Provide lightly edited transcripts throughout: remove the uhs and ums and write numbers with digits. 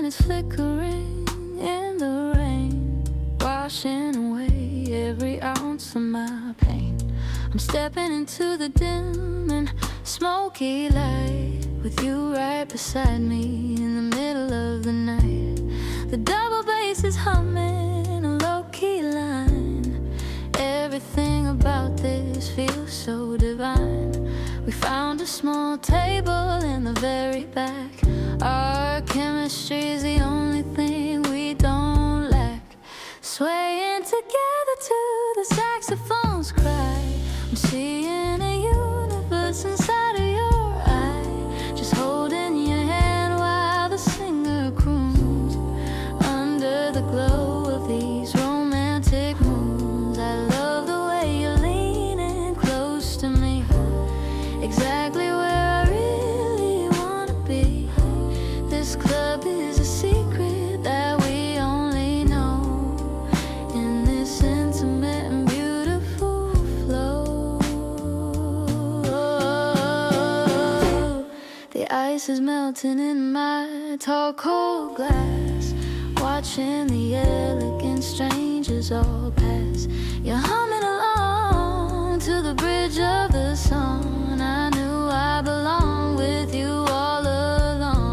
is flickering in the rain, washing away every ounce of my pain. I'm stepping into the dim and smoky light, with you right beside me in the middle of the night. The double bass is humming a low-key line. Everything about this feels so divine. We found a small table in the very back. Our chemistry's the only thing we don't lack. Swaying together to the saxophone's cry. I'm seeing a universe inside of your eye. Just holding your hand while the singer croons. Under the glow of these romantic moons, I love the way you're leaning close to me, exactly where I really wanna be. This club is a secret that we only know, in this intimate and beautiful flow. The ice is melting in my tall cold glass, watching the elegant strangers all pass. You're humming along to the bridge of the song. I knew I belonged with you all along.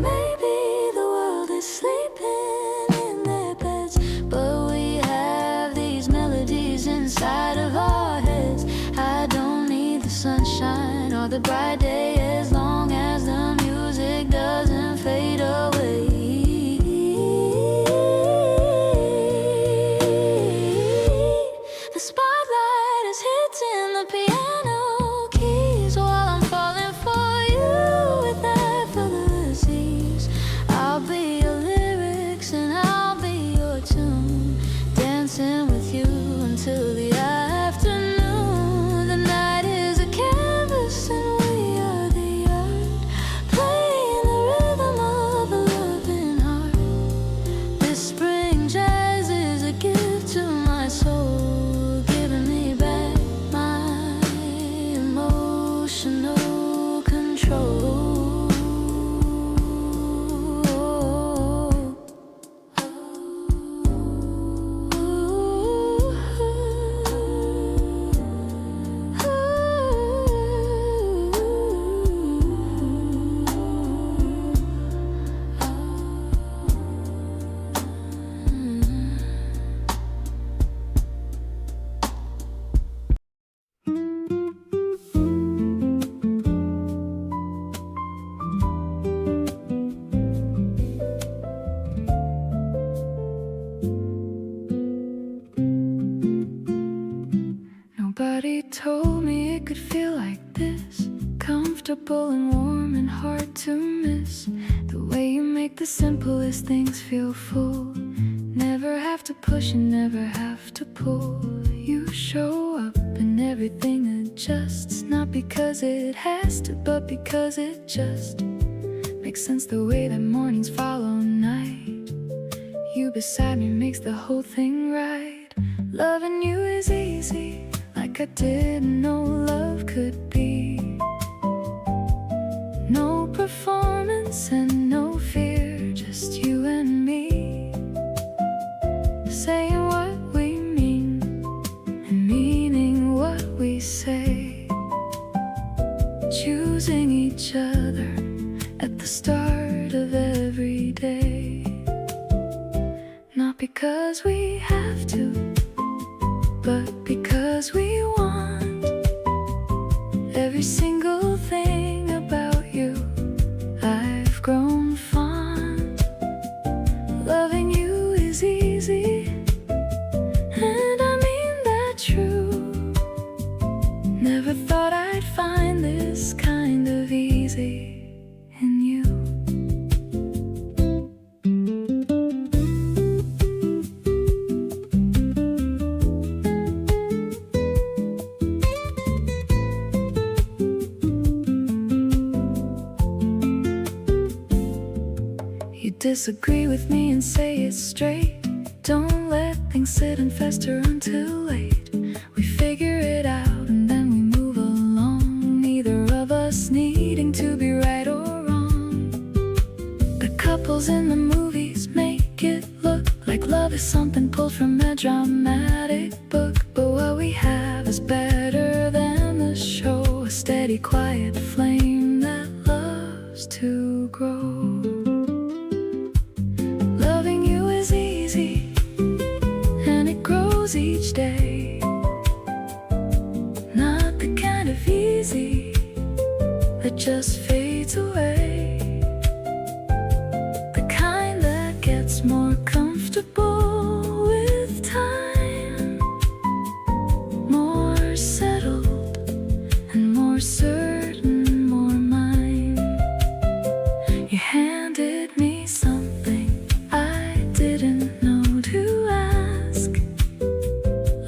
Maybe the world is sleeping in their beds, but we have these melodies inside of our heads. I don't need the sunshine or the bright day, as long as the music doesn't fade away. The spotlight is hitting the piano keys while I'm falling for you with effortless ease. I'll be your lyrics and I'll be your tune, dancing with you until the afternoon. The night is a canvas and we are the art, playing the rhythm of a loving heart. This spring jazz is a gift to my soul, giving me back my emotional control. Nobody told me it could feel like this, comfortable and warm and hard to miss. The way you make the simplest things feel full, never have to push and never have to pull. You show up and everything adjusts, not because it has to, but because it just makes sense. The way that mornings follow night, you beside me makes the whole thing right. Loving you is easy, like I didn't know love could be. No performance and no fear, just you and me, saying what we mean and meaning what we say, choosing each other at the start of every day. Not because we have to, but because we want. Every single thing about you I've grown fond. Loving you is easy, and I mean that true. Never thought I'd find this kind of easy in you. Disagree with me and say it straight. Don't let things sit and fester until late. We figure it out and then we move along, neither of us needing to couples in the movies make it look like love is something pulled from a dramatic book. But what we have is better than the show, a steady, quiet flame that loves to grow. Loving you is easy, and it grows each day. Not the kind of easy that just fades away, the kind that gets more comfortable with time, more settled and more certain, more mine. You handed me something I didn't know to ask.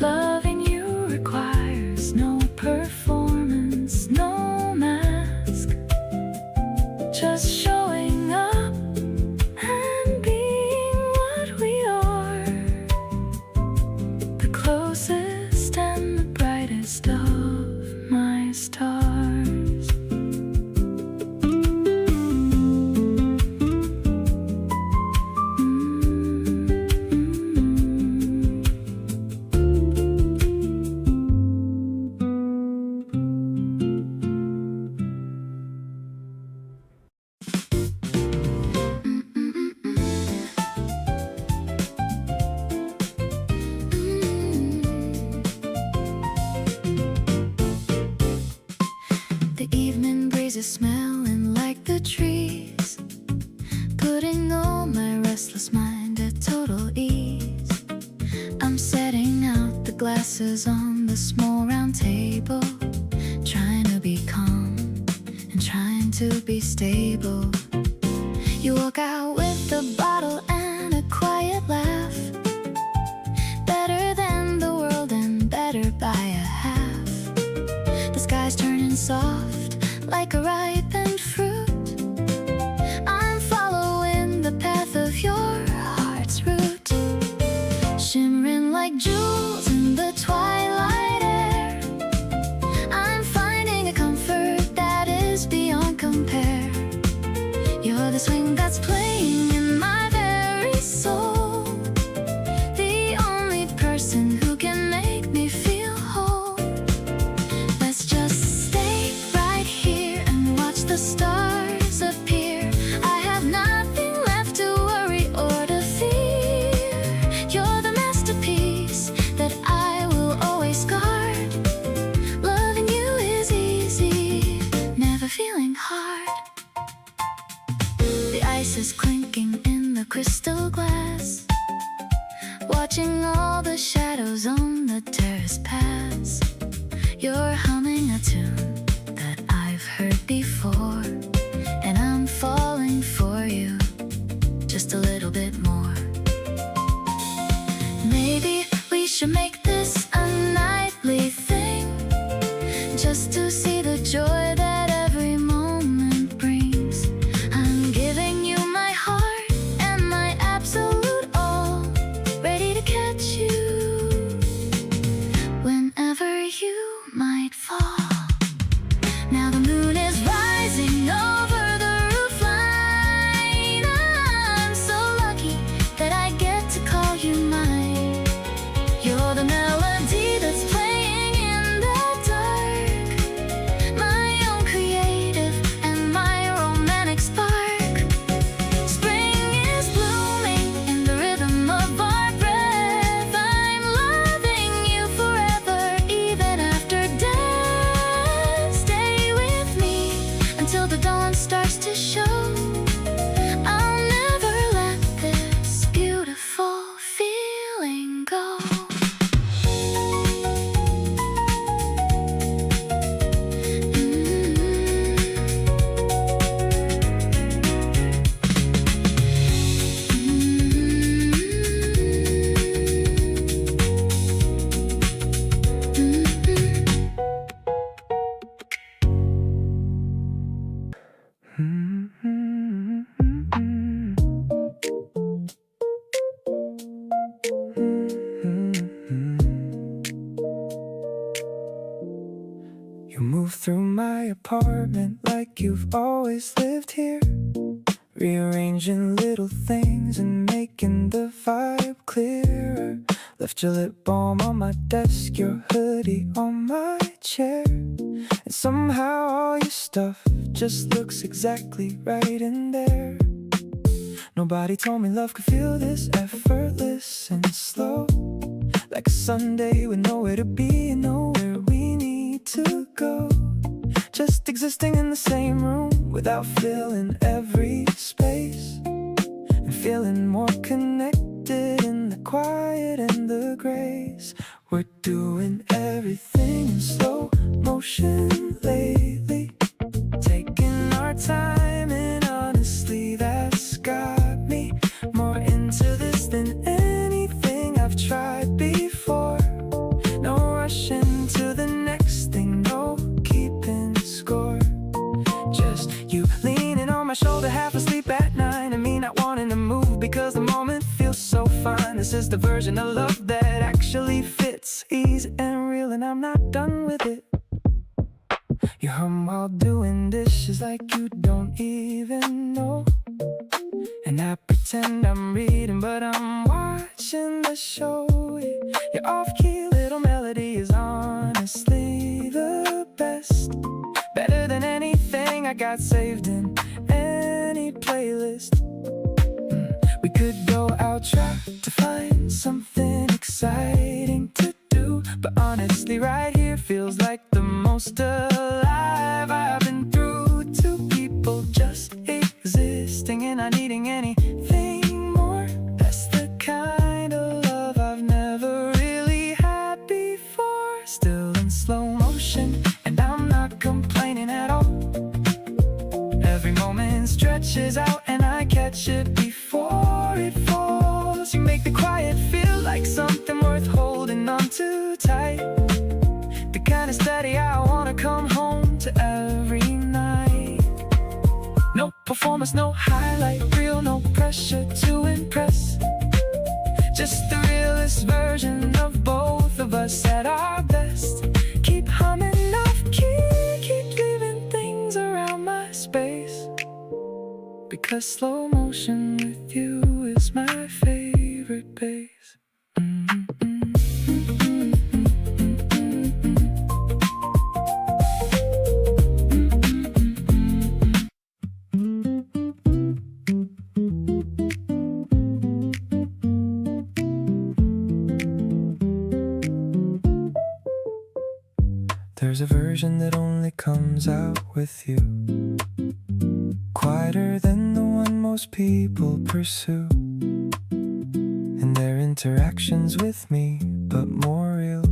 Loving you requires no performance, no mask, just showing up and being what we are, the closest and the brightest of my stars. The evening breeze is smelling like the trees, putting all my restless mind at total ease. I'm setting out the glasses on the small round table, trying to be calm and trying to be stable. You walk out with a bottle and a quiet laugh, better than the world and better by a half. The sky's turning soft like a ripened fruit. I'm following the path of your heart's route, shimmering like jewels in the twilight air. I'm finding a comfort that is beyond compare. You're the swing that's playing in my very soul, the only person who can make me feel whole. Let's just stay right here and watch the stars appear. I have nothing left to worry or to fear. You're the masterpiece that I will always guard. Loving you is easy, never feeling hard. The ice is clinking in the crystal glass, watching all the shadows on the terrace pass. You're humming a tune that I've heard before, and I'm falling for you just a little bit more. Maybe we should make this a nightly thing, just to see the joy that every moment brings. I'm giving you my heart and my absolute all, ready to catch you whenever you might fall. Now the moon is rising over the roof line. I'm so lucky that I get to call you mine. You're the melody that's playing in the dark, my own creative and my romantic spark. Spring is blooming in the rhythm of our breath. I'm loving you forever, even after death. Stay with me until the dawn starts to show. I'll never let this beautiful feeling go. You move through my apartment like you've always lived here, rearranging little things and making the vibe clearer. Left your lip balm on my desk, your hoodie on my chair, and somehow all your stuff just looks exactly right in there. Nobody told me love could feel this effortless and slow, like a Sunday with nowhere to be and nowhere we need to go. Just existing in the same room without filling every space, and feeling more connected in the quiet and the grace. We're doing everything in slow motion lately, taking our time, and honestly that's got me more into this than anything I've tried before. No rushing to the next thing, no keeping score. Just you leaning on my shoulder, half asleep at night, and me not wanting to move because the moment feels so fine. This is the version of love that actually fits, easy and real, and I'm not done with it. You hum while doing dishes like you don't even know, and I pretend I'm reading but I'm watching the show. Your off-key little melody is honestly the best, better than anything I got saved in any playlist. We could go out, try to find something exciting to do, but honestly right here feels like the most alive I've been through. Two people just existing and not needing anything more. That's the kind of love I've never really had before. Still in slow motion, and I'm not complaining at all. Every moment stretches out and I catch it before it falls. You make the quiet feel like something worth holding on to tight, the kind of steady I wanna come home to every night. No performance, no highlight reel, no pressure to impress, just the realest version of both of us at our best. Keep humming off key, keep leaving things around my space, because slow motion with you is my favorite pace. There's a version that only comes out with you, quieter than the one most people pursue, and their interactions with me, but more real.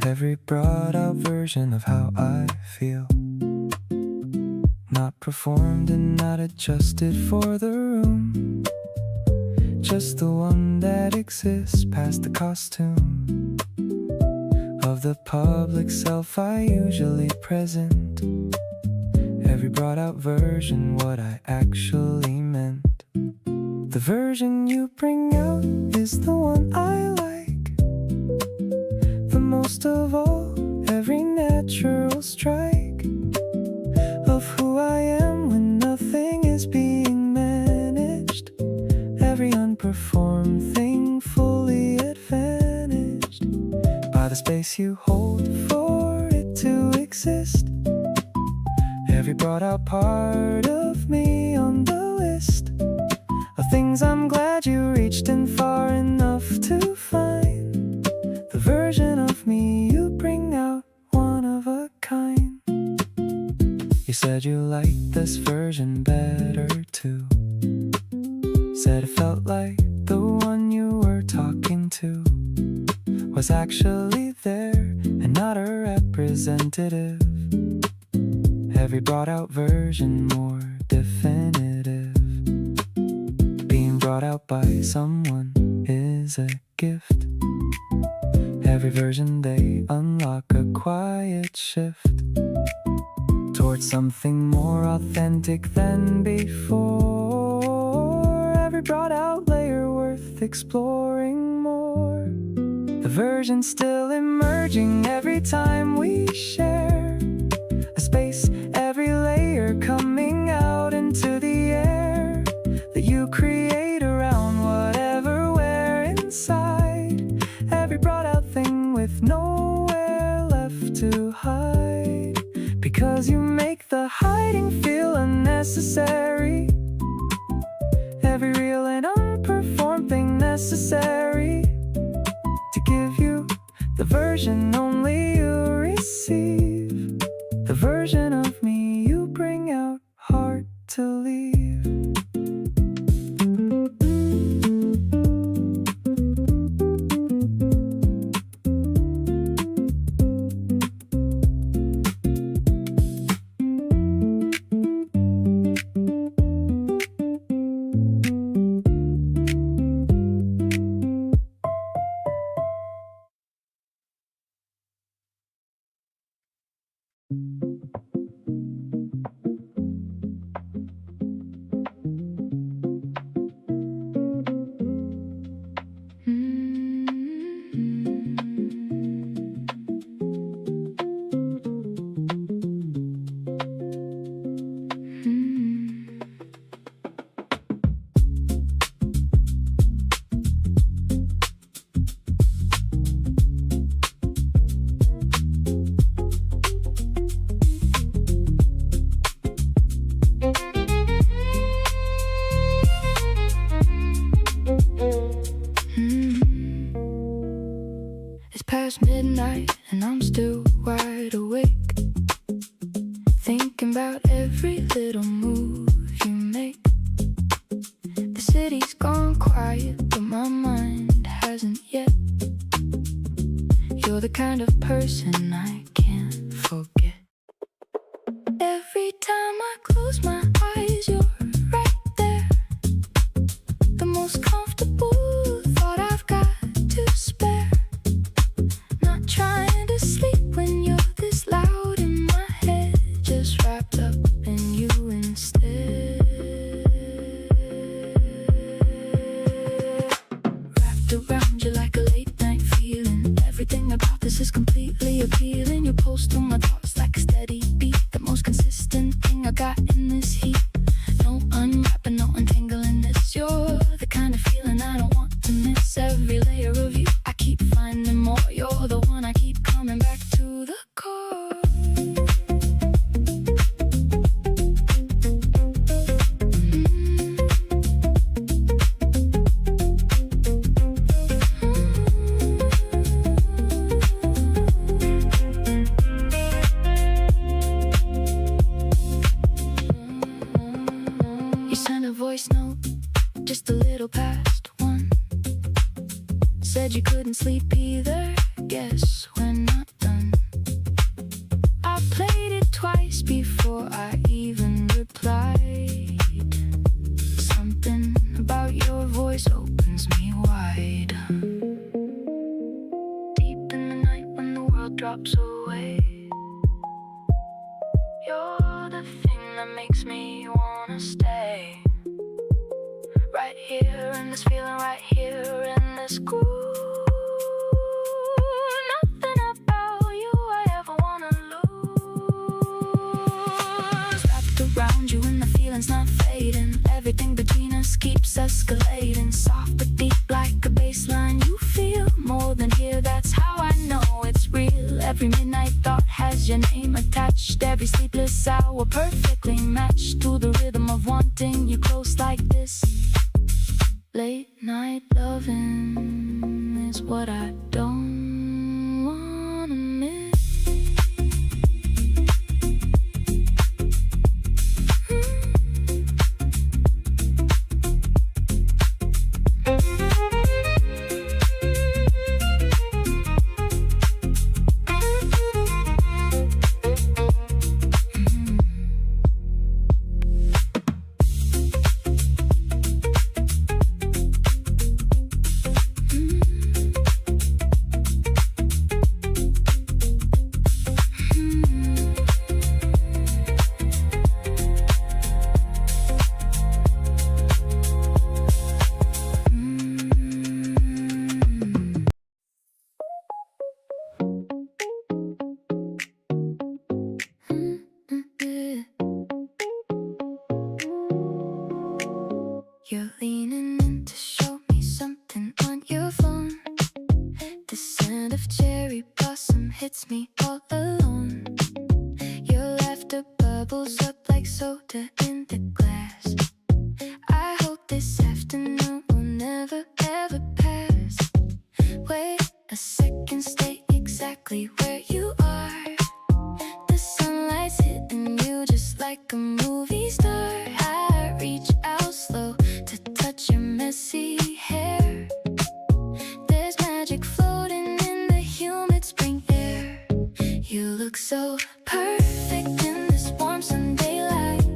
Every brought out version of how I feel, not performed and not adjusted for the room, just the one that exists past the costume of the public self I usually present. Every brought out version, what I actually meant. The version you bring out is the one I like the most of all. Every natural strike of who I am when nothing is being managed, every unperformed thing fully advantaged by the space you hold for it to exist. Every brought out part of me on the list of things I'm glad you reached in far enough to find. The version of me you bring out, one of a kind. You said you liked this version better too, said it felt like the one you were talking to was actually there and not a representative. Every brought out version more definitive, being brought out by someone is a gift. Every version they unlock a quiet shift towards something more authentic than before. Every brought out layer worth exploring more. The version still emerging every time we share a space. Every layer coming out into the with nowhere left to hide, because you make the hiding feel unnecessary. Every real and unperformed thing necessary to give you the version only you receive, the version of me you bring out hard to leave. Past midnight and I'm still wide awake, thinking about every little move you make. The city's gone quiet, but my mind hasn't yet. You're the kind of person I can't forget. Every time I close my eyes, you're right there. The most comfortable thought I've got to spare. Trying to sleep when you're this loud in my head, just wrapped up in you instead. Wrapped around you like a late night feeling. Everything about this is completely appealing. You pulse through my thoughts like a steady beat, the most consistent thing I got in this heat. No unwrapping, no untangling this. You're the kind of feeling I don't want to miss. Every layer of you I keep finding more. You're the one I keep coming back to the core. You sent a voice note just a little past 1. Said you couldn't sleep either. Guess we're not done. I played it twice before I even replied. Something about your voice opens me wide. Deep in the night when the world drops away, you're the thing that makes me wanna stay. Right here in this feeling, right here in this groove. Nothing about you I ever wanna lose. Wrapped around you and the feeling's not fading. Everything between us keeps escalating. Soft but deep like a baseline. You feel more than here, that's how I know it's real. Every midnight thought has your name attached. Every sleepless hour perfectly matched to the rhythm of wanting you close like this. Late night loving is what I don't wanna miss. if cherry blossom hits me all alone. Your laughter bubbles up like soda in the glass. I hope this afternoon will never ever pass. Wait a second, stay exactly where you are. The sunlight's hitting you just like a movie star. I reach out slow to touch your messy hair. There's magic floating in the humid spring air. You look so perfect in this warm Sunday light.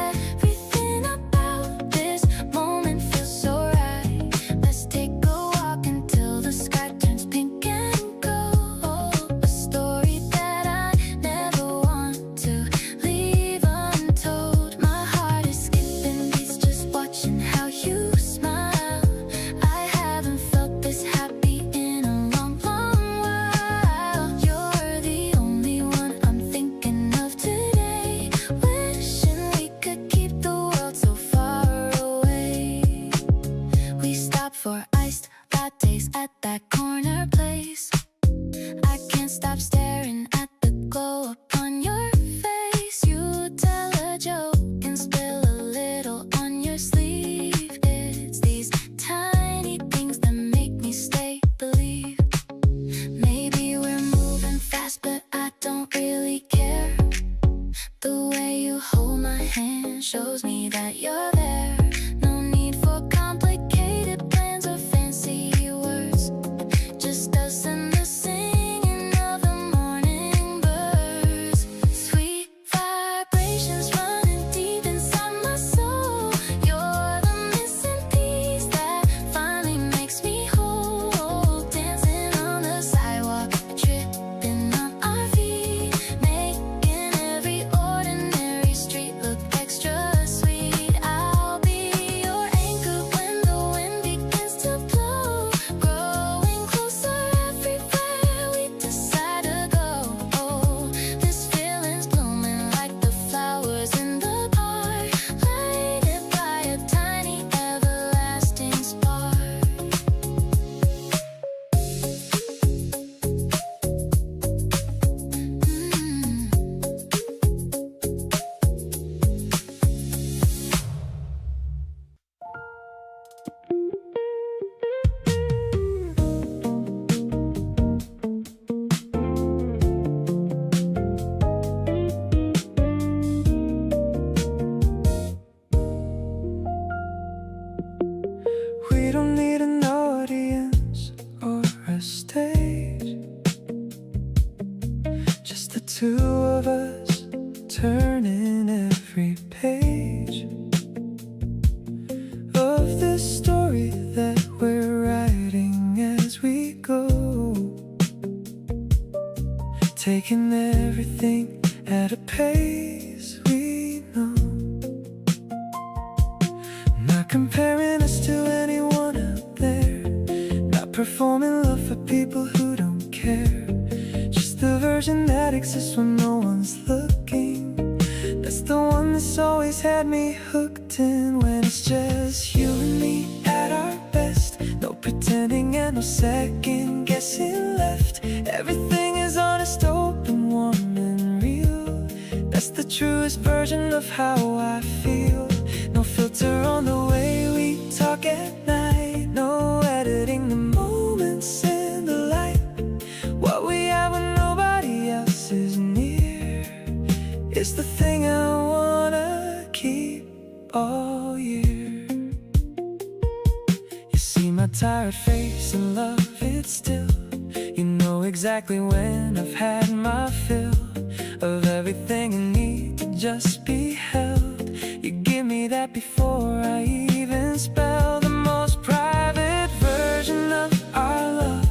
Everything about this moment feels so right. Let's take a walk until the sky turns pink and gold. A story that I never want to leave untold. My heart is skipping beats just watching how you smile. I haven't felt this happy in a long, long while. You're the only one I'm thinking of today. Wishing we could keep the world so far away. We stop for iced lattes at that corner place. I can't stop staring at the glow upon your face. You tell a joke and spill a little on your sleeve. It's these tiny things that make me stay, believe. Maybe we're moving fast, but I don't really care. The way you hold my hand shows me that you're there. No need for complicated plans or fancy words. Just us and the singing of the morning birds. Sweet vibrations running deep inside my soul. You're the missing piece that finally makes me whole. Dancing on the sidewalk, tripping on our feet, making every ordinary street look extra sweet. I'll be your anchor when the wind begins to blow, growing closer everywhere we decide to go. This feeling's blooming like the flowers in the park, lighted by a tiny everlasting spark. We don't need an audience or a stage. Just the two of us turning every page of this story that we're writing as we go. Taking everything at a pace we know. Not comparing us to anyone out there. Not performing love for people who don't care. Just the version that exists when no one's looking. That's the one that's always had me hooked in. When it's just you and me at our best. No pretending and no second guessing left. Everything is honest, open, warm and real. That's the truest version of how I feel. No filter on the way we talk at night. No editing the moments in the light. What we have when nobody else is near is the thing I wanna keep all year. You see my tired face and love it still. You know exactly when I've had my fill of everything I need to just be held. You give me that before I even spell. The most private version of our love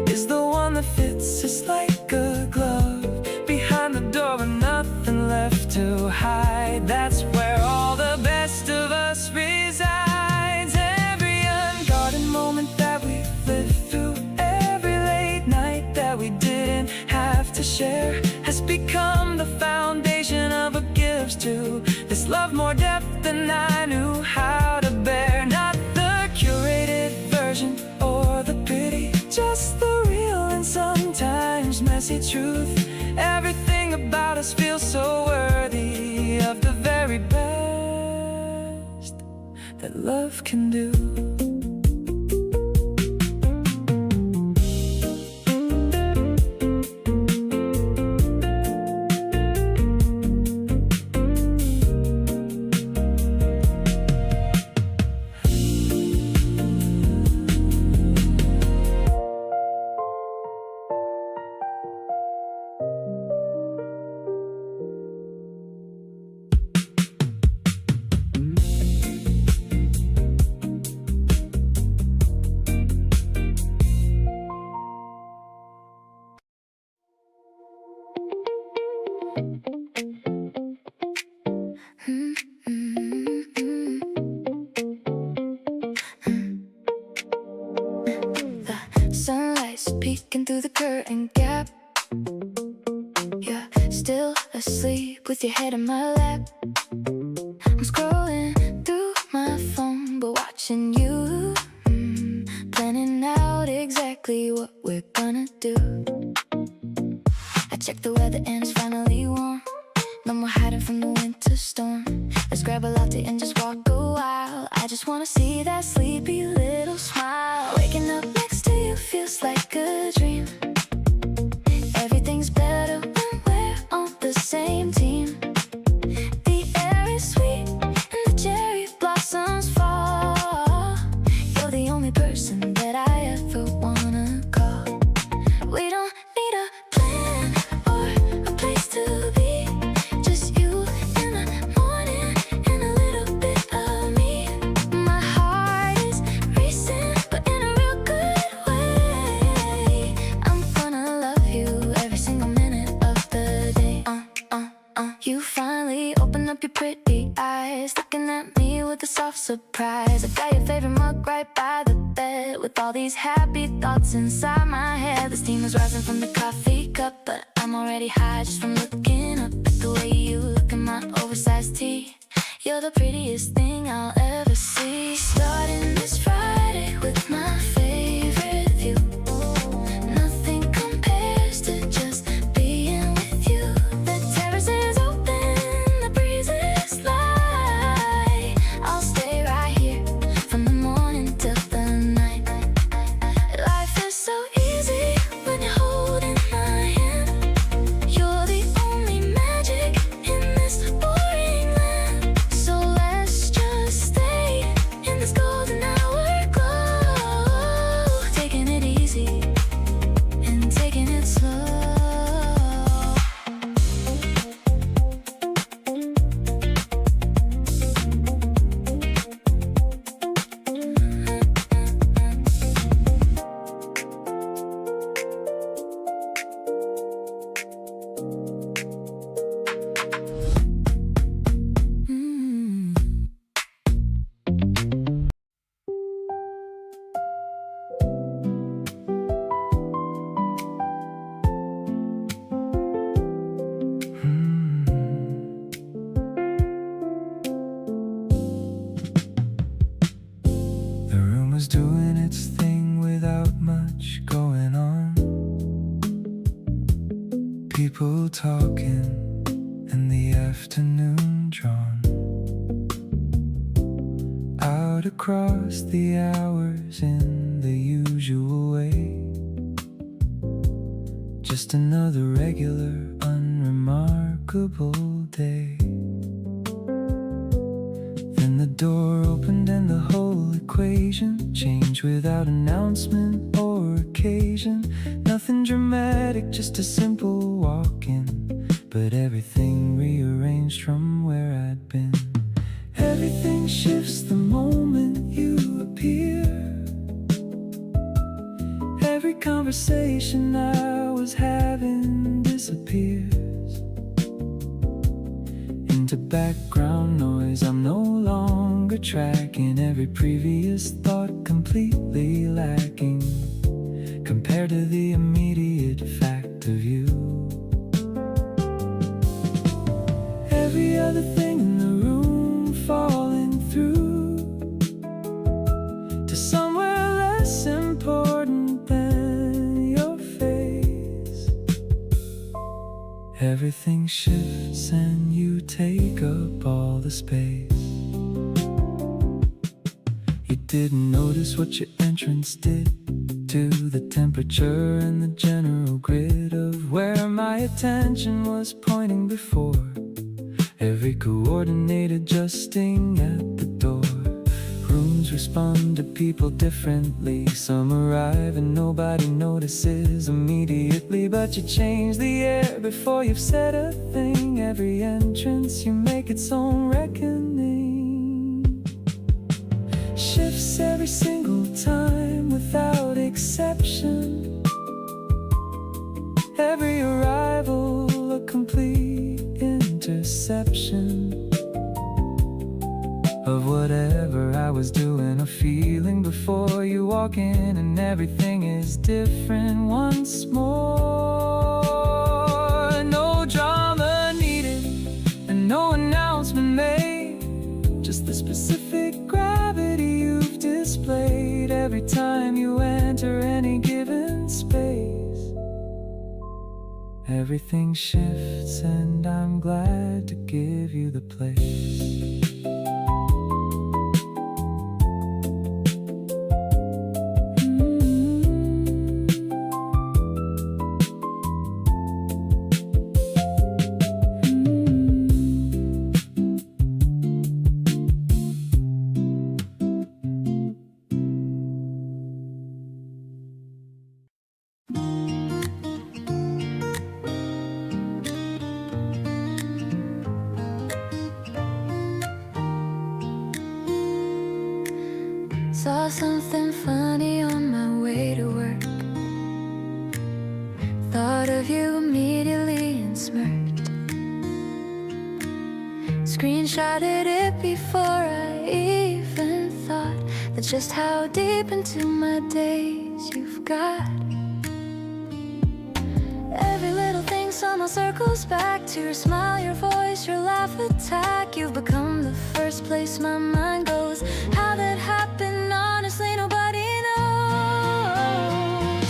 is the one that fits just like a glove. Behind the door with nothing left to hide. That's where all the best of us resides. Every unguarded moment that we've lived through, every late night that we didn't have to share, has become the foundation of a gift to this love, more depth than I knew how to bear. Not the curated version or the pretty, just the real. sometimes messy truth. Everything about us feels so worthy of the very best that love can do. Sunlight's peeking through the curtain gap. You're still asleep with your head in my lap. I'm scrolling through my phone, but watching you, planning out exactly what we're gonna do. I checked the weather and it's finally warm. No more hiding from the winter storm. Let's grab a latte and just walk a while. I just wanna see that sleepy little smile. Waking up next to you feels like a dream. Everything's better when we're on the same team. The air is sweet and the cherry blossoms fall. You're the only person that I ever wanna call. We don't need a plan or a place to be. Just you in the morning and a little bit of me. My heart is racing, but in a real good way. I'm gonna love you every single minute of the day. You finally open up your pretty eyes, looking at me with a soft surprise. I got your favorite mug right by the bed, with all these happy thoughts inside my head. The steam is rising from the coffee cup, but I'm already high just from looking up at the way you look in my oversized tee. You're the prettiest thing I'll ever see. Starting this Friday with my favorite view. Nothing compares to just being with you. The terrace is open, the breeze is light. I'll stay right here from the morning till the night. Life is so easy when you're holding my hand. You're the only magic in this boring land. So let's just stay in this golden hour glow. Taking it easy and taking it slow. The room was doing its thing without much going on. People talking and the afternoon drawn out across the hours in the usual way. Just another regular, unremarkable day. Then the door opened and the whole equation changed without announcement or occasion. Nothing dramatic, just a simple walk-in, but everything rearranged from where I'd been. Everything shifts the moment you appear. Every conversation I was having disappears into background noise. I'm no longer tracking every previous thought, completely lacking compared to the immediate fact of you. Every other thing in the room falling through to somewhere less important than your face. Everything shifts and you take up all the space. You didn't notice what your entrance did to the temperature and the general grid of where my attention was pointing before. Every coordinate adjusting at the door. Rooms respond to people differently. Some arrive and nobody notices immediately, but you change the air before you've said a thing. Every entrance you make its own reckoning. Shifts every single time without exception. Every arrival a complete interception of whatever I was doing or feeling before you walk in, and everything is different once more. No drama needed and no announcement made, just the specific gravity you've displayed every time you enter any given space. Everything shifts and I'm glad to give you the place. Saw something funny on my way to work. Thought of you immediately and smirked. Screenshotted it before I even thought that just how deep into my days you've got. Every little thing somehow circles back to your smile, your voice, your laugh attack. You've become the first place my mind goes. How that happened, honestly nobody knows.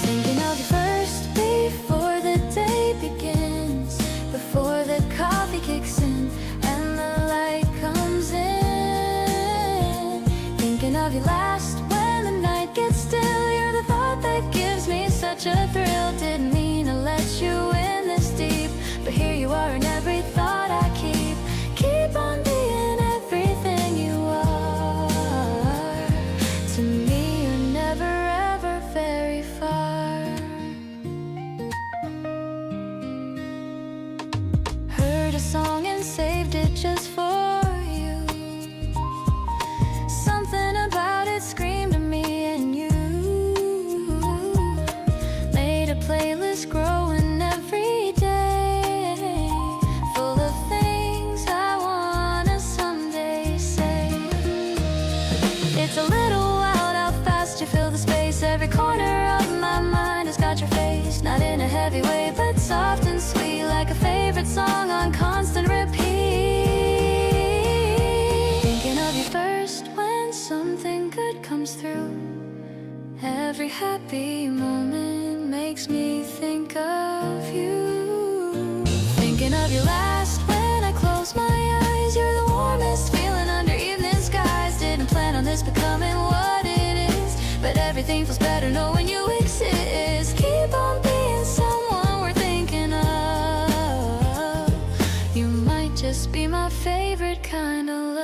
Thinking of you first before the day begins, before the coffee kicks in and the light comes in. Thinking of you last when the night gets still. You're the thought that gives me such a thrill. Didn't mean to let you in this deep, but here you are in every thought I keep. Keep on being everything you are. To me you're never ever very far. Heard a song and saved it just for you. Something about it screamed to me and you. Made a playlist growing every day, full of things I wanna someday say. It's a little wild how fast you fill the space. Every corner of my mind has got your face. Not in a heavy way, but soft and sweet, like a favorite song on constant repeat. Thinking of you first when something good comes through. Every happy moment makes me think of you. Thinking of you last when I close my eyes. You're the warmest feeling under evening skies. Didn't plan on this becoming what it is, but everything feels better knowing you exist. Keep on being someone we're thinking of. You might just be my favorite kind of love.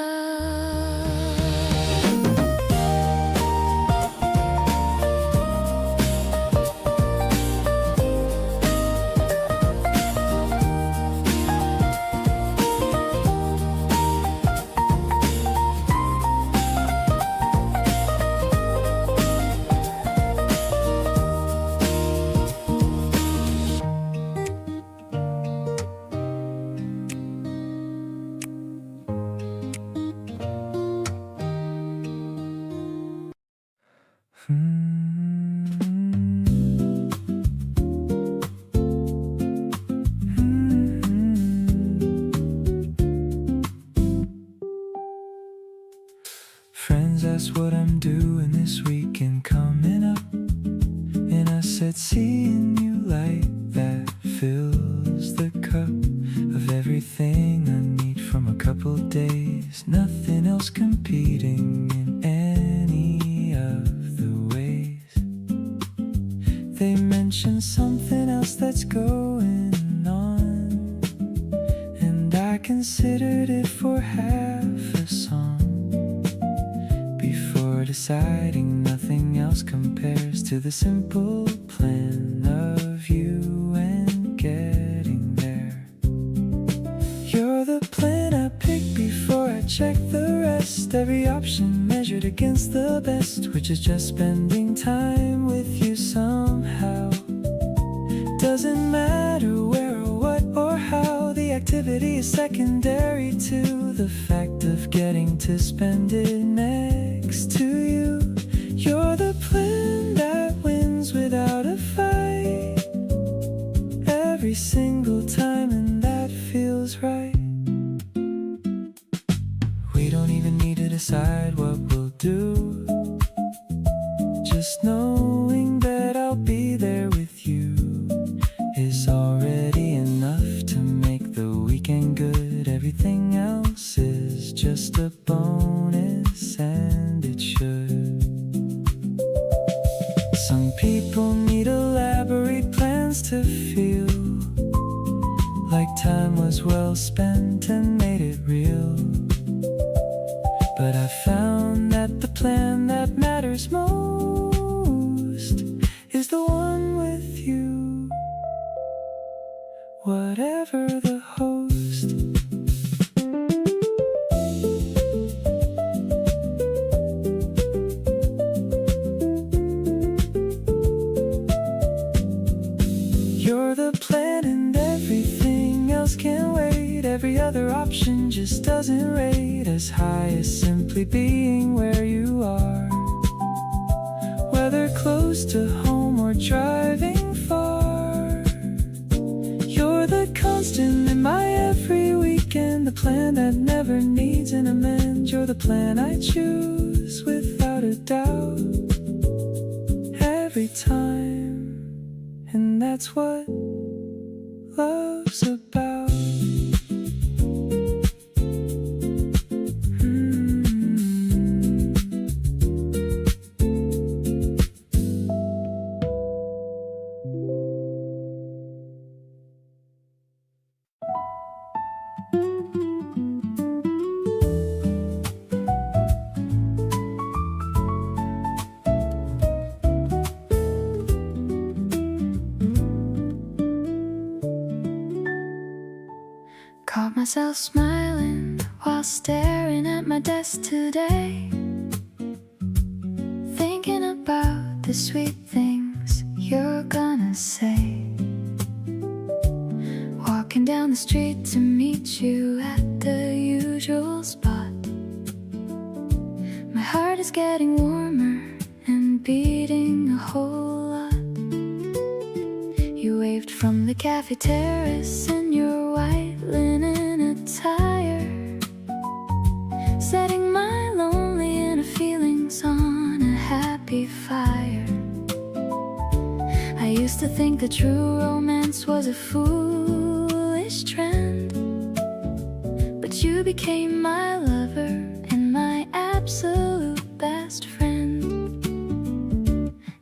Friends ask what I'm doing this weekend coming up, and I said seeing you like that fills the cup. something else that's going on. And I considered it for half a song before deciding nothing else compares to the simple plan of you and getting there. You're the plan I picked before I check the rest. Every option measured against the best, which is just spending time with you somehow. Doesn't matter where or what or how, the activity is secondary to the fact of getting to spend it next to you. You're the plan that wins without a fight every single time, and that feels right. We don't even need to decide what we'll do. Just knowing that I'll be there with you is already enough to make the weekend good. Everything else is just a bonus, and it should. Some people need elaborate plans to feel like time was well spent and made it real. But I found that the plan that matters most is the one with you, whatever the host. You're the plan and everything else can wait. Every other option just doesn't rate as high as simply being where you are. Whether close to home or driving far, you're the constant in my every weekend. The plan that never needs an amend. You're the plan I choose without a doubt every time. And that's what love's about. Caught myself smiling while staring at my desk today, thinking about the sweet things you're gonna say. Walking down the street to meet you at the usual spot. My heart is getting warmer and beating a whole lot. You waved from the cafe terrace in your white linen attire, setting my lonely inner feelings on a happy fire. I used to think that true romance was a foolish trend, but you became my lover and my absolute best friend.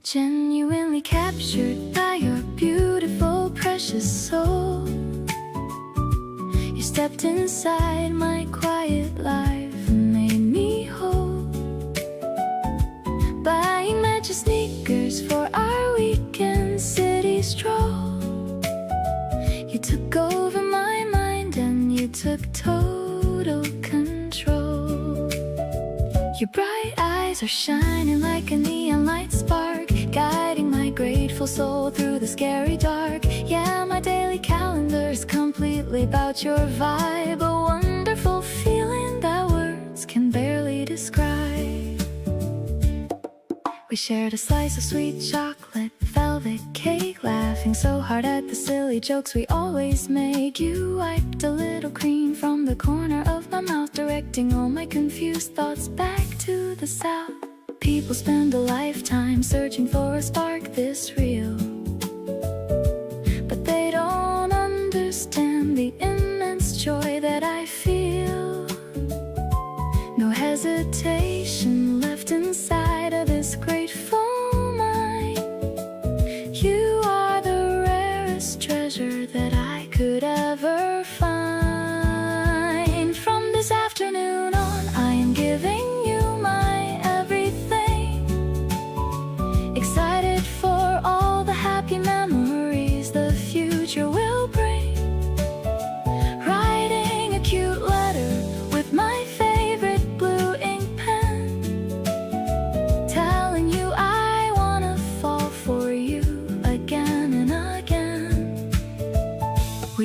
Genuinely captured by your beautiful, precious soul. You stepped inside my quiet life and made me whole. Buying matching sneakers for our weekend city stroll. You took over my mind and you took total control. Your bright eyes are shining like a neon light spark, guiding my grateful soul through the scary dark. Yeah, my daily calendar is completely about your vibe, a wonderful feeling that words can barely describe. We shared a slice of sweet chocolate, velvet cake, laughing so hard at the silly jokes we always make. You wiped a little cream from the corner of my mouth, directing all my confused thoughts back to the south. People spend a lifetime searching for a spark this real, but they don't understand the immense joy that I feel. No hesitation left inside of this grateful mind. You are the rare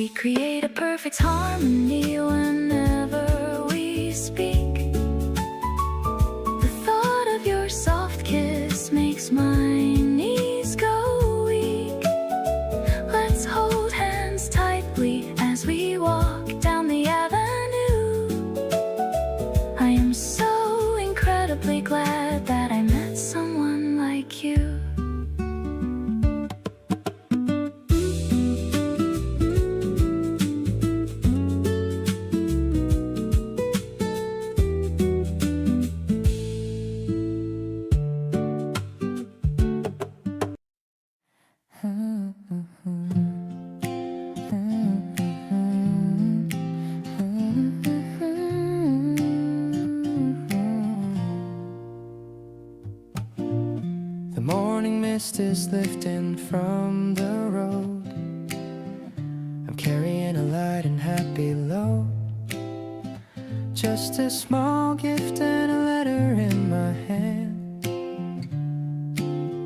We create a perfect harmony whenever we speak. The thought of your soft kiss makes my knees go weak. Let's hold hands tightly as we walk down the avenue. I am so incredibly glad that I met someone like you. The morning mist is lifting from the road. I'm carrying a light and happy load. Just a small gift and a letter in my hand.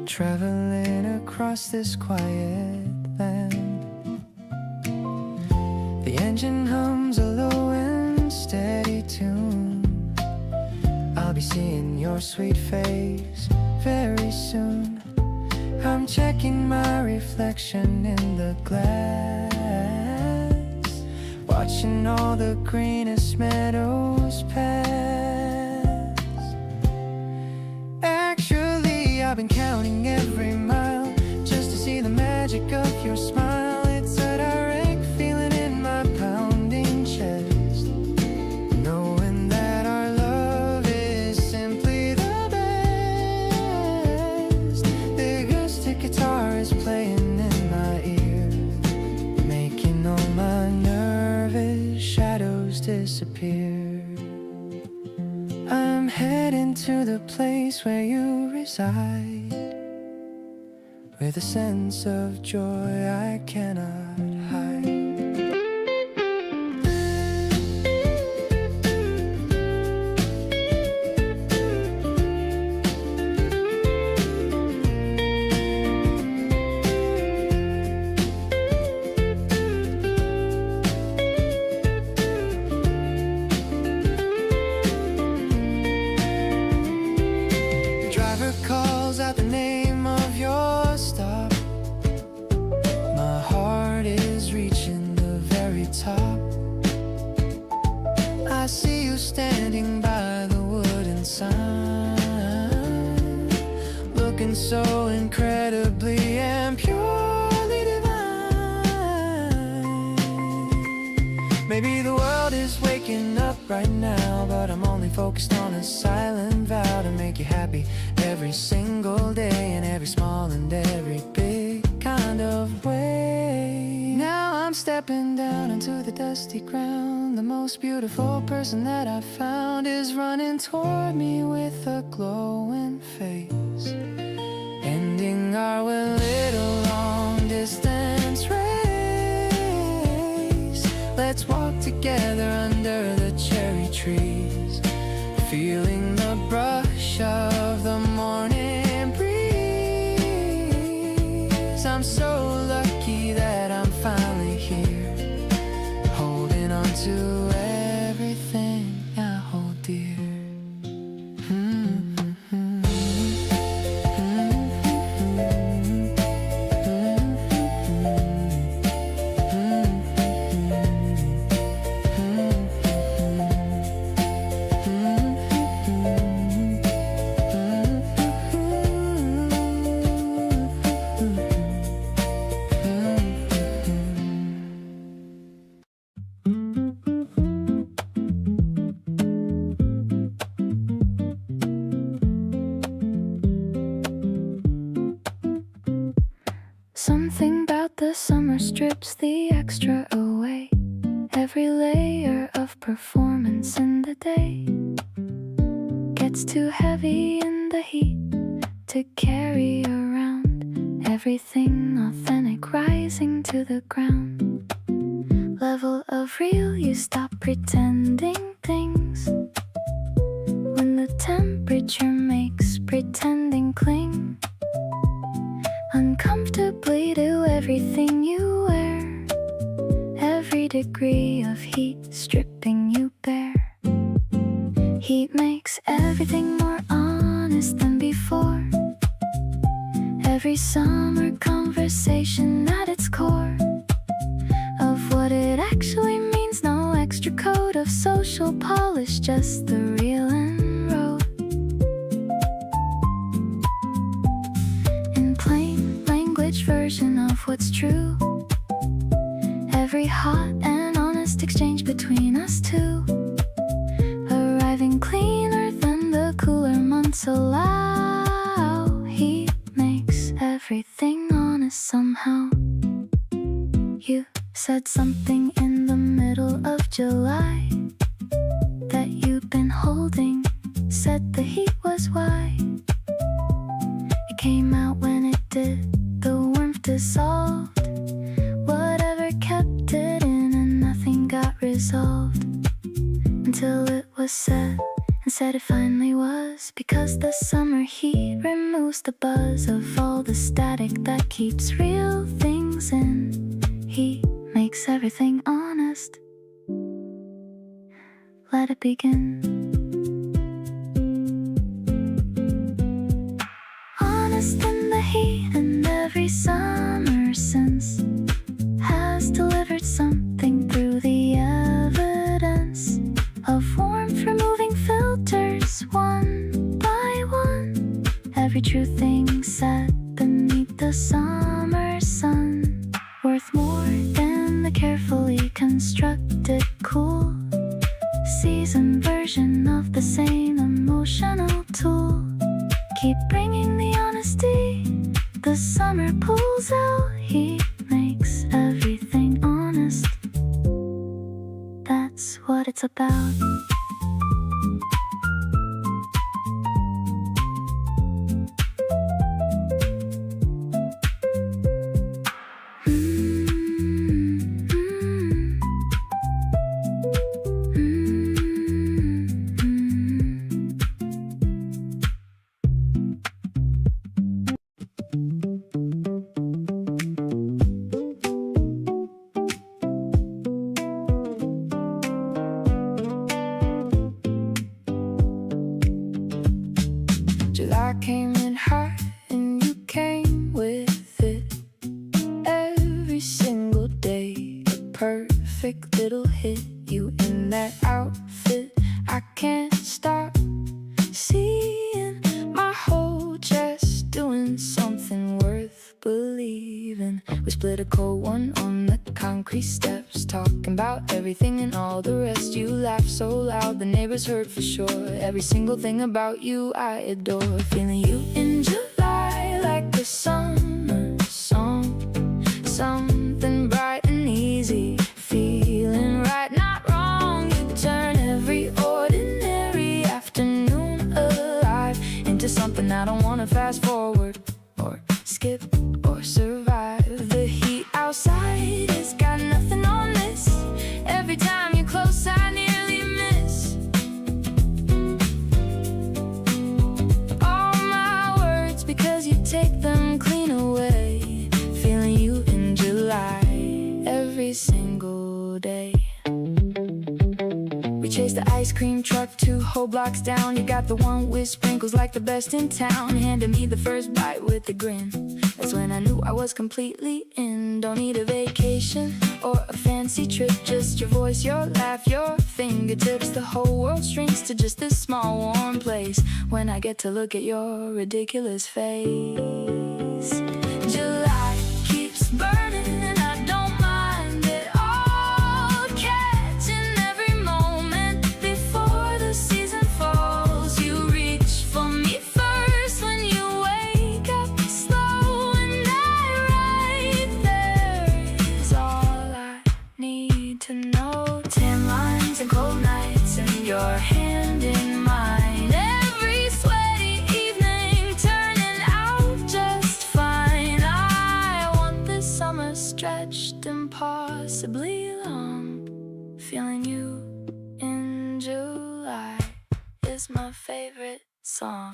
Traveling across this quiet land. The engine hums a low and steady tune. I'll be seeing your sweet face very soon. I'm checking my reflection in the glass, watching all the greenest meadows pass. Actually, I've been counting every mile just to see the magic of your smile. It's a direct feeling in my pounding chest, knowing that our love is simply the best. The acoustic guitar is playing in my ear, making all my nervous shadows disappear. I'm heading to the place where you reside, with a sense of joy I cannot hide. The driver calls out the name of your stop. My heart is reaching the very top. I see you standing by the wooden sign, looking so incredibly and purely divine. Maybe the world is waking up right now, but I'm only focused on a silent vow to make you happy every single day, in every small and every big kind of way. Now I'm stepping down into the dusty ground. The most beautiful person that I've found is running toward me with a glowing face, ending our little long distance race. Let's walk together under the cherry trees, feeling the brush of the morning breeze. I'm so lucky that I'm finally here, holding on to everything I hold dear. Something about the summer strips the extra away. Every layer of performance in the day gets too heavy in the heat to carry around. Everything authentic rising to the ground. Level of real, you stop pretending things when the temperature makes pretending cling uncomfortably to everything you wear. degree of heat stripping you bare. Heat makes everything more honest than before. Every summer conversation at its core of what it actually means. No extra coat of social polish, just the real and road. In plain language version of what's true. Every hot and honest exchange between us two, arriving cleaner than the cooler months allow. He makes everything honest somehow. You said something in the middle of July that you'd been holding, said the heat was why. It came out when it did, the warmth dissolved. Whatever kept it in and nothing got resolved until it was said, and said it finally was. Because the summer heat removes the buzz of all the static that keeps real things in. He makes everything honest. Let it begin. Honest in the heat, and every summer since has delivered something through the evidence of warmth, removing filters one by one. Every true thing said beneath the summer sun, worth more than the carefully constructed cool season version of the same emotional tool. Keep bringing the honesty the summer pulls out. He makes everything honest. That's what it's about. July came in hot and you came with it. Every single day, a perfect little hit. You in that outfit, I can't stop seeing my whole chest doing something worth believing. We split a cold one on the concrete steps, talking about everything and all the rest. You laugh so loud the neighbors heard for sure. Every single thing about you I adore. Feeling you in July like a summer song, something bright and easy, feeling right, not wrong. You turn every ordinary afternoon alive into something I don't wanna fast forward or skip or survive. The heat outside has got nothing on this. Every time you're close I nearly miss all my words because you take them clean away. Feeling you in July every single day. We chase the ice cream truck 2 whole blocks down. You got the one with sprinkles like the best in town. Handed me the first bite with a grin. That's when I knew I was completely in. Don't need a vacation or a fancy trip, just your voice, your laugh, your fingertips. The whole world shrinks to just this small warm place when I get to look at your ridiculous face. July keeps burning and I don't mind it all. Catching every moment before the season falls. You reach for me first when you wake up slow, and that right there is all I need to know. Tan lines and cold nights and your hand in mine. Every sweaty evening turning out just fine. I want this summer stretched impossibly long. Feeling you in July is my favorite song.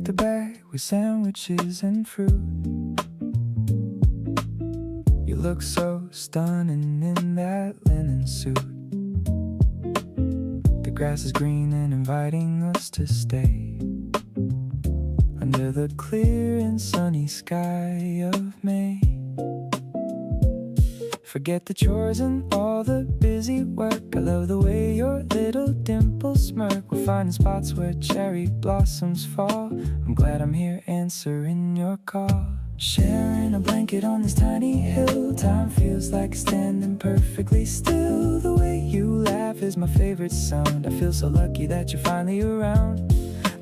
back to back with sandwiches and fruit. You look so stunning in that linen suit. The grass is green and inviting us to stay under the clear and sunny sky of May. Forget the chores and all the busy work. I love the way your little dimples smirk. We're finding spots where cherry blossoms fall. I'm glad I'm here answering your call. Sharing a blanket on this tiny hill. Time feels like standing perfectly still. The way you laugh is my favorite sound. I feel so lucky that you're finally around.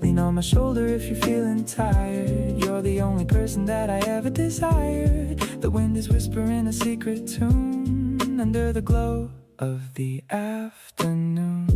Lean on my shoulder if you're feeling tired. You're the only person that I ever desired. The wind is whispering a secret tune under the glow of the afternoon.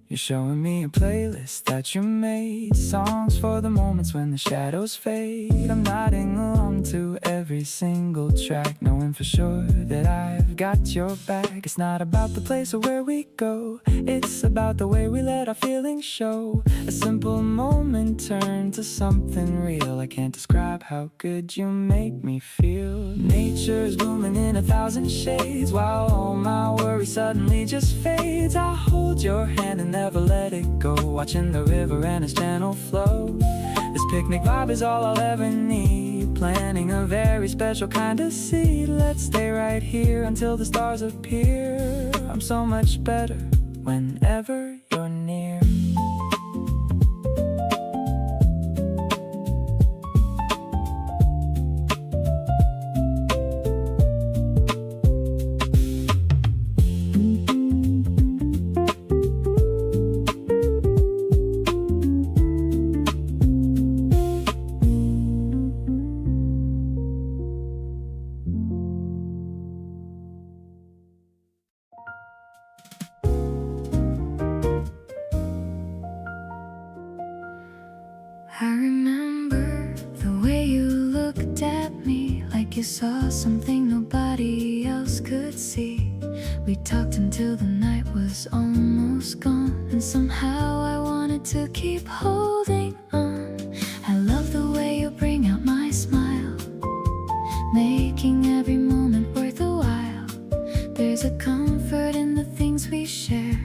You're showing me a playlist that you made. Songs for the moments when the shadows fade. I'm nodding along to every single track, knowing for sure that I've got your back. It's not about the place or where we go. It's about the way we let our feelings show. A simple moment turned to something real. I can't describe how good you make me feel. Nature's blooming in 1,000 shades, while all my worry suddenly just fades. I hold your hand and never let it go, watching the river and its gentle flow. This picnic vibe is all I'll ever need, planting a very special kind of seed. Let's stay right here until the stars appear. I'm so much better whenever you're near. I remember the way you looked at me like you saw something nobody else could see. We talked until the night was almost gone, and somehow I wanted to keep holding on. I love the way you bring out my smile, making every moment worth a while. There's a comfort in the things we share,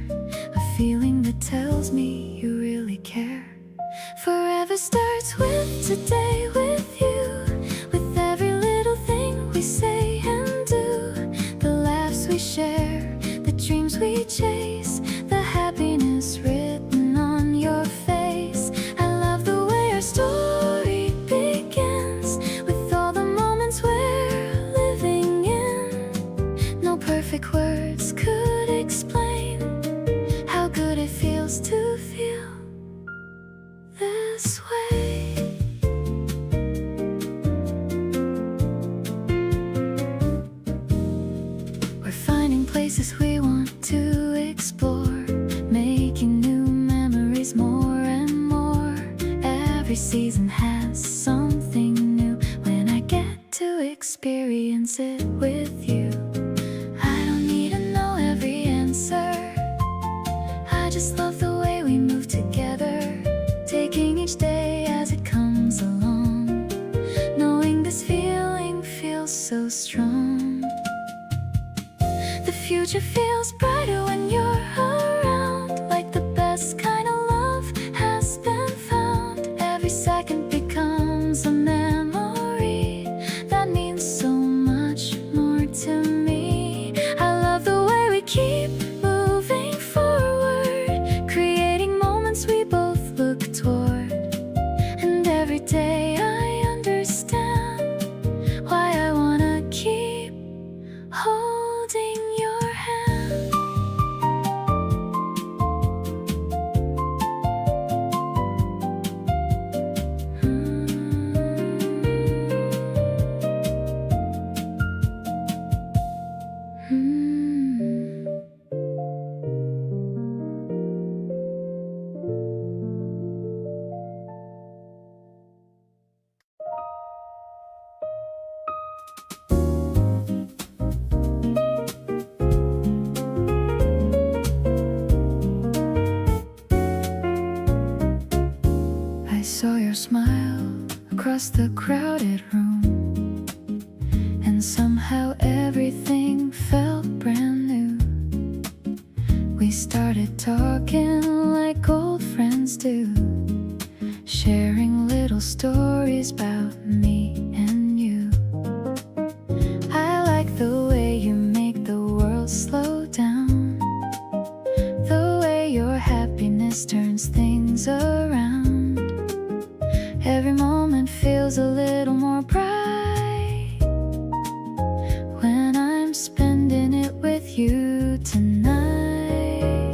a feeling that tells me you really care. Forever starts with today with you, with every little thing we say and do, the laughs we share, the dreams we chase, the happiness written on your face. I love the way our story begins, with all the moments we're living in. No perfect words could explain how good it feels to feel this way. We're finding places we want to explore, making new memories more and more. Every season has something new when I get to experience it with you. I don't need to know every answer, I just love the way we move together, taking each day as it comes along, knowing this feeling feels so strong. The future feels brighter when you're around, like the best kind of love has been found. Every second becomes a memory that means so much more to me. I love the way we keep moving forward, creating moments we both look toward. And every day I understand why I wanna keep holding your hand. the crowded room, and somehow everything felt brand new. We started talking like old friends do, sharing little stories about me and you. I like the way you make the world slow down, the way your happiness turns things around. Every moment feels a little more bright when I'm spending it with you tonight.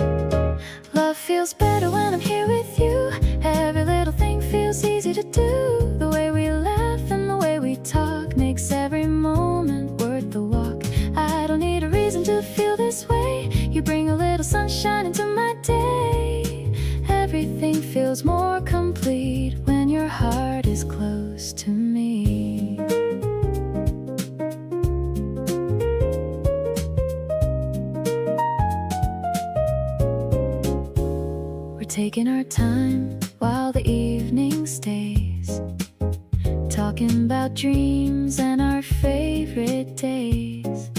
Love feels better when I'm here with you. Every little thing feels easy to do. The way we laugh and the way we talk makes every moment worth the walk. I don't need a reason to feel this way. You bring a little sunshine into my day. Everything feels more complete when your heart is close to me. We're taking our time while the evening stays, talking about dreams and our favorite days.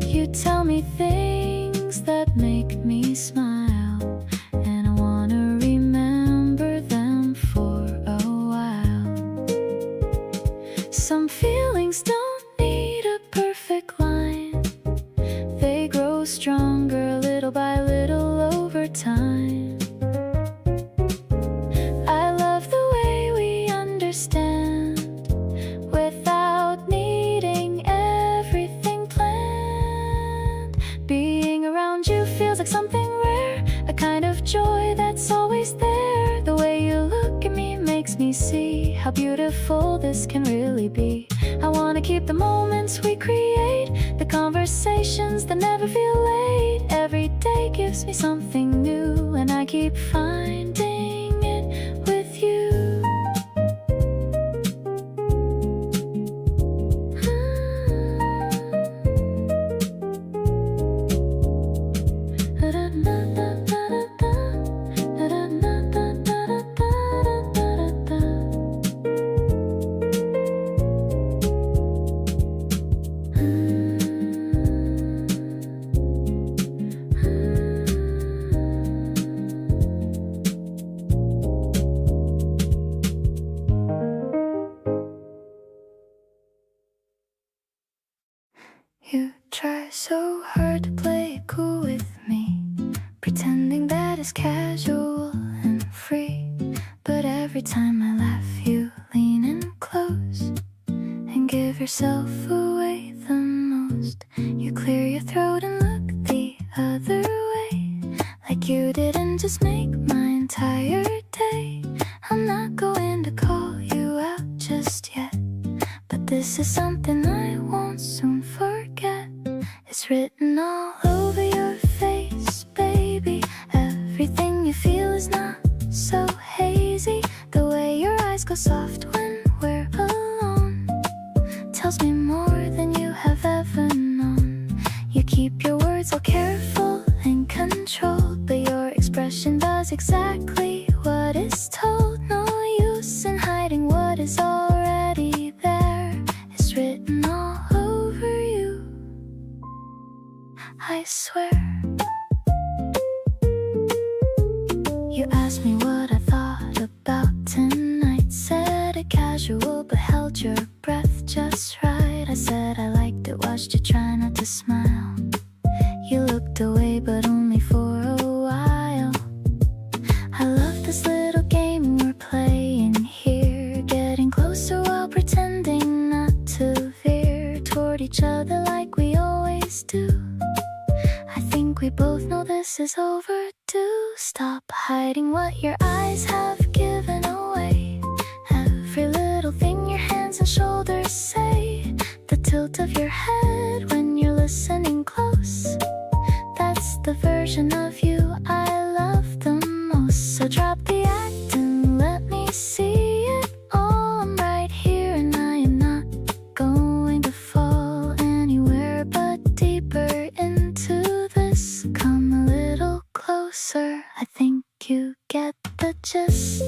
You tell me things that make me smile, and I wanna remember them for a while. Some feelings don't need a perfect line. They grow stronger little by little over time. I love the way we understand without needing everything planned. Being around you feels like something rare, a kind of joy that's always there. The way you look at me makes me see how beautiful this can really be. I wanna keep the moments we create, the conversations that never feel late. Every day gives me something new, and I keep finding it with you. You try so hard to play it cool with me, pretending that it's casual and free. But every time I laugh, you lean in close and give yourself away the most. You clear your throat and look the other way, like you didn't just make my entire day. I'm not going to call you out just yet, but this is something I won't soon forget. It's written all over your face, baby. Everything you feel is not so hazy. The way your eyes go soft when we're alone tells me more than you have ever known. You keep your words all careful and controlled, but your expression does exactly what is told. No use in hiding what is already there. It's written all over you, I swear. You asked me what I thought about tonight. Said it casual but held your breath just right. I said I liked it, watched you try not to smile. You looked away but only for a while. I love this little game we're playing here, getting closer while pretending not to veer toward each other like we always do. I think we both know this is overdue. Stop hiding what your eyes have given away. Every little thing your hands and shoulders say, the tilt of your head when you're listening close, that's the version of you I love the most. So drop the act and let me see it all. I'm right here and I am not going to fall anywhere but deeper into this. Come a little closer, I think you get the gist.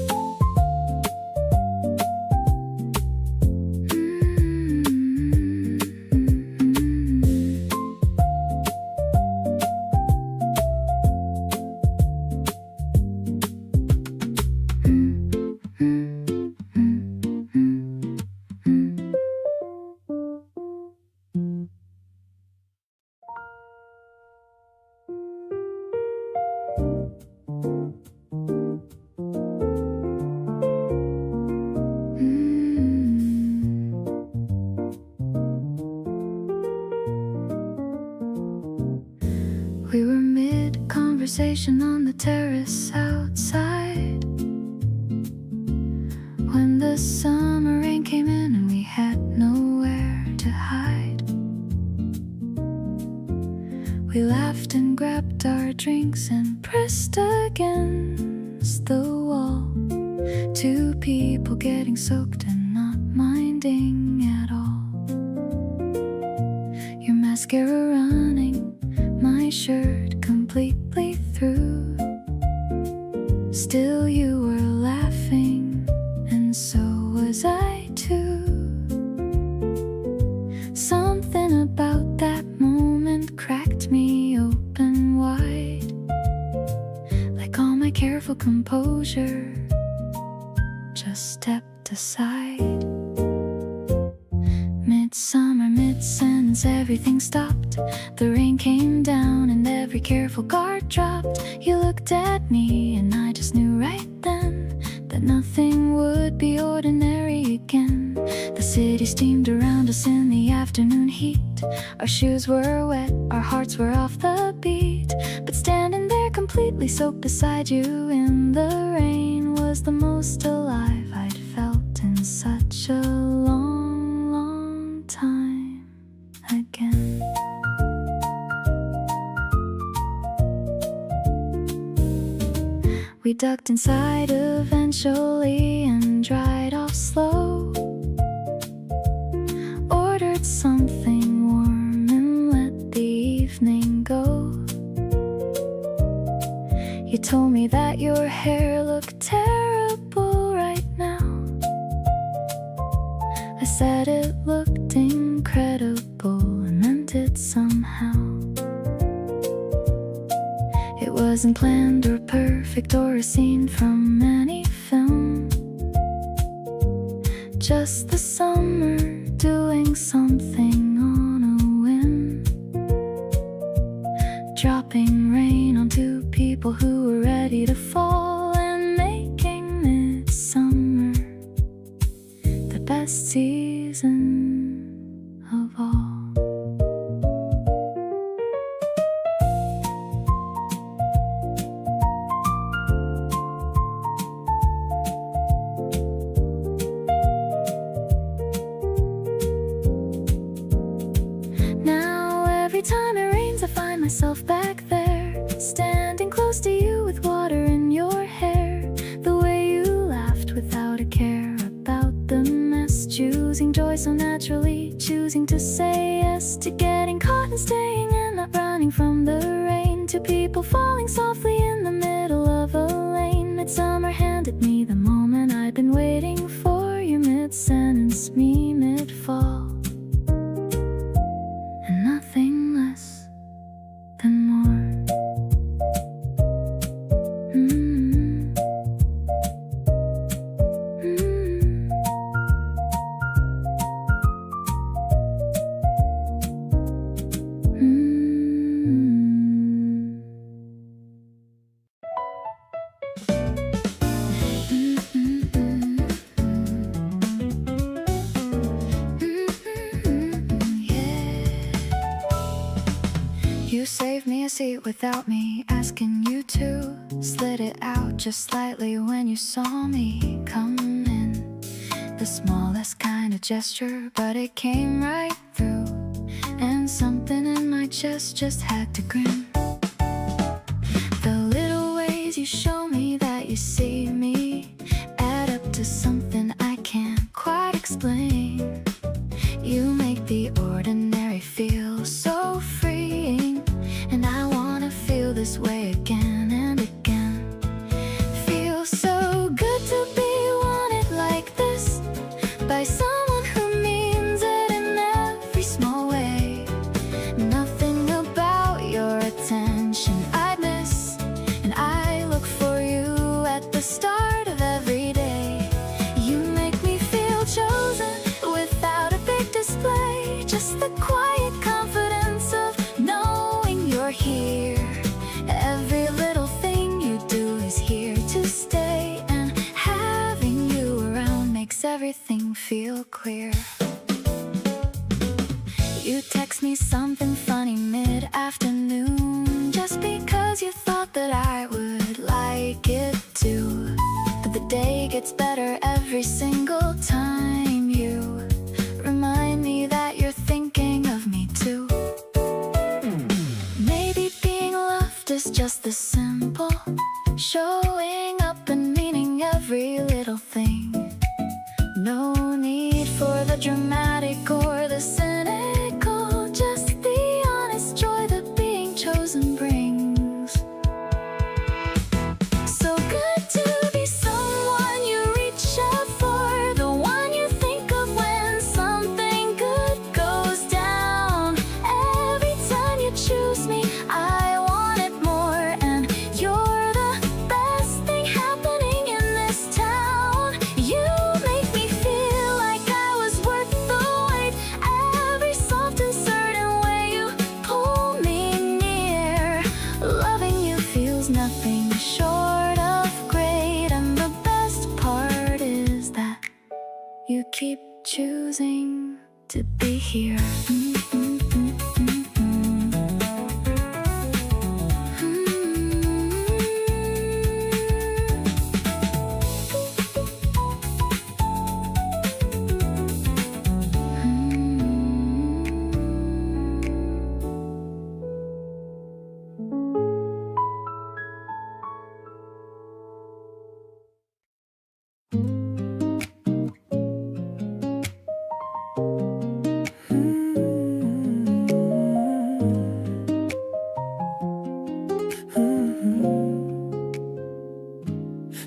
conversation on the terrace outside. When the summer rain came in and we had nowhere to hide, we laughed and grabbed our drinks and pressed against the wall. Two people getting soaked and not minding at all. Your mascara running my shirt completely through. Still you were laughing, and so was I too. Something about that moment cracked me open wide. Like all my careful composure just stepped aside. Midsummer, mid-sentence, everything stopped. The rain came down and every careful guard dropped. You looked at me and I just knew right then that nothing would be ordinary again. The city steamed around us in the afternoon heat. Our shoes were wet, our hearts were off the beat. But standing there completely soaked beside you in the rain was the most alive I'd felt in such a long, long time again. We ducked inside eventually and dried off slow. Ordered something warm and let the evening go. You told me that your hair looked terrible right now. I said it looked incredible and meant it somehow. It wasn't planned or perfect or a scene from any film. Just the summer doing something on a whim. Dropping rain on two people who were ready to fall, and making midsummer the best season of all. Every time it rains I find myself back there, standing close to you with water in your hair. The way you laughed without a care about the mess, choosing joy so naturally, choosing to say yes to getting caught and staying and not running from the rain. Two people falling softly in the middle of a lane. Midsummer handed me the moment I'd been waiting for. You mid-sentence, me mid-fall. Nothing less than more. You saved me a seat without me asking you to. Slid it out just slightly when you saw me come in. The smallest kind of gesture, but it came right through. And something in my chest just had to grin. The little ways you show me that you see me add up to something I can't quite explain. You make the ordinary feel so freeing, and I wanna feel this way again and again. Feels so good to be wanted like this by someone who means it in every small way. Nothing about your attention I'd miss, and I look for you at the start of every day. You make me feel chosen without a big display, just the quiet confidence of knowing you're here. Every little thing you do is here to stay, and having you around makes everything feel clear. You text me something funny mid-afternoon just because you thought that I would like it to, but the day gets better every single time you remind me that you're thinking of me too. Maybe being loved is just this simple, showing up and meaning every little thing. No need for the dramatic or the cynical, just the honest joy that being chosen brings. So good to be someone you reach out for, the one you think of when something good goes down. Every time you choose me, I want it more, and you're the best thing happening in this town. You make me feel like I was worth the wait. Every soft and certain way you pull me near, loving you feels nothing short of great. And the best part is that you keep choosing to be here.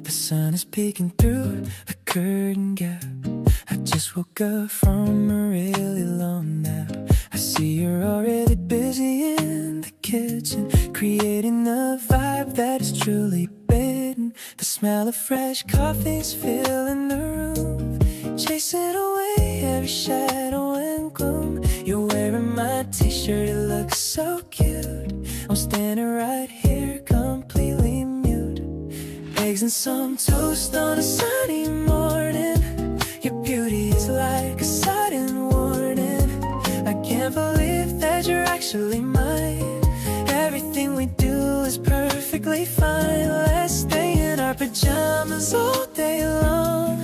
The sun is peeking through the curtain gap. I just woke up from a really long nap. I see you're already busy in the kitchen, creating a vibe that is truly bitten. The smell of fresh coffee's filling the room, chasing away every shadow and gloom. You're wearing my t-shirt, it looks so cute. I'm standing right here completely mute. Eggs and some toast on a sunny morning. Your beauty is like a sudden warning. I can't believe that you're actually mine. Everything we do is perfectly fine. Let's stay in our pajamas all day long,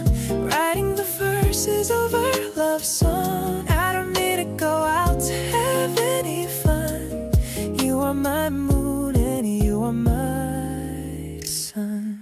writing the verses of our love song. I don't need to go out to have any fun. You are my moon and you are my sun.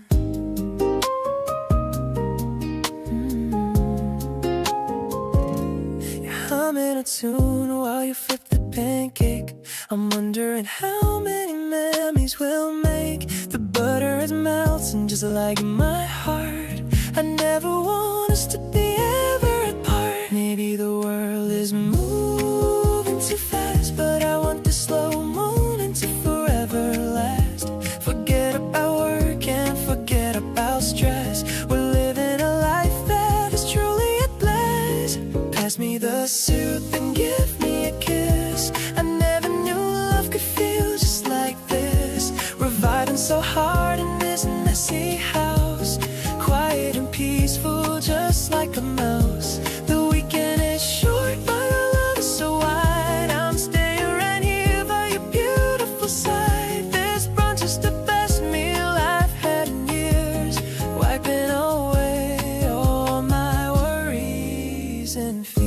Humming a tune while you flip the pancake. I'm wondering how many memories we'll make. The butter is melting just like my heart. I never want us to be ever apart. Maybe the world is moving too fast, but I want the slow motion to forever last. Forget about work and forget about stress. We're living a life that is truly a blast. Pass me the soup and give me a kiss. I never knew love could feel just like this. We're vibing so hard in this messy house, quiet and peaceful just like a mouse. The weekend is short but our love is so wide. I'm staying right here by your beautiful side. This brunch is the best meal I've had in years, wiping away all my worries and fears.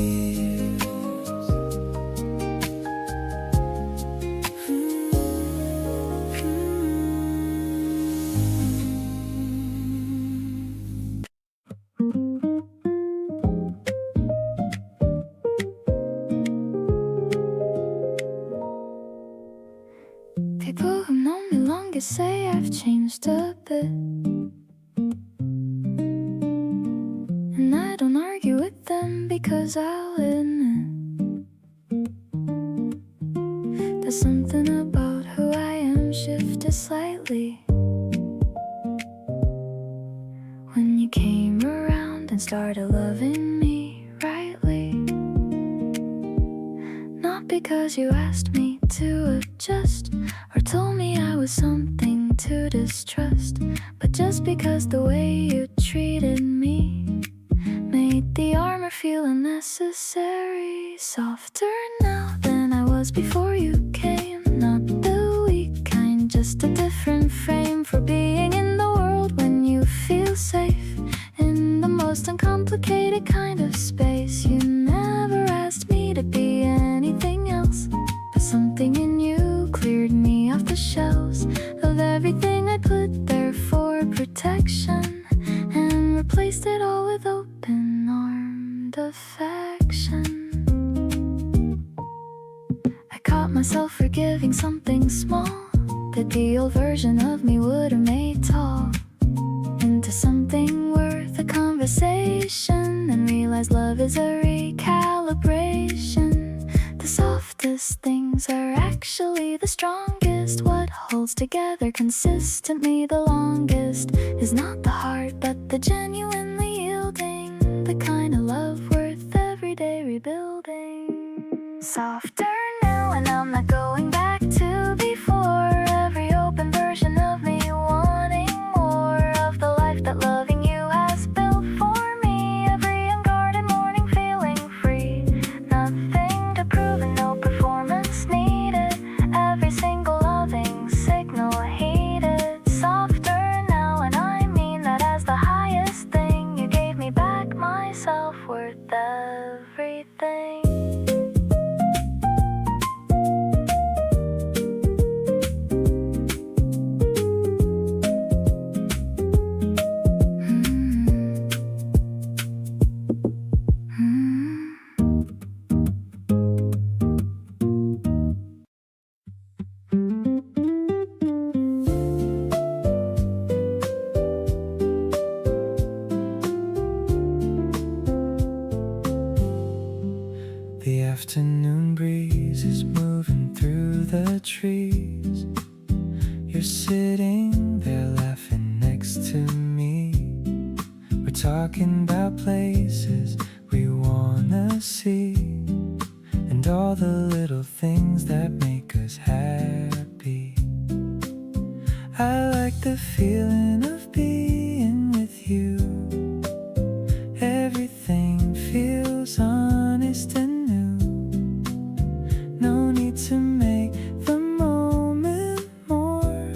People who know me longest say I've changed a bit, and I don't argue with them because I'll admit there's something about who I am shifted slightly. When you came around and started loving me rightly, not because you asked me to adjust or told me I was something to distrust, but just because the way you treated me made the armor feel unnecessary. Softer now than I was before you came, not the weak kind, just a different different frame for being in the world when you feel safe in the most uncomplicated kind of space. You never asked me to be anything else, but something in you cleared me off the shelves of everything I put there for protection and replaced it all with open-armed affection. I caught myself forgiving something small that the old version of me would have made tall into something worth a conversation, and realized love is a recalibration. The softest things are actually the strongest. What holds together consistently the longest is not the heart, but the genuinely yielding, the kind of love worth everyday rebuilding. Softer now, and I'm not going back to before. Every open version of me wanting more of the life that loving you has built for me. Every unguarded morning feeling free, nothing to prove and no performance needed. Every single loving signal heeded. Softer now, and I mean that as the highest thing. You gave me back my self-worth, everything. The afternoon breeze is moving through the trees. You're sitting there laughing next to me. We're talking about places we wanna see, and all the little things that make us happy. I like the feeling of being with you. Everything feels honest and no need to make the moment more.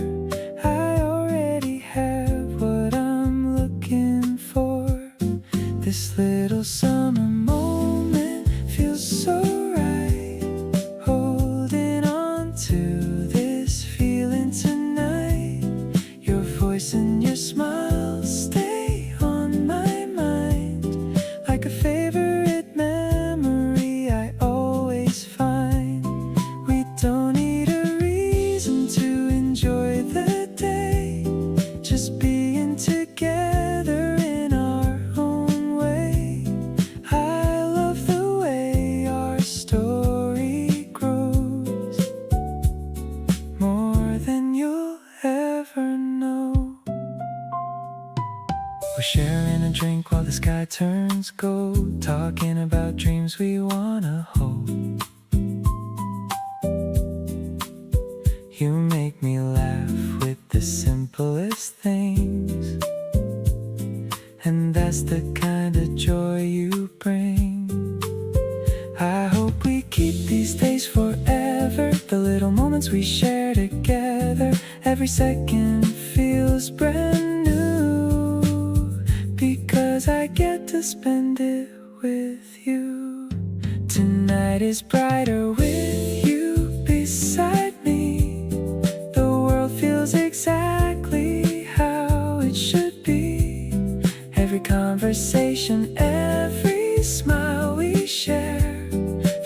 I already have what I'm looking for. This little summer moment feels so right. Holding on to this feeling tonight. Your voice and your smile stay on my mind like a favorite memory I always find. Don't need a reason to enjoy the day, just being together in our own way. I love the way our story grows, more than you'll ever know. We're sharing a drink while the sky turns gold, talking about dreams we wanna hold. You make me laugh with the simplest things, and that's the kind of joy you bring. I hope we keep these days forever, the little moments we share together. Every second feels brand new, because I get to spend it with you. Tonight is brighter with you beside me. Feels exactly how it should be. Every conversation, every smile we share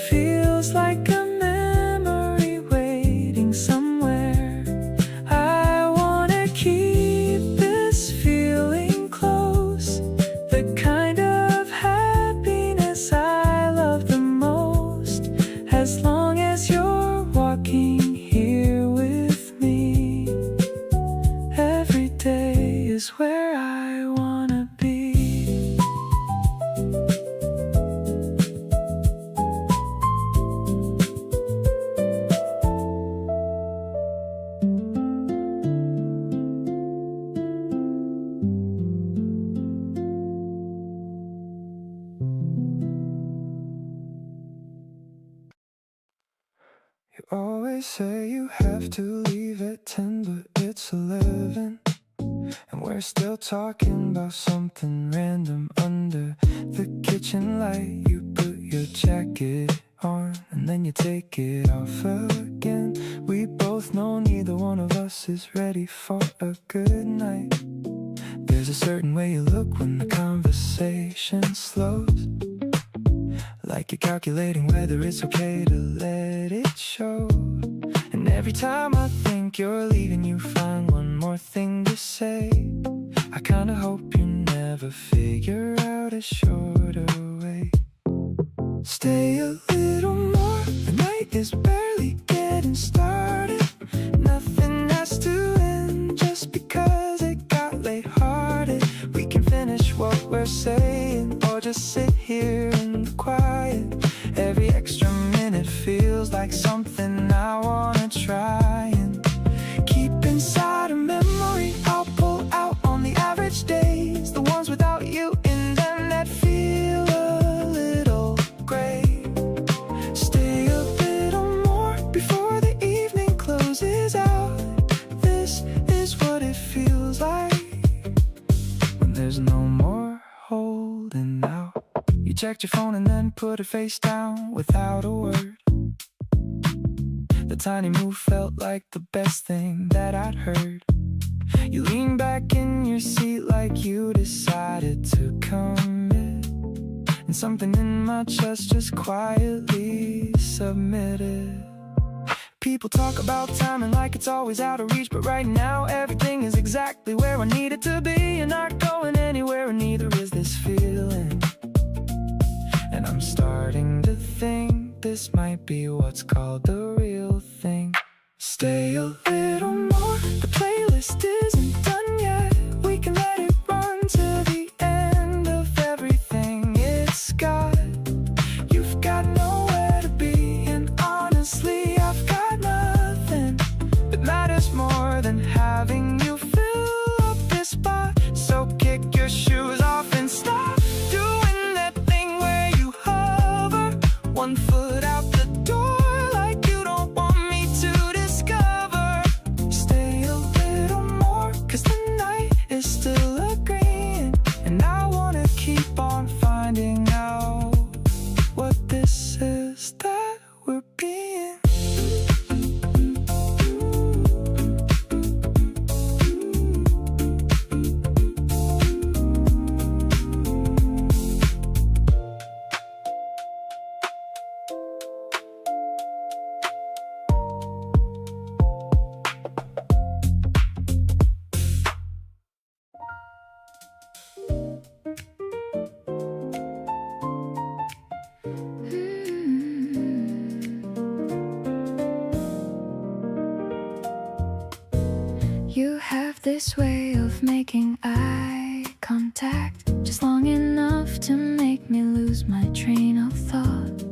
feels like a memory waiting somewhere. I wanna keep this feeling close, the kind of happiness I love the most. As long as you're walking here with me, every day is where I wanna be. You always say you have to leave at 10, but it's 11. And we're still talking about something random under the kitchen light. You put your jacket on and then you take it off again. We both know neither one of us is ready for a good night. There's a certain way you look when the conversation slows, like you're calculating whether it's okay to let it show. And every time I think you're leaving, you find one more thing to say. I kinda hope you never figure out a shorter way. Stay a little more, the night is barely getting started. Nothing has to end just because it got lighthearted. We can finish what we're saying or just sit here in the quiet. Every extra minute feels like something I wanna try and keep inside a memory. I'll pull out on the average days, the ones without you in them that feel a little gray. Stay a little more before the evening closes out. This is what it feels like when there's no more holding out. You checked your phone and then put it face down without a word. The tiny move felt like the best thing that I'd heard. You leaned back in your seat like you decided to commit, and something in my chest just quietly submitted. People talk about timing like it's always out of reach, but right now everything is exactly where I need it to be. You're not going anywhere and neither is this feeling. And I'm starting to think this might be what's called the real thing. Stay a little more, the playlist isn't done yet. We can let it run to the end of everything it's got. You've got nowhere to be, and honestly I've got nothing that matters more than having you fill up this spot. So kick your shoes off and stop doing that thing where you hover one foot out the door like you don't want me to discover. Stay a little more, cause the night is still agreeing, and I wanna keep on finding out what this is that we're being. You have this way of making eye contact just long enough to make me lose my train of thought.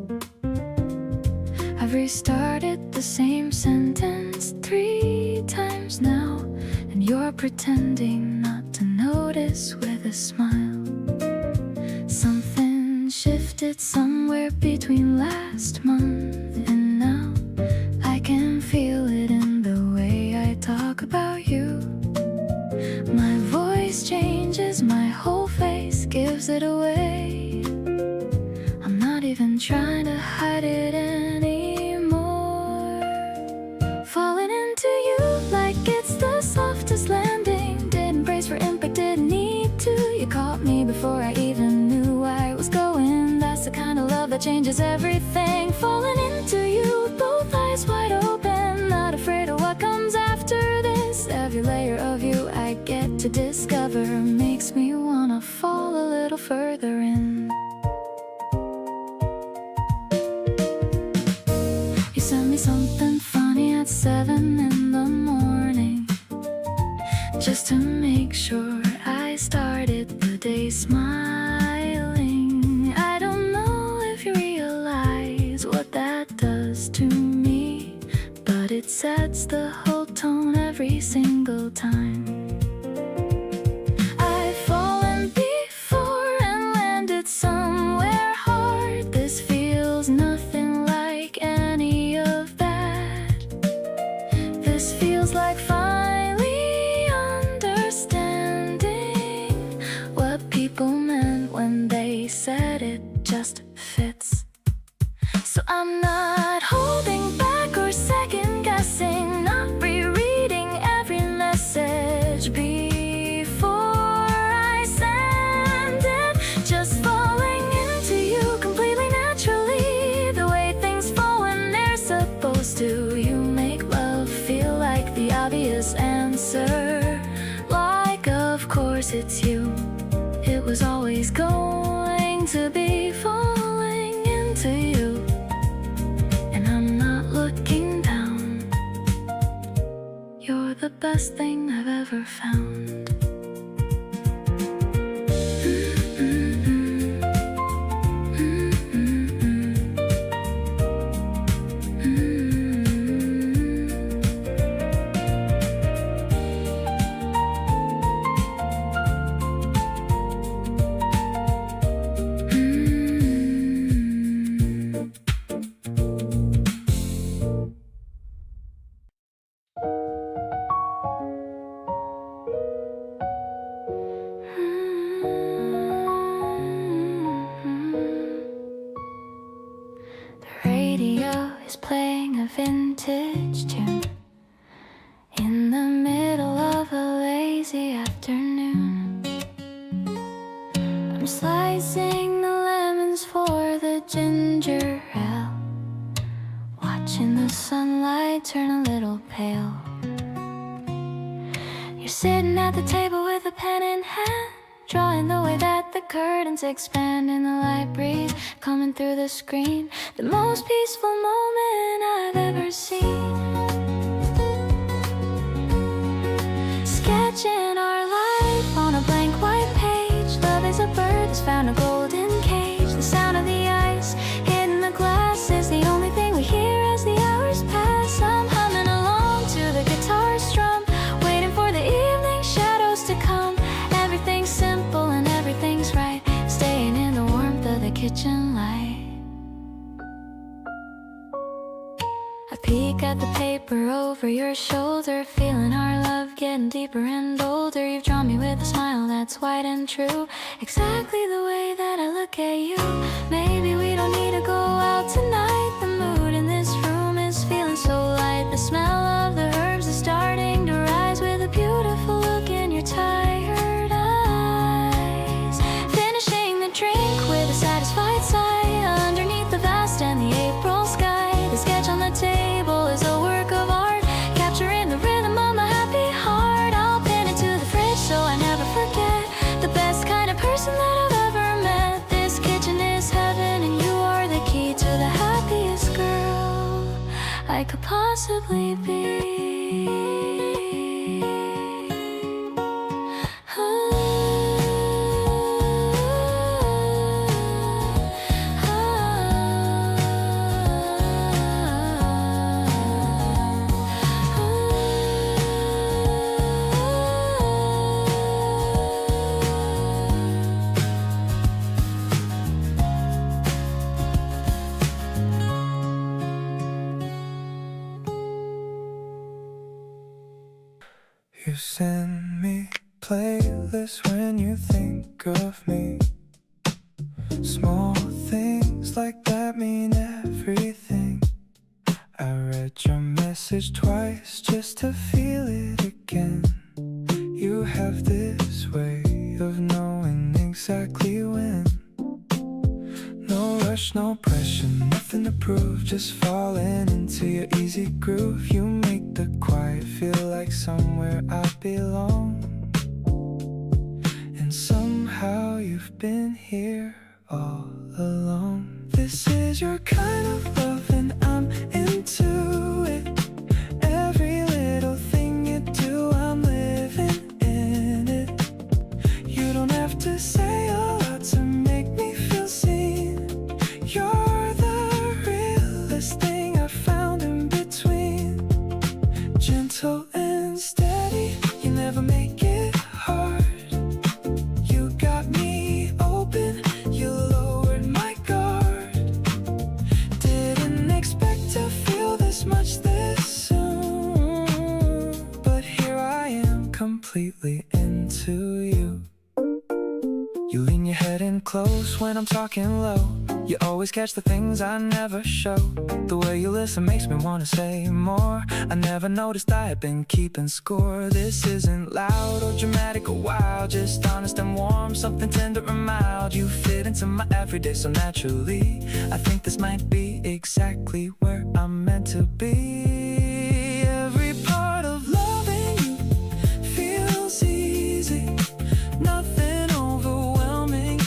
I've restarted the same sentence 3 times now, and you're pretending not to notice with a smile. Something shifted somewhere between last month and now. I can feel it in the way I talk about you. My voice changes, my whole face gives it away. I'm not even trying to hide it anymore. Falling into you like it's the softest landing. Didn't brace for impact, didn't need to. You caught me before I even knew where I was going. That's the kind of love that changes everything. Falling into you with both eyes wide open, not afraid of what comes after this. Every layer of you I get to discover makes me wanna fall a little further in. You sent me something funny at 7 in the morning, just to make sure I started the day smiling. I don't know if you realize what that does to me, but it sets the whole tone every single time. I've fallen before and landed somewhere hard. This feels nothing like any of that. always going to be falling into you, and I'm not looking down. You're the best thing I've ever found. Is playing a vintage tune in the middle of a lazy afternoon. I'm slicing the lemons for the ginger ale, watching the sunlight turn a little pale. You're sitting at the table with a pen in hand, drawing the way that the curtains expand in the light breeze coming through the screen. The most peaceful moment I've ever seen. Sketching our life on a blank white page. Love is a bird that's found a golden cage. The sound of the ice hitting the glass is the only thing we hear as the hours pass. I'm humming along to the guitar strum, waiting for the evening shadows to come. Everything's simple and everything's right, staying in the warmth of the kitchen light. I peek at the paper over your shoulder, feeling our love getting deeper and older. You've drawn me with a smile that's white and true, exactly the way that I look at you. Maybe we don't need to go out tonight. The mood in this room is feeling so light. The smell of the herbs is starting to rise with a beautiful look in your tired eyes. Finishing the drink with a satisfied sigh underneath the vast and the April sky. The sketch on the table is a work of art, capturing the rhythm of my happy heart. I'll pin it to the fridge so I never forget, the best kind of person that I've ever met. This kitchen is heaven and you are the key to the happiest girl I could possibly be. You send me playlists when you think of me. Small things like that mean everything. I read your message twice just to feel it again. You have this way of knowing exactly when. No rush, no pressure, nothing to prove, just falling into your easy groove. You make the quiet feel like somewhere I belong. And somehow you've been here all along. This is your kind of love and I'm into it. Every little thing you do, I'm living in it. You don't have to say a lot to make me feel seen. You're the realest thing I found in between. Gentle and steady, you never make it hard. You got me open, you lowered my guard. Didn't expect to feel this much this soon, but here I am, completely into you. You lean your head in close when I'm talking low. You always catch the things I never show. The way you listen makes me wanna say more. I never noticed I had been keeping score. This isn't loud or dramatic or wild, just honest and warm, something tender and mild. You fit into my everyday so naturally. I think this might be exactly where I'm meant to be. Every part of loving you feels easy. Nothing overwhelming,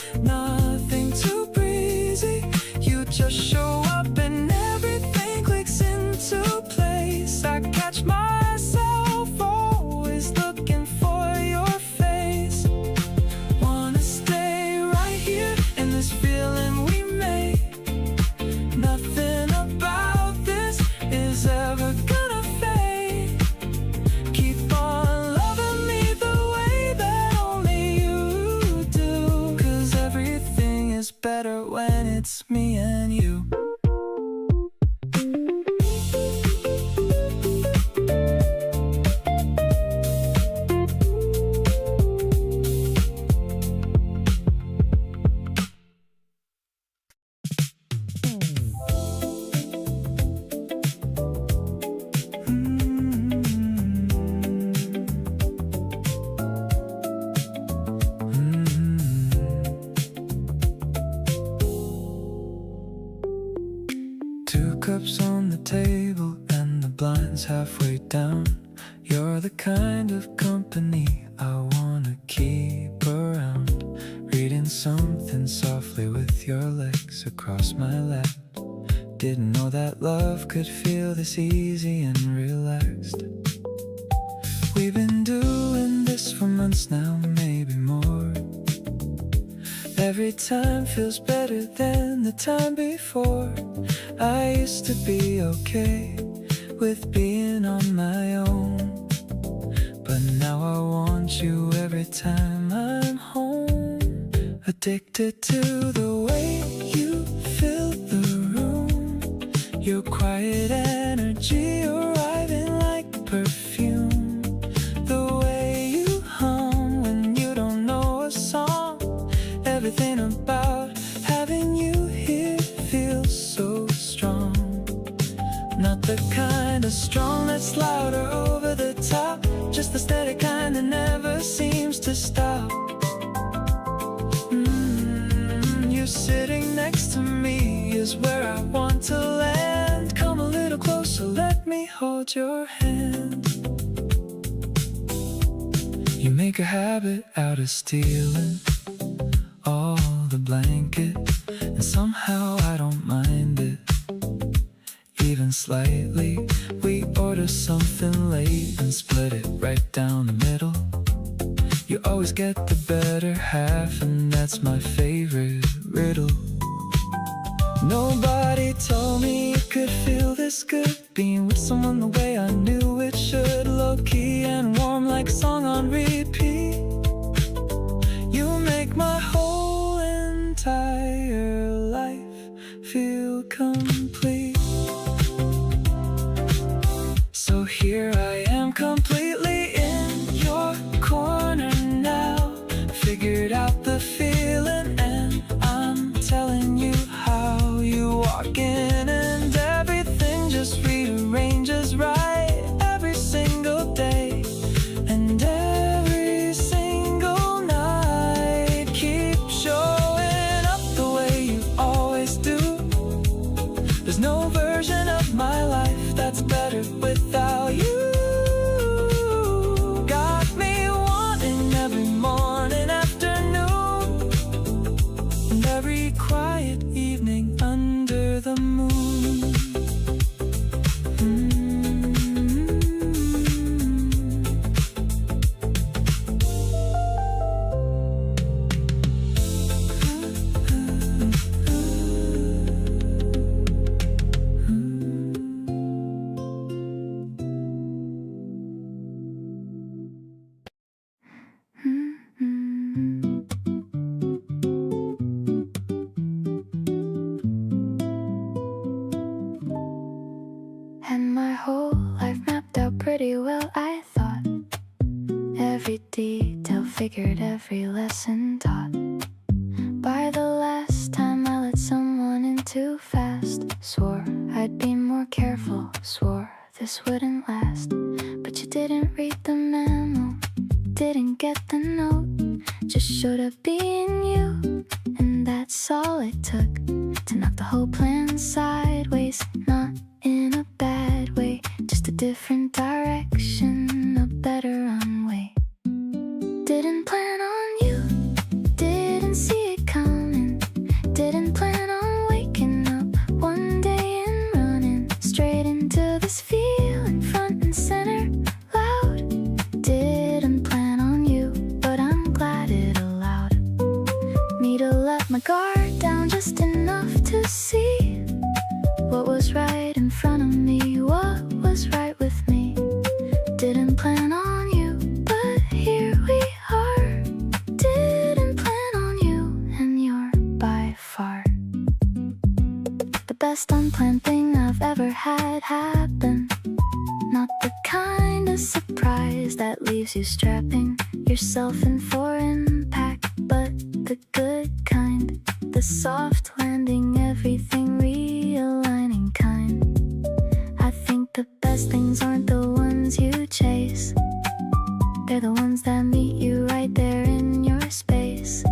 blinds halfway down. You're the kind of company I wanna keep around. Reading something softly with your legs across my lap. Didn't know that love could feel this easy and relaxed. We've been doing this for months now, maybe more. Every time feels better than the time before. I used to be okay with being on my own, but now I want you every time I'm home. Addicted to the way you fill the room, your quiet energy arriving like perfume. The way you hum when you don't know a song. Everything about having you here feels so strong. Not the kind of strong that's louder over the top, just the steady kind that never seems to stop. You sitting next to me is where I want to land. Come a little closer, let me hold your hand. You make a habit out of stealing all the blanket, and somehow I don't mind it, even slightly. We order something late and split it right down the middle. You always get the better half, and that's my favorite riddle. Nobody told me it could feel this good, being with someone the way I knew it should. Low-key and warm like a song on repeat. You make my whole entire life feel complete. So here I am, completely in your corner now. Figured out the feeling and I'm telling you how. You walk in and everything just rearranges right. Every single day and every single night. Keep showing up the way you always do. There's no version of my life that's better without you. Got me wanting every morning, afternoon, and every quiet evening under the moon. And my whole life mapped out pretty well, I thought. Every detail figured, every lesson taught. By the last time I let someone in too fast. Swore I'd be more careful, swore this wouldn't last. But you didn't read the memo, didn't get the note. Just showed up being you, and that's all it took to knock the whole plan sideways. Not in a bad way, just a different direction, a better runway. Didn't plan on you, didn't see it coming. Didn't plan on waking up one day and running straight into this feeling, front and center, loud. Didn't plan on you, but I'm glad it allowed me to let my guard down just enough to see what was right in front of me, what was right with me. Didn't plan on you, but here we are. Didn't plan on you, and you're by far the best unplanned thing I've ever had happen. Not the kind of surprise that leaves you strapping yourself in for impact, but the good kind, the soft landing, everything realigning kind. I think the best things aren't the ones you chase, they're the ones that meet you right there in your space.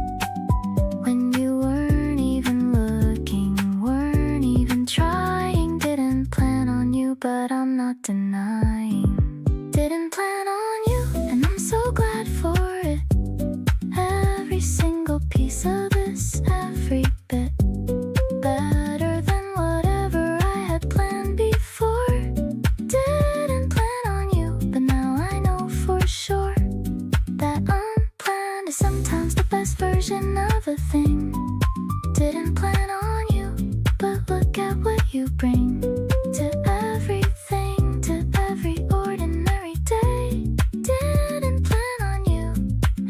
When you weren't even looking, weren't even trying. Didn't plan on you, but I'm not denying. Didn't plan on you, and I'm so glad for it. Every single piece of this, every bit better than whatever I had planned before. Didn't plan on you, but now I know for sure that unplanned is sometimes the best version of a thing. Didn't plan on you, but look at what you bring to everything, to every ordinary day. Didn't plan on you,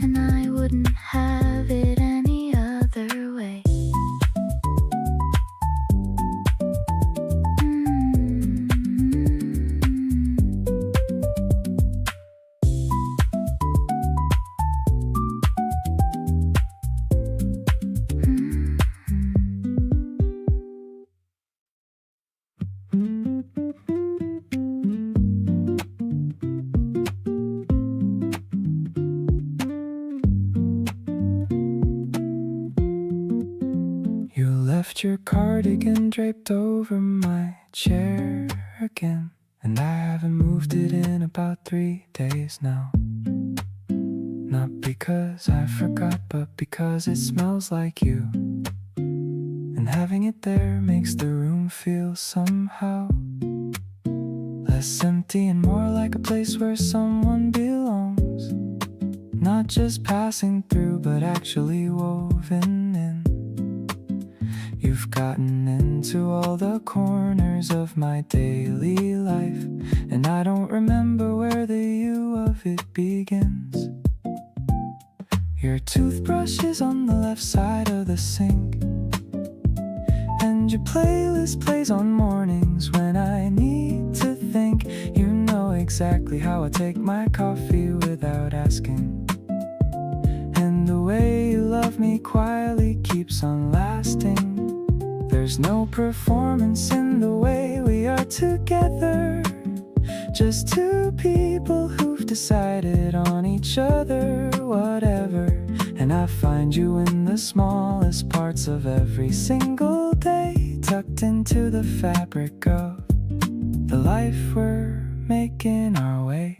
and I wouldn't have it any other way. You left your cardigan draped over my chair again, and I haven't moved it in about 3 days now. Not because I forgot, but because it smells like you. And having it there makes the room feel somehow less empty and more like a place where someone belongs. Not just passing through, but actually woven in. You've gotten into all the corners of my daily life, and I don't remember where the you of it begins. Your toothbrush is on the left side of the sink, and your playlist plays on mornings when I need to think. You know exactly how I take my coffee without asking, and the way you love me quietly keeps on lasting. There's no performance in the way we are together, just two people who've decided on each other, whatever. And I find you in the smallest parts of every single day, tucked into the fabric of the life we're making our way.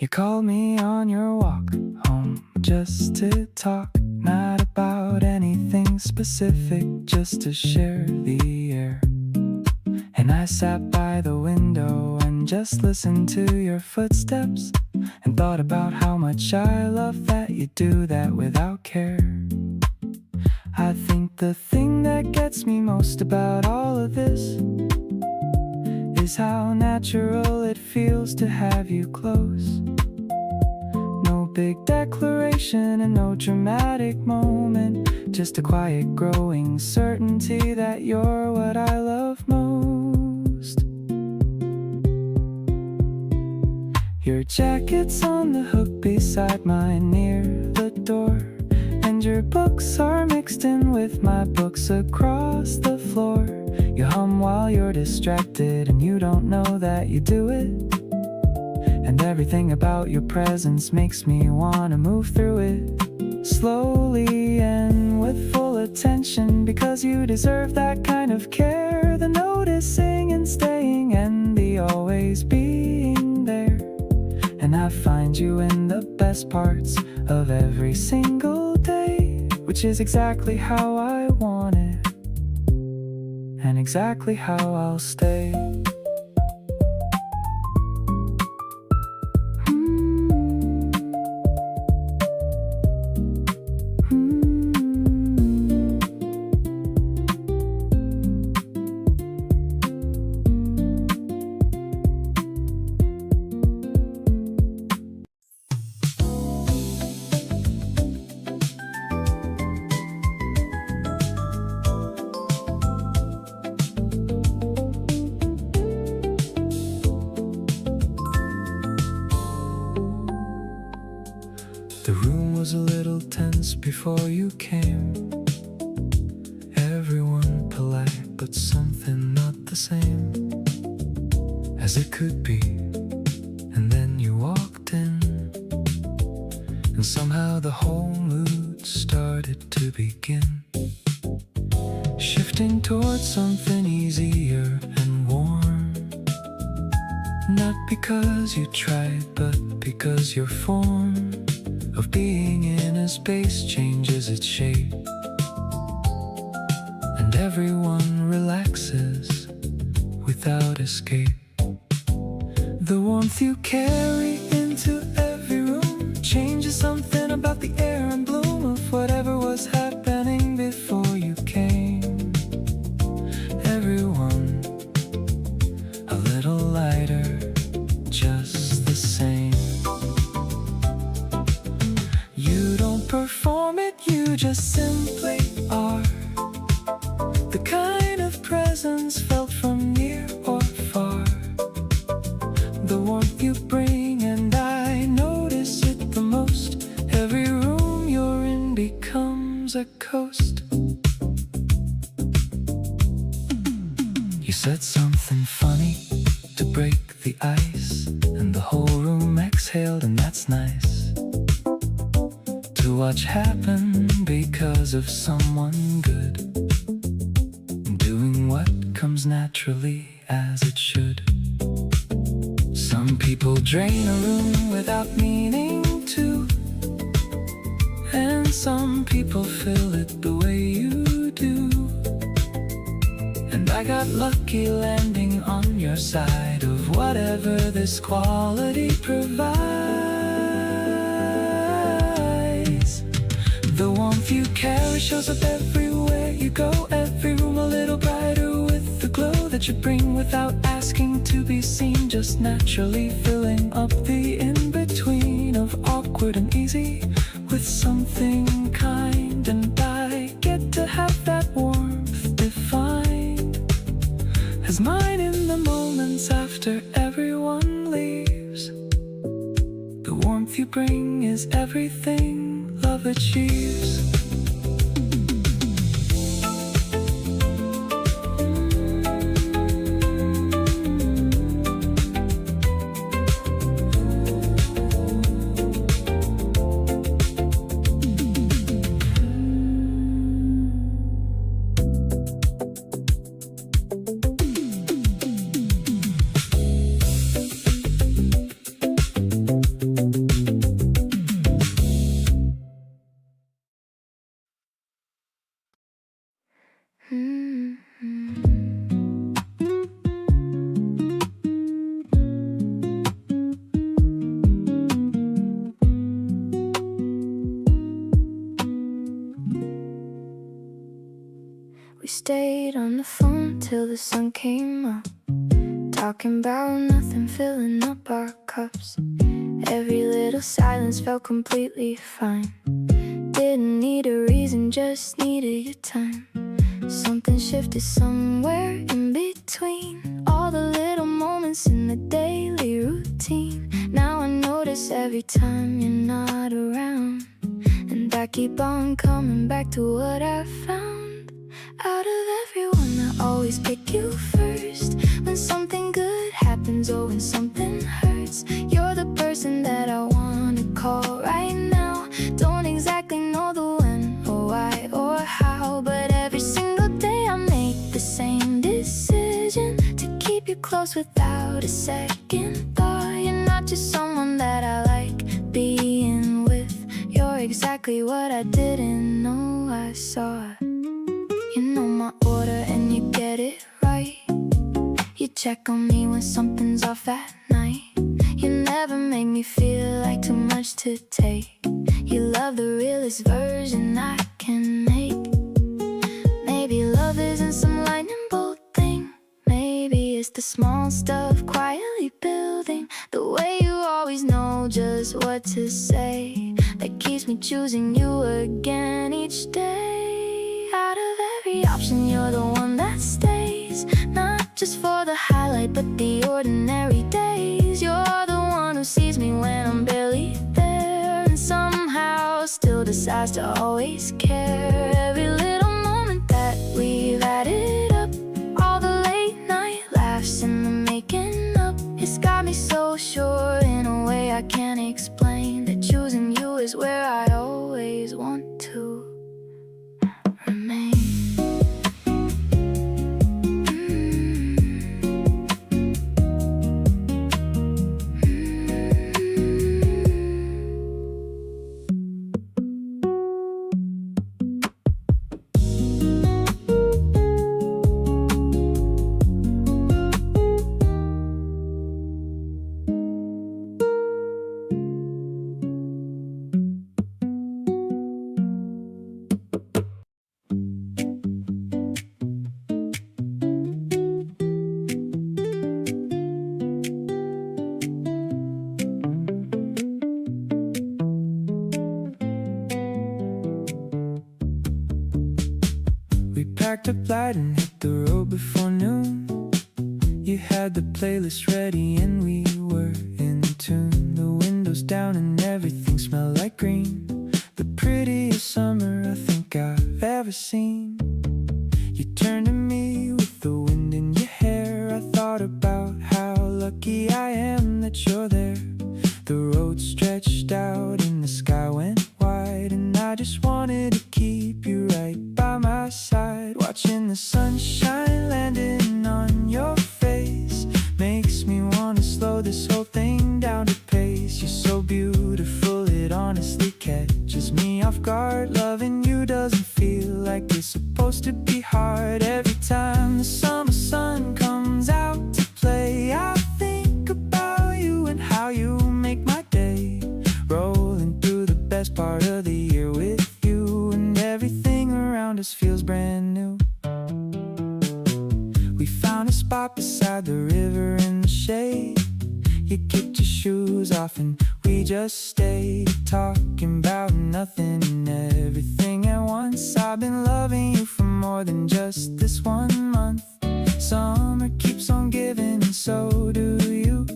You call me on your walk home just to talk, not about anything specific, just to share the air. And I sat by the window and just listened to your footsteps, and thought about how much I love that you do that without care. I think the thing that gets me most about all of this is how natural it feels to have you close. No big declaration and no dramatic moment, just a quiet growing certainty that you're what I love most. Your jacket's on the hook beside mine near the door, and your books are mixed in with my books across the floor. You hum while you're distracted, and you don't know that you do it. And everything about your presence makes me wanna move through it, slowly and with full attention, because you deserve that kind of care, the noticing and staying and the always being there. And I find you in the best parts of every single day, which is exactly how I want it, and exactly how I'll stay. The room was a little tense before you came. Everyone polite, but something not the same as it could be. And then you walked in, and somehow the whole mood started to begin. Shifting drifting towards something easier and warm. Not because you tried, but because your form of being in a space changes its shape, and everyone relaxes without escape. The warmth you carry into every room changes something about the air and bloom of whatever was happening before you came. Everyone a little lighter, just the same. You don't perform it, you just simply are. The kind of presence felt from near or far. The warmth you bring, and I notice it the most. Every room you're in becomes a coast. You said something funny to break the ice, and the whole room exhaled, and that's nice to watch happen because of someone good, doing what comes naturally as it should. Some people drain a room without meaning to, and some people fill it the way you do. And I got lucky landing on your side of whatever this quality provides. The warmth you carry shows up everywhere you go, every room a little brighter with the glow that you bring without asking to be seen, just naturally filling up the in-between of awkward and easy with something kind. And I get to have that warmth defined as mine in the moments after everyone leaves. The warmth you bring is everything love achieves. We stayed on the phone till the sun came up, talking about nothing, filling up our cups. Every little silence felt completely fine. Didn't need a reason, just needed your time. Something shifted somewhere in between all the little moments in the daily routine. Now I notice every time you're not around, and I keep on coming back to what I found. Out of everyone, I always pick you first. When something good happens or when something hurts, you're the person that I wanna call right now. Don't exactly know the when or why or how, but every single day I make the same decision to keep you close without a second thought. You're not just someone that I like being with, you're exactly what I didn't know I saw. You know my order and you get it right. You check on me when something's off at night. You never make me feel like too much to take. You love the realest version I can make. Maybe love isn't some lightning bolt thing. Maybe it's the small stuff quietly building. The way you always know just what to say, that keeps me choosing you again each day. Out of every option, you're the one that stays. Not just for the highlight, but the ordinary days. You're the one who sees me when I'm barely there, and somehow still decides to always care. Every little moment that we've added up, all the late night laughs and the making up, it's got me so sure in a way I can't explain, that choosing you is where I always want to remain. packed up light and hit the road before noon. You had the playlist ready and we were in tune. The windows down and everything smelled like green. The prettiest summer I think I've ever seen. You turned to me with the wind in your hair. I thought about how lucky I am that you're there. The road stretched out and the sky went wide, and I just wanted to keep you right by my side. Watching the sunshine landing on your face makes me wanna slow this whole thing down to pace. You're so beautiful, it honestly catches me off guard. Loving you doesn't feel like it's supposed to be hard. Every time the summer sun comes out to play, I think about you and how you make my day. Rolling through the best part of the year with you, and everything around us feels brand new. We found a spot beside the river in the shade. You kicked your shoes off and we just stayed talking about nothing and everything at once. I've been loving you for more than just this 1 month. Summer keeps on giving and so do you.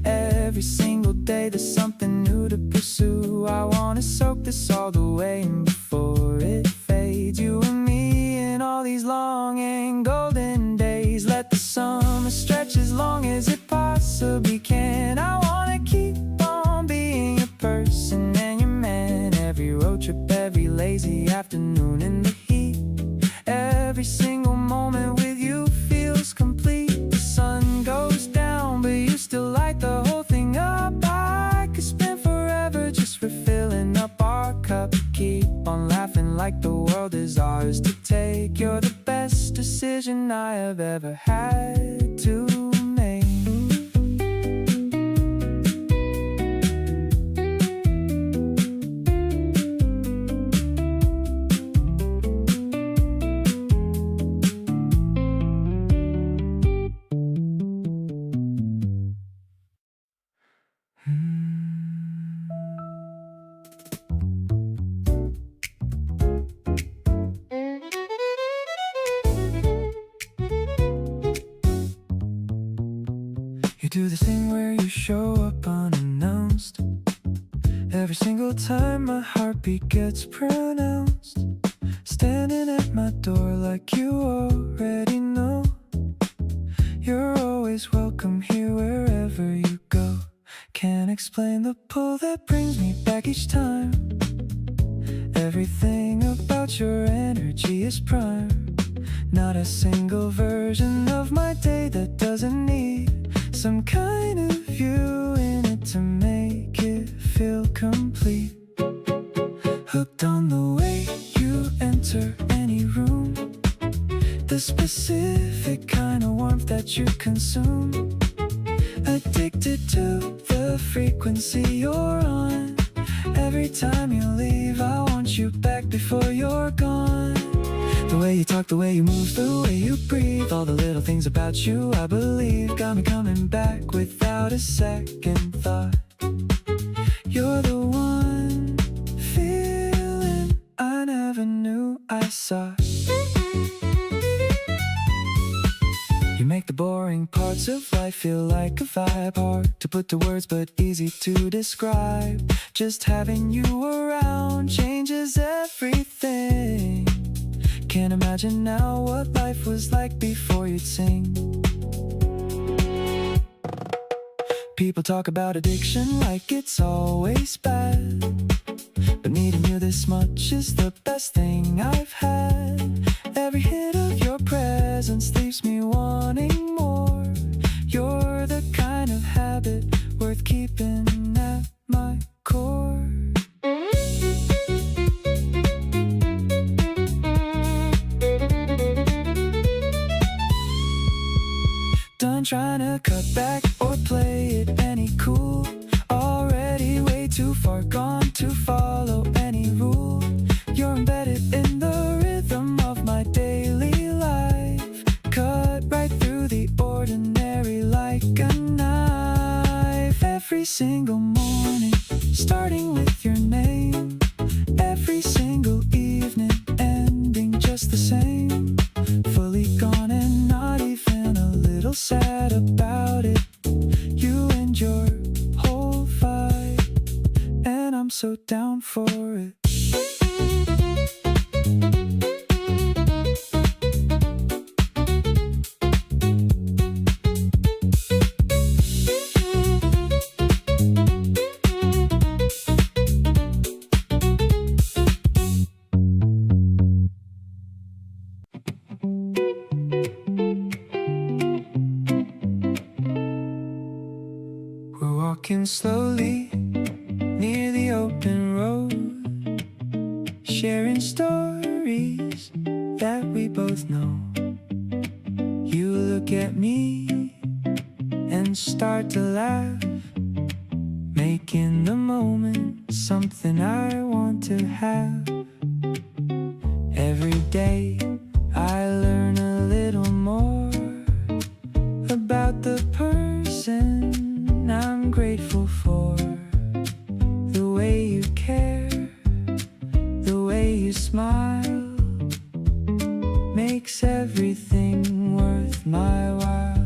Every single day there's something new to pursue. I wanna soak this all the way in before it fades. You and me in all these long and golden days. Let the summer stretch as long as it possibly can. I wanna keep on being your person and your man. Every road trip, every lazy afternoon in the heat. Every single moment with you feels complete. The sun goes down but you still light the whole thing up. I could spend forever just refilling up our cup. Keep on laughing like the world is ours to take. You're the best decision I have ever had to make. You do the thing where you show up unannounced. Every single time my heartbeat gets pronounced. Standing at my door like you already know. You're always welcome here wherever you go. Can't explain the pull that brings me back each time. Everything about your energy is prime. Not a single version of my day that doesn't need some kind of you in it to make it feel complete. Hooked on the way you enter any room, the specific kind of warmth that you consume. Addicted to the frequency you're on. Every time you leave, I want you back before you're gone. The way you talk, the way you move, the way you breathe, all the little things about you I believe got me coming back without a second thought. You're the one feeling I never knew I saw. You make the boring parts of life feel like a vibe. Hard to put to words but easy to describe. Just having you around changes everything. Can't imagine now what life was like before you'd sing. People talk about addiction like it's always bad, but needing you this much is the best thing I've had. Every hit of your presence leaves me wanting more. You're the kind of habit worth keeping at my core. Done trying to cut back or play it any cool. Already way too far gone to follow any rule. You're embedded in the rhythm of my daily life. Cut right through the ordinary like a knife. Every single morning, starting with your name. Every single evening, ending just the same. little sad about it. You and your whole vibe, and I'm so down for it. We're walking slowly near the open road, sharing stories that we both know. You look at me and start to laugh, making the moment something I want to have. Every day I learn a little more about the person I'm grateful for. The way you care, the way you smile, makes everything worth my while.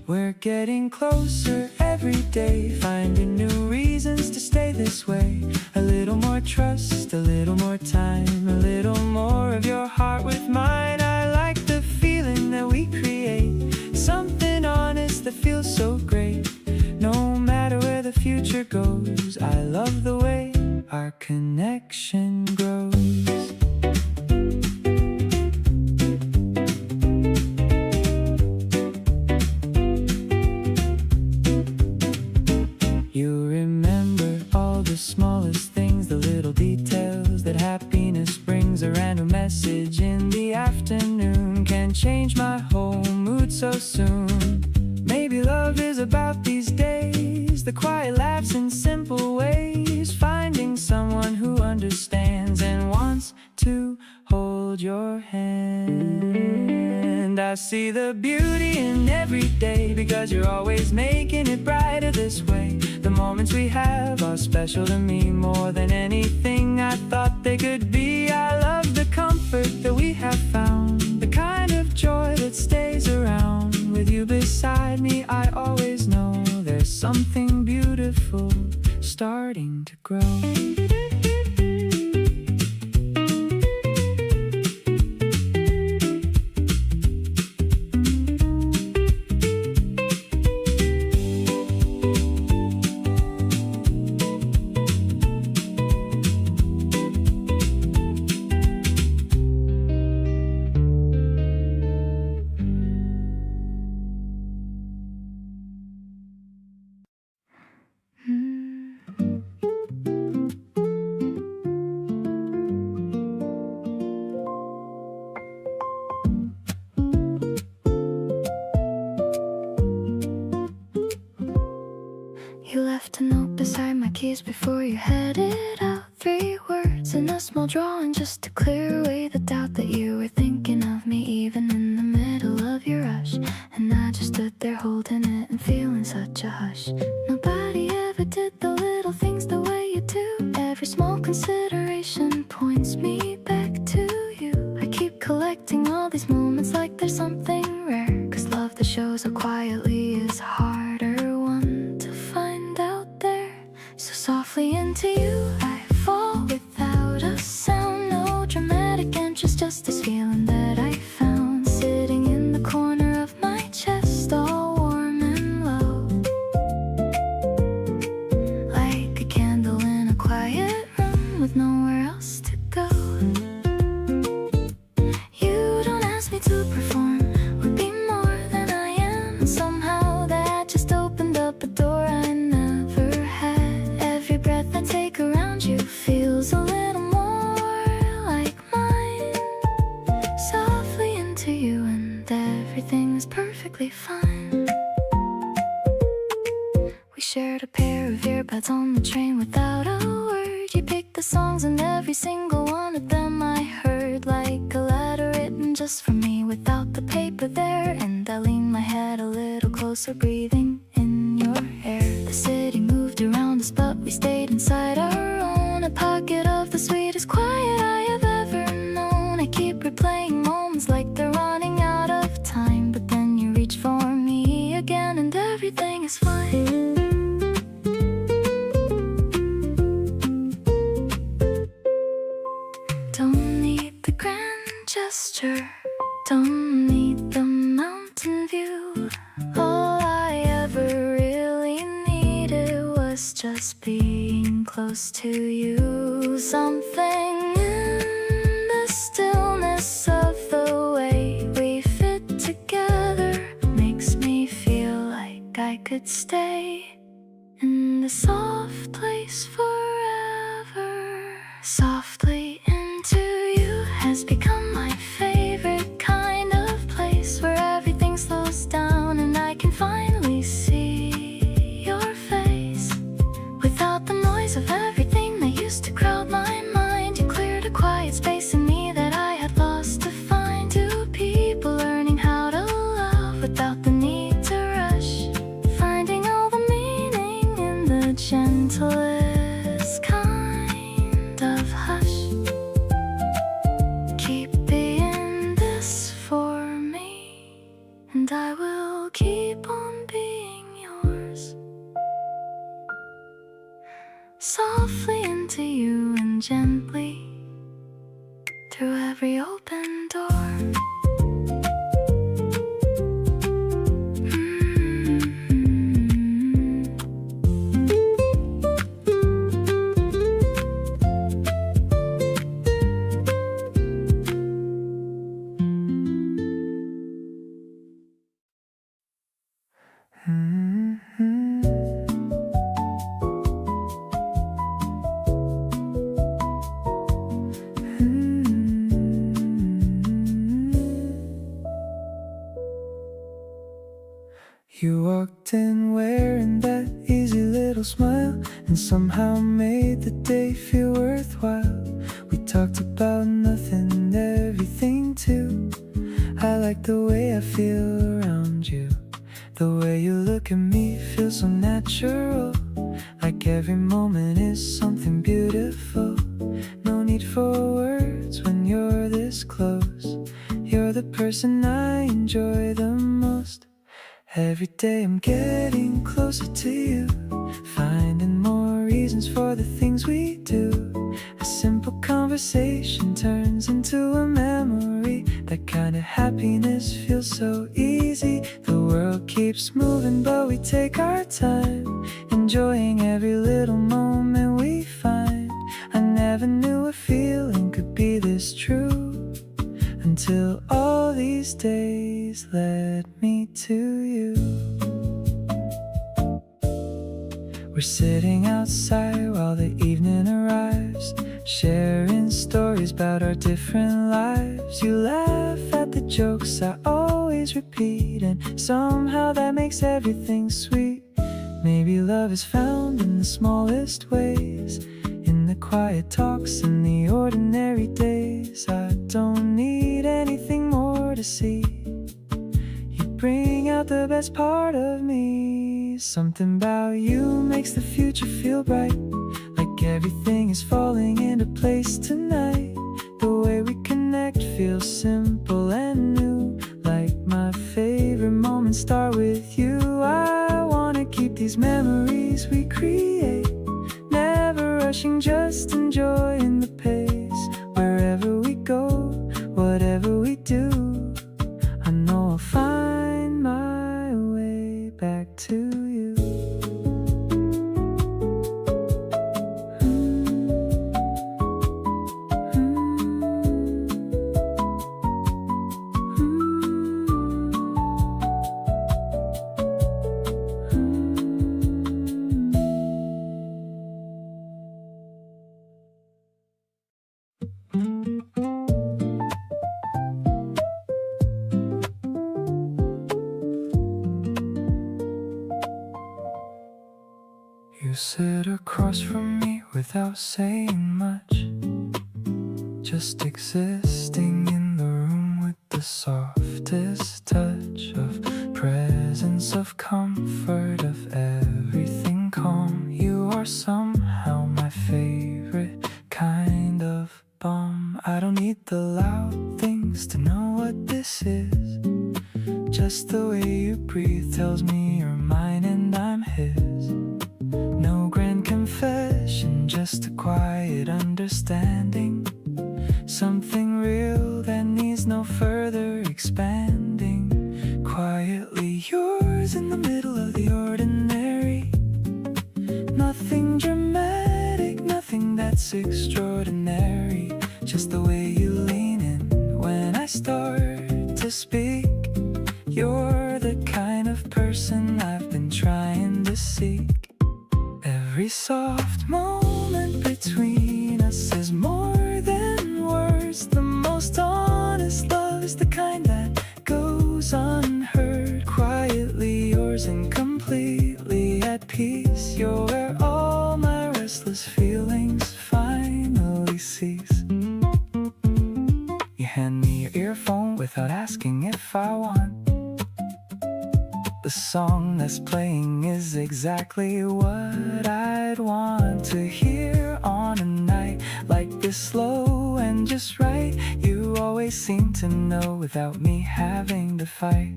We're getting closer every day, finding new reasons to stay this way. A little more trust, a little more time, a little more of your heart with mine. I like the feeling that we create, something honest that feels so great. No matter where the future goes, I love the way our connection grows. You remember all the smallest things, the little details that happiness brings. A random message in the afternoon can change my whole mood so soon. Maybe love is about these days, the quiet laughs in simple ways, finding someone who understands and wants to hold your hand. I see the beauty in every day, because you're always making it brighter this way. The moments we have are special to me, more than anything I thought they could be. I love the comfort that we have found, the kind of joy that stays around. With you beside me, I always know there's something beautiful starting to grow. You left a note beside my keys before you headed out. 3 words in a small drawing just to clear away the doubt that you were thinking of me, even in the middle of your rush. And I just stood there holding it and feeling such a hush. Nobody ever did the little things the way you do. Every small consideration points me back to you. I keep collecting all these moments like there's something rare, 'cause love that shows up quietly is harder one to find out there. So softly into you I fall without a sound. No dramatic entrance, just this feeling that I found, sitting in the corner of my chest, all warm and low, like a candle in a quiet room with nowhere else to go. You don't ask me to perform or be more than I am, and somehow that just opened up a door I never had. Every breath I take around you feels a little more like mine. Softly into you and everything's perfectly fine. We shared a pair of earbuds on the train without a word. You picked the songs and every single one of them I heard, like a letter written just for me without the paper there. And I leaned my head a little closer, breathing in your hair. The city moved around us, but we stayed inside our own, a pocket of the sweetest quiet I have ever known. I keep replaying moments like they're running out of time, but then you close to you. Something in the stillness of the way we fit together makes me feel like I could stay in this soft place forever. Softly into you has become my favorite kind of place, where everything slows down and I can finally see your face. Without the noise of everything that used to crowd my mind, you cleared a quiet space in me that I had lost to find. Two people learning how to love without the need to rush, finding all the meaning in the gentlest kind of hush. Keep being this for me, and I will keep on being yours. Softly into you and gently through every open door. You walked in wearing that easy little smile, and somehow made the day feel worthwhile. We talked about nothing and everything too. I like the way I feel around you. The way you look at me feels so natural, like every moment is something beautiful. No need for words when you're this close. You're the person I enjoy the most. Every day I'm getting closer to you, finding more reasons for the things we do. A simple conversation turns into a memory. That kind of happiness feels so easy. The world keeps moving but we take our time, enjoying every little moment we find. I never knew a feeling could be this true, until all these days led me to you. We're sitting outside while the evening arrives, sharing stories about our different lives. You laugh at the jokes I always repeat, and somehow that makes everything sweet. Maybe love is found in the smallest ways, in the quiet talks and the ordinary days. I don't need anything more to see. You bring out the best part of me. Something about you makes the future feel bright, like everything is falling into place tonight. The way we connect feels simple and new, like my favorite moments start with you. I wanna keep these memories we create, never rushing, just enjoying the pace. Wherever we go, whatever we do, I know I'll find my way back to you. You sit across from me without saying much, just existing in the room with the softest touch of presence, of comfort, of everything calm. You are somehow my favorite kind of balm. I don't need the loud things to know what this is. Just the way you breathe tells me you're mine and I'm his. No grand confession, just a quiet understanding. Something real that needs no further expanding. Quietly yours in the middle of the ordinary. Nothing dramatic, that's extraordinary. Just the way you lean in when I start to speak. You're the kind of person I've been trying to seek. Every soft moment between us is more than words. The most honest love is the kind that goes unheard. Quietly yours and completely at peace. You're where all my restless feelings finally cease. You hand me your earphone without asking if I want. The song that's playing is exactly what I'd want to hear on a night like this, slow and just right. You always seem to know without me having to fight.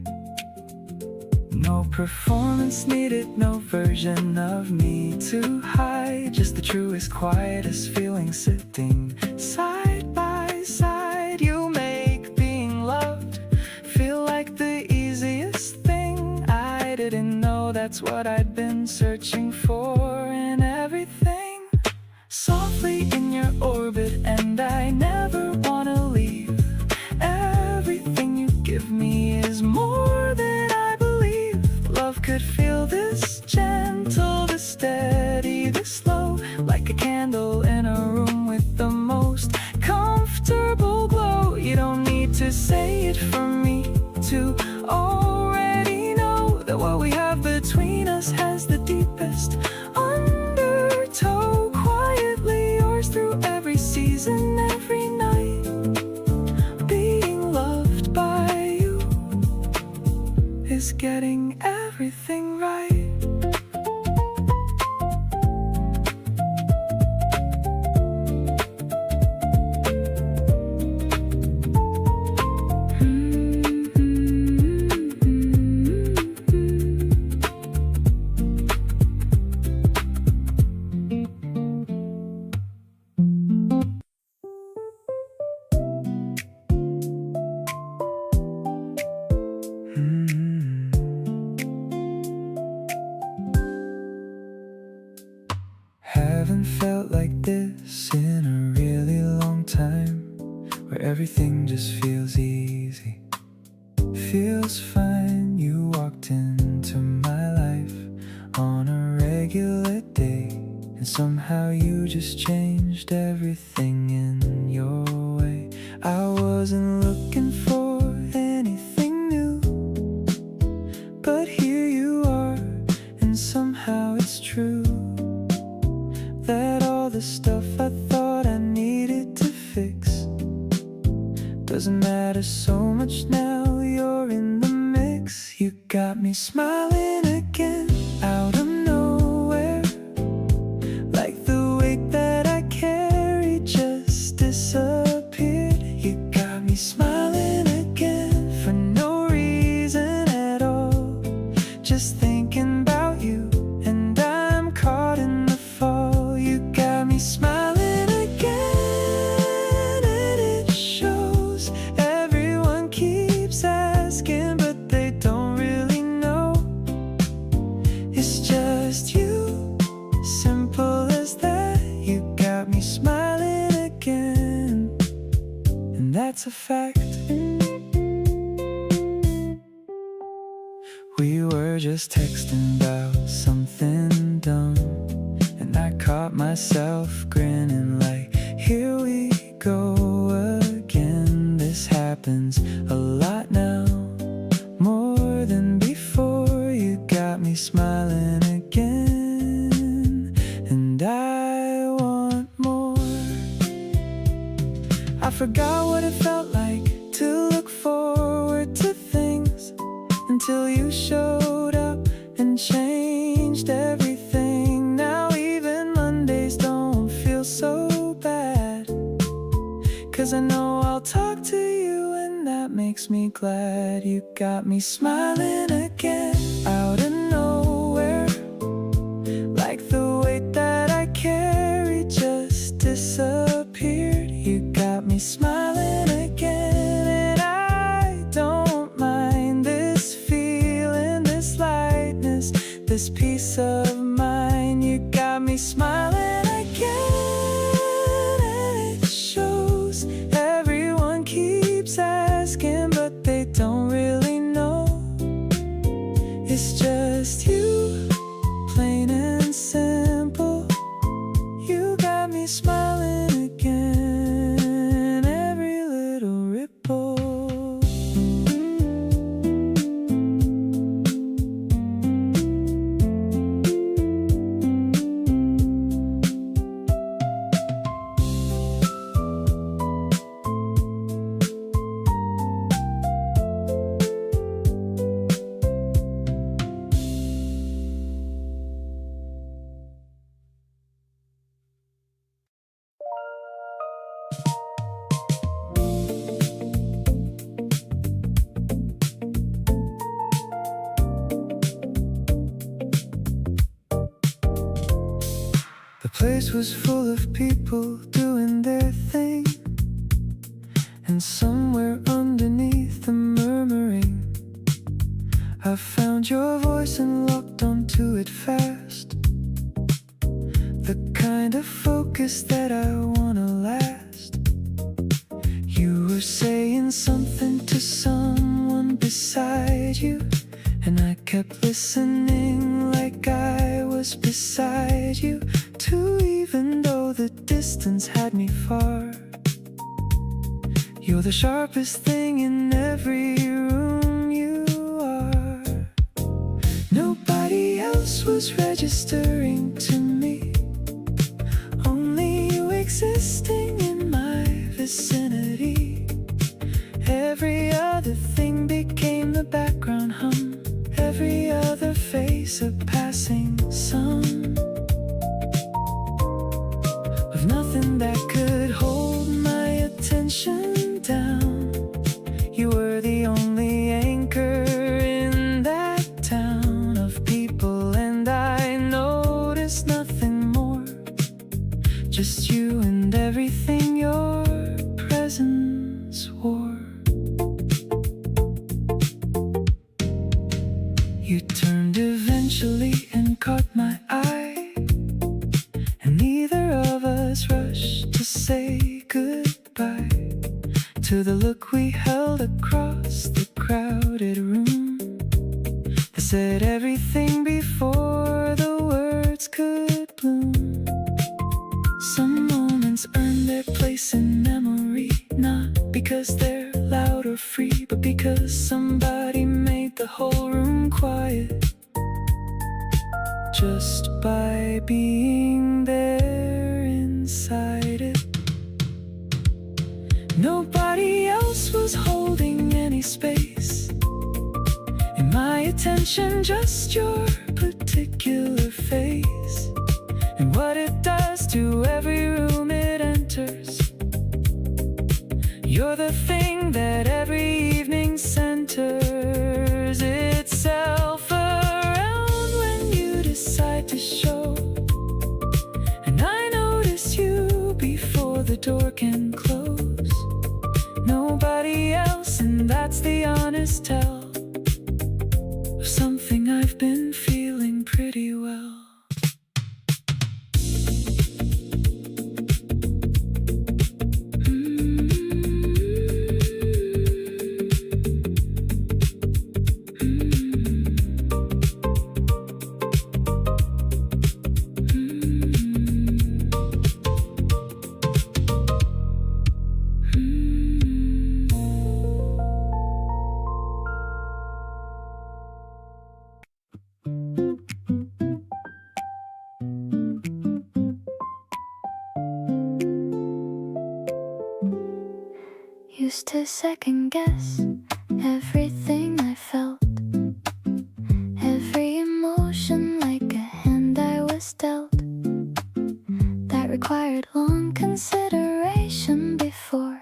No performance needed, no version of me to hide. Just the truest, quietest feeling sitting side by side. You make being loved feel like the easiest thing. I didn't know that's what I'd been searching for in everything. Softly in your orbit and I never wanna leave. Everything you give me is more than I believe. Love could feel this gentle, this steady, this slow, like a candle in a room with the most comfortable glow. You don't need to say it for me to already know that what we have between us has the deepest undertow. Quietly yours through every season, every night. Being loved by you is getting everything right. Haven't felt like this in a really long time, where everything just feels easy, feels fine. You walked into my life on a regular day, and somehow you just changed everything in your way. I wasn't looking for anything new, but here you are, and somehow it's true that all the stuff I thought I needed to fix doesn't matter so much now. You're in the mix. You got me smiling again out of nowhere, like the weight that I carry just disappeared. You got me smiling again for no reason at all, just thinking about you, and I'm caught in the fall. You got me smiling again, and it shows. Everyone keeps asking, but they don't really know. It's just you, simple as that. You got me smiling again, and that's a fact. We were just texting about something dumb, and I caught myself grinning like, here we go again. This happens a lot now, more than before. You got me smiling again, and I want more. I forgot what it felt like to look forward to things until you showed up and changed everything. Now even Mondays don't feel so bad, 'cause I know I'll talk to you, and that makes me glad. You got me smiling again out of nowhere, like the weight that I carry just disappeared. You got me smiling again, and I don't mind this feeling, this lightness, this peace of mind. You got me smiling again. place was full of people doing their thing, and somewhere underneath the murmuring, I found your voice and locked onto it fast. The kind of focus that I wanna last. You were saying something to someone beside you, and I kept listening like I was beside you too, even though the distance had me far. You're the sharpest thing in every room, you are. Nobody else was registering to me, only you existing in my vicinity. Every other thing became the background hum, every other face a passing sun, with nothing that could hold my attention down. You were the only anchor in that town of people, and I noticed nothing more, just you and everything your presence wore. You turned eventually and caught my eye, and neither of us rushed to say goodbye to the look we held across the crowded room that said everything before the words could bloom. Some moments earn their place in memory, not because they're loud or free, but because somebody made the whole room quiet just by being there inside it. Nobody else was holding any space in my attention, just your particular face, and what it does to every room it enters. You're the thing that every evening centers itself around when you decide to show. And I notice you before the door can close. Nobody else, and that's the honest tell of something I've been feeling pretty well. Used to second guess everything I felt, every emotion like a hand I was dealt, that required long consideration before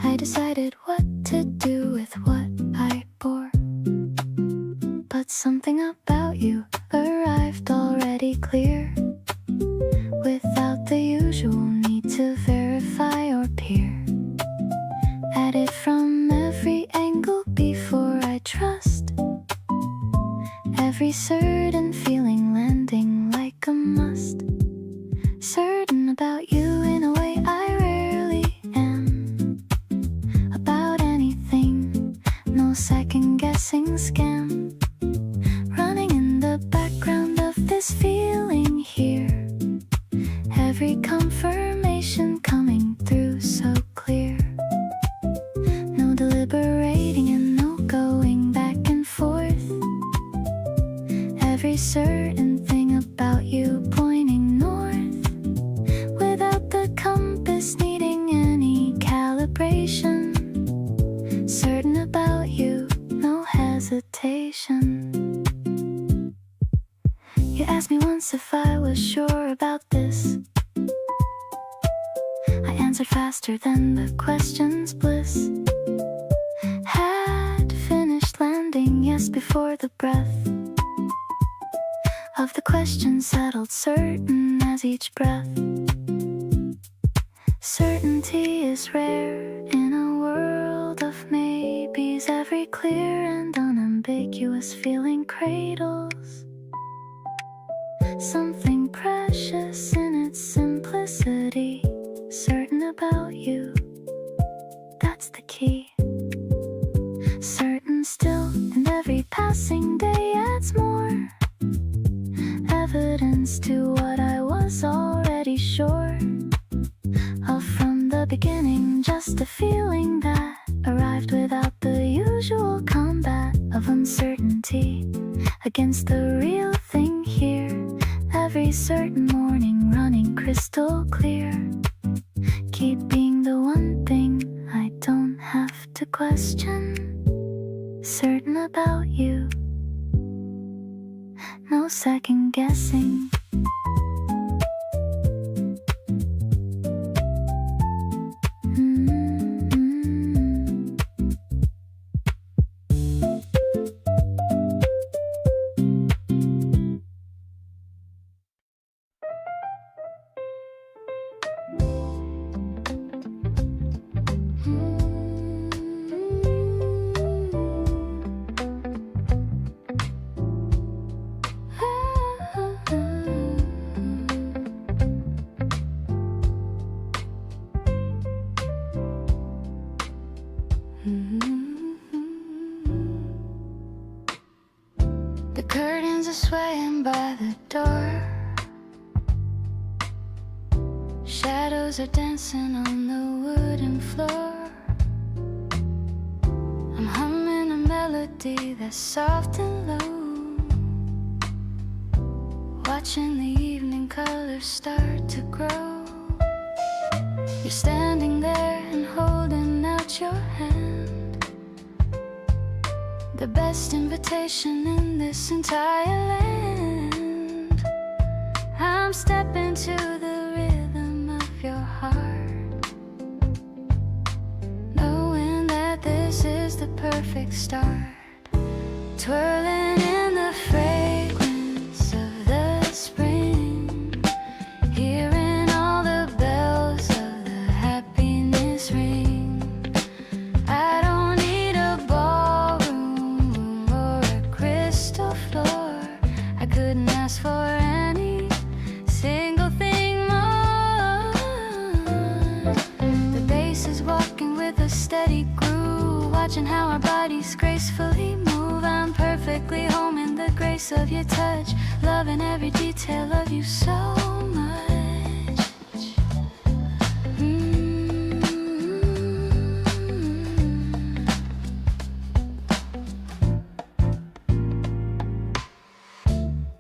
I decided what to do with what I bore. But something about you arrived already clear, without the usual need to verify or peer at it from every angle before I trust. Every certain feeling landing like a must. Certain about you in a way I rarely am. About anything, no second guessing scam. Running in the background of this feeling here. Every confirmation coming through so clear. Deliberating and no going back and forth. Every certain thing about you pointing north, without the compass needing any calibration. Certain about you, no hesitation. You asked me once if I was sure about this. I answered faster than the question's bliss. Had finished landing, yes, before the breath of the questions settled, certain as each breath. Certainty is rare in a world of maybes. Every clear and unambiguous feeling cradles something precious in its simplicity. Certain about you, that's the key. Certain still, and every passing day adds more evidence to what I was already sure of from the beginning. Just a feeling that arrived without the usual combat of uncertainty against the real thing here. Every certain morning running crystal clear. Keep being the one thing I don't have to question. Certain about you, no second guessing. The curtains are swaying by the door. Shadows are dancing on the wooden floor. I'm humming a melody that's soft and low, watching the evening colors start to grow. You're standing there and holding out your hand, the best invitation in this entire land. I'm stepping to the rhythm of your heart, knowing that this is the perfect start. Twirling in the fragrance of the spring, hearing all the bells of the happiness ring. I don't need a ballroom or a crystal floor. I couldn't ask for any single thing more. The bass is walking with a steady groove, watching how our bodies gracefully move. I'm perfectly home in the grace of your touch, loving every detail of you so much.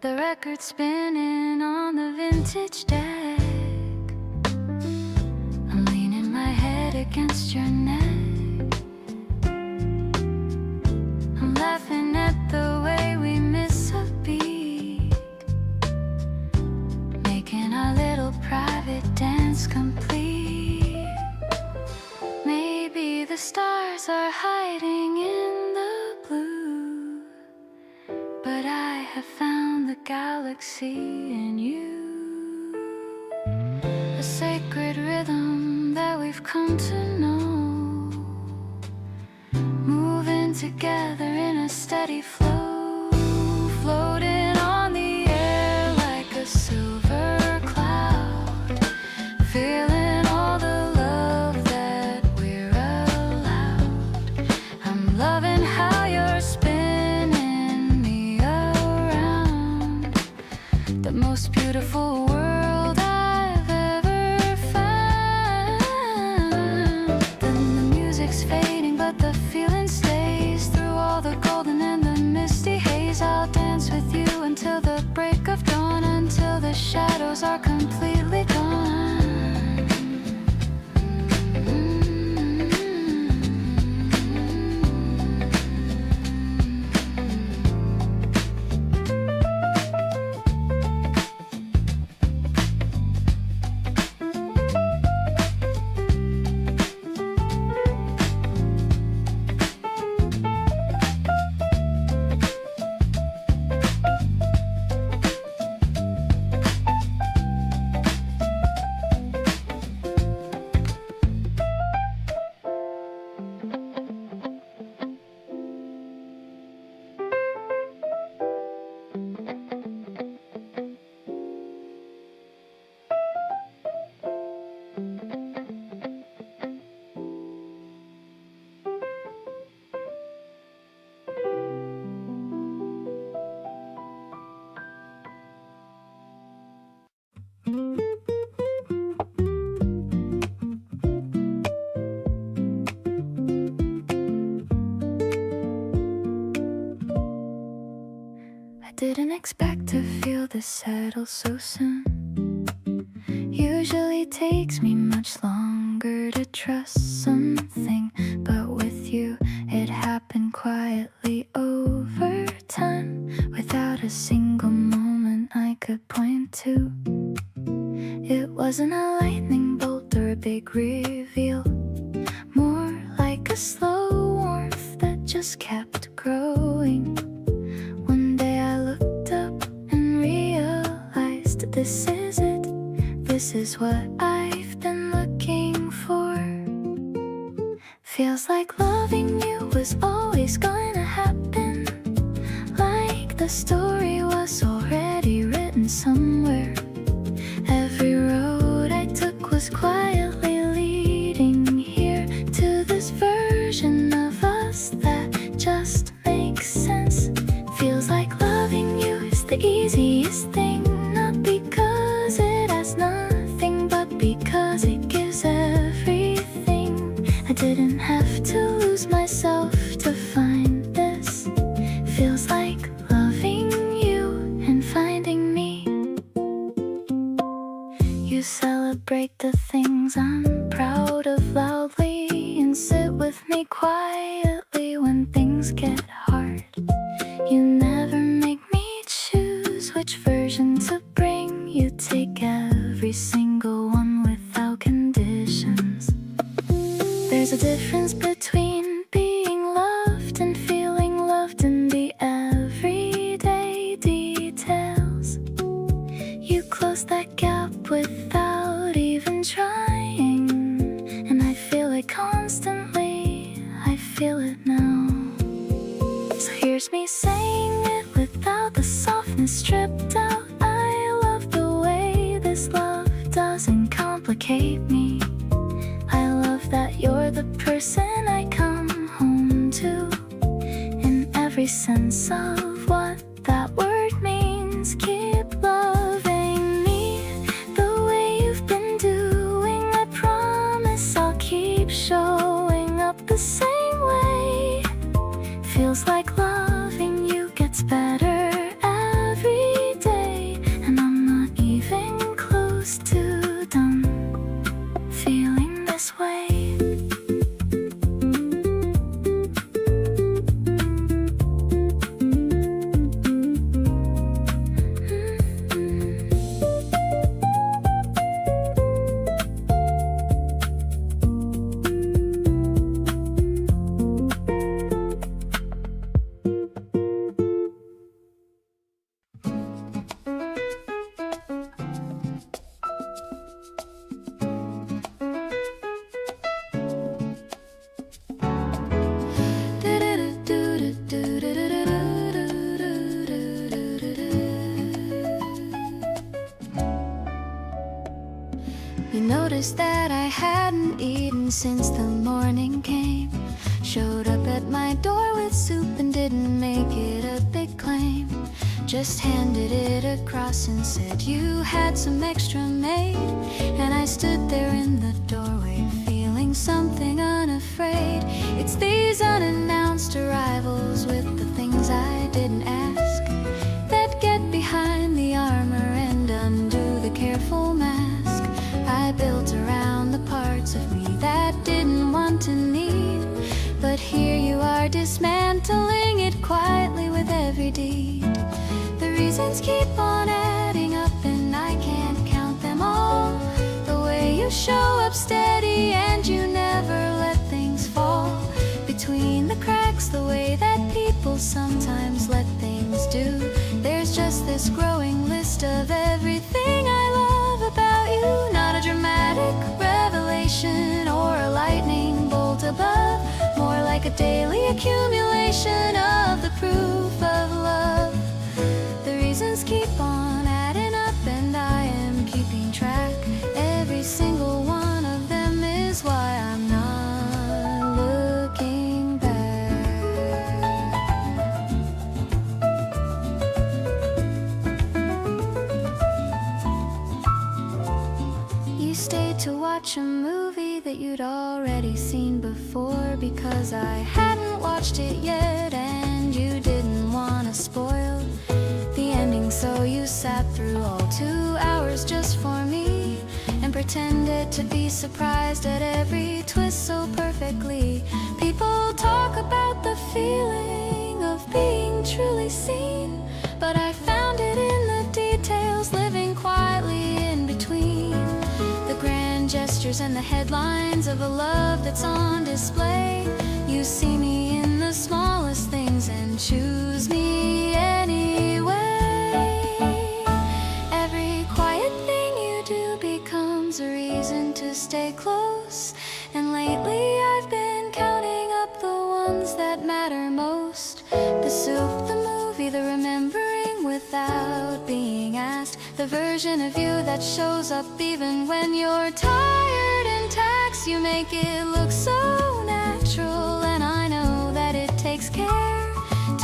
The record spinning on the vintage deck. I'm leaning my head against your neck. I'm laughing at the way we miss a beat, making our little private dance complete. Maybe the stars are hiding in the blue, but I have found the galaxy in you. A sacred rhythm that we've come to know, moving together in a steady flow, floating on the air like a silver cloud, feeling all the love that we're allowed. I'm loving how you're spinning me around, the most beautiful world I've ever found. Then the music's fading, but the feeling stays through all the golden and the misty haze. I'll dance with you until the break of dawn, until the shadows are completely gone. didn't expect to feel this settle so soon. Usually takes me much longer to trust something, but with you it happened quietly over time, without a single moment I could point to. It wasn't a lightning bolt or a big reveal, more like a slow warmth that just kept growing. One day I looked up and realized this is it. This is what I've been looking for. Feels like loving you was always gonna happen, like the story was already written somewhere. Every road I took was quietly leading here, to this version of us that just makes sense. Feels like loving you is the easiest thing, not because it has nothing, but because it gives everything. I didn't have to lose myself to find this. Feels like loving you and finding me. You celebrate the things I'm proud of loudly, and sit with me quietly when things get hard. You never make me choose which version to bring. You take every single one without conditions. There's a difference between being loved and feeling loved in the everyday details. You close that gap without even trying, and I feel it constantly. I feel it now. So here's me saying it without the softness stripped out. I love the way this love doesn't complicate me. I love that you're the person I come home to, in every sense of what that word means. Keep loving me the way you've been doing. I promise I'll keep showing up the same way. Feels like loving you gets better every day, and I'm not even close to done feeling this way. You noticed that I hadn't eaten since the morning came. Showed up at my door with soup and didn't make it a big claim. Just handed it across and said you had some extra made. And I stood there in the doorway feeling something unafraid. It's these unannounced arrivals with the things I didn't ask that get behind the armor and undo the careful mask I built around the parts of me that didn't want to need. But here you are dismantling it quietly with every deed. The reasons keep on adding up and I can't count them all. The way you show up steady and you never let things fall between the cracks, the way that people sometimes let things do. There's just this growing list of everything I love about you. Not a dramatic revelation or a lightning bolt above, more like a daily accumulation of the proof of love. The reasons keep on adding up and I am keeping track. Every single one of them is why I'm not looking back. You stayed to watch a movie that you'd already seen before because I hadn't watched it yet and you didn't want to spoil sat through all 2 hours just for me and pretended to be surprised at every twist so perfectly. People talk about the feeling of being truly seen, but I found it in the details, living quietly in between the grand gestures and the headlines of a love that's on display. You see me in the smallest things and choose me anyway. Every quiet thing you do becomes a reason to stay close, and lately I've been counting up the ones that matter most. The soup, the movie, the remembering without being asked, the version of you that shows up even when you're tired and taxed. You make it look so natural, and I know that it takes care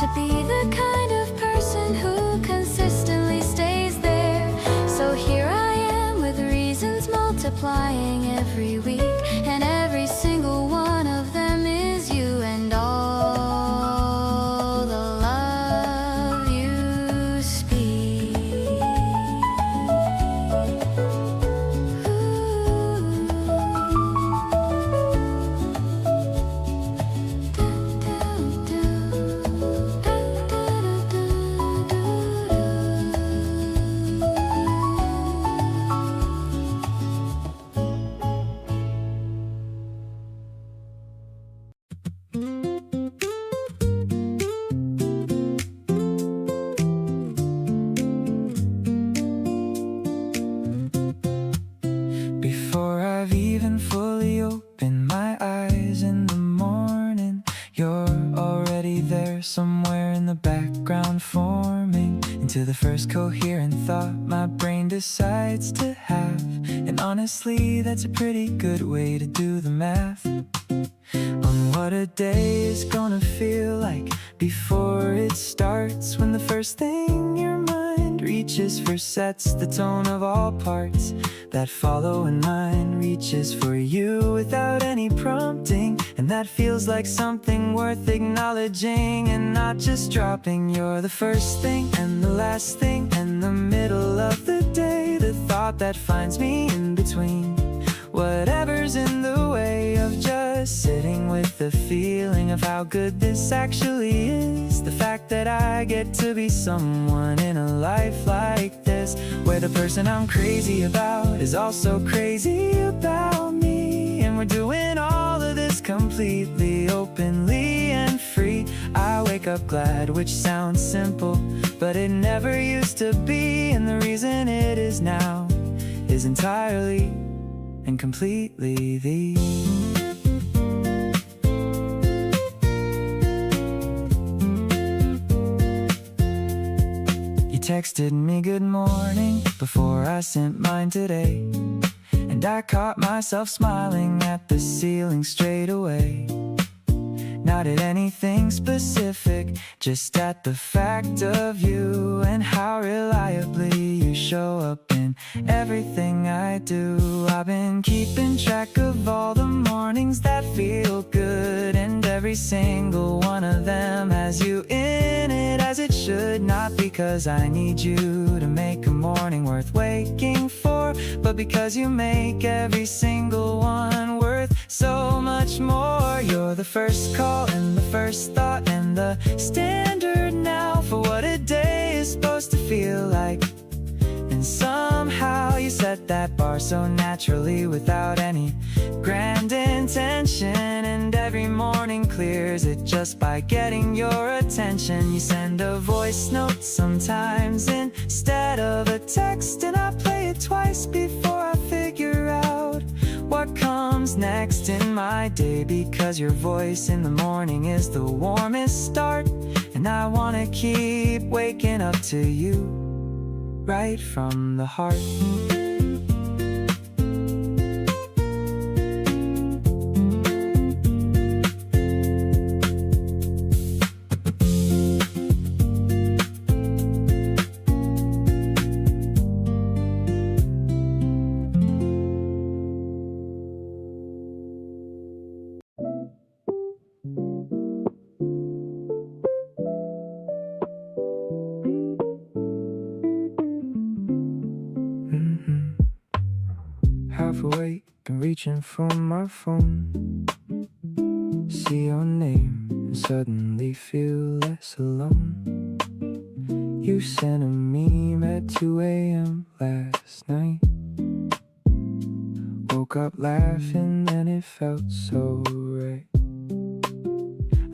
to be the kind of person who consistently stays there. So here I am with reasons multiplying every week, and every single one of them is you, and all the love you speak. Before I've even fully opened my eyes in the morning, you're already there somewhere in the background, forming into the first coherent thought my brain decides to have. And honestly, that's a pretty good way to do the math on what a day is gonna feel like before it starts. When the first thing your mind reaches for sets the tone of all parts that follow, and mine reaches for you without any prompting, and that feels like something worth acknowledging and not just dropping. You're the first thing and the last thing and the middle of the day, the thought that finds me in between whatever's in the way of just sitting with the feeling of how good this actually is. The fact that I get to be someone in a life like this, where the person I'm crazy about is also crazy about me, and we're doing all of this completely openly and free. I wake up glad, which sounds simple, but it never used to be, and the reason it is now is entirely and completely thee. You texted me good morning before I sent mine today, and I caught myself smiling at the ceiling straight away. Not at anything specific, just at the fact of you and how reliably you show up in everything I do. I've been keeping track of all the mornings that feel good, and every single one of them has you in it, as it should. Not because I need you to make a morning worth waking for, but because you make every single one worth so much more. You're the first call and the first thought and the standard now for what a day is supposed to feel like. And somehow you set that bar so naturally without any grand intention, and every morning clears it just by getting your attention. You send a voice note sometimes instead of a text, and I play it twice before I figure out what comes next in my day, because your voice in the morning is the warmest start, and I wanna keep waking up to you right from the heart. half awake and reaching for my phone. See your name and suddenly feel less alone. You sent a meme at 2 a.m. last night. Woke up laughing and it felt so right.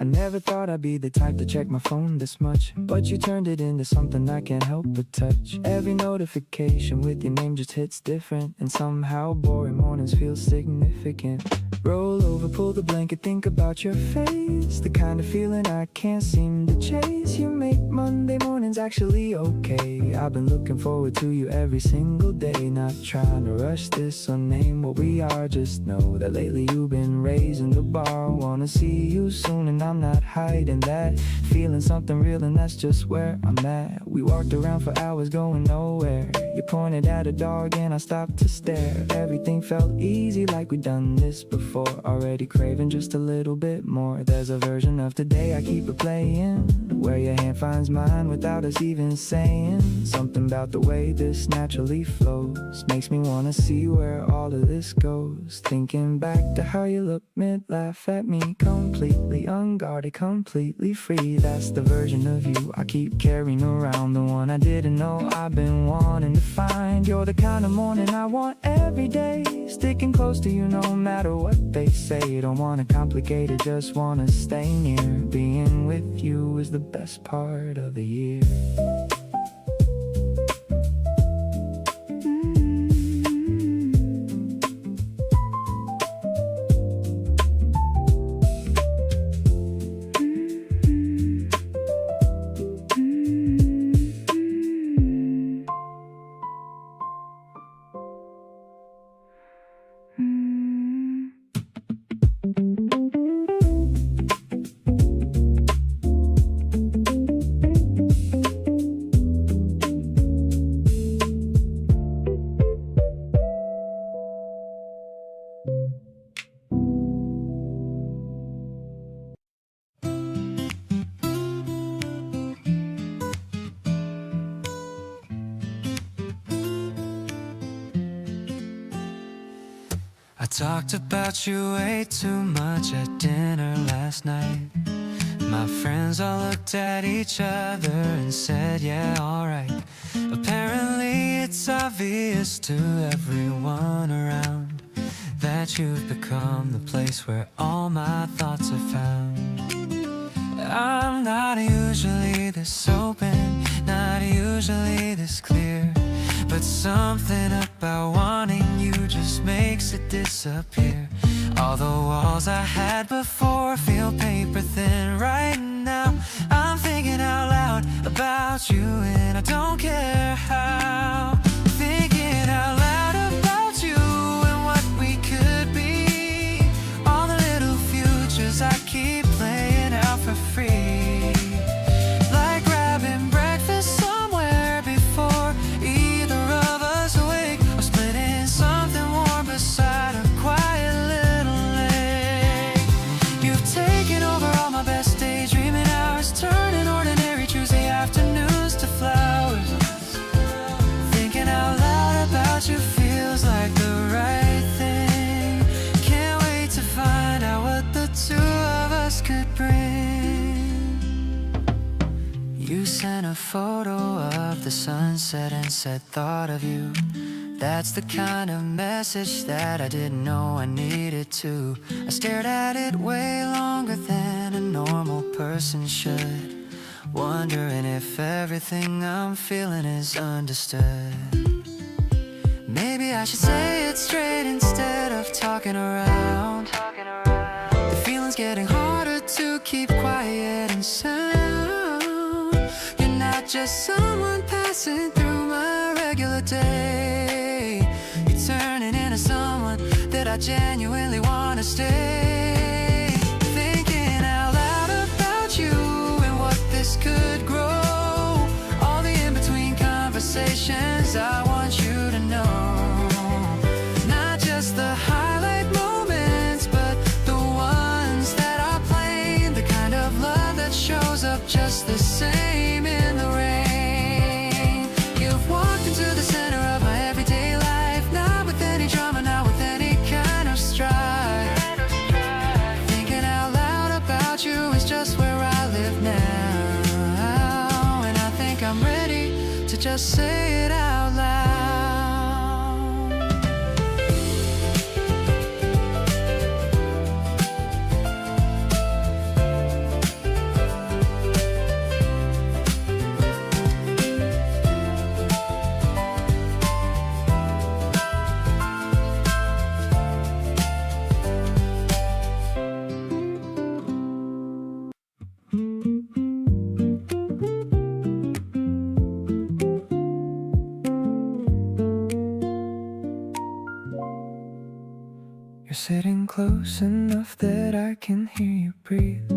I never thought I'd be the type to check my phone this much, but you turned it into something I can't help but touch. Every notification with your name just hits different, and somehow boring mornings feel significant. Roll over, pull the blanket, think about your face, the kind of feeling I can't seem to chase. You make Monday mornings actually okay. I've been looking forward to you every single day. Not trying to rush this or name what we are, just know that lately you've been raising the bar. Wanna see you soon and I'm not hiding that. Feeling something real and that's just where I'm at. We walked around for hours going nowhere. You pointed at a dog and I stopped to stare. Everything felt easy like we'd done this before. Already craving just a little bit more. There's a version of today I keep replaying, where your hand finds mine without us even saying. Something about the way this naturally flows makes me wanna see where all of this goes. Thinking back to how you look mid-laugh at me, completely unguarded, completely free. That's the version of you I keep carrying around, the one I didn't know I've been wanting to find. You're the kind of morning I want every day, sticking close to you no matter what they say. Don't wanna complicate it, just wanna stay near. Being with you is the best part of the year. I talked about you way too much at dinner last night. My friends all looked at each other and said, yeah, alright. Apparently it's obvious to everyone around that you've become the place where all my thoughts are found. I'm not usually this open, not usually this clear, but something about wanting you just makes it disappear. All the walls I had before feel paper thin right now. I'm thinking out loud about you and I don't care how. Thinking out loud about you and what we could be. All the little futures I keep playing out for free. Like grabbing breakfast somewhere before either of us awake, or splitting something warm beside a quiet little lake. You've taken over all my best daydreaming hours, turning ordinary Tuesday afternoons to flowers. Thinking out loud about you feels like the right thing. Can't wait to find out what the two of us could bring. You sent a photo of the sunset and said, thought of you. That's the kind of message that I didn't know I needed to. I stared at it way longer than a normal person should, wondering if everything I'm feeling is understood. Maybe I should say it straight instead of talking around. The feeling's getting harder to keep quiet and sound. You're not just someone passing through my regular day. You're turning into someone that I genuinely wanna stay. Thinking out loud about you and what this could grow. All the in-between conversations I want you to know. Not just the highlight moments, but the ones that are plain. The kind of love that shows up just the same in the rain. You've walked into the center of my everyday life, not with any drama, not to just say it out loud. You're sitting close enough that I can hear you breathe.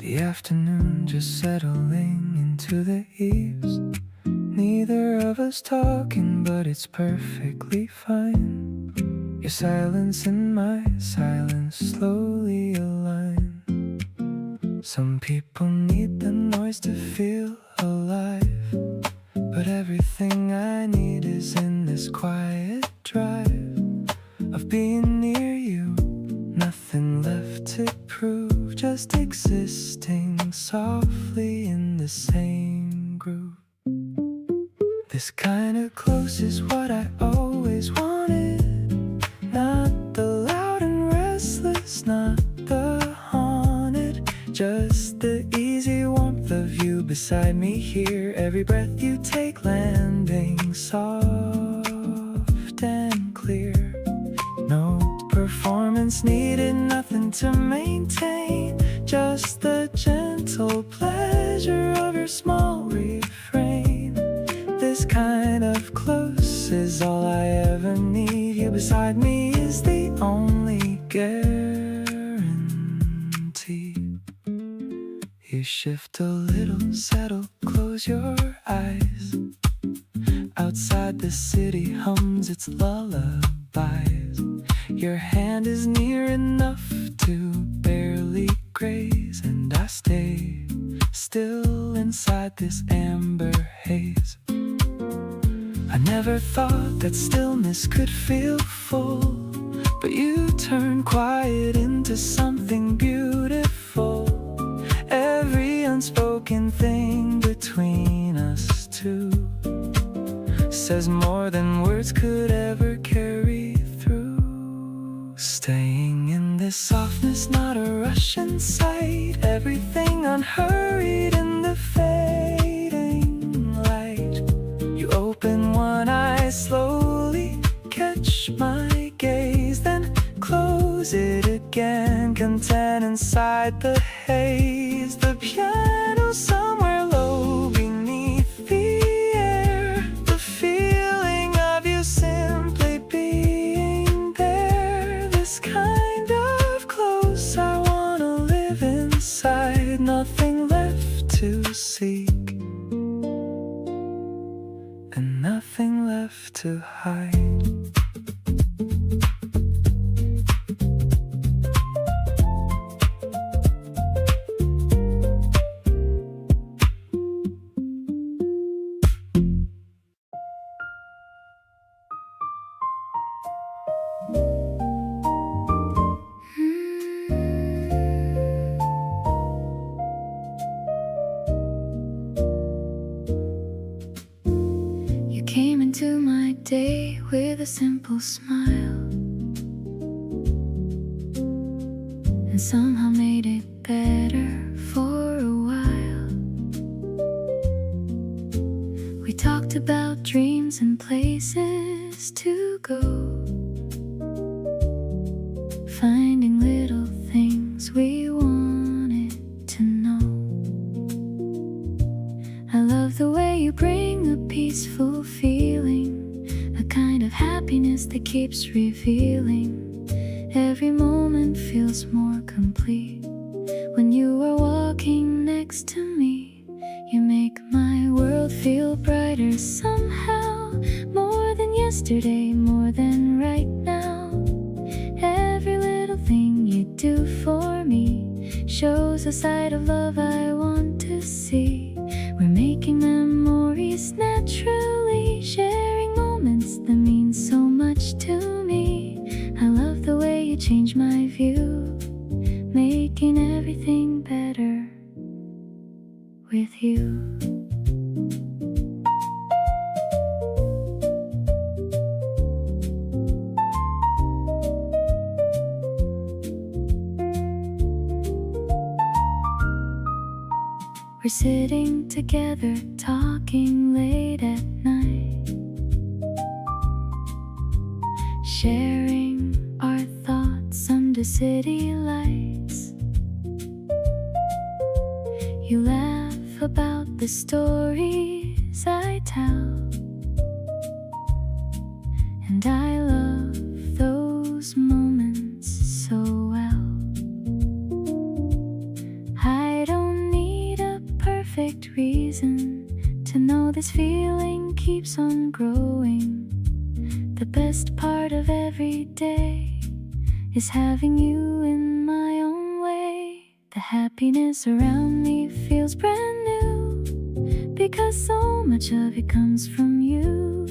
The afternoon just settling into the eaves. Neither of us talking, but it's perfectly fine. Your silence and my silence slowly align. Some people need the noise to feel alive, but everything I need is in this quiet drive of being near you. Nothing left to prove, just existing softly in the same groove. This kind of close is what I always wanted. Not the loud and restless, not the haunted, just the easy warmth of you beside me here. Every breath you take landing soft and clear. No performance needed, nothing to maintain, just the gentle pleasure of your small refrain. This kind of close is all I ever need. You beside me is the only guarantee. You shift a little, settle, close your eyes. Outside the city hums its lullabies. Your hand is near enough to barely graze, and I stay still inside this amber haze. I never thought that stillness could feel full, but you turn quiet into something beautiful. Every unspoken thing between us two says more than words could ever carry through. Staying in this softness, not a rush in sight. Everything unhurried in the fading light. You open one eye slowly, catch my gaze, then close it again, content inside the haze. The piano somewhere low beneath the air. The feeling of you simply being there. This kind of close I wanna live inside. Nothing left to seek, and nothing left to hide. You came into my day with a simple smile, and somehow made it better for a while. We talked about dreams and places to go, finding little things we wanted to know. I love the way you bring a peaceful feeling, a kind of happiness that keeps revealing. Every moment feels more complete when you are walking next to me. You make my world feel brighter somehow, more than yesterday, more than right now. Every little thing you do for me shows a side of love I want to see. We're making memories naturally, sharing moments that mean so much to me. I love the way you change my view, making everything better with you. We're sitting together talking late at night, sharing our thoughts under city lights. You laugh about the stories I tell, and I love those moments so well. I don't need a perfect reason to know this feeling keeps on growing. The best part of every day is having you in my own way. The happiness around me feels brand new, because so much of it comes from you.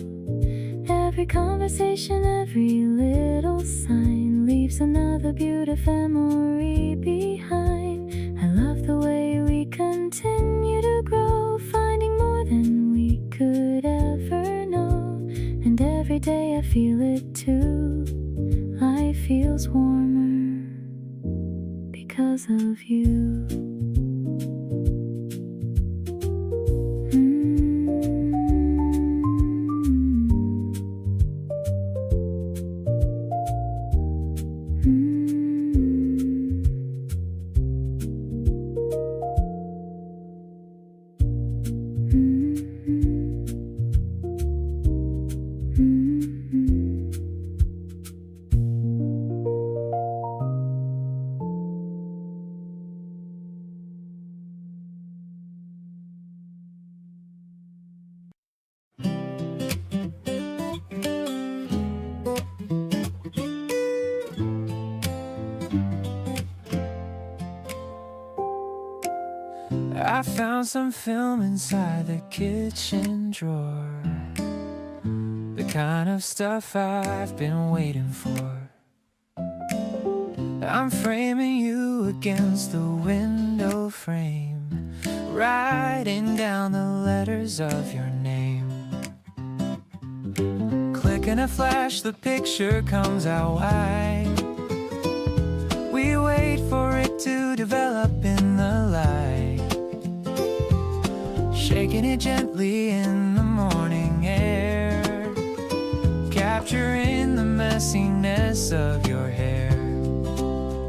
Every conversation, every little sign leaves another beautiful memory behind. I love the way we continue to grow, finding more than we could ever know. And every day I feel it too. Life feels warmer because of you. I found some film inside the kitchen drawer, the kind of stuff I've been waiting for. I'm framing you against the window frame, writing down the letters of your name. Click and a flash, the picture comes out wide. We wait for it to develop in the light, shaking it gently in the morning air, capturing the messiness of your hair.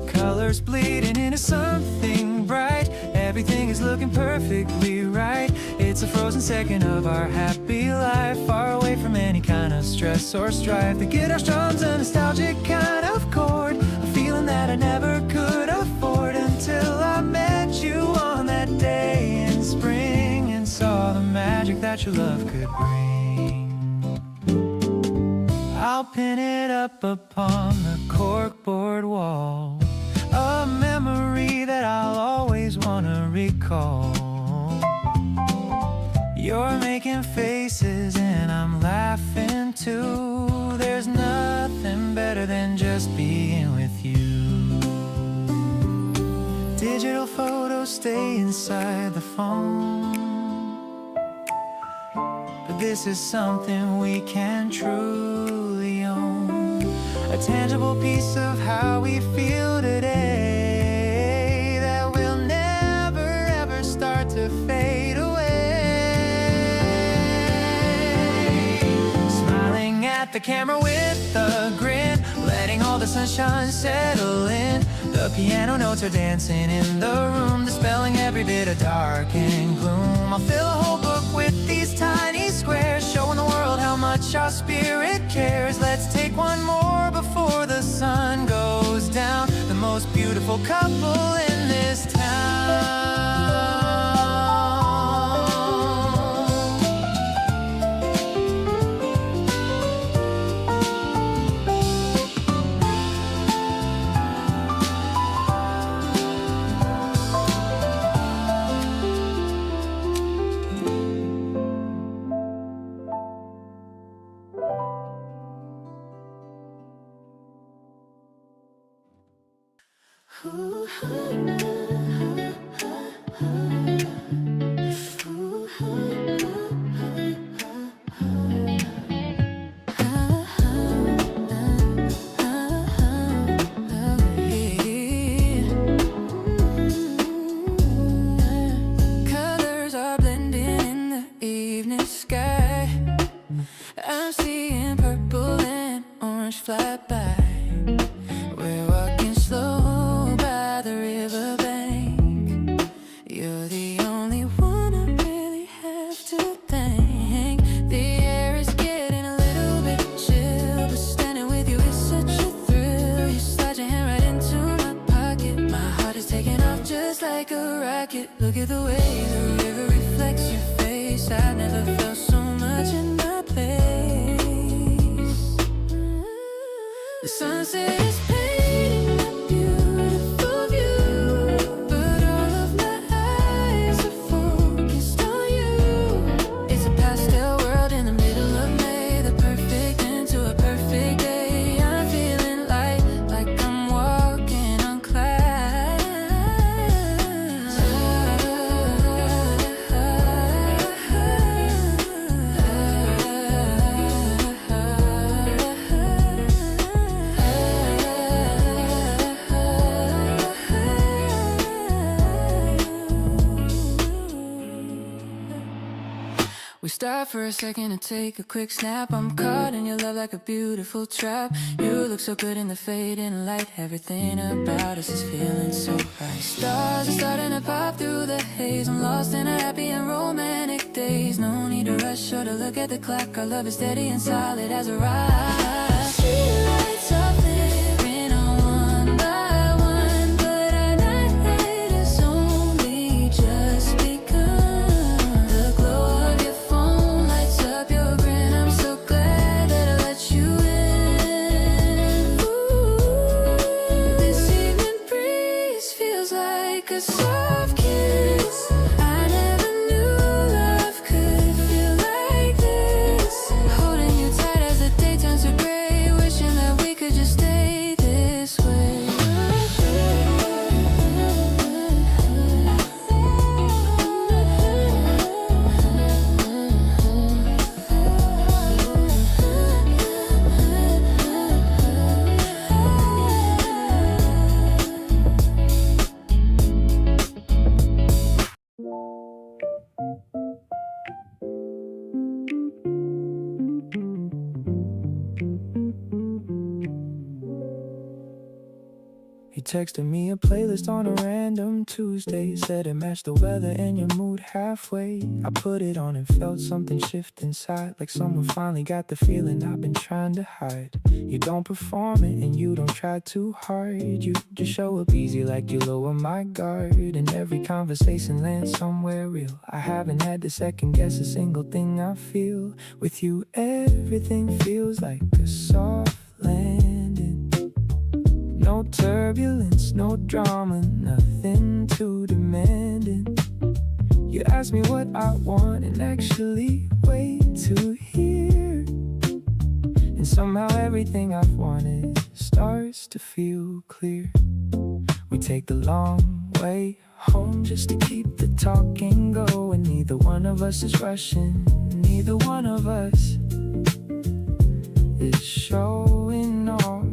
Colors bleeding into something bright, everything is looking perfectly right. It's a frozen second of our happy life, far away from any kind of stress or strife. The guitar strums a nostalgic kind of chord, a feeling that I never could afford until I met you on that day in spring and saw the magic that your love could bring. I'll pin it up upon the corkboard wall, a memory that I'll always wanna recall. You're making faces and I'm laughing too. There's nothing better than just being with you. Digital photos stay inside the phone, but this is something we can truly own. A tangible piece of how we feel today that will never ever start to fade away. Smiling at the camera with a grin, letting all the sunshine settle in. The piano notes are dancing in the room, dispelling every bit of dark and gloom. I'll fill a whole book with these tiny squares, showing the world how much our spirit cares. Let's take one more before the sun goes down, the most beautiful couple in this town. Cause look at the way the river reflects your face. I never felt so much in my place. The sunset is painting a beautiful view, but all of my eyes are focused on you. It's a pastel world in the middle of May, the perfect end to a perfect day. I'm feeling like I'm walking on clouds. We stop for a second to take a quick snap. I'm caught in your love like a beautiful trap. You look so good in the fading light. Everything about us is feeling so right. Stars are starting to pop through the haze. I'm lost in a happy and romantic days. No need to rush or to look at the clock. Our love is steady and solid as a rock. Streetlights are flickering on one by one, but our night has only just begun. The glow of your phone lights up your grin. I'm so glad that I let you in. Ooh, this evening breeze feels like a soft kiss. I never knew love could feel like this. Holding you tight as the day turns to gray, wishing that we could just stay this way. You texted me a playlist on a random Tuesday. Said it matched the weather and your mood halfway. I put it on and felt something shift inside, like someone finally got the feeling I've been trying to hide. You don't perform it and you don't try too hard. You just show up easy like you lower my guard. And every conversation lands somewhere real. I haven't had to second guess a single thing I feel. With you everything feels like a soft landing. No turbulence, no drama, nothing too demanding. You ask me what I want and actually wait to hear. And somehow everything I've wanted starts to feel clear. We take the long way home just to keep the talking going. Neither one of us is rushing, neither one of us is showing off.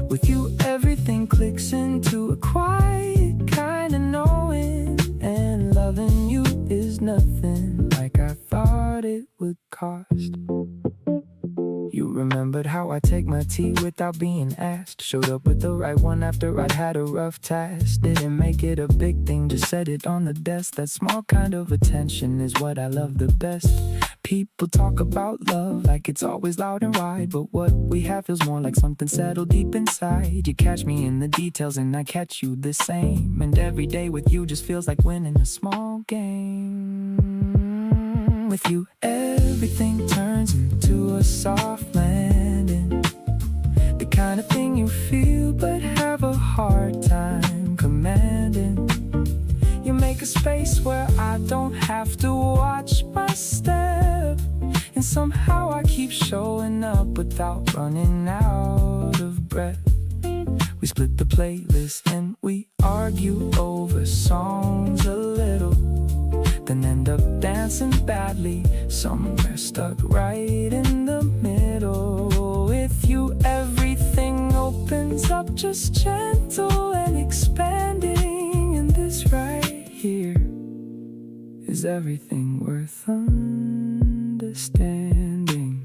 With you everything clicks into a quiet kind of knowing. And loving you is nothing like I thought it would cost. You remembered how I take my tea without being asked. Showed up with the right one after I'd had a rough task. Didn't make it a big thing, just set it on the desk. That small kind of attention is what I love the best. People talk about love like it's always loud and wide, but what we have feels more like something settled deep inside. You catch me in the details and I catch you the same. And every day with you just feels like winning a small game. With you everything turns into a soft landing. The kind of thing you feel but have a hard time commanding. You make a space where I don't have to watch my step. And somehow I keep showing up without running out of breath. We split the playlist and we argue over songs a little, then end up dancing badly somewhere stuck right in the middle. With you everything opens up just gentle and expanding. And this right here is everything worth understanding.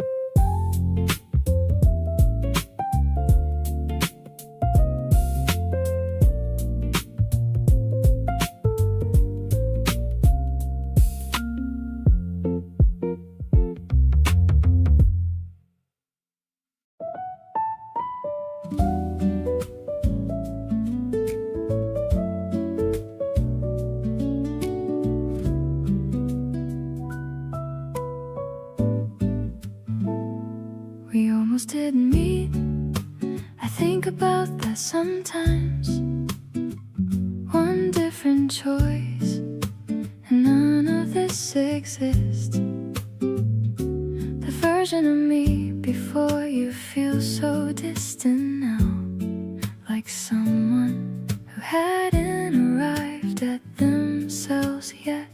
almost didn't meet. I think about that sometimes. One different choice, and none of this exists. The version of me before you feels so distant now, like someone who hadn't arrived at themselves yet.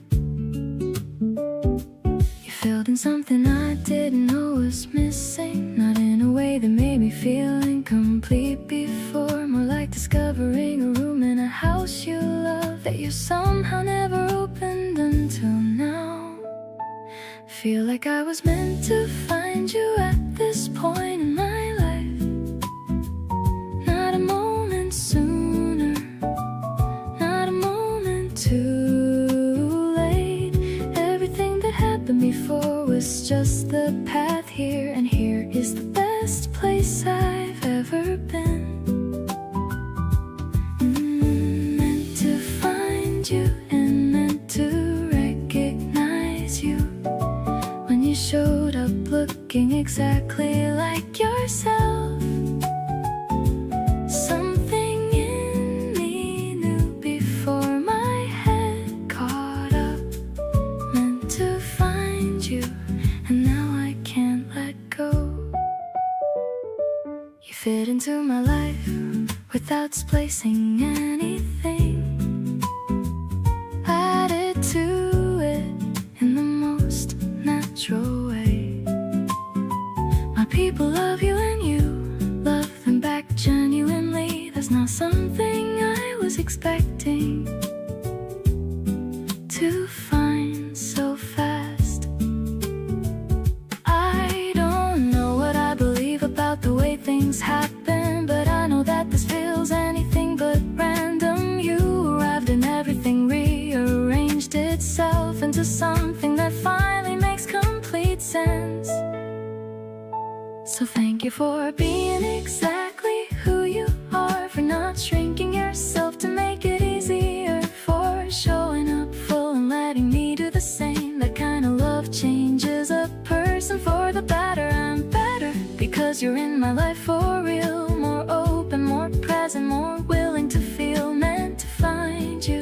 You filled in something I didn't know was missing, not in a way that made me feel incomplete before, more like discovering a room in a house you love that you somehow never opened until now. Feel like I was meant to find you at this point in my life. Not a moment sooner, not a moment too late. Everything that happened before was just the path here, and here is the best place I've ever been. Meant to find you and meant to recognize you when you showed up looking exactly like yourself. Something in me knew before my head caught up. Meant to find you, and now I can't let go. You fit into my life without displacing anything. Added to it in the most natural way. My people love you and you love them back genuinely. That's not something I was expecting to find so fast. I don't know what I believe about the way things happen, but I know that this feels anything but random. You arrived and everything rearranged itself into something that finally makes complete sense. So thank you for being exactly who you are, for not shrinking yourself to make it easier, for showing up full and letting me do the same. That kind of love changes a person for the better. I'm better because you're in my life for real. More open, more present, more willing to feel. Meant to find you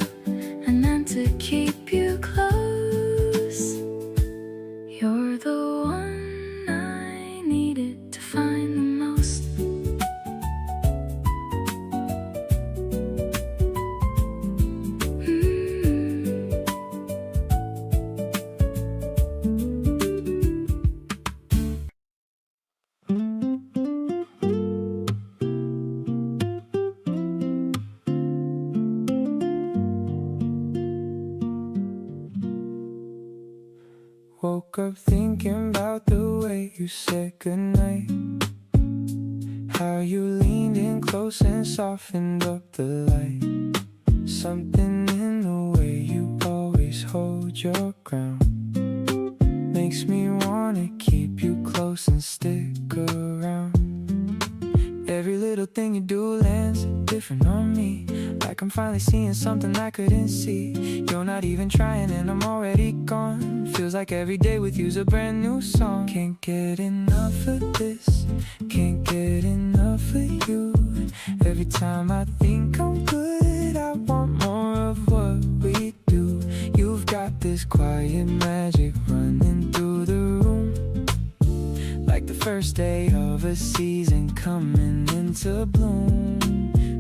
and meant to keep you close. You're the one I needed to find the most. Woke up thinking about the way you said goodnight, how you leaned in close and softened up the light. Something in the way you always hold your ground makes me wanna keep you close and stick around. Every little thing you do lands different on me, like I'm finally seeing something I couldn't see. You're not even trying and I'm already gone. Feels like every day with you's a brand new song. Can't get enough of this, can't get enough of you. Every time I think I'm good, I want more of what we do. You've got this quiet magic running through the room, like the first day of a season coming into bloom.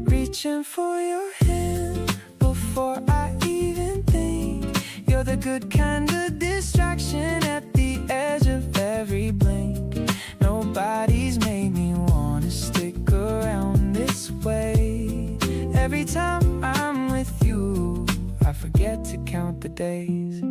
Reaching for your hand before I even think. You're the good kind of distraction at the edge of every blink. Nobody's made me wanna stick around this way. Every time I'm with you, I forget to count the days.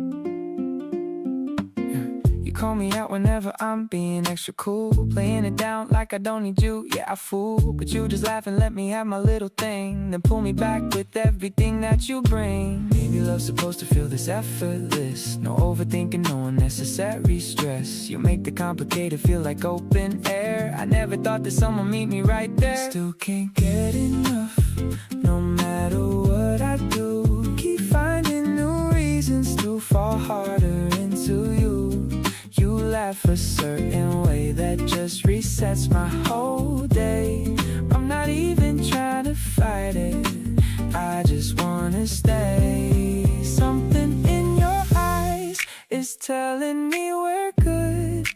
You call me out whenever I'm being extra cool, playing it down like I don't need you. Yeah, I fool, but you just laugh and let me have my little thing, then pull me back with everything that you bring. Maybe love's supposed to feel this effortless, no overthinking, no unnecessary stress. You make the complicated feel like open air. I never thought that someone meet me right there. Still can't get enough, no matter what I do. Keep finding new reasons to fall harder into you. You laugh a certain way that just resets sets my whole day. I'm not even trying to fight it, I just wanna stay. Something in your eyes is telling me we're good,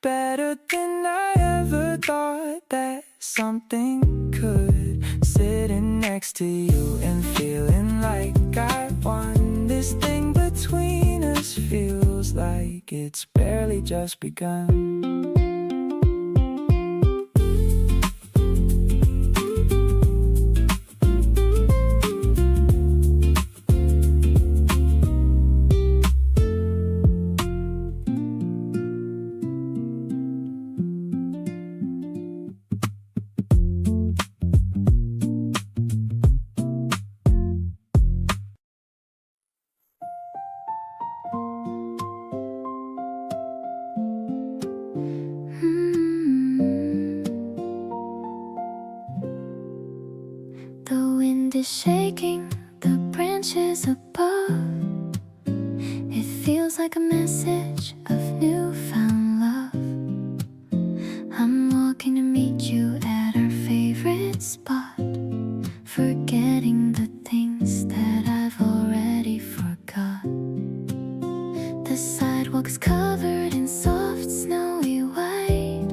better than I ever thought that something could. Sitting next to you and feeling like I won. This thing between us feels like it's barely just begun. The wind is shaking the branches above. It feels like a message of newfound love. I'm walking to meet you at our favorite spot, forgetting the things that I've already forgot. The sidewalk is covered in soft snowy white,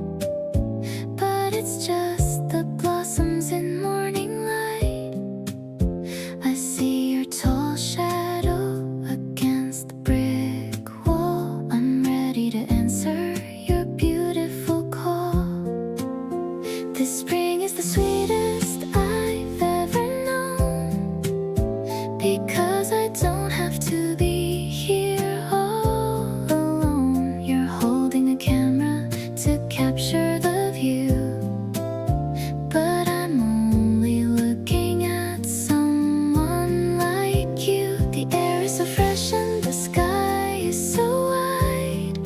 but it's just the blossoms in morning light. I see your tall shadow against the brick wall. I'm ready to answer your beautiful call. This spring is the sweetest I've ever known, because I don't have to be here all alone. You're holding a camera to capture the view, but I'm only looking at someone like you. The air is so fresh and the sky is so wide,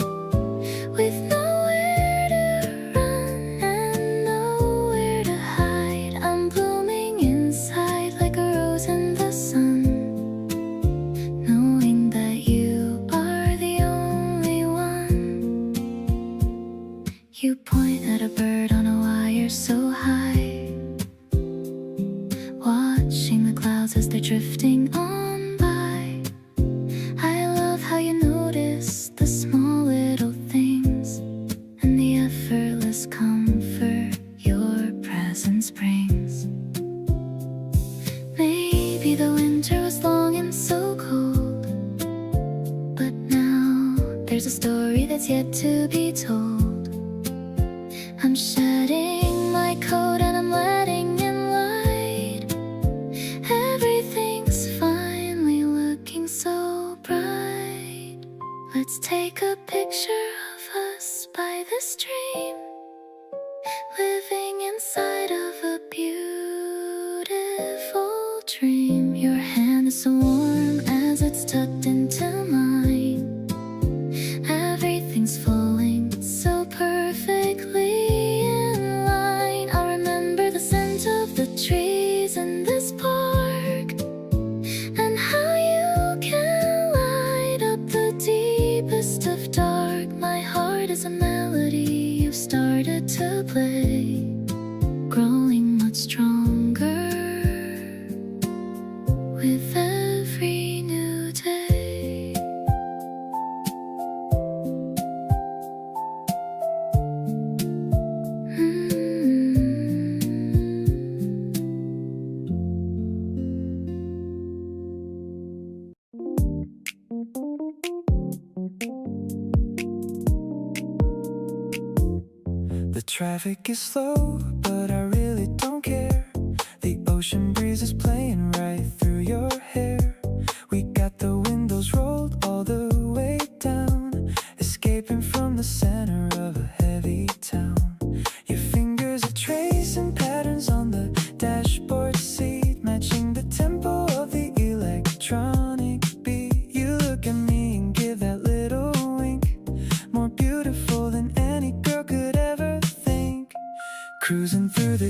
with nowhere to run and nowhere to hide. I'm blooming inside like a rose in the sun, knowing that you are the only one. You point at a bird on a wire so high, watching the clouds as they're drifting on by. I love how you notice the small little things and the effortless comfort your presence brings. Maybe the winter was long and so cold, but now there's a story that's yet to be told. I'm shedding my coat and I'm letting in light. Everything's finally looking so bright. Let's take a picture of us by the stream, living inside of a beautiful dream. Your hand is so warm as it's tucked into mine. Everything's falling so perfectly in line. I remember the scent of the trees in this park, and how you can light up the deepest of dark. My heart is a melody you've started to play, growing much stronger with every new day. The traffic is slow, but I really don't care. The ocean breeze is playing right through your hair. We got the windows rolled all the way down, escaping from the center of a heavy town. Your fingers are tracing patterns on the dashboard seat, matching the tempo of the electronic beat. You look at me and give that little wink, more beautiful than any girl could ever think. Cruising through the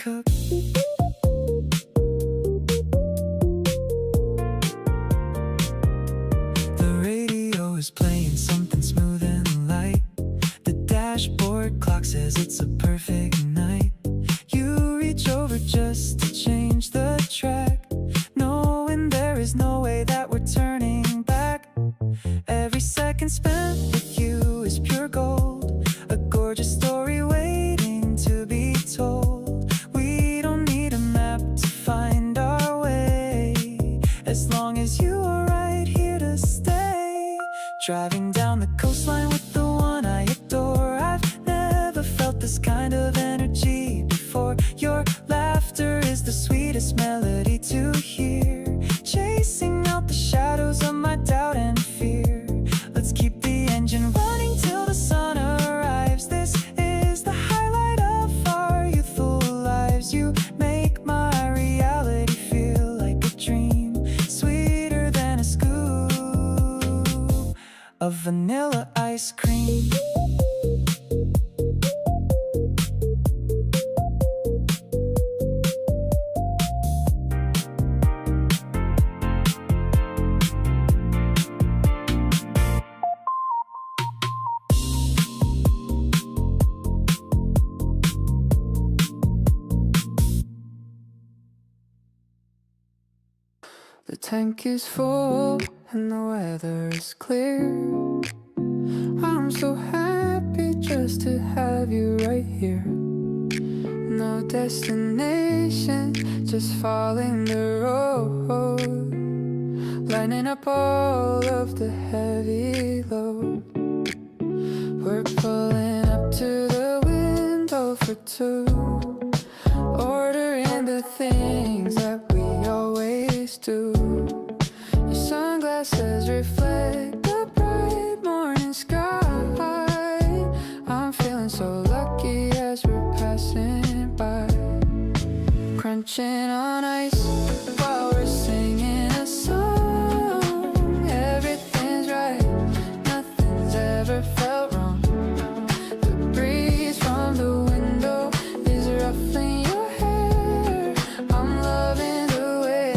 cup. The radio is playing something smooth and light. The dashboard clock says it's a perfect night. You reach over just to change the track, knowing there is no way that we're turning back. Every second spent with you is pure gold, a gorgeous story waiting to be told. We don't need a map to find our way, as long as you are right here to stay. Driving down the coastline with the one I adore. I've never felt this kind of energy before. Your laughter is the sweetest melody to hear, chasing out the shadows of my doubt and fear. Let's keep the engine running till the sun arrives. This is the highlight of our youthful lives. You make my reality feel like a dream, sweeter than a scoop of vanilla ice cream. The tank is full and the weather is clear. I'm so happy just to have you right here. No destination, just following the road, lining up all of the heavy load. We're pulling up to the window for two, ordering the things that we always do. Your sunglasses reflect the bright morning sky. I'm feeling so lucky as we're passing by, crunching on ice while we're singing a song. Everything's right, nothing's ever felt wrong. The breeze from the window is ruffling your hair. I'm loving the way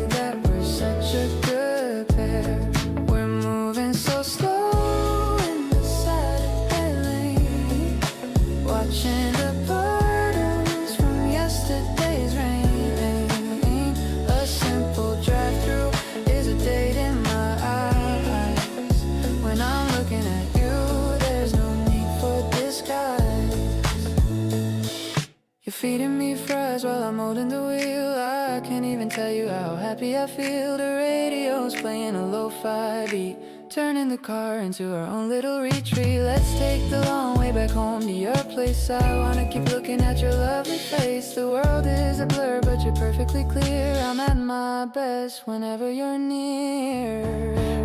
that we're such a good pair. We're moving so slow in the Saturday lane, watching the puddles from yesterday's rain. A simple drive-through is a date in my eyes. When I'm looking at you, there's no need for disguise. You're feeding me fries while I'm holding the wheel. I can't even tell you how happy I feel. The radio's playing a lo-fi beat, turning the car into our own little retreat. Let's take the long way back home to your place. I wanna keep looking at your lovely face. The world is a blur, but you're perfectly clear. I'm at my best whenever you're near.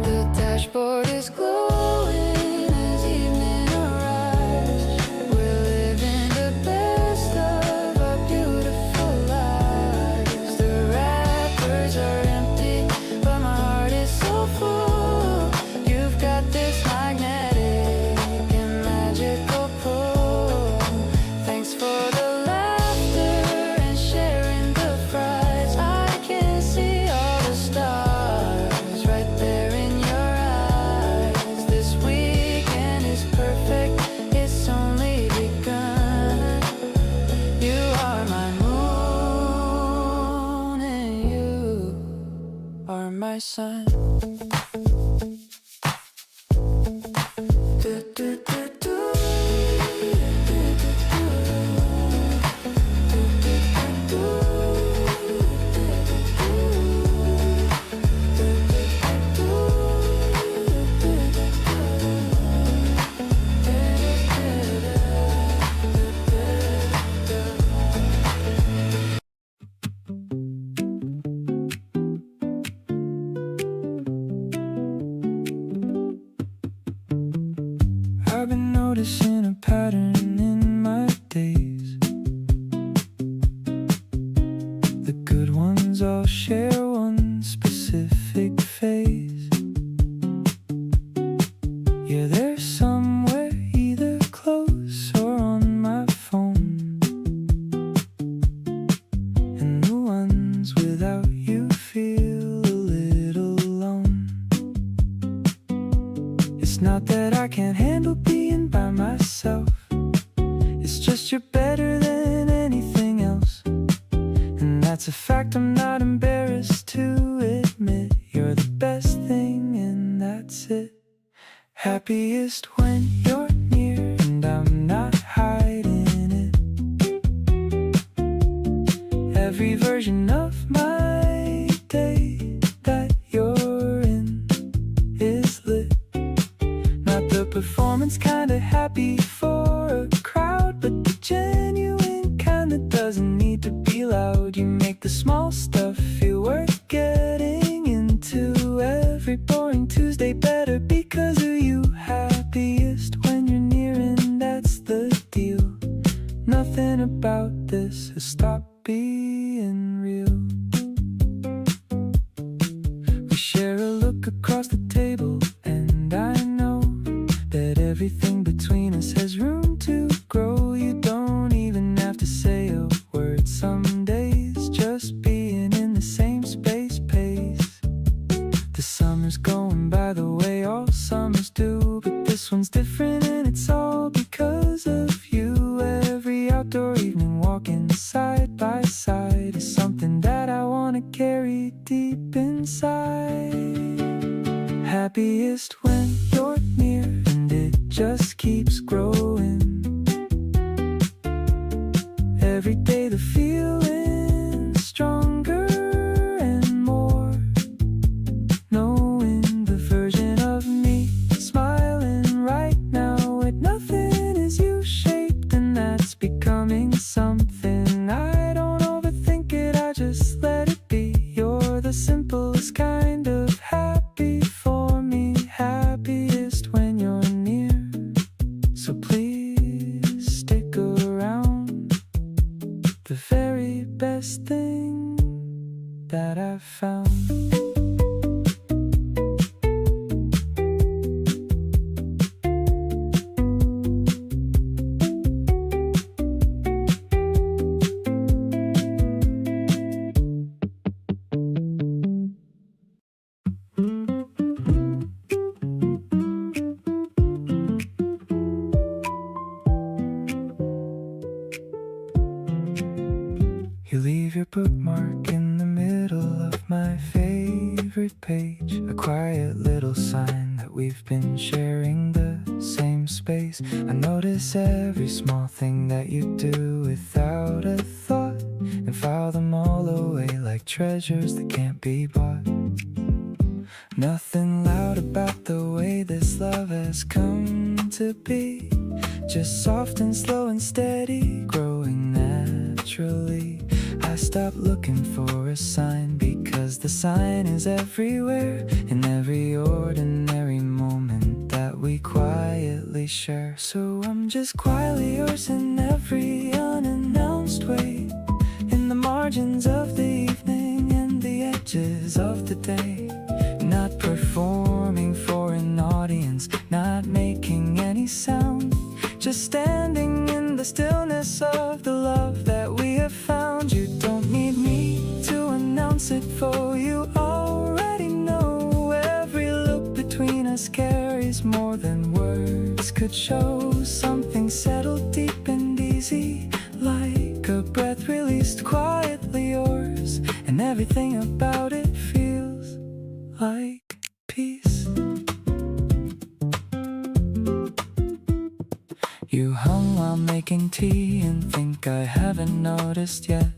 The dashboard is glowing as evening arrives. We're living the best of our beautiful lives. The wrappers are empty, but my heart is so full. You've got this magnetic and magical pull. Thanks for the laughter and sharing the fries. I can see all the stars right there in your eyes. This weekend is perfect, it's only begun. You are my moon and you are my sun. Do, do, do, do. I've been noticing a pattern in my days. The good ones all share one specific phase. Yeah, they're somewhere either close or on my phone. It's not that I can't handle being by myself. It's just you're better than anything else. And that's a fact I'm not embarrassed to admit. You're the best thing and that's it. Happiest when you're near and I'm not hiding it. Every version of my day that you're in is lit. Not the performance kinda happy for a crowd, but the genuine kind that doesn't need to be loud. You make the small stuff feel worth getting into. Every boring Tuesday better because of you. Happiest when you're near and that's the deal. Nothing about this has stopped being real. We share a look across the table and I know that everything between us has room to grow. You don't even have to say a word some days. Just being in the same space pays. The summer's going by the way all summers do, but this one's different and it's all because of you. Every outdoor evening walking side by side is something that I wanna carry deep inside. Happiest when you're near and it just keeps growing. Every day the feeling's stronger and more. Knowing the version of me smiling right now with nothing is U-shaped, and that's becoming something. I don't overthink it, I just let it be. You're the simplest kind of happy for me. Happiest when you're near, so please stick around. The very best thing that I've found. You leave your bookmark in the middle of my favorite page, a quiet little sign that we've been sharing the same space. I notice every small thing that you do without a thought, and file them all away like treasures that can't be bought. Nothing loud about the way this love has come to be, just soft and slow and steady, growing naturally. I stopped looking for a sign because the sign is everywhere, in every ordinary moment that we quietly share. So I'm just quietly yours in every unannounced way, in the margins of the evening and the edges of the day. Not performing for an audience, not making any sound, just standing in the stillness of the love that we have found. You don't need me to announce it for you, already know. Every look between us carries more than words could show. Something settled deep and easy, like a breath released quietly yours, and everything about it feels like peace. You hum while making tea and think I haven't noticed yet,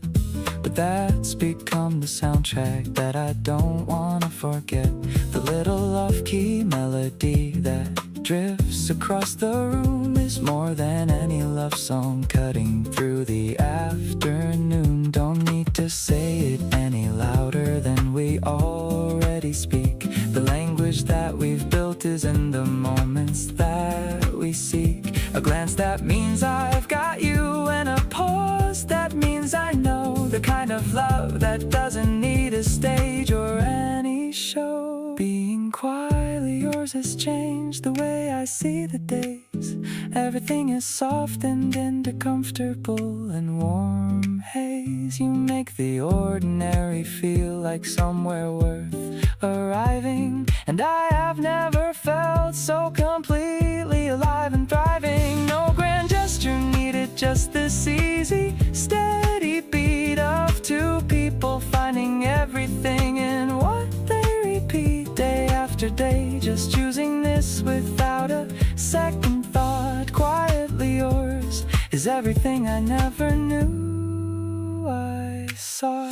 but that's become the soundtrack that I don't wanna forget. The little off-key melody that drifts across the room is more than any love song cutting through the afternoon. Don't need to say it any louder than we already speak. The language that we've built is in the moments that we seek. A glance that means I've got you, and a pause that means I know. The kind of love that doesn't need a stage or any show. Being quietly yours has changed the way I see the days. Everything is softened into comfortable and warm haze. You make the ordinary feel like somewhere worth arriving, and I have never felt so completely alive and thriving. No grand gesture needed, just this easy, steady beat of two people finding everything in what they repeat day after day, just choosing this without a second thought. Quietly yours is everything I never knew I saw.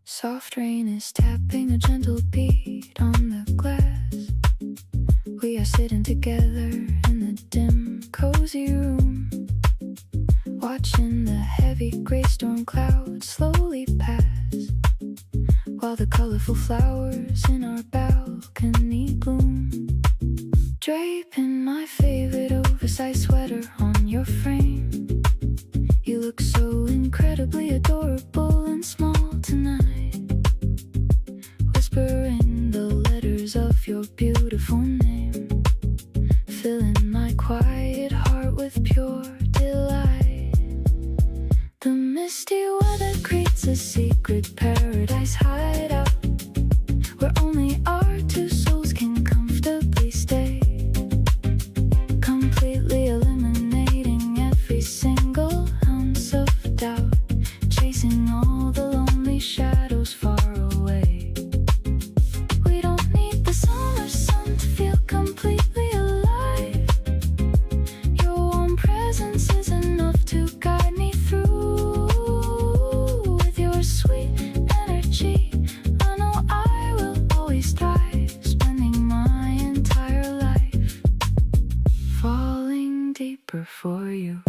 Soft rain is tapping a gentle beat on the glass. We are sitting together in the dim, cozy room, watching the heavy gray storm clouds slowly pass, while the colorful flowers in our balcony bloom. Draping my favorite oversized sweater on your frame. You look so incredibly adorable and small tonight. Whispering the letters of your beautiful name, filling my quiet heart with pure delight. The misty weather creates a secret paradise hideout, where only our two souls can comfortably stay, completely eliminating every single ounce of doubt, chasing all the lonely shadows far away. We don't need the summer sun to feel completely alive. Your warm presence is enough to guide me through. With your sweet energy, I know I will always thrive, spending my entire life falling deeper for you.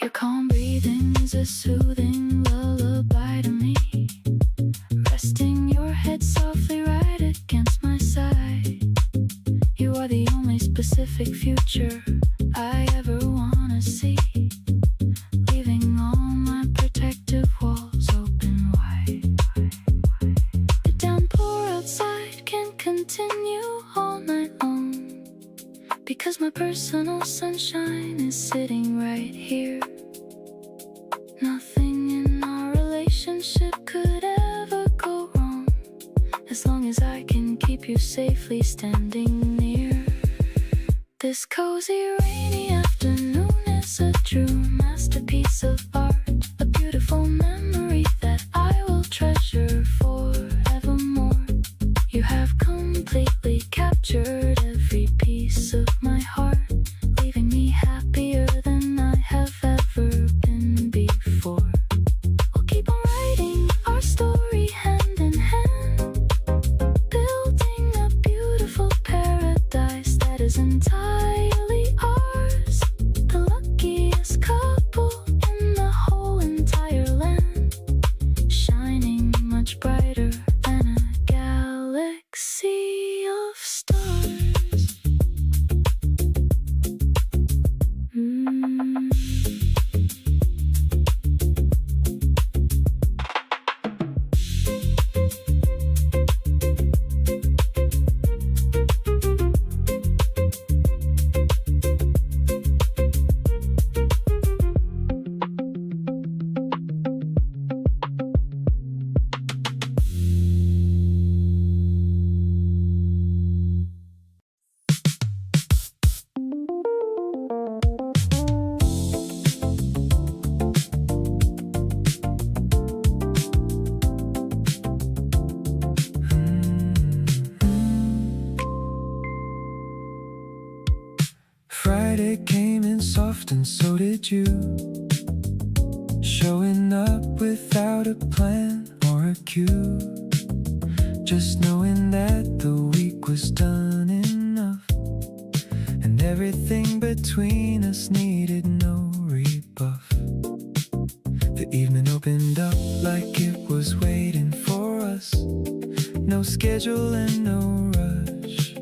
Your calm breathing is a soothing lullaby to me, resting your head softly right against my side. You are the only specific future I ever wanna see, leaving all my protective walls open wide. The downpour outside can continue all night long, because my personal sunshine is sitting right here. Nothing in our relationship could ever go wrong, as long as I can keep you safely standing near. This cozy rainy afternoon is a true masterpiece of art, a beautiful memory that I will treasure forevermore. You have completely captured every piece of my heart, leaving me happier than I have ever been before. We'll keep on writing our story hand in hand, building a beautiful paradise that is entirely ours. The luckiest couple in the whole entire land. Friday came in soft and so did you. Showing up without a plan or a cue. Just knowing that the week was done enough, and everything between us needed no rebuff. The evening opened up like it was waiting for us. No schedule and no rush,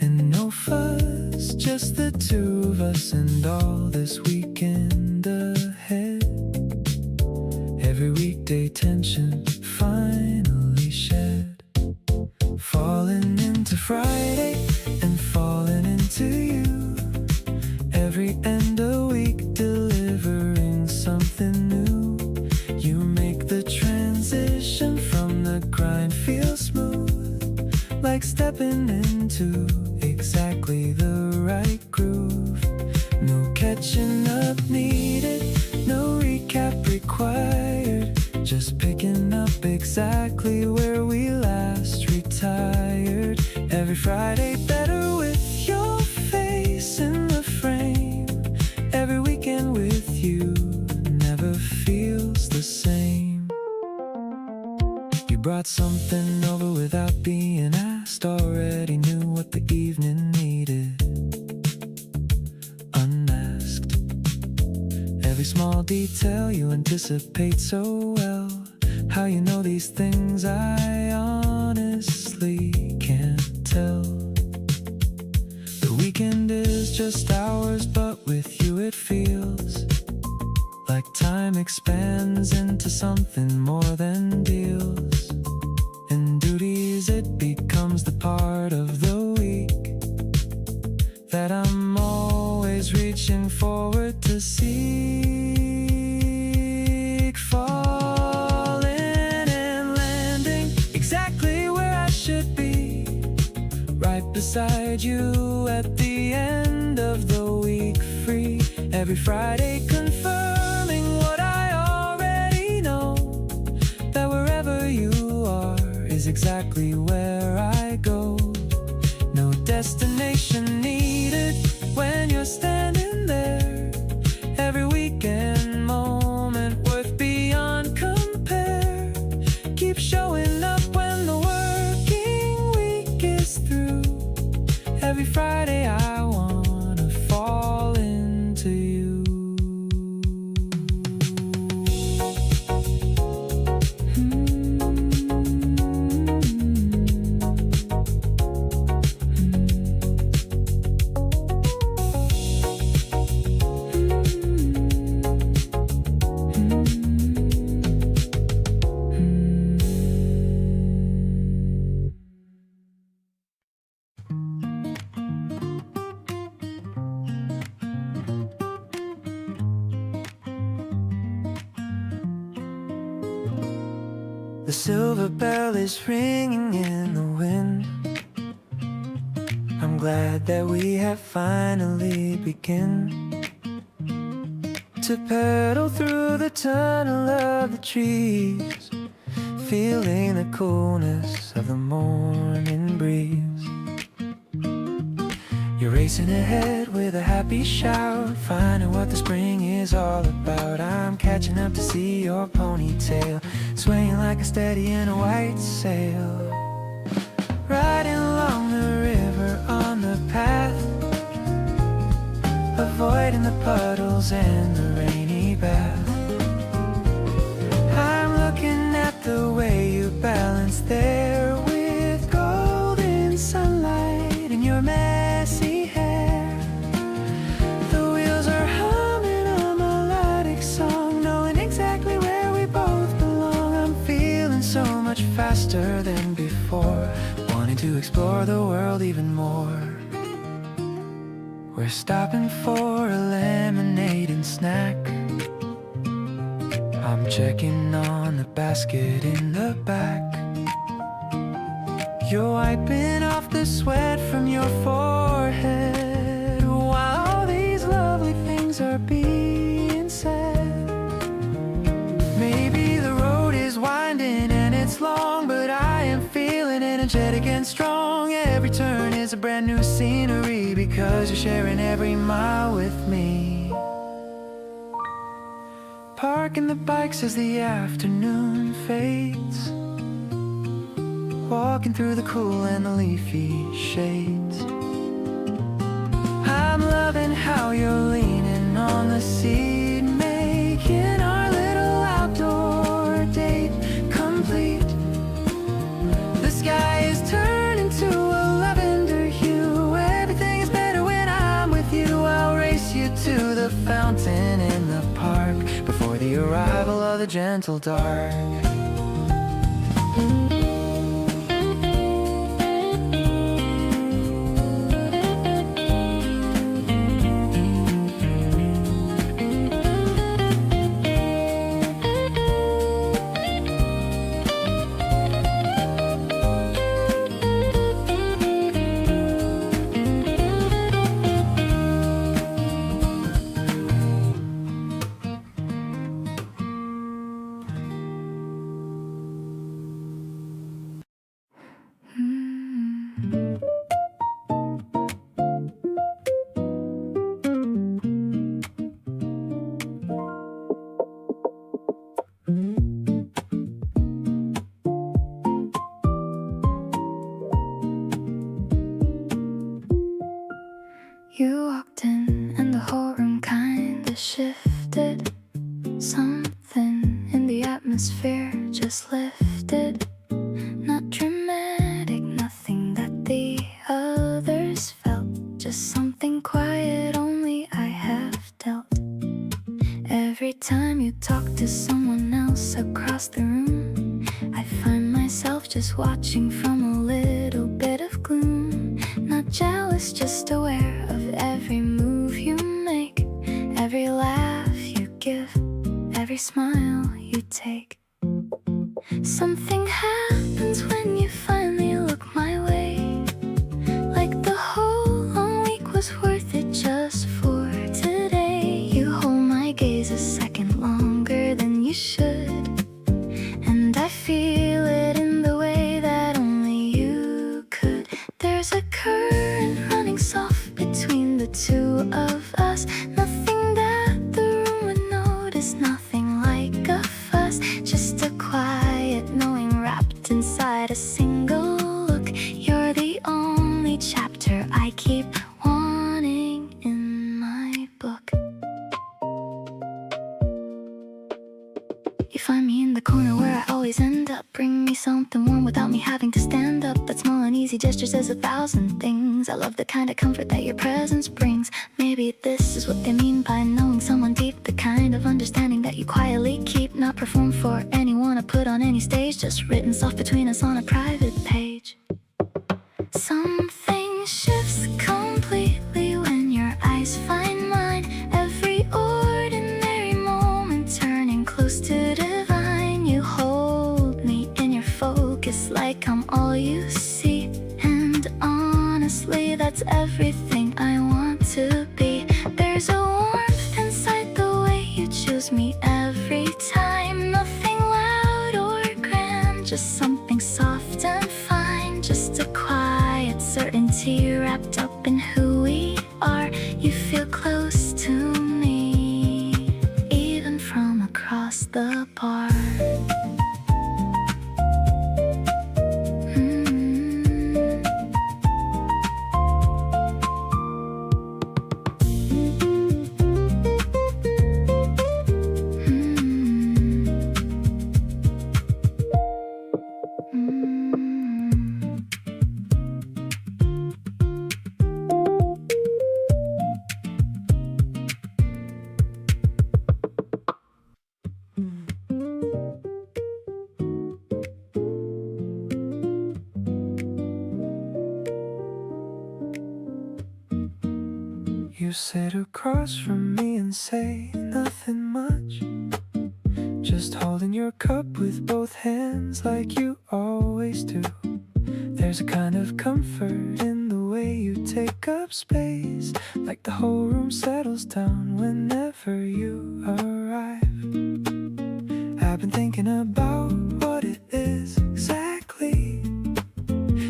and no fuss, just the two of us and all this weekend ahead. Every weekday tension finally shed. Falling into Friday and falling into you. Every end of week delivering something new. You make the transition from the grind feel smooth, like stepping into exactly the right groove. No catching up needed, no recap required. Just picking up exactly where we last retired. Every Friday better with your face in the frame. Every weekend with you never feels the same. You brought something over without being asked. Already knew what the evening needed. Unmasked. Every small detail you anticipate so well. How you know these things I honestly can't tell. The weekend is just hours, but with you it feels like time expands into something more than deals and duties. It becomes the part of the week that I'm always reaching forward to seek. Falling and landing exactly where I should be, right beside you at the end of the week. Free every Friday, confirming what I already know, that wherever you are is exactly where I go. No destination needed when you're standing there. Every weekend moment worth beyond compare. Keep showing up when the working week is through. Every Friday I wanna fall into you. The silver bell is ringing in the wind. I'm glad that we have finally begun to pedal through the tunnel of the trees, feeling the coolness of the morning breeze. You're racing ahead with a happy shout, finding what the spring is all about. I'm catching up to see your ponytail swaying like a steady in a white sail. Riding along the river on the path, avoiding the puddles and the rainy bath. I'm looking at the way you balance there with golden sunlight in your messy hair. The wheels are humming a melodic song, knowing exactly where we both belong. I'm feeling so much faster than before, wanting to explore the world even more. We're stopping for a lemonade and snack. I'm checking on the basket in the back. You're wiping off the sweat from your forehead while all these lovely things are being said. Maybe the road is winding and it's long, but I am feeling energetic and strong. Every turn is a brand new scenery because 'cause you're sharing every mile with me. Parking the bikes as the afternoon fades, walking through the cool and the leafy shades. I'm loving how you're leaning on the seat, making our little outdoor date complete. The sky is turning to a lavender hue. Everything is better when I'm with you. I'll race you to the fountain in the park before the arrival of the gentle dark. You walked in and the whole room kinda shifted. Something in the atmosphere just lifted. Not dramatic, nothing that the others felt. Just something quiet only I have dealt. Every time you talk to someone else across the room, I find myself just watching from a little bit of gloom. Not jealous, just aware of every move you make, every laugh you give, every smile you take. Something happens when you finally look my way, like the whole long week was worth it just for today. You hold my gaze a second longer than you should, and I feel it in the way that only you could. There's a current running soft between the two of us. Nothing that the room would notice, nothing like a fuss. Just a quiet knowing wrapped inside a single look. You're the only chapter I keep wanting in my book. You find me in the corner where I always end up. Bring me something warm without me having to stand up. That small and easy gesture says 1,000 things. I love the kind of comfort that your presence brings. Maybe this is what they mean by knowing someone deep, the kind of understanding that you quietly keep. Not performed for anyone or put on any stage, just written soft between us on a private page. Something shifts completely when your eyes find mine. Every ordinary moment turning close to divine. You hold me in your focus like I'm all you see. And honestly, that's everything I want to be. There's a warmth inside the way you choose me every time. Nothing loud or grand, just something soft and fine. Just a quiet certainty wrapped up in who we are. You feel close to me, even from across the bar. You sit across from me and say nothing much, just holding your cup with both hands like you always do. There's a kind of comfort in the way you take up space, like the whole room settles down whenever you arrive. I've been thinking about what it is exactly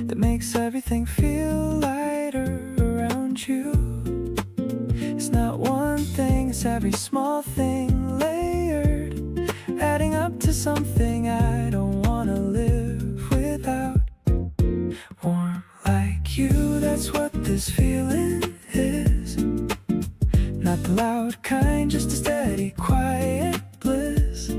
that makes everything feel lighter around you. notice every small thing layered, adding up to something I don't wanna live without. Warm like you, that's what this feeling is. Not the loud kind, just a steady, quiet bliss.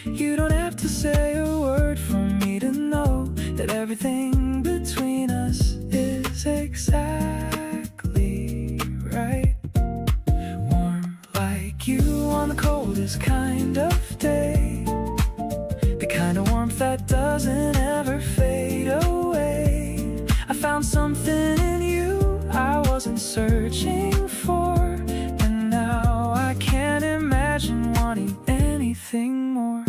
You don't have to say a word for me to know that everything between us is exactly right. Warm like you on the coldest kind of day, the kind of warmth that doesn't ever fade away. I found something in you I wasn't searching for, and now I can't imagine wanting anything more.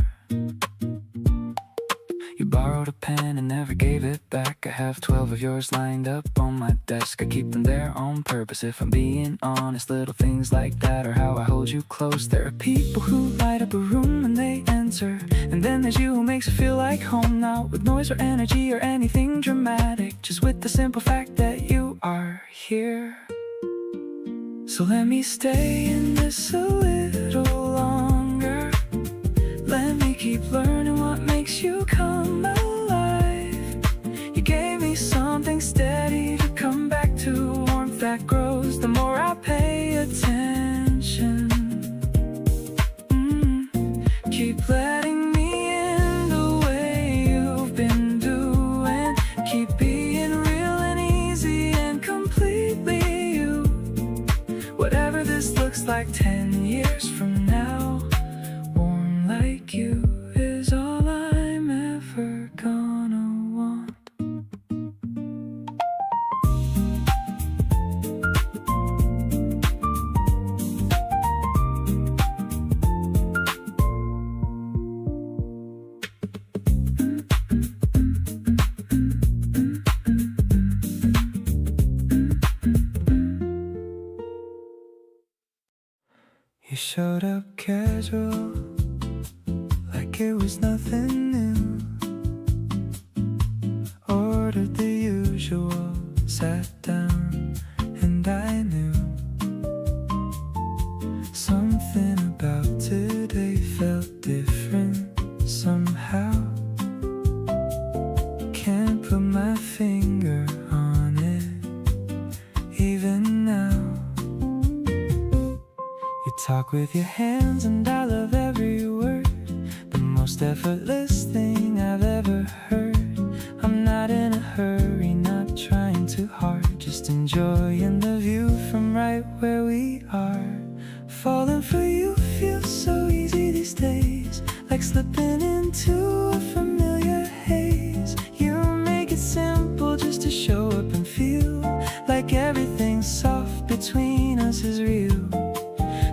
You borrowed a pen and never gave it back. I have 12 of yours lined up on my desk. I keep them there on purpose, if I'm being honest. Little things like that are how I hold you close. There are people who light up a room when they enter, and then there's you who makes it feel like home. Not with noise or energy or anything dramatic, just with the simple fact that you are here. So let me stay in this a little longer. Let me keep learning what makes you come alive. You gave me something steady to come back to, warmth that grows the more I pay attention. Keep letting me in the way you've been doing. Keep being real and easy and completely you. Whatever this looks like 10 years from now, warm like you is all I'm ever gonna want. You showed up casual, like it was nothing new. Ordered the usual, sat down, and I knew something about today felt different somehow. Can't put my finger on it, even now. You talk with your hands and I love every word, the most effortless thing I've ever heard. I'm not in a hurry, not trying too hard, just enjoying the view from right where we are. Falling for you feels so easy these days, like slipping into a familiar haze. You make it simple just to show up and feel like everything soft between us is real.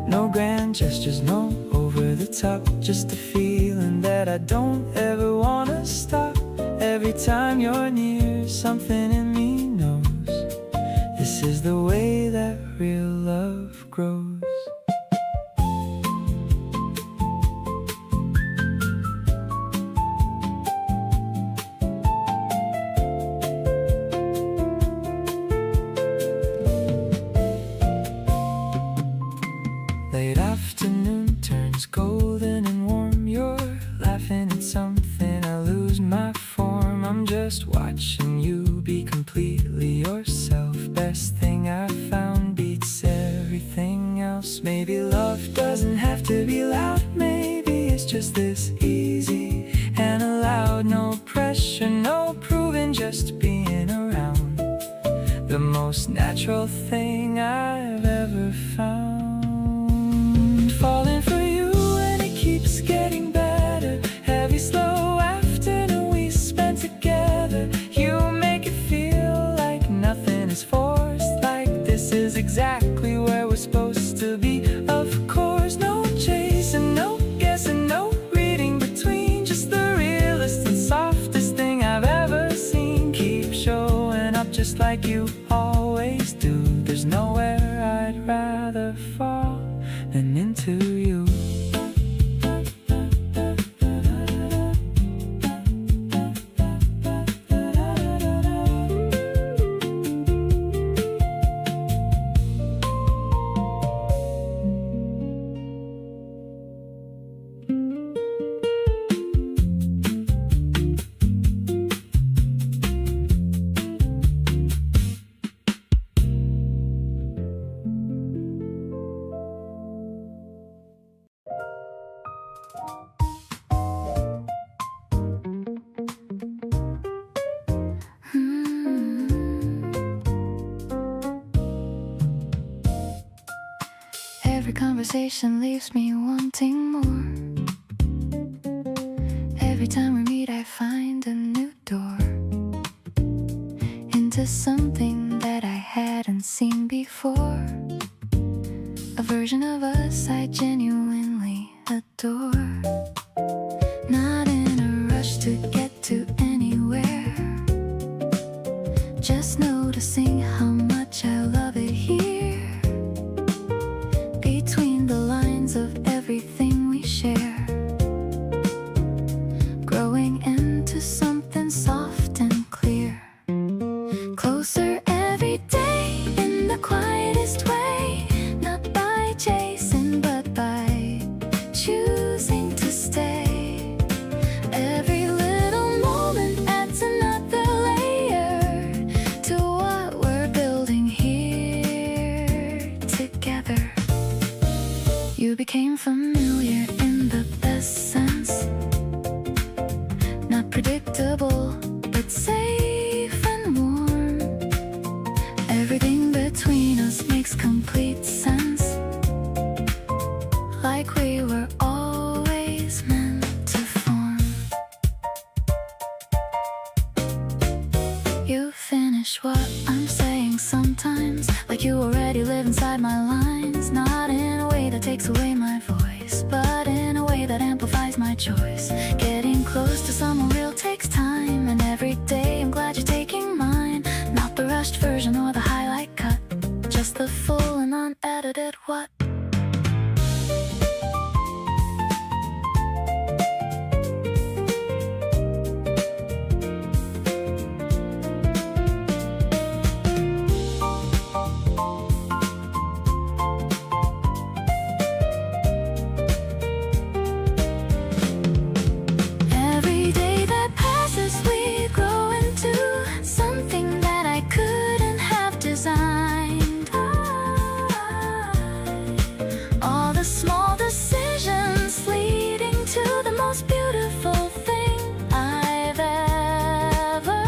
No grand gestures, no over the top, just a feeling that I don't ever wanna stop. Every time you're near, something in me knows this is the way that real love grows. Late afternoon turns golden and warm. You're laughing at something, I lose my form. I'm just watching you be completely yourself. Best thing I found beats everything else. Maybe love doesn't have to be loud, maybe it's just this easy and allowed. No pressure, no proving, just being around. The most natural thing I've ever found. Falling for you and it keeps getting better. Heavy, slow afternoon we spent together. You make it feel like nothing is forced, like this is exactly where we're supposed to be. Of course, no chasing, no guessing, no reading between, just the realest and softest thing I've ever seen. Keep showing up just like you always do. There's nowhere I'd rather fall than into you. Every conversation leaves me wanting more. Every time we meet I find a new door into something that I hadn't seen before. A version of us I genuinely adore. Not in a rush to get to anywhere, just noticing how much I love it here. Between the lines of everything we share, growing into something soft and clear. Closer every day in the quietest way, not by chasing but by choosing to stay. Every little moment adds another layer to what we're building here together. You became familiar in the best sense, not predictable but safe and warm. Everything between us makes complete sense, like we were always meant to form. You finish what I'm saying sometimes, like you already live inside my lines. Not in a way that takes away my voice, but in a way that amplifies my choice. Getting close to someone real takes time, and every day I'm glad you're taking mine. Not the rushed version or the highlight cut, just the full and unedited what. Every day that passes we grow into something that I couldn't have designed. All the small decisions leading to the most beautiful thing I've ever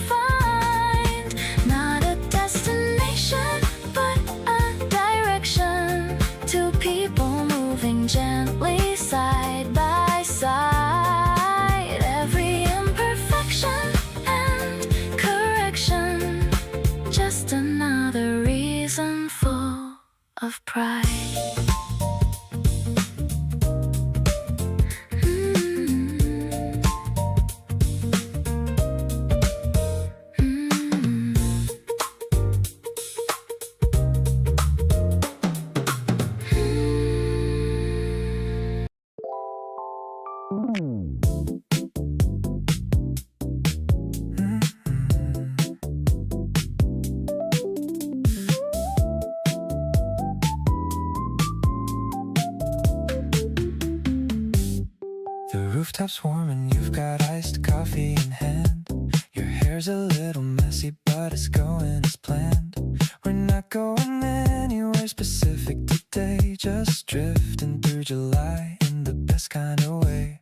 find. Not a destination but a direction, two people moving gently side by side. Every imperfection and correction, just another reason full of pride. The rooftop's warm and you've got iced coffee in hand. Your hair's a little messy but it's going as planned. We're not going anywhere specific today, just drifting through July in the best kind of way.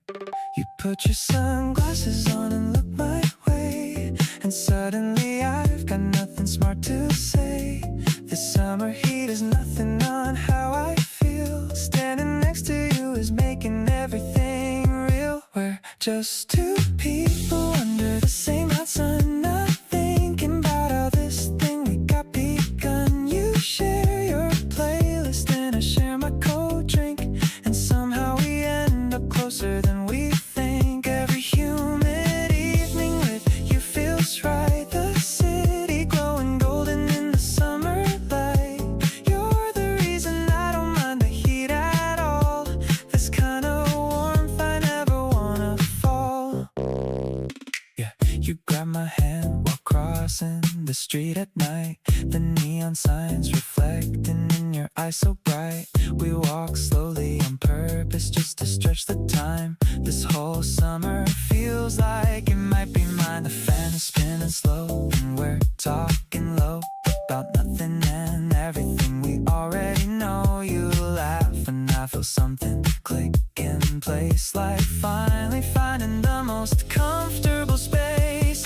You put your sunglasses on and look my way, and suddenly I've got nothing smart to say. This summer heat is nothing on how I feel. Standing next to you is making everything real. We're just two people under the same hot sun, not thinking about how this thing we got begun. You share your playlist and I share my cold drink, and somehow we end up closer than we think. Every humid evening with you feels right. The city glowing golden in the summer light. You're the reason I don't mind the heat at all. This kind of warmth I never wanna fall. Yeah, you grab my hand while crossing the street at night. The neon signs reflecting in your eyes so bright. We walk slowly on purpose just to stretch the time. This whole summer feels like it might be mine. The fan is spinning slow and we're talking low about nothing and everything we already know. You laugh and I feel something click in place, like finally finding the most comfortable space.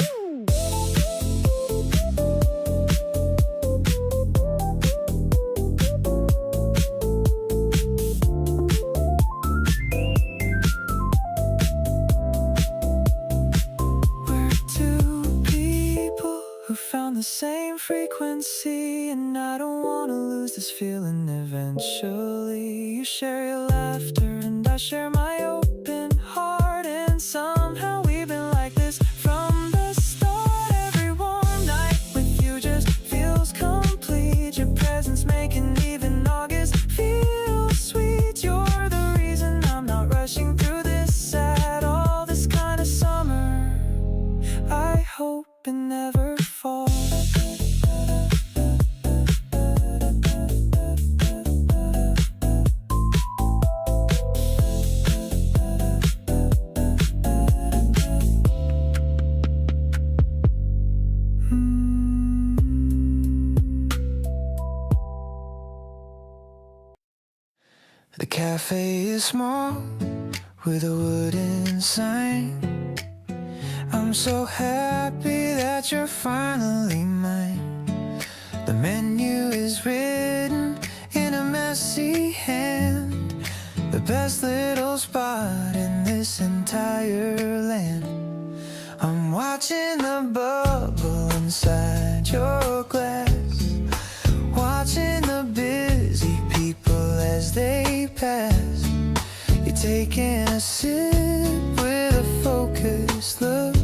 found the same frequency, and I don't wanna lose this feeling eventually. You share your laughter and I share my open heart, and somehow we've been like this from the start. Every warm night with you just feels complete. Your presence making even August feel sweet. You're the reason I'm not rushing through this at all. This kind of summer, I hope it never falls. The cafe is small with a wooden sign. I'm so happy that you're finally mine. The menu is written in a messy hand. The best little spot in this entire land. I'm watching the bubble inside your glass, watching the busy people as they pass. You're taking a sip with a focused look,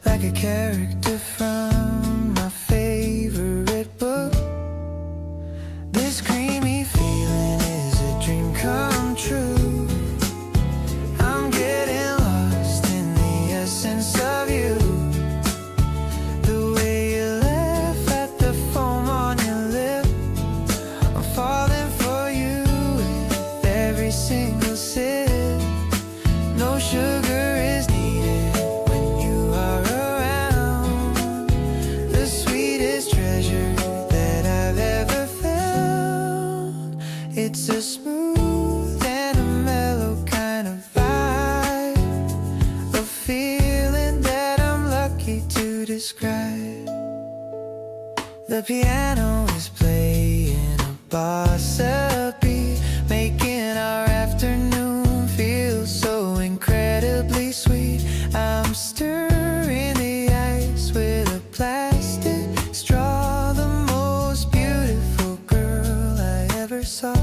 like a character from my favorite book. This creamy feeling is a dream come true. I'm getting lost in the essence of you. The way you laugh at the foam on your lip, I'm falling for you with every single sip. No sugar is needed when you are around. The sweetest treasure that I've ever found. It's a smooth and a mellow kind of vibe, a feeling that I'm lucky to describe. The piano is playing a bossa beat, making our afternoon feel so incredibly sweet. I'm stirring the ice with a plastic straw, the most beautiful girl I ever saw.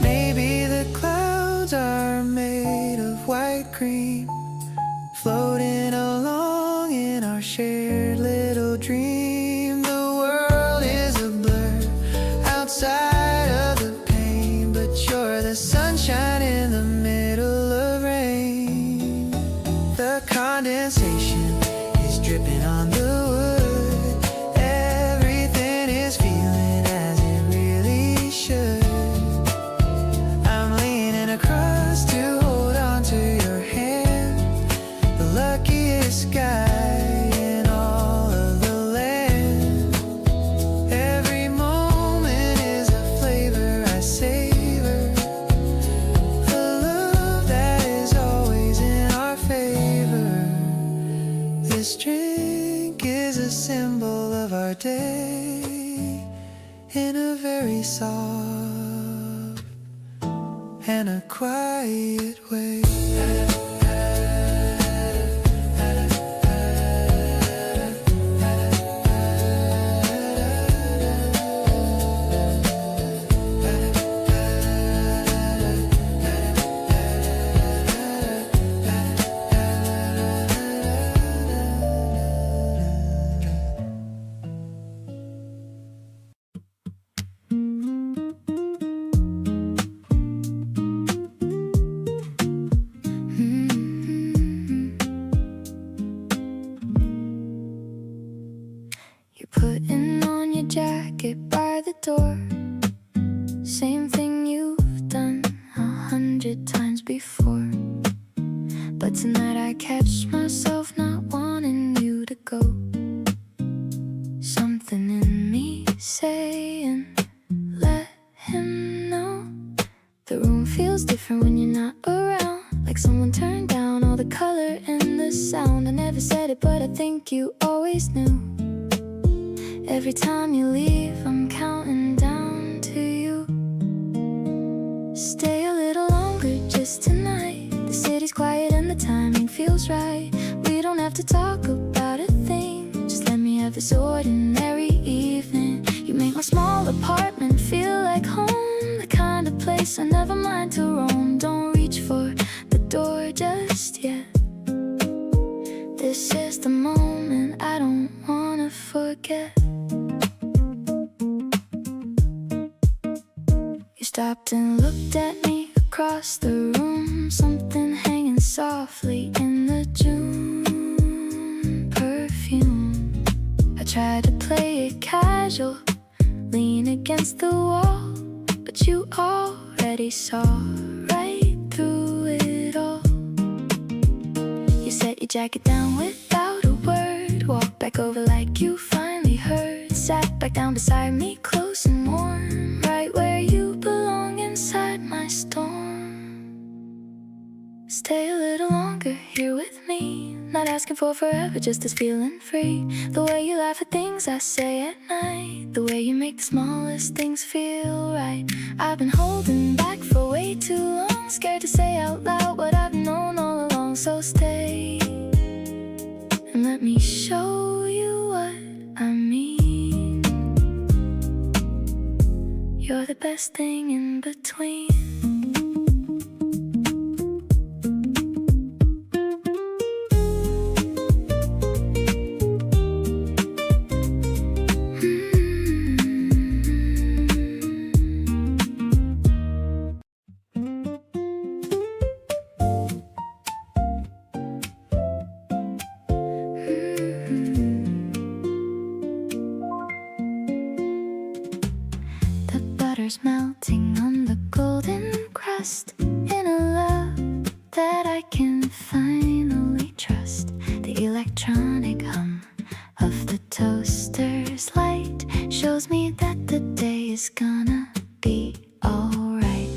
Maybe the clouds are made of white cream, floating along in our shared little dream. The world is a blur outside of the pain, but you're the sunshine in the middle of rain. The condensation is dripping on the wood. Everything is feeling as it really should. I'm leaning across to hold on to your hand, the luckiest guy in all of the land. Every moment is a flavor I savor, a love that is always in our favor. This drink is a symbol of our day, in a very soft and a quiet way. You're putting on your jacket by the door, same thing you've done 100 times before. But tonight I catch myself not wanting you to go. Something in me saying, let him know. The room feels different when you're not around, like someone turned down all the color and the sound. I never said it, but I think you always knew. Every time you leave, I'm counting down to you. Stay a little longer just tonight. The city's quiet and the timing feels right. We don't have to talk about a thing. this ordinary evening. You make my small apartment feel like home, the kind of place I never mind to roam. Don't reach for the door just yet. This is the moment I don't wanna forget. You stopped and looked at me across the room, something hanging softly in the June perfume. I tried to play it casual, lean against the wall, but you already saw right through it all. You set your jacket down without a word, walked back over like you finally heard, sat back down beside me close and warm, right where you belong inside my storm. Stay a little longer here with me, not asking for forever, just this feeling free. The way you laugh at things I say at night, the way you make the smallest things feel right. I've been holding back for way too long, scared to say out loud what I've known all along. So stay and let me show you what I mean. You're the best thing in between. Melting on the golden crust in a love that I can finally trust. The electronic hum of the toaster's light shows me that the day is gonna be alright.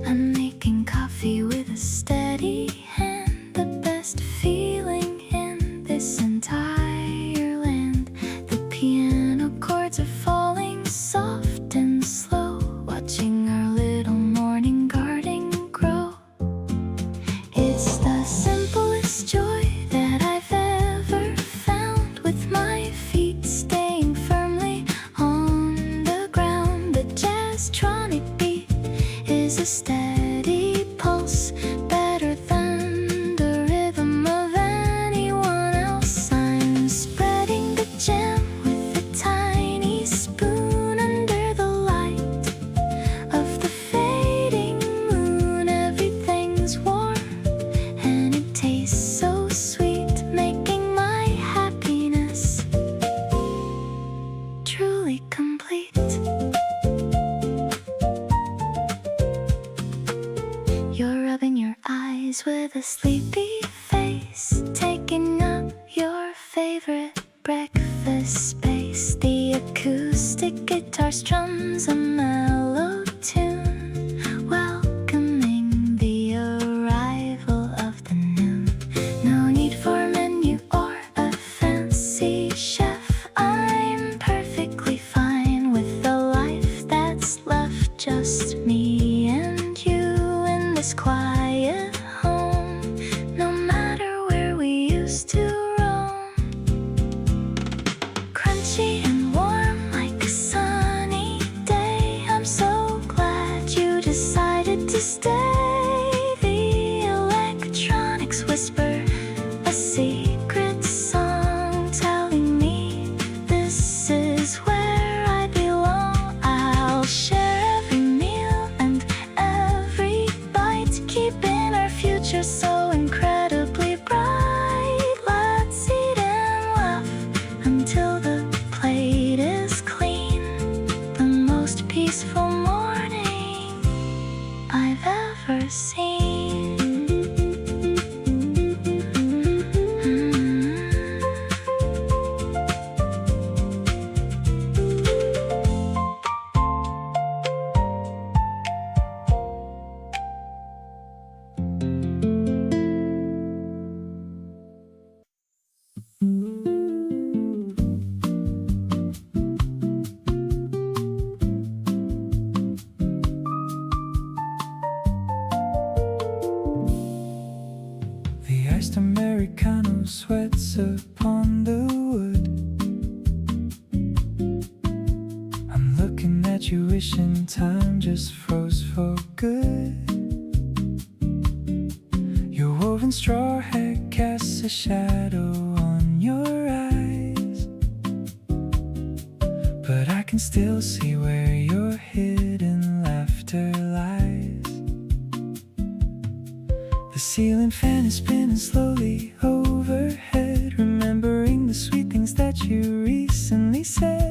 I'm making coffee with a steady hand, the best feeling in this entire land. The piano chords are falling soft and slow, watching our little morning garden grow. It's the simplest joy that I've ever found, with my feet staying firmly on the ground. The jazztronic beat is a steady pulse, better than the rhythm of anyone else. I'm spreading the jam with a tiny spoon under the light of the fading moon. Everything's warm and it tastes so sweet, making my happiness truly complete. You're rubbing your eyes with a sleepy face, taking up your favorite breakfast space. The acoustic guitar strums a mellow tune, welcoming the arrival of the noon. No need for a menu or a fancy chef, I'm perfectly fine with the life that's left. Just me and you in this quiet home, no matter where we used to roam. Crunchy and warm like a sunny day, I'm so glad you decided to stay. The electronics whisper a secret song, telling me this is where I belong. I'll share every meal and every bite, keeping our future so incredibly bright. Let's eat and laugh until the plate is clean, the most peaceful morning I've ever seen. The iced Americano sweats upon the wood. wishing time just froze for good. Your woven straw hat casts a shadow on your eyes, but I can still see where your hidden laughter lies. The ceiling fan is spinning slowly overhead, remembering the sweet things that you recently said.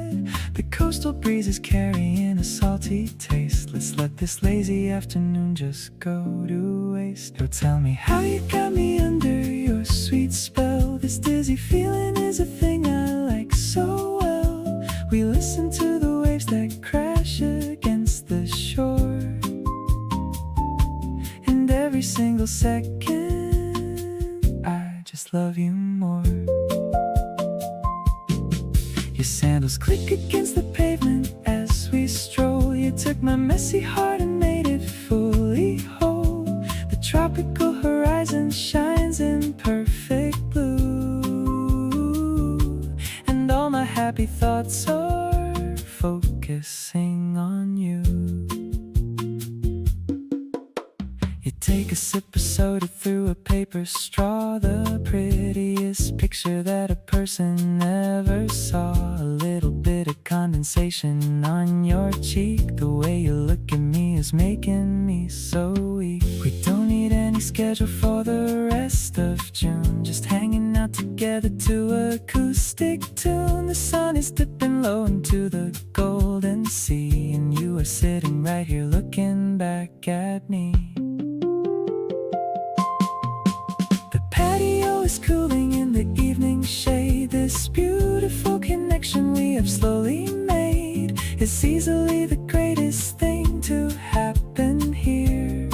The coastal breeze is carrying a salty taste. Let's let this lazy afternoon just go to waste. Oh, tell me how you got me under your sweet spell. This dizzy feeling is a thing I like so well. We listen to the waves that crash against the shore, and every single second I just love you more. Your sandals click against the pavement as we stroll. You took my messy heart and made it fully whole. The tropical horizon shines in perfect blue, and all my happy thoughts are focusing on you. You take a sip of soda through a paper straw, the prettiest picture that a person ever saw. A little bit of condensation on your cheek. The way you look at me is making me so weak. We don't need any schedule for the rest of June, just hanging out together to acoustic tune. The sun is dipping low into the golden sea, and you are sitting right here looking back at me. Patio is cooling in the evening shade. This beautiful connection we have slowly made is easily the greatest thing to happen here.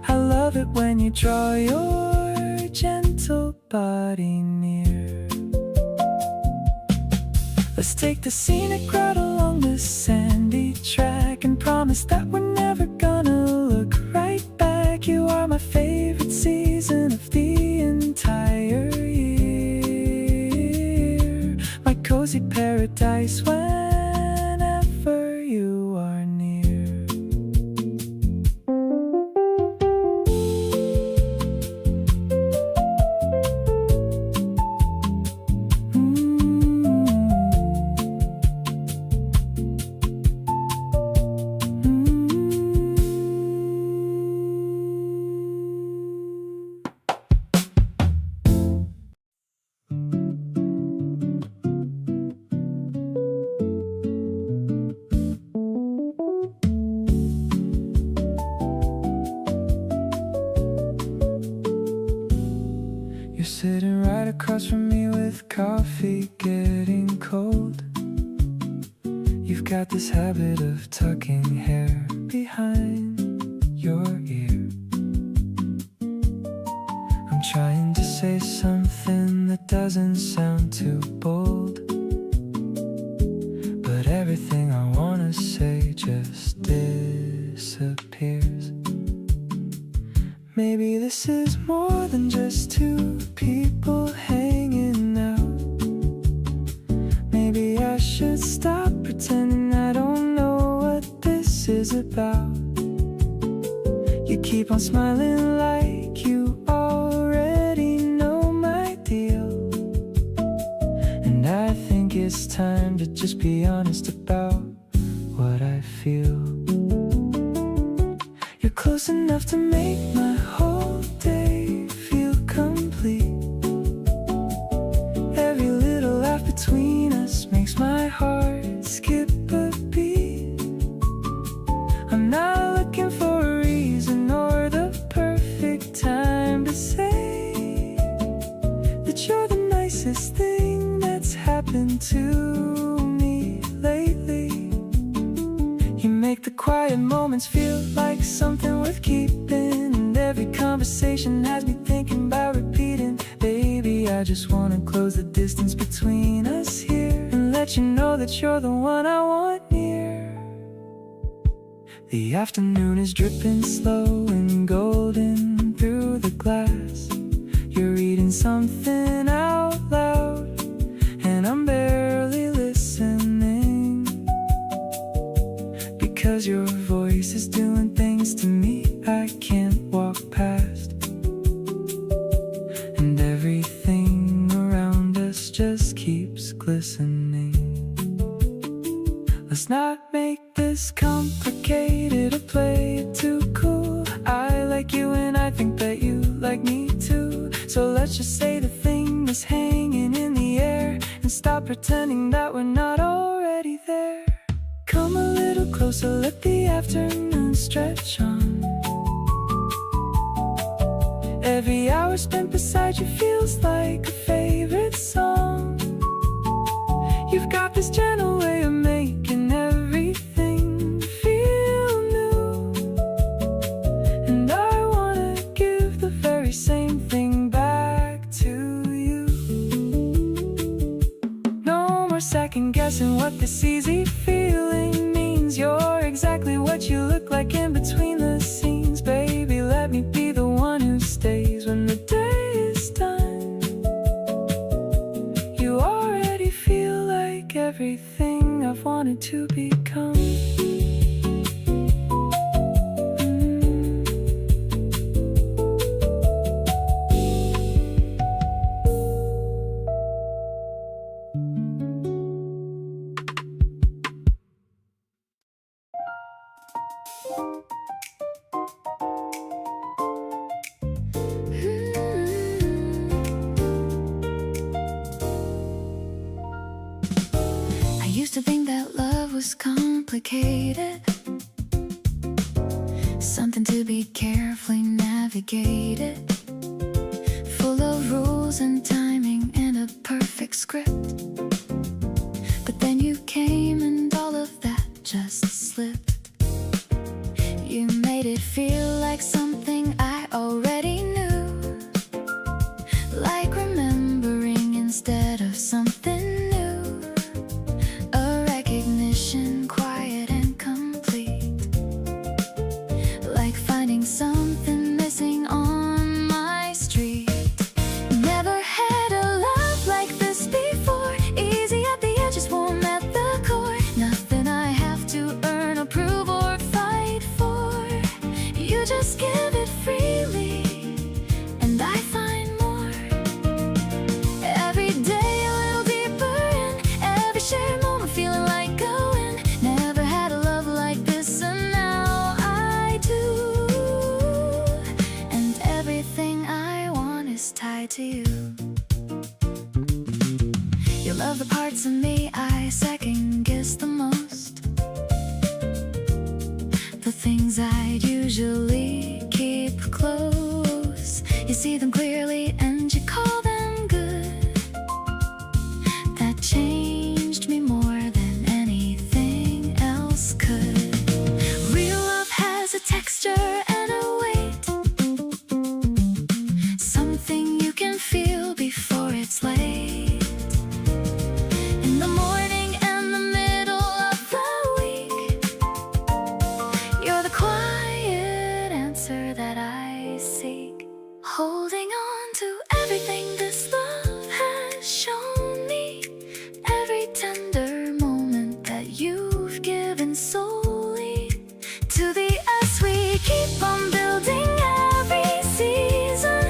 I love it when you draw your gentle body near. Let's take the scenic route along the sandy track and promise that we're never gonna look right back. You are my favorite season of the entire year, my cozy paradise whenever you are near. You're sitting right across from me with coffee getting cold. You've got this habit of tucking hair behind your ear. I'm trying to say something that doesn't sound too bold, but everything I wanna say just disappears. Maybe this is more than just two people hanging out. Maybe I should stop pretending I don't know what this is about. You keep on smiling like you already know my deal, and I think it's time to just be honest about what I feel. You're close enough to make my whole day feel complete. Every little laugh between us makes my heart skip a beat. I'm not looking for a reason or the perfect time to say that you're the nicest thing that's happened to me lately. You make the quiet moments feel like something worth keeping, and every conversation has me thinking about repeating. Baby, I just wanna close the distance between us here and let you know that you're the one I want near. The afternoon is dripping slow and golden through the glass. You're reading something out loud, and I'm barely listening. 'cause your voice is doing things to me I can't walk past. And everything around us just keeps glistening. Let's not make this complicated or play it too cool. I like you and I think that you like me too. So let's just say the thing that's hanging in the air and stop pretending that we're not already there. Come a little closer, let the afternoon stretch on. Every hour spent beside you feels like a favorite song. You've got this gentle way of making everything feel new. And I wanna give the very same thing back to you. No more second guessing what this easy feeling means. You're exactly what you look like in between the scenes. Baby, let me be the one who stays when the day is done. You already feel like everything I've wanted to become. I used to think that love was complicated, something to be carefully navigated, full of rules and timing and a perfect script. But then you came and all of that just slipped. You made it feel like something I already knew, like remembering instead of something new, a recognition quiet and complete, like finding something missing on my street. Never had a love like this before, easy at the edges, warm at the core, nothing I have to earn or prove or fight for. You just give it freely, and I find more. Every day a little deeper in, every shared moment feeling like going. Never had a love like this, and now I do. And everything I want is tied to you. You love the parts of me I second guess the most, the things I'd usually keep close. You see them clearly and you call them good. That changed me more than anything else could. Real love has a texture and a weight, something you can feel before it's late. In the morning and the middle of the week, you're the quiet answer that I seek. Holding on to everything this love has shown me, every tender moment that you've given solely to the us. We keep on building every season.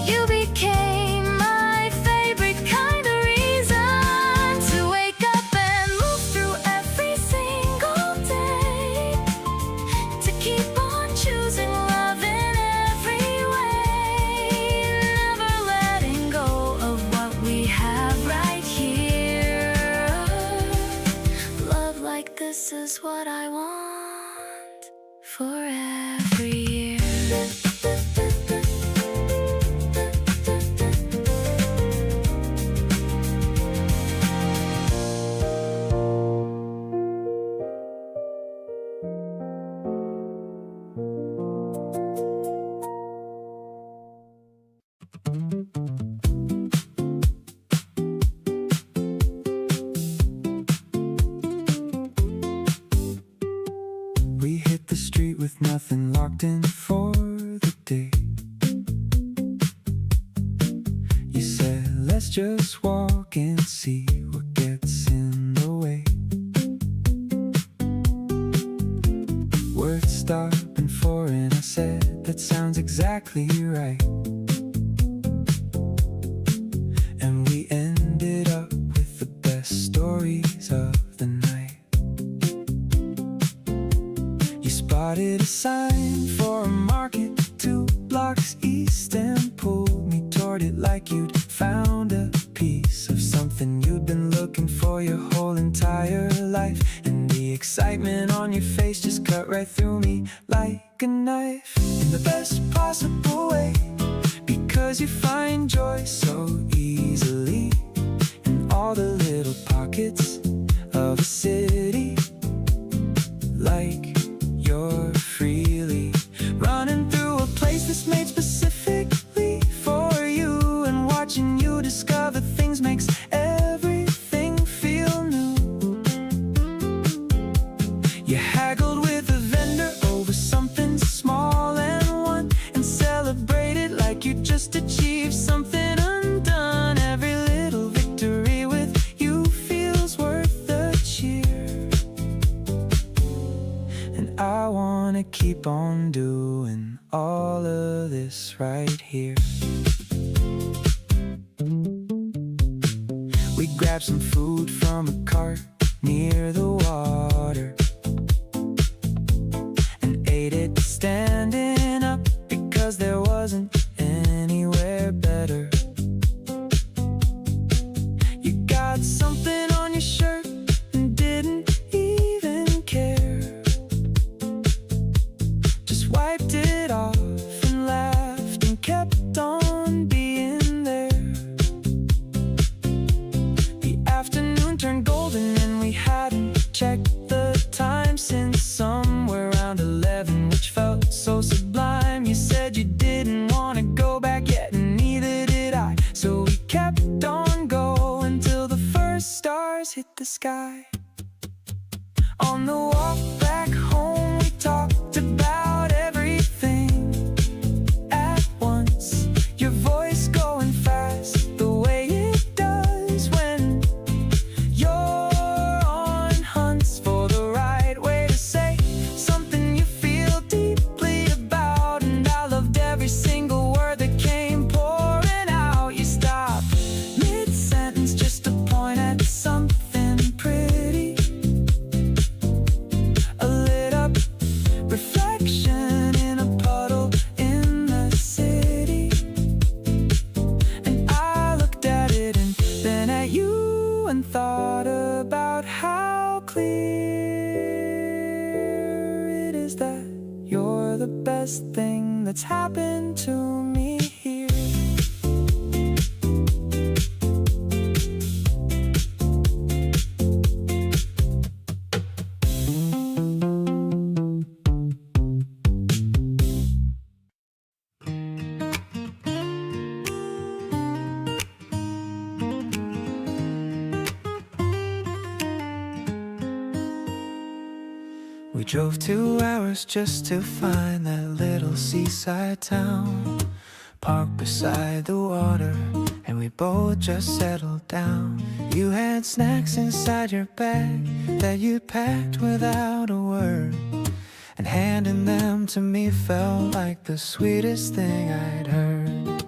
You became my favorite kind of reason to wake up and move through every single day, to keep on choosing love in every way, never letting go of what we have right here. Love like this is what I want for every year. We hit the street with nothing locked in for the day. You said, let's just walk and see what gets in the way. exactly right. And we ended up with the best stories of the night. You spotted a sign for a market 2 blocks east and pulled me toward it like you'd found a piece of something you'd been looking for your whole entire life. And the excitement on your face just cut right through me like a knife, in the best possible way, because you find joy so easily in all the little pockets of a city. Like you're freely running through a place that's made specifically for you, and watching you discover things makes everything feel new. You haggled with a vendor over something small and one, and celebrated like you just achieved something undone. Every little victory with you feels worth the cheer, and I wanna keep on doing all of this right here. We grabbed some food from a cart near the water and ate it standing up, because there wasn't anywhere better. You got something on your shirt and didn't even care, just wiped it off and laughed and kept on being there. The afternoon turned golden and we hadn't checked the time since somewhere around 11, which felt so sublime. You said you didn't want to go back yet, and neither did I, so we kept on going till the first stars hit the sky. On the walk back home we talked about everything at once, your voice going fast the way it does when you're on hunts for the right way to say something you feel deeply about. And I loved every single word that came pouring out. You stopped mid-sentence just to point at something pretty, a lit up reflection in a puddle in the city. And I looked at it and then at you, and thought about how clear it is that you're the best thing that's happened to me here. We drove 2 hours just to find that little seaside town, parked beside the water, and we both just settled down. You had snacks inside your bag that you packed without a word, and handing them to me felt like the sweetest thing I'd heard.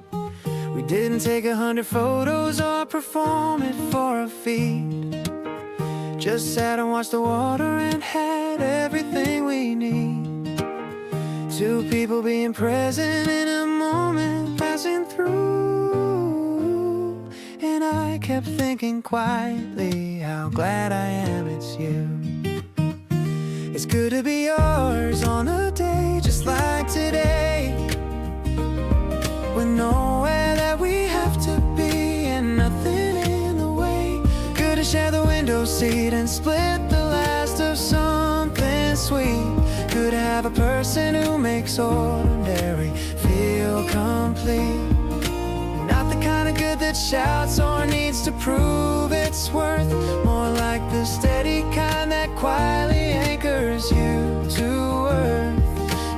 We didn't take 100 photos or perform it for a feed, just sat and watched the water and had everything we need. 2 people being present in a moment passing through, and I kept thinking quietly how glad I am it's you. It's good to be yours on a day just like today, with nowhere that we have to be and nothing in the way. Good to share the window seat and split the last of something sweet. Good to have a person who makes ordinary feel complete. Not the kind of good that shouts or needs to prove its worth, more like the steady kind that quietly anchors you to earth.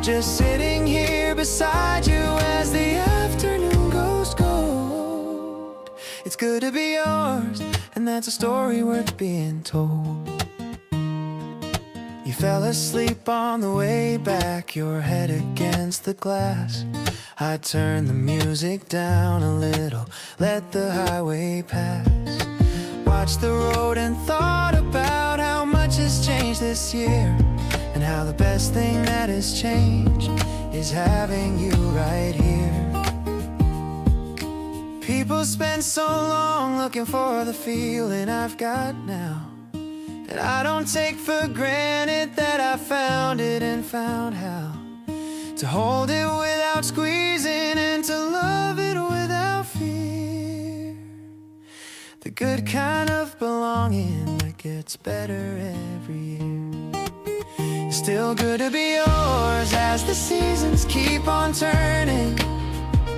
Just sitting here beside you as the afternoon goes cold. It's good to be yours, and that's a story worth being told. You fell asleep on the way back, your head against the glass. I turn the music down a little, let the highway pass. Watched the road and thought about how much has changed this year, and how the best thing that has changed is having you right here. People spend so long looking for the feeling I've got now, and I don't take for granted that I found it and found how to hold it without squeezing and to love it without fear. The good kind of belonging that gets better every year. It's still good to be yours as the seasons keep on turning.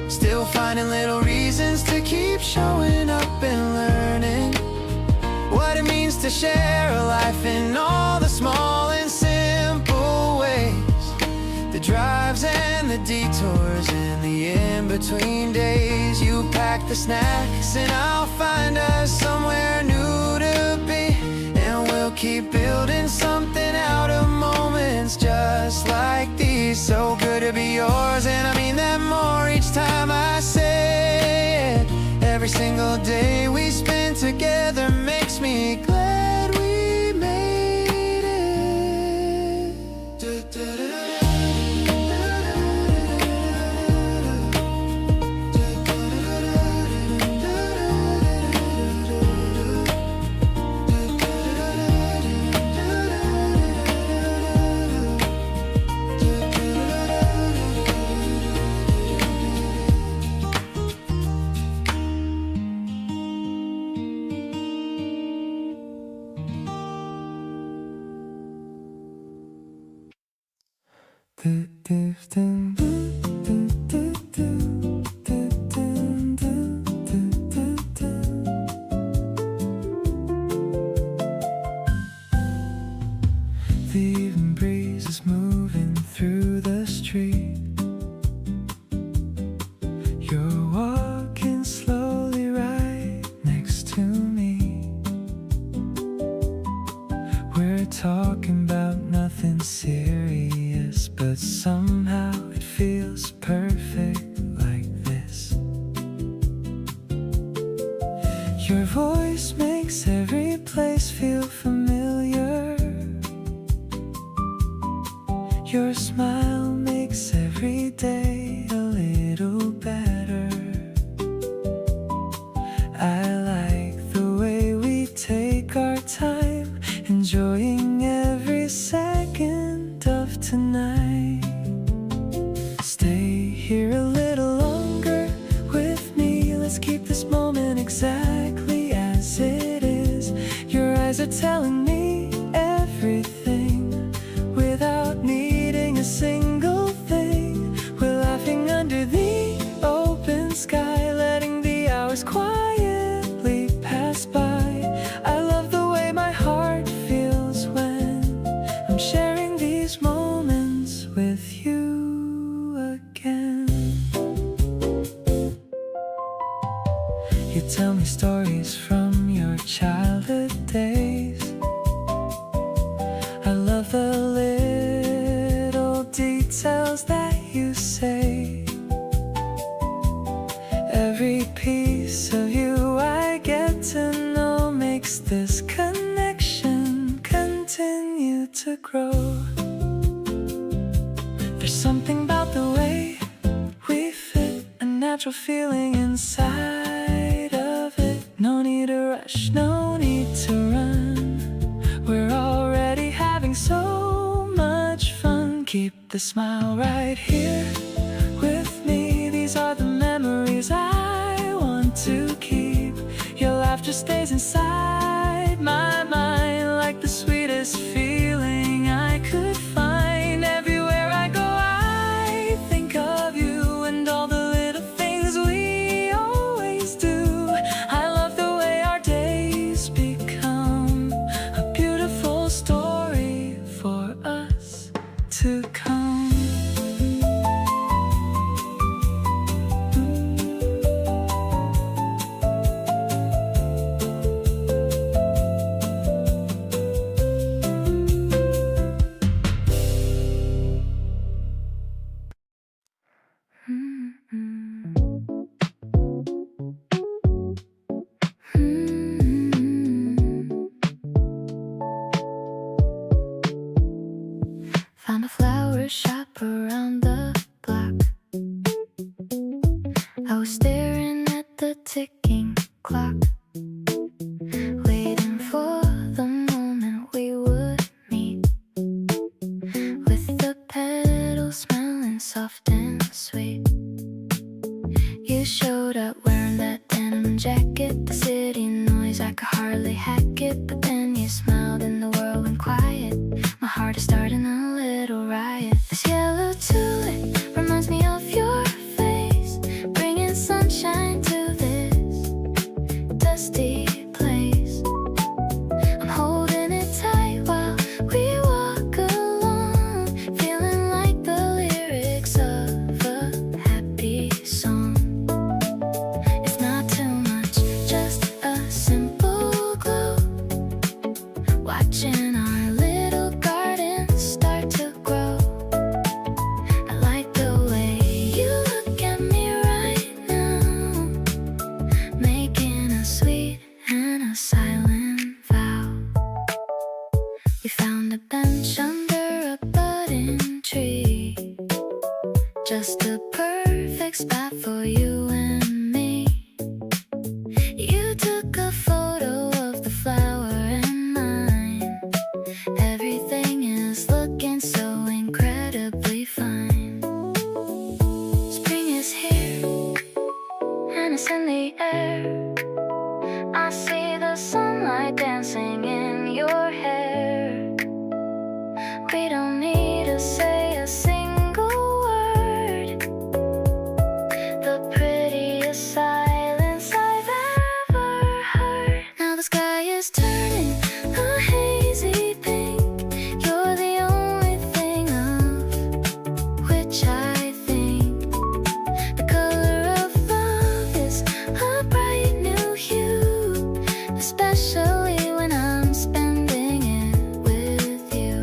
Still finding little reasons to keep showing up and learning what it means to share a life in all the small and simple ways. The drives and the detours and the in-between days. You pack the snacks and I'll find us somewhere new to be, and we'll keep building something out of moments just like these. So good to be yours, and I mean that more each time I say it. Every single day we spend together makes me glad we made it. The evening breeze is moving through the street. You're walking slowly right next to me. We're talking about nothing serious, but somehow it feels perfect like this. Your voice makes every place feel familiar. Your smile makes every day a little better. I like the way we take our time, enjoying every second of tonight. Stay here a little longer with me. Let's keep this moment exactly as it is. Your eyes are telling me everything without needing a single thing. We're laughing under the open sky, letting the hours quietly pass by. I love the way my heart feels when I'm sharing these moments with you again. You tell me stories from your childhood days. I love the little details that you say. Every piece of you I get to know makes this connection continue to grow. There's something about the way we fit, a natural feeling inside of it. No need to rush, no need to run. We're already having so much fun. Keep the smile right here with me. These are the memories I want to keep. Your laughter stays inside my mind like the sweetest feeling I could find. Everywhere I go I think of you and all the little things we always do. I love the way our days become a beautiful story for us to come. clock, waiting for the moment we would meet, with the petals smelling soft and sweet. You showed up wearing that denim jacket, the city noise, I could hardly hack it, but then you smiled and the world went quiet. My heart is starting a little riot. This yellow tulip reminds me of your face, bringing sunshine to this dusty place. I'm holding it tight while we walk along, feeling like the lyrics of a happy song. It's not too much, just a simple glow, watching our little garden start to grow. I like the way you look at me right now, making a sweet and a silent vow. We found a bench under a budding tree, just the perfect spot for you and me. You took a photo of the flower and mine. Everything is looking so incredibly fine. Spring is here, and it's in the air. I see the sunlight dancing in your hair. We don't need to say a single word, the prettiest silence I've ever heard. Now the sky is turning a hazy pink. You're the only thing of which I think. The color of love is a bright new hue, especially when I'm spending it with you.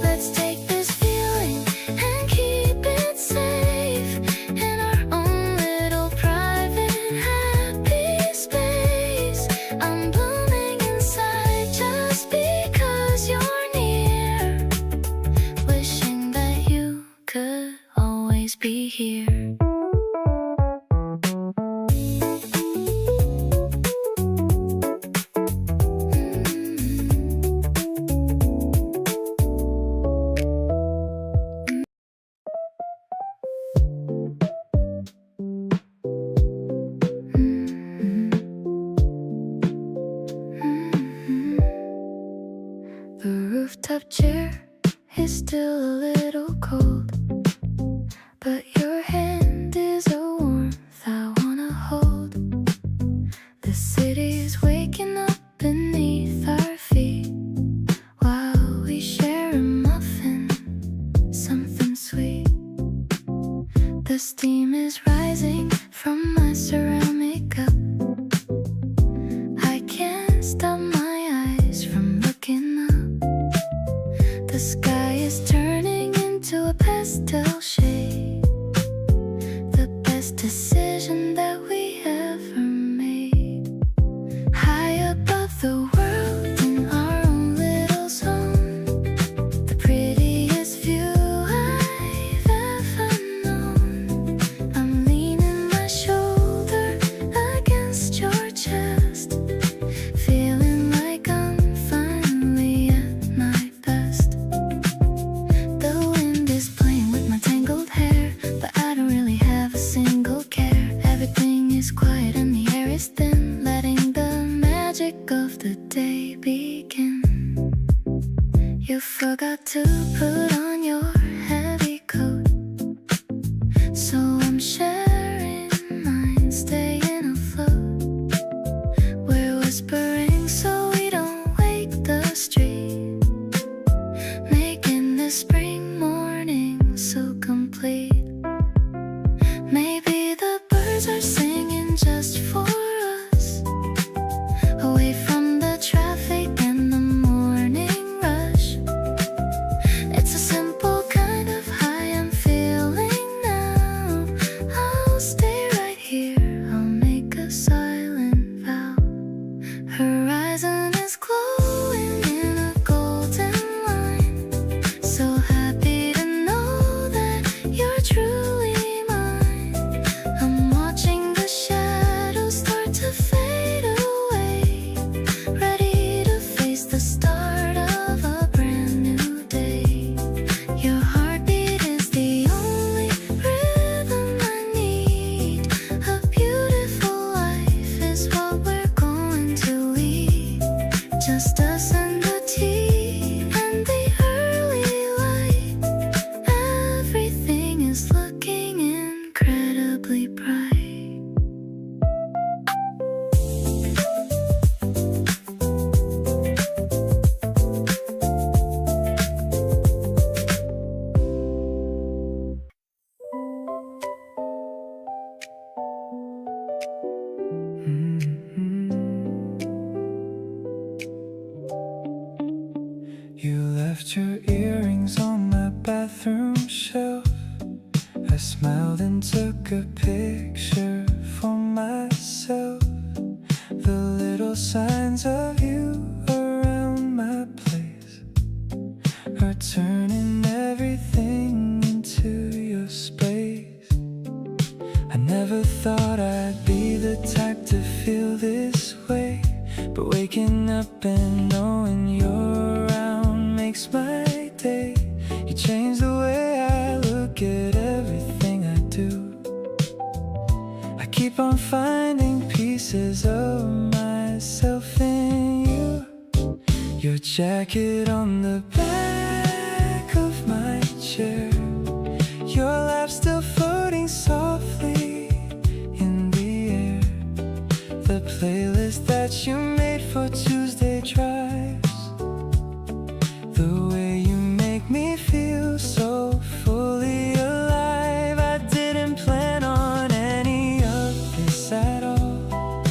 Let's take this feeling and keep it safe in our own little private happy space. I'm blooming inside just because you're near, wishing that you could always be here. The rooftop chair is still a little cold, but your hand is a warmth I wanna hold. The city's waking up beneath our feet, while we share a muffin, something sweet. The steam is rising from my ceramic cup. I can't stop my eyes from looking up. The sky is turning into a pastel shade, the best decision that we ever made. High above the world in our own little zone, the prettiest view I've ever known. I'm leaning my shoulder against your chest, feeling like I'm finally at my best. The wind is playing with my tangled hair, but I don't really have a single care. Everything is quiet and the air is thin, letting the magic of the day begin. You forgot to put on your heavy coat, so I'm sharing mine, staying afloat. We're whispering so we don't wake the street, making this spring morning so complete. Maybe the birds are singing just for us, away from the traffic and the morning rush. It's a simple kind of high I'm feeling now. I'll stay right here, I'll make a silent vow. Horizon is glowing in a golden line, so happy to know that you're truly mine. I'm watching the shadows left your earrings on my bathroom shelf. I smiled and took a picture for myself. The little signs of you around my place are turning everything into your space. I never thought I'd be the type to feel this way, but waking up and knowing you're around makes my day. You change the way I look at everything I do. I keep on finding pieces of myself in you. Your jacket on the back of my chair, your laugh still floating softly in the air, the playlist that you made for Tuesday drives, the way you make me feel so fully alive. I didn't plan on any of this at all,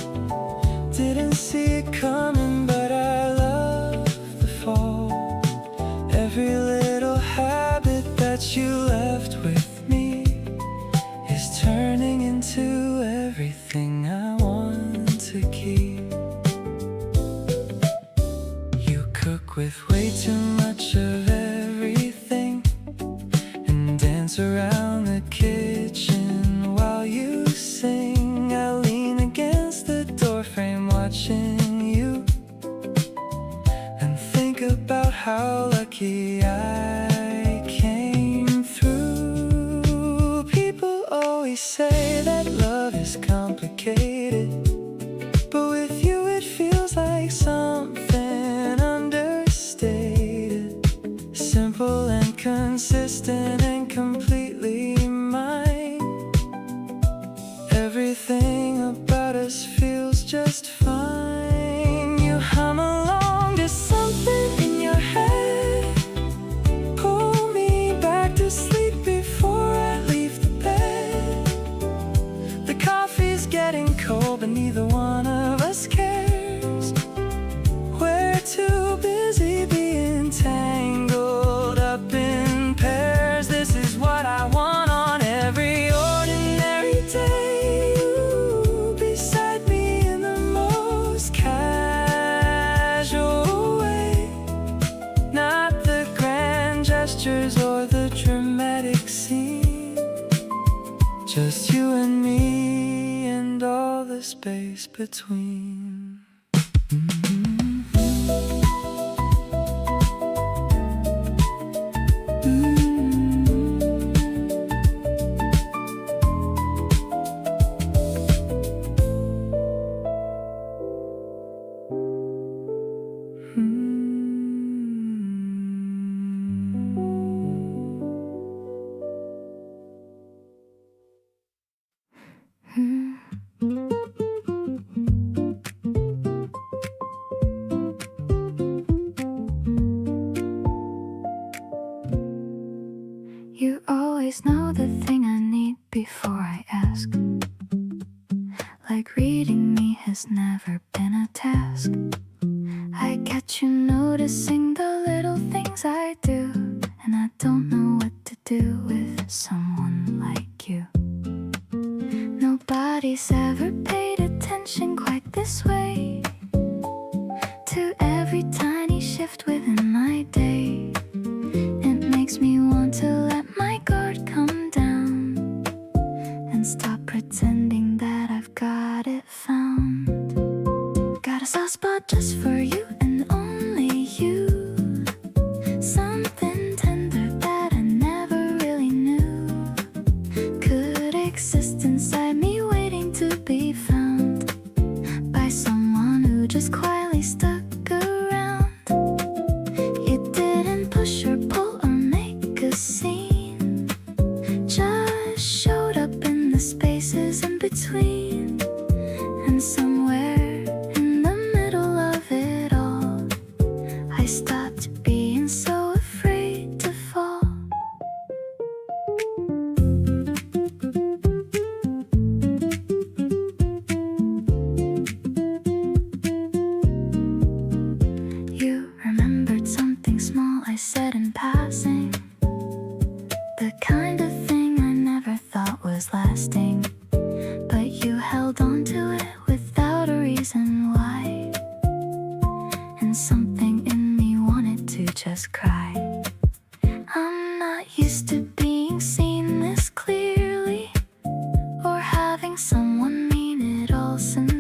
didn't see it coming, but I love the fall. Every little habit that you left with me is turning into everything I want to keep. You cook with way too much of everything and dance around the kitchen while you sing. I lean against the doorframe watching you and think about how lucky I came through. People always say that love is complicated, but with you it feels like something understated, simple and consistent and completely mine. Everything about us feels just fine. You hum along to something in your head, pull me back to sleep before I leave the bed. The coffee's getting cold, but neither one of us cares. We're too busy being tangled up in pairs. This is what I want on every ordinary day. You beside me in the most casual way, not the grand gestures or the dramatic scene, just you and me and all the space between. You always know the thing I need before I ask. Like reading me has never been a task. I catch you noticing the little things I do, and I don't know what to do with someone like you. Nobody's ever paid attention quite this way to every tiny shift within my day. It makes me want to let my guard come down and stop pretending that I've got it found. Got a soft spot just for you and only you. Something tender that I never really knew could exist inside me, waiting to be found by someone who just quietly stuck around. You didn't push or pull or make a scene, just showed up in the spaces in between. And somewhere in the middle of it all,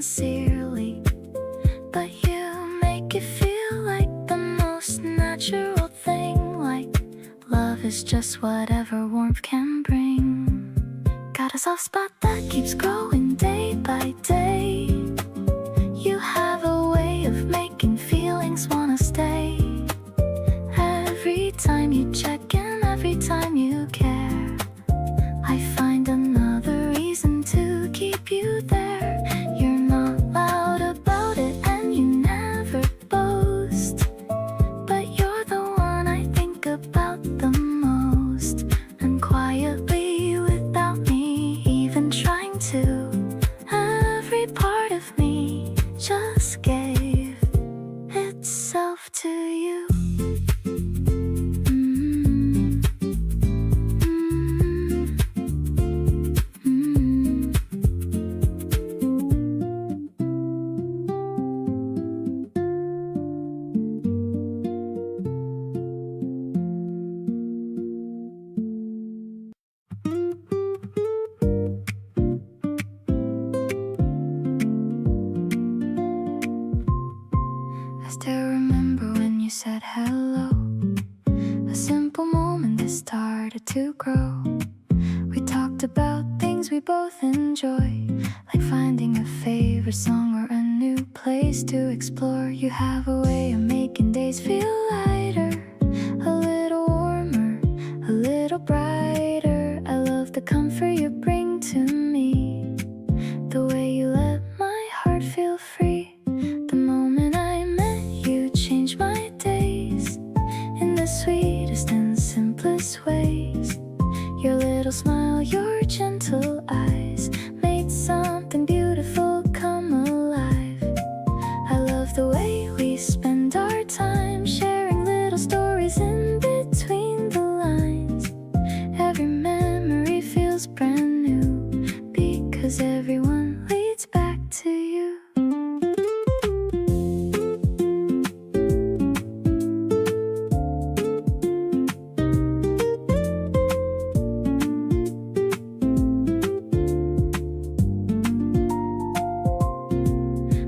sincerely, but you make it feel like the most natural thing, like love is just whatever warmth can bring. Got a soft spot that keeps growing day by day. You have a way of making feelings wanna stay. Every time you check in, every time you care, I find another reason to keep you there. You're not loud about it and you never boast, but you're the one I think about the most. And quietly, without me even trying to, every part of me just gave itself to you. I still remember when you said hello, a simple moment that started to grow. We talked about things we both enjoy, like finding a favorite song or a new place to explore. You have a way of making days feel lighter, a little warmer, a little brighter. I love the comfort you bring to me, the way you let my heart feel free. The moment I met you changed my days in the sweetest and simplest ways. Your little smile, your gentle eyes made something beautiful come alive. I love the way we spend our time sharing little stories in between the lines. Every memory feels brand new because everyone leads back to you.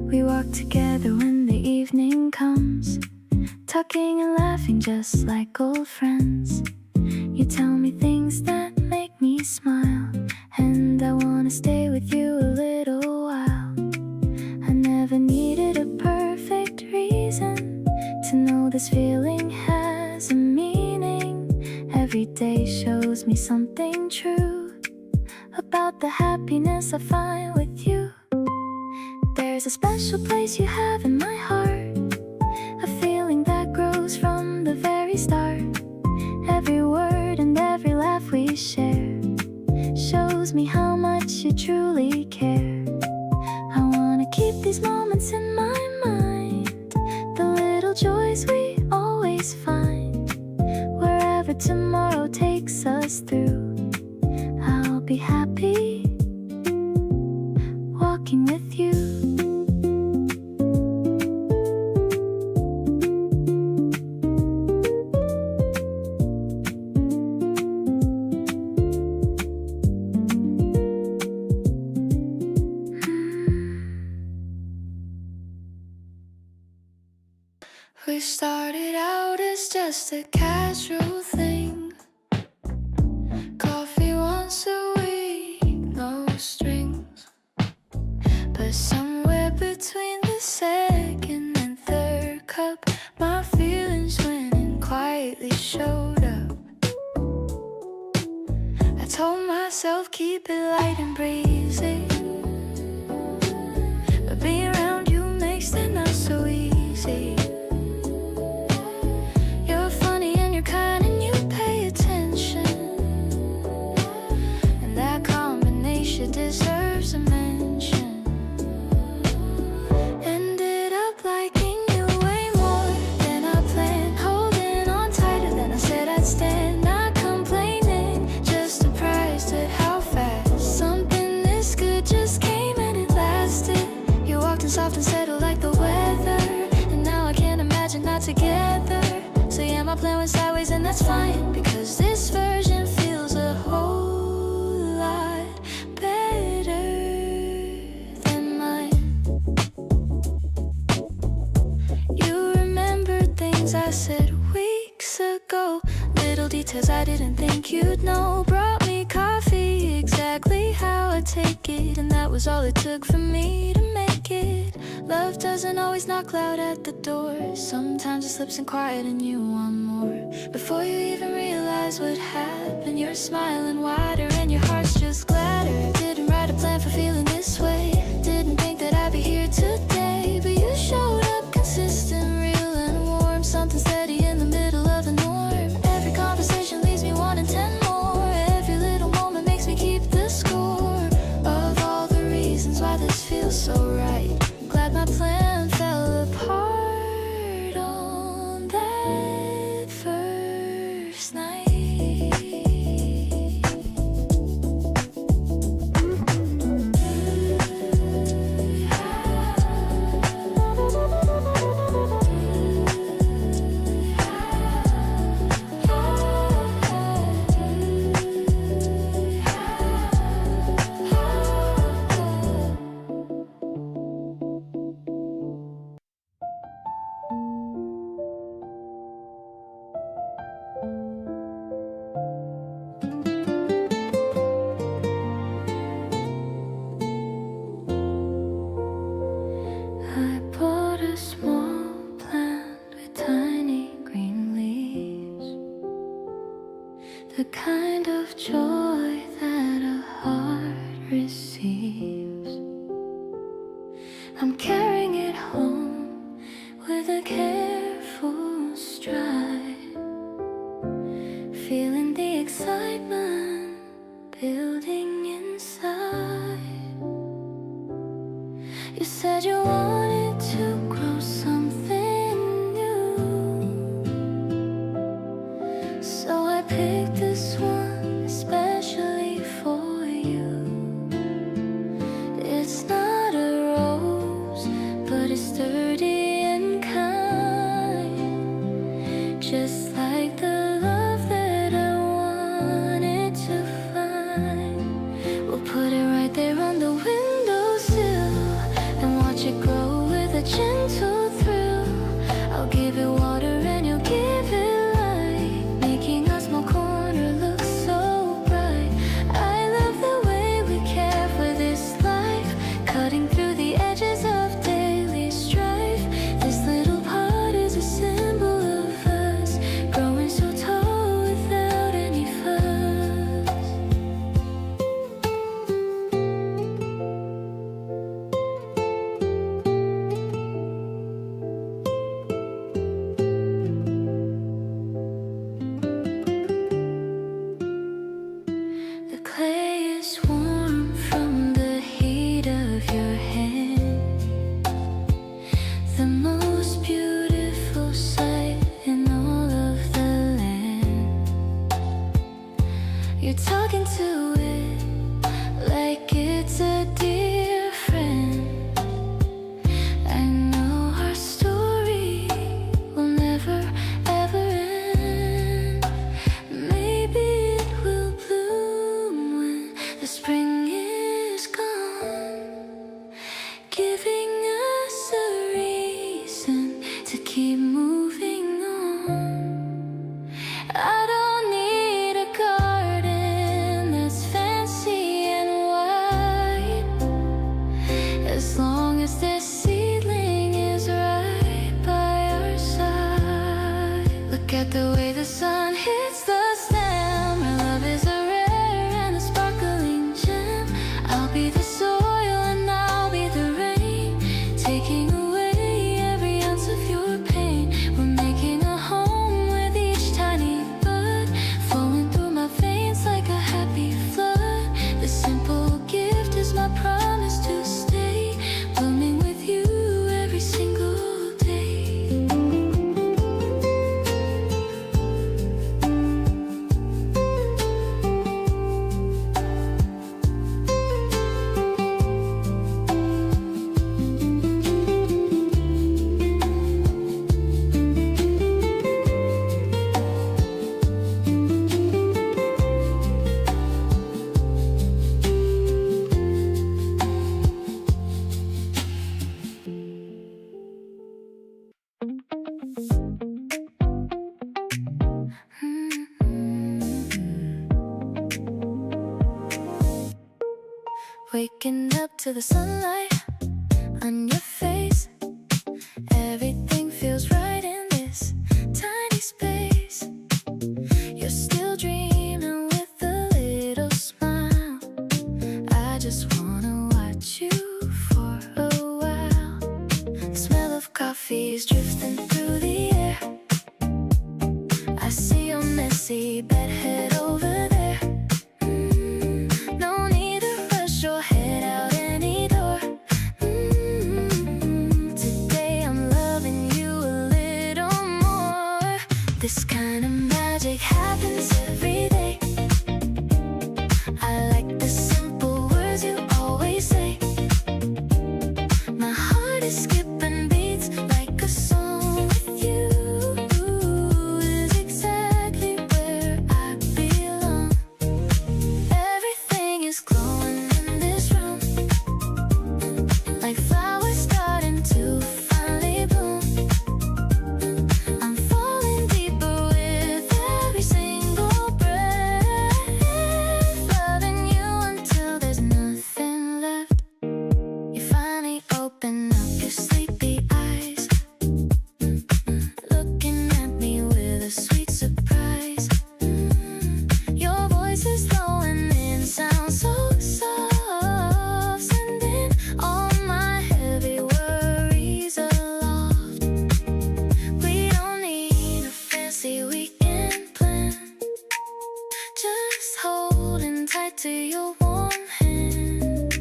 We walk together when the evening comes, talking and laughing just like old friends. You tell me things that make me smile, and I wanna stay with you a little while. I never needed a perfect reason to know this feeling has a meaning. Every day shows me something true about the happiness I find with you. There's a special place you have in my heart, a feeling that grows from the very start. Every word and every laugh we share shows me how much you truly care. I wanna keep these moments in my mind, the little joys we always find. Wherever tomorrow takes us through, I'll be happy walking with you. We started out as just a casual thing, coffee once a week, no strings. But somewhere between the second and third cup, my feelings went and quietly showed up. I told myself keep it light and breezy, but being around you makes it not so easy. Deserves a mention. Ended up liking you way more than I planned, holding on tighter than I said I'd stand. Not complaining, just surprised at how fast something this good just came and it lasted. You walked in soft and settled like the weather, and now I can't imagine not together. So yeah, my plan went sideways and that's fine, because this version feels a whole lot better than mine. details I didn't think you'd know. Brought me coffee exactly how I take it, and that was all it took for me to make it. Love doesn't always knock loud at the door. Sometimes it slips in quiet and you want more. Before you even realize what happened, you're smiling wider and your heart's just gladder. Didn't write a plan for feeling this way. Didn't think that I'd be here today, but you showed up consistent, real and warm. Something steady in the middle of the norm. Every conversation leaves me wanting 10 more. Every little moment makes me keep the score of all the reasons why this feels so right. I'm glad my plan fell apart on that first night. I bought a small plant with tiny green leaves, the kind of joy that a heart receives. I'm carrying it home with a careful stride, feeling the excitement building inside. You said you wanted to grow something new, so I picked this one especially for you. It's not a rose, but it's sturdy and kind, just like the love that I wanted to find. We'll put it right there on the windowsill and watch it grow with a gentle thrill. I'll give it water and you'll give it light, making our small corner look so bright. I love the way we care for this life, cutting through the edges of daily strife. This little part is a symbol of us, growing so tall without any fuss. Waking up to the sunlight on your face. Everything feels right in this tiny space. You're still dreaming with a little smile. I just wanna watch you for a while. The smell of coffee is drifting through the air. I see your messy bed head over there. No need to rush or head out any door. Today I'm loving you a little more. This kind of magic happens every day. I like the simple words you always say. My heart is skipping beats like a song with you. Is exactly where I belong. Everything is glowing in this room, like flowers starting to finally bloom. I'm falling deeper with every single breath, loving you until there's nothing left. You finally open up your sleepy eyes, looking at me with a sweet surprise. Your voice is low and it sounds so soft, sending all my heavy worries aloft. We don't need a fancy weekend plan, just holding tight to your warm hand.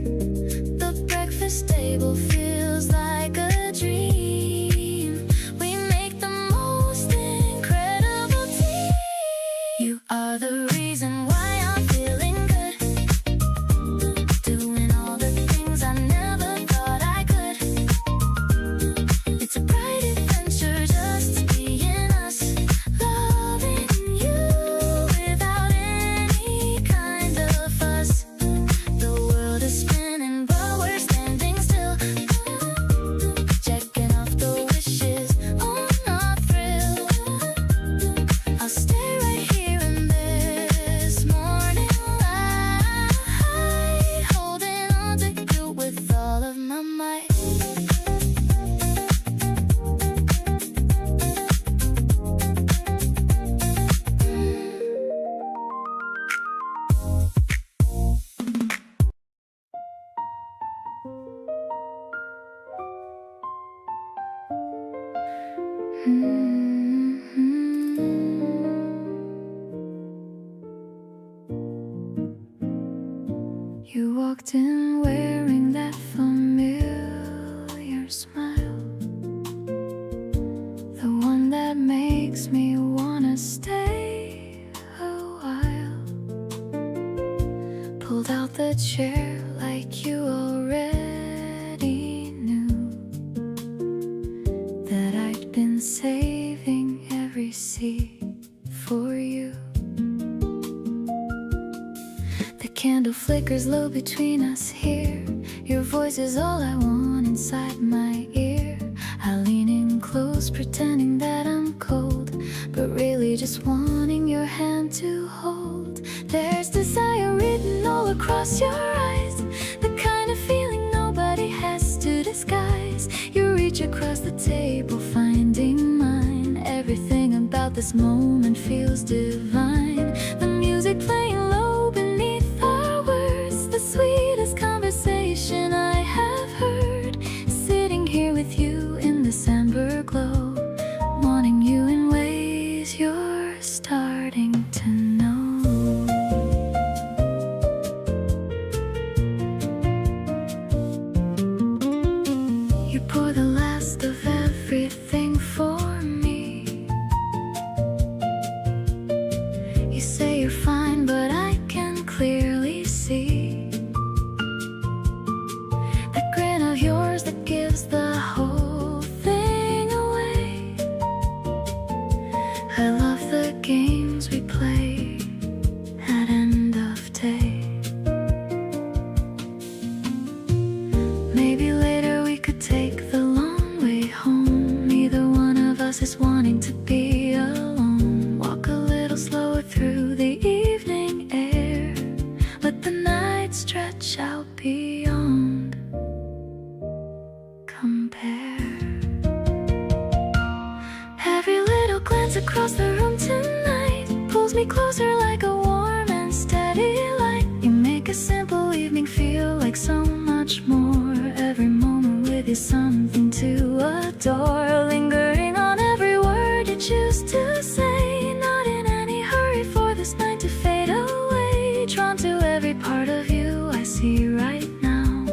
The breakfast table feels like a dream. We make the most incredible tea. You are the reason why I'm feeling good, doing all the things I never thought I could. It's a bright adventure just being us, loving you without any kind of fuss. The world is spinning but we're standing still, checking off the wishes on our thrill. I'll stay right here in this morning light, holding on to you with all of my might. You walked in wearing that familiar smile, the one that makes me wanna stay a while. Pulled out the chair like you already knew that I'd been saving every seat for you. The candle flickers low between us here. Your voice is all I want inside my ear. I lean in close, pretending that I'm cold, but really just wanting your hand to hold. There's desire written all across your eyes, the kind of feeling nobody has to disguise. You reach across the table, finding mine. Everything about this moment feels divine. The music playing low beneath our words, the sweetest conversation I have heard. Sitting here with you in this amber glow, wanting you in ways you're starting to know. You pour the last of everything for me. You say you're fine, but I can clearly see that grin of yours that gives the whole thing away. I love the games we play at end of day. Maybe later we could take the long way home. Neither one of us is wanting to be alone. Walk a little slower through the evening air. Let the night stretch out beyond. compare. Every little glance across the room tonight pulls me closer like a warm and steady light. You make a simple evening feel like so much more. Every moment with you something to adore. Lingering on every word you choose to say. Not in any hurry for this night to fade away. Drawn to every part of you I see right now.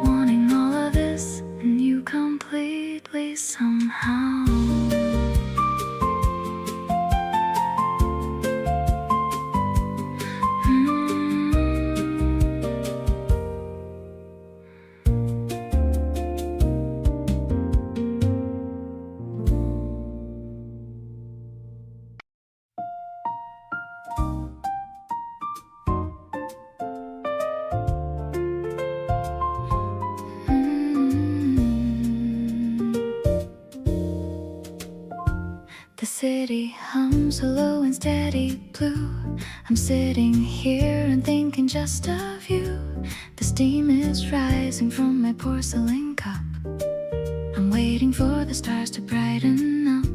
Wanting all of this and you completely somehow. The city hums a low and steady blue. I'm sitting here and thinking just of you. The steam is rising from my porcelain cup. I'm waiting for the stars to brighten up.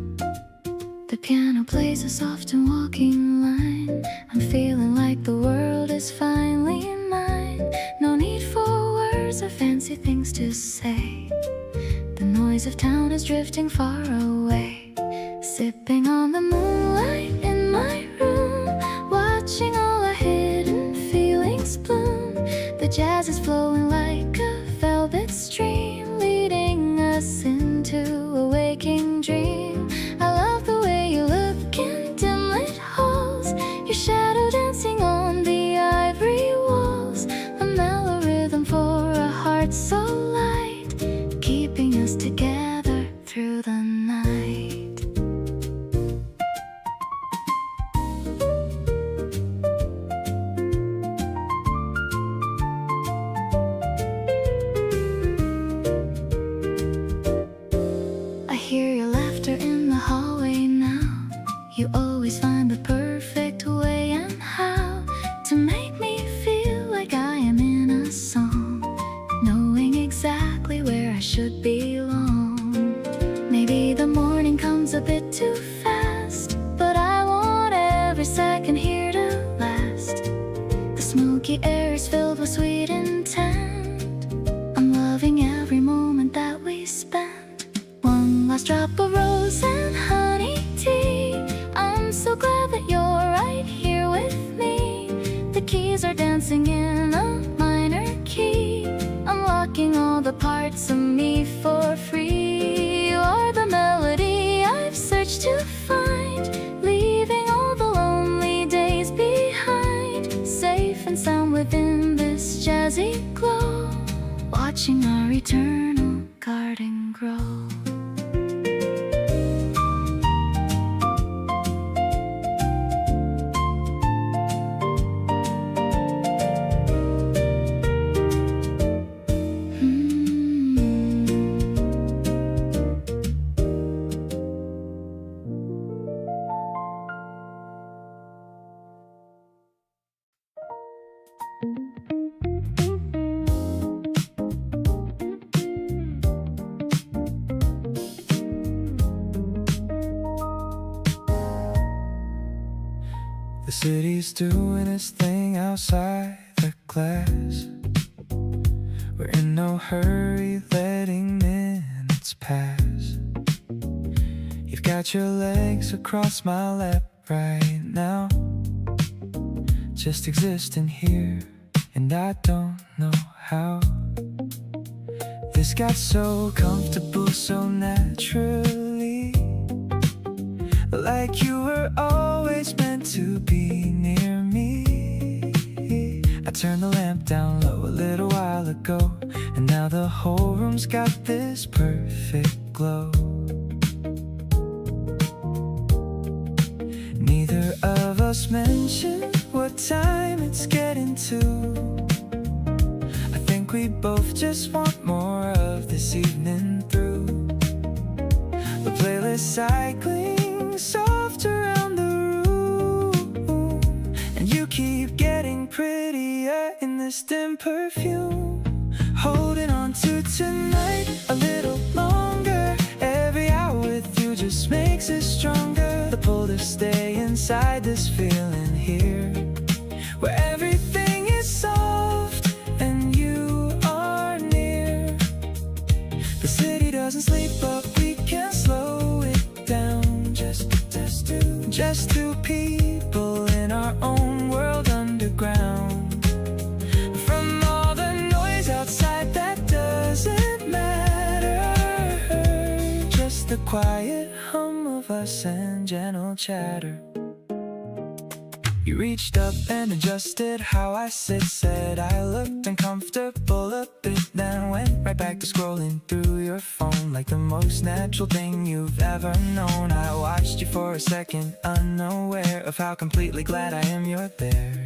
The piano plays a soft and walking line. I'm feeling like the world is finally mine. No need for words or fancy things to say. The noise of town is drifting far away. Sipping on the moonlight in my room, watching all our hidden feelings bloom. The jazz is flowing like a velvet stream, leading us into a waking dream. I love the way you look in dim lit halls, your shadow dancing on the ivory walls. A mellow rhythm for a heart so light, keeping us together through the night. Hear your laughter in the hallway now. You always find the perfect way and how to make me feel like I am in a song, knowing exactly where I should belong. Maybe the morning comes a bit too fast, but I want every second here to last. The smoky air is filled with sweet intent. I'm loving every moment that we spend. One last drop of rose and honey tea. I'm so glad that you're right here with me. The keys are dancing in a minor key, unlocking all the parts of me for free. You are the melody I've searched to find, leaving all the lonely days behind. Safe and sound within this jazzy glow, watching our eternal garden grow. The city's doing its thing outside the glass. We're in no hurry, letting minutes pass. You've got your legs across my lap right now, just existing here, and I don't know how. This got so comfortable so naturally, like you were always meant to be near me. I turned the lamp down low a little while ago, and now the whole room's got this perfect glow. Neither of us mentioned what time it's getting to. I think we both just want more of this evening through. The playlist cycling soft around the room, and you keep getting prettier in this dim perfume. Hold holding on to tonight a little longer. Every hour with you just makes us stronger. The pull to stay inside this feeling here, where everything is soft and you are near. The city doesn't sleep, but we can slow it down. Just two people in our own world underground. From all the noise outside that doesn't matter, just the quiet hum of us and gentle chatter. You reached up and adjusted how I sit, said I looked uncomfortable a bit, then went right back to scrolling through your phone like the most natural thing you've ever known. I watched you for a second, unaware of how completely glad I am you're there.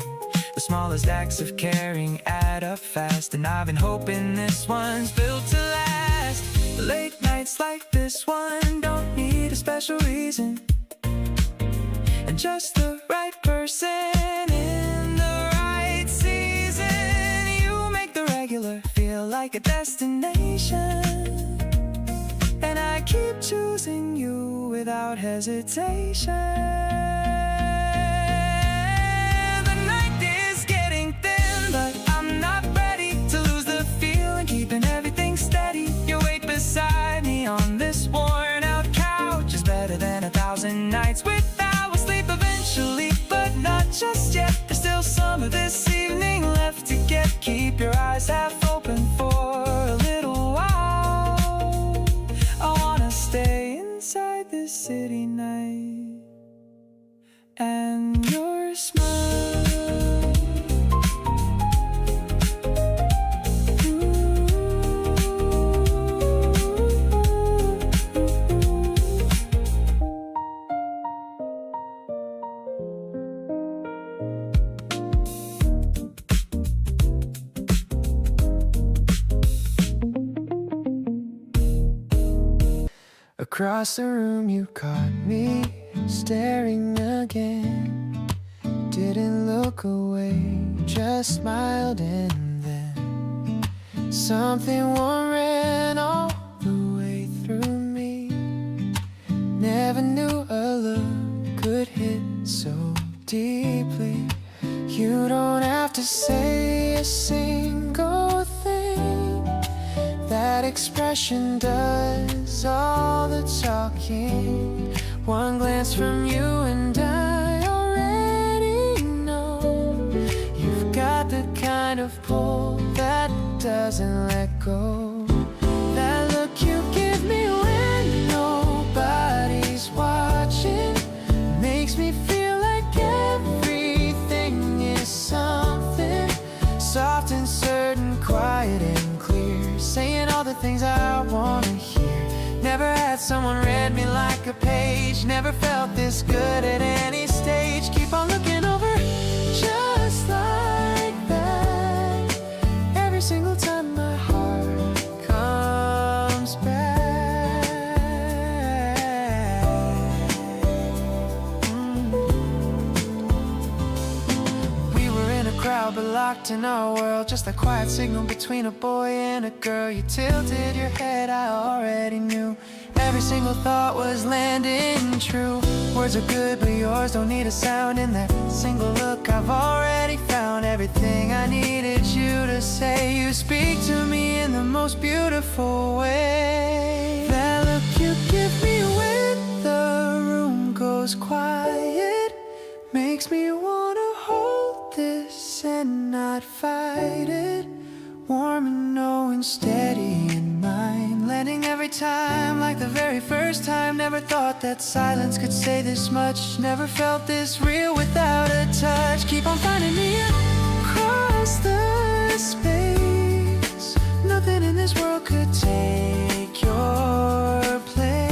The smallest acts of caring add up fast, and I've been hoping this one's built to last. Late nights like this one don't need a special reason, and just the right person in the right season. You make the regular feel like a destination, and I keep choosing you without hesitation. The night is getting thin, but I'm not ready to lose the feeling, keeping everything steady. Your weight beside me on this worn out couch is better than 1,000 nights without sleep eventually, but not just yet. There's still some of this evening left to get. Keep your eyes half open for a little while. I wanna stay inside this city night and your smile. Across the room you caught me staring again. Didn't look away, just smiled, and then something warm ran all the way through me. Never knew a look could hit so deeply. You don't have to say a single thing, that expression does all the talking. One glance from you and I already know you've got the kind of pull that doesn't let go. That look you give me when nobody's watching makes me feel like everything is something soft and certain, quiet and clear, saying all the things I wanna hear. Never had someone read me like a page, never felt this good at any stage. Keep on looking over, just like that. Every single time my heart comes back. We were in a crowd but locked in our world, just a quiet signal between a boy and a girl. You tilted your head, I already knew every single thought was landing true. Words are good but yours don't need a sound. In that single look I've already found everything I needed you to say. You speak to me in the most beautiful way. That look you give me when the room goes quiet makes me wanna hold this and not fight it. Warm and knowing, steady in mind, landing every time like the very first time. Never thought that silence could say this much, never felt this real without a touch. Keep on finding me across the space. Nothing in this world could take your place.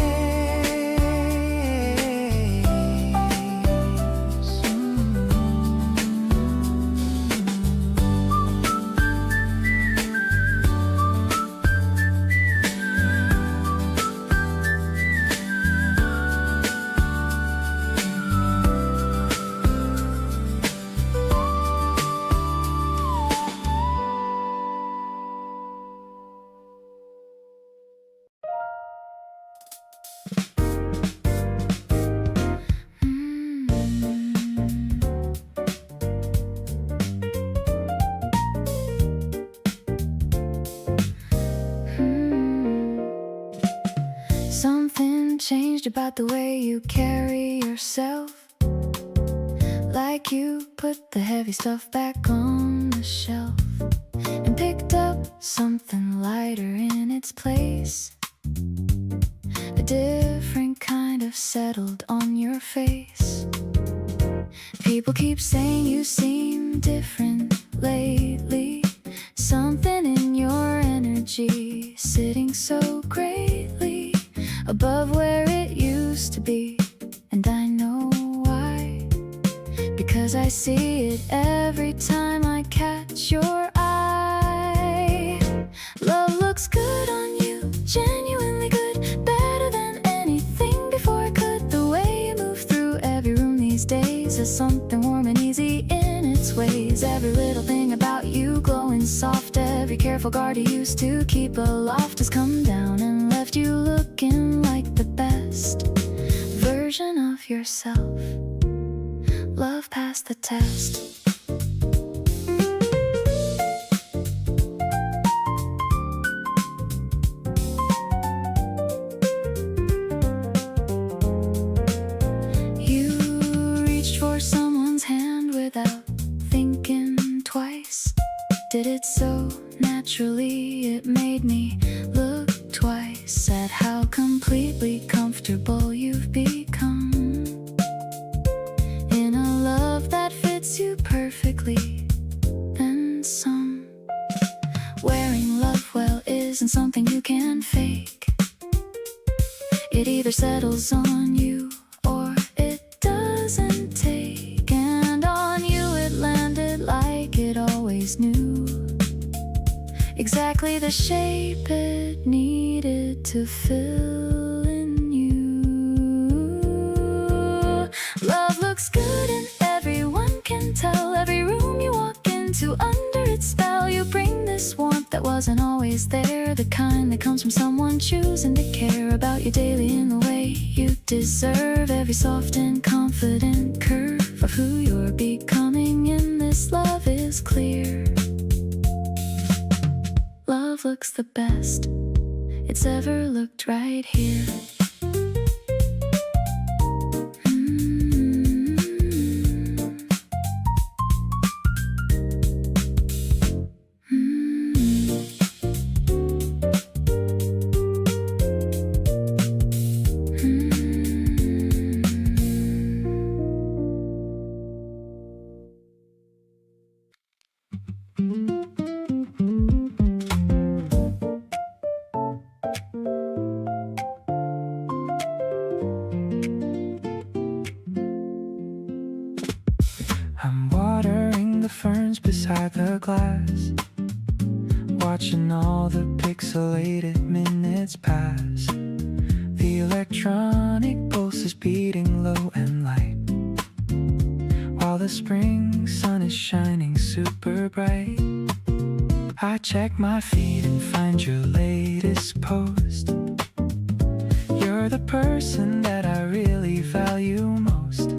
changed about the way you carry yourself. Like you put the heavy stuff back on the shelf and picked up something lighter in its place. A different kind of settled on your face. People keep saying you seem different lately. Something in your energy sitting so greatly above where it used to be. And I know why, because I see it every time I catch your eye. Love looks good on you, genuinely good, better than anything before it could. The way you move through every room these days is something warm and easy in its ways. Every little thing about you glowing soft. Every careful guard you used to keep aloft has come down and left you looking like the best version of yourself. Love passed the test. Did it so naturally, it made me look twice at how completely comfortable you've become in a love that fits you perfectly, and some. Wearing love well isn't something you can fake. It either settles on you or it doesn't take. And on you it landed like it always knew. Exactly the shape it needed to fill in you. Love looks good and everyone can tell. Every room you walk into, under its spell, you bring this warmth that wasn't always there. The kind that comes from someone choosing to care about you daily in the way you deserve. Every soft and confident curve of who you're becoming in this love is clear. Love looks the best it's ever looked right here. I'm watering the ferns beside the glass, watching all the pixelated minutes pass. The electronic pulse is beating low and light, while the spring sun is shining super bright. I check my feed and find your latest post. You're the person that I really value most.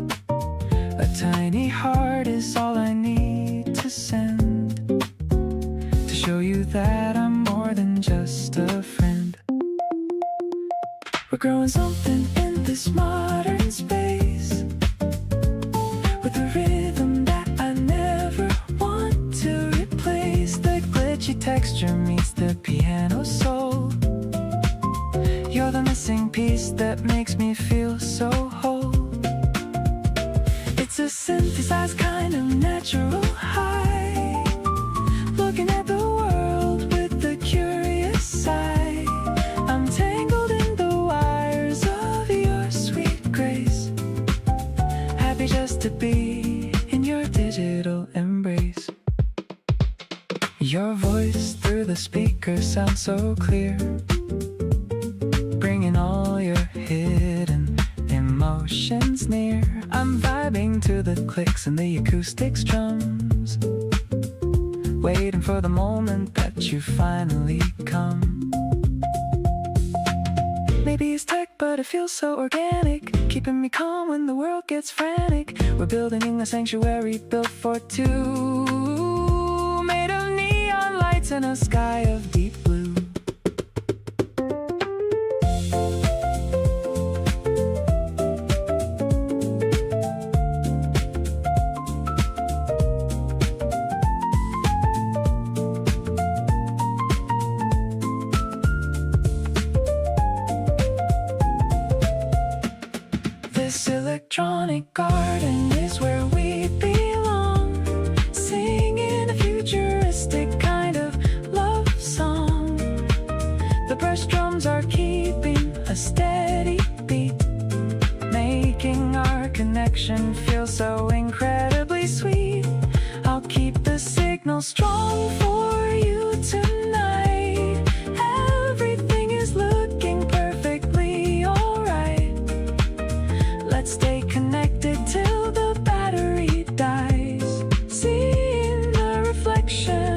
A tiny heart is all I need to send, to show you that I'm more than just a friend. We're growing something in this modern space, with a rhythm that I never want to replace. The glitchy texture meets the piano soul. You're the missing piece that makes me feel so whole. It's a synthesized kind of natural high, looking at the world with a curious eye. I'm tangled in the wires of your sweet grace, happy just to be in your digital embrace. Your voice through the speaker sounds so clear, bringing all your hidden emotions near. I'm vibing to the clicks and the acoustic strums, waiting for the moment that you finally come. Maybe it's tech, but it feels so organic, keeping me calm when the world gets frantic. We're building a sanctuary built for two, made of neon lights and a sky of deep blue. electronic garden is where we belong, singing a futuristic kind of love song. The brush drums are keeping a steady beat, making our connection feel so incredibly sweet. I'll keep the signal strong for you tonight. Everything is looking perfectly alright. Let's stay connected till the battery dies, seeing the reflection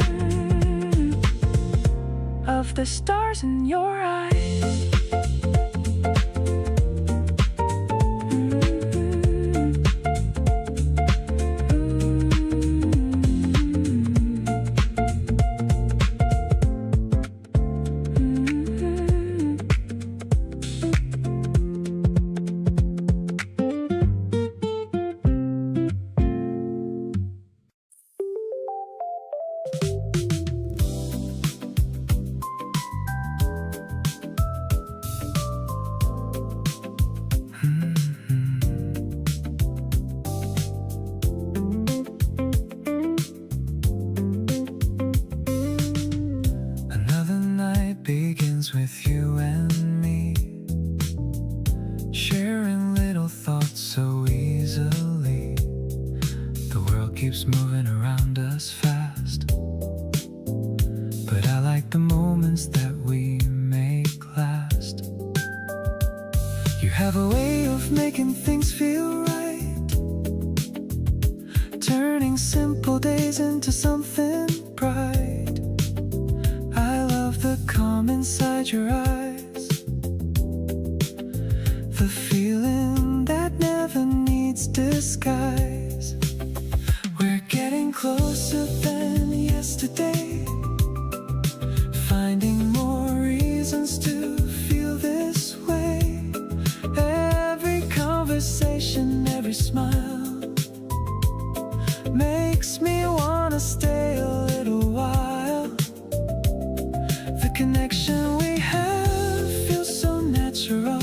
of the stars in your eyes. Begins with you and me, sharing little thoughts so easily. The world keeps moving around us fast, but I like the moments that we make last. You have a way of making things feel right, turning simple days into something bright. The calm inside your eyes, the feeling that never needs disguise. We're getting closer than yesterday, finding more reasons to feel this way. Every conversation, every smile makes me wanna stay a little while. The connection we have feels so natural,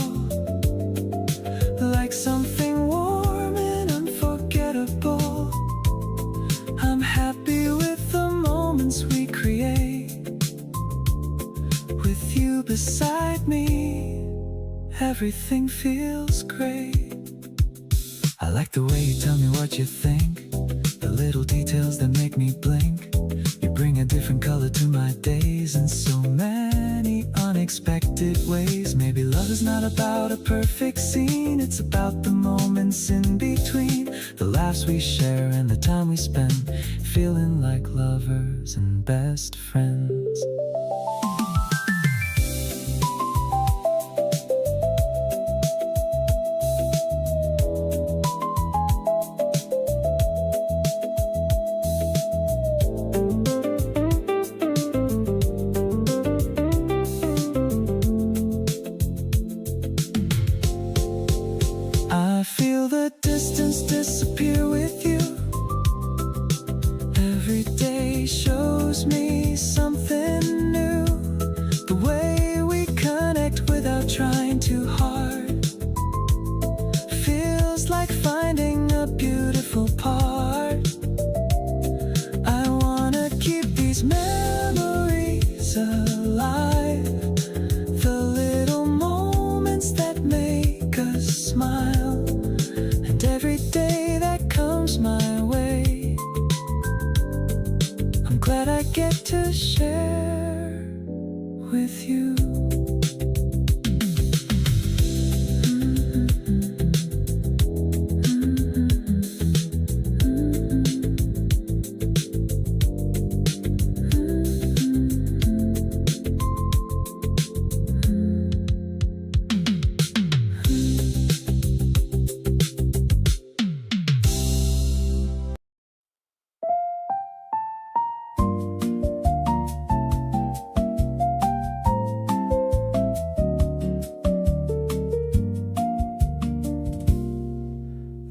like something warm and unforgettable. I'm happy with the moments we create, with you beside me, everything feels great. I like the way you tell me what you think, the little details that make me blink. You bring a different color to my days in so many unexpected ways. Maybe love is not about a perfect scene, it's about the moments in between, the laughs we share and the time we spend, feeling like lovers and best friends. Disappear with you. Every day shows me something new. The way we connect without trying too hard feels like finding a beautiful part. I wanna keep these memories alive, the little moments that make us smile. Every day that comes my way, I'm glad I get to share with you.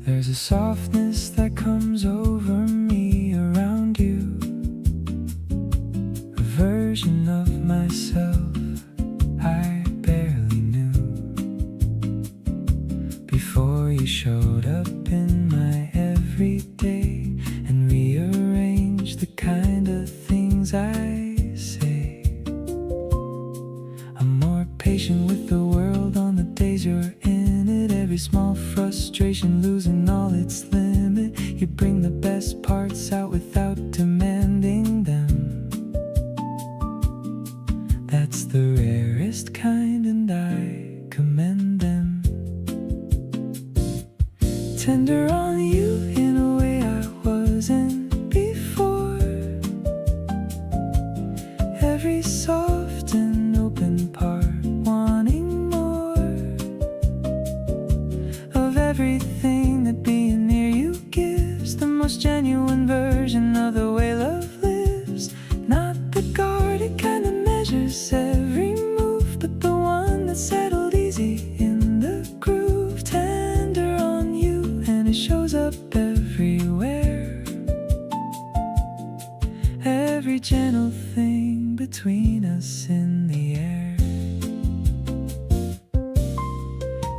There's a softness that comes over me around you, a version of myself I barely knew. before you showed up in my everyday and rearranged the kind of things I say. I'm more patient with the world on the days you're in it. Every small frustration losing all its limit. You bring the best parts out without demanding them. That's the rarest kind and I commend them. Tender on you in a way I wasn't before. Every soft and open part wanting more of everything that being near you gives. The most genuine version of the way love lives. Not the guarded kind that measures every move, but the one that's settled easy in the groove. Tender on you and it shows up everywhere. Every gentle thing between us in the air.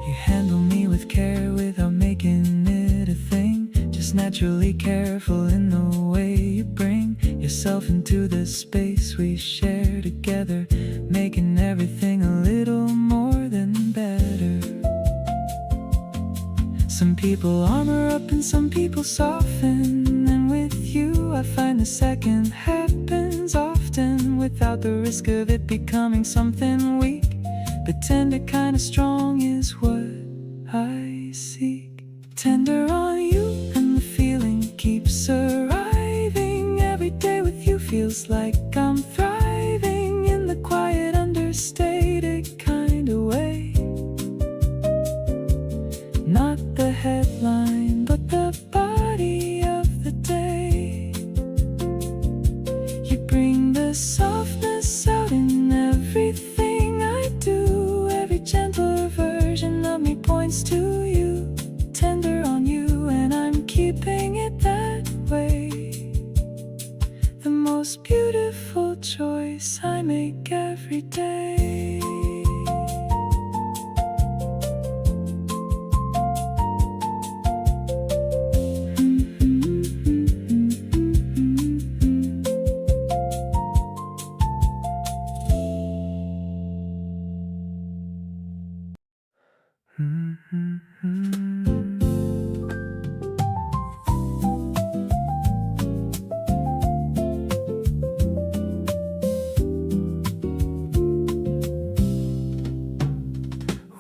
You handle me with care without making it a thing. Just naturally careful in the way you bring yourself into the space we share together, making everything a little more than better. Some people armor up and some people soften, and with you I find the second happens often, without the risk of it becoming something weak. But tender kinda strong is what I seek. Tender on you and the feeling keeps arriving. Every day with you feels like I'm thriving in the quiet, understated kind of way. Not the headline, but the body of the day. You bring the softness out in everything I do. Every gentler version of me points to you. Tender on you and I'm keeping it that way. The most beautiful choice I make every day.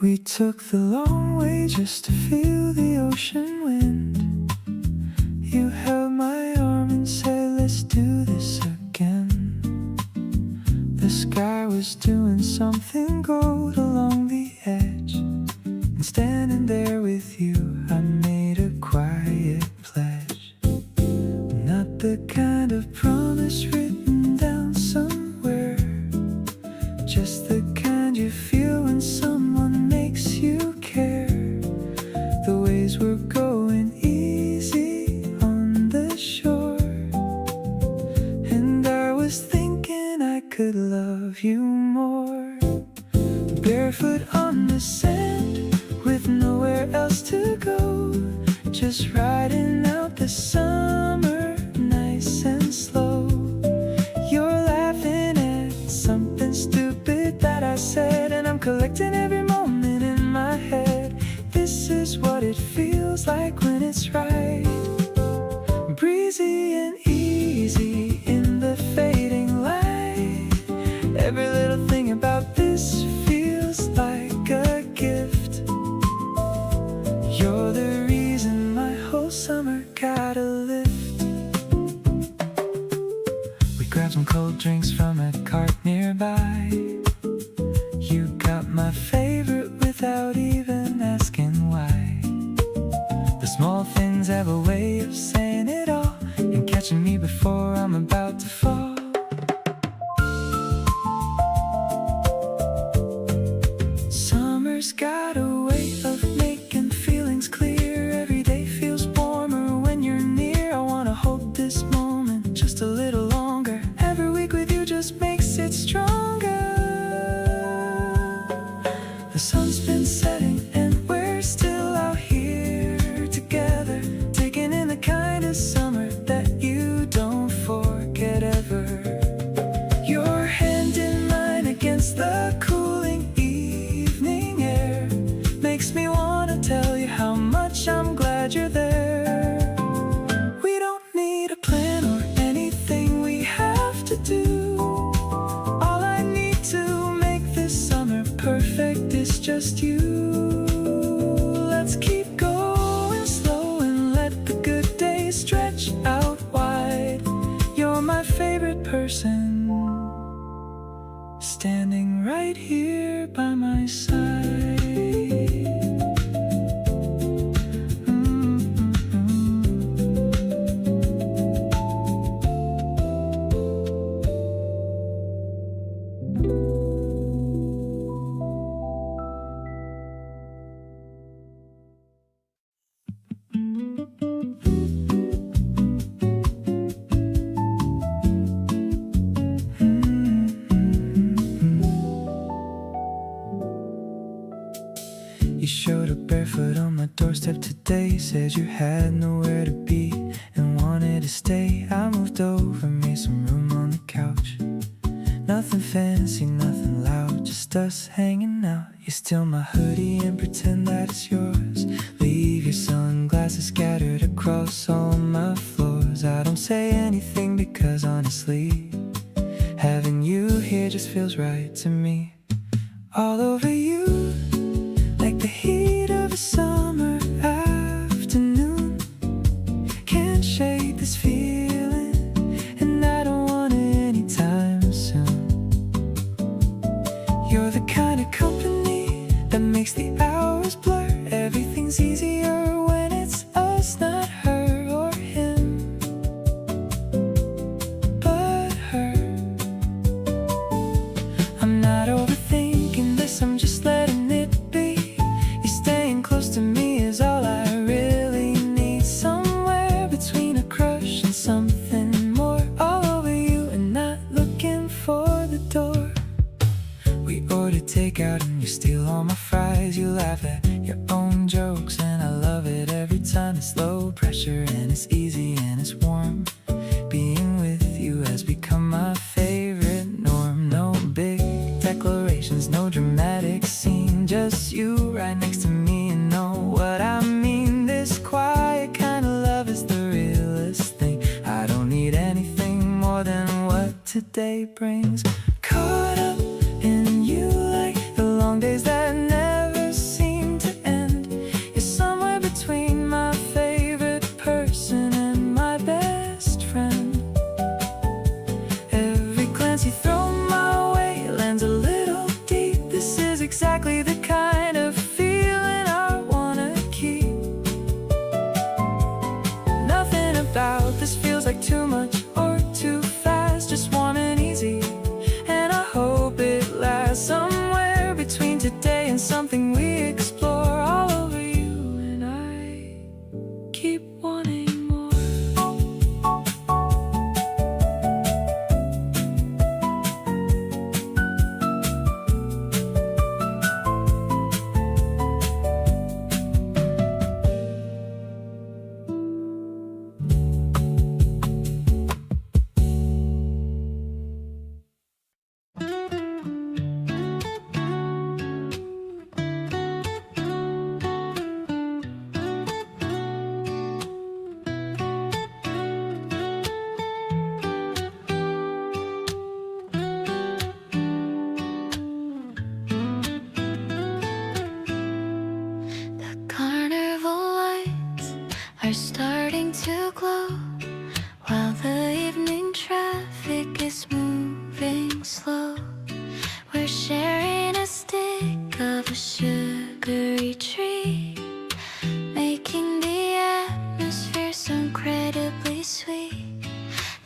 We took the long way just to feel the ocean wind. You held my arm and said, let's do this again. The sky was doing something gold along the edge, and standing there with you I made a quiet pledge. Not the kind of promise written down somewhere, just the kind you feel when someone makes you care. The waves were going easy on the shore, and I was thinking I could love you more. Barefoot on the sand with nowhere else to go, just riding out the summer nice and slow. You're laughing at something stupid that I said, and I'm collecting every moment in my head. This is what it feels like when it's right. Breezy and easy in the fading light. Every little thing about this feels like a gift. You're the reason my whole summer got a lift. We grabbed some cold drinks from a cart nearby. You got my favorite without even asking why. The small things have a way of saying it all and catching me before I'm about to fall. Summer's got a way of making feelings clear. Every day feels warmer when you're near. I wanna hold this moment just a little longer. Every week with you just makes it stronger. The sun's been setting and we're still out You showed up barefoot on my doorstep today. Said you had nowhere to be and wanted to stay. I moved over, made some room on the couch. Nothing fancy, nothing loud, just us hanging out. You steal my hoodie and pretend that it's yours. Leave your sunglasses scattered across all my floors. I don't say anything because honestly, having you here just feels right to me. All over you, like the heat of a summer afternoon. Can't shake this feeling, and I don't want it anytime soon. You're the kind of company that makes the hours blur. Everything's easier when it's us, not her or him, but her. I'm not overthinking this, I'm just letting it be. You staying close to me is all I really need. Somewhere between a crush and something more. All over you and not looking for the door. We order takeout and you steal all my fries. You laugh at your own jokes and I love it every time. It's low pressure and it's easy and it's warm. Being with you has become my favorite norm. No big declarations, no dramatic scene, just you right next to me. You know what I mean. This quiet kind of love is the realest thing. I don't need anything more than what today brings. Caught up in you like the long days that never seem to end. You're somewhere between my favorite person and my best friend. Every glance you throw my way lands a little deep. This is exactly the kind of feeling I wanna keep. Nothing about this feels like too much or too fast. Just warm and easy, and I hope it lasts. Somewhere between today and something we explore. All over you and I keep wanting more. The carnival lights are starting to glow, while the evening traffic is moving slow. We're sharing a stick of a sugary treat, making the atmosphere so incredibly sweet.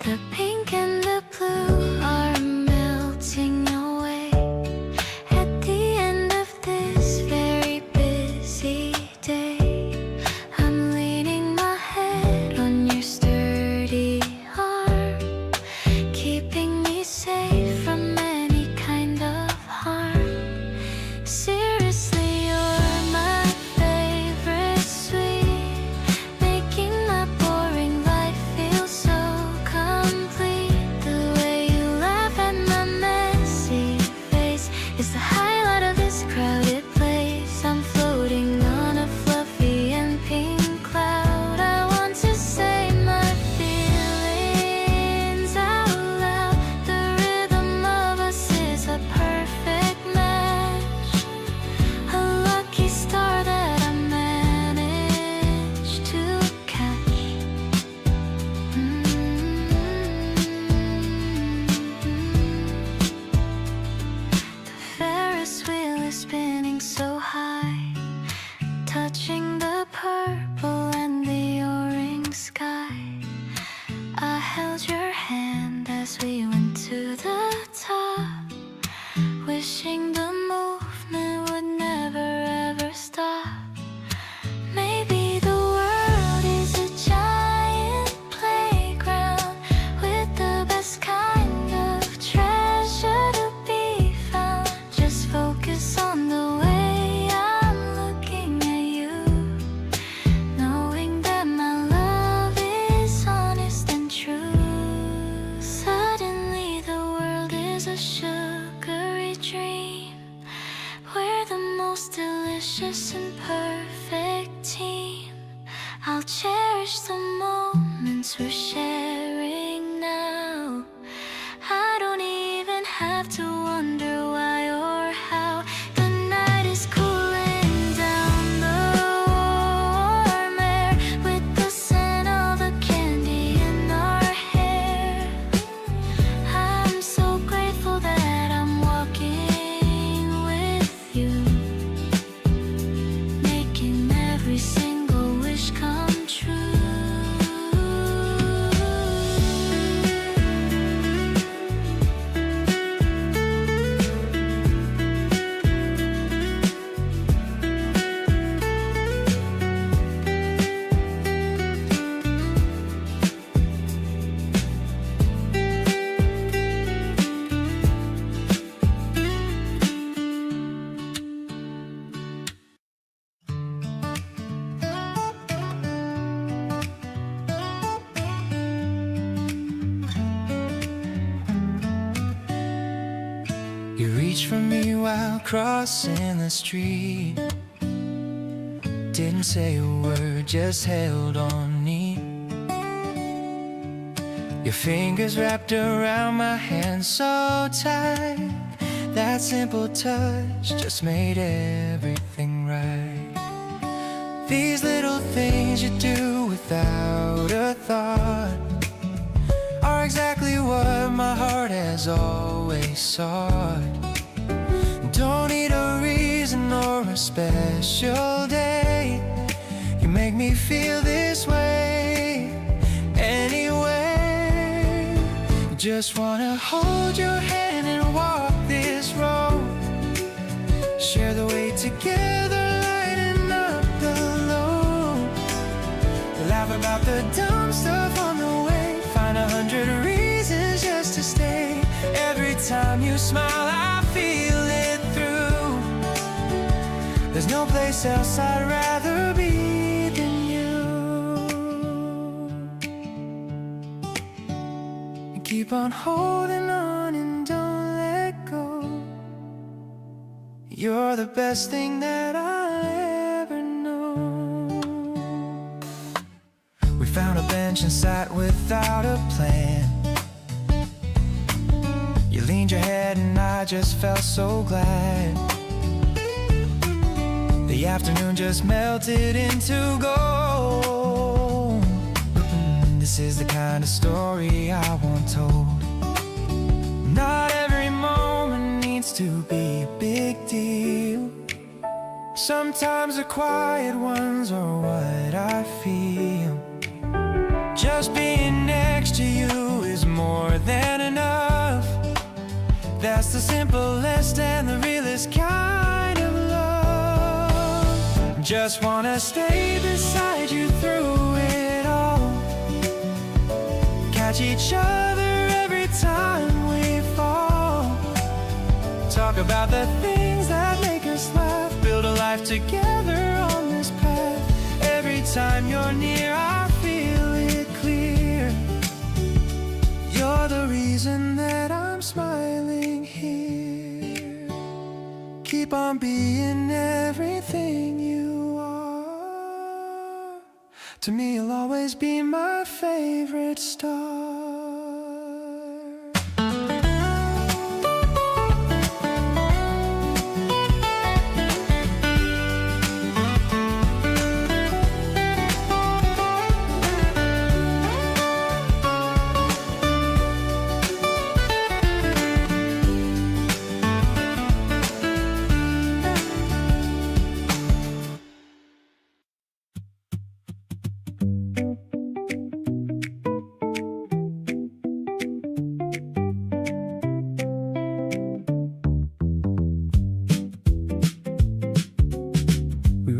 The pink and the blue are melting away at the end of this very busy day. I'm leaning my head on your sturdy arm, keeping me safe from any kind of harm. Seriously, you're my favorite. precious and perfect team. I'll cherish the moments we're sharing now. I don't even have to wonder why or how. The night is cooling down, the warm air with the scent of the candy in our hair. I'm so grateful that I'm walking with you, making every single wish come true. You reached for me while crossing the street. Didn't say a word, just held on neat. Your fingers wrapped around my hand so tight. That simple touch just made everything right. These little things you do without a thought are exactly what my heart has always sought. Don't need a reason or a special day. You make me feel this way anyway. Just wanna hold your hand and walk this road. Share the way together, lighten up the load. Laugh about the dumb stuff on the way. Find 100 reasons just to stay. Every time you smile, I feel it through. There's no place else I'd rather be than you. And keep on holding on and don't let go. You're the best thing that I'll ever know. We found a bench and sat without a plan. You leaned your head and I just felt so glad. The afternoon just melted into gold. This is the kind of story I want told. Not every moment needs to be a big deal. Sometimes the quiet ones are what I feel. Just being next to you is more than enough. That's the simplest and the realest kind of love. Just wanna stay beside you through it all. Catch each other every time we fall. Talk about the things that make us laugh. Build a life together on this path. Every time you're near, I feel it clear. You're the reason that I'm smiling here. Keep on being everything you are. To me, you'll always be my favorite star.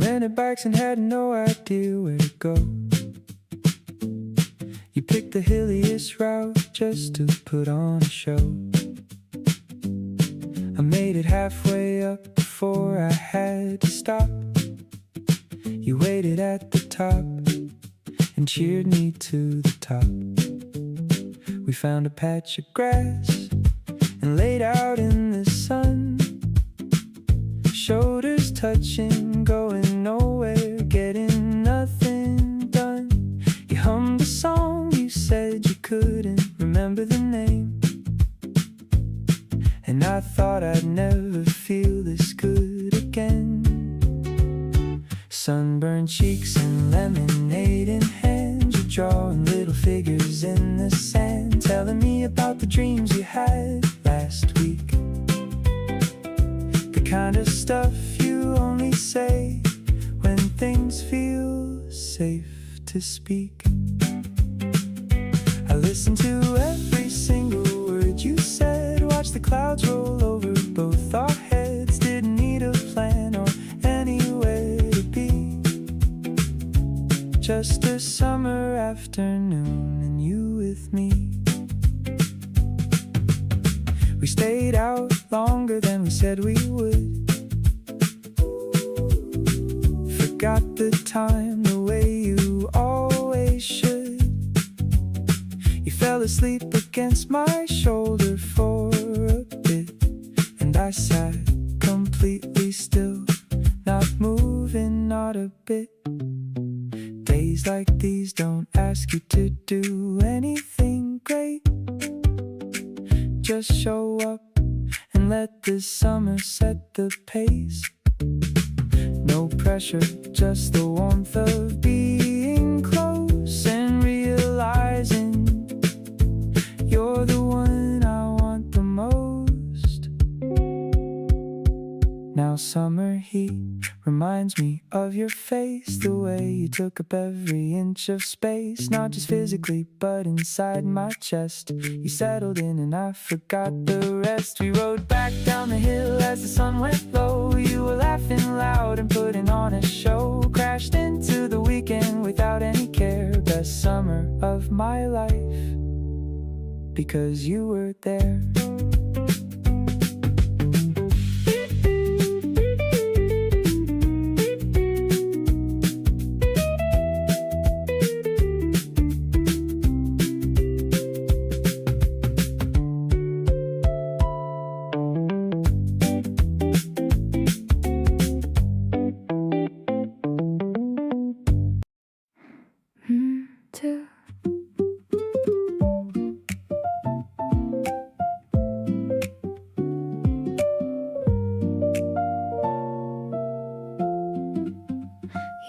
Rented bikes and had no idea where to go. You picked the hilliest route just to put on a show. I made it halfway up before I had to stop. You waited at the top and cheered me to the top. We found a patch of grass and laid out in the sun. shoulders touching, going nowhere, getting nothing done. You hummed a song you said you couldn't remember the name, and I thought I'd never feel this good again. Sunburned cheeks and lemonade in hand, you're drawing little figures in the sand, telling me about the dreams you had last week. The kind of stuff you only say when things feel safe to speak. I listened to every single word you said, watched the clouds roll over both our heads, didn't need a plan or anywhere to be. Just a summer afternoon and you with me. We stayed out longer than we said we would. Forgot the time the way you always should. You fell asleep against my shoulder for a bit, and I sat completely still, not moving, not a bit. Days like these don't ask you to do anything great. Just show up and let this summer set the pace. No pressure, just the warmth of being close and realizing you're the one I want the most. Now summer heat reminds me of your face, the way you took up every inch of space, not just physically but inside my chest. You settled in and I forgot the rest. We rode back down the hill as the sun went low. You were laughing loud and putting on a show. Crashed into the weekend without any care. Best summer of my life, because you were there.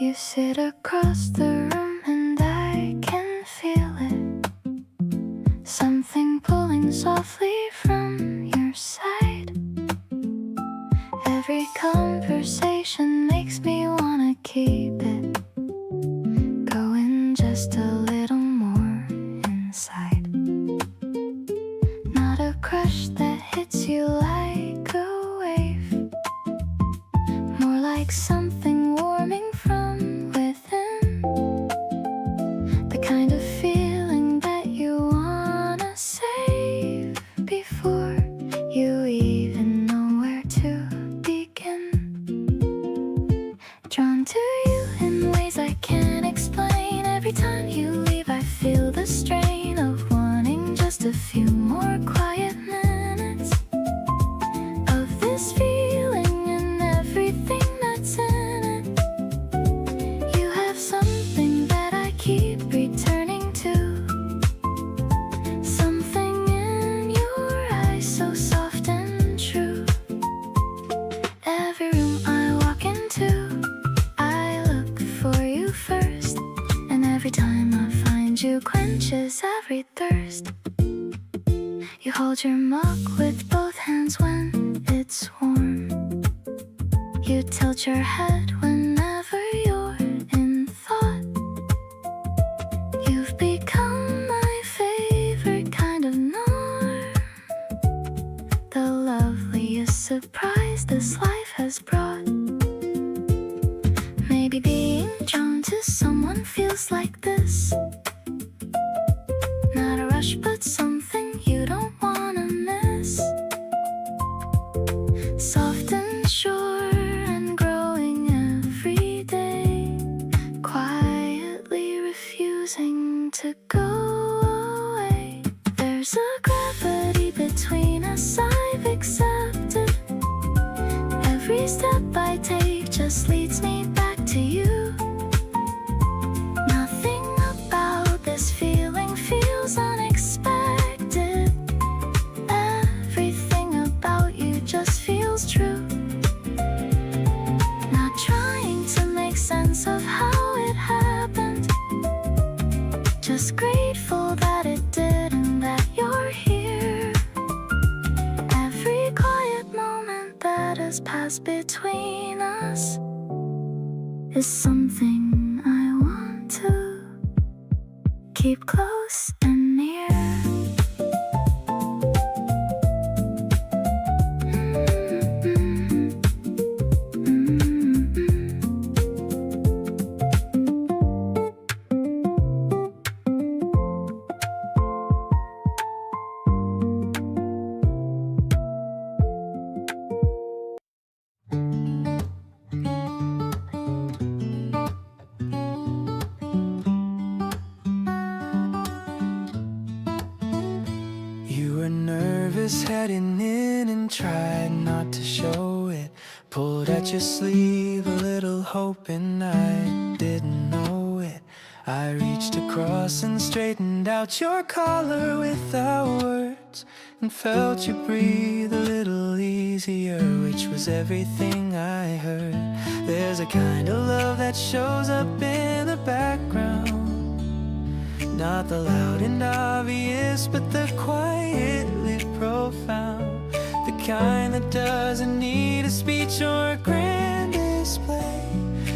You sit across the room and I can feel it, something pulling softly from your side. Every conversation makes me wanna keep it going just a little more inside. Not a crush that hits you like a wave, more like something warming from within. The kind of feeling that you wanna save before you even know where to begin. Drawn to you in ways I can't explain. Every time you leave I feel the strain of wanting just a few more quiet minutes of this feeling and everything that's in it. You have something that I keep returning to, something in your eyes so soft and true. Every room I walk into, I look for you first, and every time I find you quenches every thirst. You hold your mug with both hands when it's warm. You tilt your head whenever you're in thought. You've become my favorite kind of norm, the loveliest surprise this life has brought. Maybe being drawn to someone feels like this, not a rush but something you don't wanna miss. Soft and sure and growing every day, quietly refusing to go away. There's a gravity between us I've accepted. Every step is something I want to keep close and near. Heading in and tried not to show it. Pulled at your sleeve a little hoping I didn't know it. I reached across and straightened out your collar without words, and felt you breathe a little easier, which was everything I heard. There's a kind of love that shows up in the background, not the loud and obvious, but the quietly profound, the kind that doesn't need a speech or a grand display,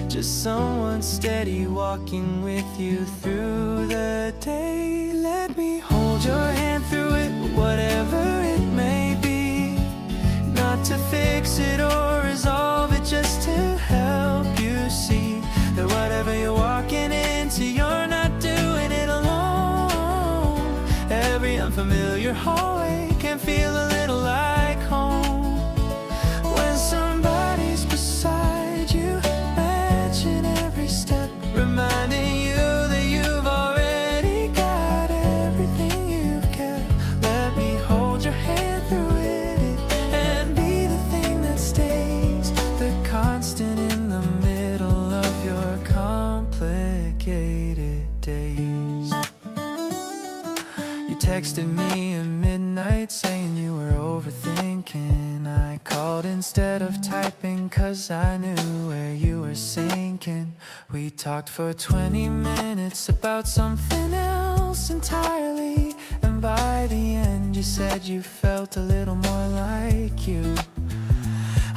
just someone steady walking with you through the day. Let me hold your hand through it, whatever it may be, not to fix it or resolve it, just to help you see that whatever you're walking into, you're not doing it alone. Every unfamiliar hallway can feel a little like home when somebody's beside you, matching every step, reminding you that you've already got everything you've kept. Let me hold your hand through it and be the thing that stays, the constant in the middle of your complicated days. You texted me at midnight saying you were overthinking. I called instead of typing 'cause I knew where you were sinking. We talked for 20 minutes about something else entirely, and by the end you said you felt a little more like you.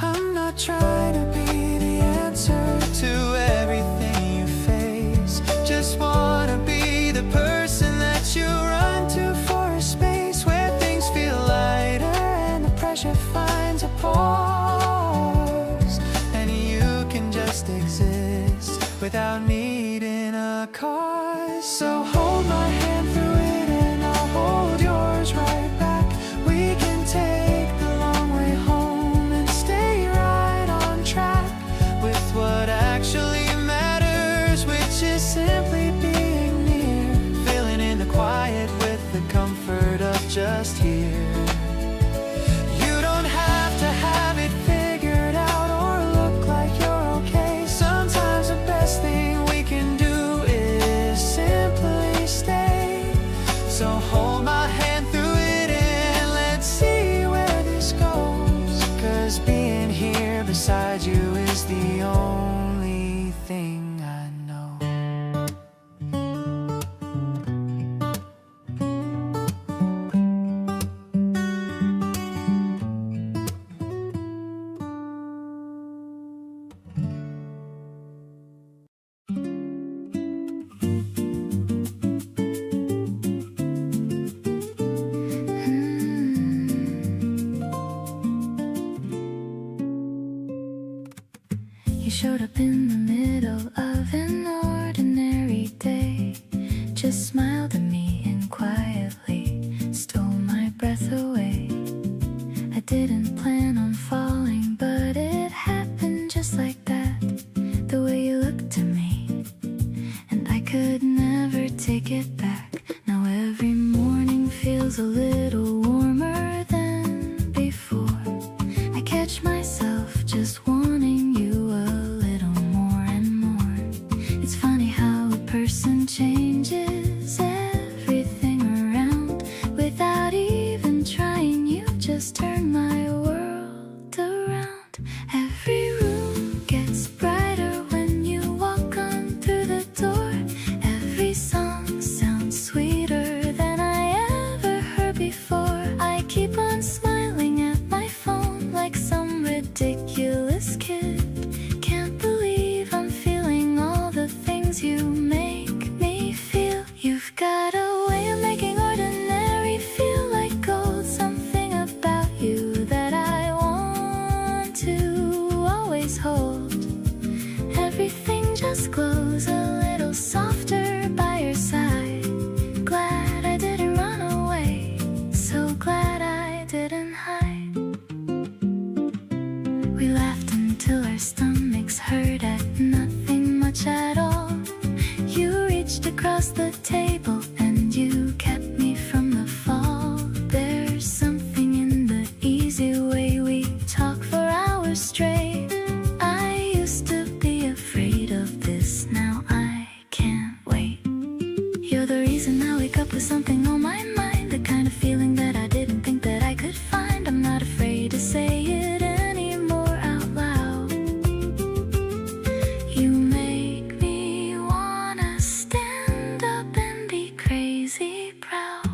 I'm not trying to be the answer to everything you face, just wanna be the person that you run to for a space where things feel lighter and the pressure finds a pause, and you can just exist without needing a cause. So hold my hand through it and I'll hold yours right back. We can take the long way home and stay right on track with what actually matters, which is simply being near, filling in the quiet with the comfort of just here. You don't have to have it figured out or look like you're okay. Sometimes the best thing we can do is simply stay. So hold my hand through it and let's see where this goes, 'cause being here beside you is the only thing I know. You showed up in the middle of an ordinary day, just smiled at me and quietly stole my breath away. I didn't plan on falling, but it happened just like that, the way you looked at me, and I could never take it back. Now every morning feels a little warmer than before. I catch myself just wanting you a little more and more. It's funny how a person changes everything around without even trying. You just turn my world around. Every room gets brighter when you walk on through the door. Every song sounds sweeter than I ever heard before. I keep on smiling at my phone like some ridiculous kid. Can't believe I'm feeling Everything just glows a little softer by your side. Glad I didn't run away, so glad I didn't hide. We laughed until our stomachs hurt at nothing much at all. You reached across the table and you kept me from the fall. There's something in the easy way we talk for hours straight. I used to be afraid of this, now I can't wait. You're the reason I wake up with something on my mind, the kind of feeling that I didn't think that I could find. I'm not afraid to say it anymore out loud. You make me wanna stand up and be crazy proud.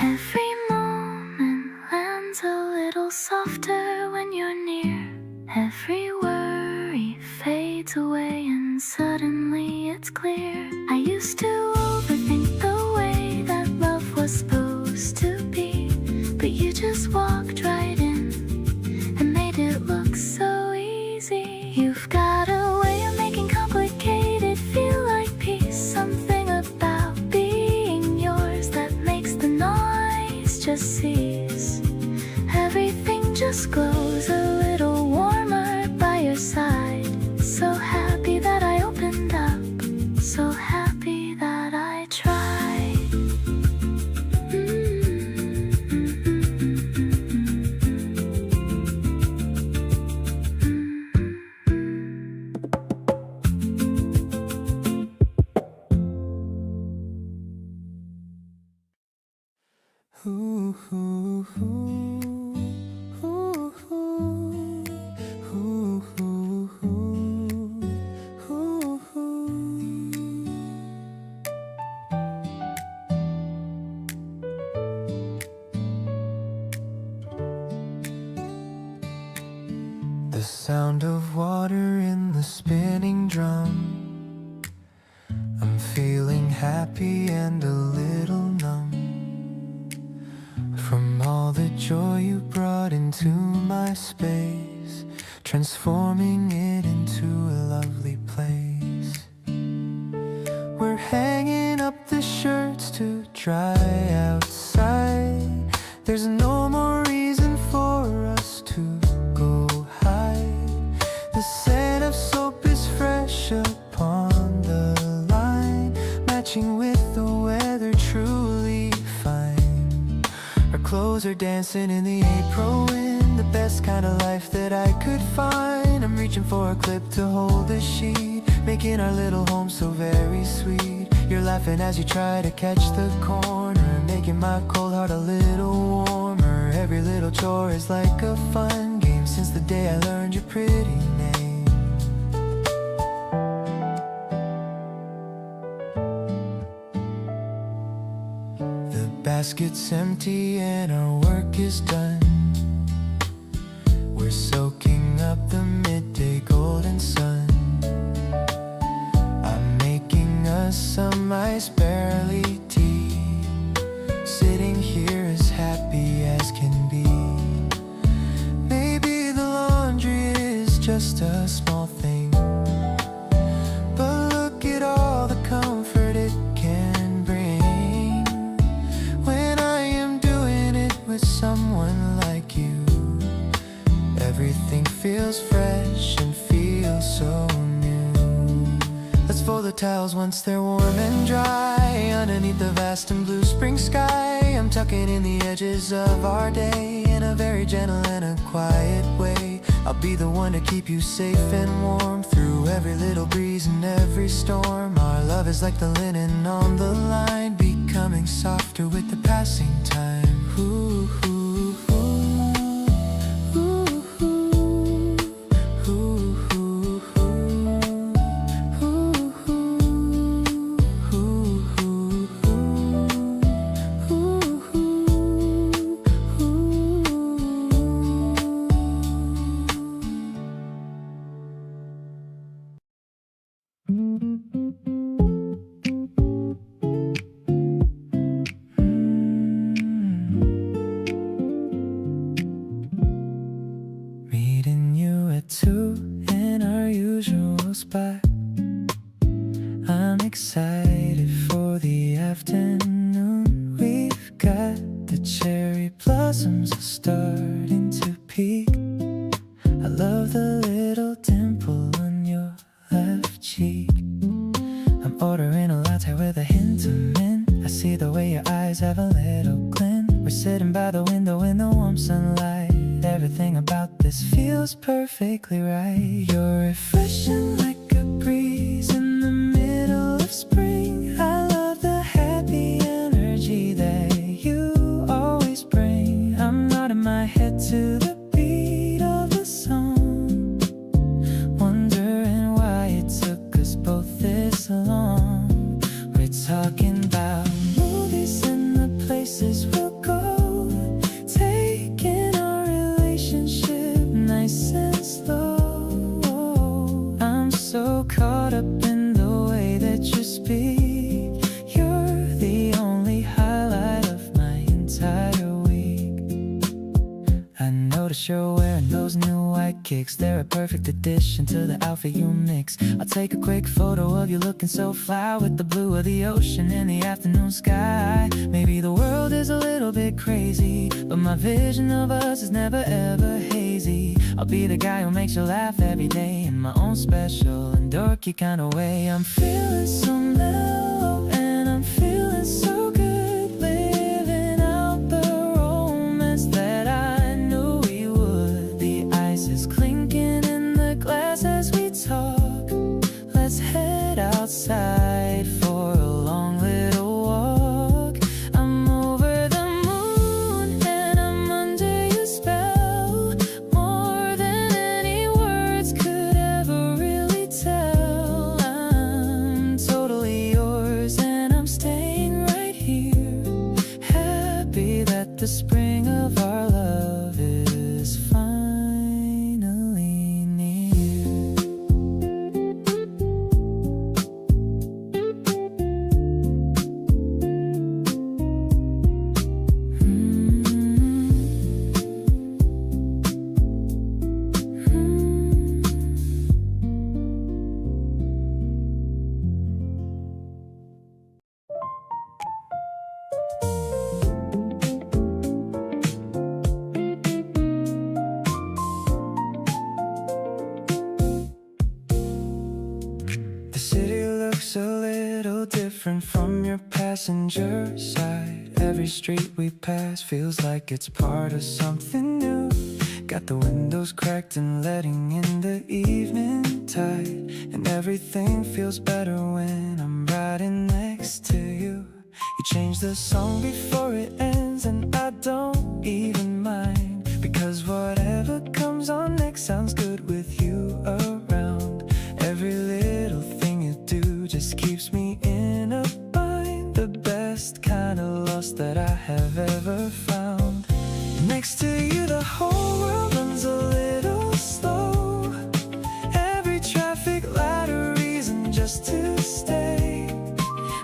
Every moment lands a little softer when you're near. Every worry fades away and suddenly it's clear. I used to overthink the way that love was supposed to be, but you just walked right in and made it look so easy. You've got a way of making complicated feel like peace. Something about being yours that makes the noise just cease. Everything just glows a little warmer by your side. So happy that I opened up, so happy that I tried. Ooh, ooh, ooh, ooh, ooh, ooh, ooh, ooh. The sound of water in the spinning drum. I'm feeling happy and a little numb from all the joy you brought into my space, transforming it into a lovely place. We're hanging up the shirts to dry outside. There's no more reason for us to go hide. The scent of soap is fresh upon the line, matching with the weather truly fine. Our clothes are dancing in the April wind, the best kind of life that I could find. I'm reaching for a clip to hold the sheet, making our little home so very sweet. You're laughing as you try to catch the corner, making my cold heart a little warmer. Every little chore is like a fun game since the day I learned your pretty name. The basket's empty and our work is done. We're soaking up the midday golden sun. I'm making us some ice barley tea, sitting here as happy as can be. Maybe the laundry is just a small thing, but look at all the comfort it can bring when I am doing it with someone like you. Everything feels fresh and feels so new. Let's fold the towels once they're warm and dry, underneath the vast and blue spring sky. I'm tucking in the edges of our day in a very gentle and a quiet way. I'll be the one to keep you safe and warm through every little breeze and every storm. Our love is like the linen on the line, becoming softer with the passing time. Ooh, ooh, ooh. blossoms are starting to peak. I love the little dimple on your left cheek. I'm ordering a latte with a hint of mint. I see the way your eyes have a little glint. We're sitting by the window in the warm sunlight. Everything about this feels perfectly right. You're refreshing like a breeze in the middle of spring. I love the happy energy that you always bring. I'm nodding my head to the beat of the song, wondering why it took us both this long. We're talking about movies and the places we'll go, taking our relationship nice and slow. I'm so caught up in the way that you speak. You're the only highlight of my entire week. I notice you're wearing those new white kicks. They're a perfect addition to the outfit you mix. I'll take a quick photo of you looking so fly, with the blue of the ocean in the afternoon sky. Maybe the world is a little bit crazy, but my vision of us is never ever hazy. I'll be the guy who makes you laugh every day in my own special and dorky kind of way. I'm feeling so mellow and I'm feeling so good, living out the romance that I knew we would. The ice is clinking in the glass as we talk. Let's head outside for a long little walk. I'm over the moon and I'm under your spell, more than any words could ever really tell. I'm totally yours and I'm staying right here, happy that the spring of our love is finally near. The city looks a little different from your passenger side. Every street we pass feels like it's part of something new. Got the windows cracked and letting in the evening tide, and everything feels better when I'm riding next to you. You change the song before it ends and I don't even mind, because whatever comes on next sounds good with you around. Every little thing you do just keeps me in a bind, the best kind of lost that I have ever found. Next to you the whole world runs a little slow. Every traffic light a reason just to stay.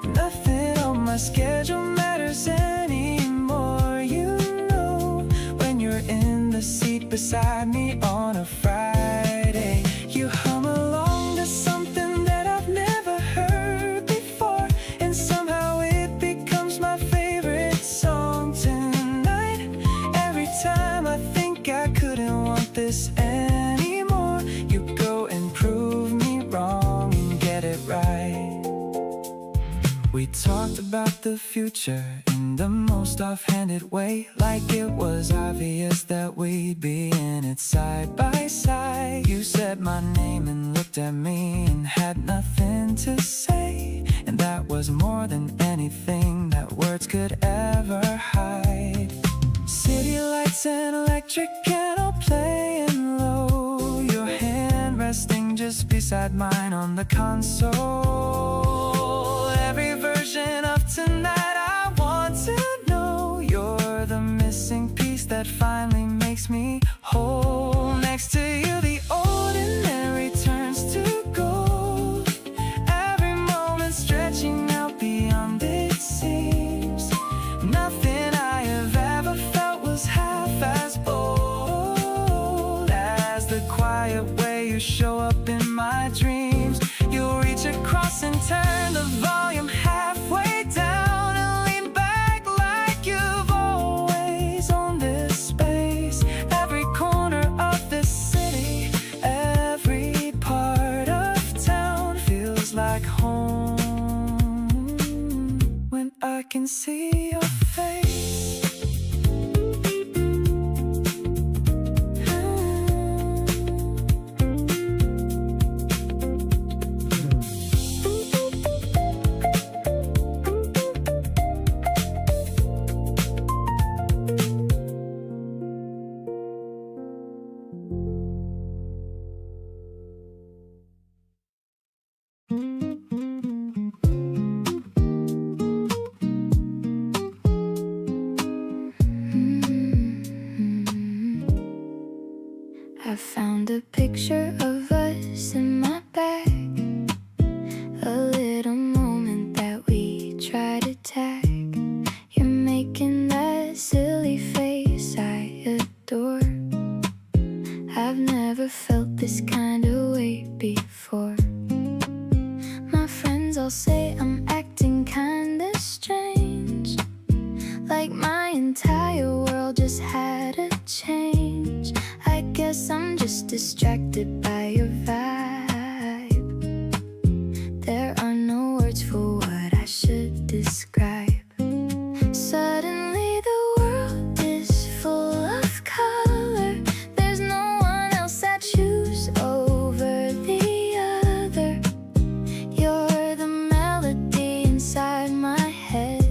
Nothing on my schedule matters anymore. You know, when you're in the seat beside me on a Friday, you hum along to something that I've never heard before, and somehow it becomes my favorite song tonight. Every time I think I couldn't want this anymore, you go and prove me wrong and get it right. We talked about the future in the most offhanded way, like it was obvious that we'd be in it side by side. You said my name and looked at me and had nothing to say, and that was more than anything that words could ever hide. City lights and electric piano playing low, your hand resting just beside mine on the console. Every version of tonight I want to know, you're the missing piece that finally makes me whole. Next to you the ordinary turns to gold, every moment stretching out beyond it seems. Nothing I have ever felt was half as bold as the quiet way you show up in my dreams. You'll reach across and turn the volume halfway down and lean back like you've always owned it. see your face. I found a picture of us in my bag, a little moment that we try to tag. You're making that silly face I adore. I've never felt this kind of way before. My friends all say I'm acting kinda strange, like my entire world just had a change. I guess I'm just distracted by your vibe. There are no words for what I should describe. Suddenly the world is full of color. There's no one else I choose over the other. You're the melody inside my head,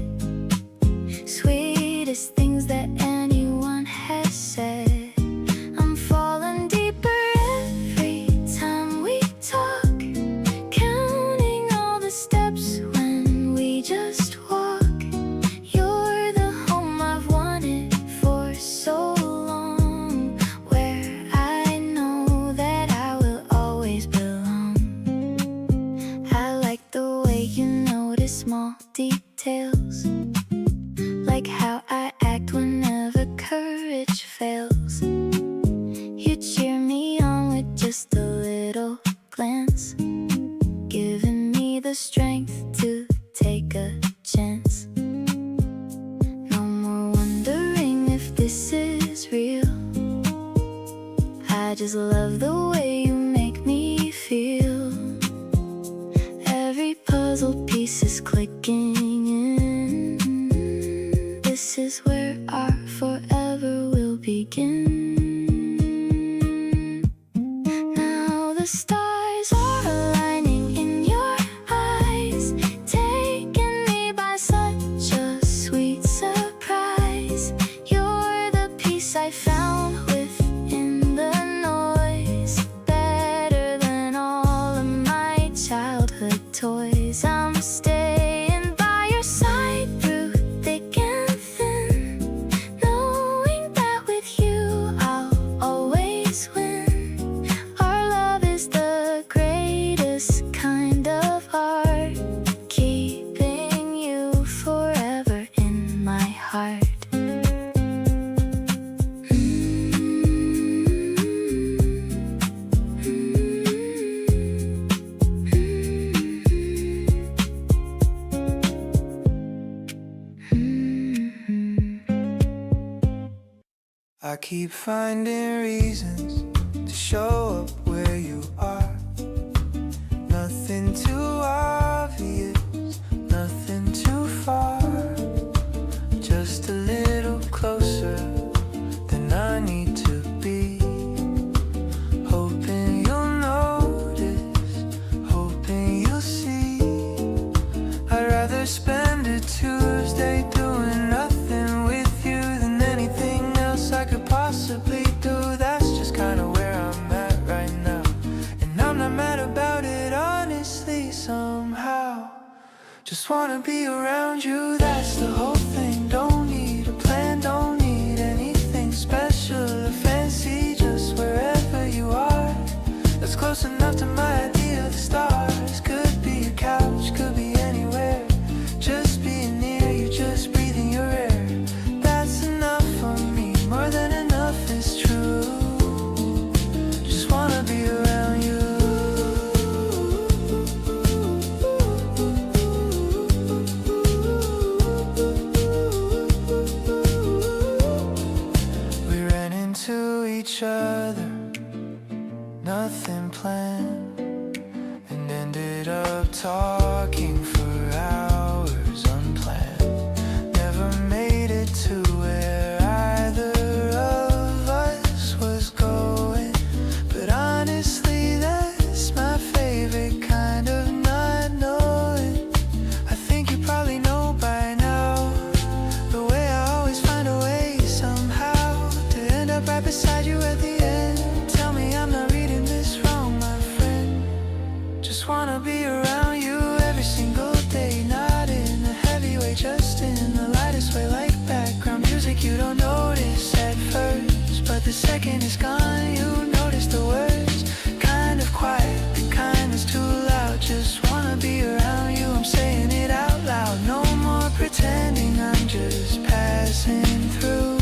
sweetest things that anyone has said. Small details, like how I act whenever courage fails. You cheer me on with just a little glance, giving me the strength to take a chance. No more wondering if this is real. I just love the way you make me feel. Every puzzle piece is clicking in. This is where our forever will begin. Now the stars are aligning in your eyes, taking me by such a sweet surprise. You're the peace I found within the noise, better than all of my childhood toys. I'm staying by your side through thick and thin, knowing that with you I'll always win. Our love is the greatest kind of art, keeping you forever in my heart. I keep finding reasons to show up where you are. Nothing too obvious, nothing too far. Just a little closer than I need to be. Hoping you'll notice, hoping you'll see. I'd rather spend a Tuesday doing nothing with you than anything else I could possibly do. That's just kinda where I'm at right now, and I'm not mad about it, honestly, somehow. Just wanna be around you, that's the whole thing. Don't need a plan, don't need anything special or fancy. Just wherever you are, that's close enough to my idea of the stars. Could be a couch, could be anywhere. Just being near you, just breathing your air. That's enough for me, more than enough is true. Just wanna be around you. We ran into each other, nothing planned, and ended up talking for hours unplanned. don't notice at first, but the second is gone, you notice the words. Kind of quiet, the kind that's too loud. Just wanna be around you, I'm saying it out loud. No more pretending, I'm just passing through.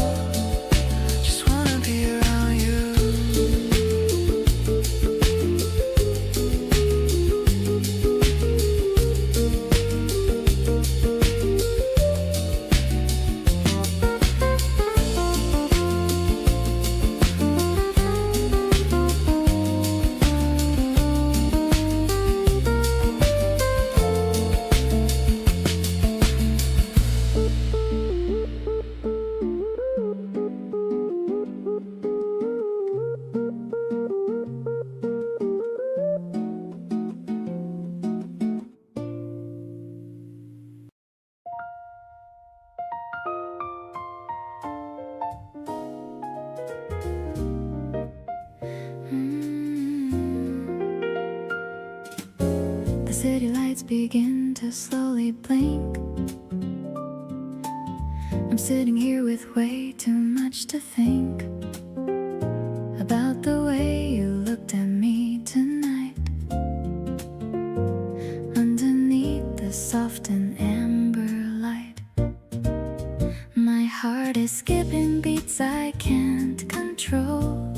Just wanna be around you. The city lights begin to slowly blink. I'm sitting here with way too much to think about the way you looked at me tonight. Underneath the soft and amber light, my heart is skipping beats I can't control.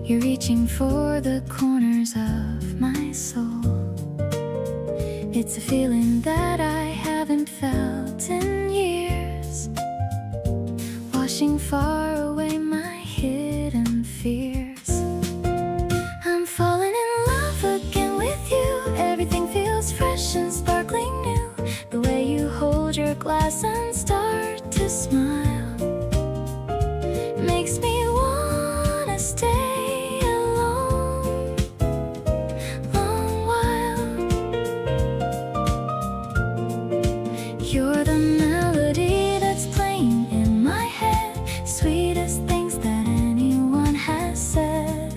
You're reaching for the corners of my soul. It's a feeling that I haven't felt in years, washing far away my hidden fears. I'm falling in love again with you. Everything feels fresh and sparkling new. The way you hold your glass and start to smile makes me wanna stay a long, long while. You're the melody that's playing in my head, sweetest things that anyone has said.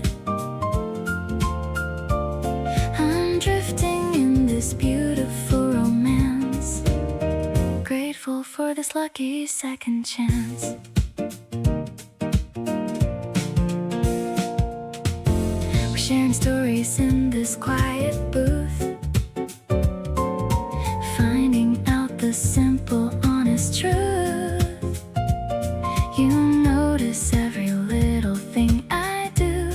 I'm drifting in this beautiful romance, grateful for this lucky second chance. We're sharing stories in this quiet booth, finding out the simple, honest truth. You notice every little thing I do,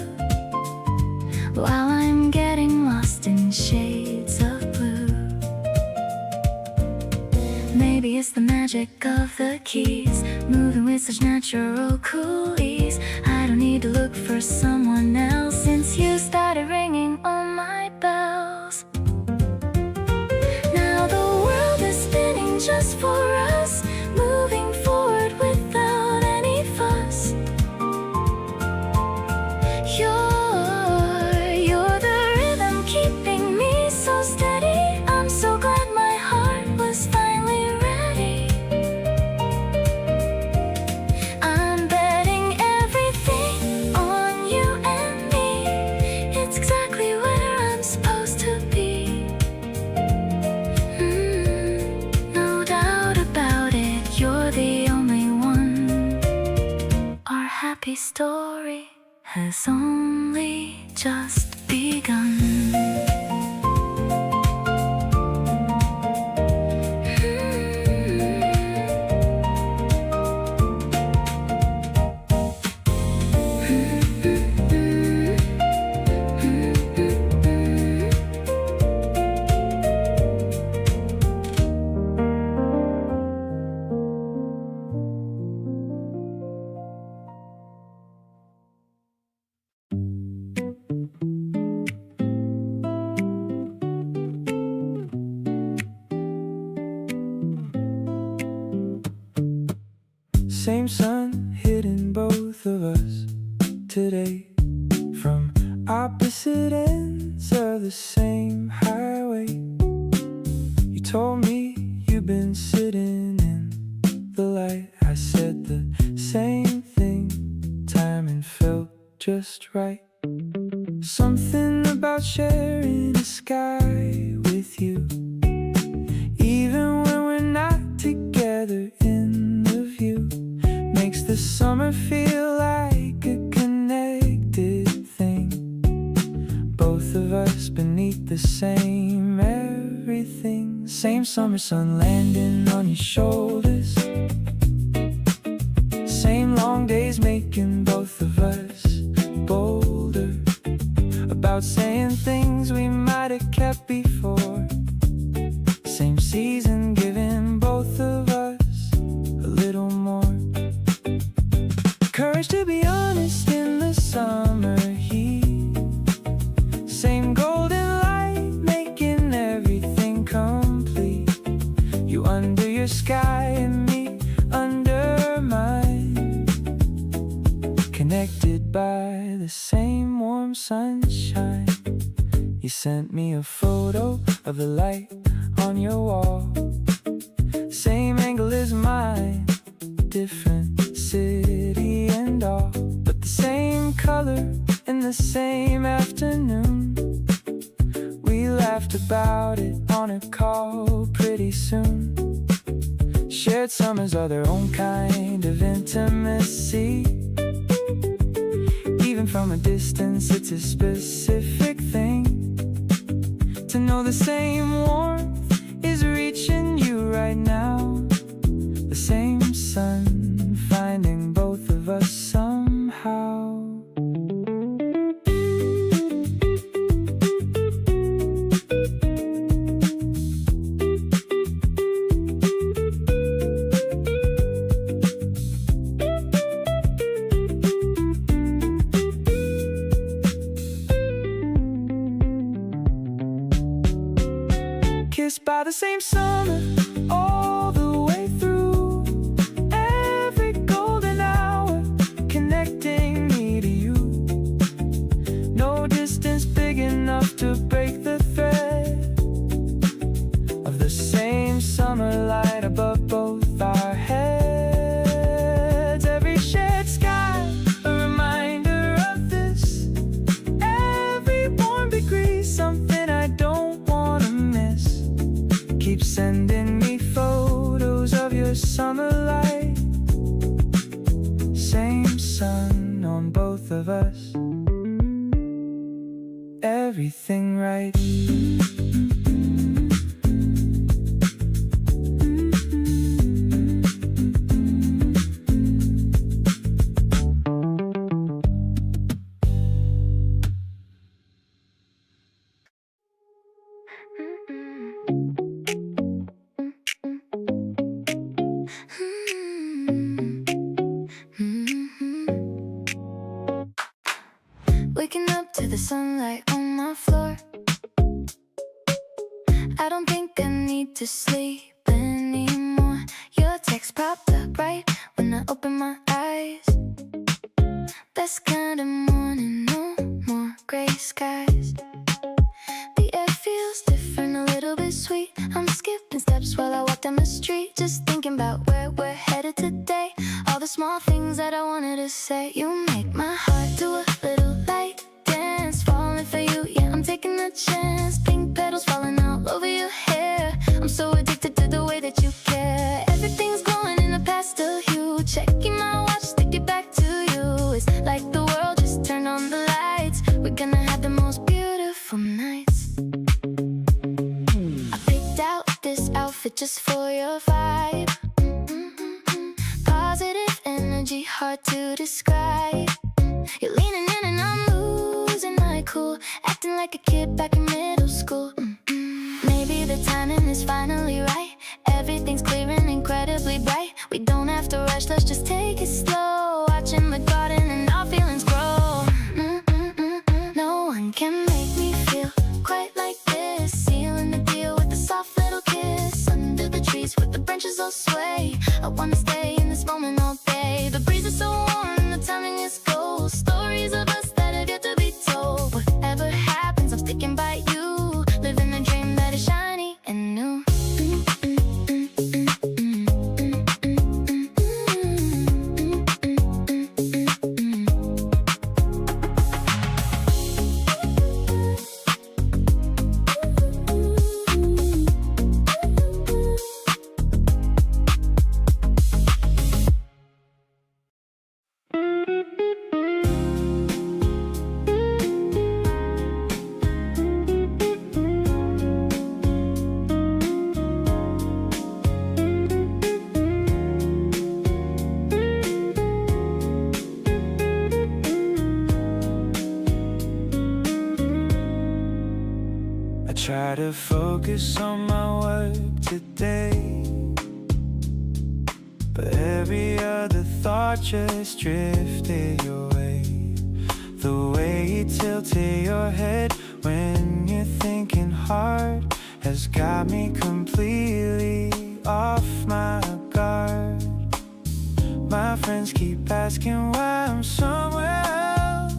while I'm getting lost in shades of blue. Maybe it's the magic of the keys, moving with such natural cool ease. I don't need to look for someone else since you started ringing all my bells. Now the world is spinning just for us, moving forward without any fuss. You're the rhythm keeping me so steady. I'm so glad my heart was finally ready. I'm betting everything on you and me. It's exactly where I'm supposed to be. No doubt about it, you're the only one. Our happy story has only just begun. Same sun hitting both of us today, from opposite ends of the same highway. You told me you've been sitting in the light. I said the same thing. Timing felt just right. Something about sharing a sky with you, even when we're not together in the view. makes the summer feel like a connected thing. Both of us beneath the same everything. Same summer sun landing on your shoulders. Same long days making both of us bolder. About saying things we might have kept before. Same season giving both of us a little more courage to be honest in the summer heat. Same golden light making everything complete. You under your sky and me under mine, connected by the same warm sunshine. You sent me a photo of the light on your wall. Same angle as mine, different city and all, but the same color in the same afternoon. We laughed about it on a call pretty soon. Shared summers are their own kind of intimacy. Even from a distance it's a specific thing. To know the same warmth is reaching you right now. The same sun finding both of us somehow. Kissed by the same summer all the way through. Every golden hour connecting me to you. No distance big enough to break the thread of the same summer light above both our heads. Every shared sky a reminder of this. Every warm degree something I don't wanna miss. Keep sending me photos of your summer light. Same sun on both of us. Everything right. Waking up to the sunlight on my floor. I don't think I need to sleep anymore. Your text popped up right when I opened my eyes. Best kind of morning, no more gray skies. The air feels different, a little bit sweet. I'm skipping steps while I walk down the street, just thinking about where we're headed today. All the small things that I wanted to say. You make my heart do a little light dance, falling for you, yeah, I'm taking a chance. Pink petals falling all over your hair. I'm so addicted to the way that you care. Everything's glowing in a pastel hue. Checking my watch to get back to you. It's like the world just turned on the lights. We're gonna have the most beautiful nights. I picked out this outfit just for your vibe. Positive energy, hard to describe. You're leaning in and I'm losing my cool, acting like a kid back in middle school. Maybe the timing is finally right. Everything's clear and incredibly bright. We don't have to rush, let's just take it slow. Watching the garden and our feelings grow. No one can make me feel quite like this. Sealing the deal with a soft little kiss. Under the trees with the branches all sway. I wanna stay in this moment all day. The breeze is so warm, the timing is gold. Stories of us that have yet to be told. Whatever happens, I'm sticking by you. Living a dream that is shiny and new. try to focus on my work today, but every other thought just drifted away. The way you tilted your head when you're thinking hard has got me completely off my guard. My friends keep asking why I'm somewhere else.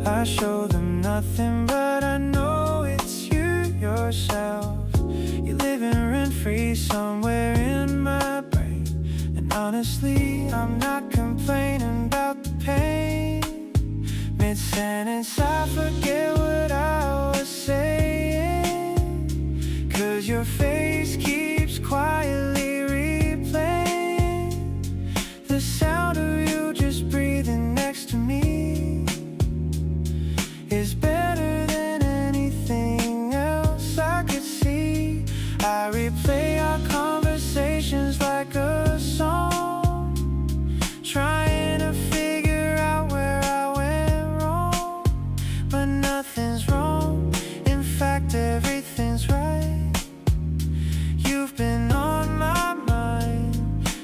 I show them nothing, but I know it's you yourself. You're living rent-free somewhere in my brain, and honestly, I'm not complaining about the pain. Mid-sentence, I forget what I was saying, 'cause your face keeps quietly replaying the sound of you just breathing next to me is better than anything else I could see. I replay our conversations like a song, trying to figure out where I went wrong, but nothing's wrong. In fact, everything's right. You've been on my mind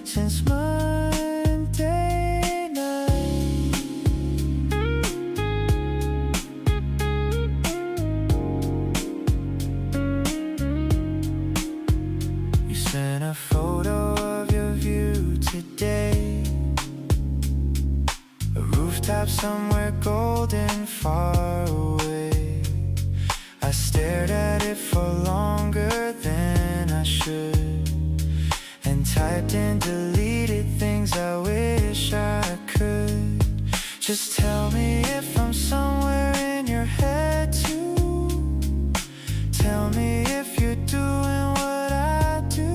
since Monday night. You sent a photo of your view today, a rooftop somewhere golden far away. I stared at it for longer than I should, and typed and deleted things I wish I could. Just tell me if I'm somewhere in your head too. Tell me if you're doing what I do,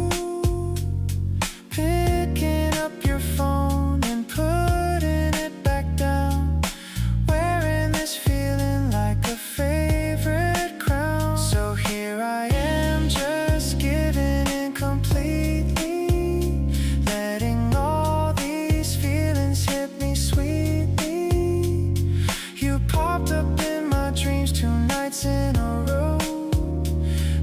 picking up your phone and putting it back down, wearing this feeling like a favorite crown. So here I am, just giving in completely, letting all these feelings hit me sweetly. You popped up in my dreams 2 nights in a row.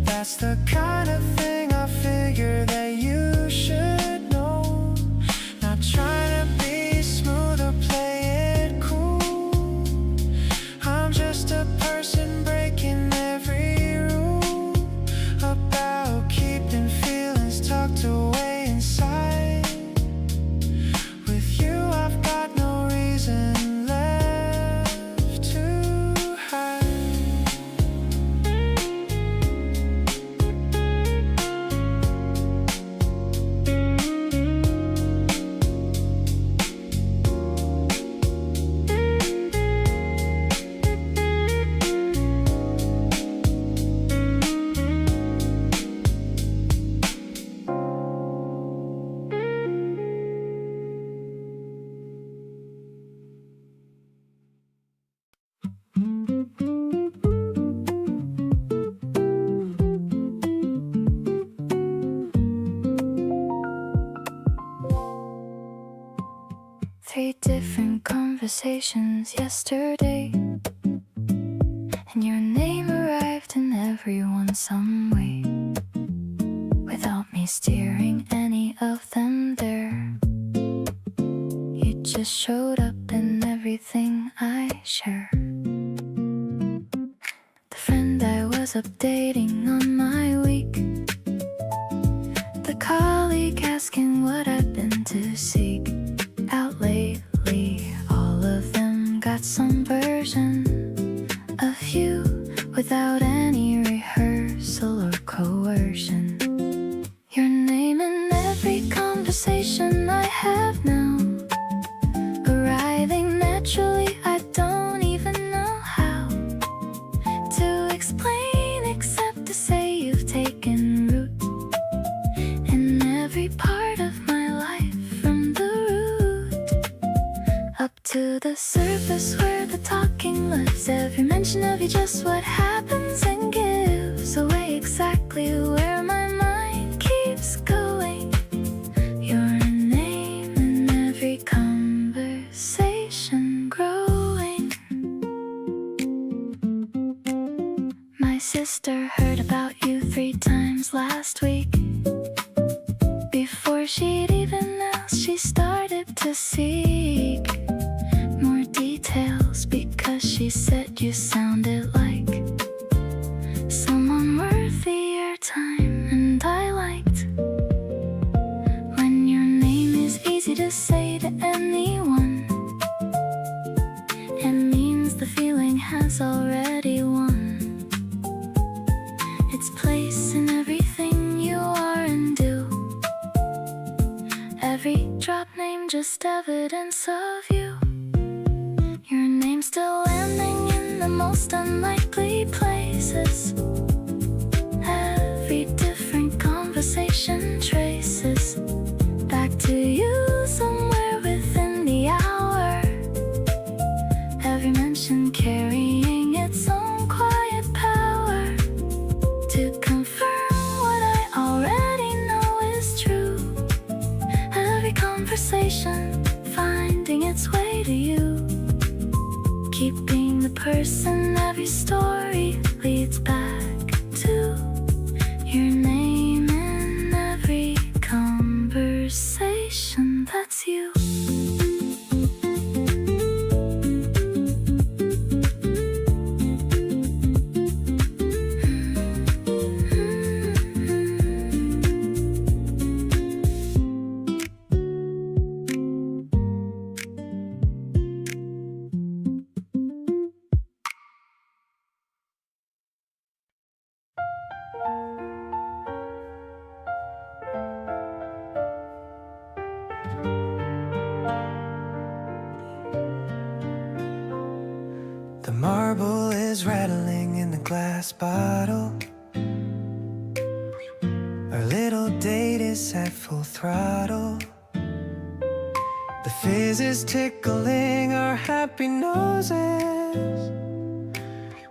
That's the kind of thing I figure that you should know. Not trying to be smooth or play it cool, I'm just a person breaking every rule about keeping feelings tucked away inside. With you, I've got no reason left to hide. Three different conversations yesterday, and your name arrived in everyone some way, without me steering any of them there. You just showed up in everything I share. The friend I was updating on my week, the colleague asking what I've been to seek out lately. All of them got some version of you, without any rehearsal or coercion. Your name in every conversation I have now, arriving naturally. I don't even know how to explain, except to say you've taken root in every part of my life, from the root up to the surface where the talking lives. Every mention of you, just what happens and gives away exactly where my mind keeps going. Your name in every conversation growing. My sister started to seek more details because she said you sounded like someone worthy your time, and I liked when your name is easy to say to anyone. It means the feeling has already won its place in everything you are and do. Every drop name just evidence of you. Your name still landing in the most unlikely places. Every different conversation traces back to you somewhere within the hour. Every mention carrying its own quiet power to confirm what I already know is true. Every conversation finding its way to you, keeping the person every story leads back to. Your name in every conversation, that's you. The marble is rattling in the glass bottle. Our little date is at full throttle. The fizz is tickling our happy noses,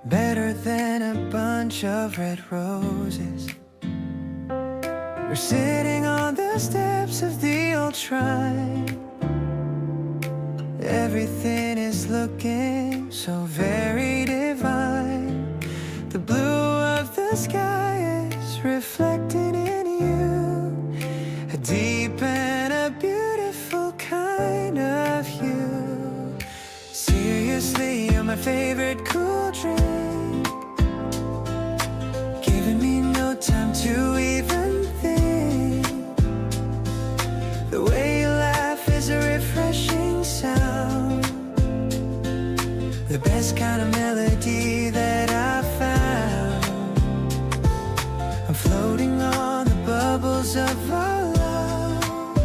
better than a bunch of red roses. We're sitting on the steps of the old shrine. Everything is looking so very divine. The blue of the sky is reflected in you, a deep and a beautiful kind of hue. Seriously, you're my favorite cool drink, giving me no time to even think. The way you laugh is a refreshing sound, the best kind of melody that I've found. I'm floating on the bubbles of our love,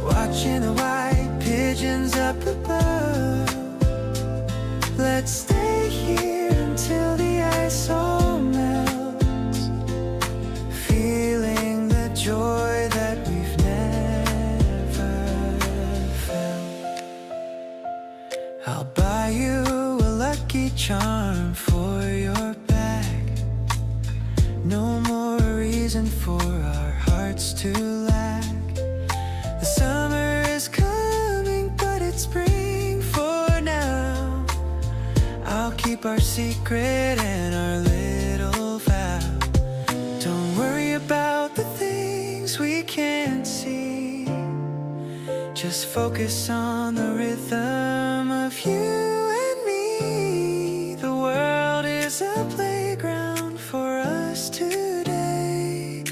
watching the white pigeons up above. Let's stay here until the ice all melts, feeling the joy that we've never felt. I'll buy you a lucky charm for your bag. No more reason for our hearts to lag. The summer is coming, but it's spring for now. I'll keep our secret and our little vow. Don't worry about the things we can't see, just focus on the rhythm of you and me. The world is a playground for us today,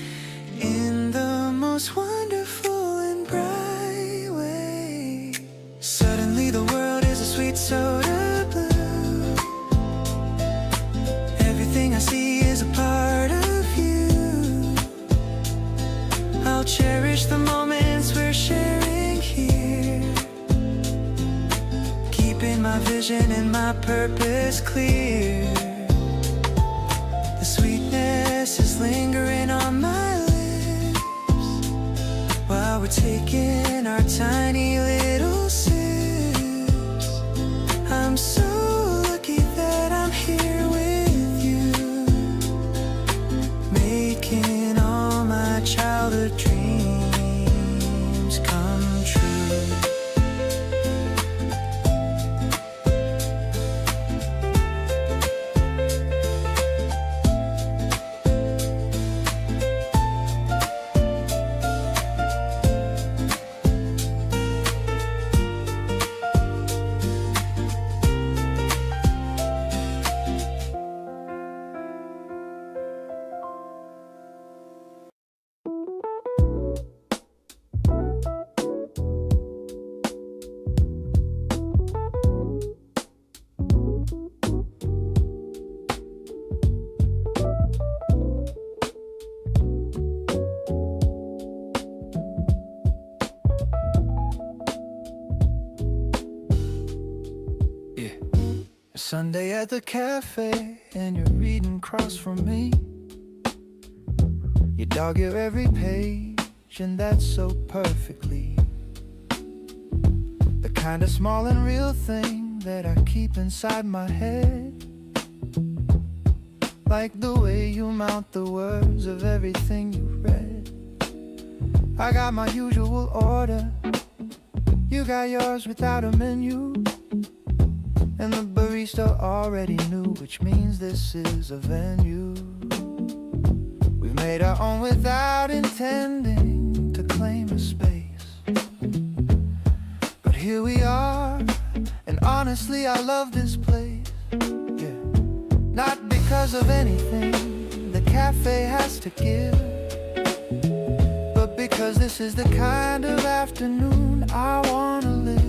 in the most wonderful and bright way. Suddenly the world is a sweet soda blue. Everything I see is a part of you. I'll cherish the moments we're sharing here, keeping my vision and my purpose clear. The sweetness is lingering on my lips while we're taking our tiny little sips. I'm so lucky that I'm here with you, making all my childhood dreams come true. Sunday at the cafe and you're reading across from me. You dog your every page and that's so perfectly the kind of small and real thing that I keep inside my head. Like the way you mount the words of everything you read. I got my usual order, you got yours without a menu. And the barista already knew, which means this is a venue. We've made our own without intending to claim a space. But here we are, and honestly I love this place. Yeah. Not because of anything the cafe has to give, but because this is the kind of afternoon I wanna live.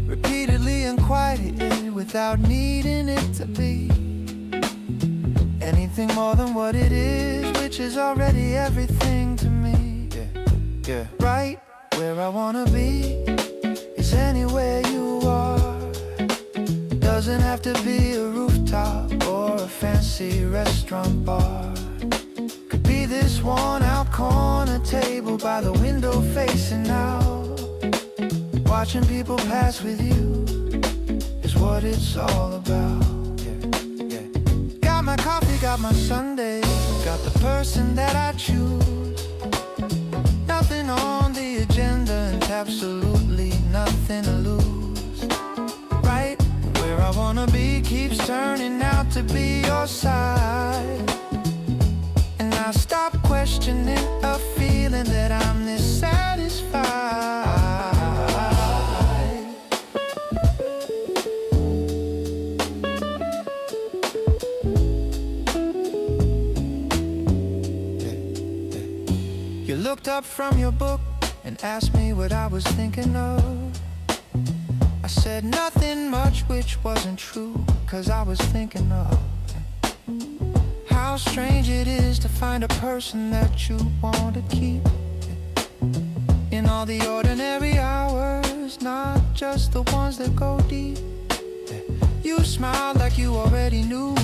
Repeatedly and quietly without needing it to be anything more than what it is, which is already everything to me. Yeah. Right where I wanna be is anywhere you are. Doesn't have to be a rooftop or a fancy restaurant bar. Could be this worn out corner table by the window facing out. Watching people pass with you is what it's all about. Yeah. Got my coffee, got my Sunday, got the person that I choose. Nothing on the agenda and absolutely nothing to lose. Right where I wanna be keeps turning out to be your side. And I stop questioning a feeling that I'm this satisfied. You looked up from your book and asked me what I was thinking of. I said nothing much, which wasn't true, 'cause I was thinking of how strange it is to find a person that you want to keep in all the ordinary hours, not just the ones that go deep. You smiled like you already knew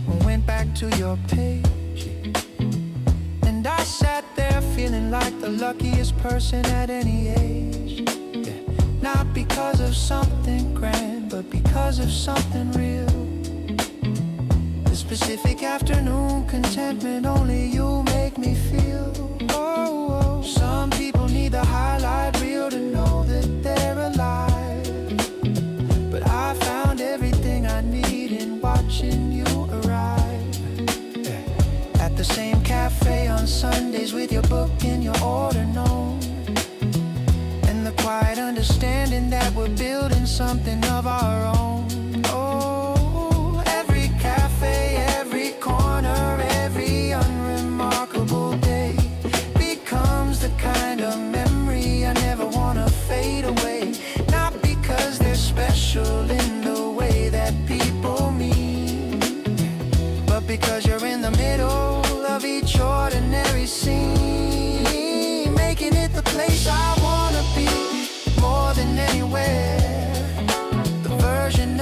and went back to your page. And I sat there feeling like the luckiest person at any age. Not because of something grand, but because of something real. The specific afternoon contentment only you make me feel. Oh, some people need the highlight reel to know that they're alive. But I found everything I need in watching you arrive. At the same cafe on Sundays with your book and your order known. And the quiet understanding that we're building something of our own. Oh, every cafe, every corner, every unremarkable day becomes the kind of memory I never wanna fade away. Not because they're special in the way that people mean, but because you're in the middle of each ordinary scene, making it the place I wanna be more than anywhere. The version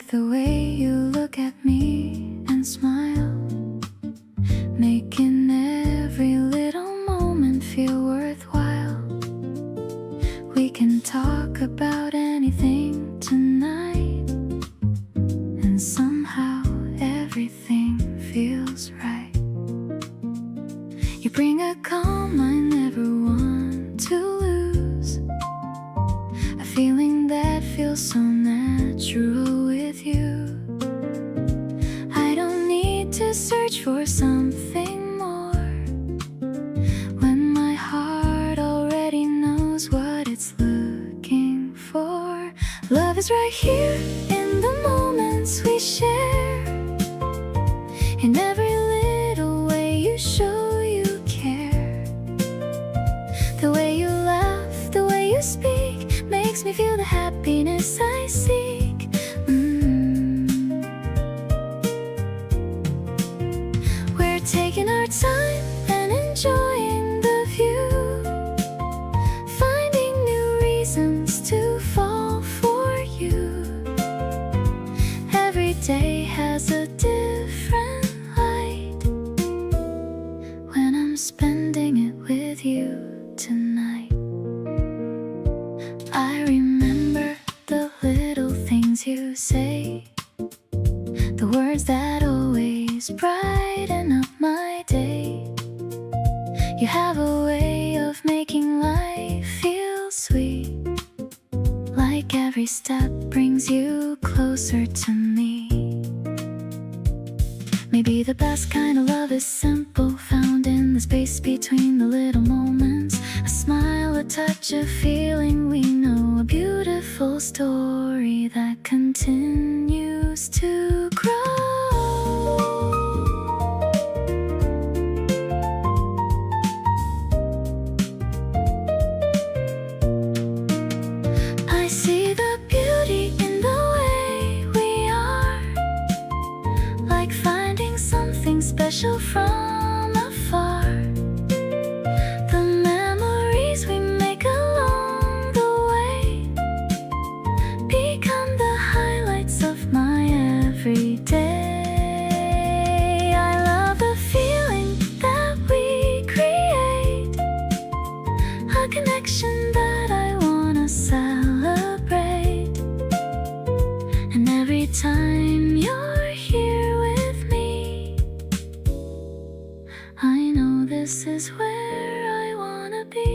like the way you look at me and smile, making every little moment feel worthwhile. We can talk about anything tonight, and somehow everything feels right. You bring a calm I never want to lose, a feeling that feels so natural with you. I don't need to search for something more when my heart already knows what it's looking for. Love is right here in the moments we share, in every little way you show you care. The way you laugh, the way you speak, makes me feel the happiness I seek. We're taking our time and enjoying the view, finding new reasons to fall for you. Every day has a different light when I'm spending it with you tonight. I remember the little things you say, the words that always brighten up my day. You have a way of making life feel sweet, like every step brings you closer to me. Maybe the best kind of love is simple, found in the space between the little moments. A smile, a touch, a feeling we know, a beautiful story that continues to grow. I see the beauty in the way we are, like finding something special from afar. The memories we make along the way become the highlights of my everyday. I love the feeling that we create, a connection that I wanna celebrate. And every time you're here with me, I know this is where I wanna be.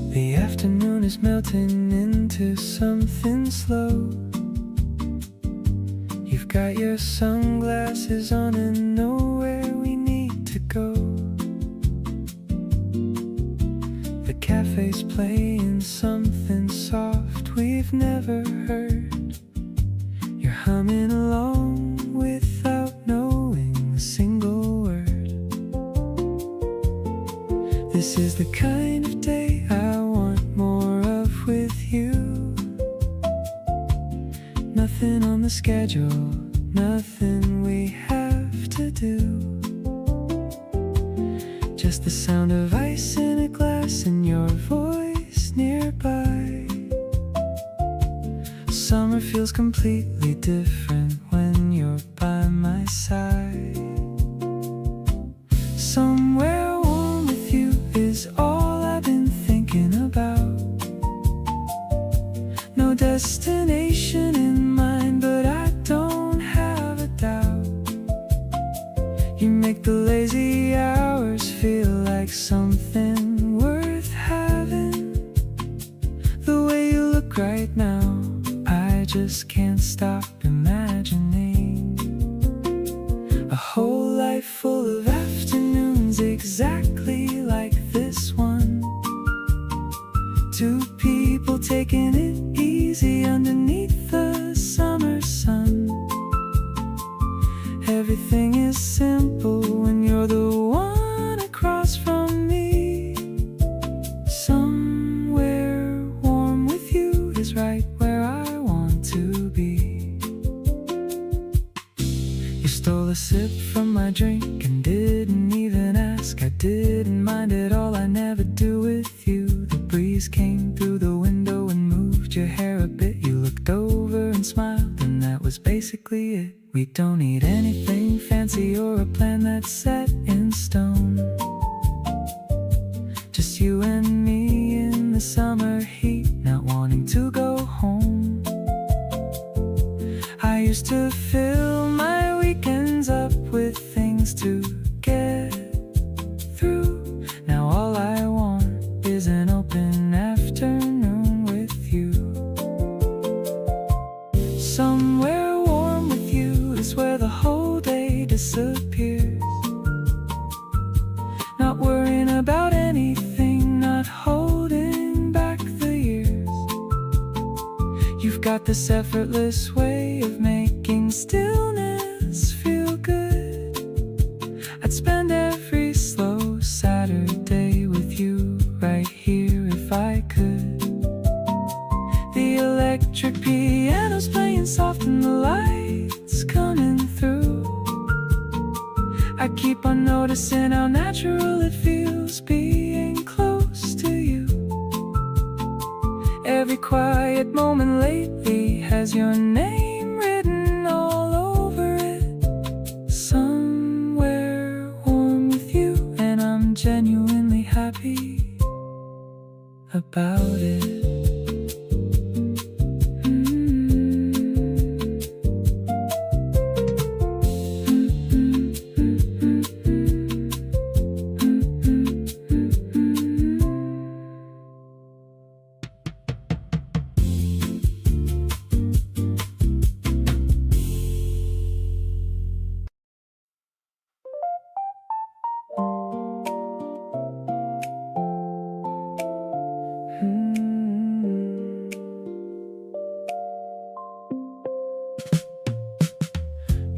The afternoon is melting into something slow. You've got your sunglasses on and know where we need to go. The cafe's playing something soft we've never heard. You're humming along without knowing a single word. This is the kind of day I want more of with you. Nothing on the schedule, nothing we have to do. Just the sound of ice in a glass and your voice nearby. Summer feels completely different when you're by my side. Somewhere warm with you is all I've been thinking about. No destination in mind, but I don't have a doubt. You make the lazy hours feel like something worth having. The way you look right now, I just can't stop imagining a whole life full of afternoons exactly like this one. is right where I want to be. You stole a sip from my drink and didn't even ask. I didn't mind at all, I never do with you. The breeze came through the window and moved your hair a bit. You looked over and smiled, and that was basically it. We don't need anything fancy or a plan that's set in stone. Just you and me in the summer heat, not wanting to go home. I used to fill my weekends up with things to get through. Now all I want is an open afternoon with you. Somewhere warm with you is where the whole day disappears. Not worrying about anything, not holding back the years. You've got this effortless way of making stillness feel good. I'd spend every slow Saturday with you right here if I could. The electric piano's playing soft and the lights coming through. I keep on noticing how natural it feels being close to you. Every quiet moment lately has your name written all over it. Somewhere warm with you, and I'm genuinely happy about it.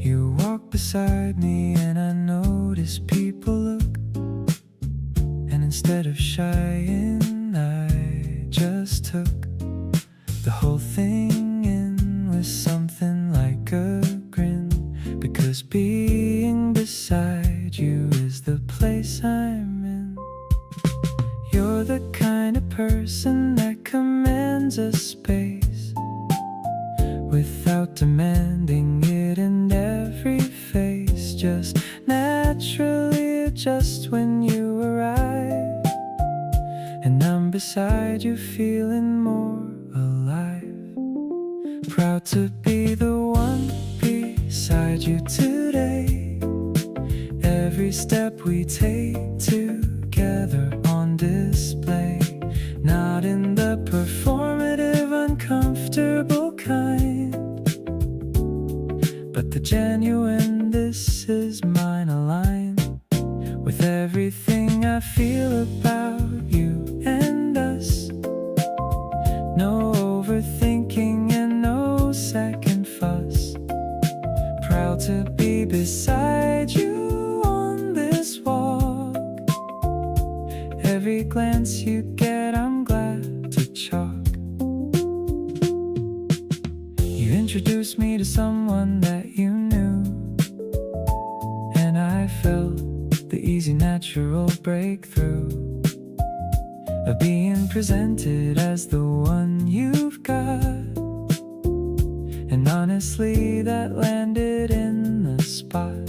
You walk beside me and I notice people look, and instead of shying I just took the whole thing in with something like a grin. Because being beside you is the place I'm in. You're the kind of person that commands a space without demanding it in every face. Just naturally adjust when you arrive, and I'm beside you feeling more alive. Proud to be the one beside you today. Every step we take together on display. Not in the performative, uncomfortable kind, but the genuine "this is mine" aligned with everything I feel about you and us. No overthinking and no second fuss. Proud to be beside you on this walk. Every glance you get, I'm glad to chalk. You introduced me to someone that you knew, and I felt the easy natural breakthrough of being presented as the one you've got. And honestly, that landed in the spot.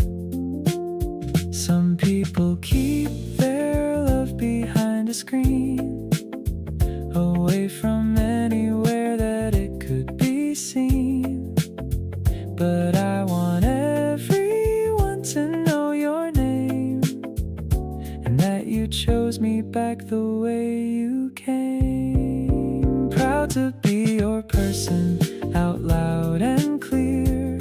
Some people keep their love behind a screen, away from anywhere that it could be seen. But I want everyone to know your name, and that you chose me back the way you came. Proud to be your person, out loud and clear.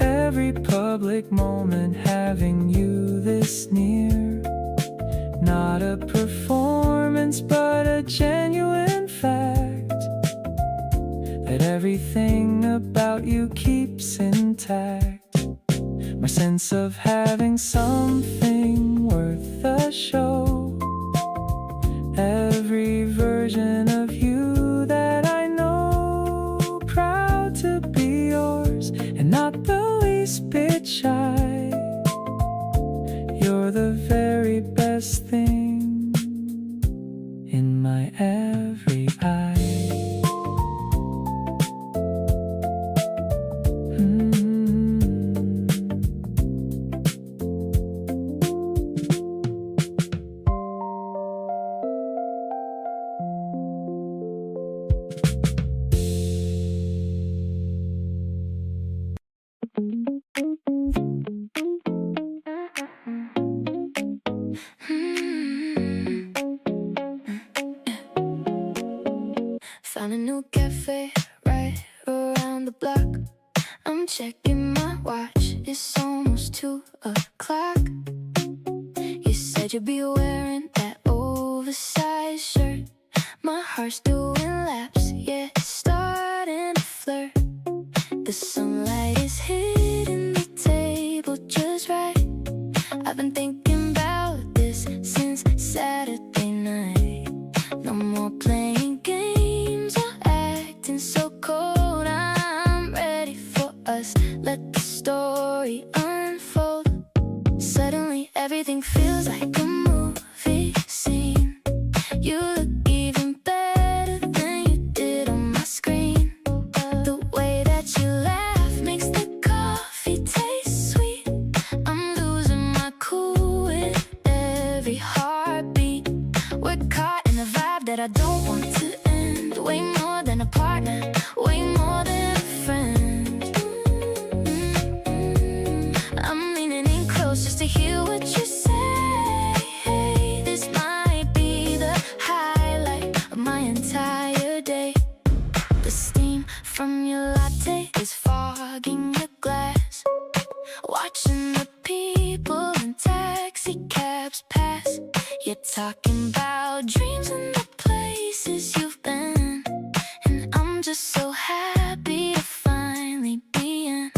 Every public moment having you this near. Not a performance but a genuine fact, that everything about you keeps intact. My sense of having something worth a show. Every version of you that I know best thing in my every eye. Found a new cafe right around the block. I'm checking my watch, it's almost 2 o'clock. You said you'd be wearing that oversized shirt. My heart's doing laps, yeah, it's starting to flirt. The sunlight is hitting the table just right. I've been thinking about this since Saturday night. No more playing games or acting so cold. I'm ready for us, let the story unfold. Suddenly everything feels like a movie scene. You look even better than you did on my screen. The way that you laugh makes the coffee taste sweet. I'm losing my cool with every heartbeat. We're caught in a vibe that I don't want to end. Way more than a partner, way more than a friend. I'm leaning in close just to hear what you say. This might be the highlight of my entire day. The steam from your latte is fogging the glass. Watching the people in taxi cabs pass. You're talking about dreams and the places you've been. And I'm just so happy to finally be in.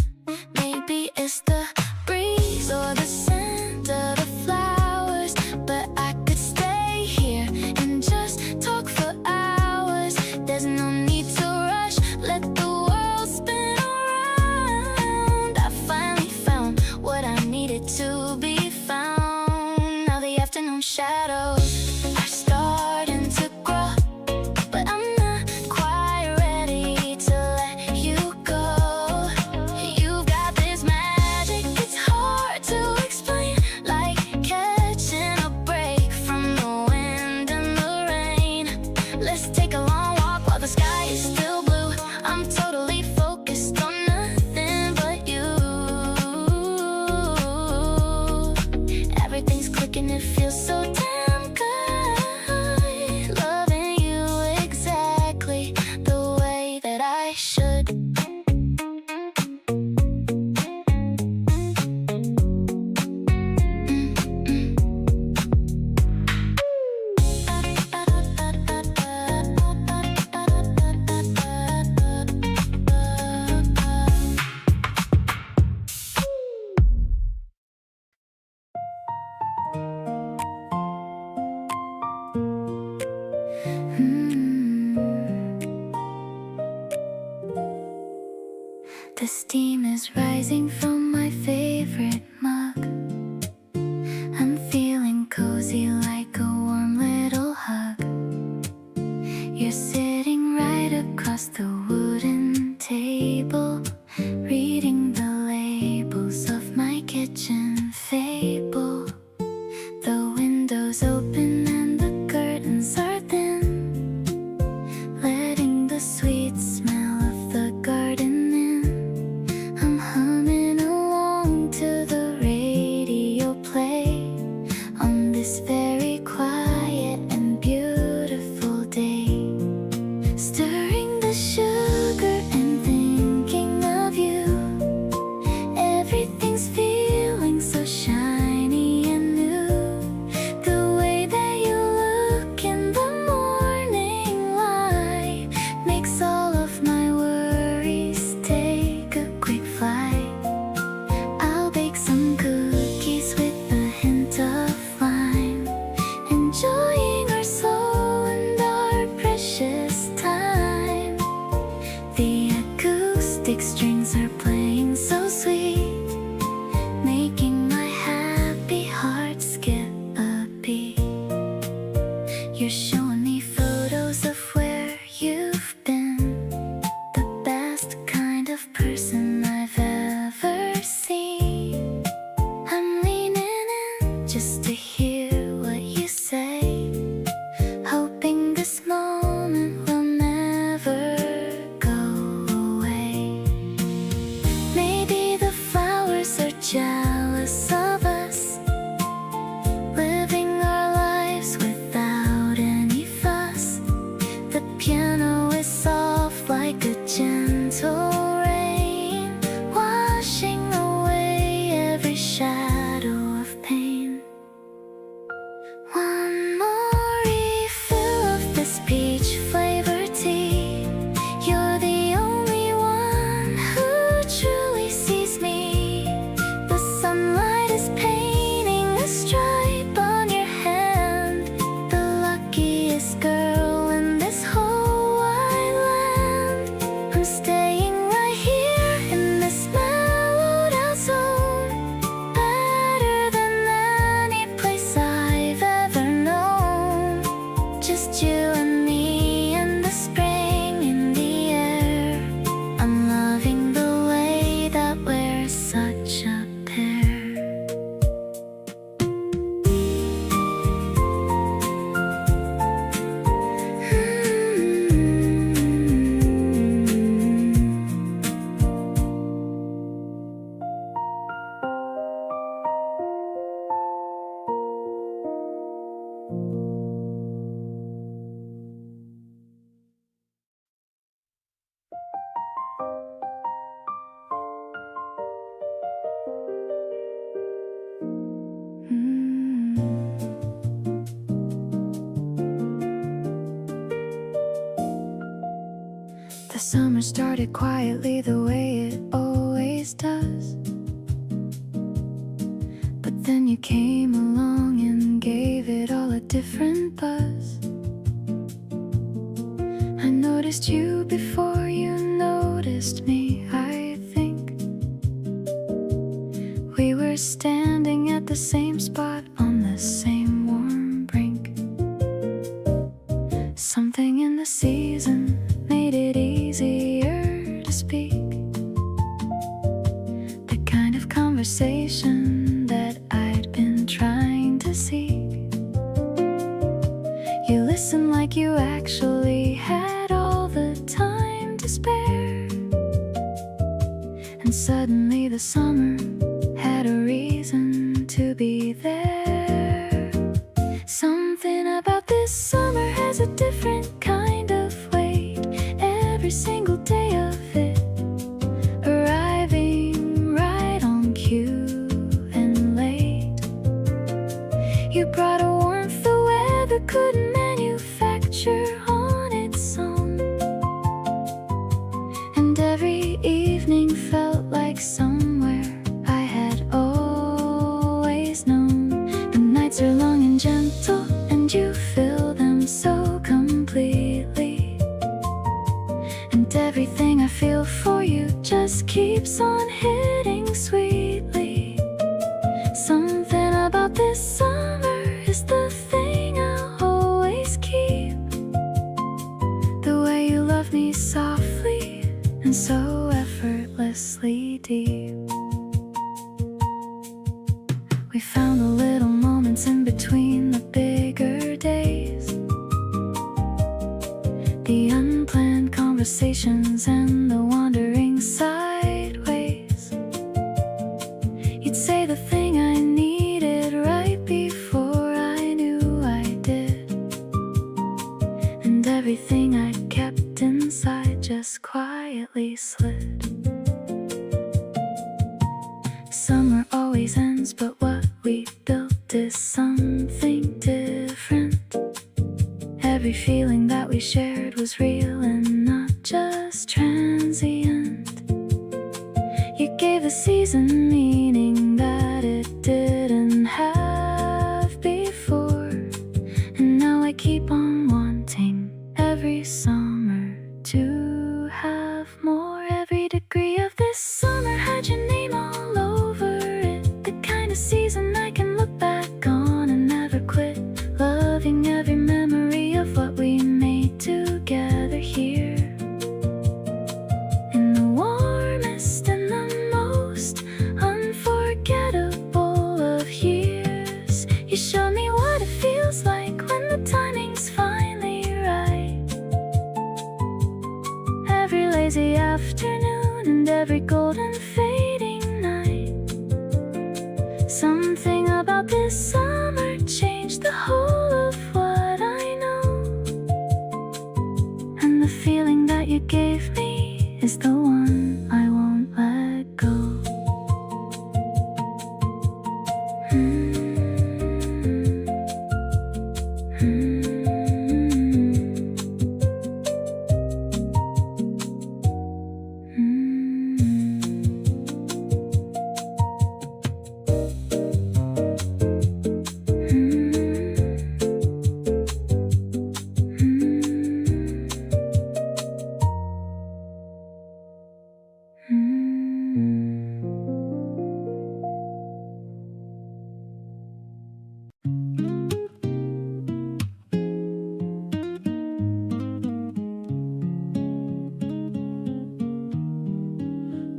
Maybe it's the breeze or the scent of the flowers, but I could stay here and just talk for hours. There's no need to rush, let the world spin around. I finally found what I needed to be found. Now the afternoon shadows are starting to grow, but I'm not quite ready to let you go. You've got this magic, it's hard to explain. Like catching a break from the wind and the rain. Let's take a long walk while the sky is still blue. I'm totally focused on nothing but you. Everything's clicking, it feels so damn good. Loving you exactly the way that I should. The steam is rising from my favorite mug. I'm feeling cozy like a warm little hug. You're sitting right across the wooden table, reading the labels of my kitchen fable. The windows open and the curtains are thin, letting the sweet smell of the garden in. I'm humming along to the radio play on this very quiet and beautiful day. Stirring the sugar and thinking of you. Everything's feeling so shiny and new. The way that you look in the morning light makes all of my worries take a quick flight. I'll bake some cookies with a hint of lime, enjoying our slow and our precious time. The acoustic strings are playing so sweet, making my happy heart skip a beat. gentle rain, washing away every shadow of pain. One more refill of this peach flavored tea. You're the only one who truly sees me. The sunlight is painting a stripe on your hand. The luckiest girl in this whole wide land. I'm staying right here in this mellowed out zone. Better than any place I've ever known. Just you and me and the spring in the air. I'm loving the way that we're such a pair. The summer started quietly the way it always does. But then you came along and gave it all a different buzz. I noticed you before you noticed me, I think. We were standing at the same spot on the same warm brink. Something in the season made it easier to speak. The kind of conversation that I'd been trying to seek. You listened like you actually had all the time to spare. And suddenly the summer had a reason to be there. Something about this summer has a different kind of weight. Every single day of it arriving right on cue and late. You brought a warmth the weather couldn't manufacture on its own. And every evening felt like somewhere I had always known. The nights are long and gentle, and you fill them so completely. And everything I feel for you just keeps on hitting sweetly. Something about this summer is the thing I'll always keep. The way you love me softly and so effortlessly deep. We found the little moments in between the bigger days. The unplanned conversations and the wandering sideways. You'd say the thing I needed right before I knew I did. And everything I'd kept inside just quietly slid. Summer always ends, but what we built is something different. Every feeling that we shared was real and not just transient. You gave the season meaning that it didn't have before. And now I keep on wanting every summer to have more. Every degree of this summer had your name all over it. The kind of season I can look back on and never quit. Loving every memory of what we made together here. In the warmest and the most unforgettable of years. You showed me what it feels like when the timing's finally right. Every lazy afternoon and every golden fading night. Something about this summer changed the whole of what I know. And the feeling that you gave me is the one I won't let go.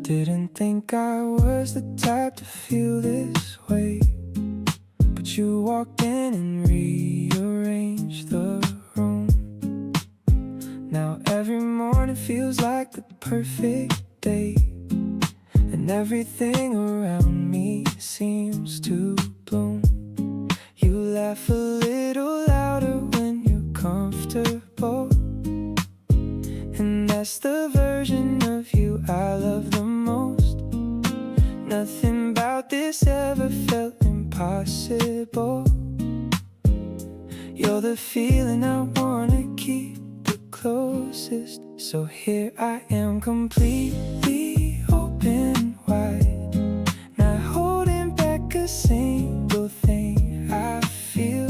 Didn't think I was the type to feel this way, but you walked in and rearranged the room. Now every morning feels like the perfect day, and everything around me seems to bloom. You laugh a little louder when you're comfortable, and that's the version of you I love the most. Nothing about this ever felt impossible. You're the feeling I wanna keep the closest. So here I am, completely open wide, not holding back a single thing I feel.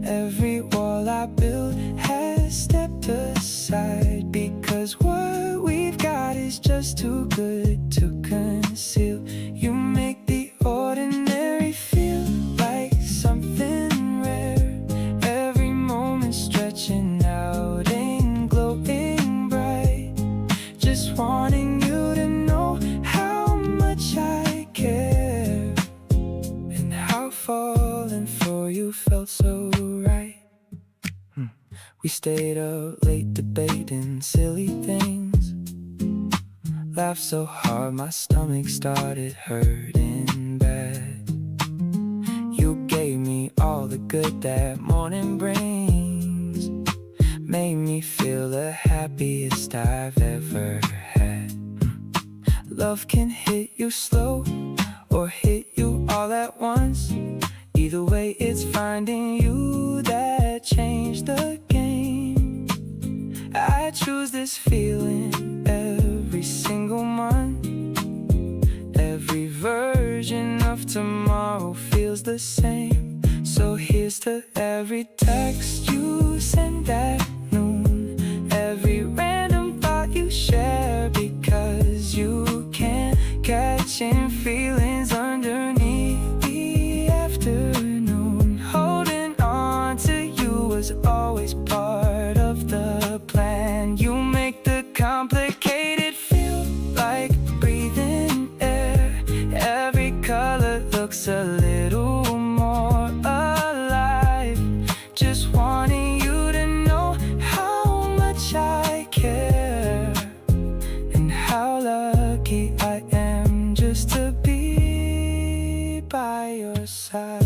Every wall I built has stepped aside, because what we've got is just too good to conceal. You make the ordinary feel like something rare, every moment stretching out and glowing bright. Just wanting you to know how much I care, and how falling for you felt so right. We stayed up late debating silly things, laughed so hard my stomach started hurting bad. You gave me all the good that morning brings, made me feel the happiest I've ever had. Love can hit you slow or hit you all at once. Either way, it's finding you that changed the game. I choose this feeling every single month. Every version of tomorrow feels the same. So here's to every text you send at noon, every random thought you share, because you can't catch any feelings underneath the afternoon. Holding on to you was always part of the plan. You make the complicated feel like breathing air. Every color looks a little more alive. Just wanting you to know how much I care, and how lucky I am just to be by your side.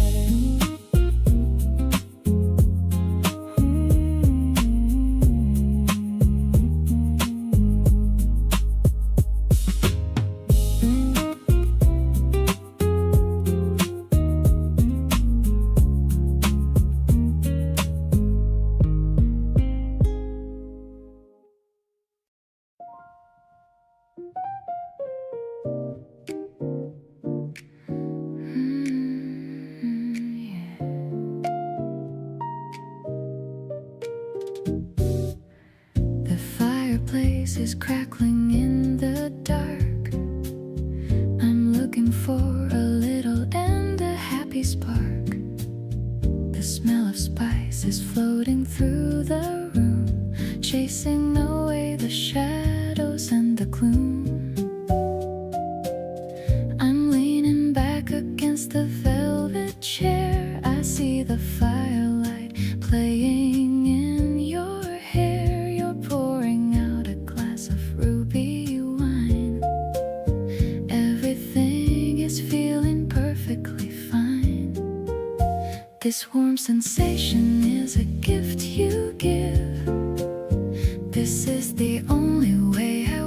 The fireplace is crackling in the dark. I'm looking for a little and a happy spark. The smell of spice is floating through the room, chasing away the shadows and the gloom. I'm leaning back against the velvet chair. I see the firelight playing in your hair. You're pouring out a glass of ruby wine. Everything is feeling perfectly fine. This warm sensation is a gift you give. This is the only way I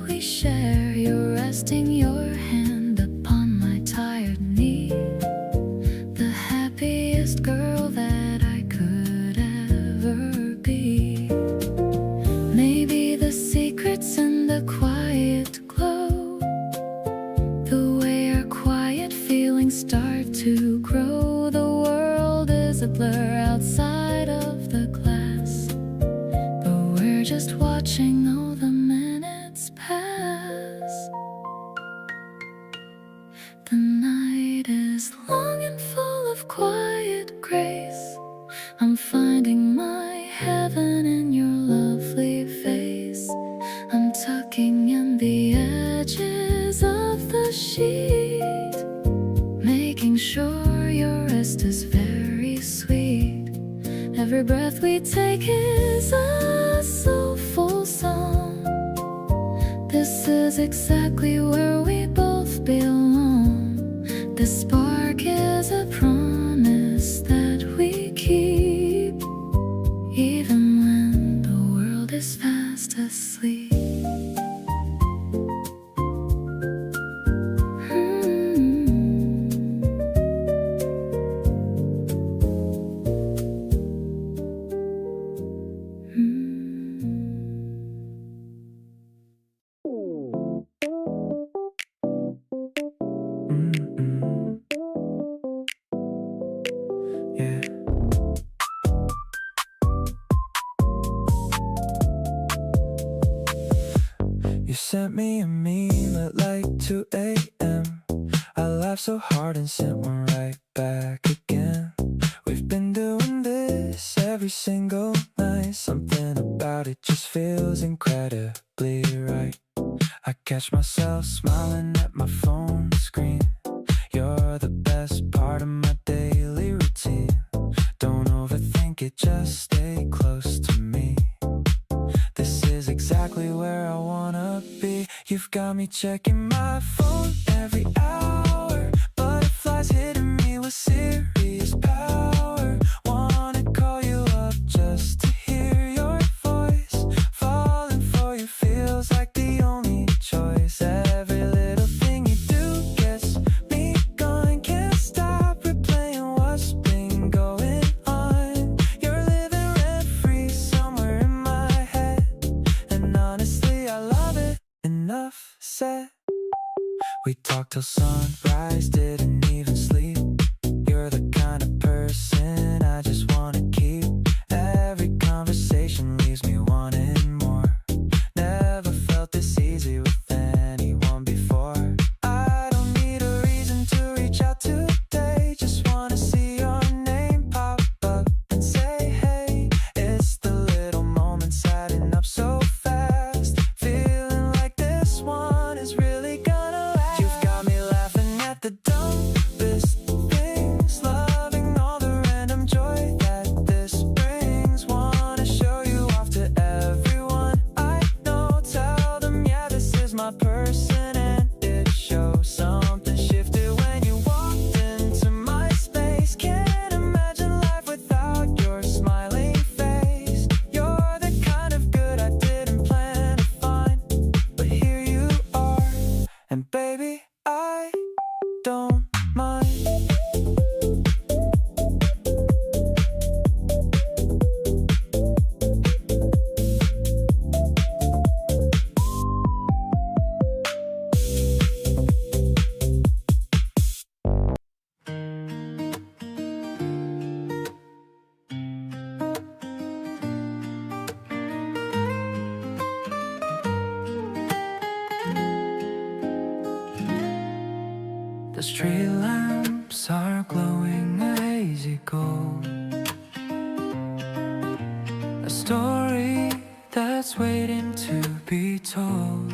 we share. You're resting your hand upon my tired knee. The happiest girl that I could ever be. Maybe the secret's in the quiet glow, the way our quiet feelings start to grow. The world is a blur outside of the glass, but we're just watching all the minutes pass. The night is long and full of quiet grace. I'm finding my heaven in your lovely face. I'm tucking in the edges of the sheet, making sure your rest is very sweet. Every breath we take is a soulful song. This is exactly where we both belong. This spark is a promise that we keep, even when the world is fast asleep. Yeah. You sent me a meme at like 2 a.m. I laughed so hard and sent one right back again. We've been doing this every single night. Something about it just feels incredibly right. I catch myself smiling at my phone screen. You're the best part of my daily routine. Don't overthink it, just stay close to me. This is exactly where I wanna be. You've got me checking my phone every hour. Butterflies hitting me with serious power. Wanna call you up just to hear your voice. Falling for you feels like the only choice. Every little thing you do gets me going. Can't stop replaying what's been going on. You're living rent-free somewhere in my head, and honestly I love it. Enough said. We talked till sunrise, didn't even sleep. You're the kind of person I just wanna keep. Every conversation leaves me wanting more. Never felt this easy with anyone before. I don't need a reason to reach out today. Just wanna see your name pop up and say hey. It's the little moments adding up so fast. Feeling like this one is really gonna last. You've got me laughing at the dumbest things, loving all the random joy that this brings. Wanna show you off to everyone I know. Tell them, yeah, this is my person, and it shows. Something shifted when you walked into my space. Can't imagine life without your smiling face. You're the kind of good I didn't plan to find, but here you are, and baby, I don't mind. The street lamps are glowing a hazy gold. A story that's waiting to be told.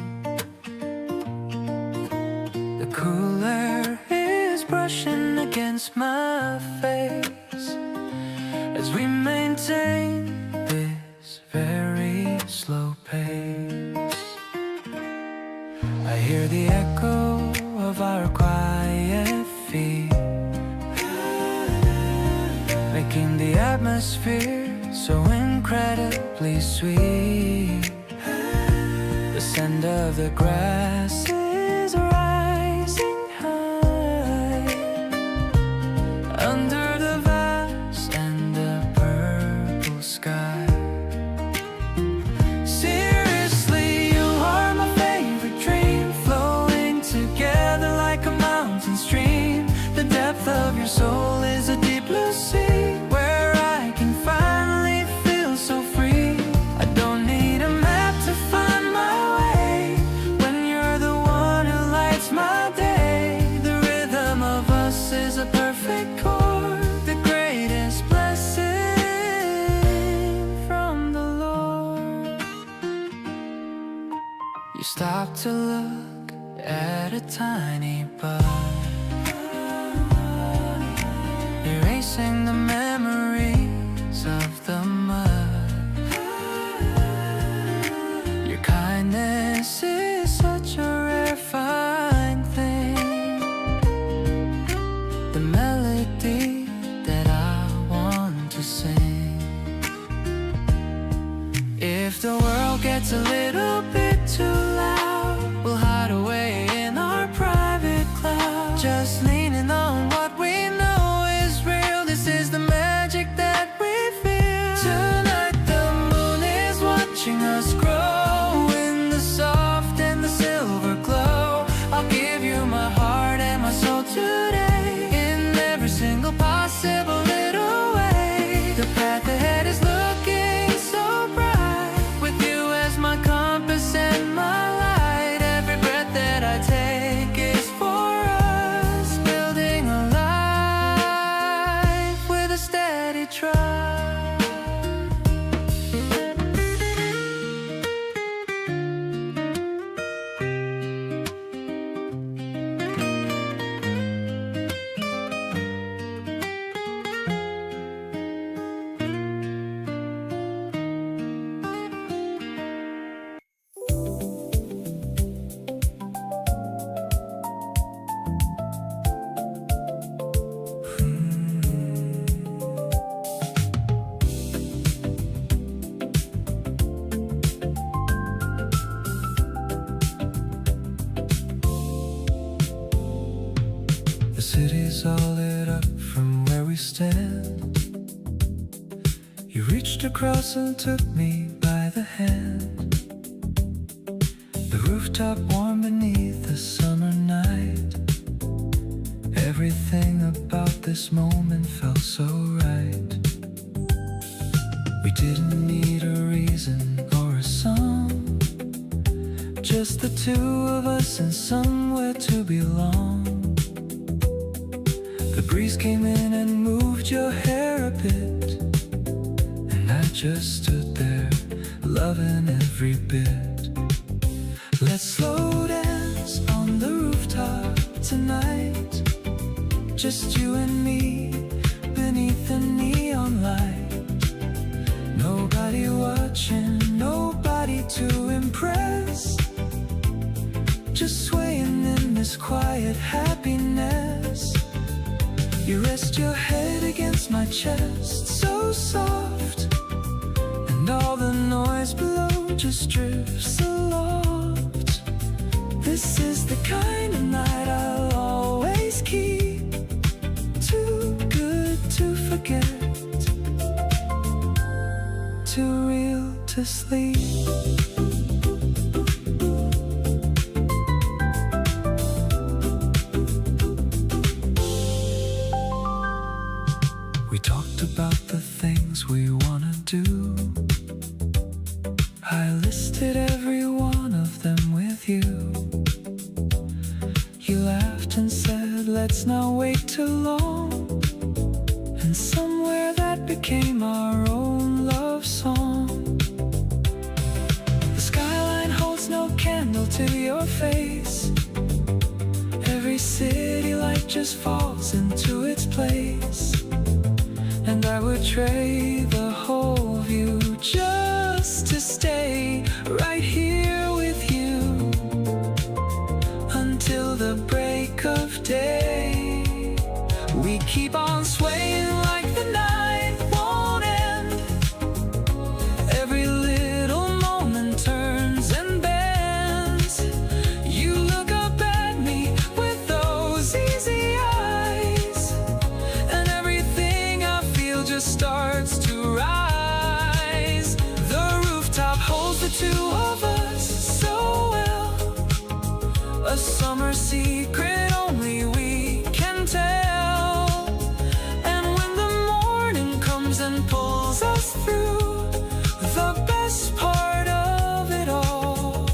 The cool air is brushing against my face as we maintain this very slow pace. I hear the echo of our quiet feet, making the atmosphere so incredibly sweet. The scent of the grass is rising high under the vast and the purple sky. Seriously, you are my favorite dream, flowing together like a mountain stream. The depth of your soul is a deep blue sea, where I can finally feel so free. I don't need a map to find my way when you're the one who lights my day. The rhythm of us is a perfect chord, the greatest blessing from the Lord. You stop to look at a tiny bud, erasing the memories of the mud. Your kindness is such a rare fine thing, the melody that I want to sing. If the world gets a little bit too loud, we'll hide away in our private cloud, just leaning on what we know is real. This is the magic that we feel. Tonight the moon is watching us grow in the soft and the silver glow. I'll give you my heart and my soul today, in every single possible little way. The path ahead is looking so bright, with you as my compass and my light. Every breath that I take is for us, building a life with a steady try. The city's all lit up from where we stand. You reached across and took me by the hand. The rooftop warm beneath the summer night. Everything about this moment felt so right. We didn't need a reason or a song, just the two of us and somewhere to belong. The breeze came in and moved your hair a bit, and I just stood there, loving every bit. Let's slow dance on the rooftop tonight, just you and me beneath the neon light. Nobody watching, nobody to impress, just swaying in this quiet happiness. You rest your head against my chest, so soft, and all the noise below just drifts aloft. This is the kind of night I'll always keep, too good to forget, too real to sleep. We talked about the things we wanna do. I listed every one of them with you. You laughed and said, let's not wait too long. And somewhere that became our own love song. The skyline holds no candle to your face. Every city light just falls into its place. And I would trade the whole view just to stay right here with you until the break of day. We keep on swaying like the night won't end. Every little moment turns and bends. secret only we can tell. And when the morning comes and pulls us through, the best part of it all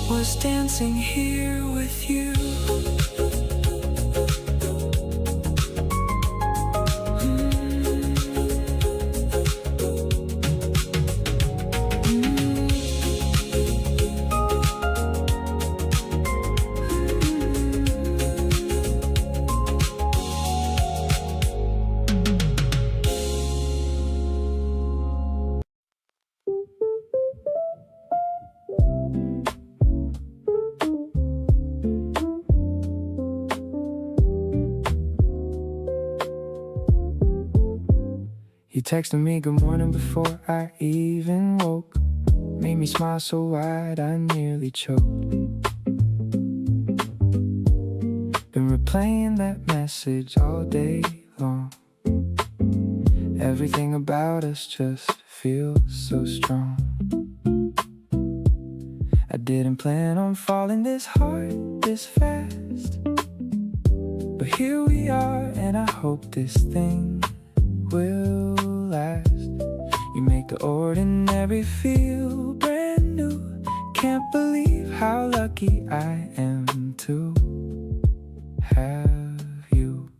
was dancing here with you. You texted me good morning before I even woke. Made me smile so wide I nearly choked. Been replaying that message all day long. Everything about us just feels so strong. I didn't plan on falling this hard, this fast, but here we are, and I hope this thing will last. You make the ordinary feel brand new. Can't believe how lucky I am to have you.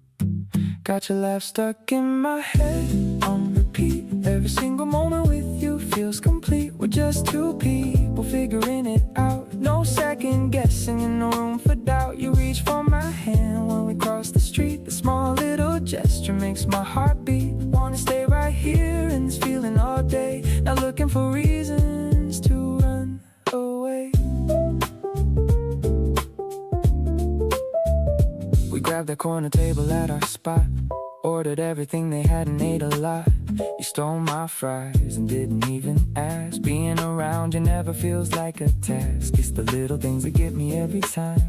Got your laugh stuck in my head on repeat. Every single moment with you feels complete. We're just two people figuring it out. No second guessing and no room for doubt. You reach for my hand when we cross the street. The small little gesture makes my heart beat. Wanna stay right here in this feeling all day. Not looking for reasons to run away. We grabbed that corner table at our spot. Ordered everything they had and ate a lot. You stole my fries and didn't even ask. Being around you never feels like a task. It's the little things that get me every time.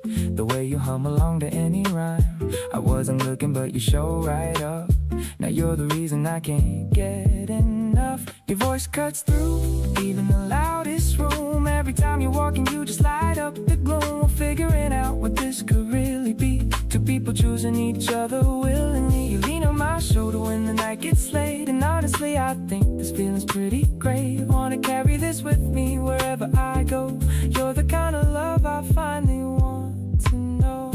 The way you hum along to any rhyme. I wasn't looking but you show right up. Now you're the reason I can't get enough. Your voice cuts through even the loudest room. Every time you're walking you just light up the gloom. We're figuring out what this could really be. Two people choosing each other willingly. You lean on my shoulder when the night gets late. And honestly I think this feeling's pretty great. Wanna carry this with me wherever I go. You're the kind of love I finally want to know.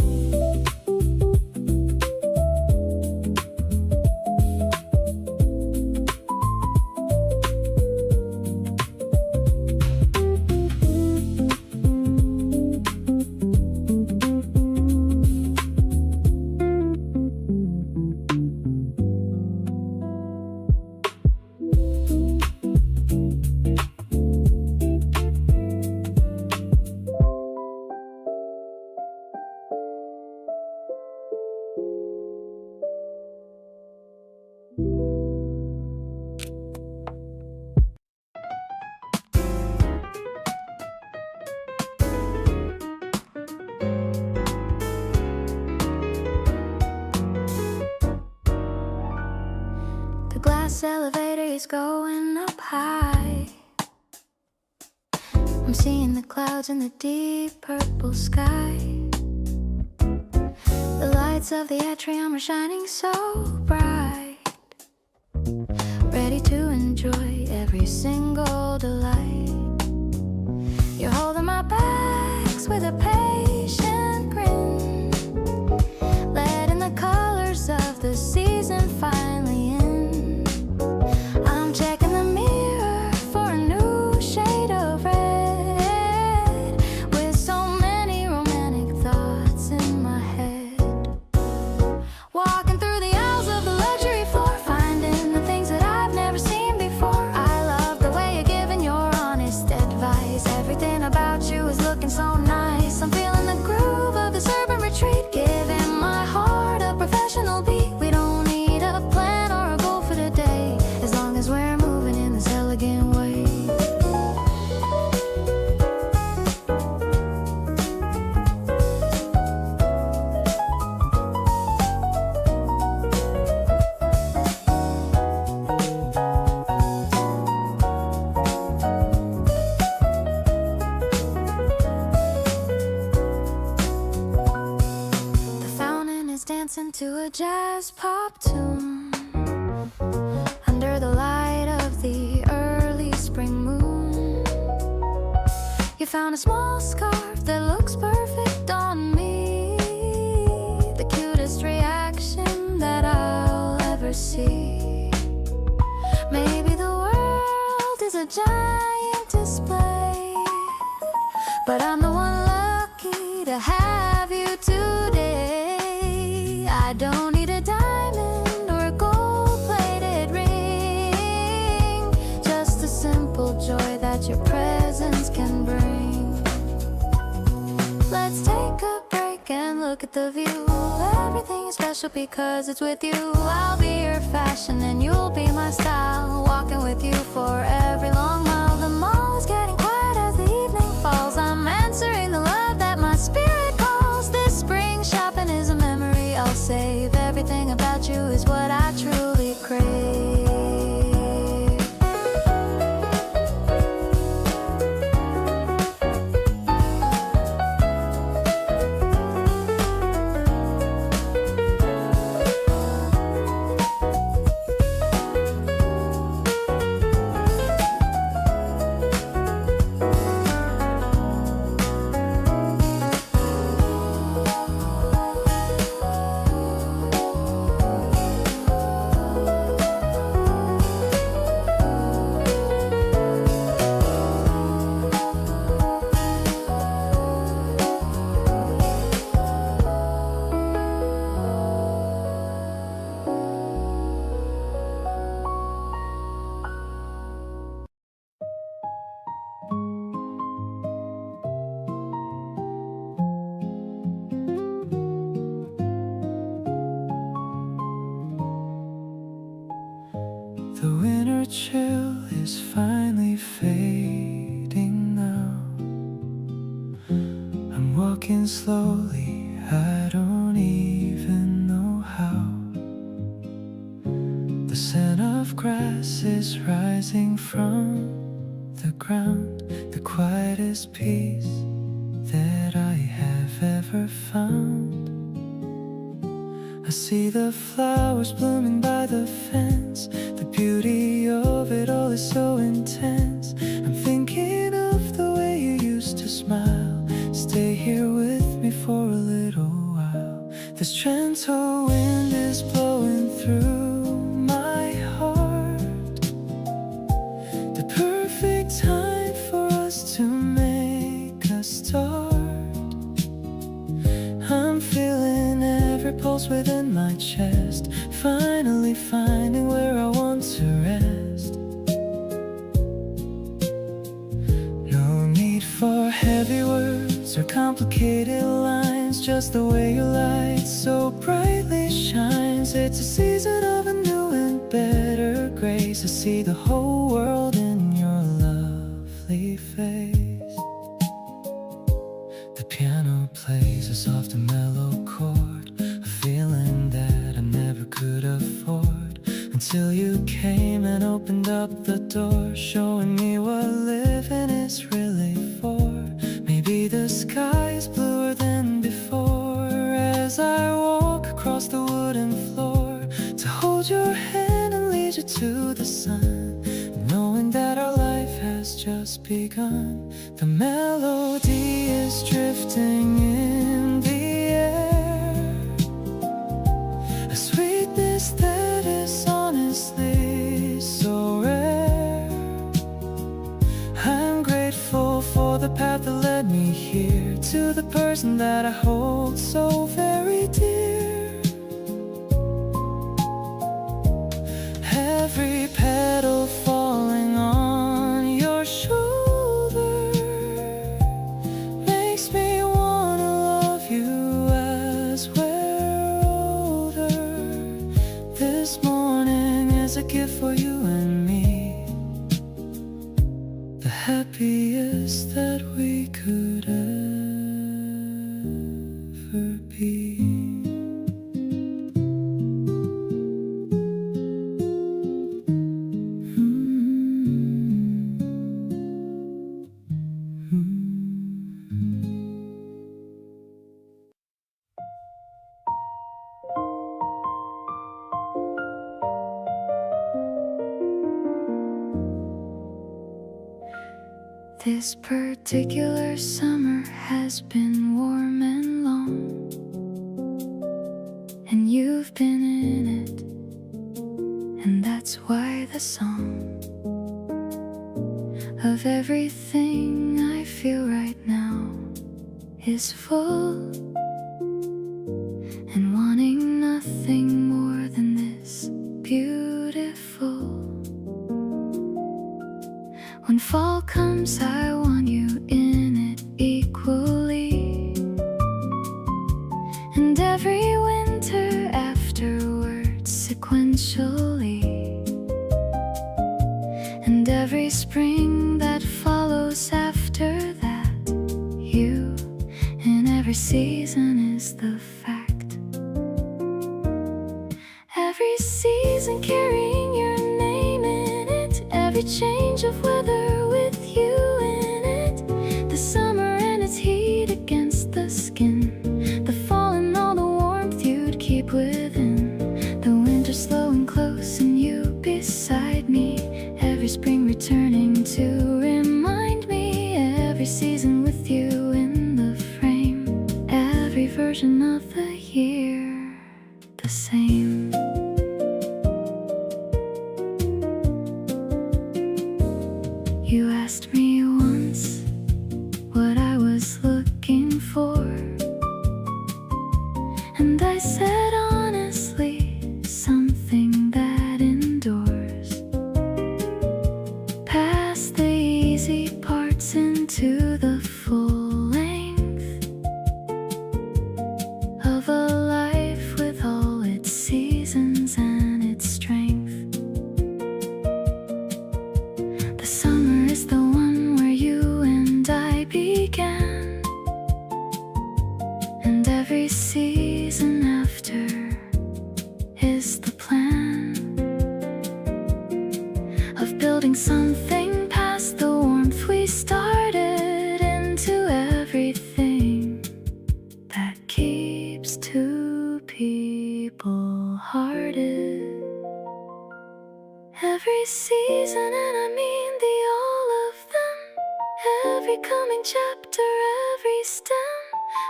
Glass elevator is going up high. I'm seeing the clouds in the deep purple sky. The lights of the atrium are shining so bright. Ready to enjoy every single delight. You're holding my bags with a patient grin, letting the colors of the season finally in. I'm checking the mirror for a new shade of red, with so many romantic thoughts in my head. Walking through the aisles of the luxury floor, finding the things that I've never seen before. I love the way you're giving your honest advice. Everything about you is looking so nice. I'm feeling the groove of this urban retreat, giving my heart a professional beat. We don't need a plan or a goal for today, as long as we're moving in this elegant way. dancing to a jazz pop tune under the light of the early spring moon. You found a small scarf that looks perfect on me, the cutest reaction that I'll ever see. Maybe the world is a giant display, but I'm the one lucky to have you today. I don't need a diamond or a gold-plated ring, just a simple joy that your presence can bring. Let's take a break and look at the view. Everything is special because it's with you. I'll be your fashion and you'll be my style, walking with you for every long mile. The mall is getting quiet as the evening falls. I'm answering the love that my spirit calls. This spring shopping is a memory I'll save. Everything about you is what I truly crave. The winter chill is finally fading now. I'm walking slowly, I don't even know how. The scent of grass is rising from the ground, the quietest peace that I have ever found. I see the flowers blooming by the fence. The beauty of it all is so intense. I'm thinking of the way you used to smile. Stay here with me for a little while. This gentle wind is blowing through my heart. The perfect time for us to make a start. I'm feeling every pulse within my chest, finally finding where I want to rest. No need for heavy words or complicated lines, just the way your light so brightly shines. It's a season of a new and better grace. I see the whole world in your lovely face. The piano plays a soft and mellow chord, a feeling that I never could afford, until you came and opened up the door, showing me what living is really for. Maybe the sky is bluer than before, as I walk across the wooden floor to hold your hand and lead you to the sun, knowing that our life has just begun. The melody is drifting in the air, a sweetness that is honestly so rare. I'm grateful for the path that led me here, to the person that I hold so very dear. Every petal falling on your shoulder makes me wanna love you as we're older. This morning is a gift for you and me, the happiest that we could ever be. This particular summer has been warm and long, and you've been in it, and that's why the song of everything I feel right now is full, and wanting nothing more than this beautiful. When fall comes, I want you in it equally, and every winter afterwards sequentially, and every spring that follows after that. You in every season is the fact. Every season carrying your name in it, every change of weather with you in it, the summer and its heat against the skin, the fall and all the warmth you'd keep within, the winter slow and close and you beside me, every spring returning to remind me, every season with you in the frame, every version of the year the same. You asked me once what I was looking for, and I said honestly, something that endures, past the easy parts into the full length of a life with all its seasons and its strength. The summer is the one where you and I began, and every season after is the plan of building something past the warmth we started into everything that keeps two people hearted. Every season, and I mean the all of them, every coming chapter, every stem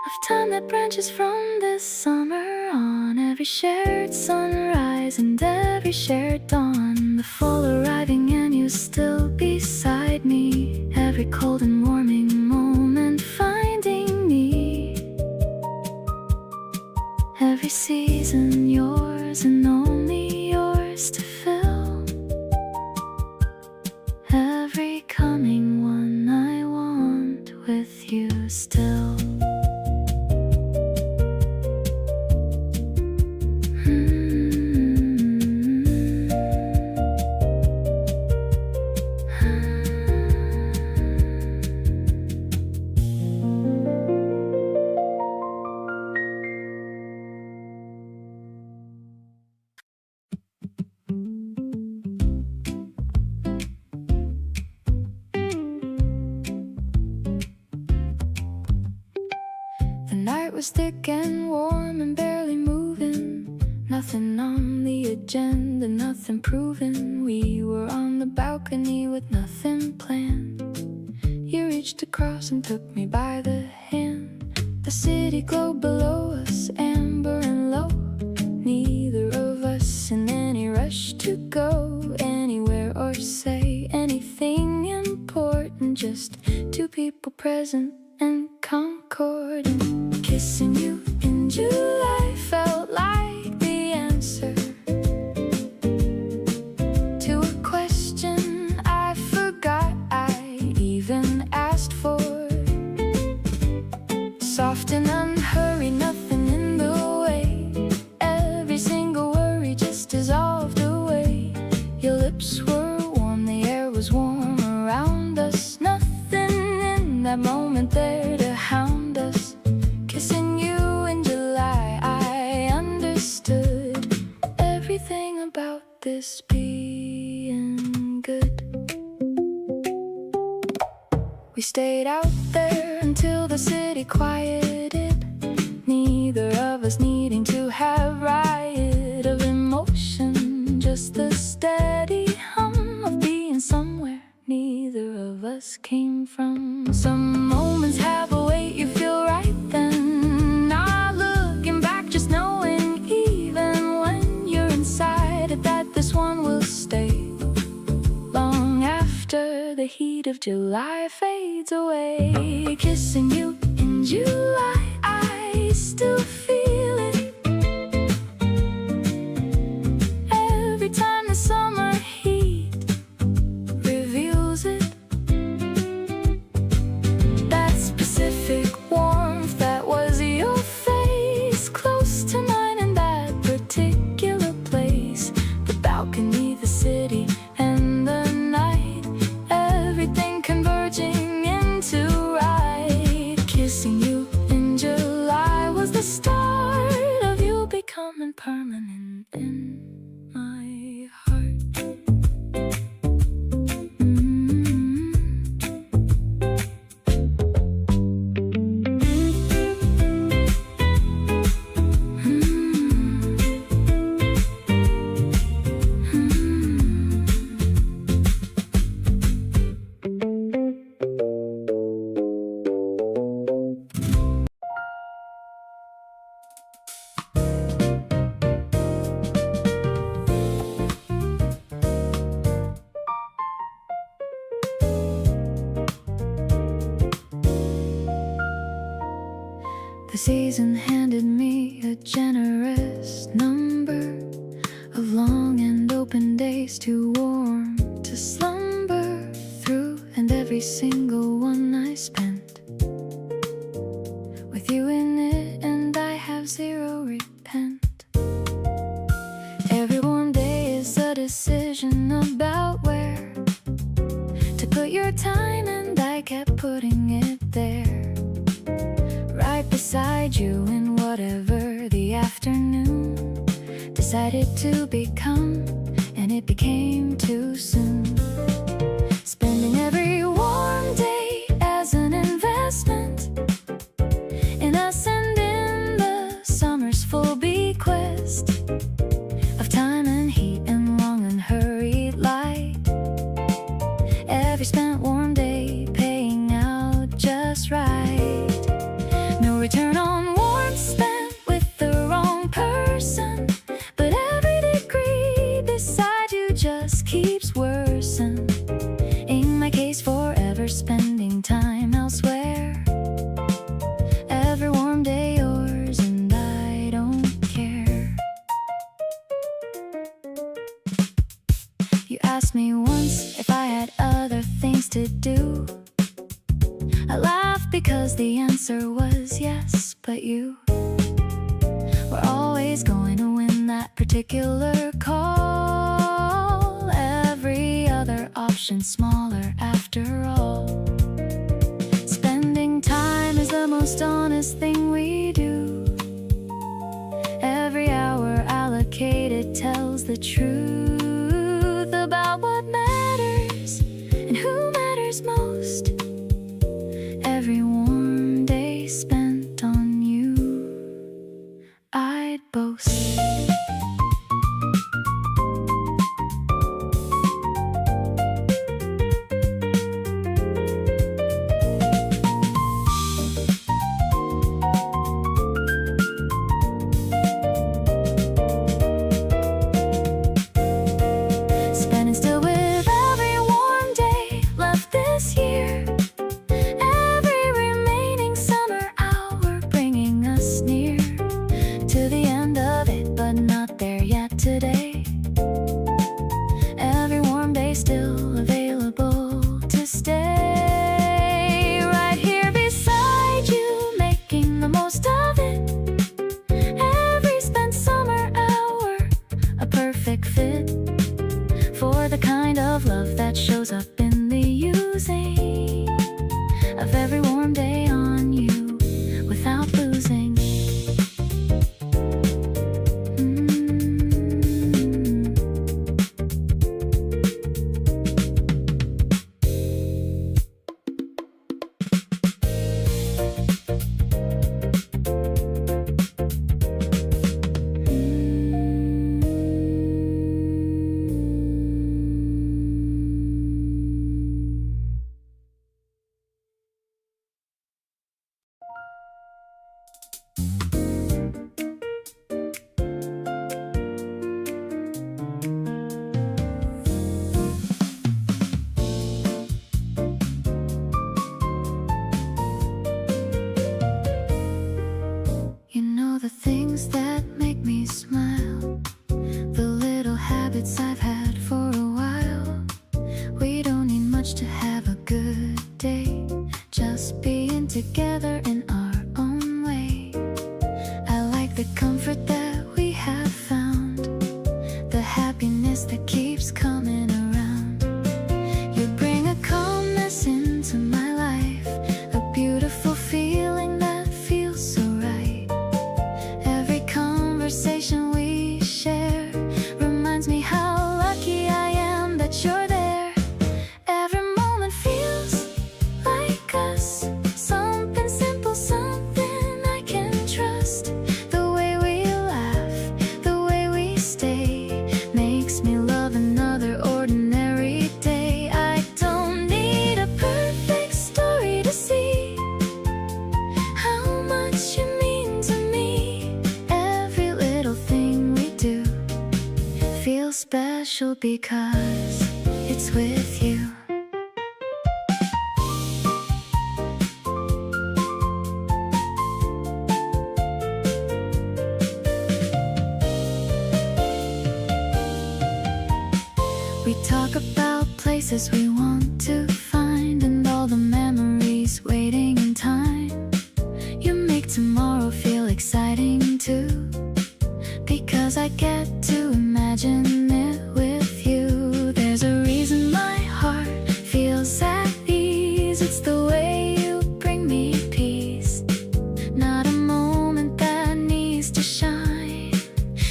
of time that branches from this summer on, every shared sunrise and every shared dawn, the fall arriving and you still beside me, every cold and warming moment finding me, every season yours and only yours to fill, every coming one I want with you still. The night was thick and warm and barely moving, nothing on the agenda, nothing proven. We were on the balcony with nothing planned. You reached across and took me by the hand. The city glowed below us, amber and low, neither of us in any rush to go anywhere or say anything important, just two people present and concordant. Kissing you in July felt like the answer to a question I forgot I even asked for. Soft and unhurried, nothing in the way, every single worry just dissolved away. Your lips were warm, the air was warm around us, nothing in that moment there to hound us. Kissing you in July, I understood everything about this being good. We stayed out there until the city quieted, neither of us needing to have riot of emotion, just the steady hum of being somewhere neither of us just came from. Some moments have a way you feel right then. Not looking back, just knowing even when you're inside that this one will stay. Long after the heat of July fades away, kissing you in July, I still feel it. Every time the summer heat reveals it. That specific warmth that was your face, close to mine in that particular place. The balcony, the city, and the night, everything converging into right. Kissing you in July was the start of you becoming permanent in my heart. The season handed me a generous number of long and open days, too warm to slumber through, and every single one I spent with you in it, and I have zero repent. Every warm day is a decision about where to put your time, and I kept putting it there, right beside you in whatever the afternoon decided to become, and it became too soon. Spending every warm day as an investment in us and in the summer's full bequest of time and heat and long unhurried light. Every spent warm day paying out just right. No return on warmth spent with the wrong person, but every degree beside you just keeps worsening. In my case, forever spending time elsewhere. Every warm day yours, and I don't care. You asked me once if I had other things to do. I laughed because the answer was yes, but you were always going to win that particular call. Every other option smaller after all. Spending time is the most honest thing we do. Every hour allocated tells the truth about what matters and who matters most. Every warm day spent on you, I'd boast. because it's with you. We talk about places we want to find and all the memories waiting in time. You make tomorrow feel exciting too, because I get to imagine it with you. There's a reason my heart feels at ease. It's the way you bring me peace. Not a moment that needs to shine,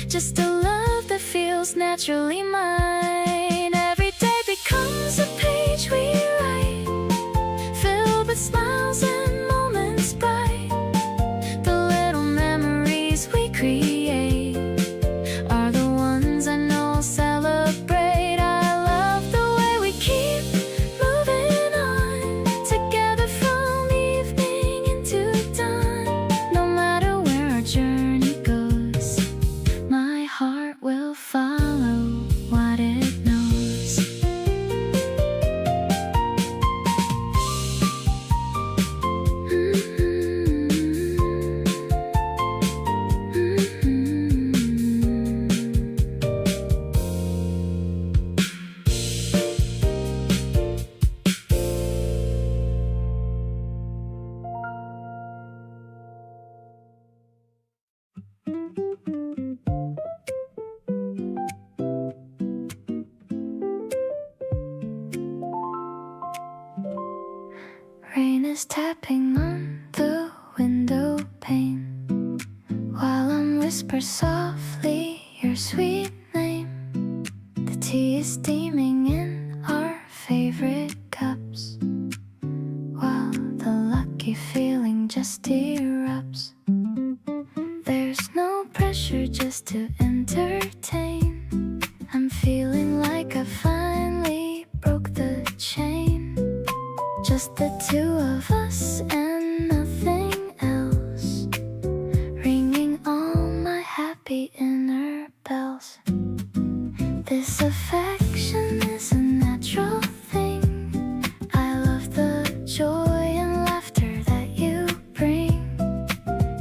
just a love that feels naturally mine. Every day becomes a page we write, filled with smiles and moments bright. The little memories we create are the ones I know celebrate. I love the way we keep moving on together from evening into dawn. No matter where our journey goes, my heart will follow what it knows. Rain is tapping on the window pane while I whisper softly your sweet name. The tea is steaming in our favorite cups while the lucky feeling just erupts. There's no pressure, just to entertain. I'm feeling like I finally broke the chain. Just the two of us and nothing else, ringing all my happy inner bells. This affection is a natural thing. I love the joy and laughter that you bring.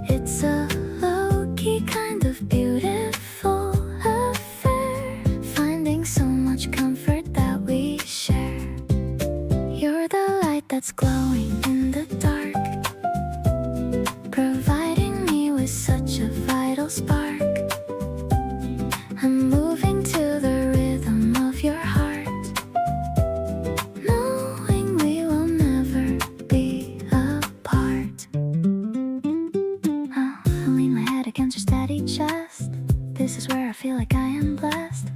It's a low-key kind of beautiful affair, finding so much comfort that we share. You're the light that's glowing in the dark, providing me with such a vital spark. I'm moving to the rhythm of your heart, knowing we will never be apart. Oh, I lean my head against your steady chest. This is where I feel like I am blessed,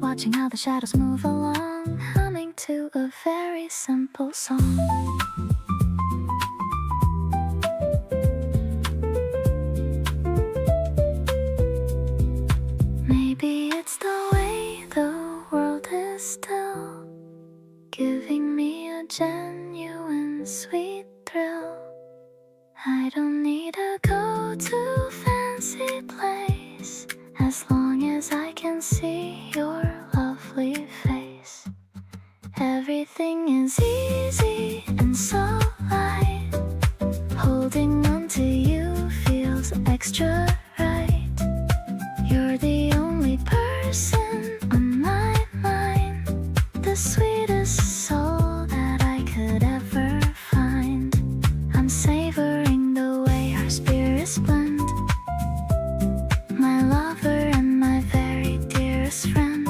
watching how the shadows move along, humming to a very simple song. Maybe it's the way the world is still, giving me a genuine sweet thrill. I don't need to go to fancy place, as long as I can see your lovely face. Everything is easy and so light, holding on to you feels extra right. You're the only person on my mind, the sweetest soul that I could ever find. I'm savoring the way our spirits blend, my lover and my very dearest friend.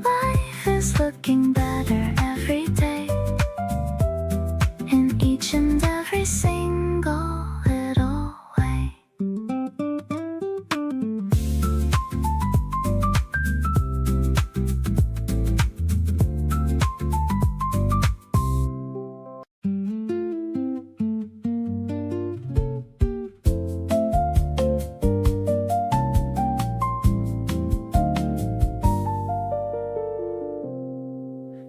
Life is looking better every day, in each and every single little way.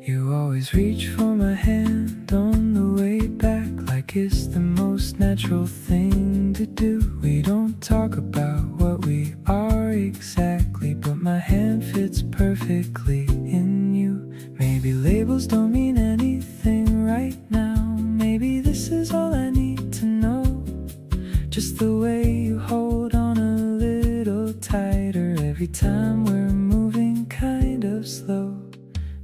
You always reach for my hand on the way back, like it's the most natural thing to do. We don't talk about what we are exactly, but my hand fits perfectly in you. Maybe labels don't mean anything right now. Maybe this is all I need to know. Just the way you hold on a little tighter every time we're moving kind of slow.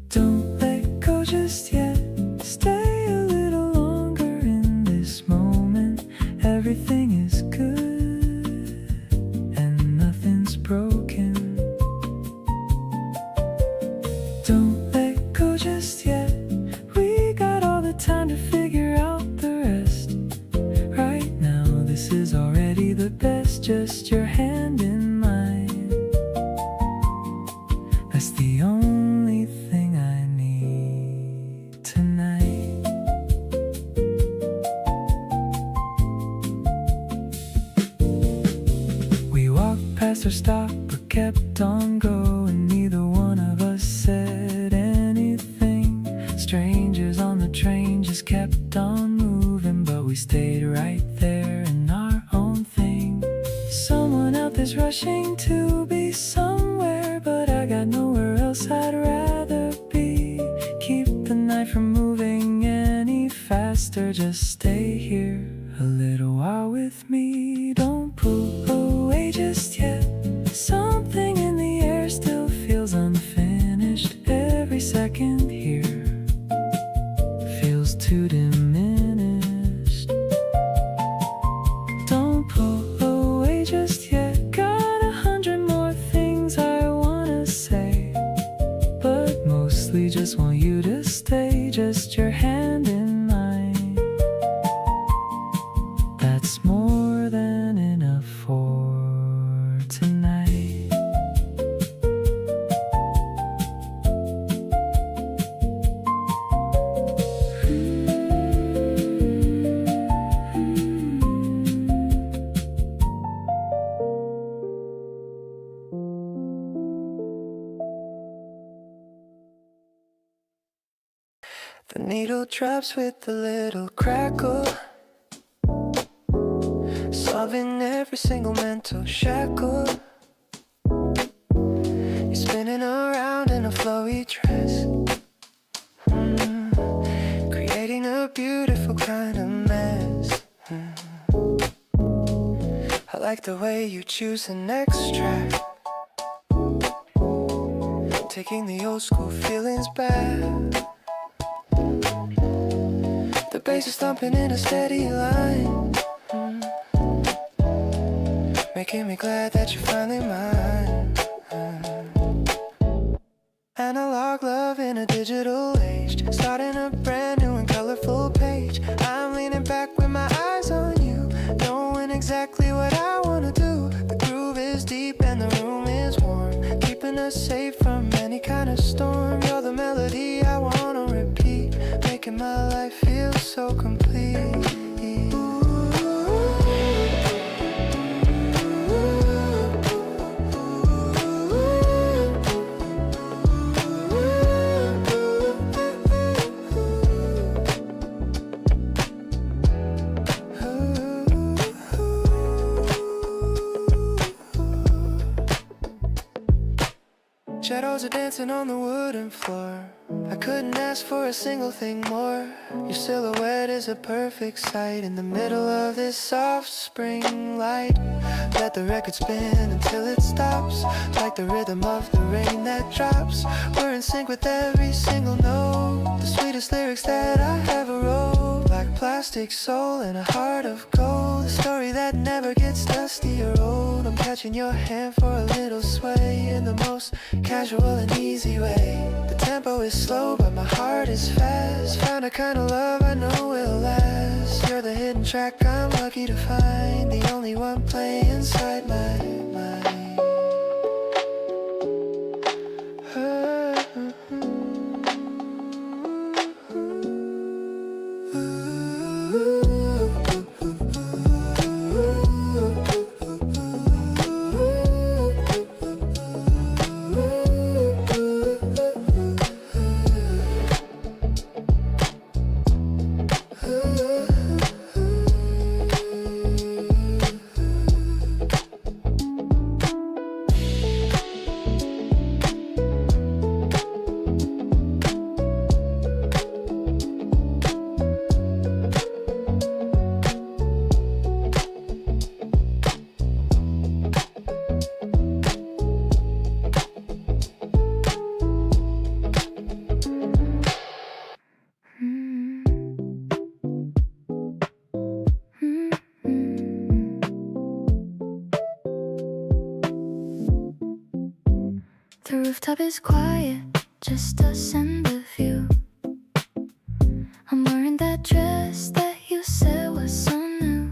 Don't let go just yet. Stay a little longer in this moment. Everything is good and nothing's broken. Don't let go just yet. We got all the time to figure out the rest. Right now, this is already the best. Just your hand in mine. That's the only thing I need tonight. We walked past our stop but kept on going. Neither one of us said anything. Strangers on the train just kept on moving, but we stayed right there in our own thing. Someone out there's rushing to be somewhere, but I got nowhere else I'd rather be. Keep the night from moving any faster. Just stay here a little while with me. Don't pull away just yet. Something in the air still feels unfinished. Every second here feels too diminished. Don't pull away just yet. Got 100 more things I wanna say, but mostly just want you to stay. Just your hand in mine. That's more than enough for tonight. The needle drops with a little crackle, solving every single mental shackle. You're spinning around in a flowy dress, creating a beautiful kind of mess. I like the way you choose the next track, taking the old school feelings back. The bass is thumping in a steady line, making me glad that you're finally mine. Analog love in a digital age, starting a brand new and colorful page. I'm leaning back with my eyes on you, knowing exactly what I wanna do. The groove is deep and the room is warm, keeping us safe from any kind of storm. You're the melody I wanna repeat, making my life feel so complete. Shadows are dancing on the wooden floor. I couldn't ask for a single thing more. Your silhouette is a perfect sight in the middle of this soft spring light. Let the record spin until it stops, like the rhythm of the rain that drops. We're in sync with every single note, the sweetest lyrics that I ever wrote. Like plastic soul and a heart of gold, a story that never gets dusty or old. I'm catching your hand for a little sway in the most casual and easy way. The tempo is slow but my heart is fast. Found a kind of love I know will last. You're the hidden track I'm lucky to find, the only one playing inside my mind. rooftop is quiet, just us and the view. I'm wearing that dress that you said was so new.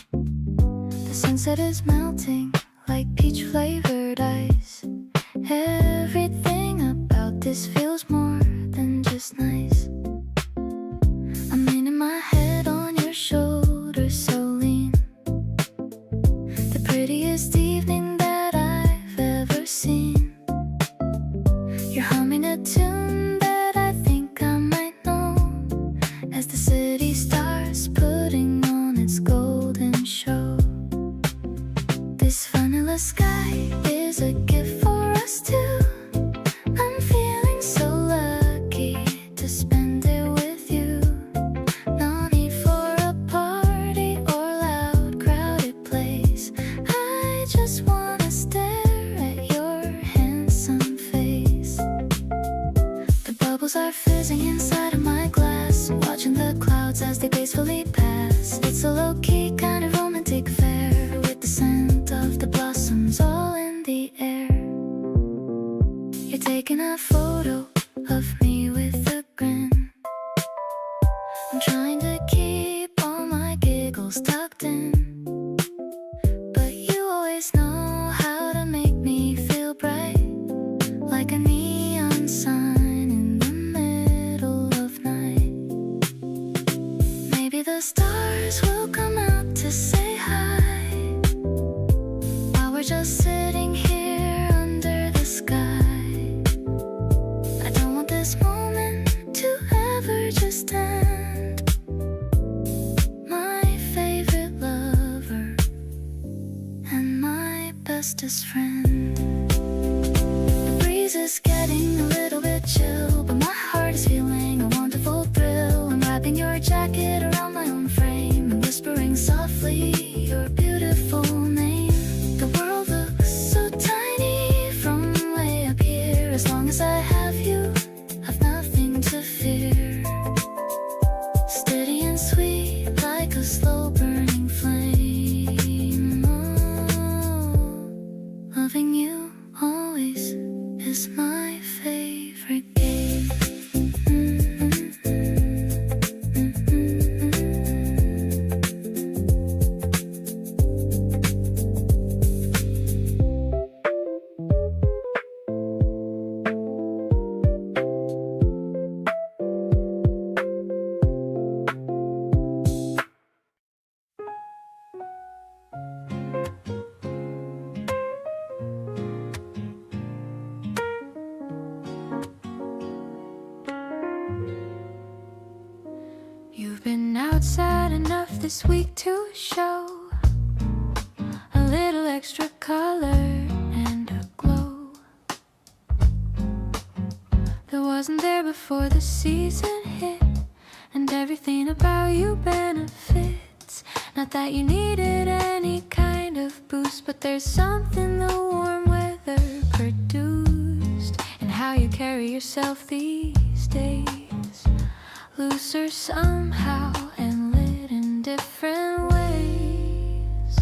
The sunset is melting like peach flavored ice. Everything about this feels more than just nice. I'm leaning my head on your shoulder, so lean. The prettiest evening that I've ever seen. You're humming a tune that I think I might know, as the city starts putting on its golden show. This vanilla sky is a gift for us too. I'm feeling so lucky to spend it with you. No need for a party or loud crowded place. I just wanna stare at your handsome face. The bubbles are fizzing inside of my glass, watching the clouds as they gracefully pass. It's a low-key kind of romantic affair, with the scent of the blossoms all in the air. You're taking a photo of me with a grin. I'm trying to keep all my giggles tucked in, but you always know how to make me feel bright, like a neon sign in the middle of night. Maybe the stars will come out to say hi, while we're just sitting here under the sky. I don't want this moment to ever just end. My favorite lover and my bestest friend. The breeze is getting a little bit chill, but my heart is feeling a wonderful thrill. I'm wrapping your jacket around my own frame and whispering softly your beautiful name. The world looks so tiny from way up here. As long as I have you, I've nothing to fear. Steady and sweet like a slow burning flame. Oh, loving you always is my favorite game. You've been outside enough this week to show a little extra color and a glow that wasn't there before the season hit, and everything about you benefits. Not that you needed any kind of boost, but there's something the warm weather produced in how you carry yourself these days. Looser somehow and lit in different ways.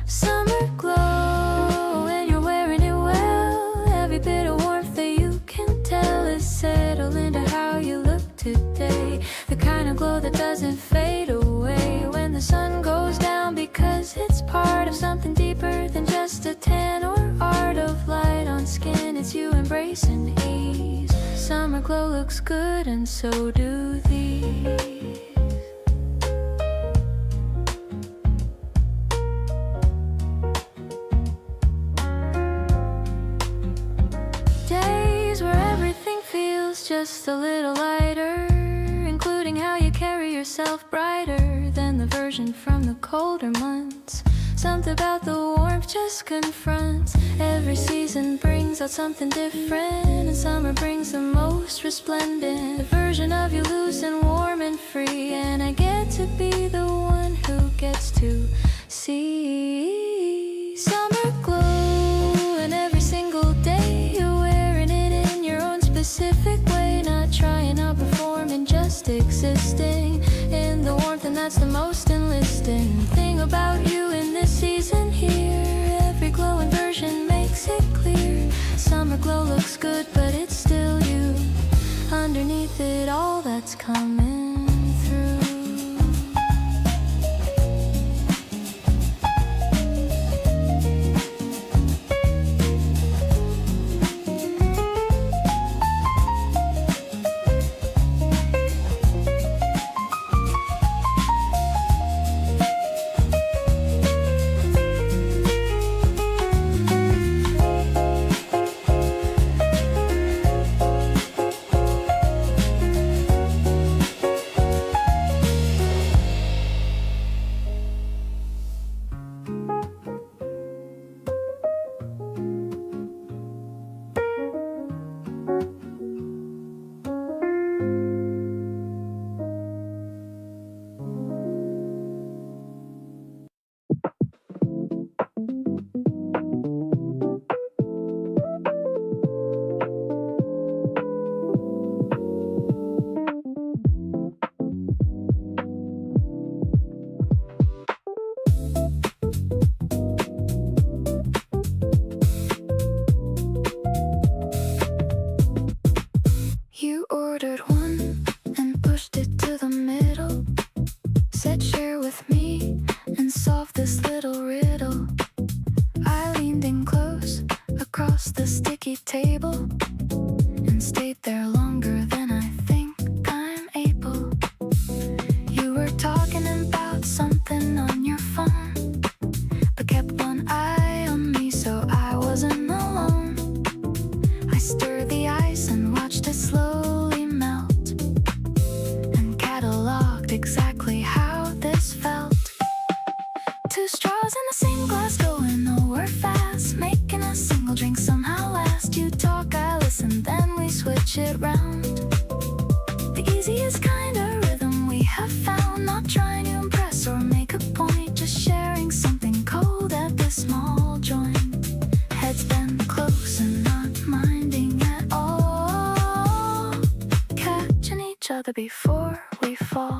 Summer glow, and you're wearing it well. Every bit of warmth that you can tell is settled into how you look today. The kind of glow that doesn't fade away when the sun goes down, because it's part of something deeper than just a tan or art of light on skin. It's you embracing ease. Summer glow looks good, and so do these. Days where everything feels just a little lighter, including how you carry yourself, brighter than the version from the colder months. Something about the warmth just confronts. Every season brings out something different, and summer brings the most resplendent. The version of you loose and warm and free, and I get to be the one who gets to see summer glow. And every single day you're wearing it in your own specific way, not trying, not performing, just existing in the warmth, and that's the most enlisting thing about you in this season here. Every glowing version makes it clear. Summer glow looks good, but it's still you. Underneath it all that's coming through. You ordered one and pushed it to the middle. Said share with me and solve this little riddle. I leaned in close across the sticky table and stayed there longer than I think I'm able. You were talking about something on your phone, but kept one eye on me so I wasn't alone. I stirred the ice and watched it slowly melt, and cataloged exactly how this felt. Two straws in the same glass going nowhere fast, making a single drink somehow last. You talk, I listen, then we switch it round. The easiest kind of rhythm we have found. Not trying to impress or make a point, just sharing something cold at this small joint. Heads bent close and not minding at all, catching each other before we fall.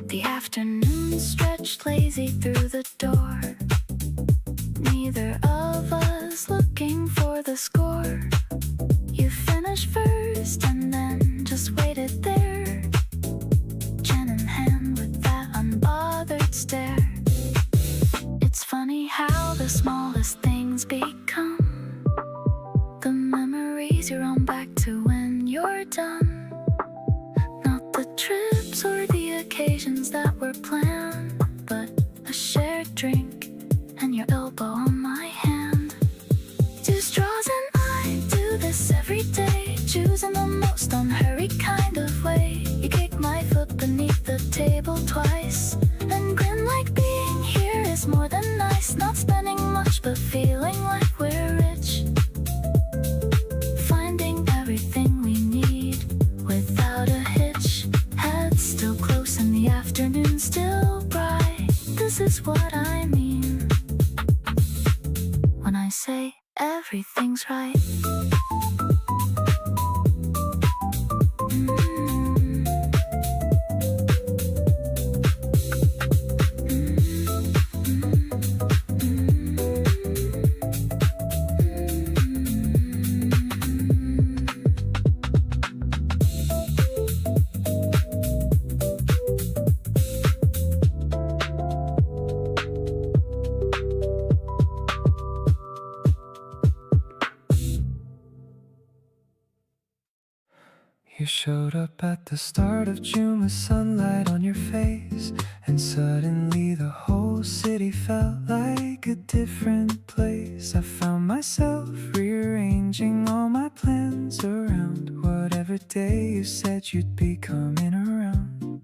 The afternoon stretched lazy through the door. Neither of us looking for the score. You finished first and then just waited there, chin in hand with that unbothered stare. It's funny how the smallest things become the memories you run back to when you're done. Not the trips or the occasions that were planned, but a shared drink and your elbow on my hand. Two straws and I do this every day, choosing the most unhurried kind of way. You kick my foot beneath the table twice and grin like being here is more than nice. Not spending much but feeling like we're rich, finding everything we need without a hitch. Heads still close and the afternoon still bright. This is what I mean when I say everything's right. You showed up at the start of June with sunlight on your face, and suddenly the whole city felt like a different place. I found myself rearranging all my plans around whatever day you said you'd be coming around.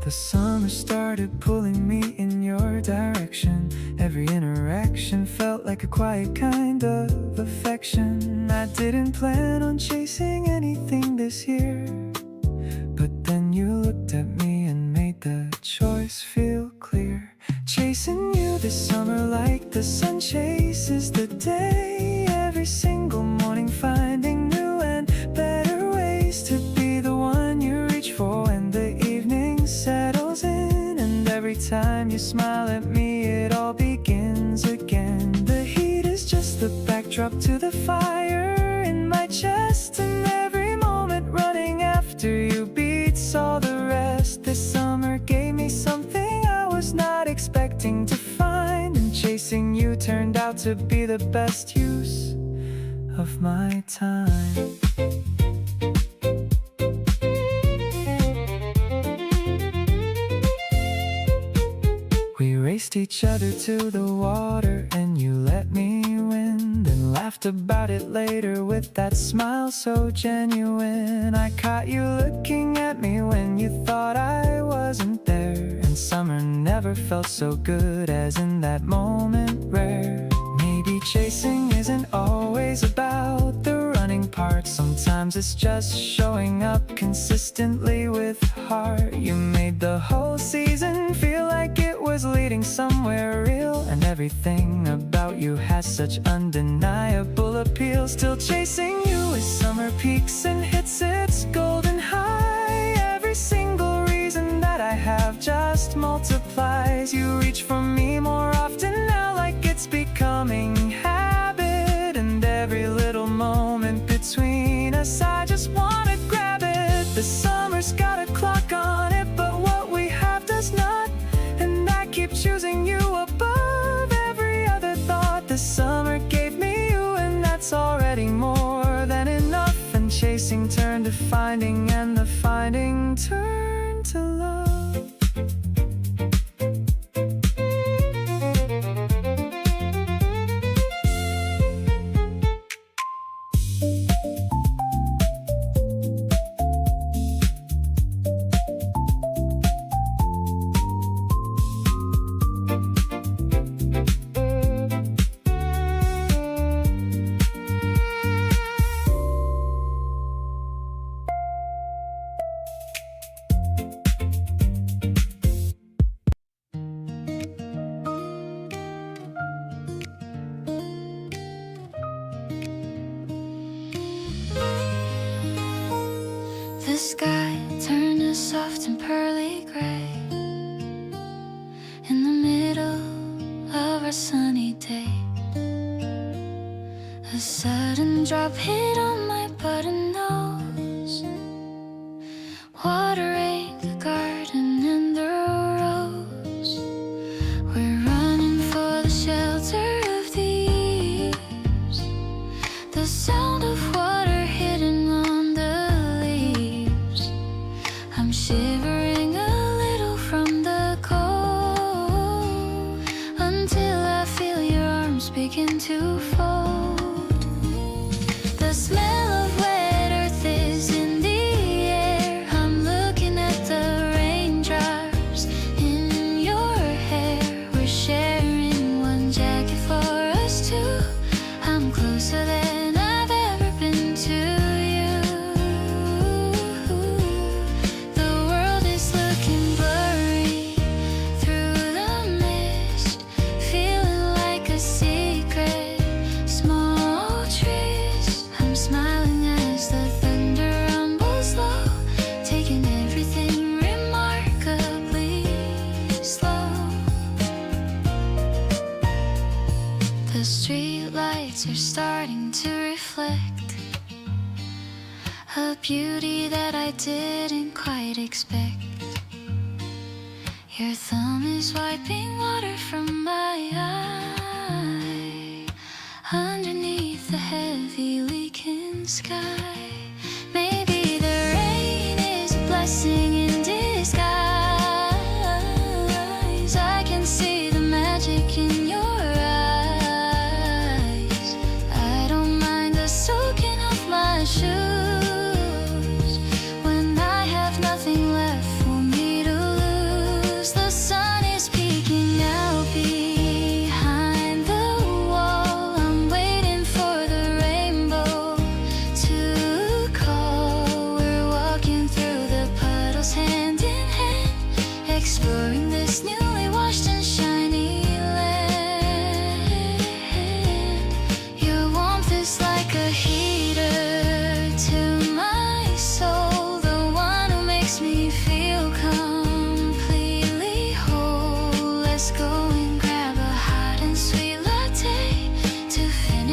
The summer started pulling me in your direction. Every interaction felt like a quiet kind of affection. I didn't plan on chasing anything this year, but then you looked at me and made the choice feel clear. Chasing you this summer like the sun chases the day. Every single morning finding new and the backdrop to the fire in my chest, and every moment running after you beats all the rest. This summer gave me something I was not expecting to find, and chasing you turned out to be the best use of my time. We raced each other to the water, and you let me win, then laughed about it later with that smile so genuine. I caught you looking at me when you thought I wasn't there, and summer never felt so good as in that moment rare. Maybe chasing isn't always about the running part. Sometimes it's just showing up consistently with heart. You made the whole season feel like it was leading somewhere real, and everything about you has such undeniable appeal. Still chasing you as summer peaks and hits its golden high. Every single reason that I have just multiplies. You reach for me more often now, like it's becoming habit, and every little moment between us I just wanna grab it. The summer's got a clock on it, but what we have does not, and I keep choosing you above every other thought. The summer gave me you, and that's already more than enough. And chasing turned to finding, and the finding turned to love. The sky turned to soft and pearly gray in the middle of our sunny day. A sudden drop hit on my button nose, watering the garden and the rose. We're running for the shelter of the eaves, the sound of water hitting on the leaves. I'm shivering a little from the cold, until I feel your arms begin to fold. The smell of wet earth is in the air. I'm looking at the raindrops in your hair. We're sharing one jacket for us two. I'm closer than I've ever been to you. The world is looking blurry through the mist, feeling like a secret. Small trees, I'm smiling as the thunder rumbles low, taking everything remarkably slow. The street lights are starting to reflect a beauty that I didn't quite expect. Your thumb is wiping water from my eye underneath the heavy leaking sky. Maybe the rain is a blessing in disguise. I can see the magic in your eyes. I don't mind the soaking of my shoes when I have nothing left for me to lose. The sun is peeking out behind the wall. I'm waiting for the rainbow to call. We're walking through the puddles,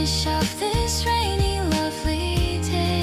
finish off this rainy, lovely day.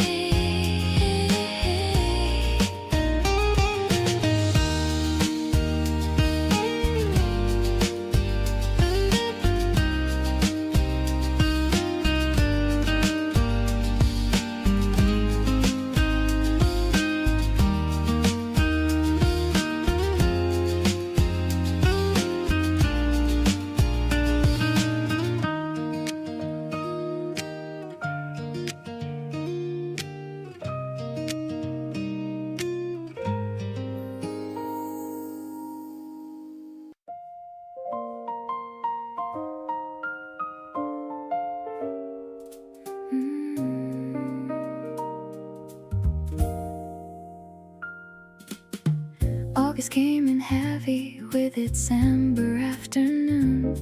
August came in heavy with its amber afternoon.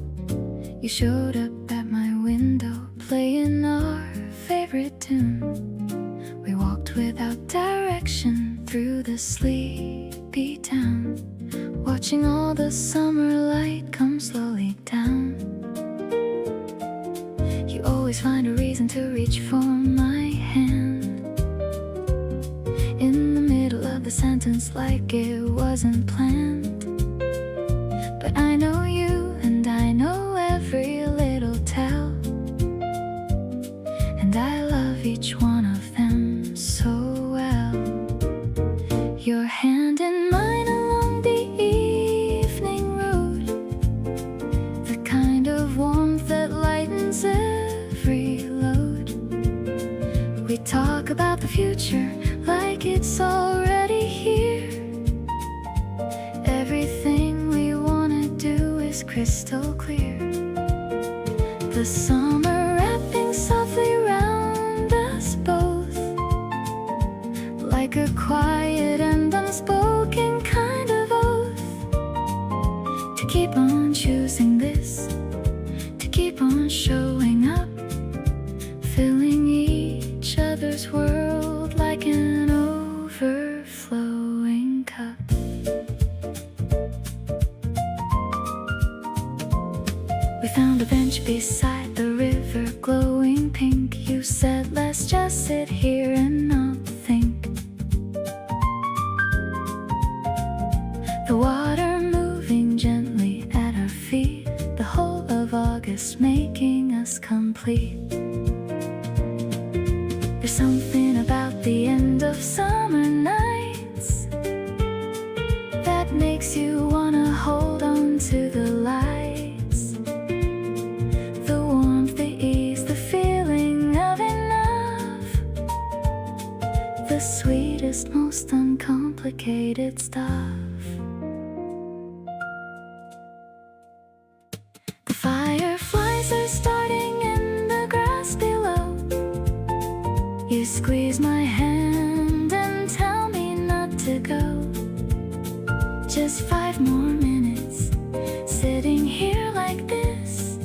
You showed up at my window playing our favorite tune. We walked without direction through the sleepy town, watching all the summer light come slowly down. You always find a reason to reach for my hand in the middle of the sentence, like it wasn't planned. But I know you and I know every little tell, and I love each one of them so well. Your hand in mine along the evening road, the kind of warmth that lightens every load. We talk about the future like it's already here. Everything we wanna do is crystal clear. The summer wrapping softly round us both, like a quiet and unspoken kind of oath, to keep on choosing this, to keep on showing up, filling each other's world like an overflowing cup. We found a bench beside the river, glowing pink. You said, let's just sit here and not think. The water moving gently at our feet, the whole of August making us complete. There's something about the end of summer nights that makes you wanna hold on to the lights. The warmth, the ease, the feeling of enough, the sweetest, most uncomplicated stuff. The fireflies are starting in the grass below. You squeeze my hand and tell me not to go. Just 5 more minutes, sitting here like this.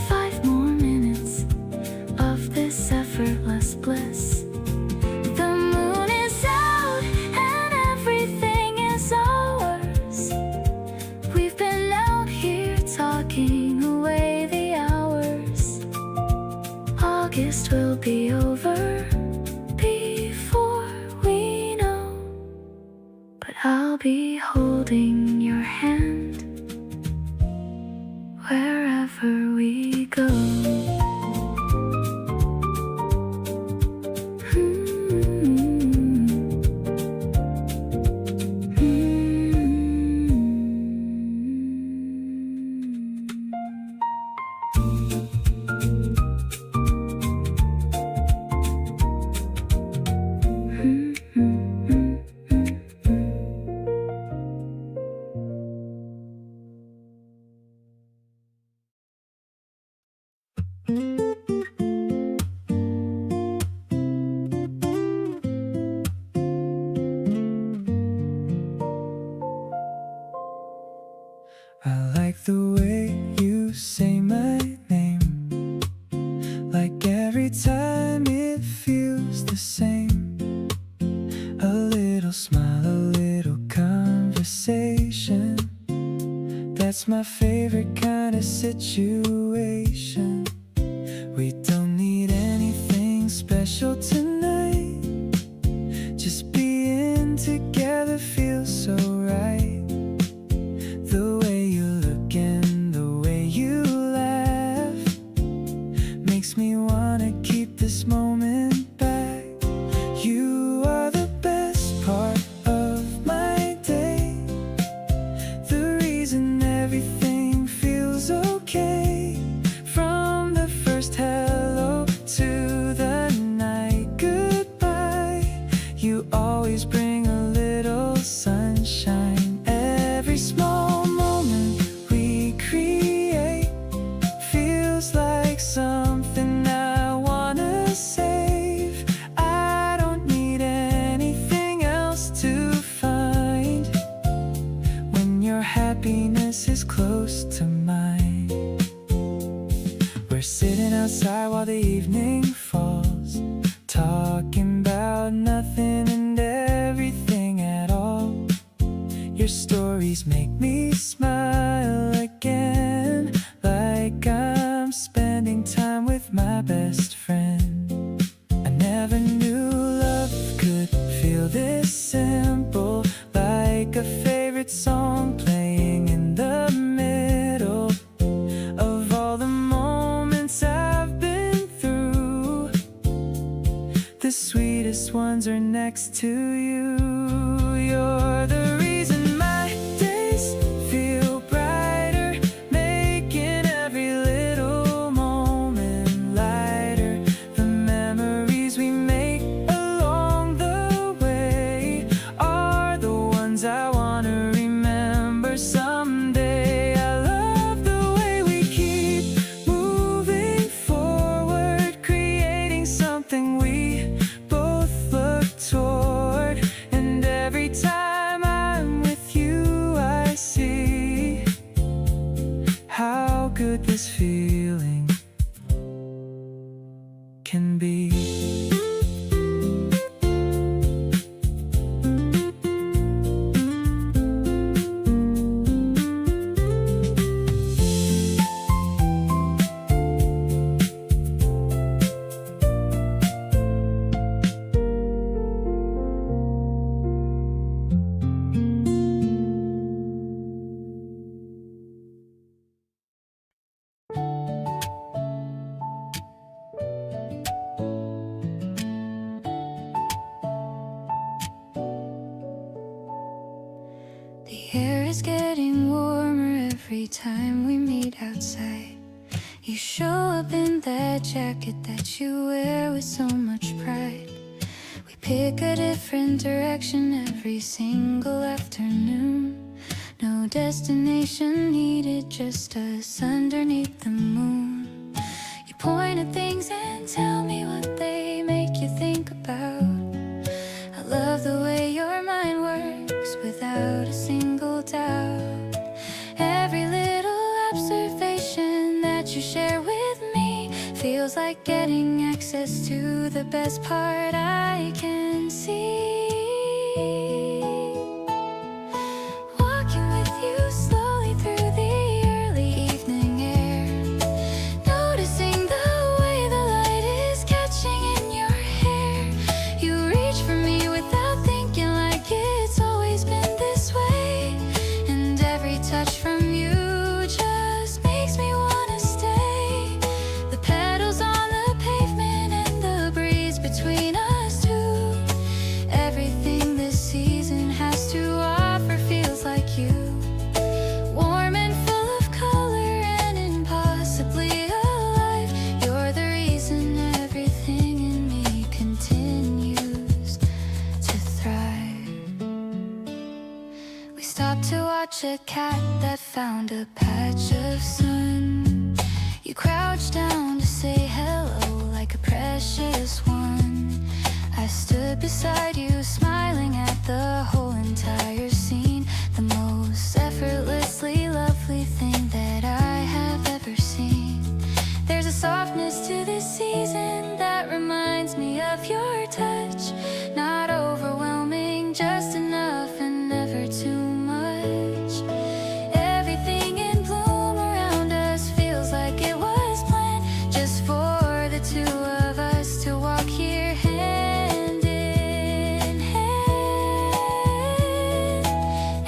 5 more minutes of this effortless bliss. The moon is out and everything is ours. We've been out here talking away the hours. August will be over before we know, but I'll be holding your hand wherever we go. I like the way you say my name, like every time it feels the same. A little smile, a little conversation, that's my favorite kind of situation. We don't need anything special tonight. Just being together feels so right. The way you look and the way you laugh makes me wanna keep this moment back. You are the best part of my day, the reason everything feels okay. From the first hello to the night goodbye, you always bring a little sunshine. Every small moment we create feels like something I wanna save. I don't need anything else to find when your happiness is close to mine. We're sitting outside while the evening falls, talking about nothing and everything at all. Your stories make me smile again, like I'm spending time with my best friend. I never knew love could feel this simple, like a favorite song playing in the middle of all the moments I've been through. The sweetest ones are next to you. You're the reason my days feel brighter, making every little moment lighter. The memories we make along the way are the ones I wanna remember someday. I love the way we keep moving forward, creating something we both look toward. And every time I'm with you, I see how good this feeling can be. The air is getting warmer every time we meet outside. You show up in that jacket that you wear with so much pride. We pick a different direction every single afternoon. No destination needed, just us underneath the moon. You point at things and tell me what they make you think about. I love the way your mind works without a single doubt. Every little observation that you share with me feels like getting access to the best part I can see. Walking with you slowly through the early evening air, noticing the way the light is catching in your hair. You reach for me without thinking, like it's always been this way. And every touch from you just makes me wanna stay. The petals on the pavement and the breeze between us two. Everything this season has to offer feels like you. Warm and full of color and impossibly alive. You're the reason everything in me continues to thrive. We stopped to watch a cat that found a patch of sun. You crouched down to say hello like a precious one. I stood beside you, smiling at the whole entire scene. The most effortlessly lovely thing that I have ever seen. There's a softness to this season that reminds me of your touch. Not overwhelming, just enough and never too much. Everything in bloom around us feels like it was planned just for the two of us to walk here hand in hand.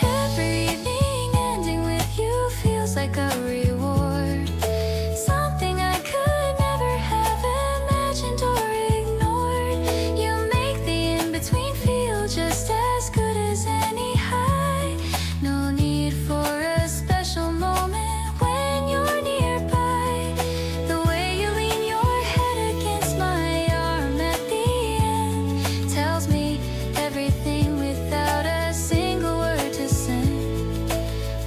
Every evening ending with you feels like a reward, something I could never have imagined or ignored. You make the in-between feel just as good as any high. No need for a special moment when you're nearby. The way you lean your head against my arm at the end tells me everything without a single word to say.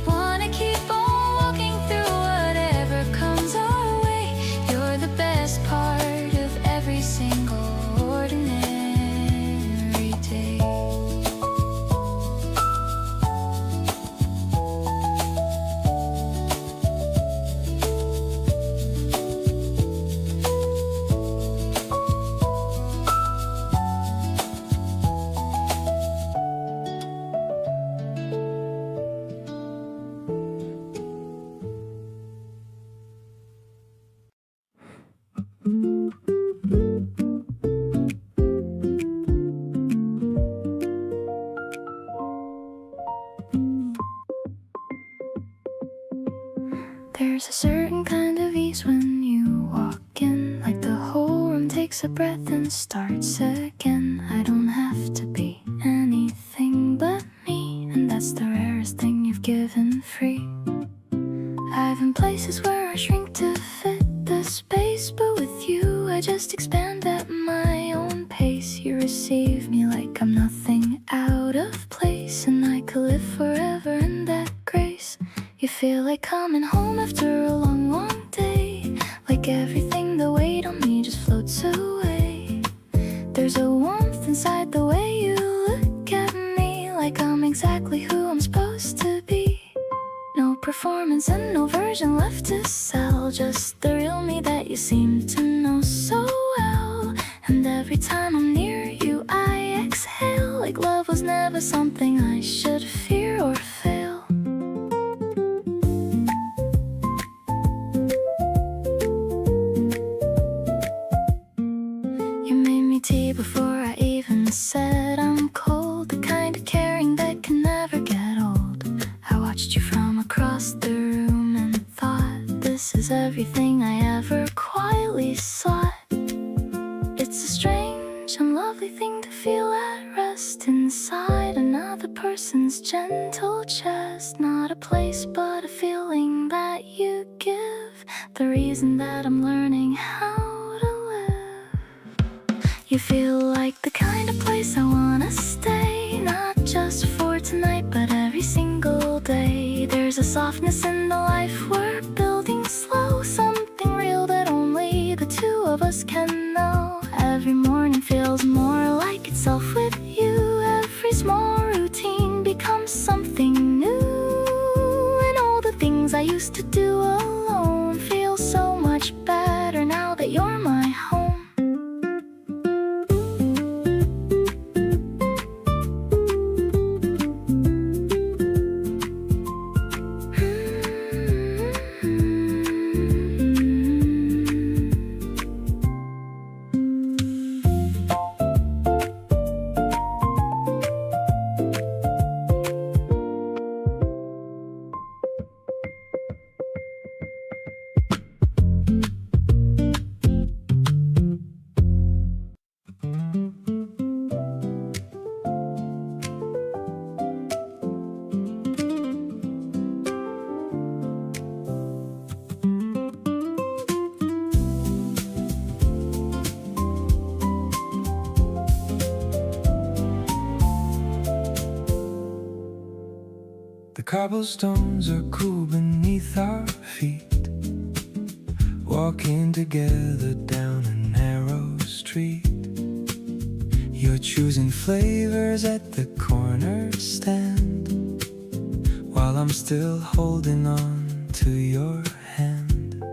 Wanna keep on walking through whatever comes our way. You're the best part of every single ordinary day. There's a certain kind of ease when you walk in, like the whole room takes a breath and starts again. I don't have to be anything but me, and that's the rarest thing you've given free. I've been places where I shrink to fit the space, but with you I just expand at my own pace. You receive me like I'm nothing out of place, and I could live forever in that grace. You feel like coming home after a long, long day, like everything, the weight on me just floats away. There's a warmth inside the way you look at me, like I'm exactly who I'm supposed to be. No performance and no version left to sell, just the real me that you seem to know so well. And every time I'm near you I exhale, like love was never something I should fear or fail. You made me tea before I even said I'm cold, the kind of caring that can never get old. I watched you from across the room and thought, this is everything I ever quietly sought. It's a strange and lovely thing to feel at rest inside another person's gentle chest. Not a place but a feeling that you give, the reason that I'm learning how to live. You feel like the kind of place I wanna stay, not just for tonight but every single day. There's a softness in the life we're building slow, something real that only the two of us can know. Every morning feels more like itself with you. Every small routine becomes something new, and all the things I used to do alone feel so much better now that you're my home. The cobblestones are cool beneath our feet, walking together down a narrow street. You're choosing flavors at the corner stand, while I'm still holding on to your hand.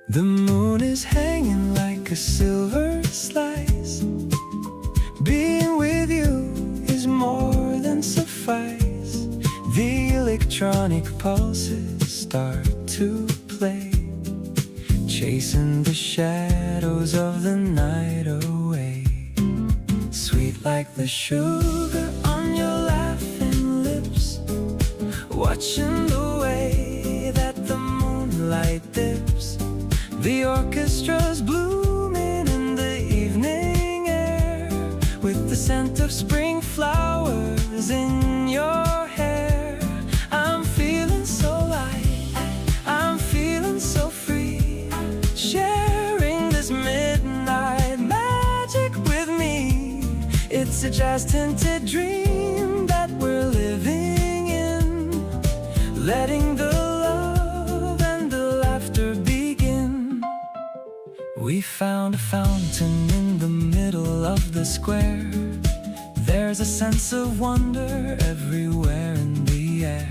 The moon is hanging like a silver slice. Being with you is more than suffice. The electronic pulses start to play, chasing the shadows of the night away. Sweet like the sugar on your laughing lips, watching the way that the moonlight dips. The orchestra's blooming in the evening air, with the scent of spring flowers in your hair. I'm feeling so light, I'm feeling so free, sharing this midnight magic with me. It's a jazz-tinted dream that we're living in, letting the love and the laughter begin. We found a fountain in the middle of the square. There's a sense of wonder everywhere in the air.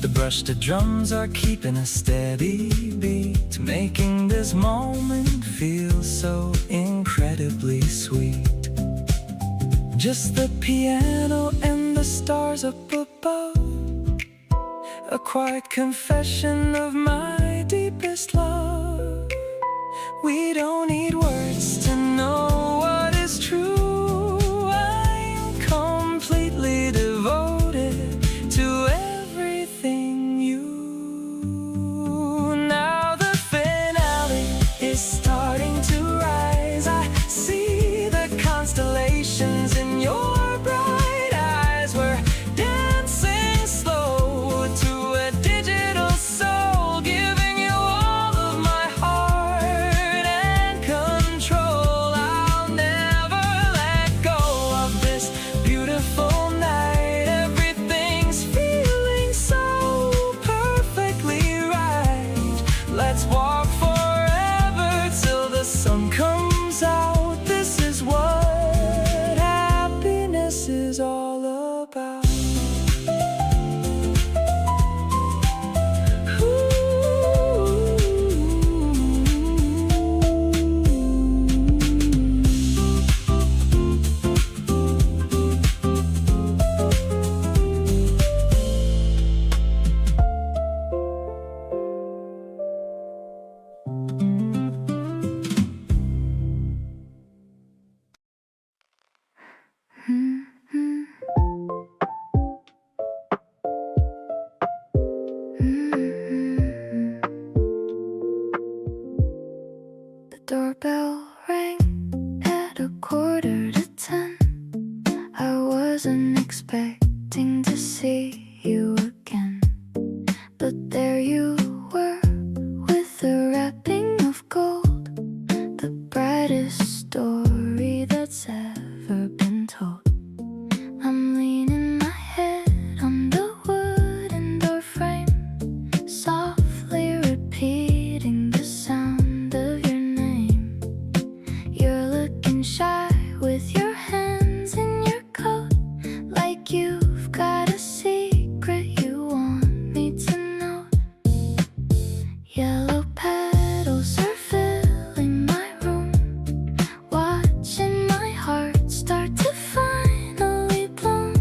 The brushed drums are keeping a steady beat, making this moment feel so incredibly sweet. Just the piano and the stars up above, a quiet confession of my deepest love. We don't need words to know what is true. I'm completely devoted to everything you. Now the finale is starting to rise. I see the constellations in your bright eyes. We're dancing slow to a digital soul, giving you all of my heart and control. I'll never let go of this beautiful night. Everything's feeling so perfectly right. Let's walk forever till the sun comes out. This is what happiness is all about. The doorbell rang at 9:45. I wasn't expecting to see you again, but there you were with the wrapping of gold, the brightest story that's ever been told. I'm leaning my head on the wooden door frame, softly repeating the sound of your name. You're looking shy with your hands in your coat, like you've got a secret you want me to know. Yellow petals are filling my room, watching my heart start to finally bloom.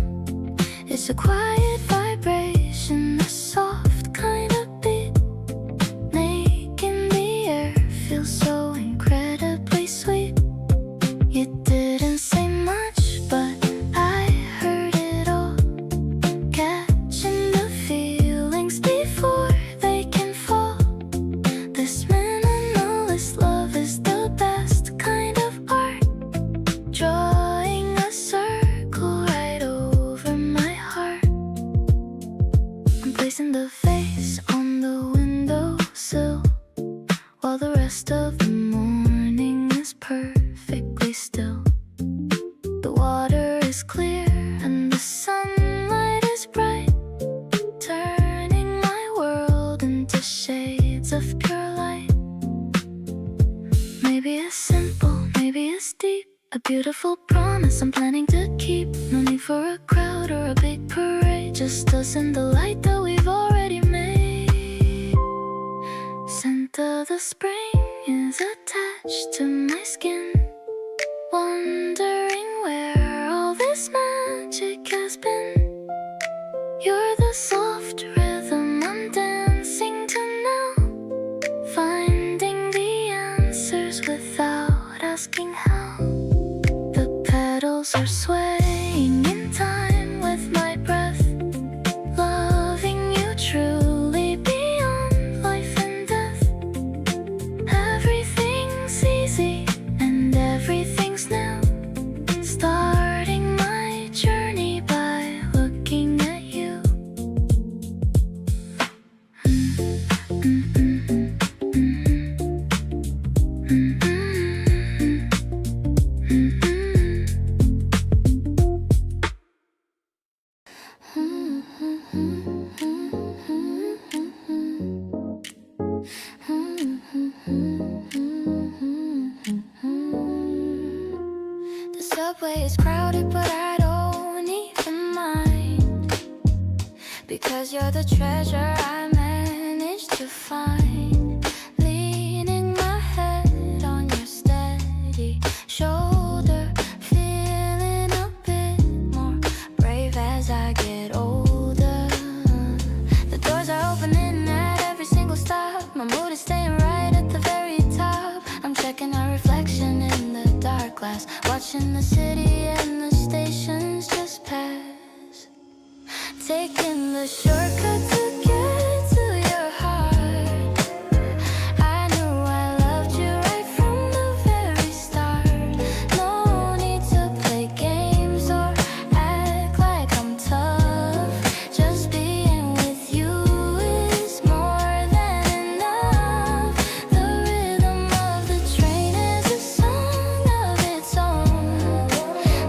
It's a quiet vibration, a soft kind of beat, making the air feel so incredibly sweet. You didn't say much, but I heard it all, catching the feelings before they can fall. This minimalist love is the best kind of art, drawing a circle right over my heart. I'm placing the vase on the windowsill, while the rest of the morning is perfectly still. The water is clear and the sunlight is bright, turning my world into shades of pure light. Maybe it's simple, maybe it's deep, a beautiful promise I'm planning to keep. No need for a crowd or a big parade, just us and the light that we've already made. Scent of the spring is attached to my skin, wondering where all this magic has been. You're the soft rhythm I'm dancing to now, finding the liking how the petals are swaying in time with my breath. Loving you truly beyond life and death. Everything's easy and everything's new. Starting my journey by looking at you. The subway is crowded, but I don't even mind, because you're the treasure I managed to find. Leaning my head on your steady shoulder, feeling a bit more brave as I get older. The doors are opening at every single stop. My mood is staying right at the very top. I'm checking our reflection in the dark glass, watching the city and the stations just pass. Taking the shortcut to get to your heart. I knew I loved you right from the very start. No need to play games or act like I'm tough. Just being with you is more than enough. The rhythm of the train is a song of its own.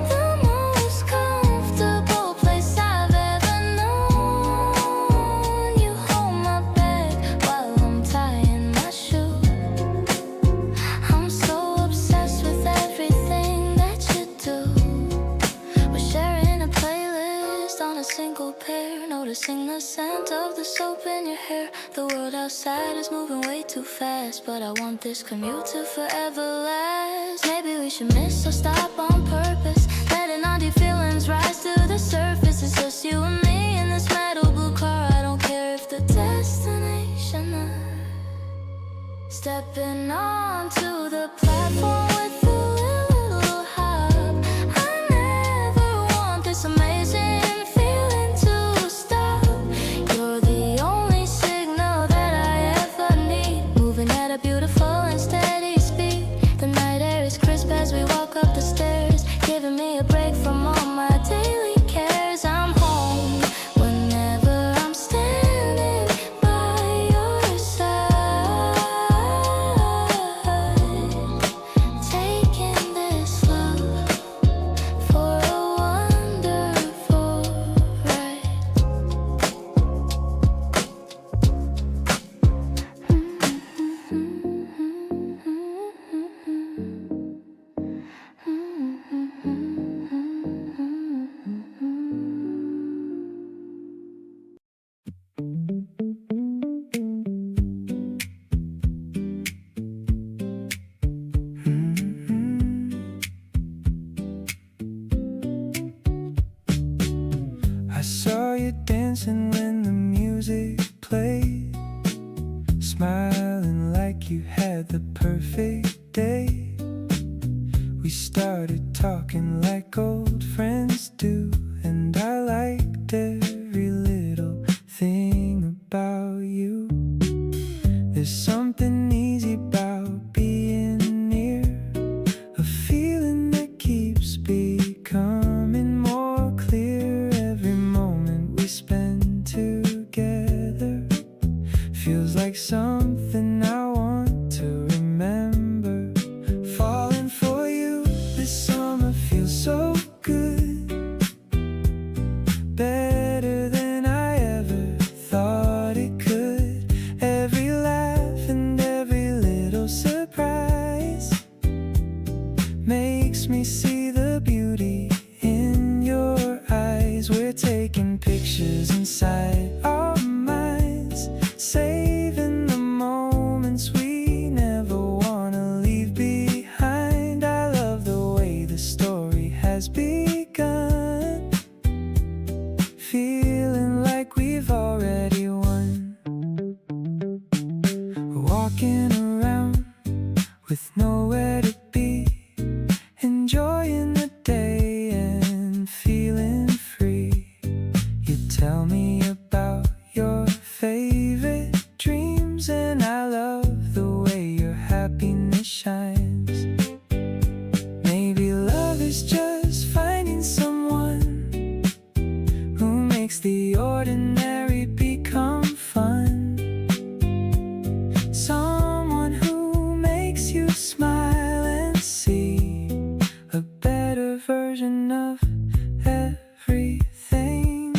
The most comfortable place I've ever known. You hold my bag while I'm tying my shoe. I'm so obsessed with everything that you do. We're sharing a playlist on a single pair, noticing the scent of the soap in your hair. The world outside is moving way too fast, but I want this commute to forever last. Maybe we should miss or stop on purpose, letting all the feelings rise to the surface. It's just you and me in this metal blue car. I don't care if the destination is stepping onto the platform with a little hop. I never want this amazing feeling to stop. You're the only signal that I ever need, moving at a beautiful and steady speed. The night air is crisp as we walk up the stairs, giving me a break from all my daily cares. I'm home whenever I'm standing by your side, taking this love for a wonderful ride. I saw you dancing when the music played, smiling like you had the perfect day. We started talking like old friends do, and I liked every little thing about you. There's something easy about being near, a feeling that keeps becoming more clear. Every moment we spend together feels like something I want to remember. Falling for you this summer feels so good, better than I ever thought it could. Every laugh and every little surprise makes me see the beauty in your eyes. We're taking pictures inside our minds, saving the moments we never wanna leave behind. I love the way the story has begun, feeling like we've already won. Walking around with nowhere to be, shines. Maybe love is just finding someone who makes the ordinary become fun. Someone who makes you smile and see a better version of everything.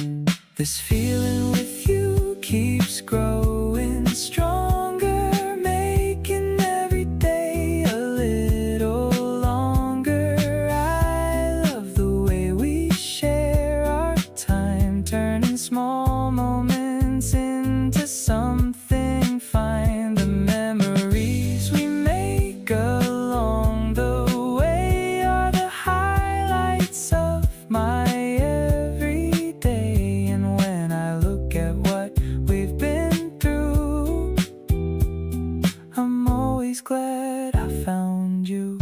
This feeling with you keeps growing stronger, making every day a little longer. I love the way we share our time, turning small moments into something fine. The memories we make along the way are the highlights of my everyday. And when I look at what we've been through, I'm always glad I found you.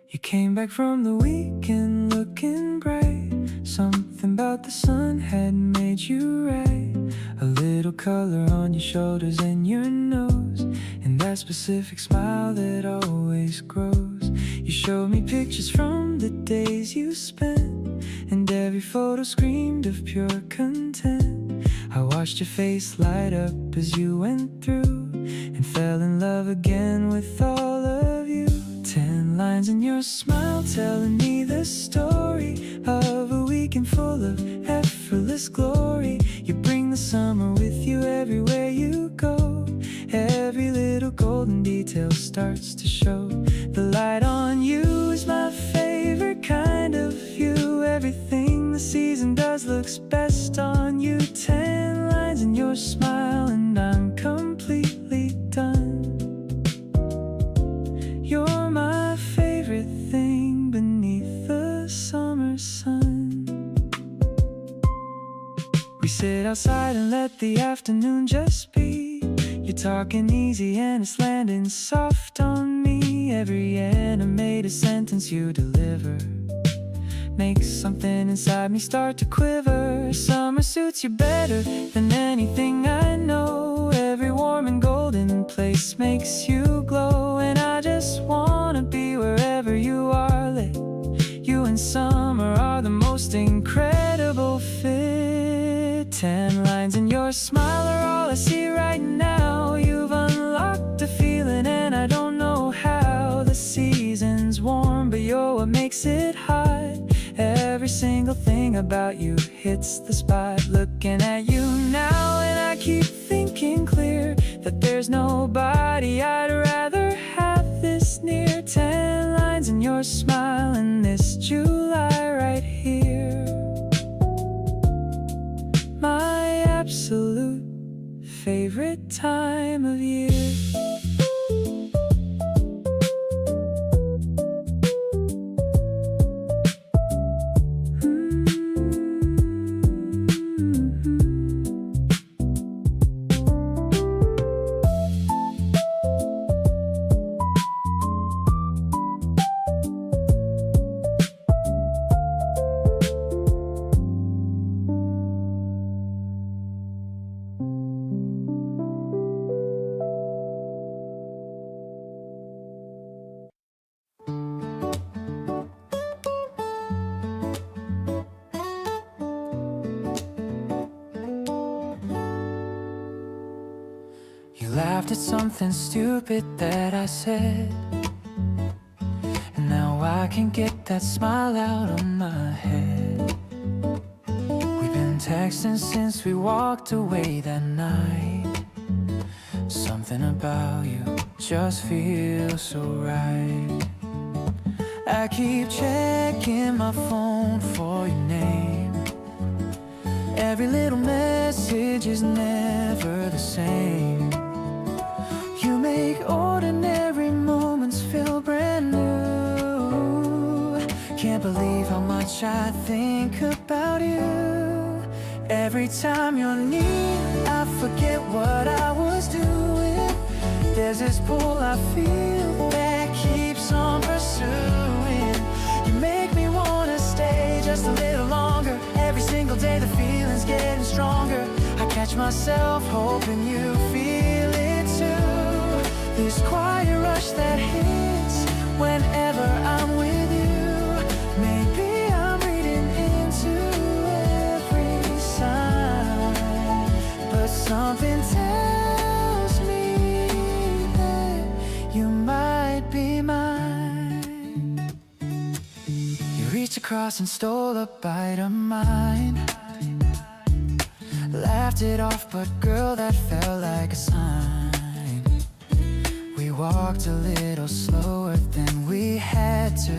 You came back from the weekend looking bright. Something about the sun had made you right. A little color on your shoulders and your nose, and that specific smile that always grows. You showed me pictures from the days you spent, and every photo screamed of pure content. I watched your face light up as you went through, and fell in love again with all of you. 10 lines in your smile telling me the story of a weekend full of effortless glory. You bring the summer with you everywhere you go. Every little golden detail starts to show. The light on you is my favorite kind of view. Everything the season does looks best on you. 10 lines in your smile and I'm completely done. You're my favorite thing beneath the summer sun. We sit outside and let the afternoon just be. You're talking easy and it's landing soft on me. Every animated sentence you deliver makes something inside me start to quiver. Summer suits you better than anything I know. Every warm and golden place makes you glow, and I just wanna be wherever you are lit. You and summer are the most incredible fit. 10 lines in your smile are all I see right now. You've unlocked a feeling and I don't know how. The season's warm but you're what makes it hot. Every single thing about you hits the spot. Looking at you now and I keep thinking clear that there's nobody I'd rather have this near. 10 lines in your smile and this July right here. My absolute favorite time of year. Laughed at something stupid that I said, and now I can't get that smile out of my head. We've been texting since we walked away that night. Something about you just feels so right. I keep checking my phone for your name. Every little message is never the same. You make ordinary moments feel brand new. Can't believe how much I think about you. Every time you're near, I forget what I was doing. There's this pull I feel that keeps on pursuing. You make me wanna stay just a little longer. Every single day the feeling's getting stronger. I catch myself hoping you feel it too. This quiet rush that hits whenever I'm with you. Maybe I'm reading into every sign, but something tells me that you might be mine. You reached across and stole a bite of mine. Laughed it off, but girl, that felt like a sign. We walked a little slower than we had to.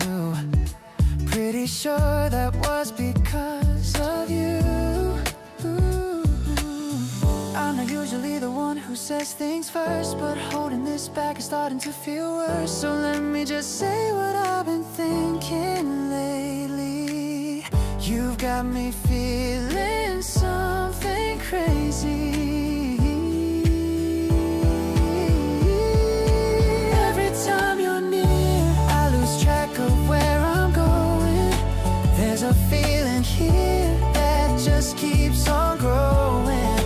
Pretty sure that was because of you. I'm not usually the one who says things first, but holding this back is starting to feel worse. So let me just say what I've been thinking lately. You've got me feeling something crazy. Every time you're near, I lose track of where I'm going. There's a feeling here that just keeps on growing.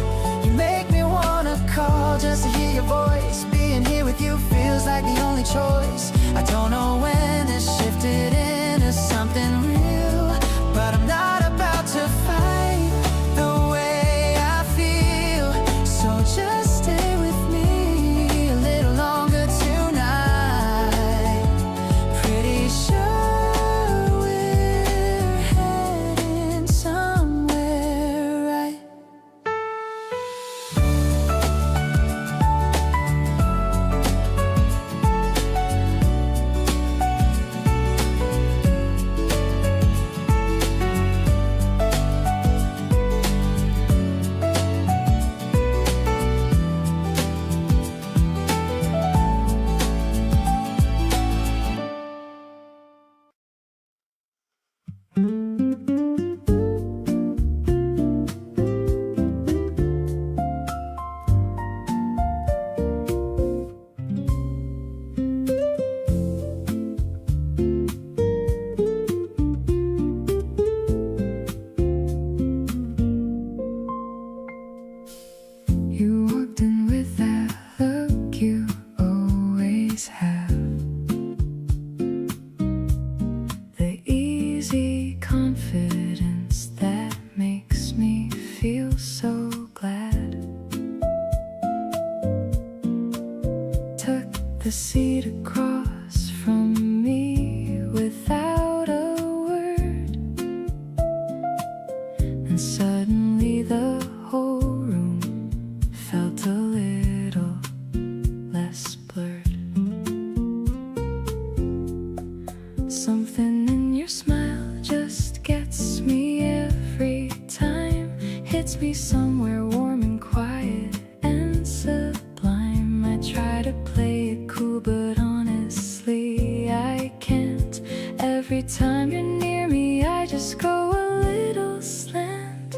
You make me wanna call just to hear your voice. Being here with you feels like the only choice. I don't know when this shifted into something real, but I'm not about to fight the way I feel. So just stay with me a little longer tonight. Pretty sure we're heading somewhere right. You walked in with that look you always have. The easy confidence that makes me feel so glad. Took the seat across from me without a word, and suddenly the whole room felt a little less blurred. Something in your smile just gets me every time. Hits me somewhere warm and quiet and sublime. I try to play it cool, but honestly I can't. Every time you're near me I just go a little slant.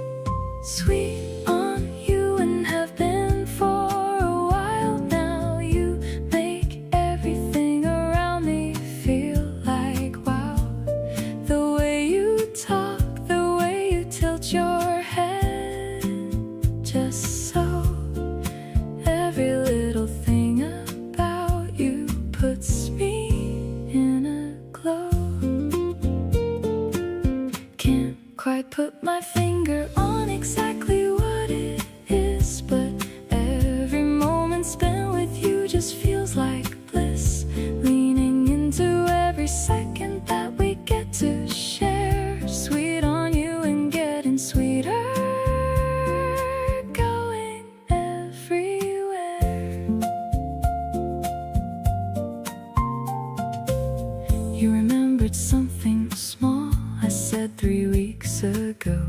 Sweet on you and have been for a while now. You make everything around me feel like wow. The way you talk, the way you tilt your head, just so. Every little thing about you puts me in a glow. Can't quite put my finger on exactly what it is, but every moment spent with you just feels like bliss. Leaning into every second that we get to share. Sweet on you and getting sweeter. Going everywhere. You remembered some said 3 weeks ago.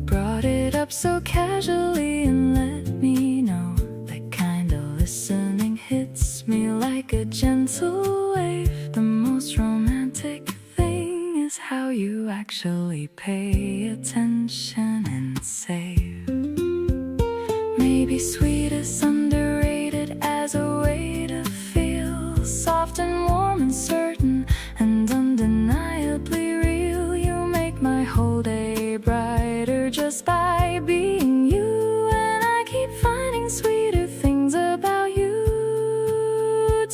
Brought it up so casually and let me know. That kind of listening hits me like a gentle wave. The most romantic thing is how you actually pay attention and save. Maybe sweet is underrated as a way to feel soft and warm and certain and undeniably real. You make my whole day brighter just by being you, and I keep finding sweeter things about you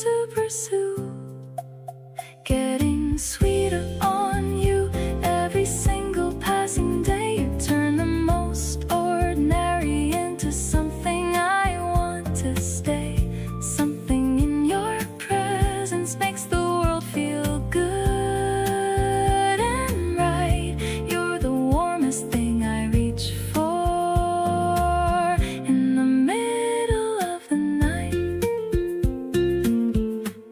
to pursue. Getting sweeter on you every single passing day. You turn the most ordinary into something I want to stay. Something in your presence makes the world feel good and right. You're the warmest thing I reach for in the middle of the night.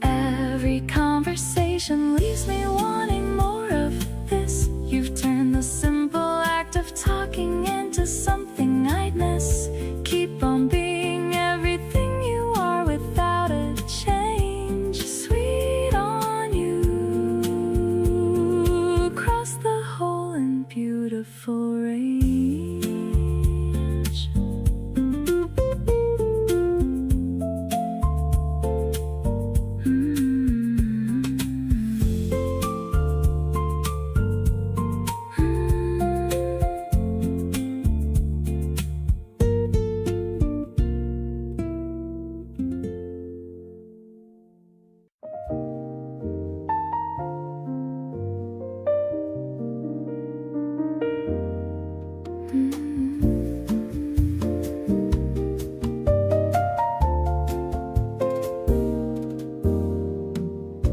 Every conversation leaves me wanting more of this. You've turned the simple act of talking into something I'd miss. Keep on being everything you are without a change. Sweet on you across the whole and beautiful range.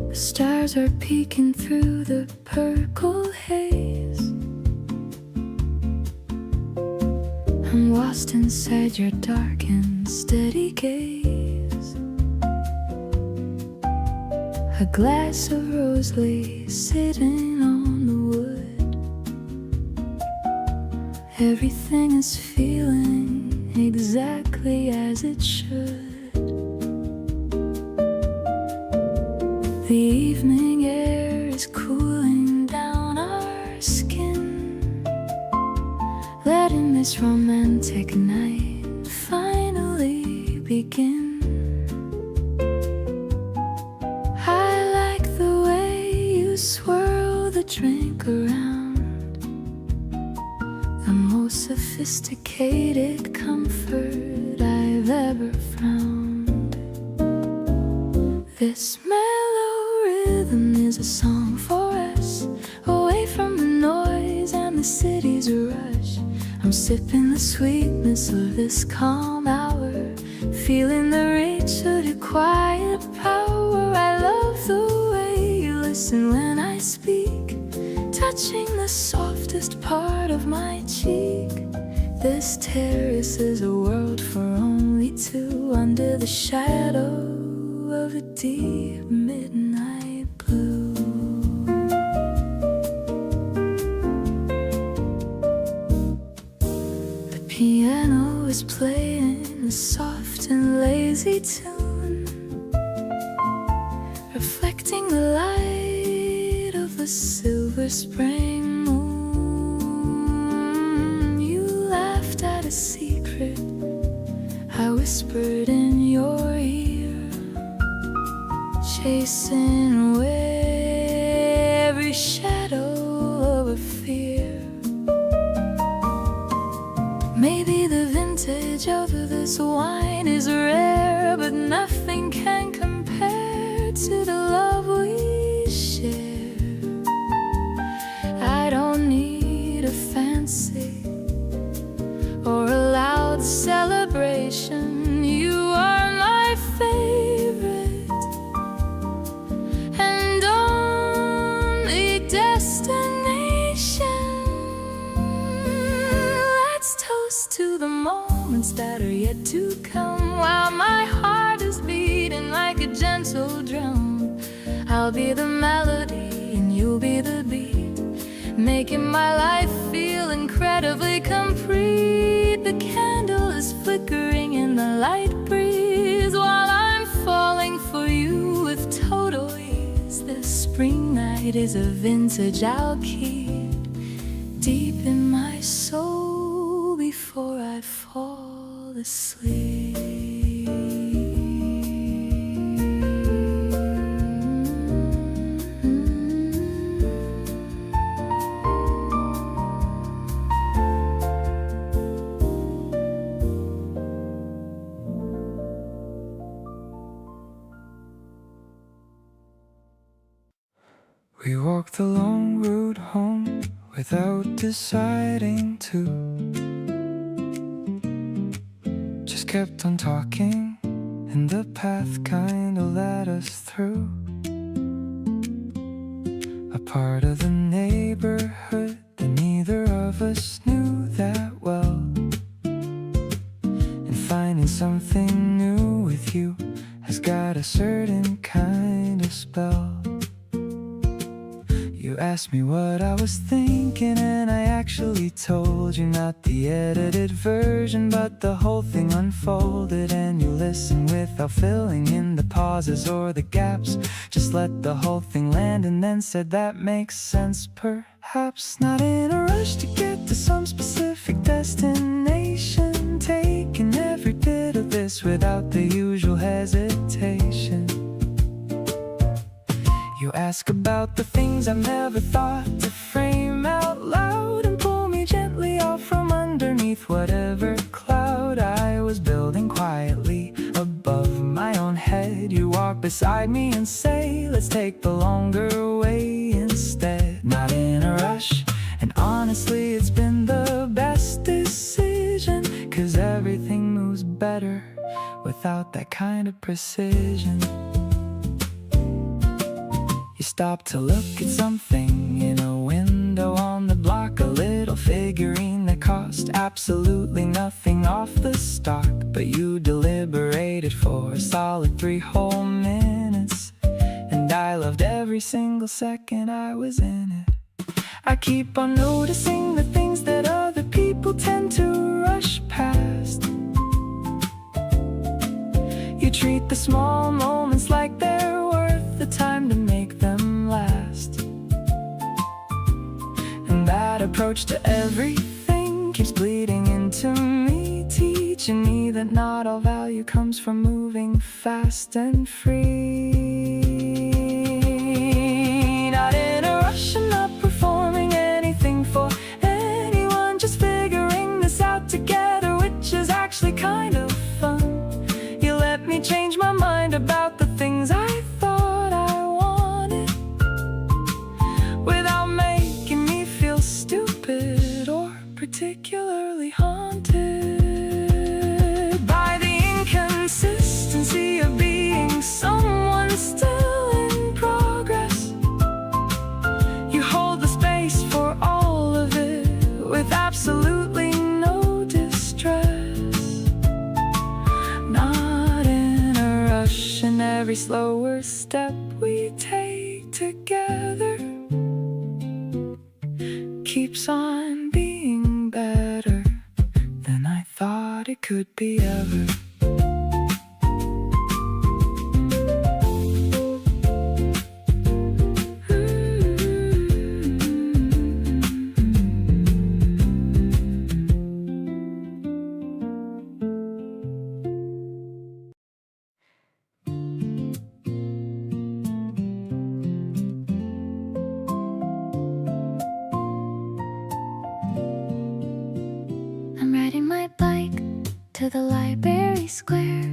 The stars are peeking through the purple haze. I'm lost inside your dark and steady gaze. A glass of rose leaves sitting on the wood. Everything is feeling exactly as it should. The evening air is cooling down our skin, letting this romantic night finally begin. I like the way you swirl the drink around, the most sophisticated comfort I've ever found. This mellow rhythm is a song for us, away from the noise and the city's rush. I'm sipping the sweetness of this calm hour, feeling the reach of your quiet power. I love the way you listen when I speak, touching the softest part of my cheek. This terrace is a world for only two, under the shadow of a deep midnight blue. The piano is playing a soft and lazy tune, reflecting the light of a silver spring moon. You laughed at a secret I whispered in your ear, chasing away every shadow of a fear. Maybe the vintage of this wine is rare, but nothing can compare to the love we share. I don't need a fancy or a loud celebration. You are my favorite and only destination. Let's toast to the moments that are yet to come, while my heart is beating like a gentle drum. I'll be the melody and you'll be the beat, making my life feel incredibly complete. The candle is flickering in the light breeze while I'm falling for you with total ease. This spring night is a vintage I'll keep deep in my soul before I fall asleep. We walked the long route home without deciding to. Just kept on talking, and the path kinda led us through a part of the neighborhood that neither of us knew that well. And finding something new with you has got a certain kind of spell. You asked me what I was thinking, and I actually told you, not the edited version, but the whole thing unfolded. And you listened without filling in the pauses or the gaps, just let the whole thing land and then said that makes sense. Perhaps not in a rush to get to some specific destination, taking every bit of this without the usual hesitation. You ask about the things I've never thought to frame out loud, and pull me gently out from underneath whatever cloud I was building quietly above my own head. You walk beside me and say, let's take the longer way instead. Not in a rush, and honestly it's been the best decision, 'cause everything moves better without that kind of precision. You stop to look at something in a window on the block, a little figurine that cost absolutely nothing off the stock, but you deliberated for a solid 3 whole minutes, and I loved every single second I was in it. I keep on noticing the things that other people tend to rush past. You treat the small moments like they're worth the time to make them last. And that approach to everything keeps bleeding into me, teaching me that not all value comes from moving fast and free. Not in a rush and not performing anything for anyone, just figuring this out together, which is actually kind of fun. You let me change my mind about the things I thought I wanted, without making me feel stupid or particularly haunted by the inconsistency of being someone still in progress. You hold the space for all of it with absolutely no distress. Not in a rush, and every slower step we take together keeps on being better than I thought it could be ever. I'm riding my bike to the library square,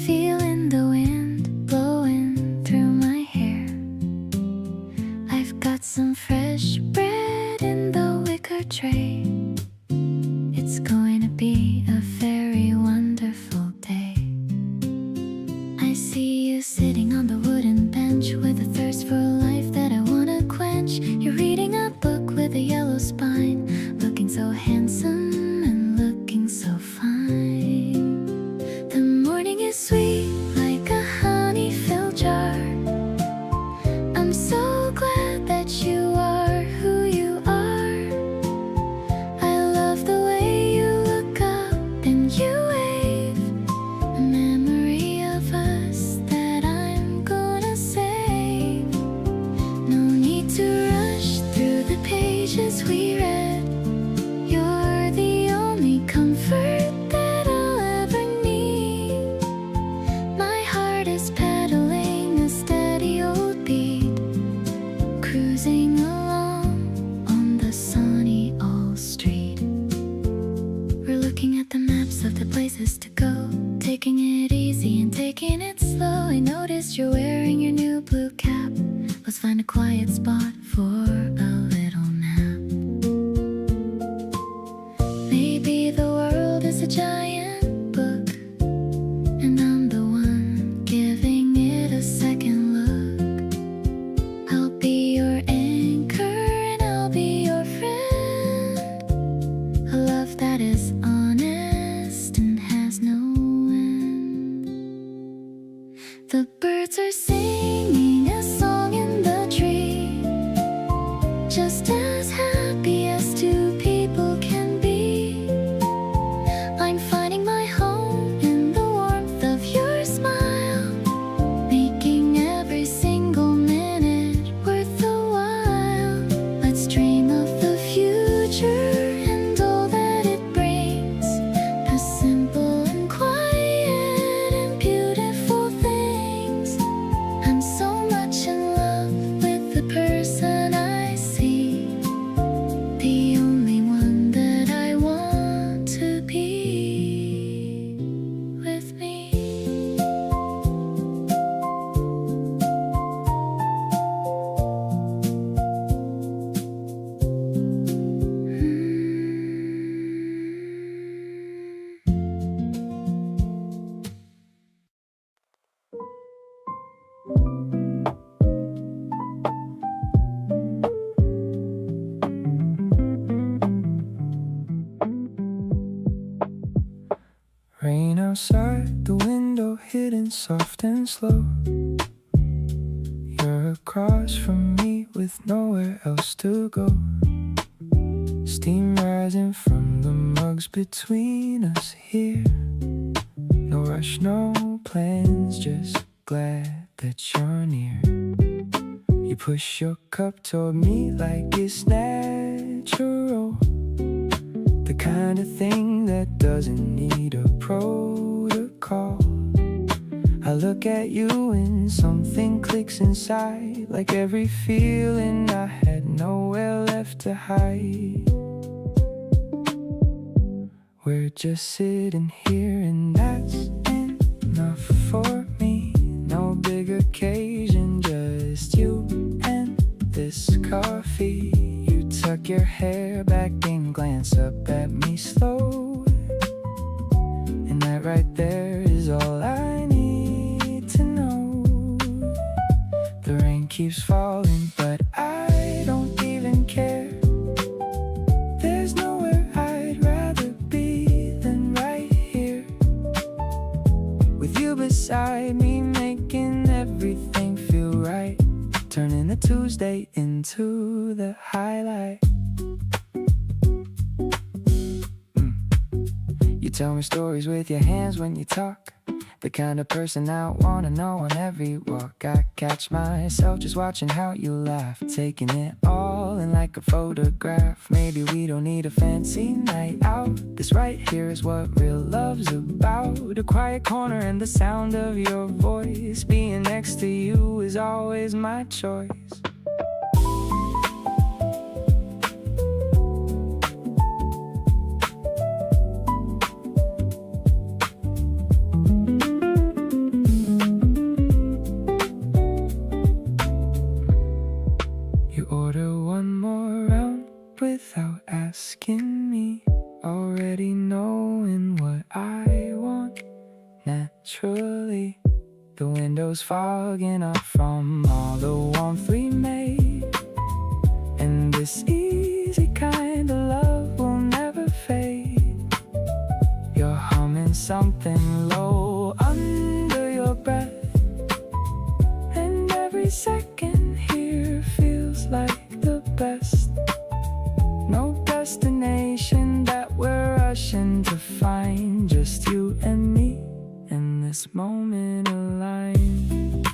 feeling the wind blowing through my hair. I've got some fresh bread in the wicker tray. It's going to be a very wonderful day. I see you sitting on the wooden bench with a thirst for life that I wanna quench. You're reading a book with a yellow spine, looking so handsome and looking so fine. The morning is sweet like a honey-filled jar. I'm so glad that you are pages we read. You're the only comfort that I'll ever need. My heart is pedaling a steady old beat, cruising along on the sunny old street. We're looking at the maps of the places to go, taking it easy and taking it slow. I noticed you're wearing your new blue cap. Let's find a quiet spot for a little nap. Maybe the world is a giant book, and I'm the one giving it a second look. I'll be your anchor and I'll be your friend. A love that is honest and has no end. The birds are singing a song in the tree, just as happy as two people can be. I'm finding my home in the warmth of your smile, making every single minute worth the while. Let's dream of the future and all that it brings, the simple and quiet and beautiful things. I'm so much in love with the person I see, the only one that I want to be with me. Rain outside the window, hidden soft and slow. You're across from me with nowhere else to go. Steam rising from the mugs between us here. No rush, no plans, just glad that you're near. You push your cup toward me like it's natural, the kind of thing that doesn't need a protocol. I look at you and something clicks inside, like every feeling I had nowhere left to hide. We're just sitting here and that's enough for me. No big occasion, just you and this coffee. You tuck your hair back and glance up at me slow, and that right there is all I need to know. The rain keeps falling, but I don't even care. There's nowhere I'd rather be than right here, with you beside me, making everything feel right, turning the Tuesday into the highlight. You tell me stories with your hands when you talk, the kind of person I wanna know on every walk. I catch myself just watching how you laugh, taking it all in like a photograph. Maybe we don't need a fancy night out, this right here is what real love's about. A quiet corner and the sound of your voice, being next to you is always my choice. Without asking me, already knowing what I want naturally. The windows fogging up from all the warmth we made, and this easy kind of love will never fade. You're humming something low under your breath, and every second here feels like the best. No destination that we're rushing to find, just you and me in this moment aligned.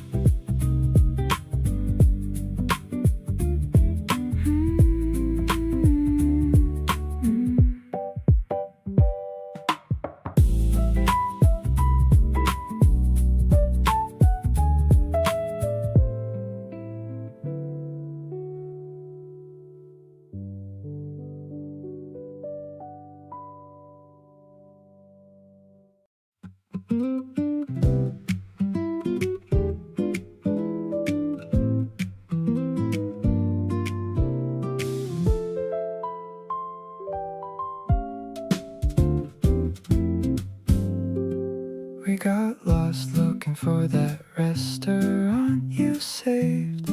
got lost looking for that restaurant you saved.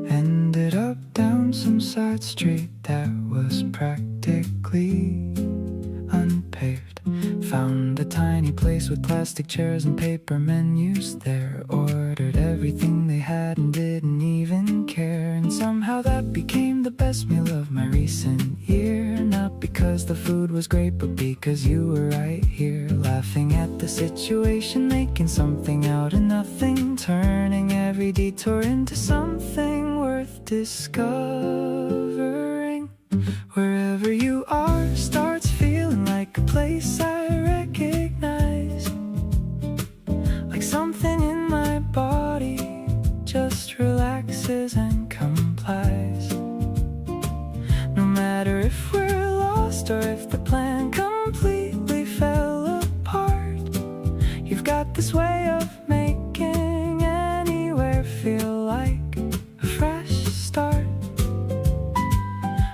Ended up down some side street that was practically unpaved. Found a tiny place with plastic chairs and paper menus there. Ordered everything they had and didn't even care. And somehow that became the best meal of my recent year. Not because the food was great, but because you were right here. Laughing at the situation, making something out of nothing. Turning every detour into something worth discovering. Wherever you are starts feeling like a place I recognize. Like something in my body just relaxes and complies. No matter if we're lost or if the plan completely fell apart, you've got this way of making anywhere feel like a fresh start.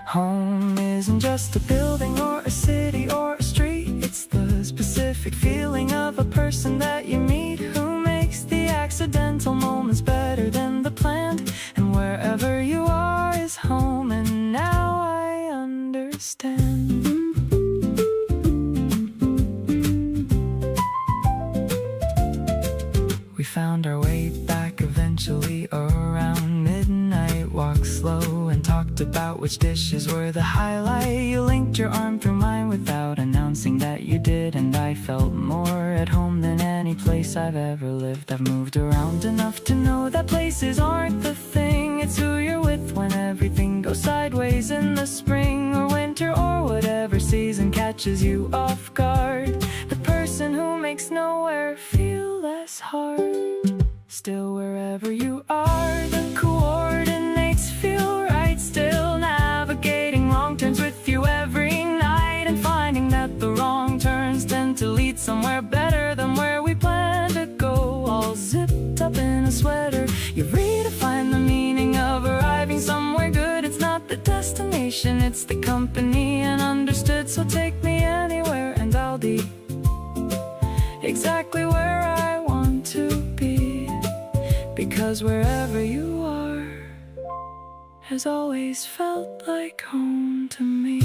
Home isn't just a building or a city or a street. It's the specific feeling of a person that you meet who makes the accidental moments better than the planned. And wherever you are is home, and now I understand. We found our way back eventually around midnight. Walked slow and talked about which dishes were the highlight. You linked your arm through mine without announcing that you did, and I felt more at home than any place I've ever lived. I've moved around enough to know that places aren't the thing. It's who you're with when everything goes sideways in the spring or winter or whatever season catches you off guard. The person who makes nowhere feel less hard. Still, wherever you are, the coordinates feel right. Still navigating wrong turns with you every night, and finding that the wrong turns tend to lead somewhere better than where we plan to go. All zipped up in a sweater, you redefine the meaning of arriving somewhere good. It's not the destination, it's the company, and understood. So take me anywhere and I'll be exactly where I want to be. Because wherever you are has always felt like home to me.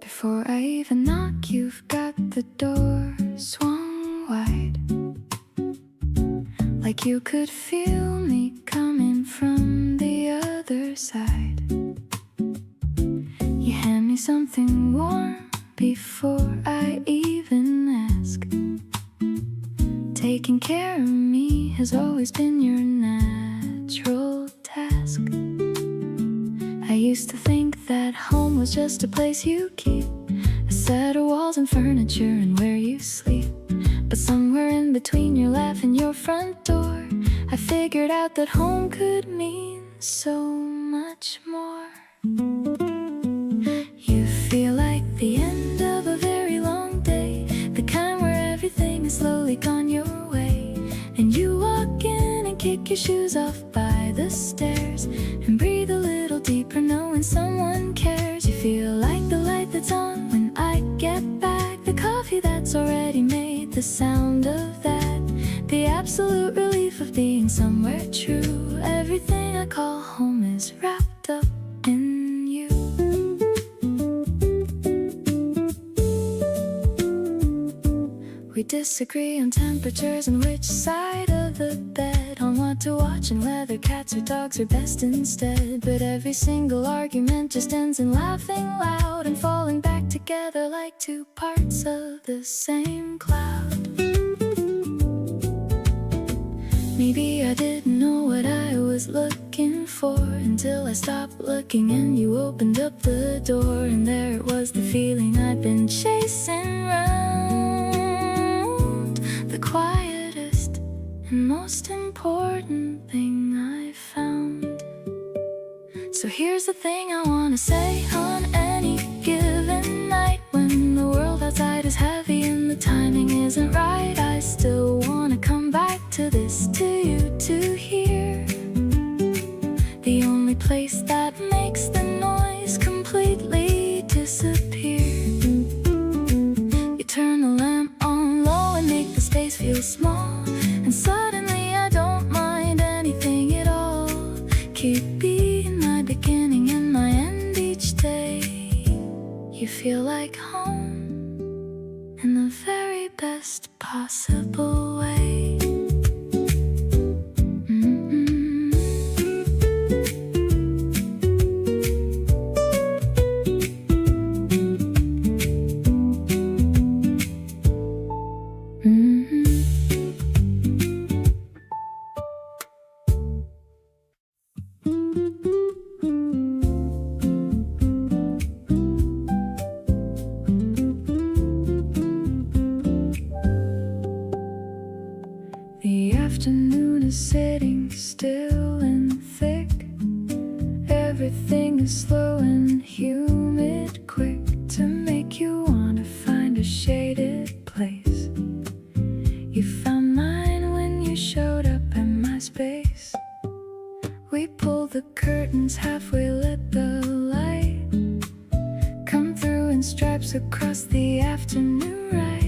Before I even knock, you've got the door swung wide. Like you could feel me coming from the other side. You hand me something warm before I even ask. Taking care of me has always been your natural task. I used to think that home was just a place you keep, a set of walls and furniture and where you sleep. But somewhere in between your laugh and your front door, I figured out that home could mean so much more. You feel like the end of a very long day, the kind where everything is slowly gone your way, and you walk in and kick your shoes off by the stairs and breathe a little deeper knowing someone cares. You feel like the light that's on when I get back, the coffee that's already made, the sound of that, the absolute relief of being somewhere true. Everything I call home is wrapped up in you. We disagree on temperatures and which side of the bed, on what to watch and whether cats or dogs are best instead. But every single argument just ends in laughing loud and falling back together like two parts of the same cloud. Maybe I didn't know what I was looking for until I stopped looking and you opened up the door, and there it was, the feeling I'd been chasing round. and most important thing I found. So here's the thing I wanna say on any given night, when the world outside is heavy and the timing isn't right, I still wanna come back to this, to you to hear. The only place that makes the noise completely disappear. You turn the lamp on low and make the space feel small, and suddenly I don't mind anything at all. Keep being my beginning and my end each day. You feel like home in the very best possible way. The afternoon is sitting still and thick. Everything is slow and humid, quick to make you wanna find a shaded place. You found mine when you showed up in my space. We pulled the curtains halfway, lit the light. Come through in stripes across the afternoon, right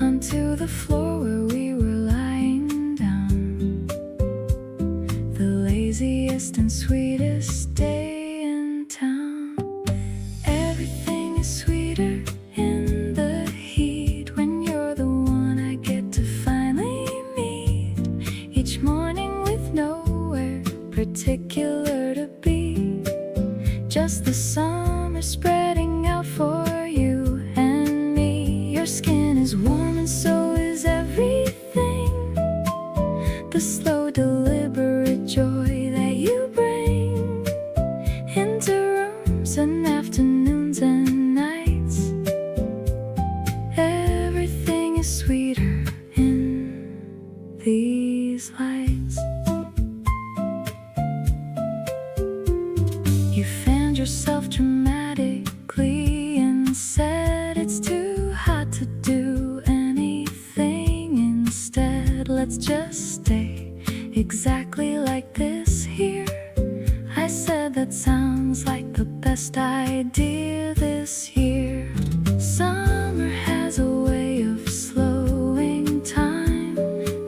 onto the floor where we were lying down. The laziest and sweetest day in town. Everything is sweeter in the heat when you're the one I get to finally meet. Each morning with nowhere particular to be, just the summer spreading out for you and me. Your skin is warm and so is everything. The slow deliberate joy that you bring into rooms and afternoons and nights. Everything is sweeter in these lights. You fanned yourself dramatically and said it's too hot to do anything instead. Let's just stay exactly like this here. I said that sounds like the best idea this year. Summer has a way of slowing time,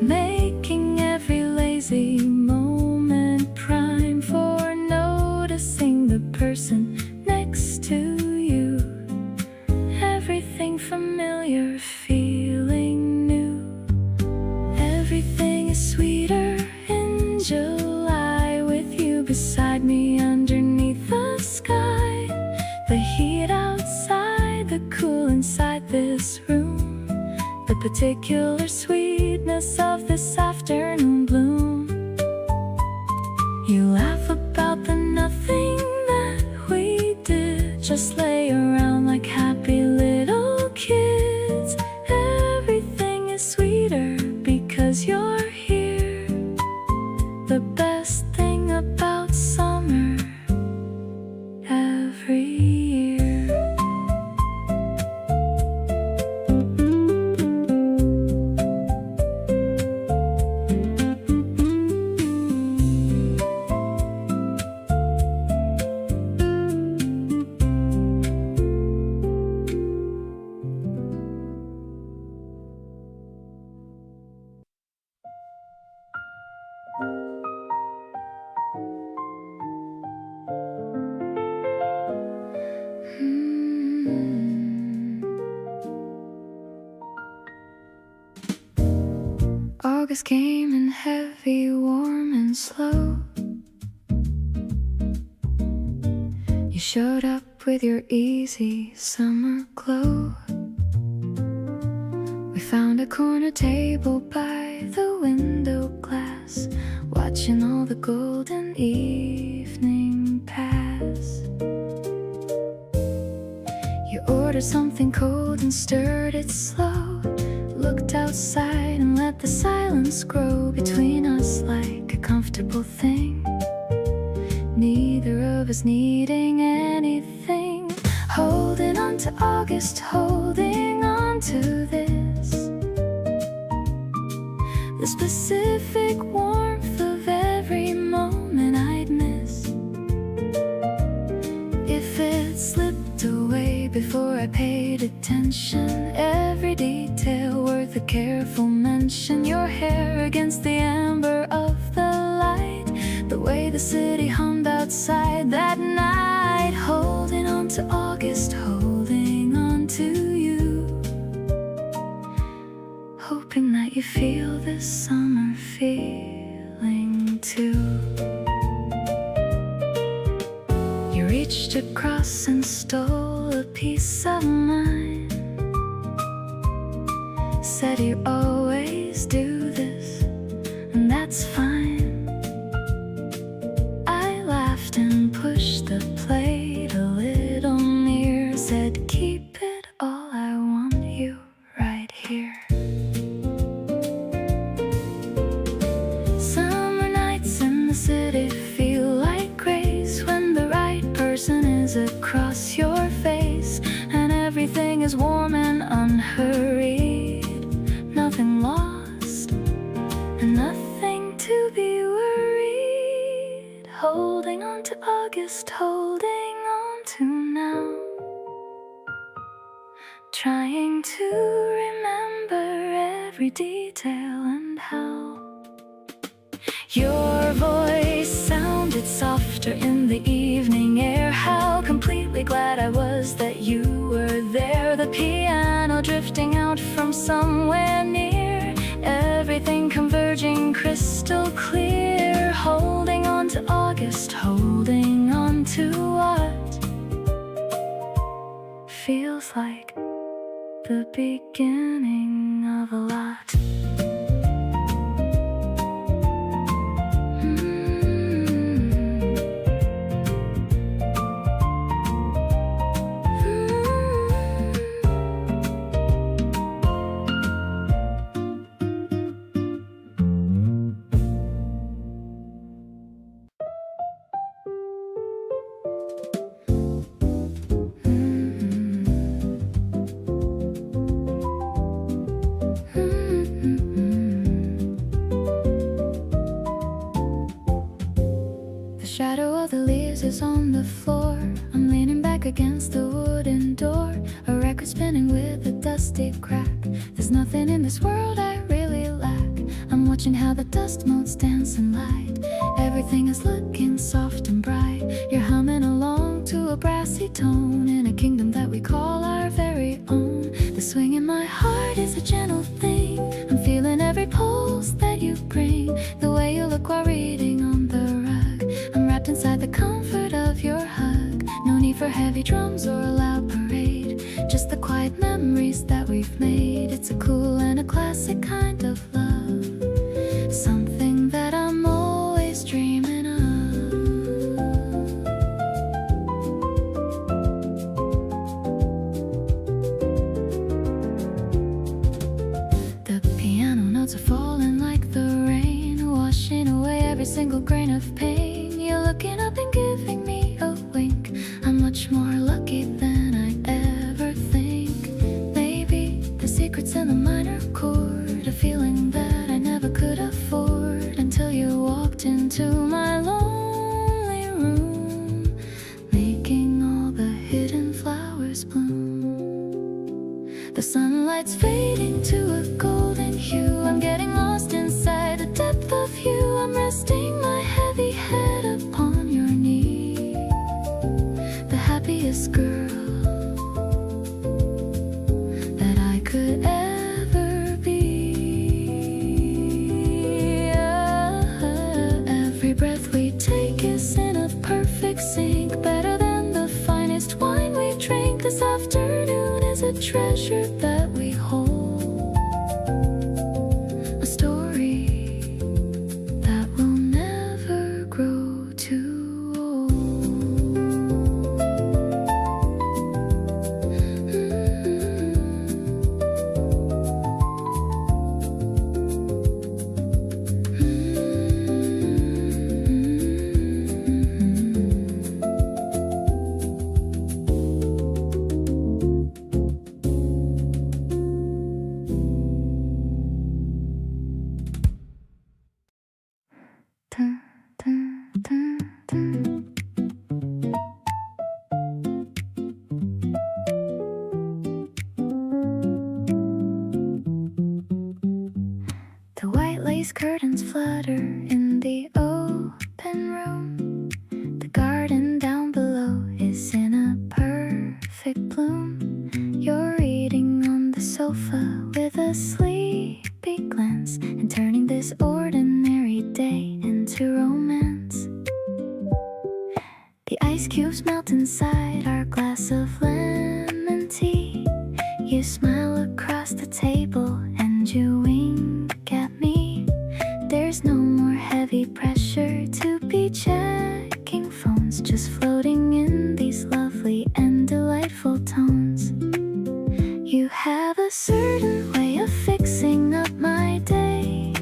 making every lazy moment prime for noticing the person next to you. Everything familiar, feeling new. Everything is sweeter in July with you beside me underneath the sky. The heat outside, the cool inside this room, the particular sweetness of this afternoon bloom. You laugh about the nothing that we did, just lay around like happy little kids. Everything is sweeter because you're here. The best thing about summer every year. August came in heavy, warm and slow. You showed up with your easy summer glow. We found a corner table by the window glass, watching all the golden evening pass. You ordered something cold and stirred it slow, looked outside and let the silence grow between us like a comfortable thing. Neither of us needing anything. Holding on to August, holding on to this. The specific warmth of every moment I'd miss. If it slipped away before I paid attention, every detail worth a careful mention. Your hair against the amber of the light, the way the city hummed outside that night. Holding on to August, holding on to you, hoping that you feel this summer feeling too. You reached across and stole a piece of mine. Said you always do this, and that's fine. I laughed and pushed the plate a little near. Said keep it all, I want you right here. Summer nights in the city feel like grace when the right person is across your face, and everything is warm and unhurried. Nothing lost and nothing to be worried. Holding on to August, holding on to now. Trying to remember every detail and how. Your voice sounded softer in the evening air. How completely glad I was that you were there. The piano drifting out from somewhere near. Everything converging crystal clear. Holding on to August, holding on to what feels like the beginning of a lot. The shadow of the leaves is on the floor. I'm leaning back against the wooden door. A record spinning with a dusty crack. There's nothing in this world I really lack. I'm watching how the dust motes dance in light. Everything is looking soft and bright. You're humming along to a brassy tone in a kingdom that we call our very own. The swing in my heart is a gentle thing. I'm feeling every pulse that you bring. The way you look while reading on the rug. I'm wrapped inside the comfort of your hug. No need for heavy drums or a loud parade. Just the quiet memories that we've made. It's a cool and a classic kind of love. Something that I'm always dreaming of. The piano notes are falling like the rain, washing away every single grain of pain. You're looking up and giving me a wink. I'm much more lucky than I ever think. Maybe the secret's in the minor chord, a feeling that I never could afford until you walked into my lonely room, making all the hidden flowers bloom. The sunlight's fading to a golden hue. I'm getting lost inside the depth of you. I'm resting my heavy head upon your knee. The happiest girl that I could ever be. Every breath we take is in a perfect sync, better than the finest wine we drink. This afternoon is a treasure that we hold, a story that will never grow too old. as curtains flutter in the open room. The garden down below is in a perfect bloom. You're reading on the sofa with a sleepy glance and turning this ordinary day into romance. The ice cubes melt inside our glass of lemon tea. You smile across the table and you wink at me. There's no more heavy pressure to be checking phones, just floating in these lovely and delightful tones. You have a certain way of fixing up my day,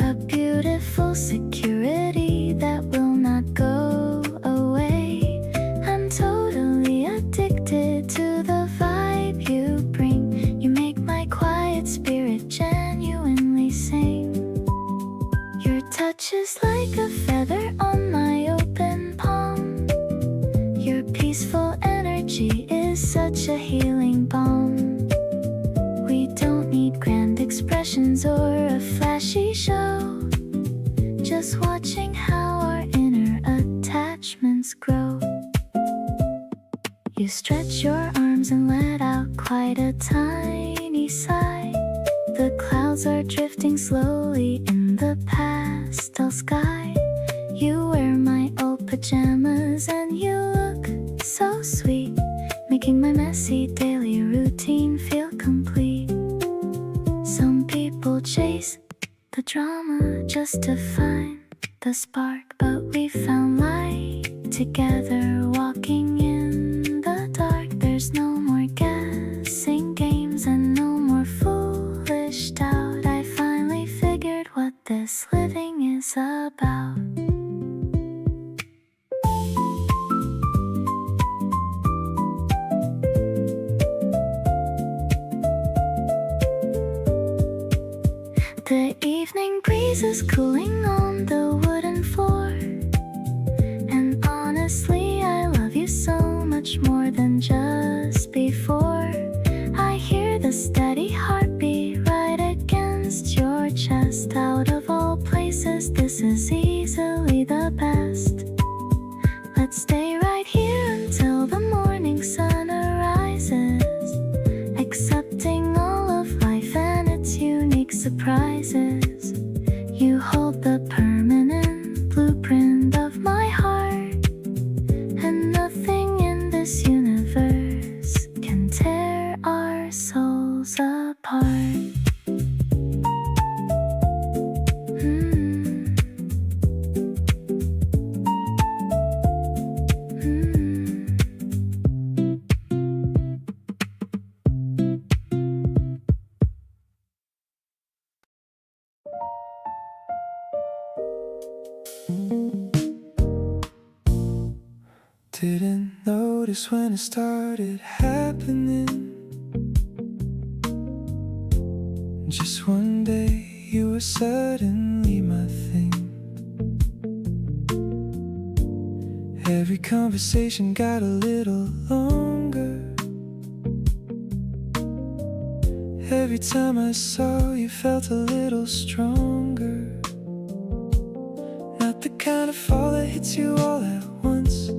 a beautiful security that will not go away. I'm totally addicted to the vibe you bring. You make my quiet spirit genuinely sing. Your touch is like a feather on my open palm. Your peaceful energy is such a healing balm. We don't need grand expressions or a flashy show, just watching how our inner attachments grow. You stretch your arms and let out quite a tiny sigh. The clouds are drifting slowly in the pastel sky. You wear my old pajamas and you look so sweet, making my messy daily routine feel complete. Some people chase the drama just to find the spark, but we found light together, walking in the dark. There's no more guessing games and no more foolish doubt. I finally figured what this living is about. The evening breeze is cooling on the wooden floor, and honestly I love you so much more than just before. I hear the steady heartbeat right against your chest. Out of all places, this is easily the best. Let's stay right here until the morning sun arises, accepting all of life and its unique surprises. You hold the permanent blueprint of my heart, and nothing in this universe can tear our souls apart. Didn't notice when it started happening. Just one day you were suddenly my thing. Every conversation got a little longer. Every time I saw you felt a little stronger. Not the kind of fall that hits you all at once,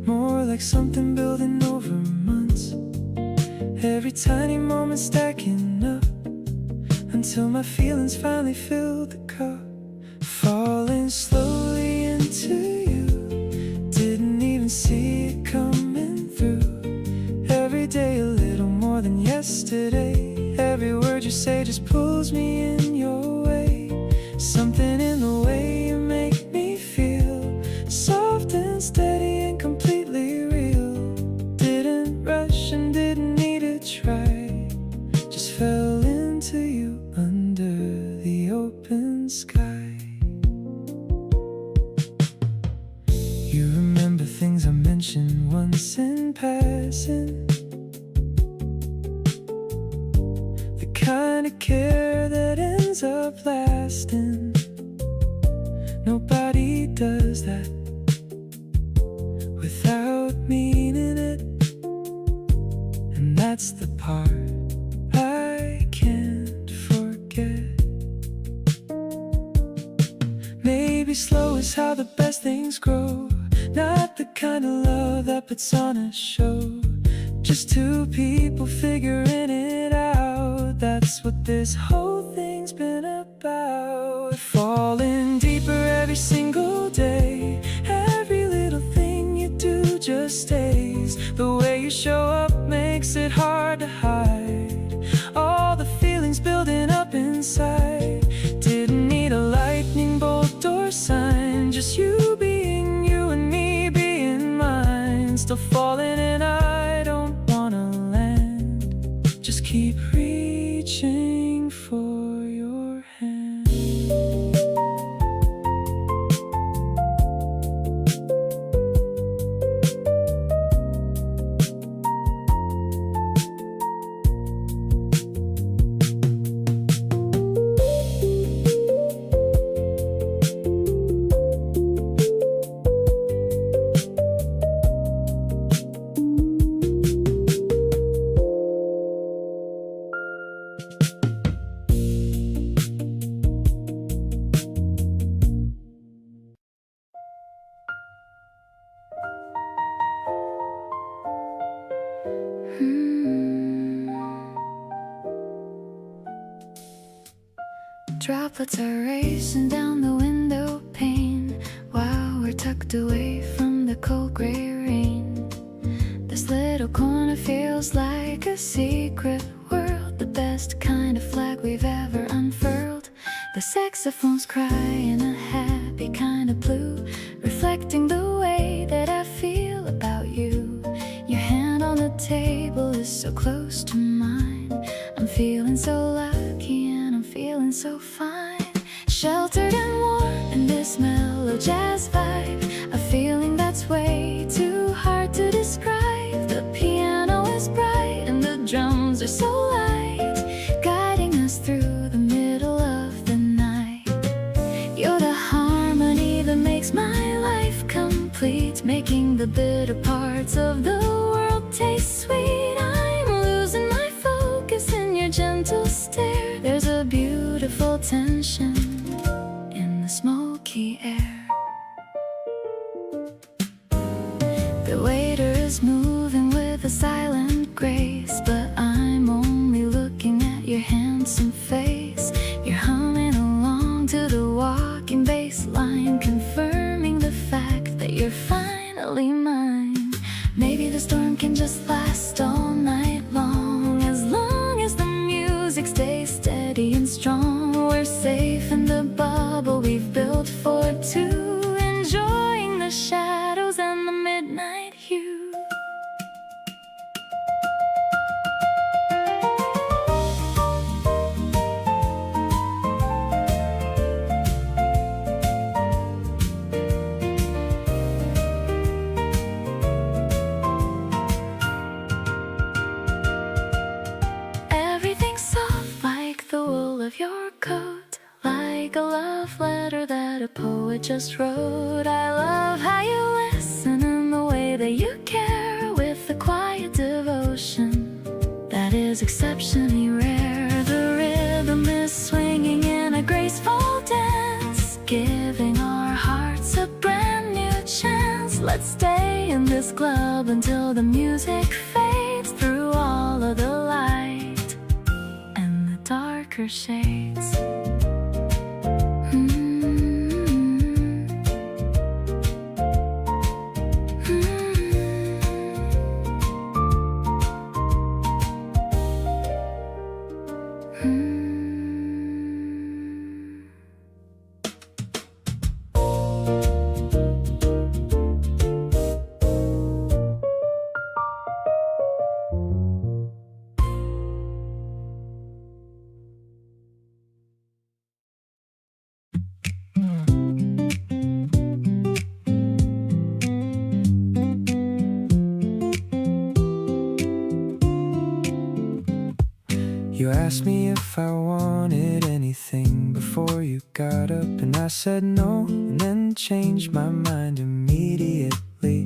more like something building over months. Every tiny moment stacking up until my feelings finally filled the cup. Falling slowly into you, didn't even see it coming through. Every day a little more than yesterday. Every word you say just pulls me in your way. Something in the way you make me feel, soft and steady and completely real. Didn't rush and didn't need to try, just fell into you under the open sky. You remember things I mentioned once in passing, the kind of care that ends up lasting. Nobody does that without meaning it, and that's the part I can't forget. is how the best things grow. Not the kind of love that puts on a show. Just two people figuring it out. That's what this whole thing's been about. Falling deeper every single day. Every little thing you do just stays. The way you show up makes it hard to hide. All the feelings building up inside. Didn't need a lightning bolt or sign. Just you being you and me being mine. Still falling and I don't wanna land. Just keep reaching for your hand. Droplets are racing down the window pane while we're tucked away from the cold gray rain. This little corner feels like a secret world, the best kind of flag we've ever unfurled. The saxophones cry in a happy kind of blue, reflecting the way that I feel about you. Your hand on the table is so close to mine. I'm feeling so lucky and I'm feeling so fine. Sheltered and warm in this mellow jazz vibe, a feeling that's way too hard to describe. The piano is bright and the drums are so light, guiding us through the middle of the night. You're the harmony that makes my life complete, making the bitter parts of the world taste sweet. I'm losing my focus in your gentle stare. There's a beautiful tension in the smoky air. The waiter is moving with a silent grace, but I'm only looking at your handsome face. You're humming along to the walking bass line, confirming the fact that you're finally mine. Maybe the storm can just last all night long as the music stays steady and strong. We're safe in the bubble we've built for two, enjoying the shadows and the midnight hue. Everything's soft like the wool of your coat, like a love letter that a poet just wrote. I love how you listen and the way that you care, with the quiet devotion that is exceptionally rare. The rhythm is swinging in a graceful dance, giving our hearts a brand new chance. Let's stay in this club until the music fades through all of the light and the darker shades. You asked me if I wanted anything before you got up, and I said no, and then changed my mind immediately.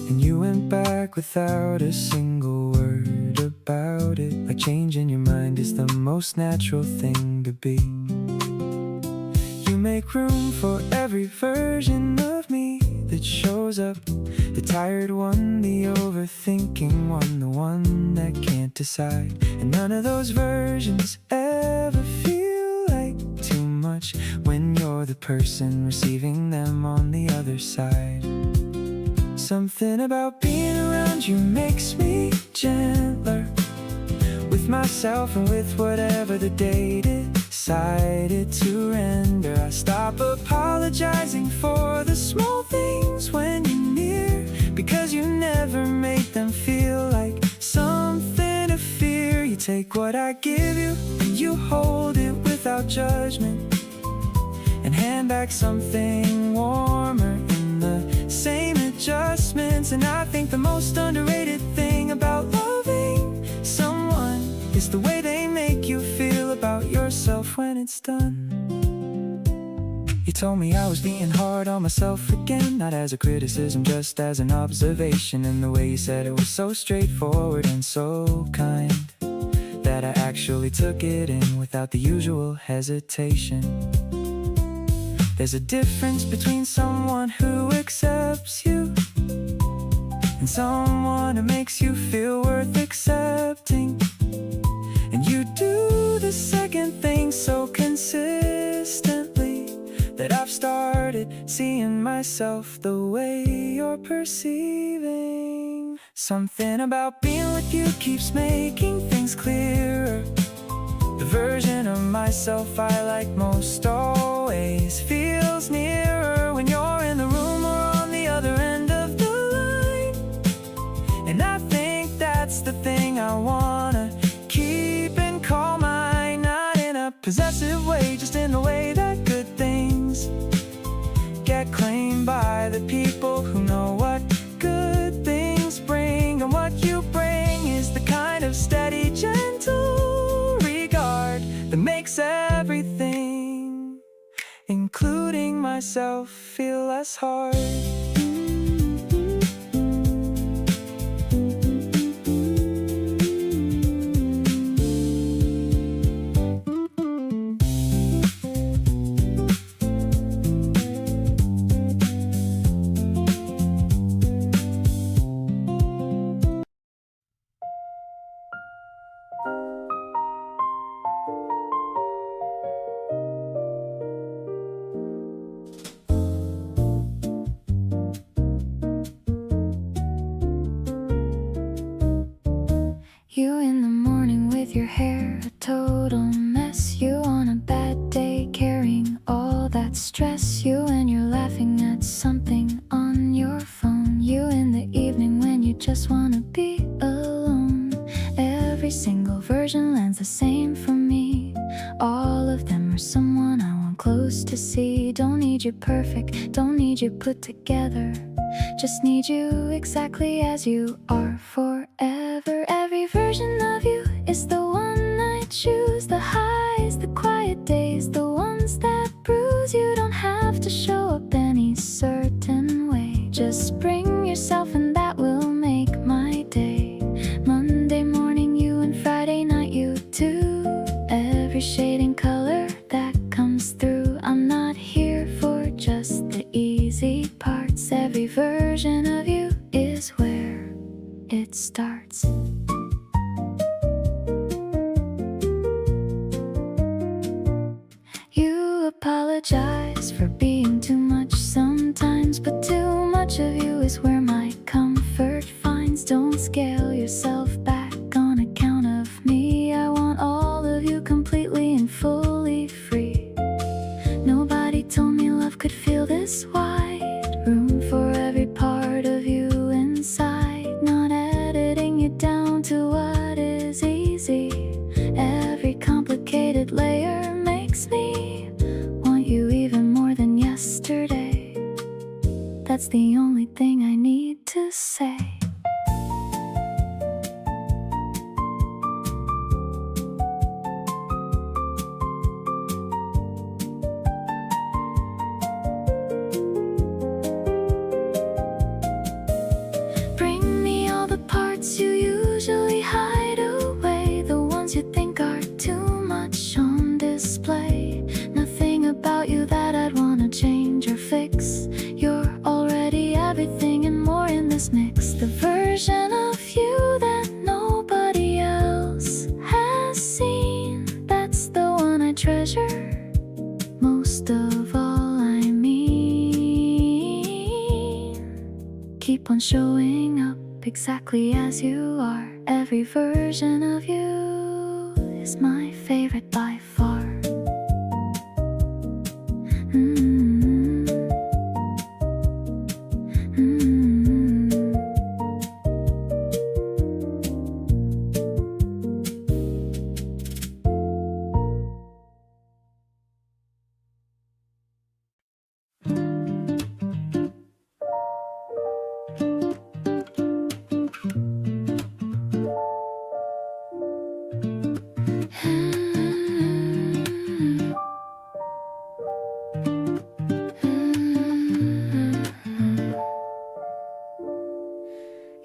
And you went back without a single word about it, like changing your mind is the most natural thing to be. You make make room for every version of me that shows up. The tired one, the overthinking one, the one that can't decide. And none of those versions ever feel like too much when you're the person receiving them on the other side. Something about being around you makes me gentler with myself and with whatever the day decided to render. I stop apologizing for the small things when you're near, because you never make them feel like something to fear. You take what I give you and you hold it without judgment, and hand back something warmer in the same adjustments. And I think the most underrated thing about loving someone is the way they make you feel about yourself when it's done. You told me I was being hard on myself again, not as a criticism, just as an observation. And the way you said it was so straightforward and so kind that I actually took it in without the usual hesitation. There's a difference between someone who accepts you and someone who makes you feel worth accepting. And you do the second thing so consistently that I've started seeing myself the way you're perceiving. Something about being with you keeps making things clearer. The version of myself I like most always feels nearer when you're in the room or on the other end of the line. And I think that's the thing I wanna keep and call mine. Not in a possessive way, just in the way that good things get claimed by the people who know what good things bring. And what you bring is the kind of steady, gentle regard that makes everything, including myself, feel less hard. You in the morning with your hair a total mess. You on a bad day carrying all that stress. You and you're laughing at something on your phone. You in the evening when you just wanna be alone. Every single version lands the same for me. All of them are someone I want close to see. Don't need you perfect, don't need you put together, just need you exactly as you are forever. Every version of you is the one I choose. The highs, the quiet days, the ones that bruise. You don't have to show up any certain way, just bring yourself and that will make my day. Monday morning you and Friday night you too. Every shade and color that comes through. I'm not here for just the easy parts. Every version of you is where it starts. You apologize for being too much sometimes, but too much of you is where my comfort finds. Don't scale yourself back on account of me. I want all of you completely and fully free. Nobody told me love could feel this wide. Room for every part of you inside. Not editing you down to what is easy. Every complicated layer makes me want you even more than yesterday. That's the only thing I need to say. Bring me all the parts you usually hide away, the ones you think are too much on display. Nothing about you that I'd the version of you that nobody else has seen. That's the one I treasure most of all. I mean, keep on showing up exactly as you are. Every version of you is my favorite by far.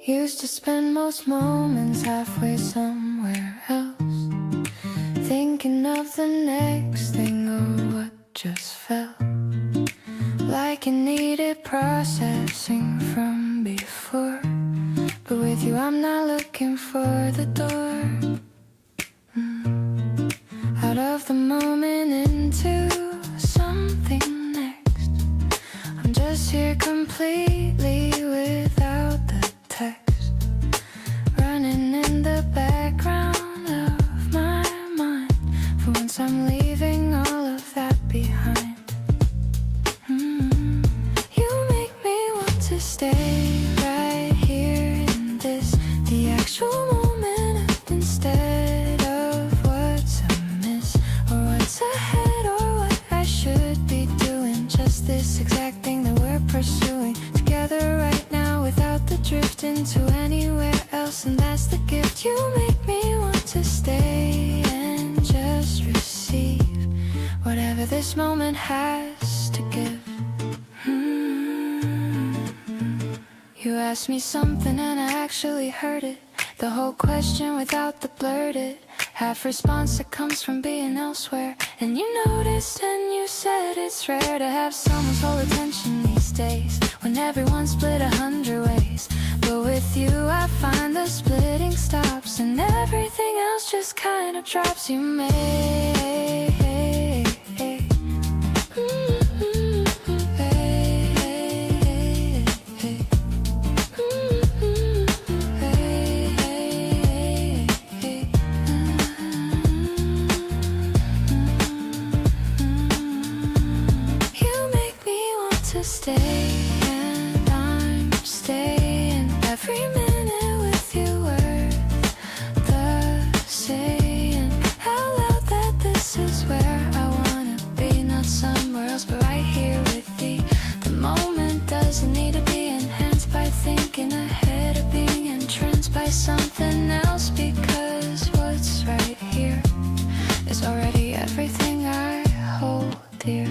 Used to spend most moments halfway somewhere else, thinking of the next thing or what just felt like it needed processing from before. But with you I'm not looking for the door. Out of the moment into something next. I'm just here completely without the text, running in the background of my mind. For once I'm leaving all of that behind. You make me want to stay right here in this, the actual moment, instead of what's amiss or what's ahead or what I should be doing. Just this exact thing that we're pursuing together right now, without the drift into anywhere else. And that's the gift. You make me want to stay and just receive whatever this moment has to give. You asked me something and I actually heard it, the whole question without the blurted half response that comes from being elsewhere. And you noticed and you said it's rare to have someone's whole attention these days, when everyone's split 100 ways. But with you I find the splitting stops and everything else just kind of drops. You make stay, and I'm staying. Every minute with you worth the saying out loud that this is where I wanna be, not somewhere else but right here with thee. The moment doesn't need to be enhanced by thinking ahead or being entranced by something else, because what's right here is already everything I hold dear.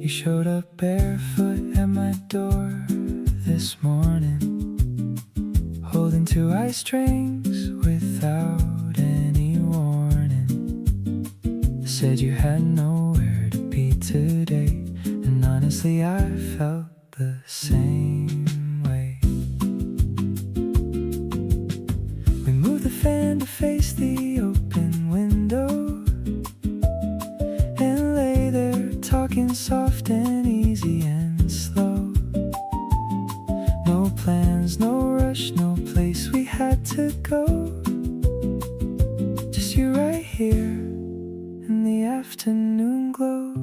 You showed up barefoot at my door this morning, holding 2 eye strings without any warning. Said you had nowhere to be today, and honestly I felt the same way. We moved the fan to face the open window and lay there talking soft and easy and slow. No plans, no rush, no place we had to go. Just you right here in the afternoon glow.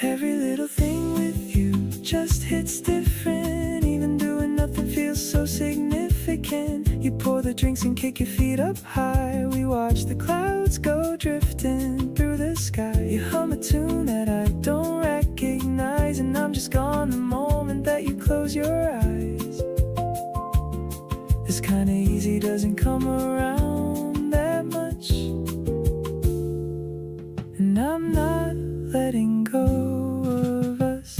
Every little thing with you just hits drinks and kick your feet up high. We watch the clouds go drifting through the sky. You hum a tune that I don't recognize, and I'm just gone the moment that you close your eyes. This kinda easy doesn't come around that much, and I'm not letting go of us.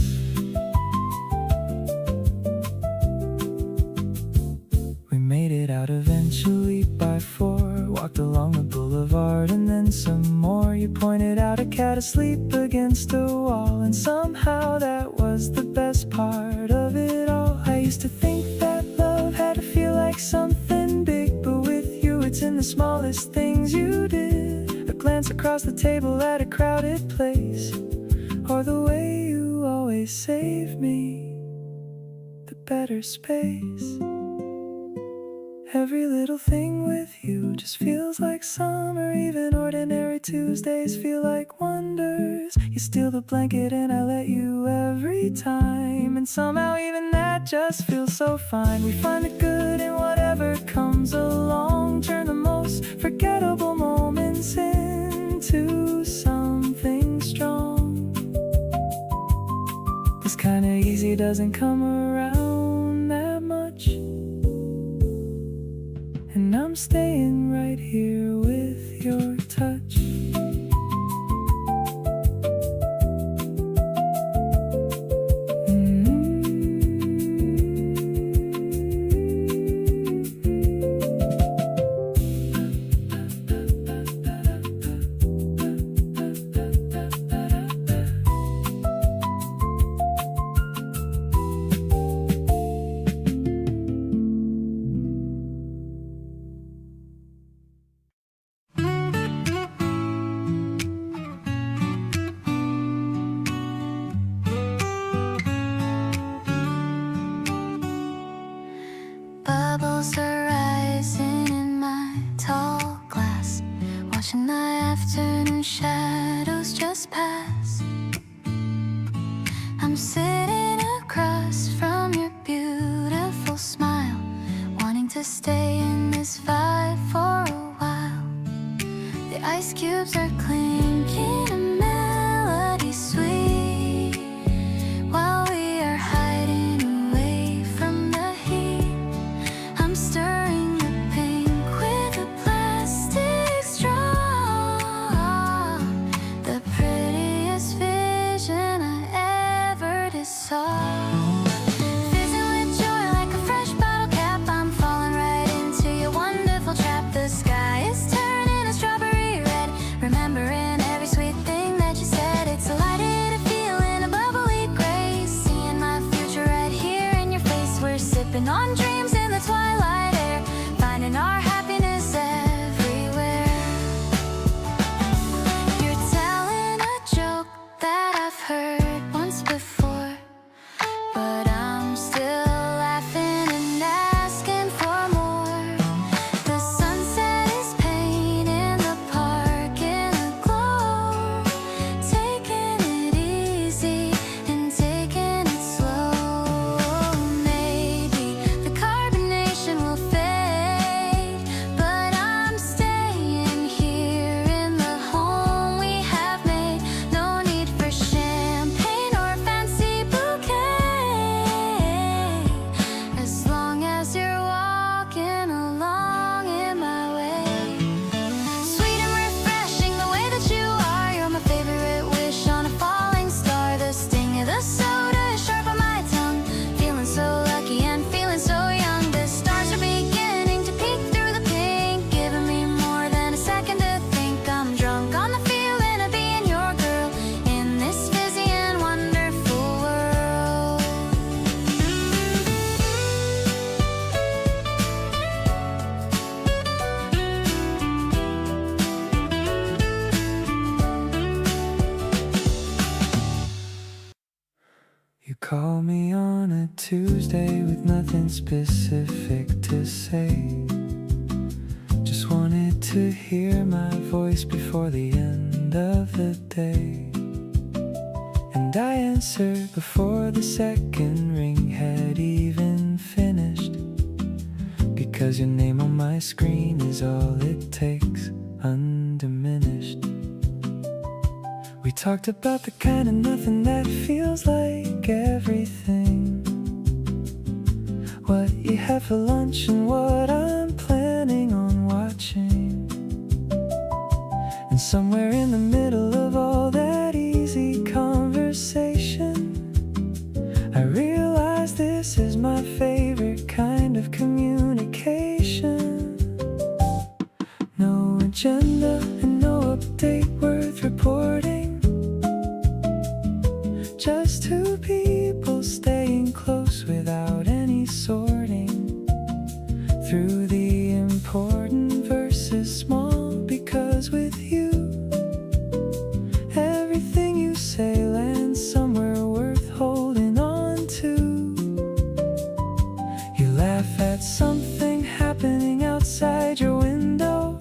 We made it out eventually by 4, walked along the boulevard and then some more. You pointed out a cat asleep against a wall, and somehow that was the best part of it all. I used to think that love had to feel like something big, but with you it's in the smallest things you did. A glance across the table at a crowded place, or the way you always save me the better space. Every little thing with you just feels like summer. Even ordinary Tuesdays feel like wonders. You steal the blanket and I let you every time, and somehow even that just feels so fine. We find the good in whatever comes along, turn the most forgettable moments into something strong. This kinda easy doesn't come around that much, and I'm staying right here with your touch. Bubbles are rising in my tall glass, watching the afternoon shadows just pass. I'm sitting across from your beautiful smile, wanting to stay in this vibe for a while. The ice cubes are clinking, a melody sweet, while we are hiding away from the heat. I'm stirring the pink with a plastic straw, the prettiest vision I ever did saw. Fizzing with joy like a fresh bottle cap, I'm falling right into your wonderful trap. The sky is turning a strawberry red, remembering every sweet thing that you said. It's a lighted a feeling, a bubbly grace, seeing my future right here in your face. We're sipping on dreams in the twilight air, finding our happiness everywhere. You're telling a joke that I've heard once before, but I'm still laughing and asking for more. The sunset is painting the park in a glow, taking it easy and taking it slow. Maybe the carbonation will fade, but I'm staying here in the home we have made. No need for champagne or a fancy bouquet, as long as you're walking along in my way. Sweet and refreshing the way that you are, you're my favorite wish on a falling star. The sting of the soda is sharp on my tongue, feeling so lucky and feeling so young. The stars are beginning to peek through the pink, giving me more than a second to think. I'm drunk on the feeling of being your girl in this busy and wonderful world. You call me on a Tuesday with nothing specific to say. Just wanted to hear my voice before the end of the day. And I answered before the second ring had even finished, because your name on my screen is all it takes, undiminished. We talked about the kind of nothing that feels like everything. What you have for lunch and what I'm planning on watching. And somewhere in the middle of all that easy conversation, I realize this is my favorite kind of communication. No agenda and no update worth reporting. Just two people staying close without any sorting through the important versus small, because with you everything you say lands somewhere worth holding on to. You laugh at something happening outside your window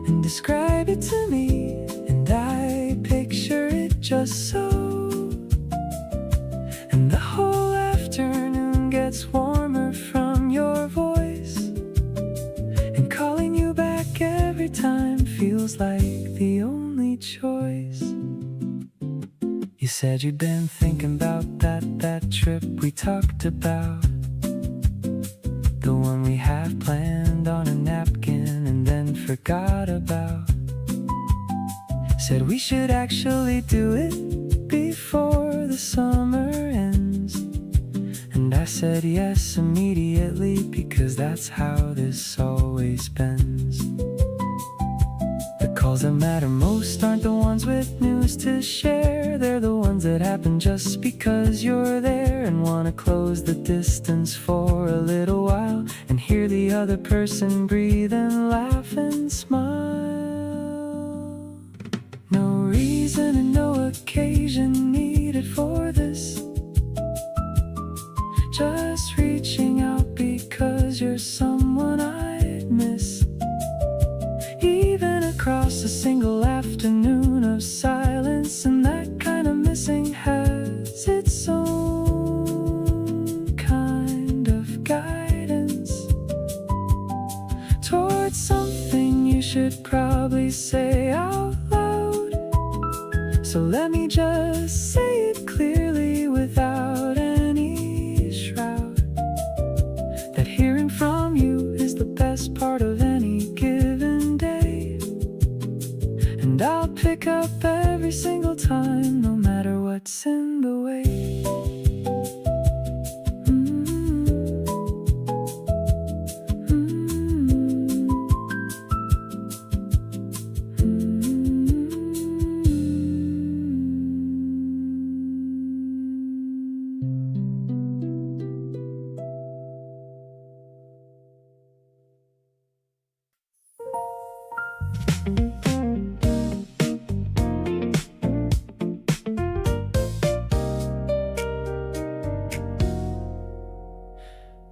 and describe it to me, and I picture it just so. And the whole afternoon gets warmer from your voice, and calling you back every time feels like the only choice. You said you'd been thinking about that trip we talked about, the one we have planned on a napkin and then forgot about. Said we should actually do it before the summer ends, and I said yes immediately, because that's how this always bends. The calls that matter most aren't the ones with news to share. They're the ones that happen just because you're there and want to close the distance for a little while and hear the other person breathe and laugh and smile. No reason and no occasion needed for this, just reaching out because you're someone I'd miss. Even across a single afternoon of silence, and that kind of missing has its own kind of guidance towards something you should probably say out loud. So let me just say it clearly without any shroud, that hearing from you is the best part of any given day. And I'll pick up every single time, no matter what's in the way.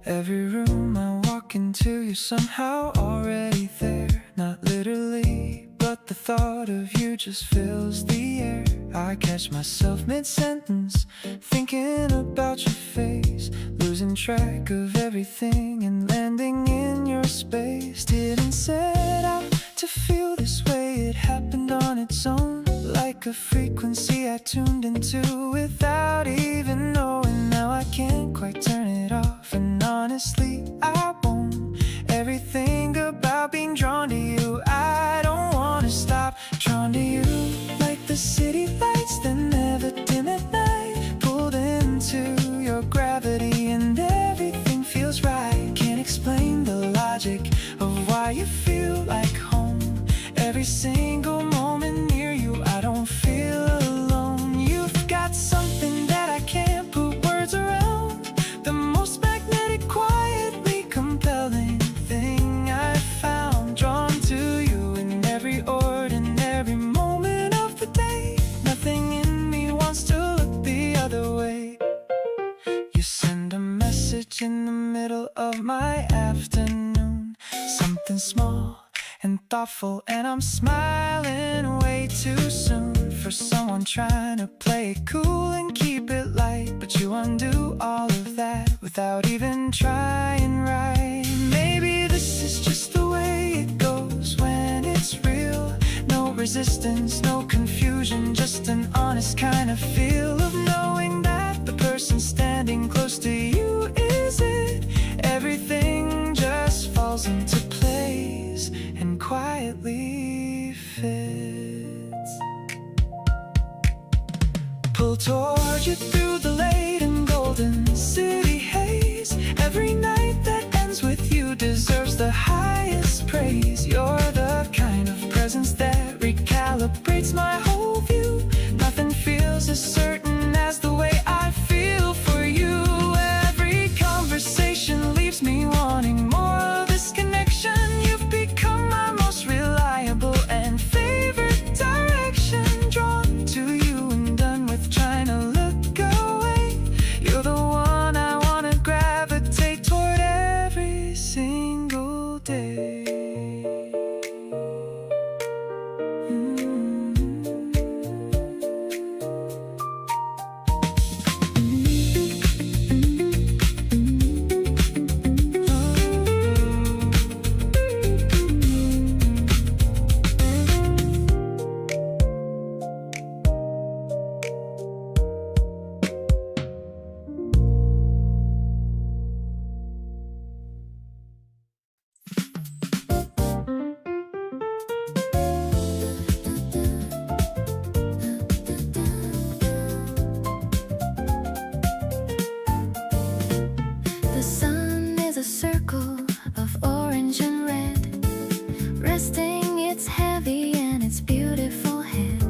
Every room I walk into, you're somehow already there. Not literally, but the thought of you just fills the air. I catch myself mid-sentence, thinking about your face, losing track of everything and landing in your space. Didn't set out to feel this way, it happened on its own, like a frequency I tuned into without even knowing. Now I can't quite turn it off, and honestly I won't. Everything about being drawn to you, I don't wanna stop. Drawn to you like the city lights that never dim at night, pulled into your gravity and everything feels right. Can't explain the logic of why you feel like home. Every single moment near you, I don't feel alone. You've got something that I can't put words around, the most magnetic, quietly compelling thing I've found. Drawn to you in every ordinary moment of the day. Nothing in me wants to look the other way. You send a message in the middle of my afternoon, something small and thoughtful, and I'm smiling way too soon for someone trying to play it cool and keep it light. But you undo all of that without even trying, right? resistance, no confusion, just an honest kind of feel of knowing that the person standing close to you is it. Everything just falls into place and quietly fits. Pull toward you through the late and golden city haze. Every night that ends with you deserves the highest praise. You're the kind of presence that recalibrates my whole view. Nothing feels as certain as the way I feel for you. Every conversation leaves me wanting more of this connection. You've become my most reliable and favorite direction. Drawn to you and done with trying to look away. You're the one I wanna gravitate toward every single day. The sun is a circle of orange and red, resting its heavy and its beautiful head.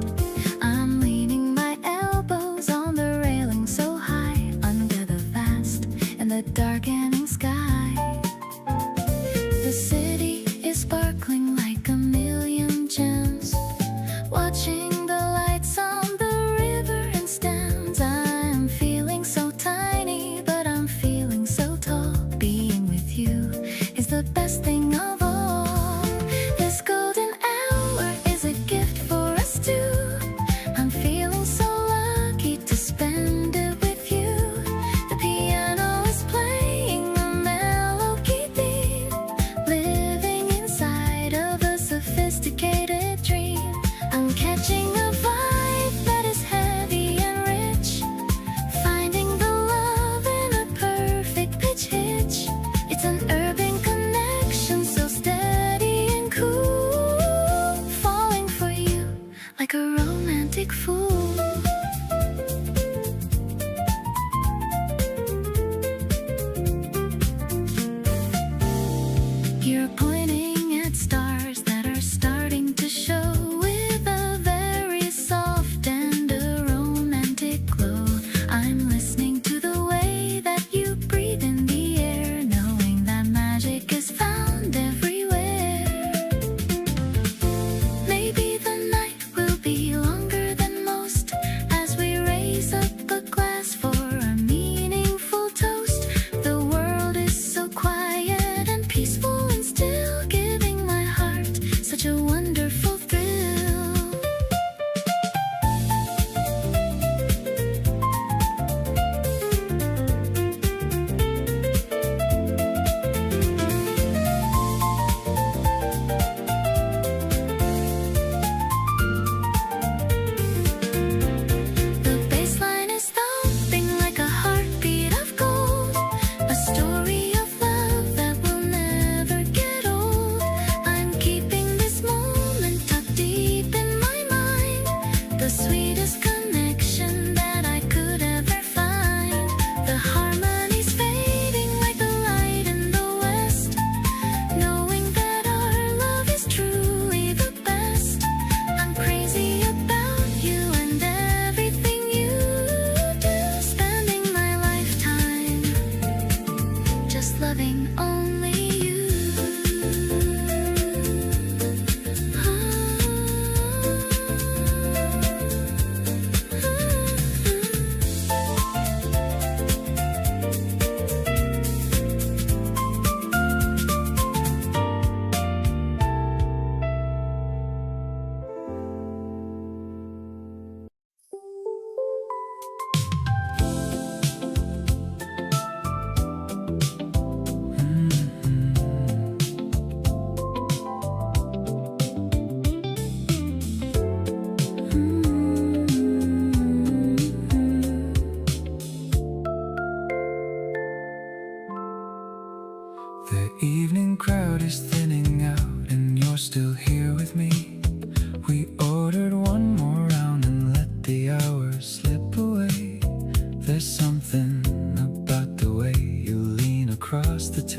I'm leaning my elbows on the railing so high, under the vast and the darkening sky. The city is sparkling like a million gems, watching the lights on the river and stands. I'm feeling so tiny, but I'm feeling so tall. Being with you is the best thing of all. This golden hour is a gift for us two. I'm feeling so lucky to spend it with you. The piano is playing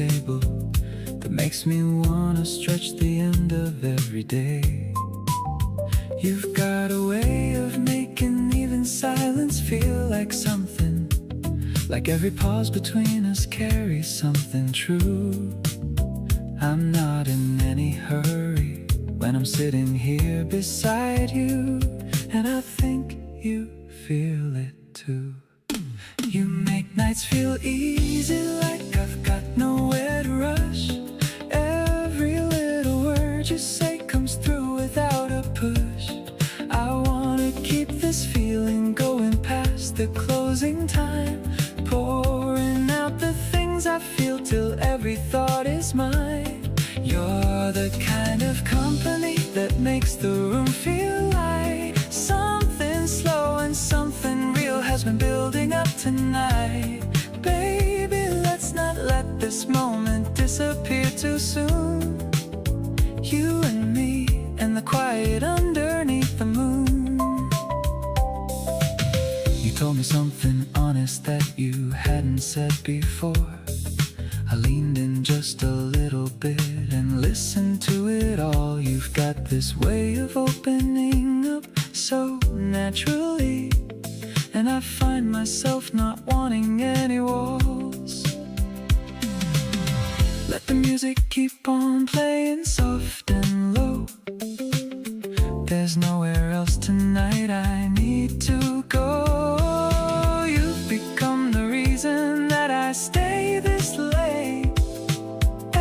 table that makes me wanna stretch the end of every day. You've got a way of making even silence feel like something, like every pause between us carries something true. I'm not in any hurry when I'm sitting here beside you, and I think you feel it too. You make nights feel easy, like I've got nowhere to rush. Every little word you say comes through without a push. I wanna keep this feeling going past the closing time, pouring out the things I feel till every thought is mine. You're the kind of company that makes the room feel light. Something slow and something real has been building up tonight. Baby, let's not let this moment disappear too soon. You and me and the quiet underneath the moon. You told me something honest that you hadn't said before. I leaned in just a little bit and listened to it all. You've got this way of opening up so naturally, and I find myself not wanting any walls. Let the music keep on playing soft and low. There's nowhere else tonight I need to go. You've become the reason that I stay this late.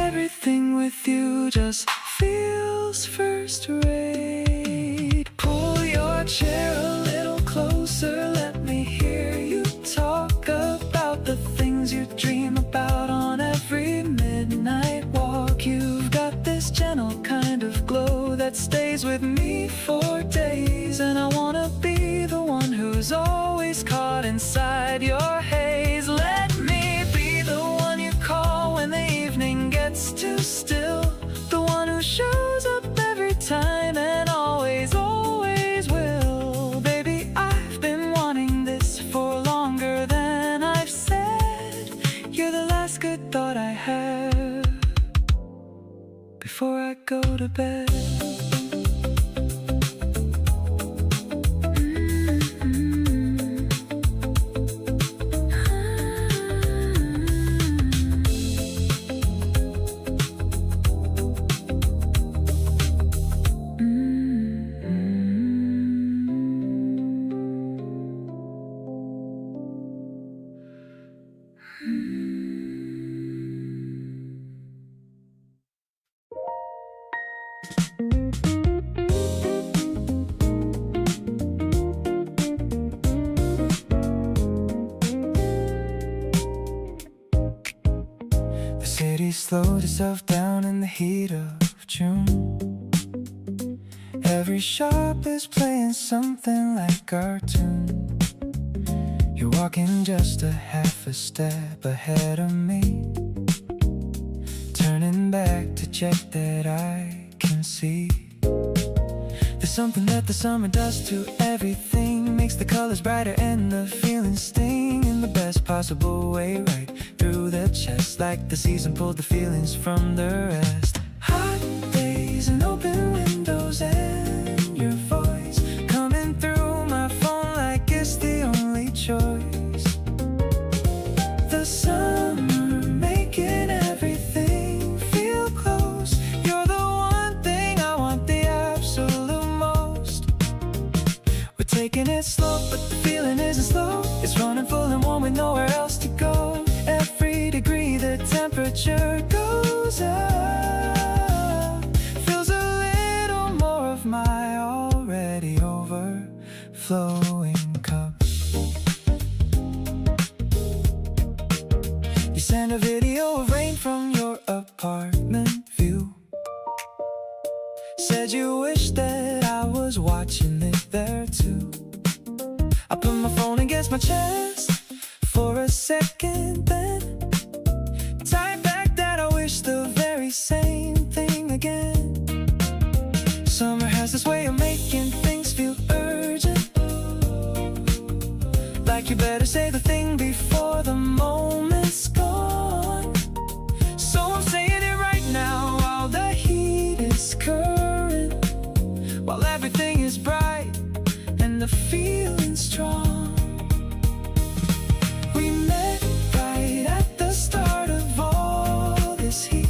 Everything with you just feels first rate. Pull your chair a little closer, let me hear you talk about the things you dream about on every midnight walk. You've got this gentle kind of glow that stays with me for days, and I wanna be the one who's always caught inside your haze. Let me be the one you call when the evening gets too still, the one who shows up every time and always, always will. Baby, I've been wanting this for longer than I've said. You're the last good thought I have before I go to bed. The city slowed itself down in the heat of June. Every shop is playing something like cartoon. You're walking just a half a step ahead of me, turning back to check that I can see. There's something that the summer does to everything, makes the colors brighter and the feelings sting in the best possible way, right through the chest, like the season pulled the feelings from the rest. Hot days and open windows and your voice coming through my phone like it's the only choice. The summer making everything feel close. You're the one thing I want the absolute most. We're taking it slow, but the feeling isn't slow. It's running full and warm with nowhere else to go. Every degree the temperature goes up, fills a little more of my already overflowing cup. You send a video of rain from your apartment view, said you wish that I was watching it there too. I put my phone against my chest for a second, then type back that I wish the very same thing again. Summer has this way of making things feel urgent, like you better say the thing before the moment's gone. So feeling strong. We met right at the start of all this heat,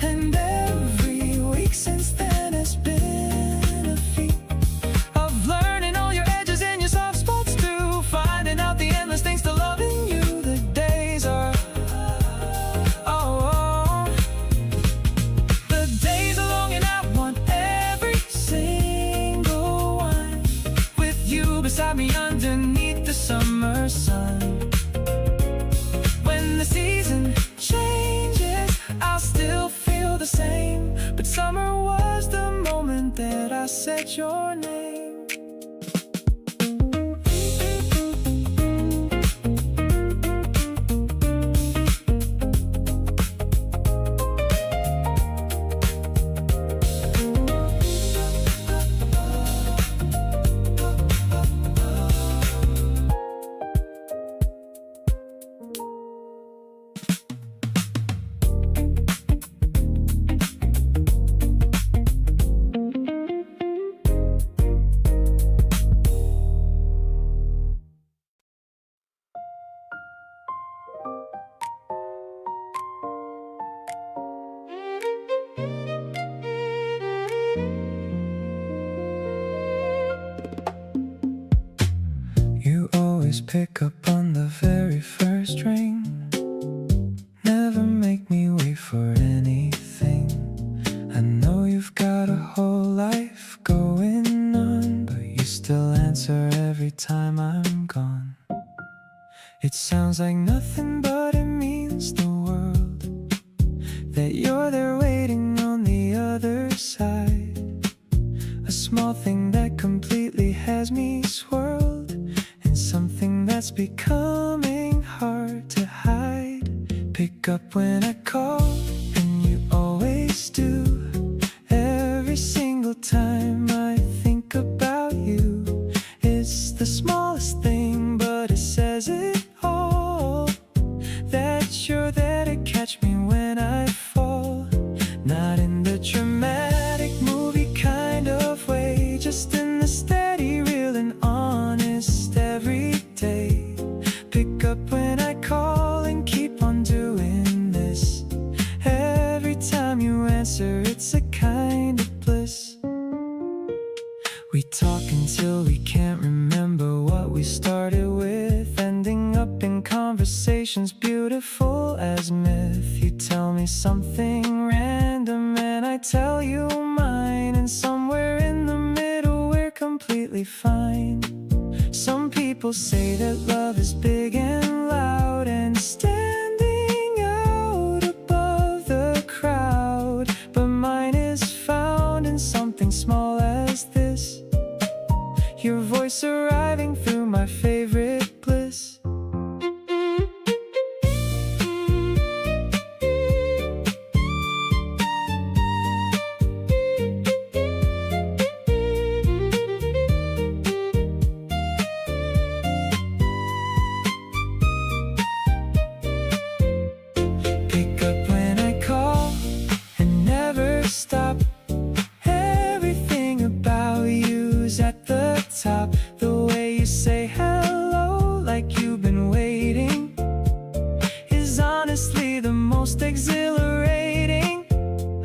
and every week since then has been a feat of learning all your edges and your soft spots too, finding out the endless things to loving you. The days are the days are long, and I want every single one with you beside me underneath the summer sun. When the season changes, I'll still feel the same, but summer was the moment that I said your name. You always pick up on the very first ring, never make me wait for anything. I know you've got a whole life going on, but you still answer every time I'm gone. It sounds like nothing, but it means the world that you're there waiting on the other side. A small thing that completely has me swirled, and something that's becoming hard to hide. Pick up when I call, and you always do. Every single time I think about you, it's the smallest thing, but it says it all. That you're there to catch me when I fall. Not in the dramatic movie kind of way, just in the steady, real and honest every day. Pick up when I call and keep on doing this. Every time you answer, it's a kind of bliss. We talk until we can't remember what we started with, ending up in conversations beautiful as myth. You tell me something random and I tell you mine, and somewhere in the middle we're completely fine. Some people say that love is big and loud and standing out above the crowd, but mine is found in something small as this. Your voice arriving through my favorite bliss. Pick up when I call and never stop. Everything about you's at the top. The way you say hello like you've been waiting is honestly the most exhilarating.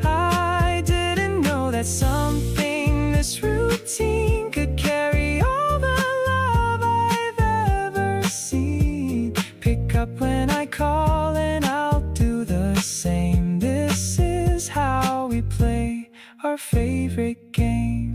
I didn't know that something this routine could carry all the love I've ever seen. Pick up when I call and I'll do the same. This is how we play our favorite game.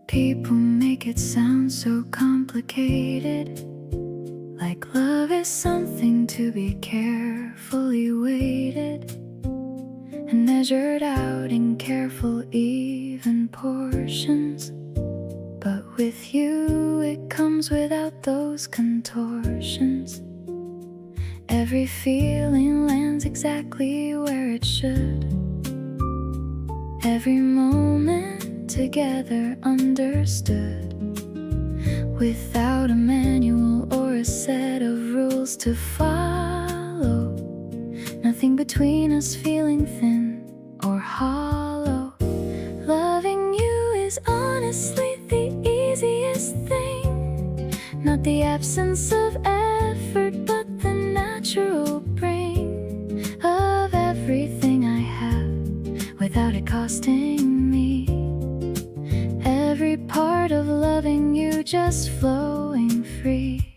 People make it sound so complicated, like Like love is something to be carefully weighted and measured out in careful, even portions. But with you, it comes without those contortions. Every feeling lands exactly where it should. Every moment together understood, without a manual or a set of rules to follow. Nothing between us feeling thin or hollow. Loving you is honestly the easiest thing. Not the absence of effort, but the natural bring of everything I have without it costing me. Every part of loving you just flowing free.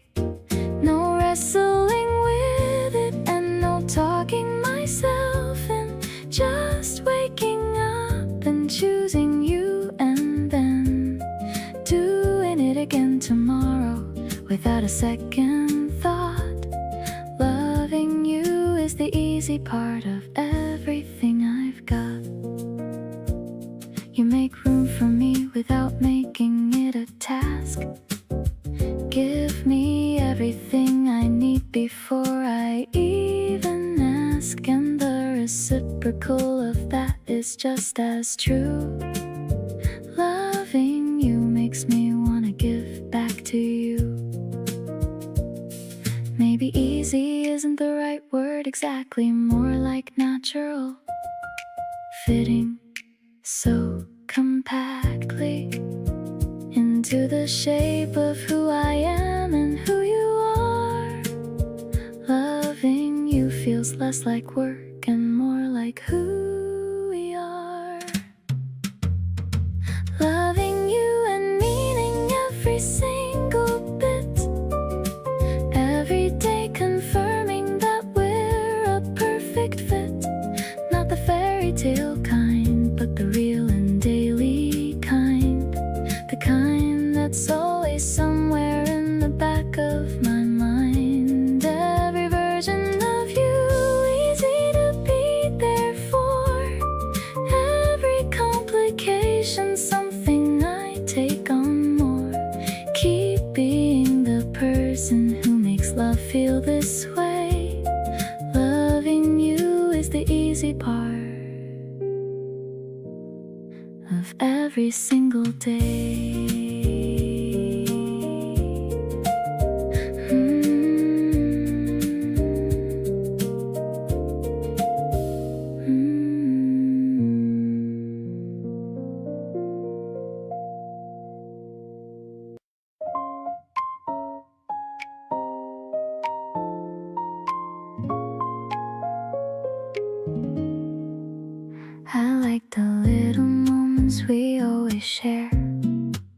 No wrestling with it and no talking myself in. Just waking up and choosing you and then doing it again tomorrow without a second thought. Loving you is the easy part of everything I've got. You make room for me without making it a task. Give me everything I need before I even ask, and the reciprocal of that is just as true. Loving you makes me wanna give back to you. Maybe easy isn't the right word exactly, more like natural, fitting so compactly into the shape of who I am and who you are. Loving you feels less like work and more like who we are. Loving you and meaning every single bit. Every day confirming that we're a perfect fit. Not the fairy tale kind, but the real and daily kind. The kind that's always somewhere in the back of my mind. Every version of you, easy to be there for. Every complication, something I take on more. Keep being the person who makes love feel this way. Loving you is the easy part of every single day. I like the little moments we always share.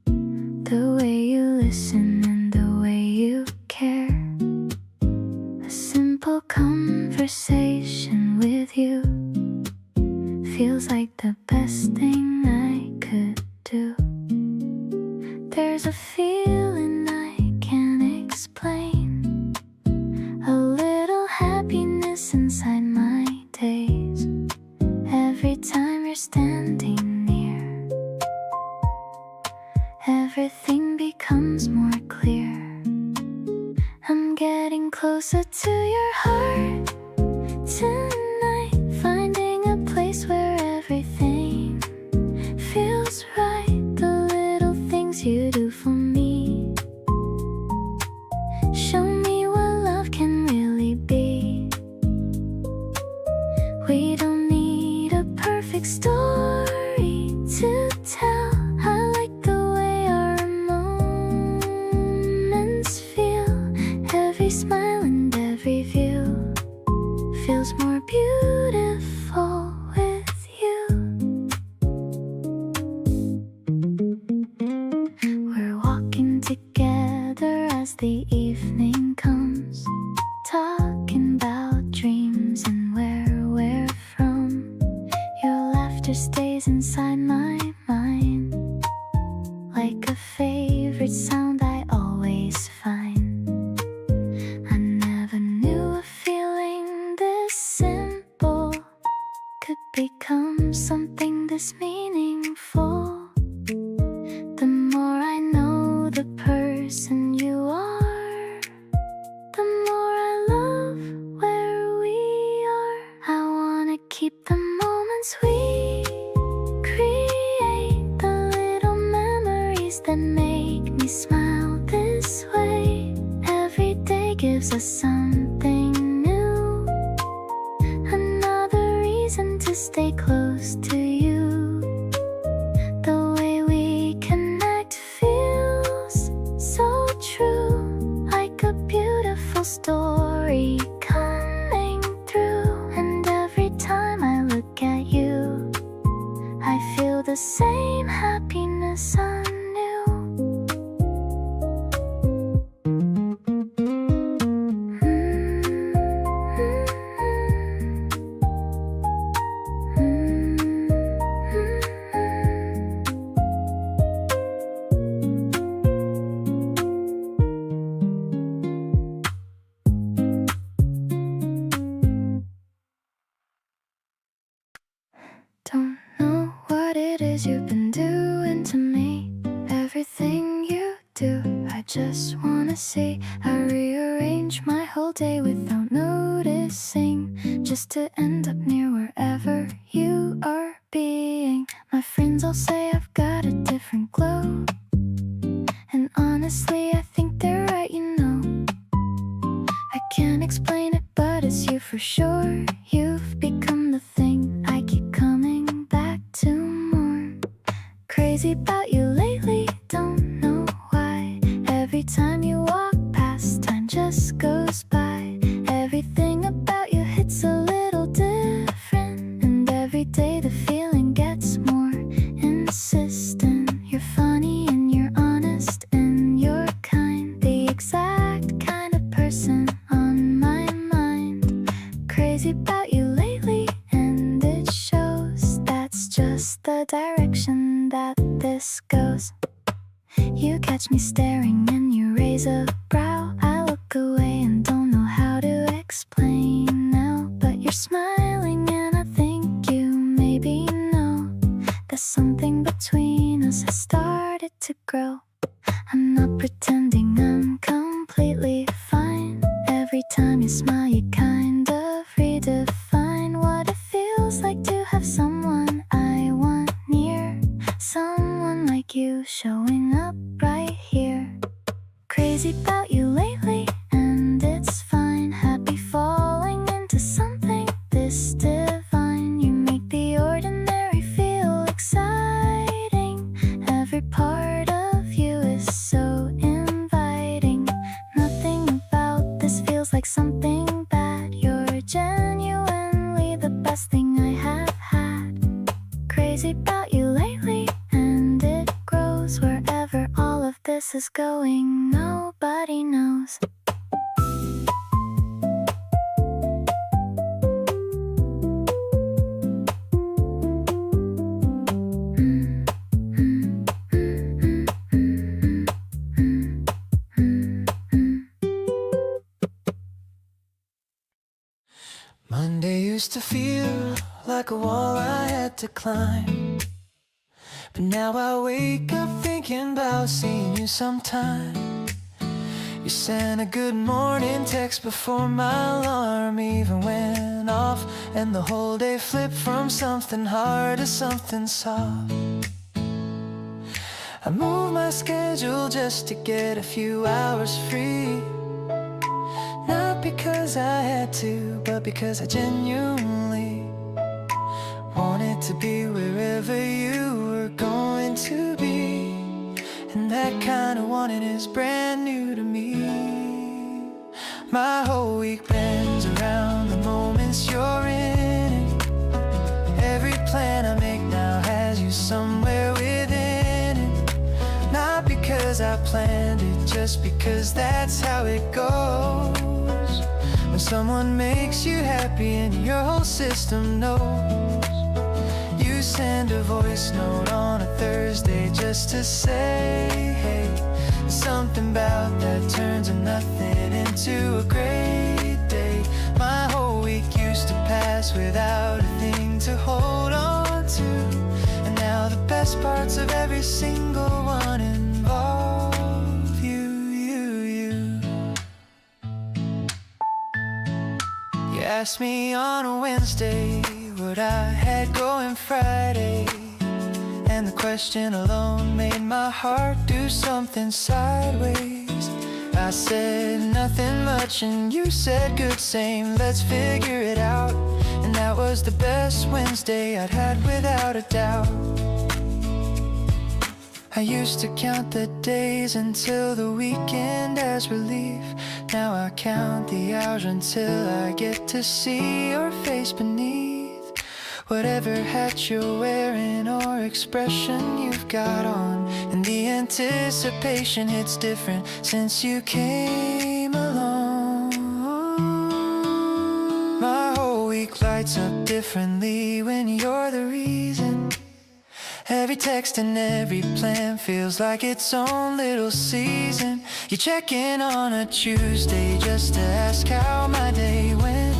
The way you listen and the way you care. A simple conversation with you feels like the best thing I could do. There's a feeling I can't explain. A little happiness inside my days. Every time you're standing near, everything becomes more clear. I'm getting closer to your heart tonight, finding a place where everything feels right. The little things you do for me show me what love can really be. We don't need a perfect story to tell. I like the way our moments feel. Every smile and every view feels more beautiful with you. We're walking together as the evening comes, talking about dreams and where we're from. Your laughter stays inside my mind, like a favorite sound I always find. become something this meaningful. The more I know the person you are, the more I love where we are. I wanna keep the moments we create, the little memories that make me smile this way. Every day gives us something new, another reason to stay close to you. The way we connect feels so true, like a beautiful story coming through. And every time I look at you, I feel the same happiness anew. Don't know what it is you've been doing to me. Everything you do, I just wanna see. I rearrange my whole day without noticing, just to end up near wherever you are being. My friends all say I've got a different glow, and honestly I think they're right, you know. I can't explain it, but it's you for sure. You've become the thing I keep coming back to more. Crazy about you lately, don't know why. Every time you walk past, time just goes by. Everything about you hits a little different, and every day the feeling gets more insistent. You're funny and you're honest and you're kind, the exact kind of person on my mind. Crazy about you lately, and it shows. That's just the direction that this goes. You catch me staring and you raise a brow. I look away and don't know how to explain now, but you're smiling and I think you maybe know that something between us has started to grow. I'm not pretending I'm completely fine. Every time you smile you kind of redefine what it feels like to have someone I want near, someone like you showing up right here. Crazy about you lately, and it's fine. Happy falling into something this divine. You make the ordinary feel exciting. Every part of you is so inviting. Nothing about this feels like something bad. You're genuinely the best thing I have had. Crazy about you lately, and it grows. Wherever all of this is going, nobody knows. Monday used to feel like a wall I had to climb, but now I wake up thinking about seeing you sometime. You sent a good morning text before my alarm even went off, and the whole day flipped from something hard to something soft. I moved my schedule just to get a few hours free, not because I had to, but because I genuinely wanted to be wherever you were going to be. And that kind of wanting is brand new to me. My whole week bends around the moments you're in it. Every plan I make now has you somewhere within it. Not because I planned it, just because that's how it goes. When someone makes you happy and your whole system knows, you send a voice note on a Thursday just to say, hey, something about that turns a nothing into a great day. My whole week used to pass without a thing to hold best parts of every single one involve you. You asked me on a Wednesday what I had going Friday, and the question alone made my heart do something sideways. I said nothing much and you said good, same, let's figure it out. And that was the best Wednesday I'd had without a doubt. I used to count the days until the weekend as relief. Now I count the hours until I get to see your face beneath whatever hat you're wearing or expression you've got on. And the anticipation hits different since you came along. My whole week lights up differently when you're the reason. Every text and every plan feels like its own little season. You check in on a Tuesday just to ask how my day went,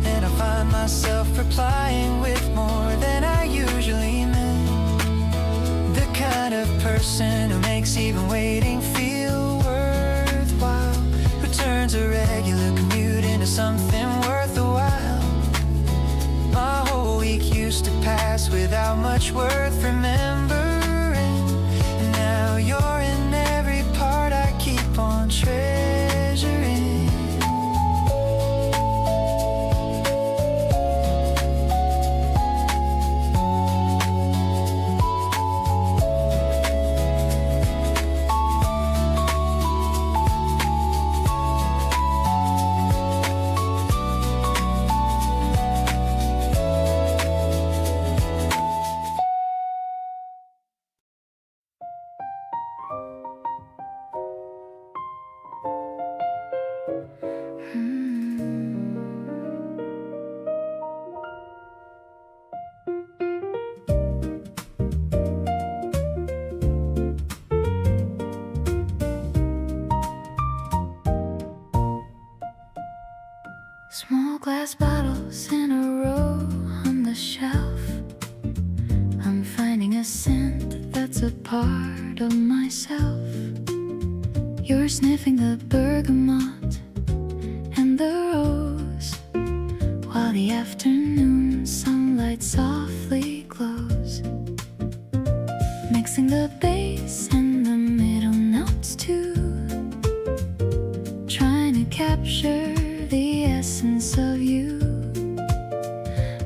and I find myself replying with more than I usually meant. The kind of person who makes even waiting feel worthwhile, who turns a regular commute into something worth a while. My whole week used to pass without much worth remembering, and now you're in every part I keep on treasuring. Small glass bottles in a row on the shelf. I'm finding a scent that's a part of myself. You're sniffing the bergamot and the rose, while the afternoon sunlight softly glows, mixing the bass and the middle notes too, trying to capture the essence of you.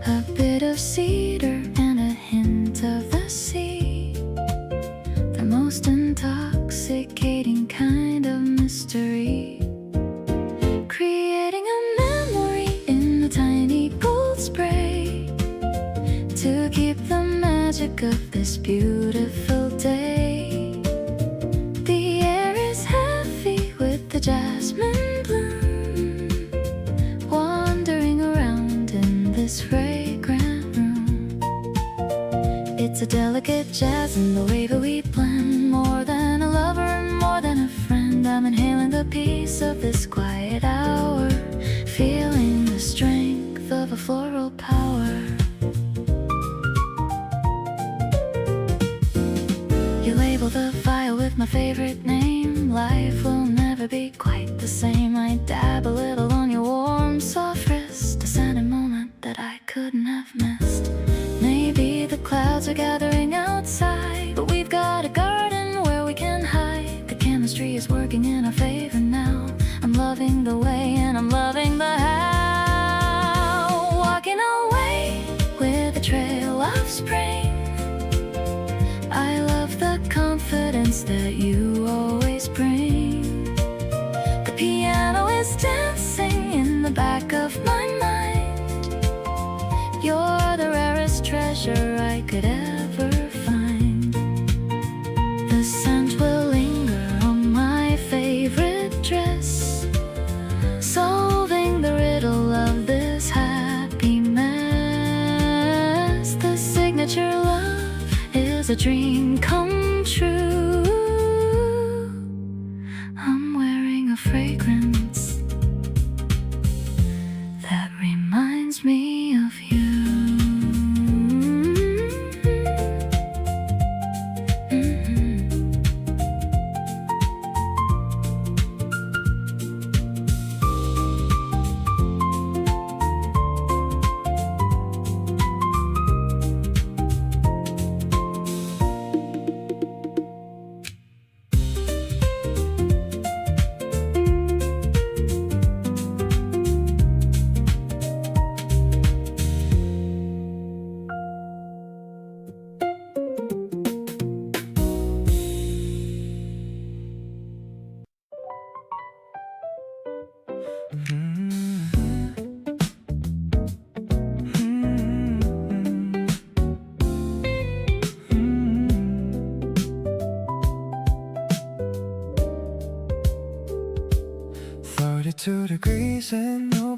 A bit of cedar and a hint of the sea, the most intoxicating kind of mystery, creating a memory in a tiny gold spray to keep the magic of this beautiful day. The air is heavy with the jasmine bloom, wandering around in this fragrant room. It's a delicate jazz in the way that we blend, more than a lover, more than a friend. I'm inhaling the peace of this quiet hour, feeling the strength of a floral power. You label the file with my favorite name. Life will never be quite the same. I dab a little on your warm, soft wrist, a sudden moment that I couldn't have missed. Maybe the clouds are gathering outside, but we've got a garden where we can hide. The chemistry is working in our favor now. I'm loving the way and I'm loving the how. Walking away with a trail of spring. I love the confidence that you always bring. The piano is dancing in the back of my mind. You're the rarest treasure I could ever find. The scent will linger on my favorite dress, solving the riddle of this happy mess. The signature love is a dream come true. I'm wearing a fragrance that reminds me of you.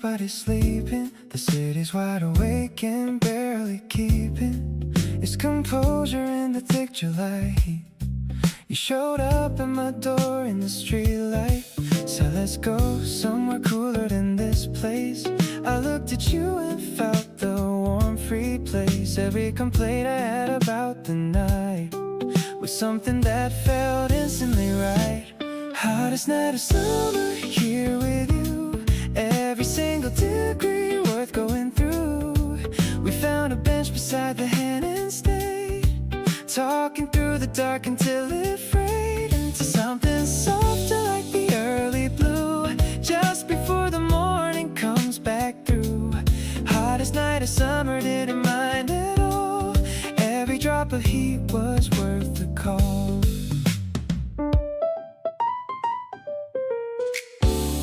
nobody's sleeping. The city's wide awake and barely keeping its composure in the thick July heat. You showed up at my door in the streetlight, said let's go somewhere cooler than this place. I looked at you and felt the warm, free place. Every complaint I had about the night was something that felt instantly right. Hottest night of summer here with you. Every single degree worth going through. We found a bench beside the hand and stayed talking through the dark until it frayed into something softer like the early blue, just before the morning comes back through. Hottest night of summer, didn't mind at all. Every drop of heat was worth the call.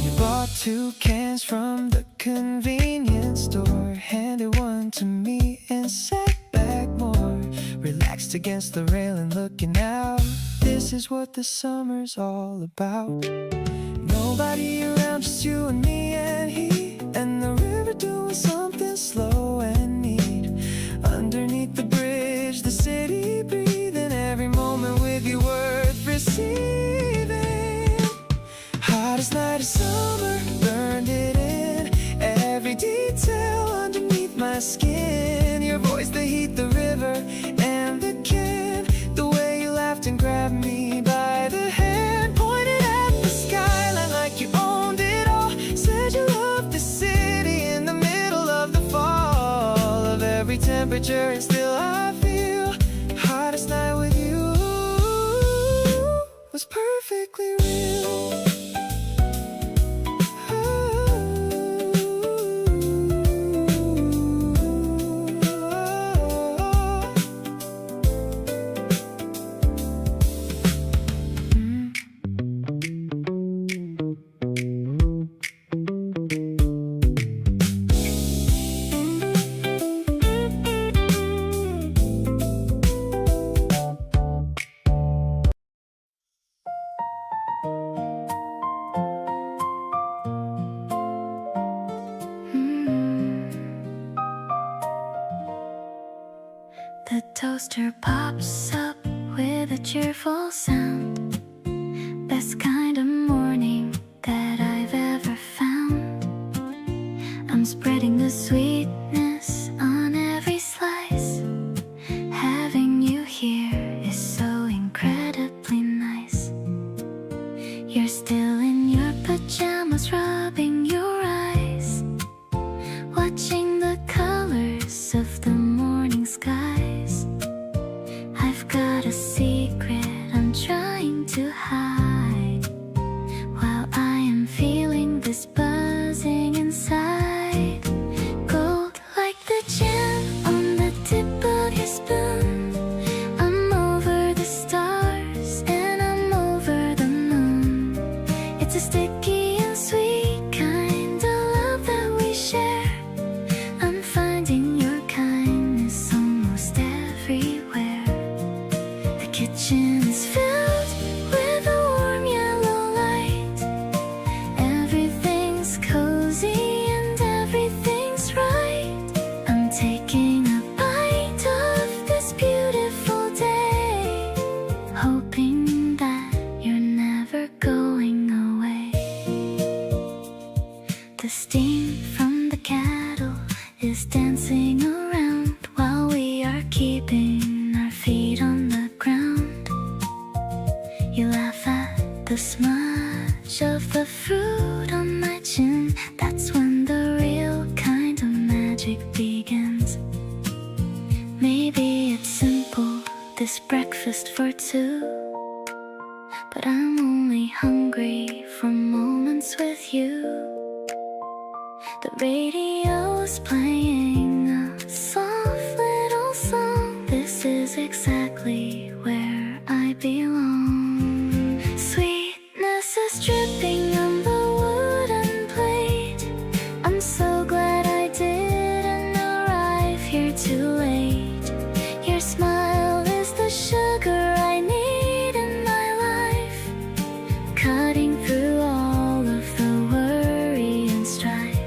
You bought 2 cans from the convenience store, handed one to me and sat back more relaxed against the railing looking out. This is what the summer's all about. Nobody around, just you and me and he, and the river doing something slow and neat. Underneath the bridge, the city breathing, every moment with you worth receiving. Hottest night of summer, burned it in, every detail underneath my skin. Your voice, the heat, the river, and the can. The way you laughed and grabbed me by the hand, pointed at the skyline like you owned it all. Said you loved the city in the middle of the fall of every temperature, and still I feel hottest night with you was perfectly real. The toaster pops up with a cheerful sound. Best kind of morning that I've ever found. I'm spreading the sweetness on every slice. Having you here is so incredibly nice. You're still in your pajamas, rubbing your eyes, watching the colors of the morning skies. I've got a secret I'm trying to hide, while I am feeling this buzzing inside. Gold like the gem on the tip of your spoon. I'm over the stars and I'm over the moon. It's a sticky and sweet kind of love that we share. I'm finding your kindness almost everywhere. The kitchen is filled with a warm yellow light. Everything's cozy and everything's right. I'm taking a bite of this beautiful day, hoping that you're never going away. The steam from the kettle is dancing around while we are keeping our feet on the ground. You laugh at the smudge of the fruit on my chin. That's when the real kind of magic begins. Maybe it's simple, this breakfast for 2, but I'm only hungry for moments with you. The radio's playing a soft little song. This is exactly where I belong. Sweetness is dripping on the wooden plate. I'm so glad I didn't arrive here too late. Your smile is the sugar I need in my life, cutting through all of the worry and strife.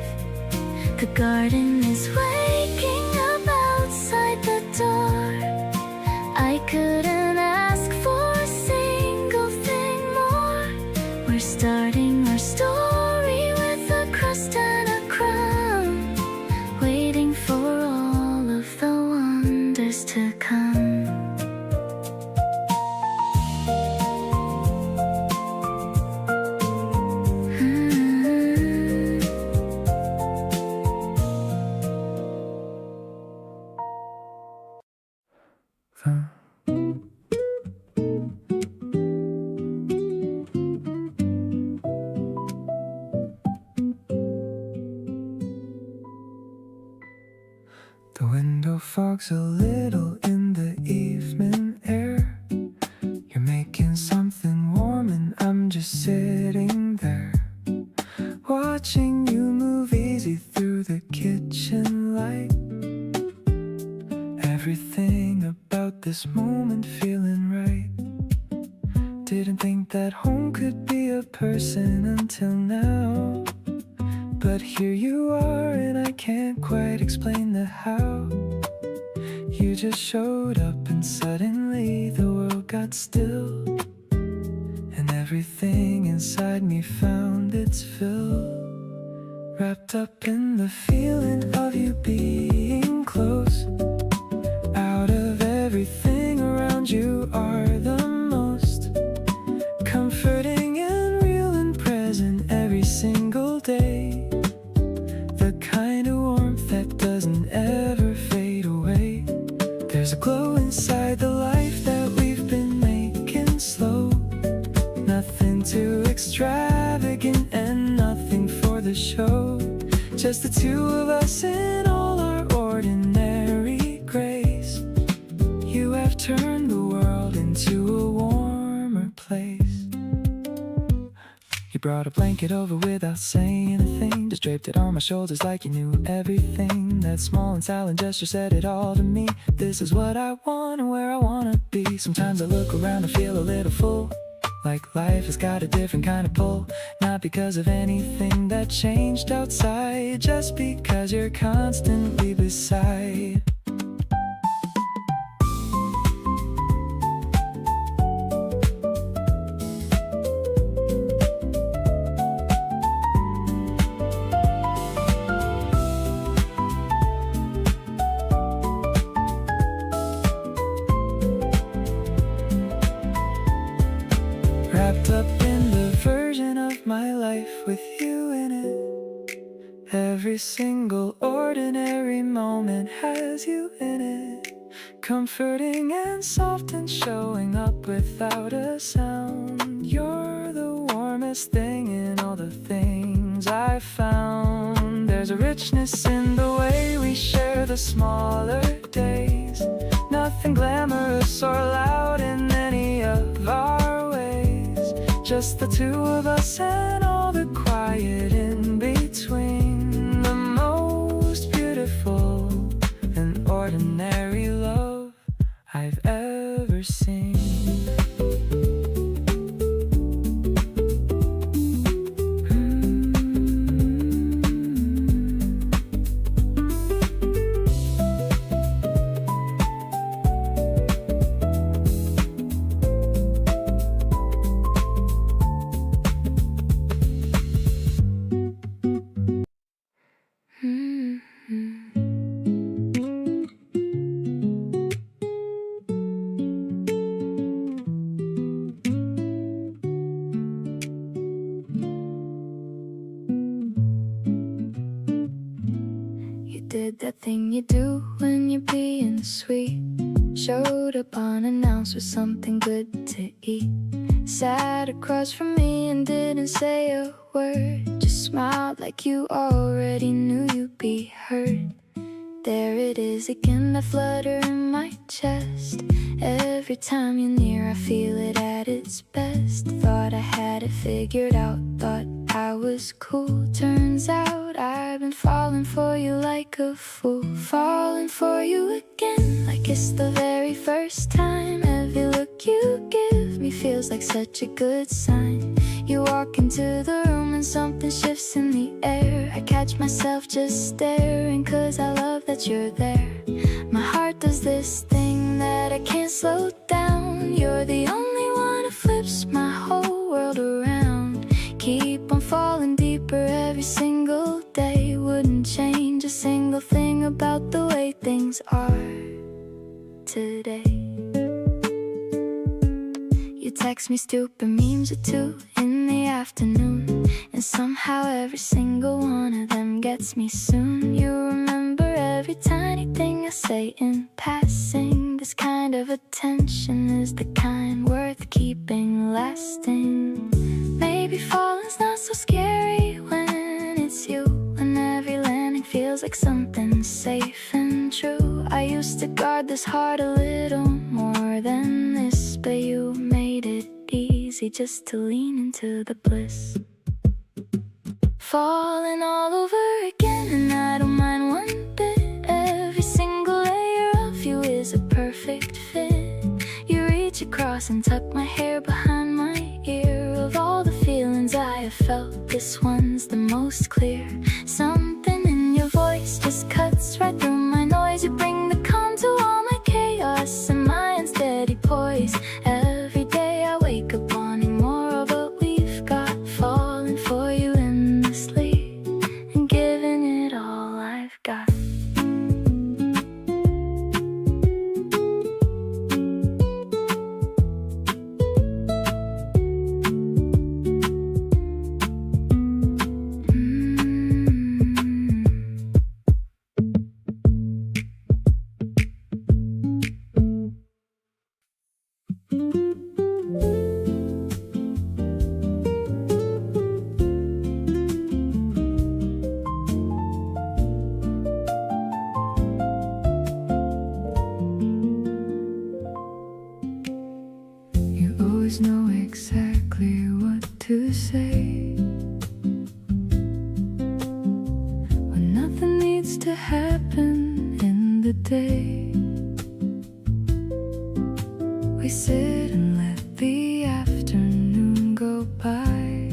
The window fog's a little in the evening air. You're making something warm and I'm just sitting there, watching you move easy through the kitchen light. Everything about this moment feeling right. Didn't think that home could be a person until now, but here you are and I can't quite explain the how. You just showed up and suddenly the world got still, and everything inside me found its fill. Wrapped up in the feeling of you being close. Out of everything around you are the most comforting and real and present every single day. The kind of warmth that doesn't ever fade away. There's a glow inside the life that we've been making slow. Nothing too extravagant and nothing for the show. Just the two of us in all our ordinary grace. You have turned the world into a warmer place. You brought a blanket over without saying a thing. Just draped it on my shoulders like you knew everything. That small and silent gesture said it all to me. This is what I want and where I wanna be. Sometimes I look around and feel a little full, like life has got a different kind of pull. Not because of anything that changed outside, just because you're constantly beside. Wrapped up in the version of my life with you in it. Every single ordinary moment has you in it. Comforting and soft and showing up without a sound. You're the warmest thing in all the things I've found. There's a richness in the way we share the smaller days. Nothing glamorous or loud in any of our ways. Just the two of us and all the quiet in between. The most beautiful and ordinary love I've ever seen. Did that thing you do when you're being sweet. Showed up unannounced with something good to eat. Sat across from me and didn't say a word. Just smiled like you already knew you'd be heard. There it is again, that flutter in my chest. Every time you're near I feel it at its best. Thought I had it figured out, thought I was cool. Turns out I've been falling for you like a fool. Falling for you again, like it's the very first time. Every look you give me feels like such a good sign. You walk into the room and something shifts in the air. I catch myself just staring, cause I love that you're there. My heart does this thing that I can't slow down. You're the only one who flips my whole world around. Keep on falling deeper every single day. Wouldn't change a single thing about the way things are today. You text me stupid memes at 2 in the afternoon, and somehow every single one of them gets me soon. You remember every tiny thing I say in passing. This kind kind of attention is the kind worth keeping lasting. Maybe falling's not so scary when it's you, when every landing feels like something safe and true. I used to guard this heart a little more than this, but you made it easy just to lean into the bliss. Falling all over again, and I don't mind one bit. Every single layer of you is a perfect fit. You reach across and tuck my hair behind my ear. Of all the feelings I have felt, this one's the most clear. Something in your voice just cuts right through my noise. You bring the calm to all my chaos and my unsteady poise. Every day I wake up wanting more of what we've got. Falling for you endlessly and giving it all I've got. You always know exactly what to say when nothing needs to happen in the day. We sit and let the afternoon go by,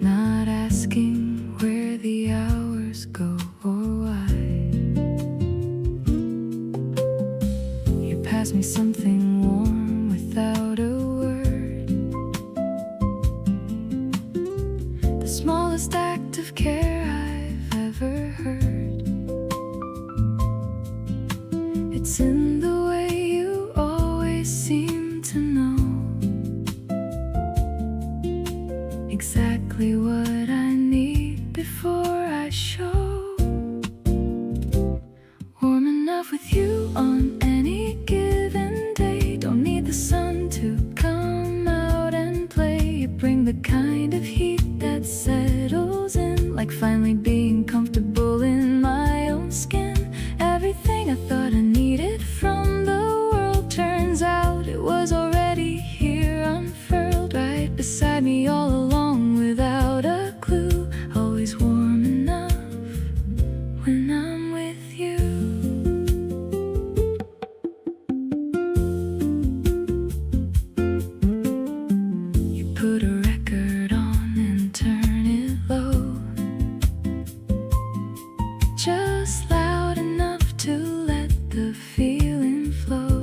not asking where the hours go or why. You pass me something warm without a word, the smallest act of care I've ever heard. It's in the way you always seem to know exactly what I need before I show. Warm enough with you on any given day. Don't need the sun to come out and play. You bring the kind of heat that settles in, like finally being comfortable in my own skin. Everything I thought I needed from the world, turns out it was already here, unfurled right beside me all along without a clue. Always warm enough when I'm with you. You put a record on and turn it low, just loud enough to let the feeling flow.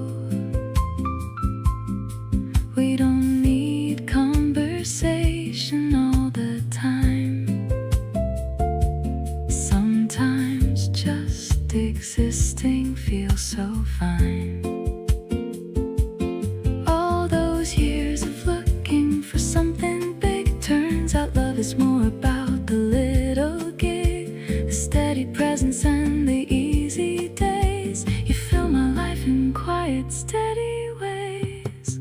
We don't need conversation all the time. Sometimes just existing feels so fine. All those years of looking for something big, turns out love is more about the little gig, the steady presence and the easy days. You fill my life in quiet, steady ways.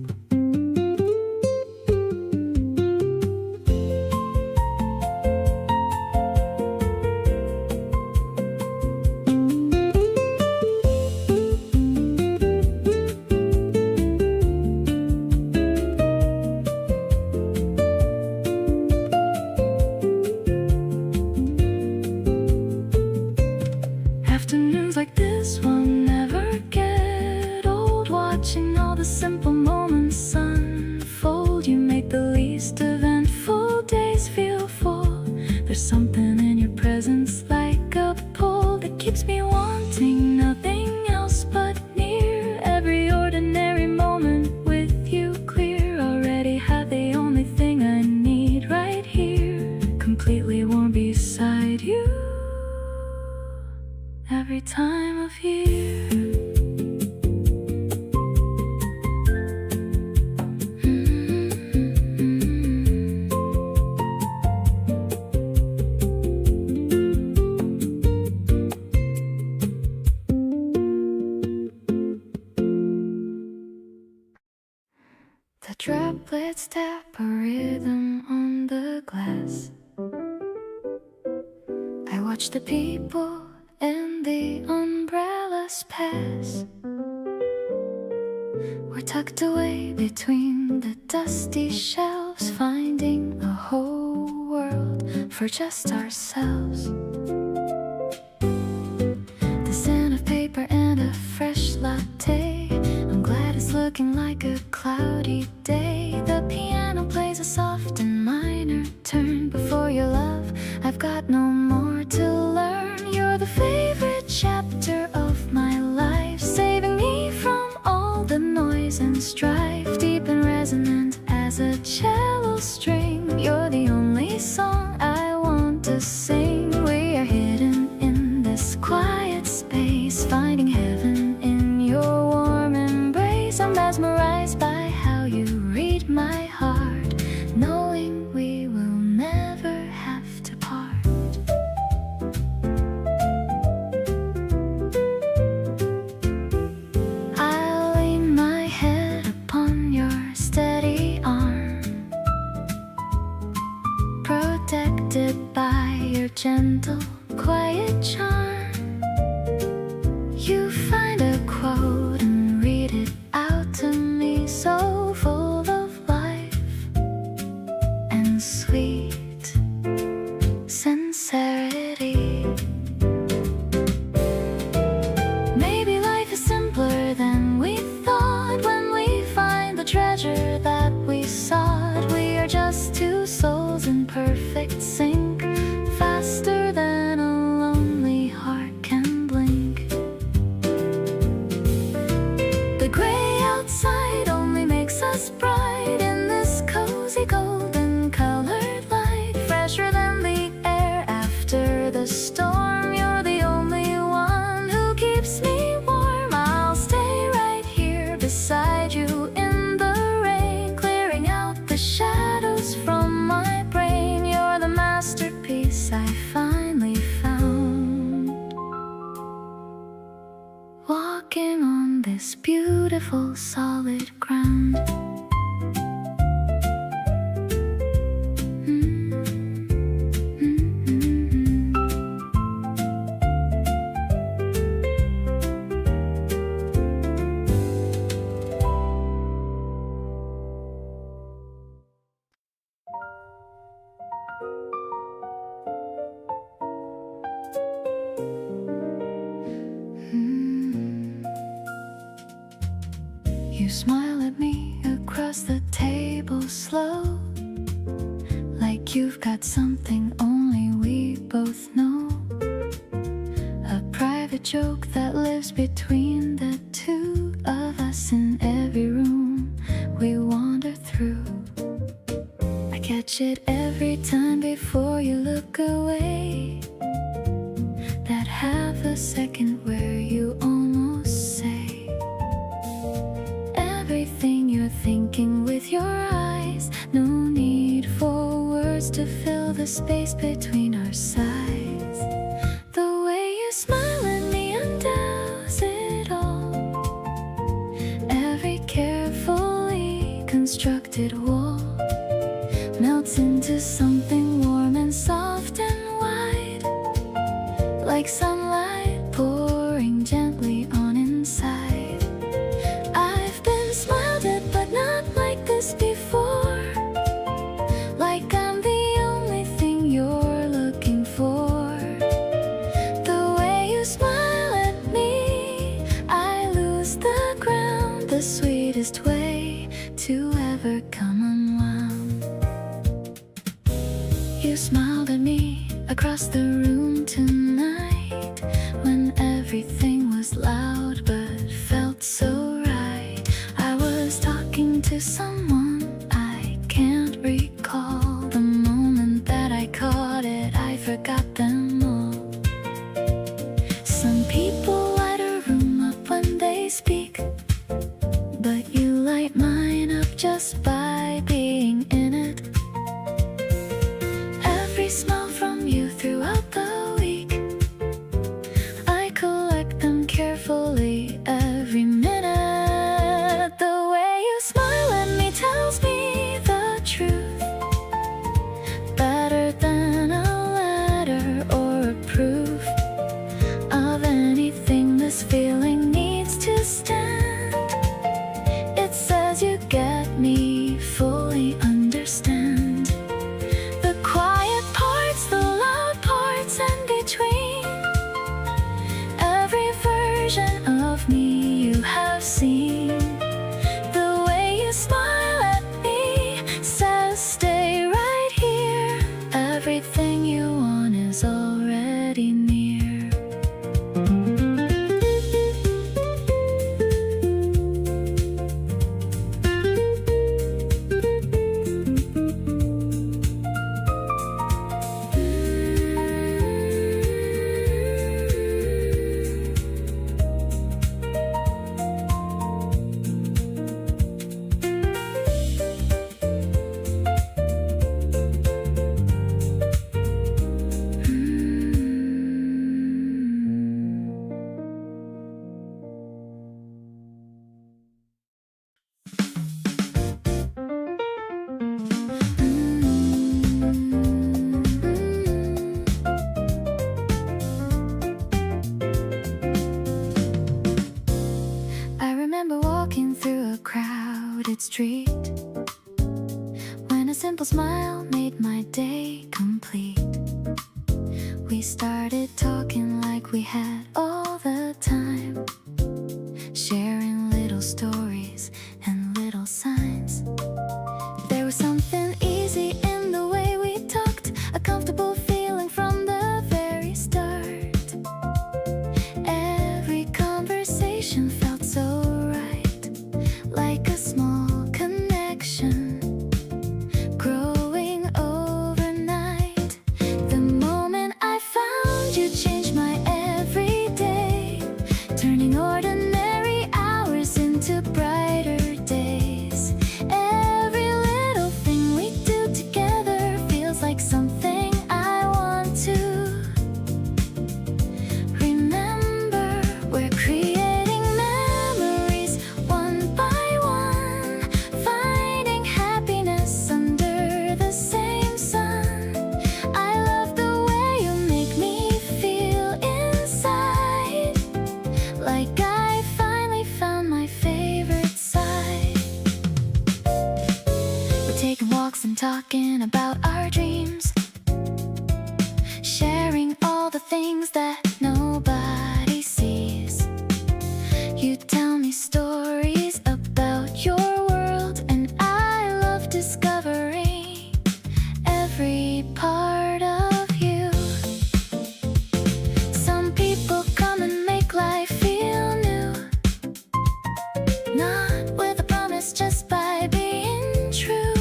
Afternoons like this will never get old, watching all the simple moments unfold. You make the least eventful days feel full. There's something in your presence like a pull that keeps me wanting nothing else but near. Every ordinary moment with you clear, already have the only thing I need right here, completely warm beside you every time of year. droplets tap a rhythm on the glass. I watch the people and the umbrellas pass. We're tucked away between the dusty shelves, finding a whole world for just ourselves. The scent of paper and a fresh latte. I'm glad it's looking like a cloudy day. The piano plays a soft and minor turn. Before your love, I've got no more to learn. You're the favorite chapter of my life, saving me from all the noise and strife. Deep and resonant as a cello string, you're the only song I want to sing. We are hidden in this quiet space, finding heaven in your warm embrace. I'm mesmerized by how you read my heart, knowing we will never have to part. I'll lean my head upon your steady arm, protected by your gentle, quiet charm. You find a quote and read it out to me, so full of life and sweet sincerity. Maybe life is simpler than we thought when we find the treasure that we sought. We are just two souls in perfect sync, faster than a lonely heart can blink. The gray outside only makes us bright in this cozy golden colored light, fresher than the air after the storm. You're the only one who keeps me warm. I'll stay right here beside you in the rain, clearing out the shadows from my brain. You're the masterpiece I finally found, walking on this beautiful solid ground. You smile at me across the table slow, like you've got something only we both know. A private joke that lives between the two of us in every room we wander through. I catch it every time before you look away, that half a second where you almost say everything you're thinking with your eyes. No need for words to fill the space between our sides. The way you smile at me undoes it all. Every carefully constructed wall melts into something warm and soft and wide, like sunlight pouring gently on inside. I've been smiled at but not like this before, like I'm the only thing you're looking for. The way you smile at me, I lose the ground, the sweetest way to ever come street, when a simple smile made my day complete. We started talking like we had all the time, sharing little stories and little signs. There was something easy in the way we talked, a comfortable feeling from the very start. Every conversation felt so right, like a small connection growing overnight. The moment I found you changed my everyday, turning ordinary hours into brighter days. Every little thing we do together feels like something I want to remember. We're creating memories one by one, finding happiness under the same sun. I love the way you make me feel inside, like I finally found my favorite side. We're taking walks and talking about our dreams, sharing all the things that nobody sees. You tell me stories about your world, and I love discovering every part of you. Some people come and make life feel new, not with a promise, just by being true.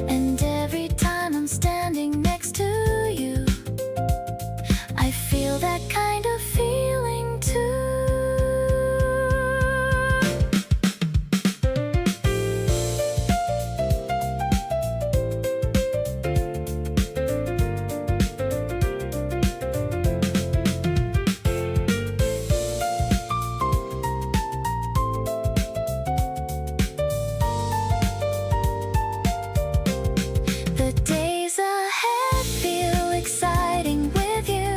And every time I'm standing next to you, I feel that kind of feeling too. The days ahead feel exciting with you.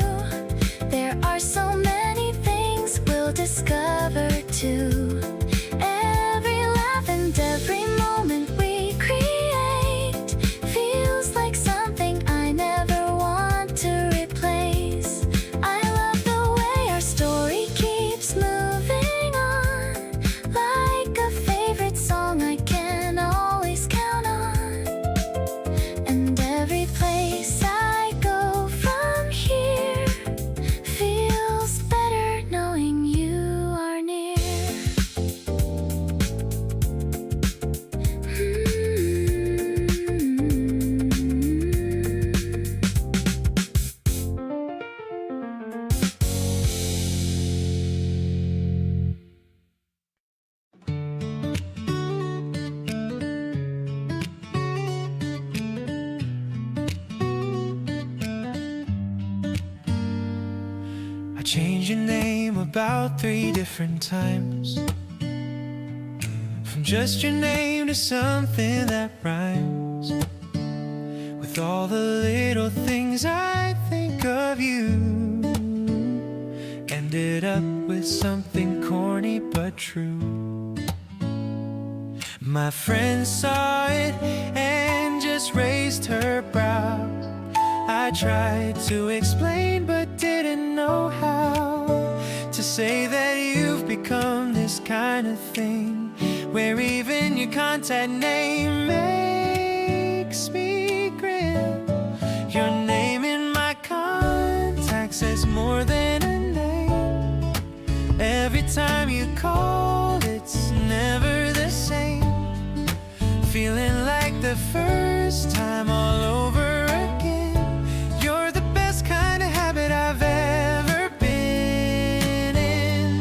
There are so many things we'll discover too. Every laugh and every moment we create feels like something I never want to replace. I love the way our story keeps moving on, like a favorite song I can always count on. And every place I go from here feels better knowing you are near. I changed your name about 3 different times, from just your name to something that rhymes with all the little things I think of you. Ended up with something corny but true. My friend saw it and just raised her brow. I tried to explain but didn't know how to say that you've become this kind of thing, where even your contact name makes me grin. Your name in my contacts says more than a name. Every time you call, it's never the same. Feeling like the first time all over again. You're the best kind of habit I've ever been in.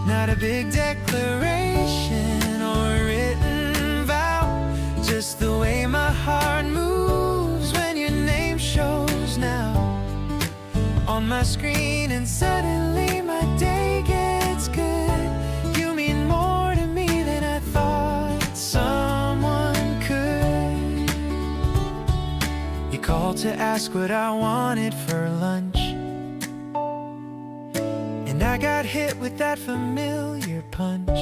Not a big declaration or written vow, just the way my heart moves when your name shows now on my screen, and suddenly my day gets good. You mean more to me than I thought someone could. You called to ask what I wanted for lunch, and I got hit with that familiar punch.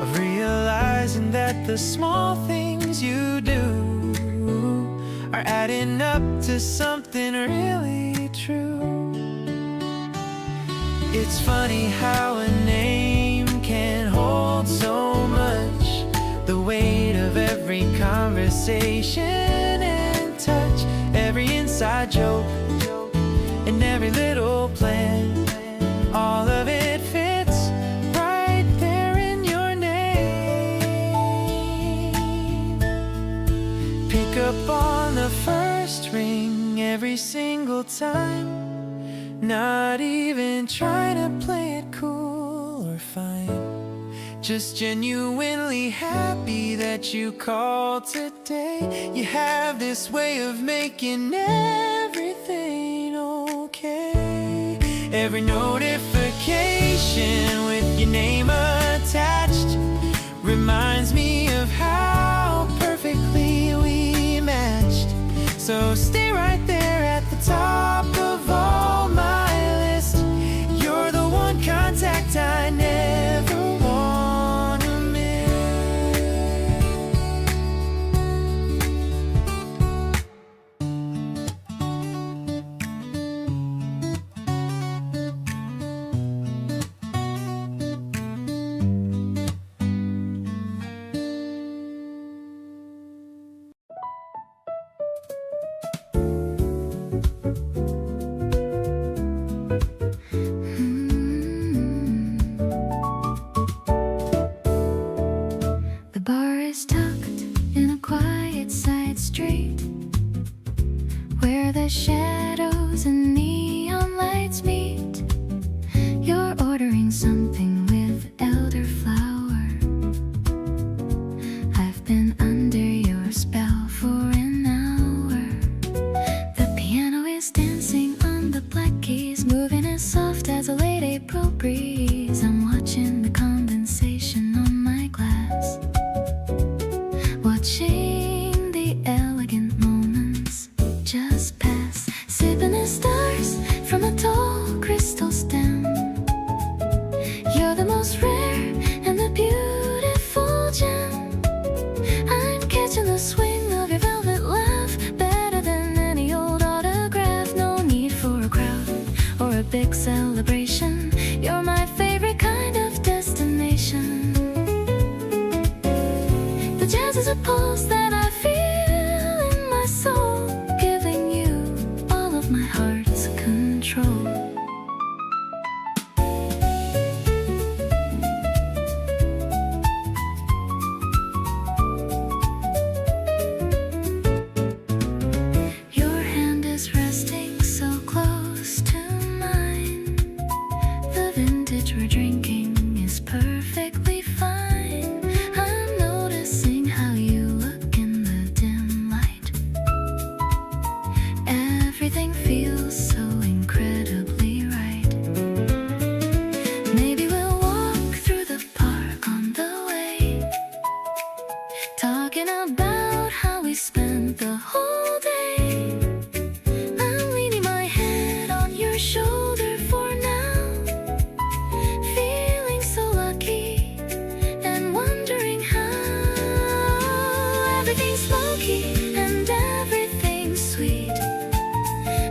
of realizing that the small things you do are adding up to something really true. It's funny how a name can hold so much, the weight of every conversation and touch, every inside joke and every little plan. All of it fits right there in your name. Pick up on the first ring every single time, not even trying to play it cool or fine, just genuinely happy that you called today. You have this way of making everything okay. Every notification with your name attached reminds me of how perfectly we matched. So stay right there at the top of all my list. You're the one contact I never wanna miss. The bar is tucked in a quiet side street where the shadows and neon lights meet. You're ordering something with elderflower. I've been under your spell for an hour. The piano is dancing on the black keys, moving as soft as a late April breeze. I'm watching the condensation on my glass, watching the elegant moments just pass, sipping the stars from a tall crystal stem. You're the most rare and the beautiful gem. I'm catching the swing of your velvet laugh, better than any old autograph. No need for a crowd or a big celebration. You're my favorite kind of destination. The jazz is a pulse that I feel in my soul, giving you all of my heart's control. Your hand is resting so close to mine. The vintage we're drinking is perfectly fine. I'm noticing how you look in the dim light. Everything feels so incredibly right. Maybe we'll walk through the park on the way, talking about how we spent the whole day. I'm leaning my head on your shoulder for now, feeling so lucky and wondering how everything's low-key and everything's sweet,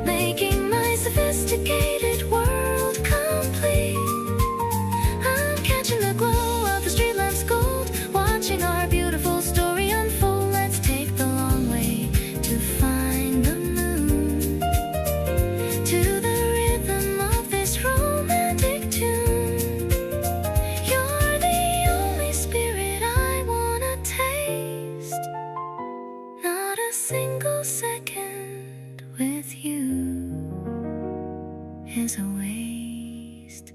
making my sophisticated world complete. I'm catching the glow of the street lamps gold, watching our beautiful story unfold. Let's take the long way to find the moon, to the rhythm of this romantic tune. You're the only spirit I wanna taste. Not a single second with you is a waste.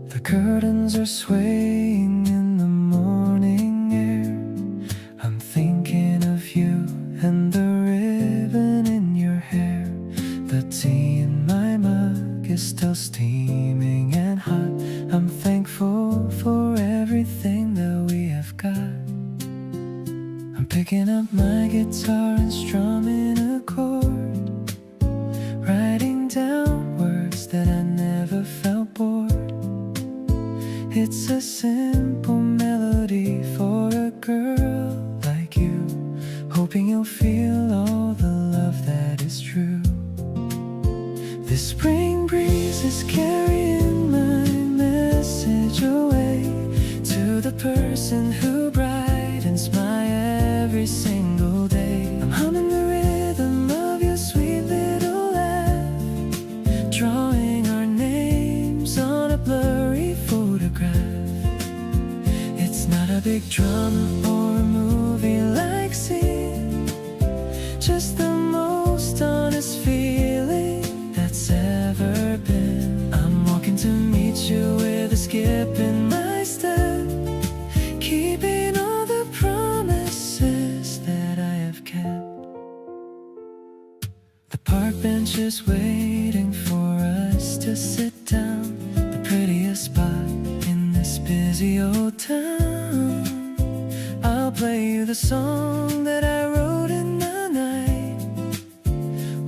The curtains are swaying in the morning air. I'm thinking of you everything that we have got. I'm picking up my guitar and strumming a chord, writing down words that I never felt bored. It's a simple melody for a girl like you, hoping you'll feel all the love that is true. The spring breeze is carrying my message away to the person who brightens my every single day. I'm humming the rhythm of your sweet little laugh, drawing our names on a blurry photograph. It's not a big drama or a movie like scene, just the most honest feeling that's ever been. I'm walking to meet you with a skip in my step, keeping all the promises that I have kept. The park bench is waiting for us to sit down, the prettiest spot in this busy old town. I'll play you the song that I wrote in the night,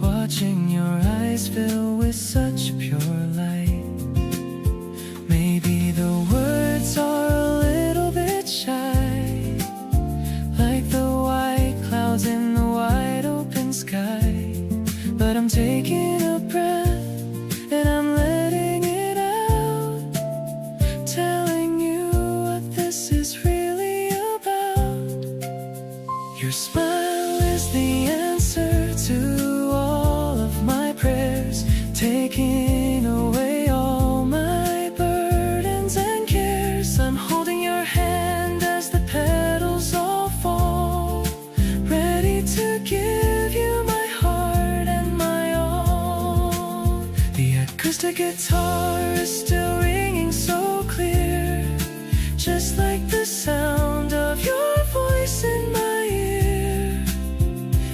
watching your eyes fill with such pure light. Maybe the words are a little bit shy, like the white clouds in the wide open sky, but I'm taking a breath and I'm letting it out, telling you what this is really about. Your smile is the answer to all of my prayers, taking away all my burdens and cares. I'm holding your hand as the petals all fall, ready to give you my heart and my all. The acoustic guitar is still ringing so clear, just like the sound of your voice in my ear.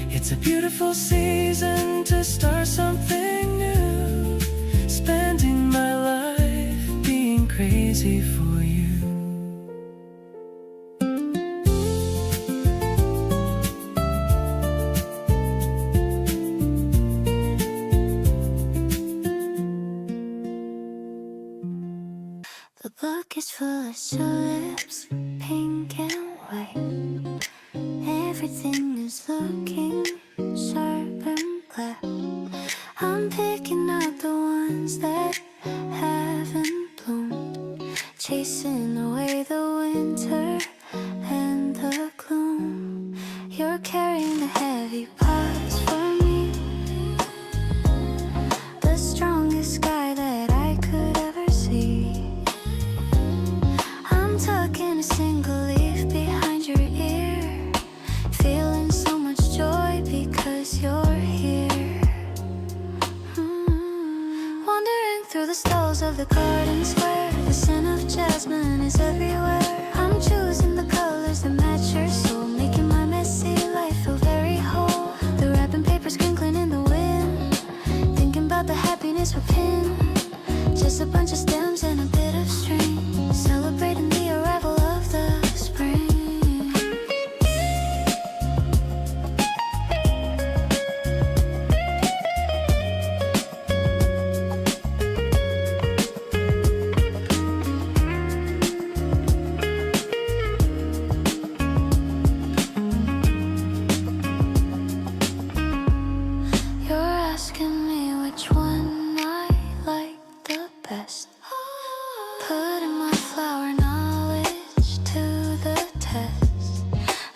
It's a beautiful season to start something new, spending my life being crazy for you. The book is full of tulips, pink and white. Everything is looking sharp and black. I'm picking out the ones that haven't bloomed, chasing away the winter and the gloom. You're carrying the heavy pots for me, the strongest sky that I could ever see. I'm tucking a single leaf behind your ear, feeling so much joy because you're here. Wandering through the stalls of the garden square, the scent of jasmine is everywhere. I'm choosing the colors that match your soul, making my messy life feel very whole. The wrapping paper's crinkling in the wind, thinking about the happiness we're pinned. Just a bunch of stems and a bit of string, celebrating the arrival of the spring. You're asking me which one I like the best, putting my flower knowledge to the test.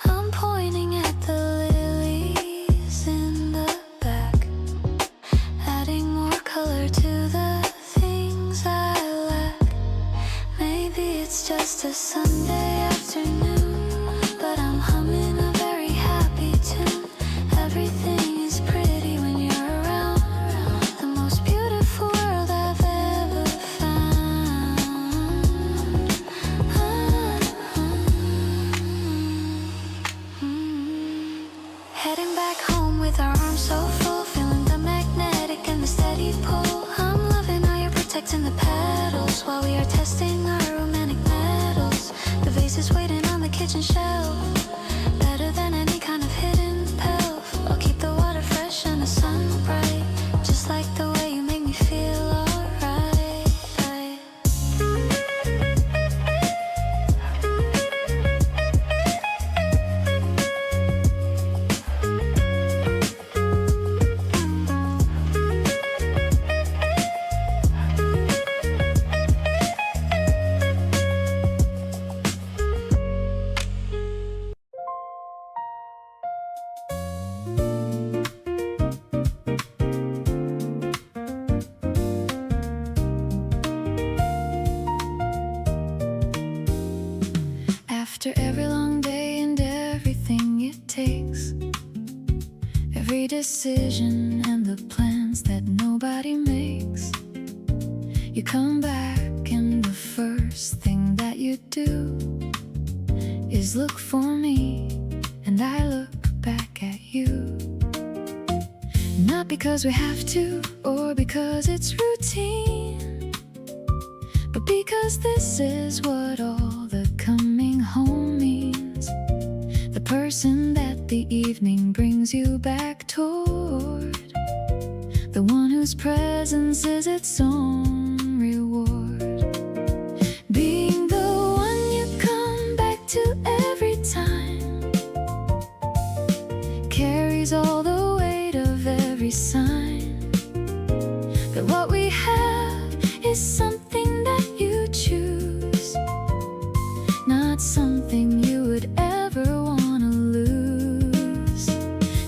I'm pointing at the lilies in the back, adding more color to the things I lack. Maybe it's just a Sunday afternoon, but I'm humming a very happy tune. Everything is pretty when you're around, the most beautiful world I've ever found. Heading back home with our arms so full, feeling the magnetic and the steady pull. I'm loving how you're protecting the petals while we are testing our romantic metals. After every long day and everything it takes, every decision and the plans that nobody makes, you come back and the first thing that you do is look for me, and I look back at you. Not because we have to or because it's routine, but because this is what all the coming home means. The person that the evening brings you back toward, the one whose presence is its own reward. Being the one you come back to every time carries all the weight of every sign that what we have is something that you choose, not something you would ever want to lose.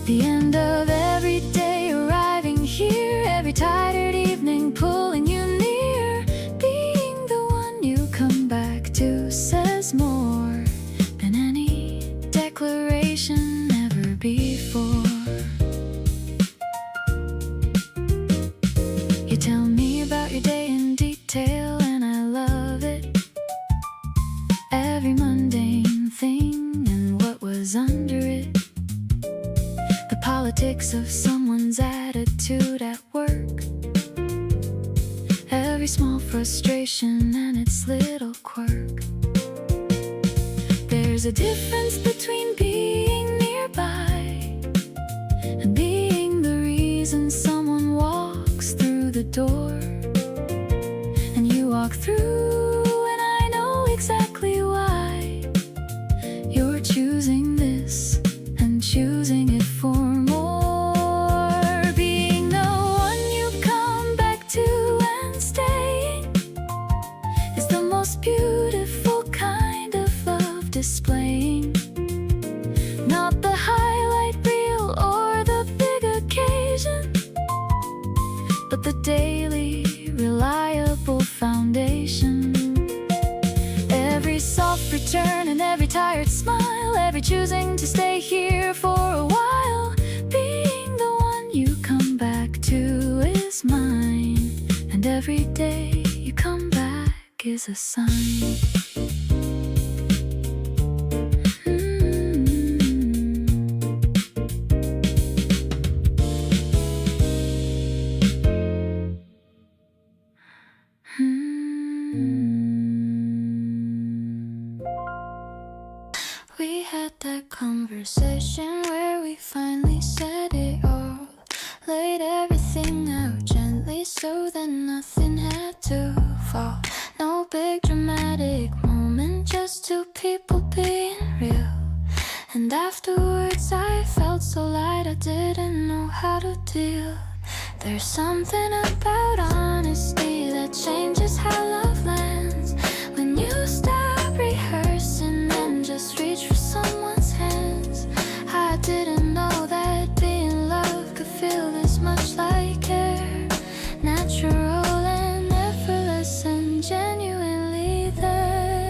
The end of every day arriving here, every tired evening pulling you near. Being the one you come back to says more than any declaration ever before. You tell me about your day in detail and I love it. Every mundane thing and what was under it. The politics of someone's attitude at work. Every small frustration and its little quirk. There's a difference between being nearby and being the reason someone walks through the door. And you walk through and I know exactly why you're choosing this and choosing it for more. Being the one you come back to and staying is the most beautiful kind of love displaying. Not the highlight reel or the big occasion, but the daily reliable foundation. Every soft return and every tired smile, every choosing to stay here for a while. Being the one you come back to is mine, and every day you come back is a sign. We had that conversation where we finally said it all. Laid everything out gently so that nothing had to fall. No big dramatic moment, just two people being real. And afterwards I felt so light I didn't know how to deal. There's something about honesty that changes how love lands. When you stop rehearsing and just reach for someone's hands. I didn't know that being loved could feel this much like care. Natural and effortless and genuinely there.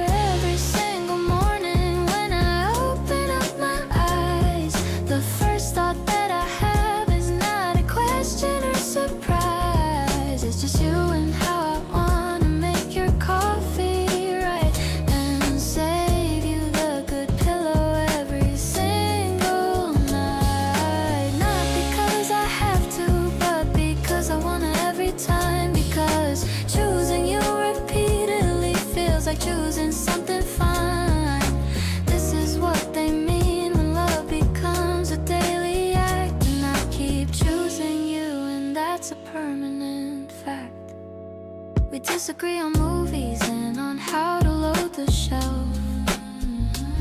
Every single morning when I open up my eyes, the first thought that I have is not a question or surprise. It's just you and how I wanna make your coffee right and save you the good pillow every single night. Not because I have to, but because I wanna every time. Because choosing you repeatedly feels like choosing something fine. This is what they mean when love becomes a daily act. And I keep choosing you, and that's a permanent fact. We disagree on movies and on how to load the shelf.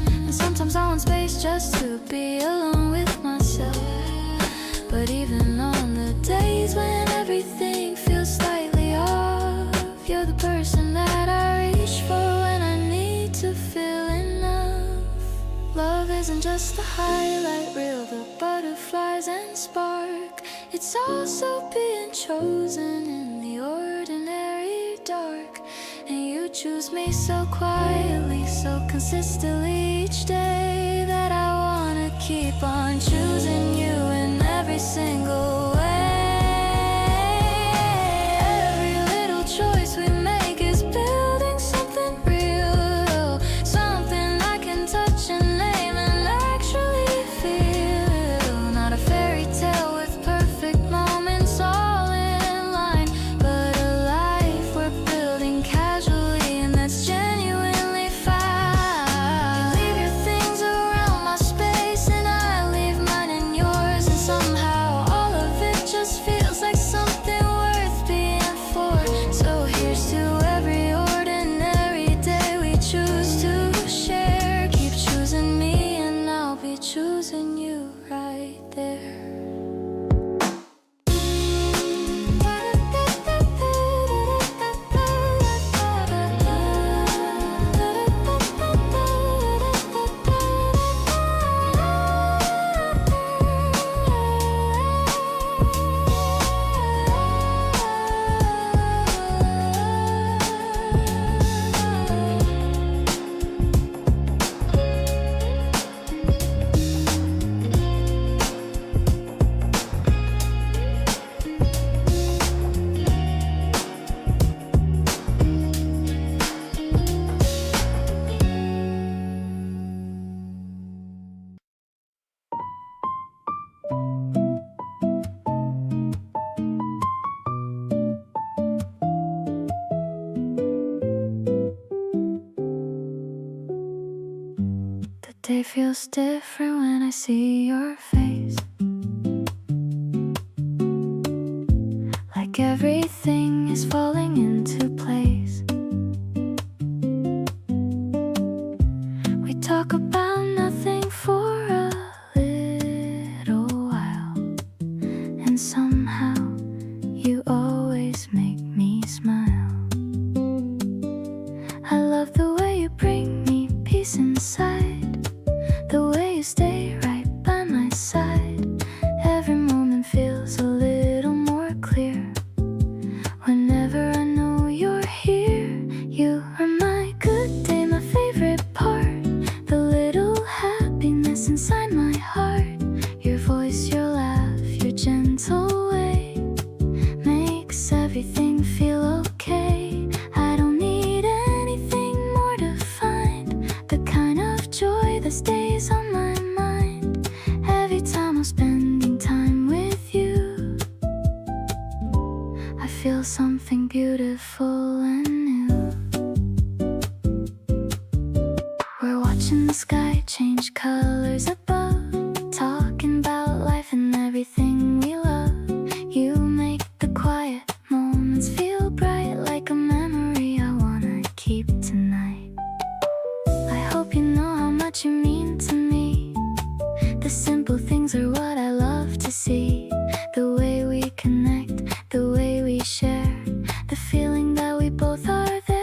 And sometimes I want space just to be alone with myself. But even on the days when everything feels slightly off, you're the person that I reach for when I need to feel enough. Love isn't just the highlight reel, the butterflies and spark. It's also being chosen in the ordinary dark. And you choose me so quietly, so consistently each day, that I wanna keep on choosing you in every single way. Every little choice we make is building something real, something I can touch and name and actually feel. Not a fairy tale with perfect moments all in line, but a life we're building casually, and that's genuinely fine. You leave your things around my space and I leave mine in yours, and somehow all of it just feels like something worth being for. So here's to every ordinary day we choose to share. Keep choosing me and I'll be choosing you right there. The day feels different when I see your face. Like everything is falling into place. We talk about nothing for a little while, and somehow you always make me smile. I love the way you bring me peace inside, the way you stay right by my side. Every moment feels a little more clear whenever I know you're here. You are my good day, my favorite part, the little happiness inside my heart. Your voice, your laugh, your gentle way makes everything feel okay. I don't need anything more to find the kind of joy that stays on my mind every time I'm spending time with you. I feel something beautiful and new. We're watching the sky change colors above, talking about life and everything we love. You make the quiet moments feel bright, like a memory I wanna keep tonight. I hope you know how much you mean to me. The simple things are what I love to see. The way we connect, the way we share, the feeling that we both are there.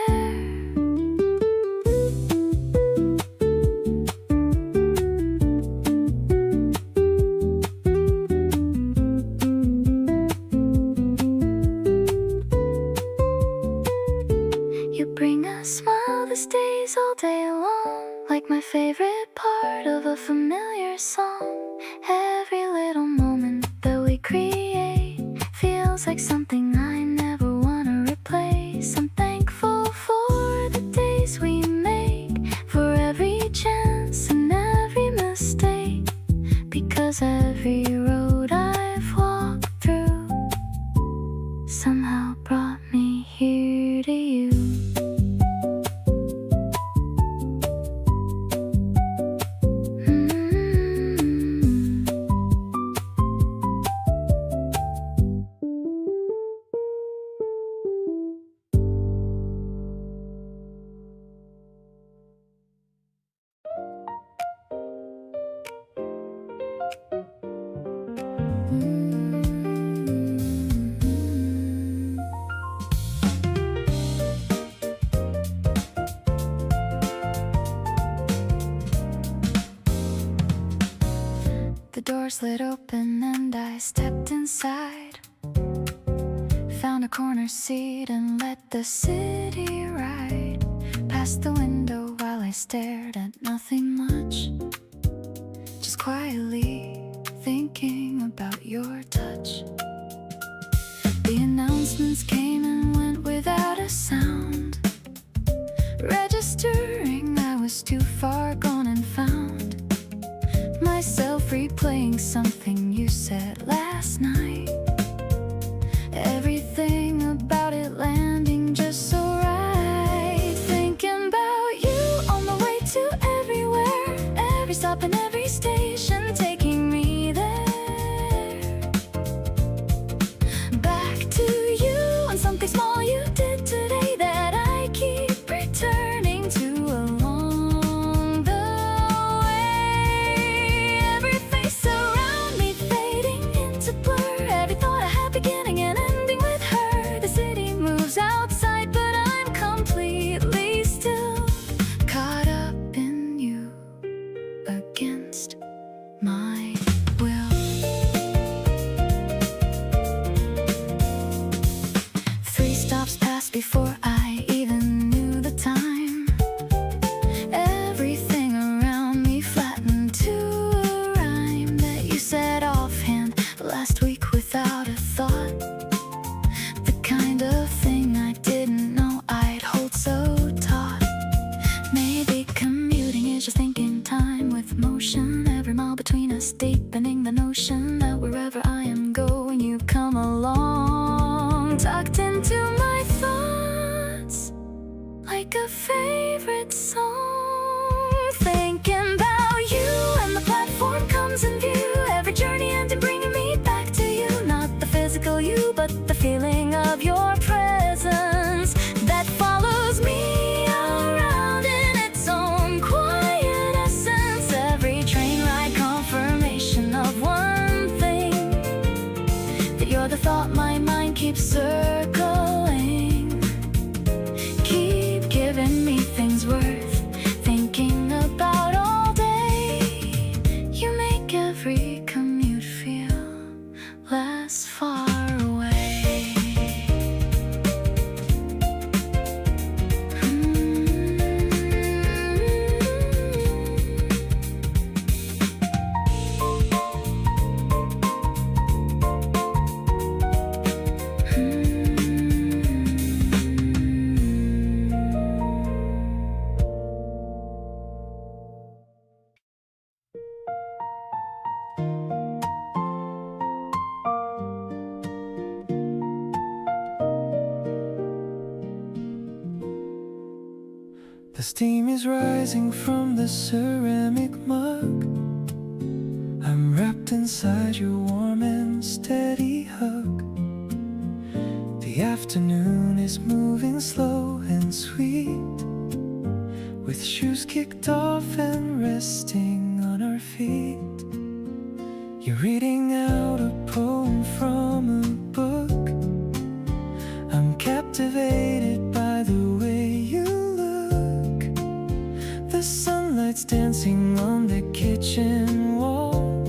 You bring a smile that stays all day long, like my favorite part of a familiar song. Every little moment that we create feels like something I never wanna replace. I'm thankful for the days we make, for every chance and every mistake, because every road I've walked through somehow brought me here to you. The door slid open and I stepped inside. Found a corner seat and let the city ride past the window while I stared at nothing much, just quietly thinking about your touch. The announcements came and went without a sound, registering I was too far gone, and found myself replaying something you said last night. Everything about it landing just so right. Thinking about you on the way to everywhere, every stop and every station taking me there. Back to you and something small you did today that I keep returning to along the way. Every face around me fading into blur, every thought I had beginning and ending with her. The city moves outside but I'm completely still, caught up in you against my will. 3 stops passed before I even knew the time. Everything around me flattened to a rhyme that you said offhand last week without a thought. The kind of thing I didn't know I'd hold so taut. Maybe commuting is just thinking time with motion, every mile between us deepening the notion that wherever I am going you come along, tucked into my thoughts like a favorite song. Thinking about you and the platform comes in view, every journey ending bringing me back to you. Not the physical you but the feeling of your presence that follows me around in its own quiet essence. Every train ride confirmation of one thing, that you're the thought my mind keeps circling. Keep giving me things worth thinking about all day. You make every commute feel less far away. The steam is rising from the ceramic mug. I'm wrapped inside your warm and steady hug. The afternoon is moving slow and sweet, with shoes kicked off and resting on our feet. You're reading out a poem from a book. I'm captivated by the way you look. The sunlight's dancing on the kitchen wall.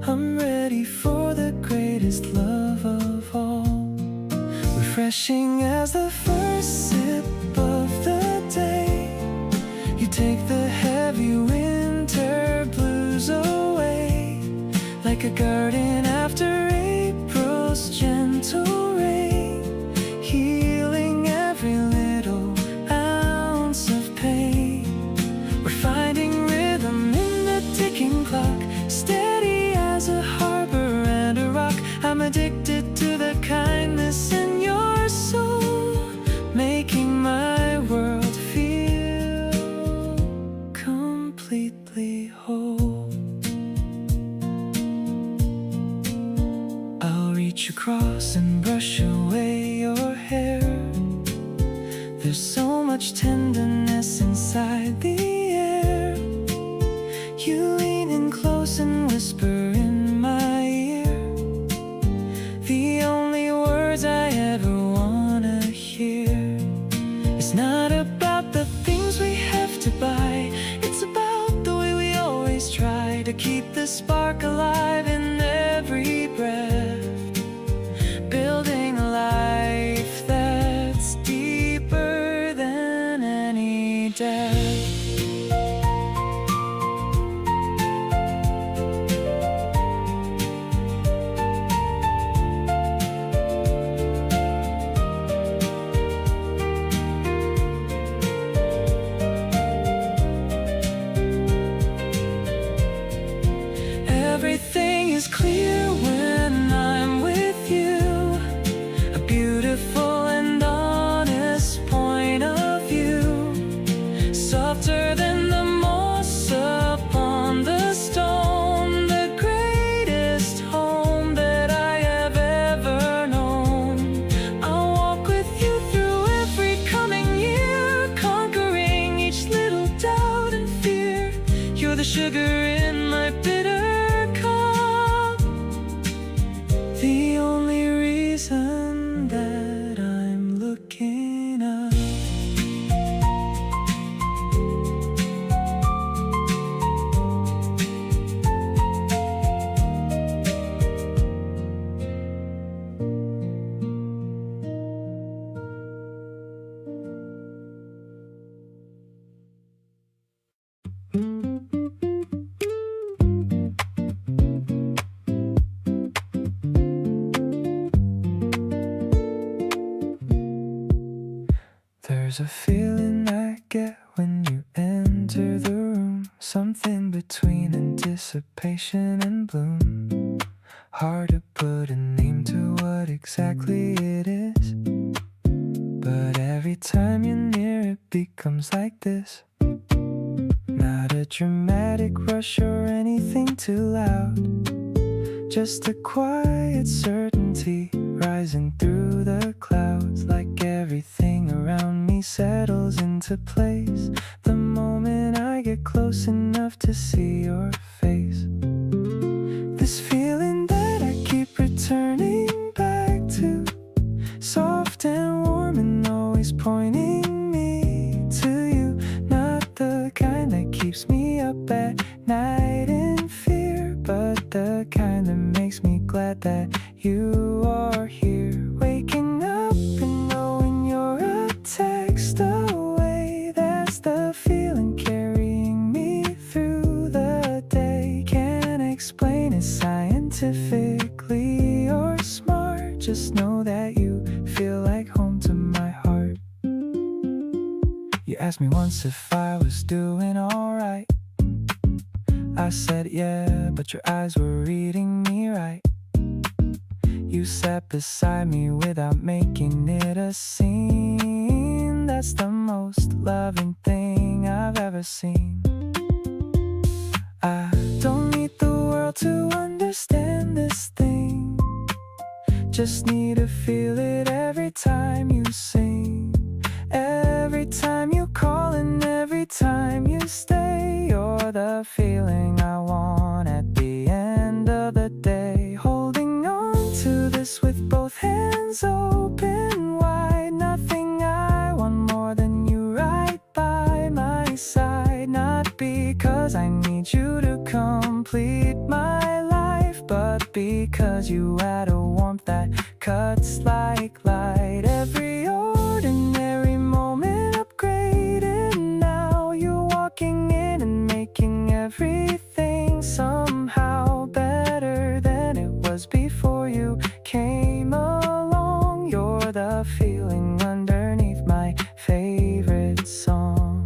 I'm ready for the greatest love of all. Refreshing as the first sip of the day. You take the heavy winter blues away, like a garden after April's gentle rain, healing every little ounce of pain. We're finding rhythm in the ticking clock, steady as a harbor and a rock. I'm addicted to the kindness in your soul, making my world feel completely whole. I'll reach across and brush away your hair. There's so much tenderness inside the air. You lean in close and whisper in my ear the only words I ever wanna hear. It's not about the things we have to buy, it's about the way we always try to keep the spark alive in every breath, building a life step. Everything is clear when I'm with you. A beautiful and honest point of view, softer than the moss upon the stone, the greatest home that I have ever known. I'll walk with you through every coming year, conquering each little doubt and fear. You're the sugar in my bitter, the only reason that I'm looking up. There's a feeling I get when you enter the room, something between anticipation and bloom. Hard to put a name to what exactly it is, but every time you're near it becomes like this. Not a dramatic rush or anything too loud, just a quiet certainty rising through the clouds, like everything around me settles into place the moment I get close enough to see your face. This feeling that I keep returning back to, soft and warm and always pointing me to you. Not the kind that keeps me up at night in fear, but the kind that makes me glad that you are here. Waking up and knowing you're a text away, that's the feeling carrying me through the day. Can't explain it scientifically or smart, just know that you feel like home to my heart. You asked me once if I was doing alright. I said yeah, but your eyes were reading me right. You sat beside me without making it a scene. That's the most loving thing I've ever seen. I don't need the world to understand this thing, just need to feel it every time you sing. Every time you call and every time you stay, you're the feeling I want at the end of the day. Holding on to this with both hands open wide, nothing I want more than you right by my side. Not because I need you to complete my life, but because you add a warmth that cuts like light. Every ordinary moment upgraded, now you're walking in and making everything somehow better than it was before you came along. You're the feeling underneath my favorite song.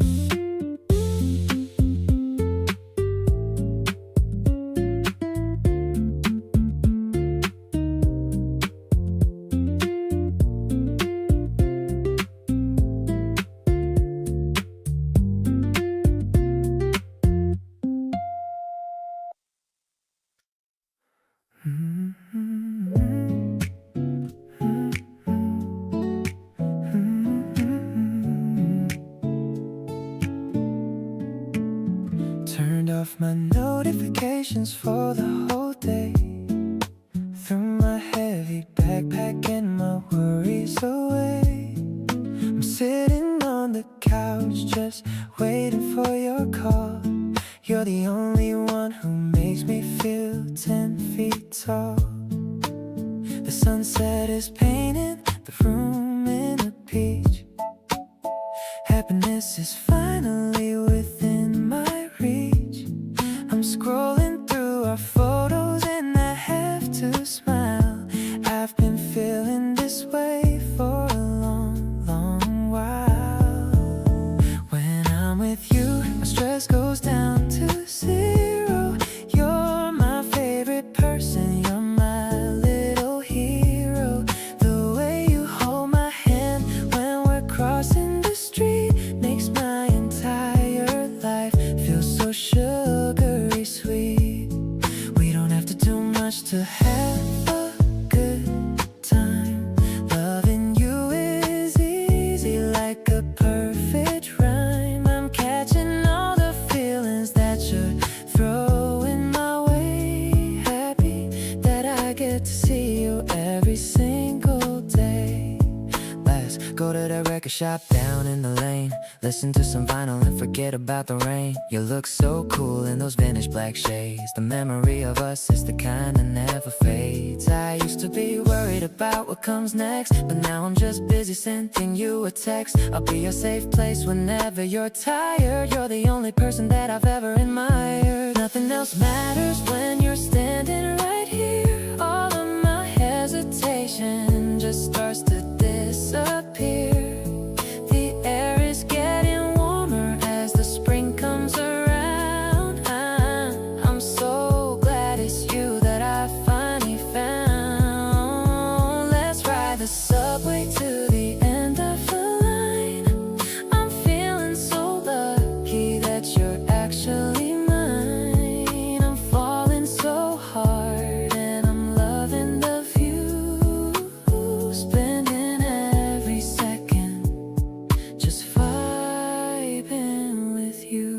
Turned off my notifications for the whole day, threw my heavy backpack and my worries away. I'm sitting on the couch just waiting for your call. You're the only one who makes me feel 10 feet tall. The sunset is painting the room in a peach. Happiness is fine finally within my reach. I'm scrolling through our photos and I have to smile. I've been feeling this way for a long, long while. When I'm with you, my stress goes down to zero. You're my favorite person, you're my little hero. The way you hold my hand when we're crossing the street makes my entire life feel so sugary sweet. We don't have to do much to have a good time. Loving you is easy like a perfect rhyme. I'm catching all the feelings that you're throwing my way. Happy that I get to see you every single day. Let's go to the record shop down in the lane. Listen to some vinyl and forget about the rain. You look so cool in those vintage black shades. The memory of us is the kind that never fades. I used to be worried about what comes next, but now I'm just busy sending you a text. I'll be your safe place whenever you're tired. You're the only person that I've ever admired. Nothing else matters when you're standing right here. All of my hesitation just starts to disappear. The air is getting warmer as the spring comes around. I'm so glad it's you that I finally found. Let's ride the subway to the end of the line. I'm feeling so lucky that you're actually mine. I'm falling so hard and I'm loving the view. Spending every second just vibing with you.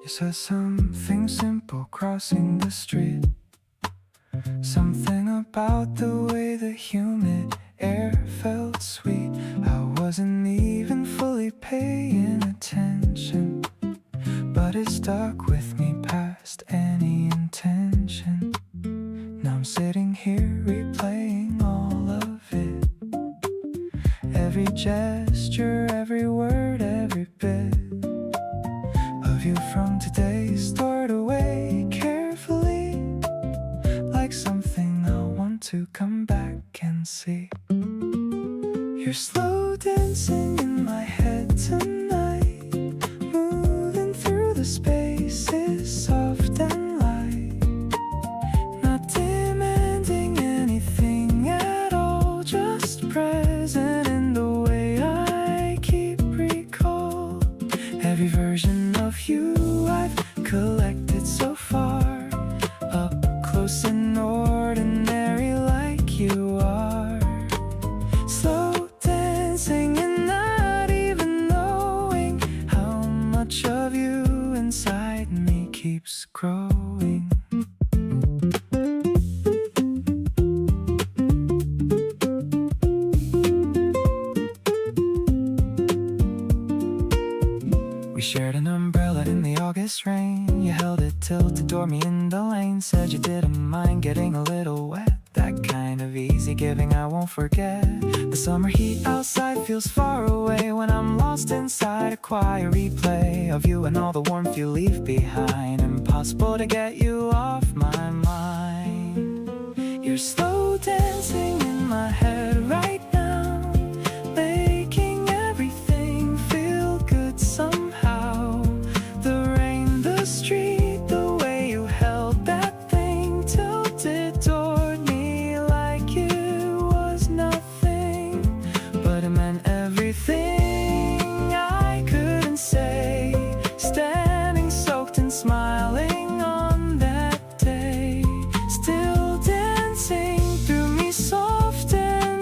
You said something simple crossing the street. Something about the way the humid air felt sweet. I wasn't even fully paying attention, but it stuck with me past any intention. Now I'm sitting here replaying all of it. Every gesture, every word, every bit of you from today stored away carefully, like something I want to come back and see. You're slow dancing in my head tonight, moving through the spaces soft and light, not demanding anything at all, just present in the way I keep recall. Every version of you I've collected so far, up close and ordinary like you are. Slow dancing and not even knowing how much of you inside me keeps growing. We shared an umbrella in the August rain. You held it till to door me in the lane. Said you didn't mind getting a little wet. That kind of easy giving I won't forget. The summer heat outside feels far away when I'm lost inside a quiet replay of you and all the warmth you leave behind. Impossible to get you off my mind. You're slow dancing in my head right now, making everything feel good somehow. The rain, the street, the way you held that thing tilted toward me like it was nothing, but it meant everything I couldn't say. Standing soaked and smiling on that day, still dancing through me soft and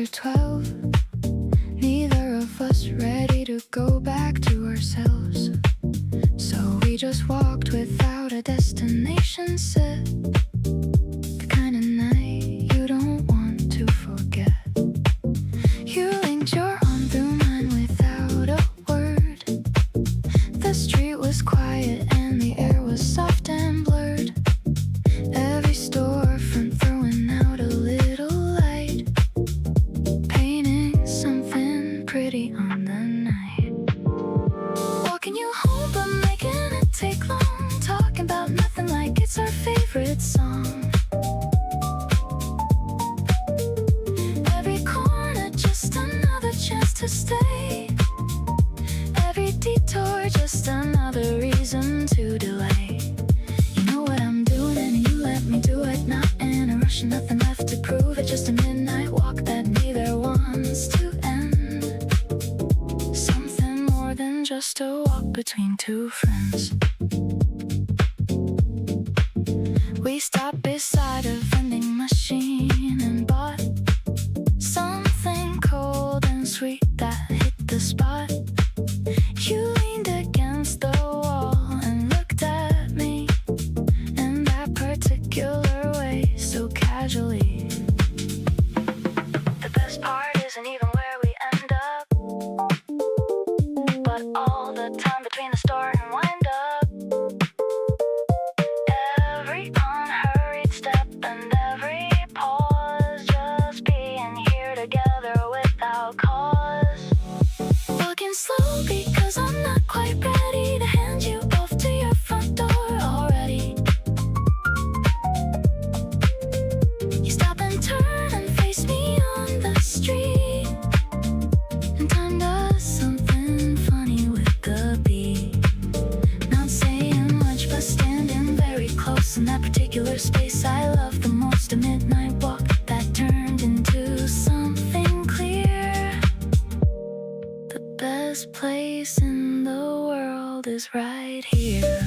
after 12. Neither of us ready to go back to ourselves. So we just walked without a destination set. The kind of night you don't want to forget. You linked your arm through mine without a word. The street was quiet and the air was soft and blurred. Every storefront throwing out a little light, painting something pretty on the night. Walking you home but making it take long, talking about nothing like it's our favorite song. Every corner just another chance to stay. Every detour just another reason to delay. You know what I'm doing and you let me do it. Not in a rush, nothing left to prove it. Just a midnight walk that neither wants to end. Something more than just a walk between two friends. We stopped beside a vending machine and bought something cold and sweet that hit the spot. You leaned against the wall and looked at me in that particular way, so casually. The best part isn't even where we end up, but all the time between the start and wind up. Every unhurried step and every pause, just being here together without cause. Walking slow because I'm not quite ready to hand you off to your front door already. You stop and turn and face me on the street, and time does something funny with the beat. Not saying much but standing very close in that particular space I love the most. A midnight walk that turned into something clear. The best place in the world is right here.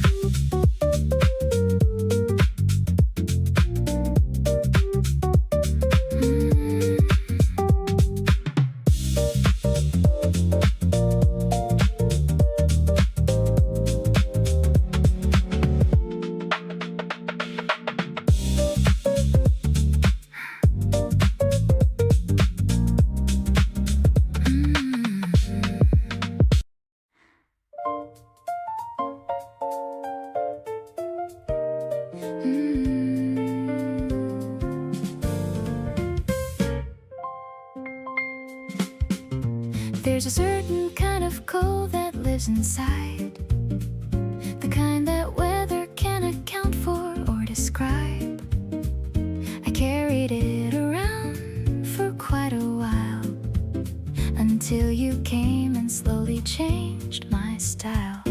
There's a certain kind of cold that lives inside, the kind that weather can't account for or describe. I carried it around for quite a while, until you came and slowly changed my style.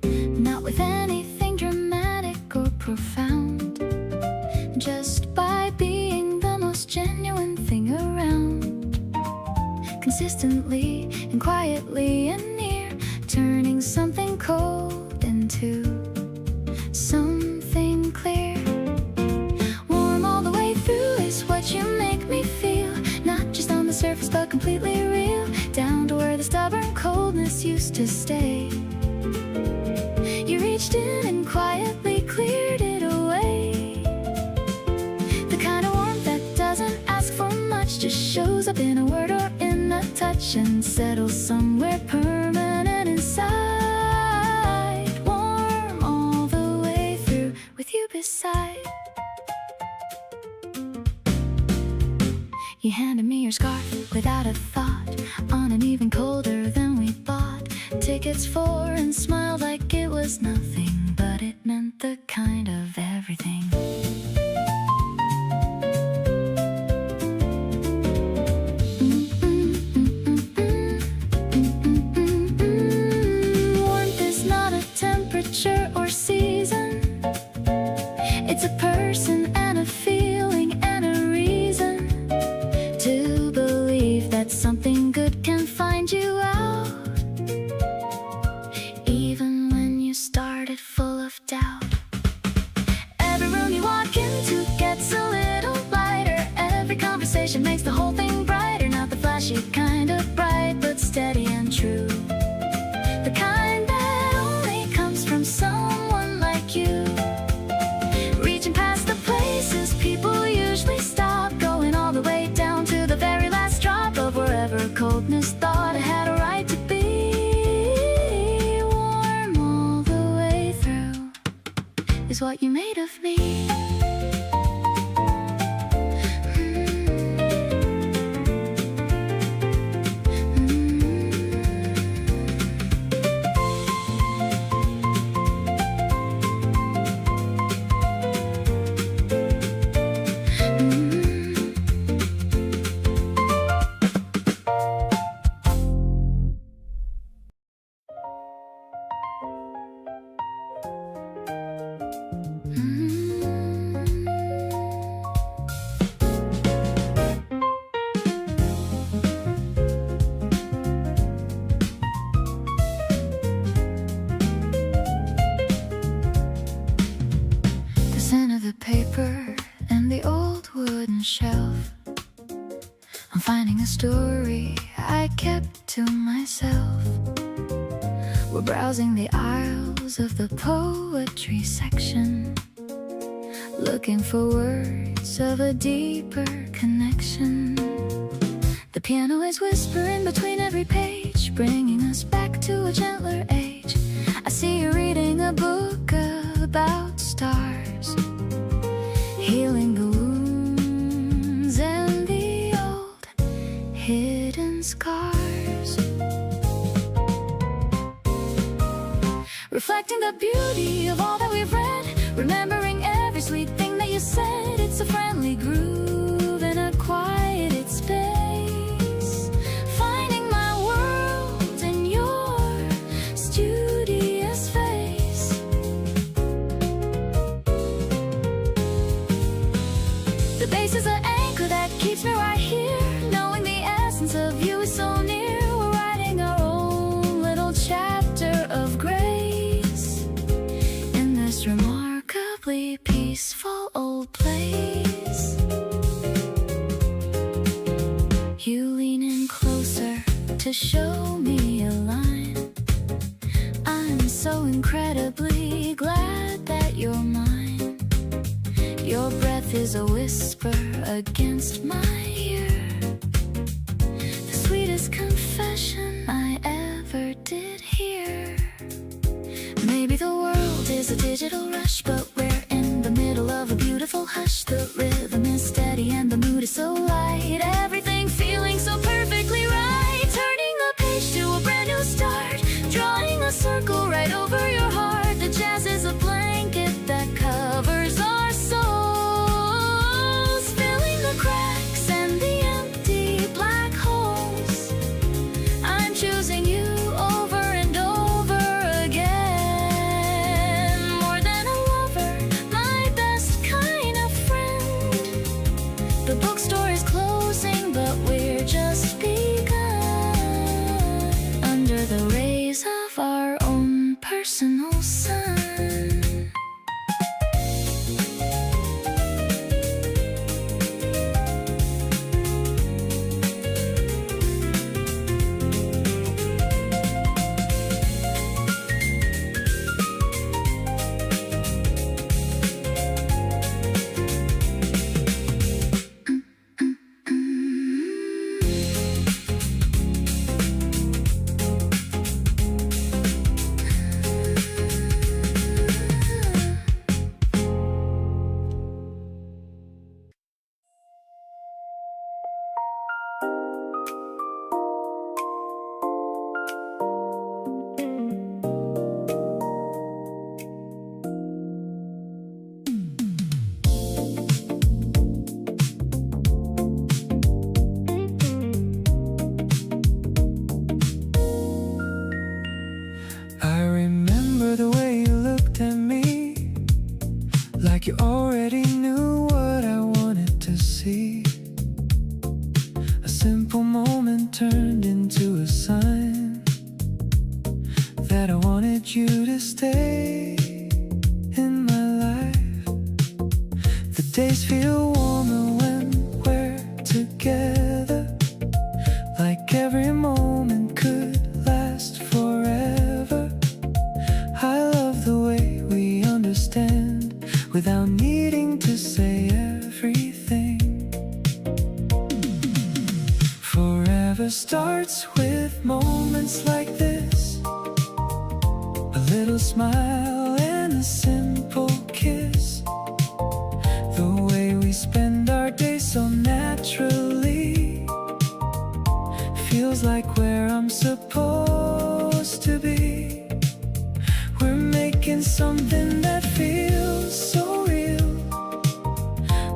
Not with anything dramatic or profound, just by being the most genuine thing around. Consistently and quietly and near, turning something cold into something clear. Warm all the way through is what you make me feel, not just on the surface but completely real, down to where the stubborn coldness used to stay. You reached in and quietly cleared it away. The kind of warmth that doesn't ask for much, just shows up in a word or in a touch and settles somewhere permanent inside. Warm all the way through with you beside. You handed me your scarf without a thought, on an even colder than we bought tickets for, and smiled like it was nothing, but it meant the kind of everything. Warmth is not a temperature or season, it's a person and a feeling and a reason to believe that something good can find you out, even when you started full of doubt. Every room you walk into gets the kind that only comes from someone like you. Reaching past the places people usually stop, going all the way down to the very last drop of wherever coldness thought it had a right to be. Warm all the way through is what you made of me. The scent of the paper and the old wooden shelf. I'm finding a story I kept to myself. We're browsing the aisles of the poetry section, looking for words of a deeper connection. The piano is whispering between every page, bringing us back to a gentler age. I see you reading a book about stars, healing the wounds and the old hidden scars, reflecting the beauty of all that we've read, remembering every sweet thing that you said. It's a friendly groove in a quieted space, finding my world in your studious face. The bass is an anchor that keeps me right here, knowing the essence of you is so near. We're writing our own little chapter of grace in this remarkably peaceful old place. You lean in closer to show me a line. I'm so incredibly glad that you're mine. Your breath is a whisper against my ear, the sweetest confession I ever did hear. Maybe the world is a digital rush, but we're in the middle of a beautiful hush. The rhythm is steady and the mood is so light, everything feeling so perfectly right. Turning a page to a brand new start, drawing a circle right over your heart. The jazz is a blanket that covers our souls, filling the cracks and the empty black holes. I'm choosing you over and over again, more than a lover, my best kind of friend. The bookstore is closing, but we're just begun, under the rays of our own personal sun. I remember the way you looked at me, like you already knew what I wanted to see. A simple moment turned into a sign that I wanted you to stay in my life. The days feel warmer when we're together, like every moment could last forever. without needing to say everything. Forever starts with moments like this, a little smile and a simple kiss. The way we spend our days so naturally feels like where I'm supposed to be. We're making something that feels so real,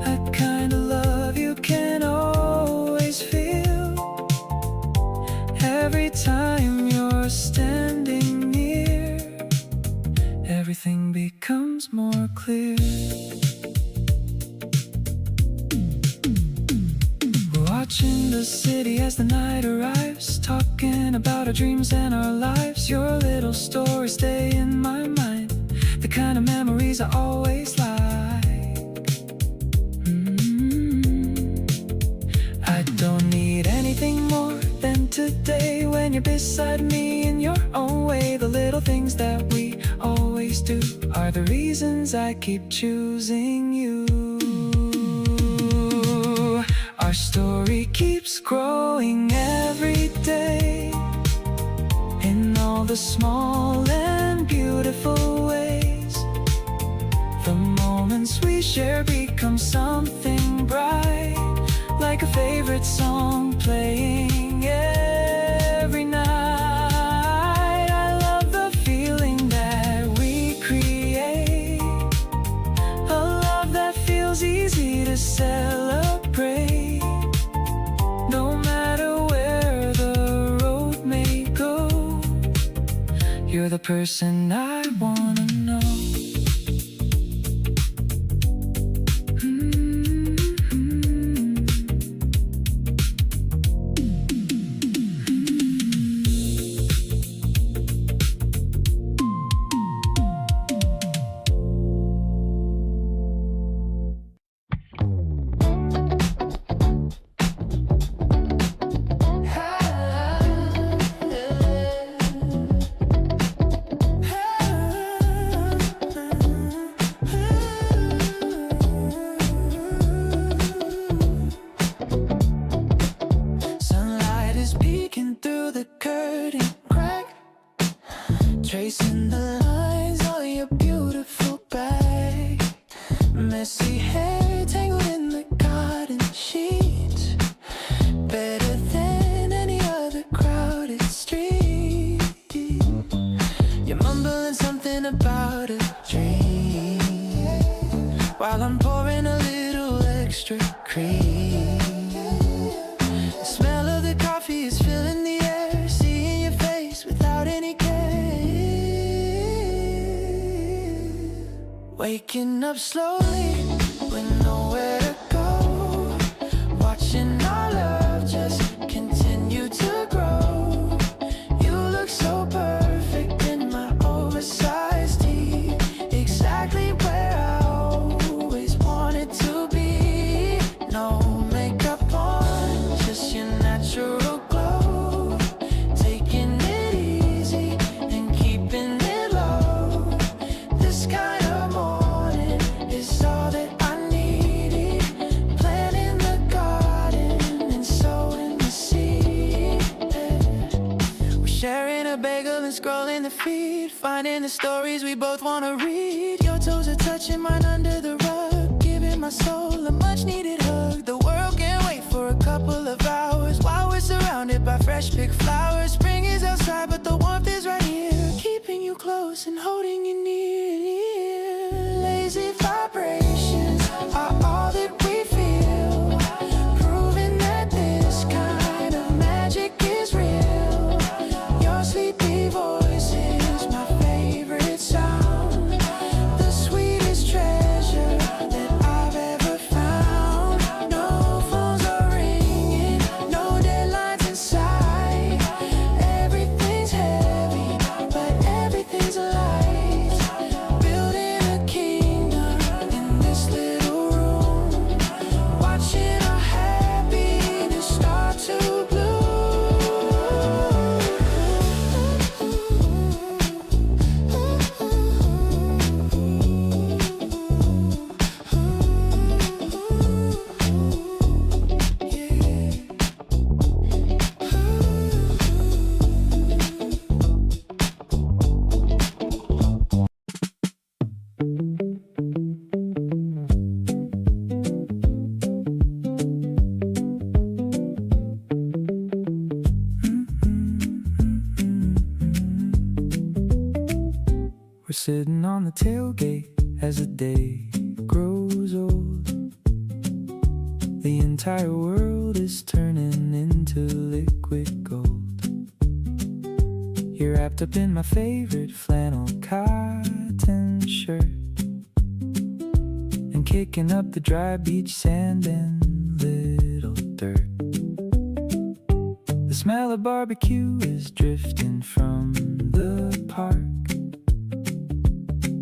that kind of love you can always feel. Every time you're standing near, everything becomes more clear. We're watching the city as the night arrives, talking about our dreams and our lives. Your little stories stay in my mind, the kind of memories I always like. I don't need anything more than today, when you're beside me in your own way. The little things that we always do are the reasons I keep choosing you. Our story keeps growing every day, in all the small and beautiful ways. The moments we share become something bright, like a favorite song playing every night. I love the feeling that we create, a love that feels easy to celebrate. No matter where the road may go, you're the person I wanna know. Tracing the lines on your beautiful back, messy hair tangled in the cotton sheets, better than any other crowded street. You're mumbling something about a dream, while I'm pouring a little extra cream. The smell of the coffee is filling the air, seeing your face without any care. Waking up slowly with nowhere to go, watching our love just continue to grow. You look so perfect in my oversized tee, exactly where I always wanted to be. No makeup on, just your natural glow, taking it easy and keeping it low. This kind of morning is all that I needed, planting the garden and sowing the seed. We're sharing a bagel and scrolling the feed, finding the stories we both want to read. Your toes are touching mine under the rug, giving my soul a much needed hug. The world can't wait for a couple of hours, while we're surrounded by fresh picked flowers. Spring is outside but the warmth is right here, keeping you close and holding you near. Lazy vibrations are all that we feel, proving that this kind of magic is real. Your sleepy voice is my favorite sound, the sweetest treasure that I've ever found. No phones are ringing, no deadlines in sight. Everything's heavy, but everything's light. We're sitting on the tailgate as the day grows old. The entire world is turning into liquid gold. You're wrapped up in my favorite flannel cotton shirt and kicking up the dry beach sand and little dirt. The smell of barbecue is drifting from the park.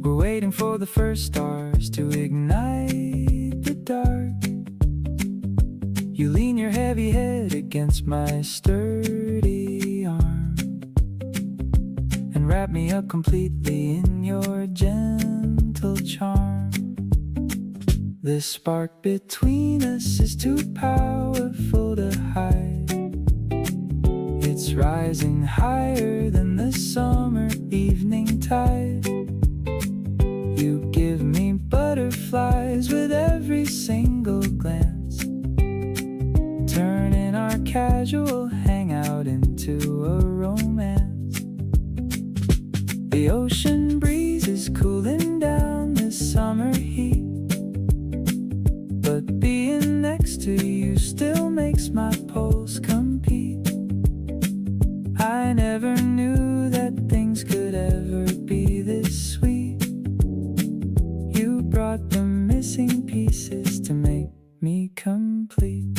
We're waiting for the first stars to ignite the dark. You lean your heavy head against my sturdy arm and wrap me up completely in your gentle charm. The spark between us is too powerful to hide. It's rising higher than the summer evening tide. You give me butterflies with every single glance, turning our casual hangout into a romance. The ocean breeze is cooling down this summer heat, but being next to you still makes my pulse compete. I never knew that things could ever be this sweet. You brought the missing pieces to make me complete.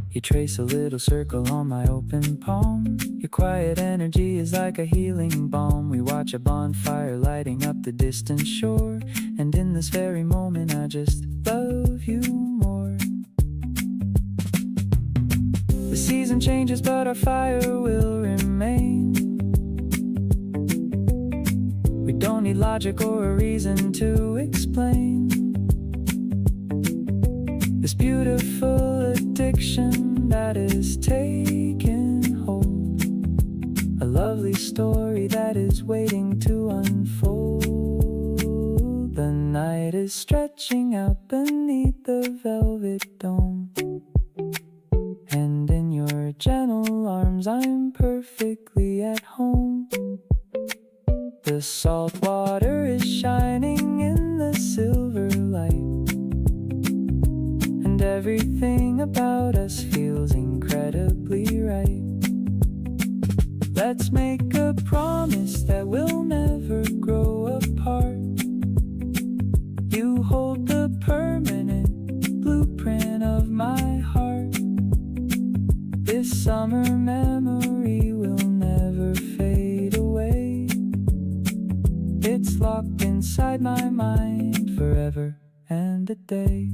You trace a little circle on my open palm. Your quiet energy is like a healing balm. We watch a bonfire lighting up the distant shore, and in this very moment I just love you more. The season changes but our fire will remain. We don't need logic or a reason to explain this beautiful addiction that is taking hold. A lovely story that is waiting to unfold. The night is stretching out beneath the velvet dome, and in your gentle arms I'm perfectly at home. The salt water is shining in the silver light, and everything about us feels incredibly right. Let's make a promise that we'll never grow apart. You hold the permanent blueprint of my heart. This summer memory will never fade away. It's locked inside my mind forever and a day.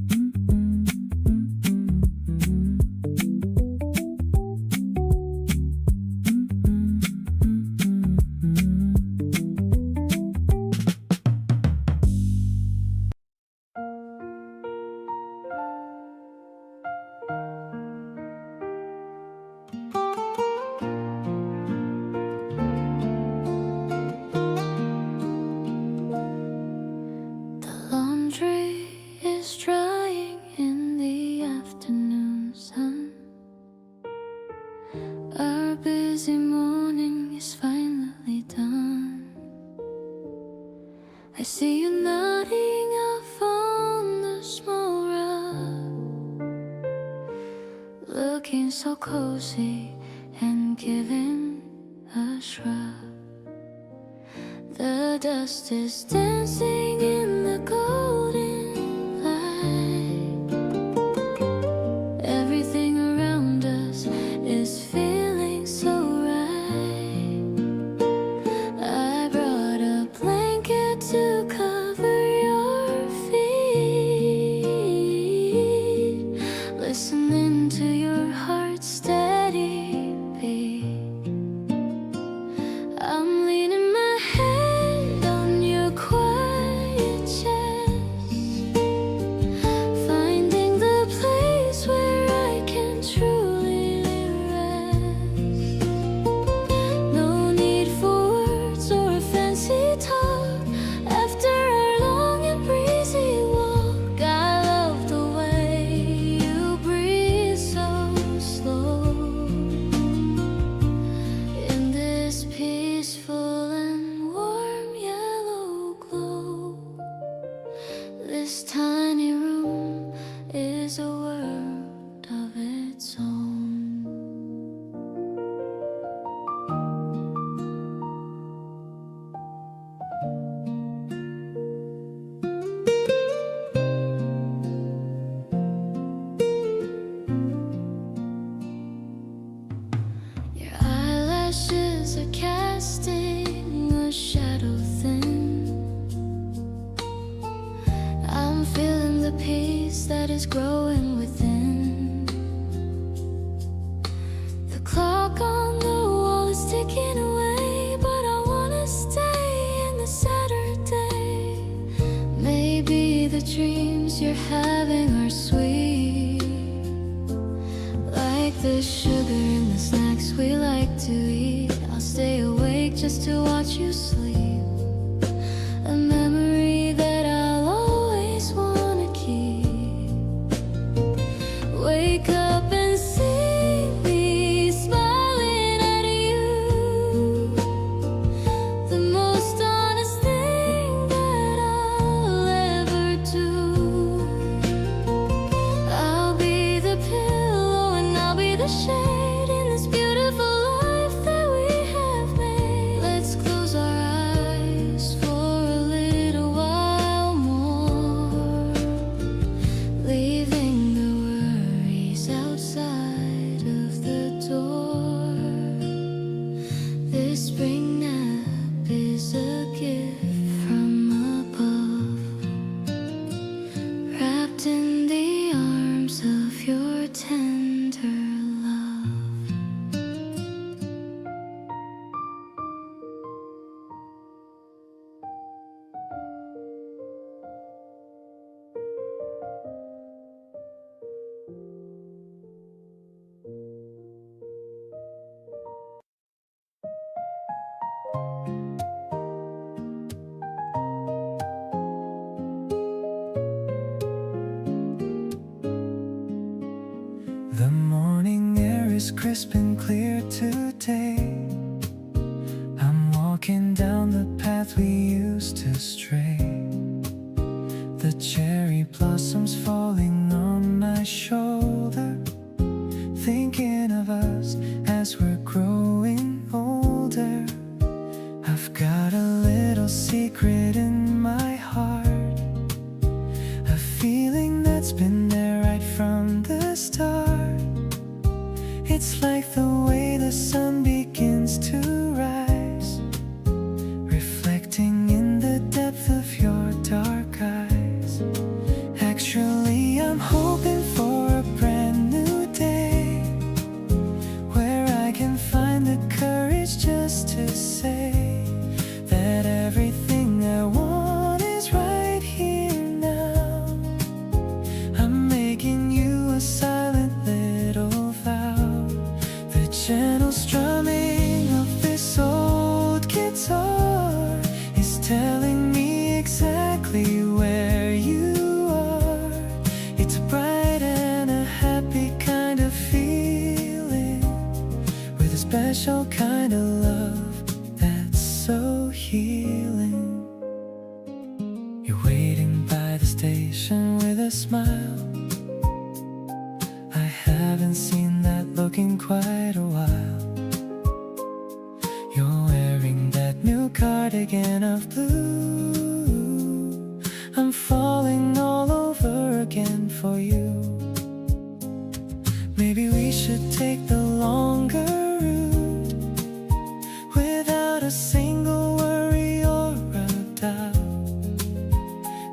I see you nodding off on the small rock, looking so cozy and giving a shrug. The dust is dancing in the golden light. Everything around us is feeling so right. I brought a blanket to cover your feet, listening to your heart's steady beat. I'm leaning my head on your quiet is growing within. The clock on the wall is ticking away, but I wanna stay in the Saturday. Maybe the dreams you're having are sweet, like the sugar in the snacks we like to eat. I'll stay awake just to watch you sleep. A memory that I'll always wanna keep. Wake up and see me smiling at you. The most honest thing that I'll ever do. I'll be the pillow and I'll be the shade in this beautiful life that we have made. Let's close our eyes for a little while more, leaving the worries outside of the door. This spring nap is a gift from above, wrapped in the arms of your tender love. The morning air is crisp and clear today. I'm walking down the path we used to stray. The cherry blossoms falling on my shoulder, thinking of us as we're growing older. I've got a little secret in my heart, a feeling that's been there right from the start. It's like the way the sun begins to rise, reflecting in the depth of your dark eyes. Actually, I'm hoping for a brand new day, where I can find the courage just to say that everything I want is right here now. I'm making you a silent little vow. The gentle strumming of this old guitar is telling me exactly where you are. It's a bright and a happy kind of feeling, with a special kind of love that's so healing. You're waiting by the station with a smile. I haven't seen that look in quite a while. You're wearing that new cardigan of blue. I'm falling all over again for you. Maybe we should take the longer route, without a single worry or a doubt.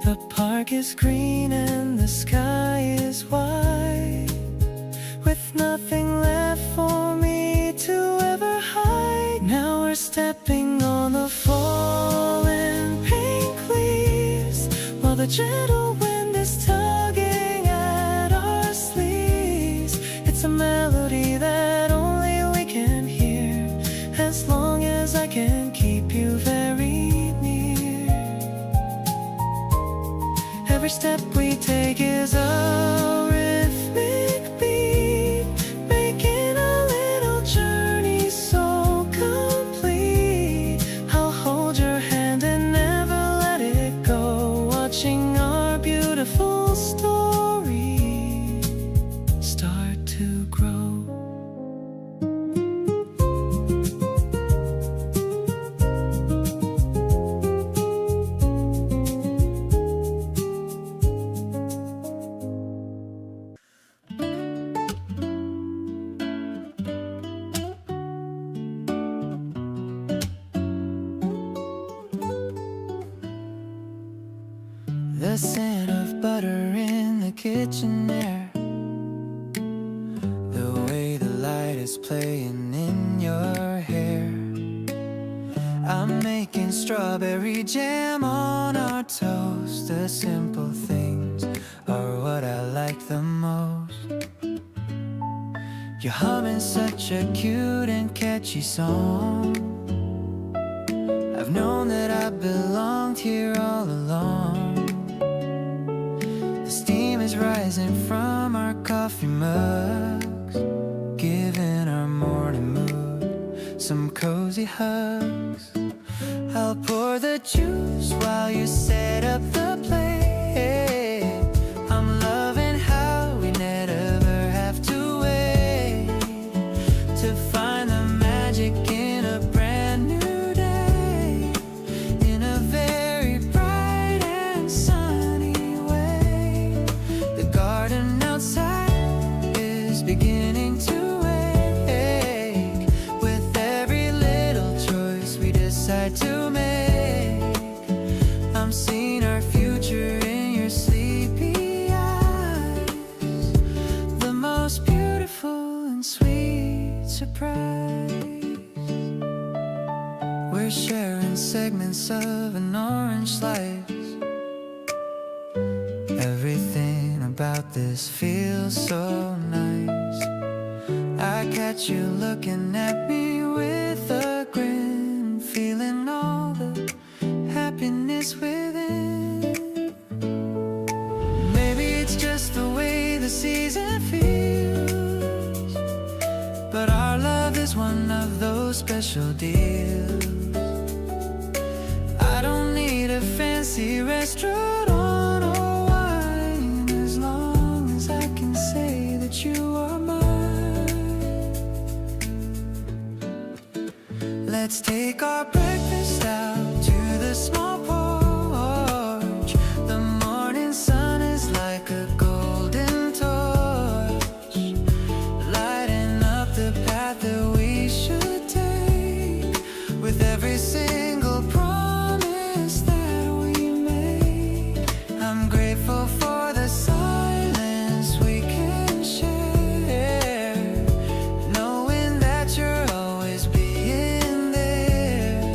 The park is green and the sky is white, with nothing left for me to ever hide. Now we're stepping on the fallen pink leaves, while the gentle wind is tugging at our sleeves. It's a melody that only we can hear, as long as I can keep you very near. Every step we take is a rhythmic beat, making a little journey so complete. I'll hold your hand and never let it go, watching our beautiful story start to grow. The scent of butter in the kitchen air, the way the light is playing in your hair. I'm making strawberry jam on our toast. The simple things are what I like the most. You're humming such a cute and catchy song. I've known that I belonged here all along. The steam is rising from our coffee mugs, giving our morning mood some cozy hugs. I'll pour the juice while you set up the plate. I'm loving how we never have to wait to find the magic in a brand new day, in a very bright and sunny way. The garden outside is beginning to wake with every little choice we decide to make. I'm seeing our future in your sleepy eyes, the most beautiful and sweet surprise. We're sharing segments of an orange slice. Everything about this feels so nice. I catch you looking at me with a grin, feeling all the happiness within. Maybe it's just the way the season feels, but our love is one of those special deals. I don't need a fancy restaurant or wine, as long as I can say that you are mine. Let's take our breakfast out to the small porch. The morning sun is like a golden torch, lighting up the path that we should take, with every single promise that we made. I'm grateful for the silence we can share, knowing that you're always being there.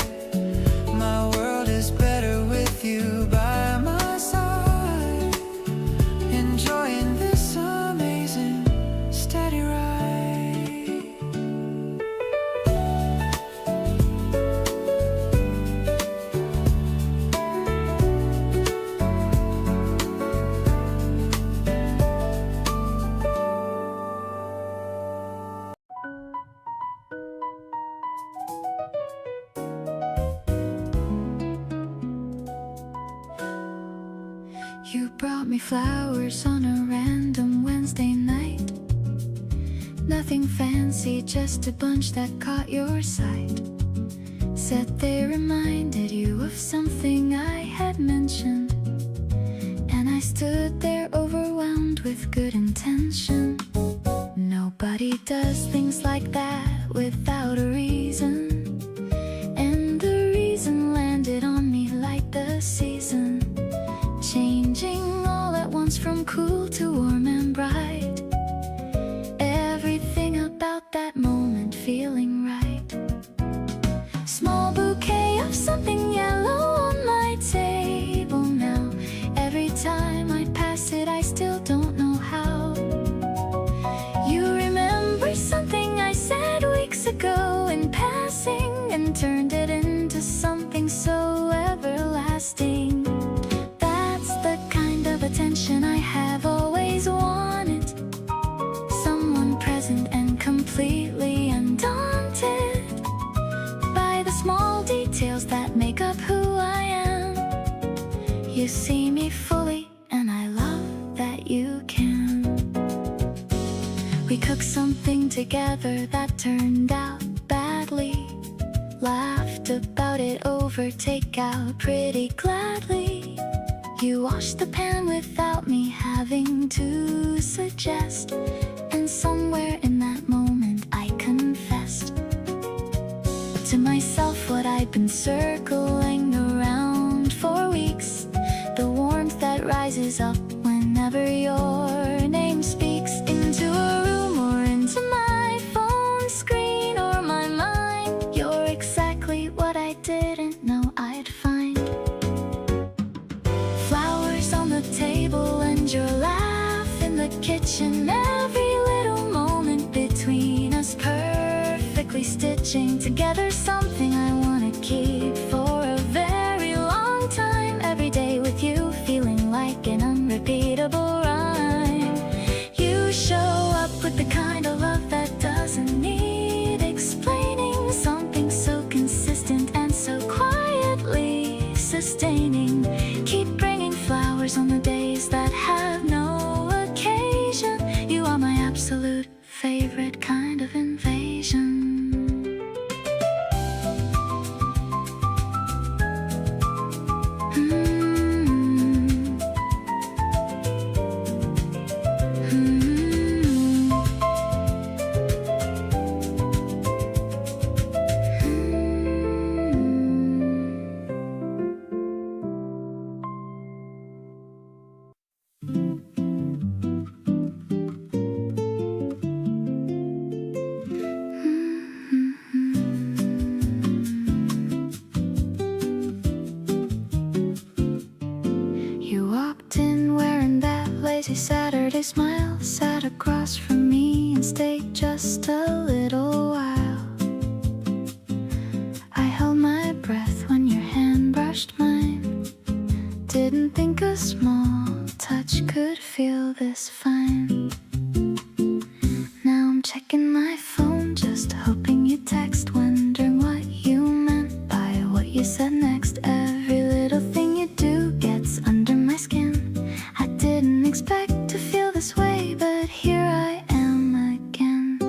My world is better with you by my side, enjoying this amazing steady ride. You brought me flowers on a random Wednesday night. Nothing fancy, just a bunch that caught your sight. Said they reminded you of something I had mentioned, and I stood there overwhelmed with good intention. Nobody does things like that without a reason, and the reason landed on me like the season, changing all at once from cool to warm and bright. Everything about that moment feeling right. Small bouquet of something yellow on my table now. Every time I pass it, I still don't know how. You remember something I said weeks ago in passing, and turned it into something so everlasting. Attention I have always wanted, someone present and completely undaunted by the small details that make up who I am. You see me fully, and I love that you can. We cooked something together that turned out badly, laughed about it over takeout pretty gladly. You washed the pan without me having to suggest, and somewhere in that moment I confessed to myself what I'd been circling around for weeks, the warmth that rises up whenever you're didn't know I'd find. Flowers on the table and your laugh in the kitchen. Every little moment between us, perfectly stitching together something I wanna keep for a very long time. Every day with you, feeling like an unrepeatable rhyme. You show up with the kind of love that doesn't need explaining. Something so consistent and so quietly sustaining. Keep bringing flowers on the days that have no occasion. You are my absolute favorite kind of invasion. Saturday smile, sat across from me and stayed just a little while. I held my breath when your hand brushed mine. Didn't think a small touch could feel this fine. Now I'm checking my phone, just hoping you text, wondering what you meant by what you said next. Every little thing you do gets under my skin. I didn't expect to feel this way, but here I am again.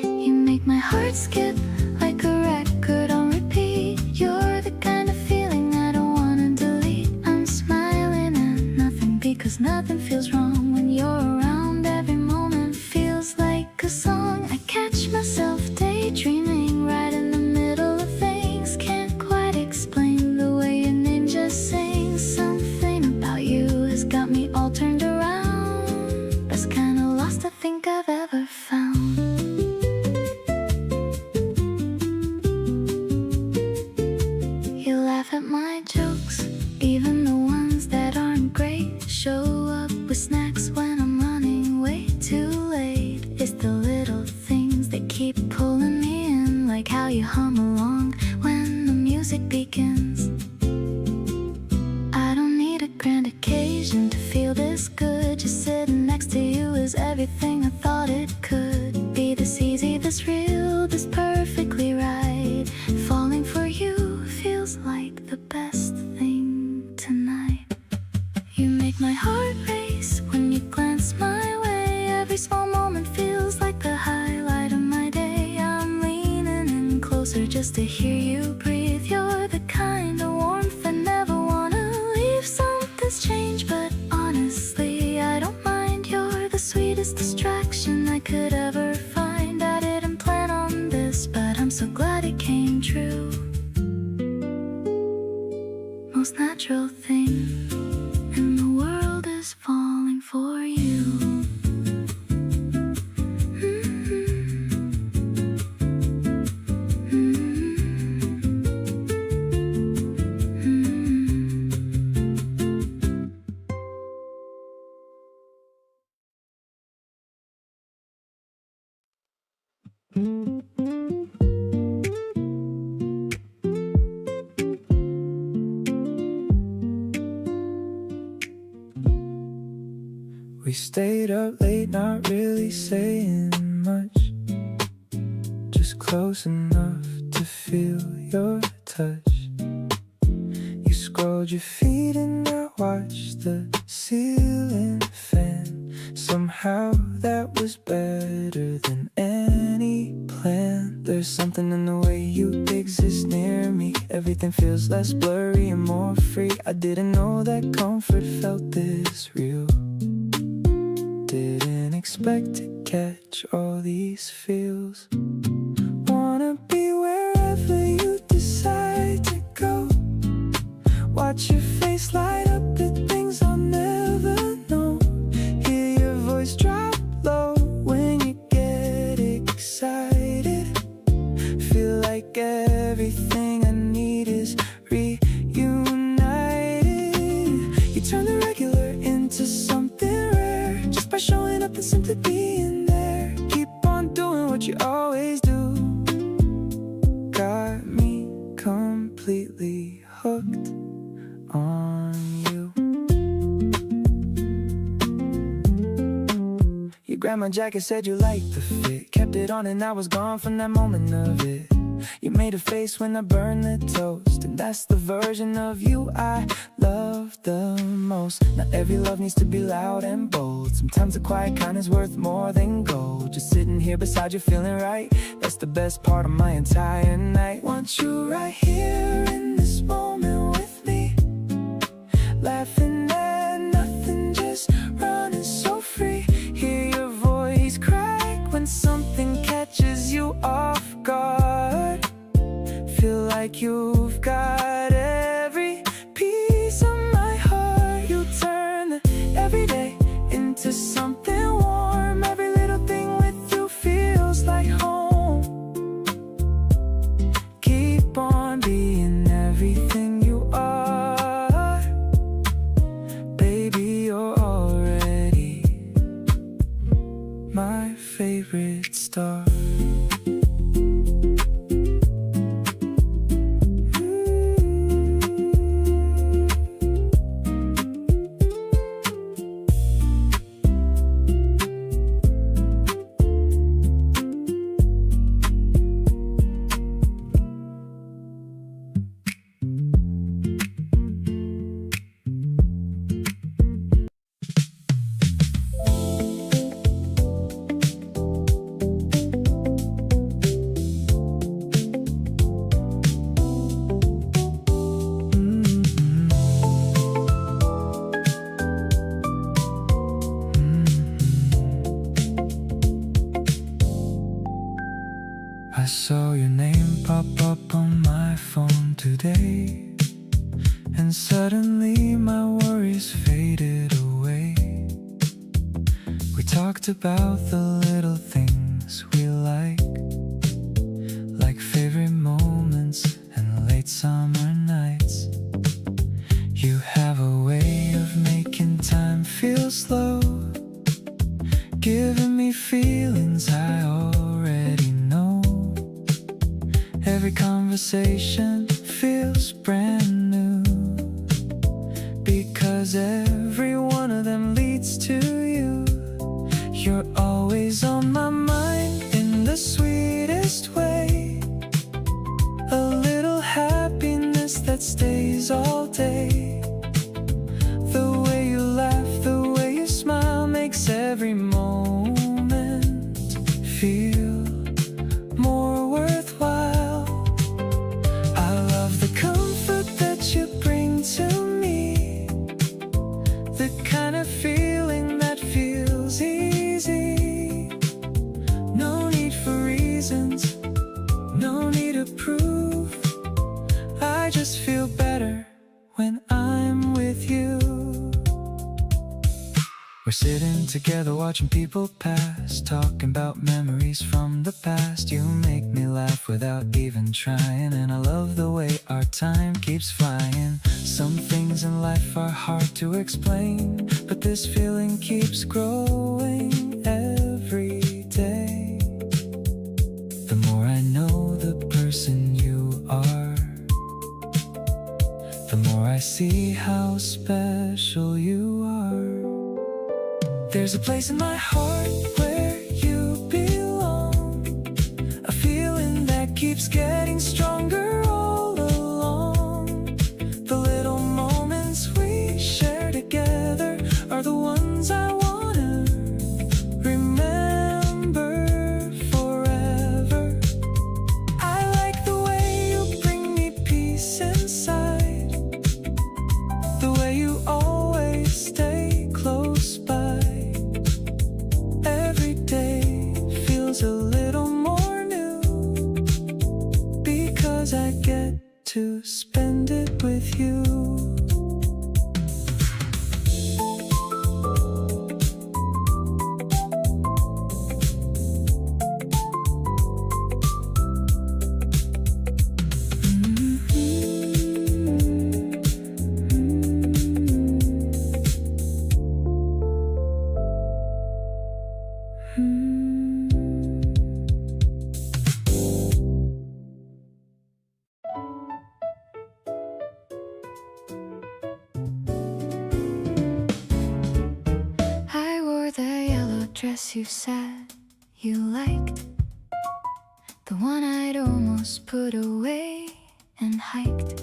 You make my heart skip like a record on repeat. You're the kind of feeling I don't wanna delete. I'm smiling at nothing because nothing feels wrong when you're around. Every moment feels like a song. I catch myself daydreaming right in the middle of things. Can't quite explain the way your name just sings. Something about you has got me all turned around. Best kind of lost I think I've ever found. You laugh at my jokes, even the ones that aren't great. Show up with snacks when I'm running way too late. It's the little things that keep pulling me in, like how you hum along when the music begins. I don't need a grand occasion to feel this good. Just sitting next to you is everything I thought it could be. This easy, this real, this perfectly right. Falling for you feels like the best thing tonight. You make my heart race when you glance my way. Every small moment feels like the highlight of my day. I'm leaning in closer just to hear you breathe. You're the kind of warmth I never wanna leave. Something's changed, but honestly I don't mind. You're the sweetest distraction I could ever find. I didn't plan on this, but I'm so glad it came true. Most natural thing in the world is falling for you. We stayed up late, not really saying much, just close enough to feel your touch. You scrolled your feet and I watched the ceiling fan. Somehow that was better than any plan. There's something in the way you exist near me. Everything feels less blurry and more free. I didn't know that comfort felt this real. Didn't expect to catch all these feels. Wanna be wherever you decide to go. Watch your face light up at things I'll never know. Hear your voice drop low when you get excited. Feel like everything I needed completely hooked on you. Your grandma jacket said you liked the fit, kept it on and I was gone from that moment of it. You made a face when I burned the toast, and that's the version of you I love the most. Not every love needs to be loud and bold. Sometimes the quiet kind is worth more than gold. Just sitting here beside you feeling right, that's the best part of my entire night. Want you right here in this moment with me, laughing at nothing, just running so free. Hear your voice crack when something catches you off guard. Feel like you've got every piece of my heart. You turn the everyday into something warm. Every little thing with you feels like home. Keep on being everything you are. Baby, you're already my favorite star. I saw your name pop up on my phone today, and suddenly my worries faded away. We talked about the little things we like favorite moments and late summer nights. You have a way of making time feel slow, giving me feelings I already know. Every conversation feels brand new, because every one of them leads to you. You're always on my mind in the sweetest way. A little happiness that stays all day. The way you laugh, the way you smile makes every moment feel more worthwhile. I love the comfort that you bring to me, the kind of feeling that feels easy. No need for reasons, no need to prove. I just feel better when I'm with you. We're sitting together watching people pass, talking about memories from the past. You make me laugh without even trying, and I love the way our time keeps flying. Some things in life are hard to explain, but this feeling keeps growing every day. The more I know the person you are, the more I see how special you are. There's a place in my heart where you belong, a feeling that keeps getting stronger all along. The little moments we share together are the ones I wanna remember forever. I like the way you bring me peace inside, the way you always stay close by. Every day feels a little more new, because I get to spend it with you. dress you said you liked, the one I'd almost put away and hiked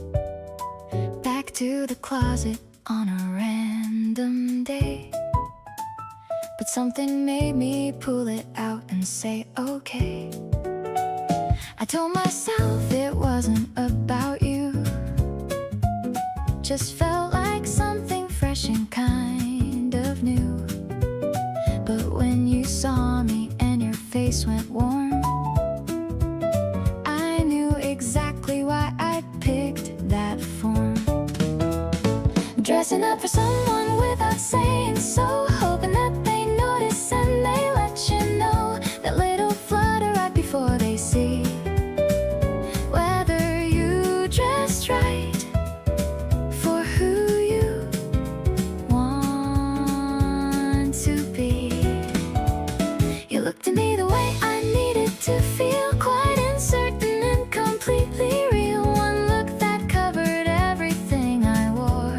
back to the closet on a random day. But something made me pull it out and say okay. I told myself it wasn't about you, just felt like something fresh and kind of new. But when you saw me and your face went warm, I knew exactly why I picked that form. Dressing up for someone without saying so, hoping that they notice and they let you know. That little flutter right before they see whether you dressed right for who you want to be. You looked at me the way I needed to feel, quite uncertain and completely real. One look that covered everything I wore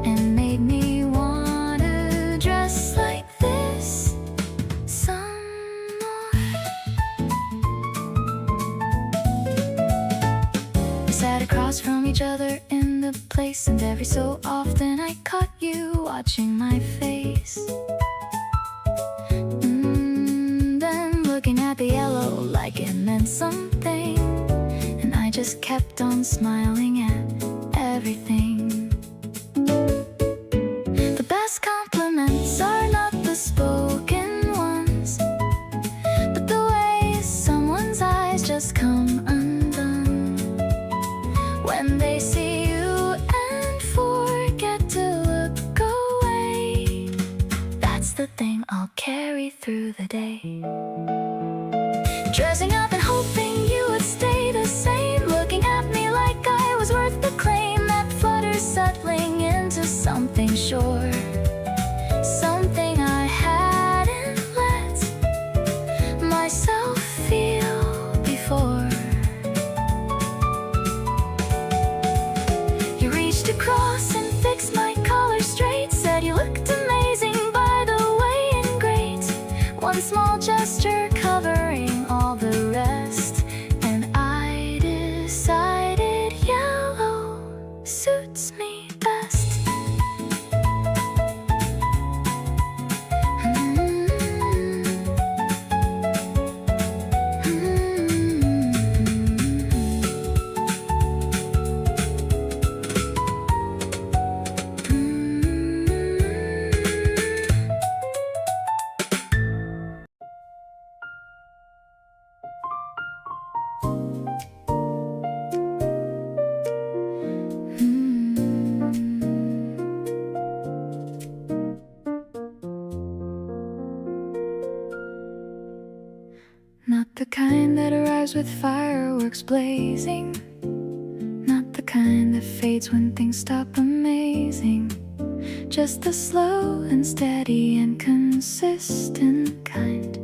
and made me wanna dress like this some more. We sat across from each other in the place, and every so often I caught you watching my face. Then looking at the yellow like it meant something, and I just kept on smiling at everything. The best compliments are not the spoken ones, but the way someone's eyes just come undone when they see you and forget to look away. That's the thing I'll carry through the day. Dressing up and hoping you would stay the same, looking at me like I was worth the claim. That flutter settling into something sure, something I hadn't let myself feel before. You reached across and fixed my collar straight, said you looked amazing by the way and great. One small gesture covering all the rest, and I decided yellow suits me best. Not the kind that arrives with fireworks blazing, not the kind that fades when things stop amazing. Just the slow and steady and consistent kind,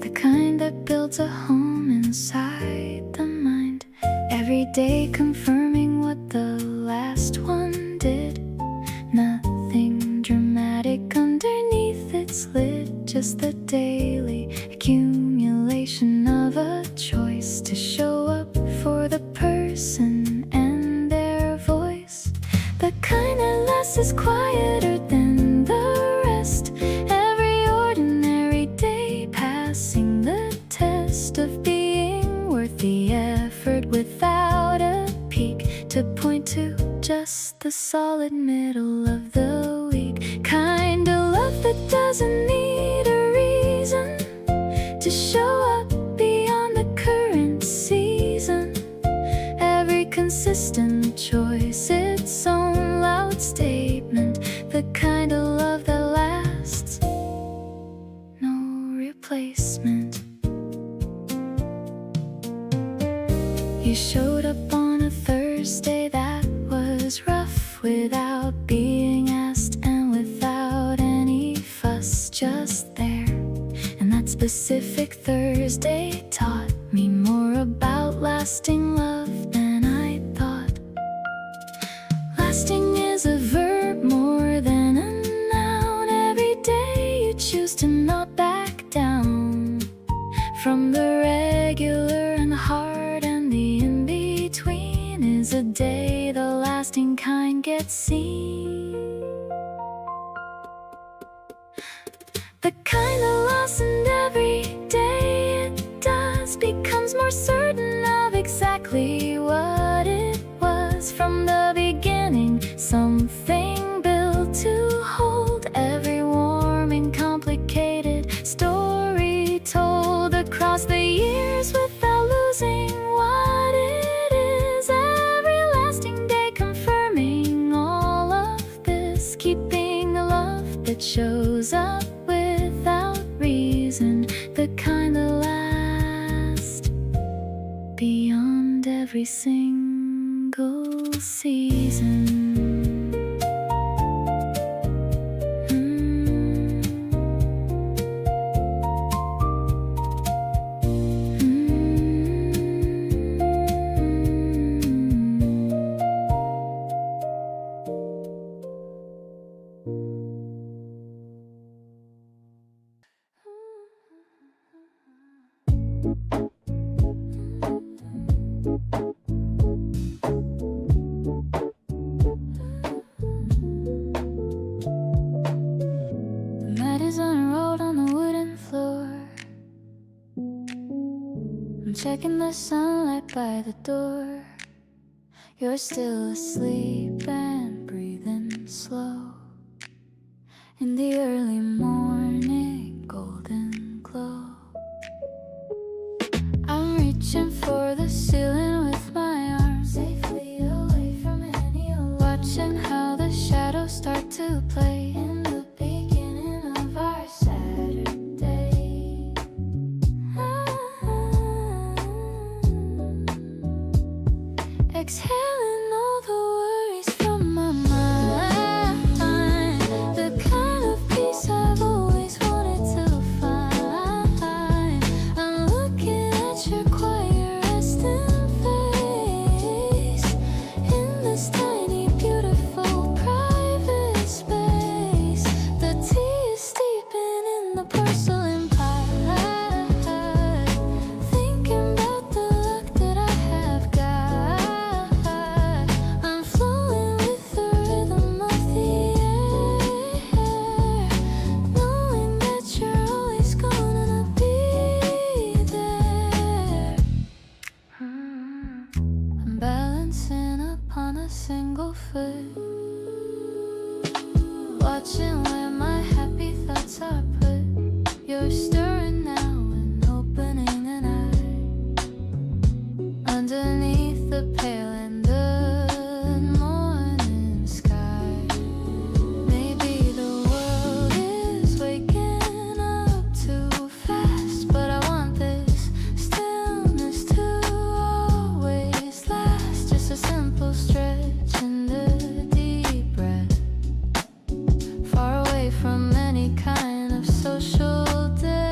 the kind that builds a home inside the mind. Every day confirming what the last one did. Nothing dramatic underneath its lid, just the daily accumulation of a choice to show up for the person and their voice. The kind that lasts is quieter than the rest. Every ordinary day passing the test of being worth the effort without a peak to point to, just the solid middle of the week. Kind of love that doesn't need a reason to show up beyond the current season. Every consistent choice, its own loud statement. The kind of love that lasts, no replacement. You showed up on a Thursday that was rough, without being asked and without any fuss, just there. And that specific Thursday taught me more about lasting love than I thought. Lasting is a verb more than a noun. Every day you choose to know is a day the lasting kind gets seen. The kind that lasts and every day it does becomes more certain of exactly what it was from the beginning. Something built to hold every warm and complicated story told across the years without losing what it is. Every lasting day confirming all of this, keeping a love that shows up without reason, the kind that lasts beyond every single season. I'm checking the sunlight by the door. You're still asleep and breathing slow. In the early morning golden glow, I'm reaching for the ceiling with my arms safely away from any alarm, watching how the shadows start to play in the beginning of our Saturday. Exhaling all the worries from my mind, the kind of peace I've always wanted to find. I'm looking at your quiet resting face in this tiny beautiful private space. The tea is steeping in the porcelain pie, thinking about the luck that I have got. I'm flowing with the rhythm of the air, knowing that you're always gonna be there. I'm balancing upon a single foot, watching where my happy thoughts are put. You're stirring now and opening an eye underneath the pale and good morning sky. Maybe the world is waking up too fast, but I want this stillness to always last. Just a simple stretch and a deep breath, far away from any kind of social death.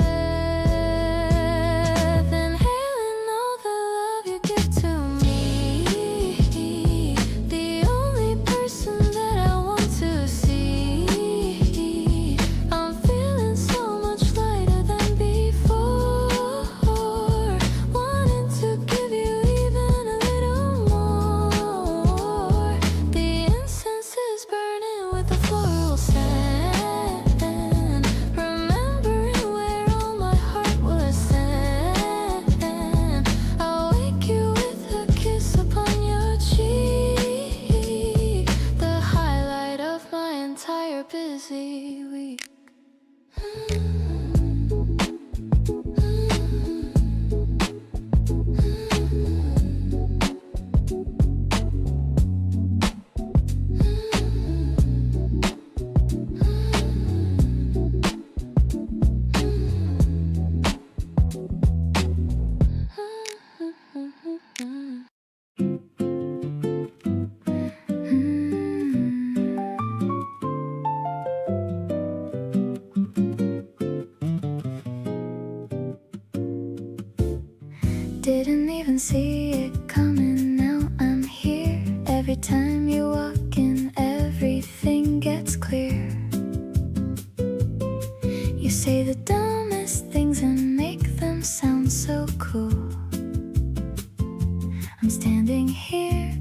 Inhaling all the love you give to me, the only person that I want to see. I'm feeling so much lighter than before, wanting to give you even a little more. The incense is burning with the floral scent, remembering where all my heart was sent. I'll wake you with a kiss upon your cheek, the highlight of my entire busy week. Didn't even see it coming, now I'm here. Every time you walk in, everything gets clear. You say the dumbest things and make them sound so cool. I'm standing here,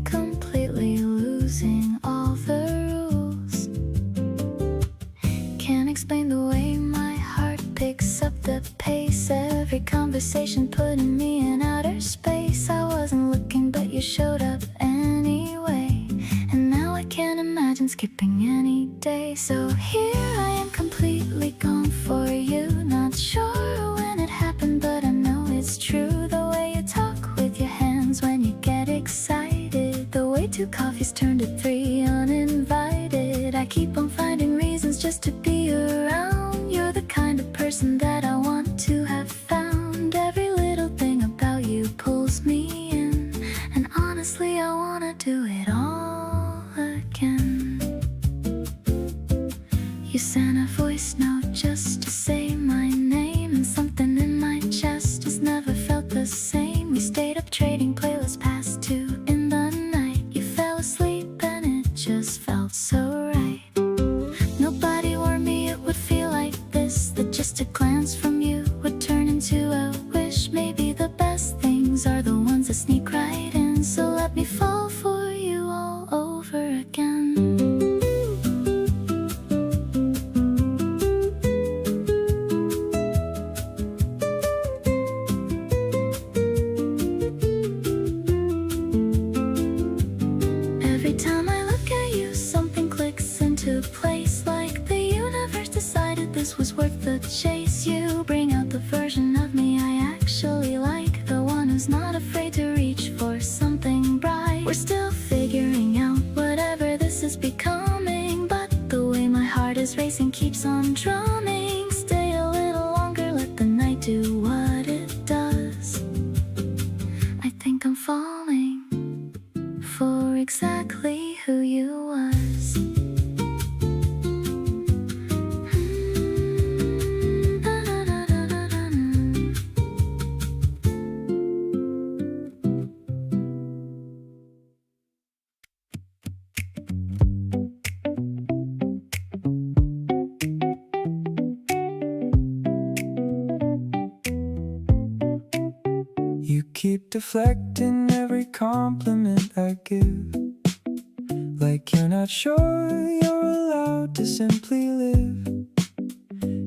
conversation, putting me in outer space. I wasn't looking, but you showed up anyway. And now I can't imagine skipping any day. So here I am, completely gone for you. Not sure when it happened, but I know it's true. The way you talk with your hands when you get excited, the way 2 coffees turned to 3 uninvited. I keep on finding reasons just to be around. You're the kind of person that I want to have found. Every little thing about you pulls me in, and honestly I wanna do it all again. You sent a voice note just to say my name, and something in my chest has never felt the same. We stayed up trading playlists past 2 in the night. You fell asleep and it just felt so right. Nobody warned me it would feel like this, that just a glance from you would turn into a wish. Maybe the best things are the ones that sneak right in. So let me fall for you all over again. Every time I look at you, something clicks into place, like the universe decided this was worth the chase. You bring out the version of me I actually like, the one who's not afraid to reach for something bright. We're still figuring out whatever this is becoming, but the way my heart is racing keeps on drumming. Stay a little longer, let the night do what it does. I think I'm falling for exactly who you was. You keep deflecting every compliment I give, like you're not sure you're allowed to simply live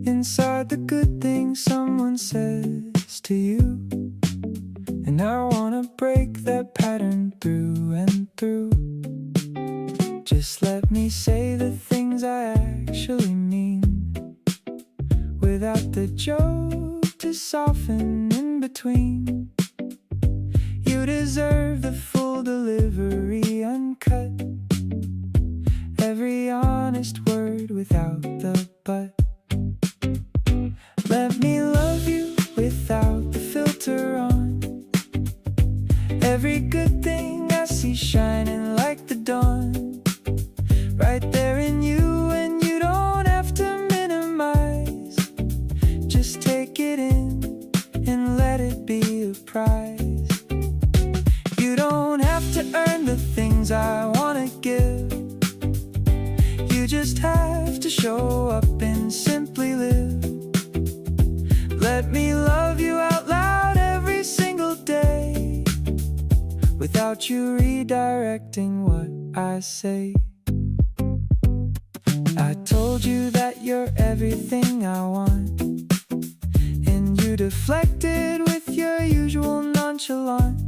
inside the good things someone says to you. And I wanna break that pattern through and through. Just let me say the things I actually mean, without the joke to soften in between. You deserve the full delivery, uncut, every honest word without the but. Let me love you without the filter on. Every good thing I see shining like the dawn, right there in you, and you don't have to minimize. Just take it in and let it be a prize. You don't have to earn the things I wanna give. You just have to show up and simply live. Let me love you out loud every single day, without you redirecting what I say. I told you that you're everything I want, and you deflected with your usual nonchalant.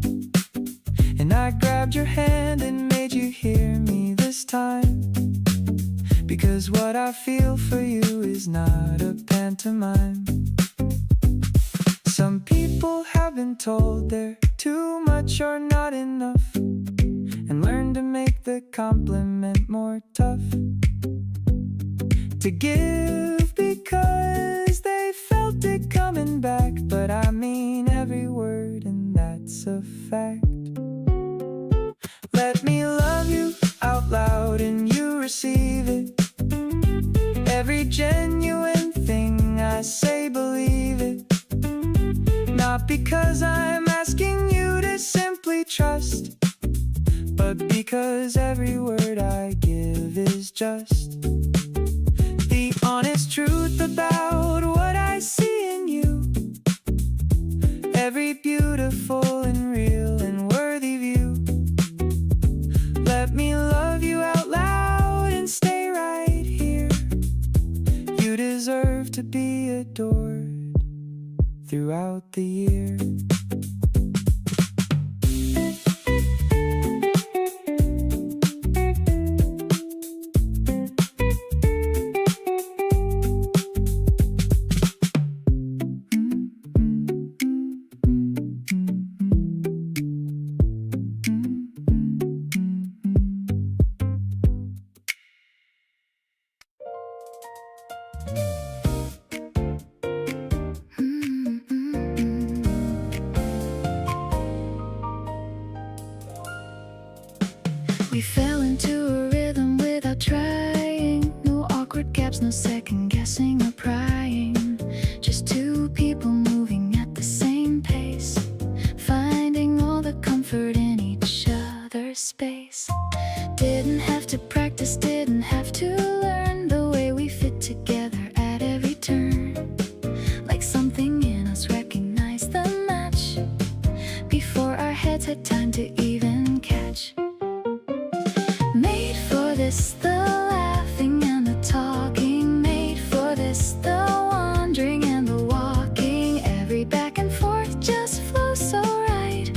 And I grabbed your hand and made you hear me this time, because what I feel for you is not a pantomime. Some people have been told they're too much or not enough, and learn to make the compliment more tough to give, because they felt it coming back. But I mean every word, and that's a fact. Let me love you out loud and you receive it. Every genuine thing I say, believe it. Not because I'm asking you to simply trust, but because every word I give is just the honest truth about what I see in you. Every beautiful and real and worthy view. Let me love you out loud and stay right here. You deserve to be adored throughout the year. We fell into a rhythm without trying. No awkward gaps, no second guessing or prying. Just two people moving at the same pace, finding all the comfort in each other's space. Didn't have to practice, didn't have to learn the way we fit together at every turn. Like something in us recognized the match before our heads had time to even catch. Made for this, the laughing and the talking. Made for this, the wandering and the walking. Every back and forth just flows so right.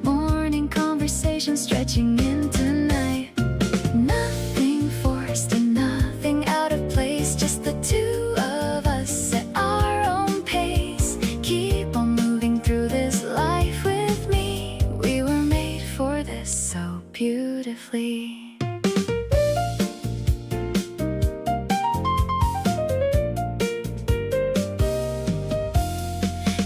Morning conversation stretching into night. Nothing forced and nothing out of place. Just the two of us at our own pace. Keep on moving through this life with me. We were made for this so beautifully.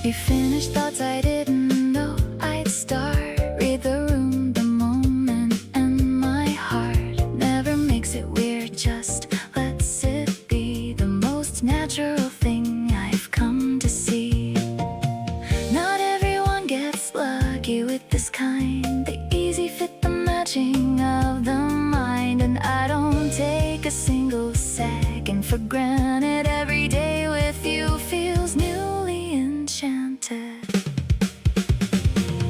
You finished thoughts I didn't know I'd start. Read the room, the moment, and my heart never makes it weird, just lets it be the most natural thing I've come to see. Not everyone gets lucky with this kind, the easy fit, the matching of the mind. And I don't take a single second for granted. Every day with you feels newly enchanted.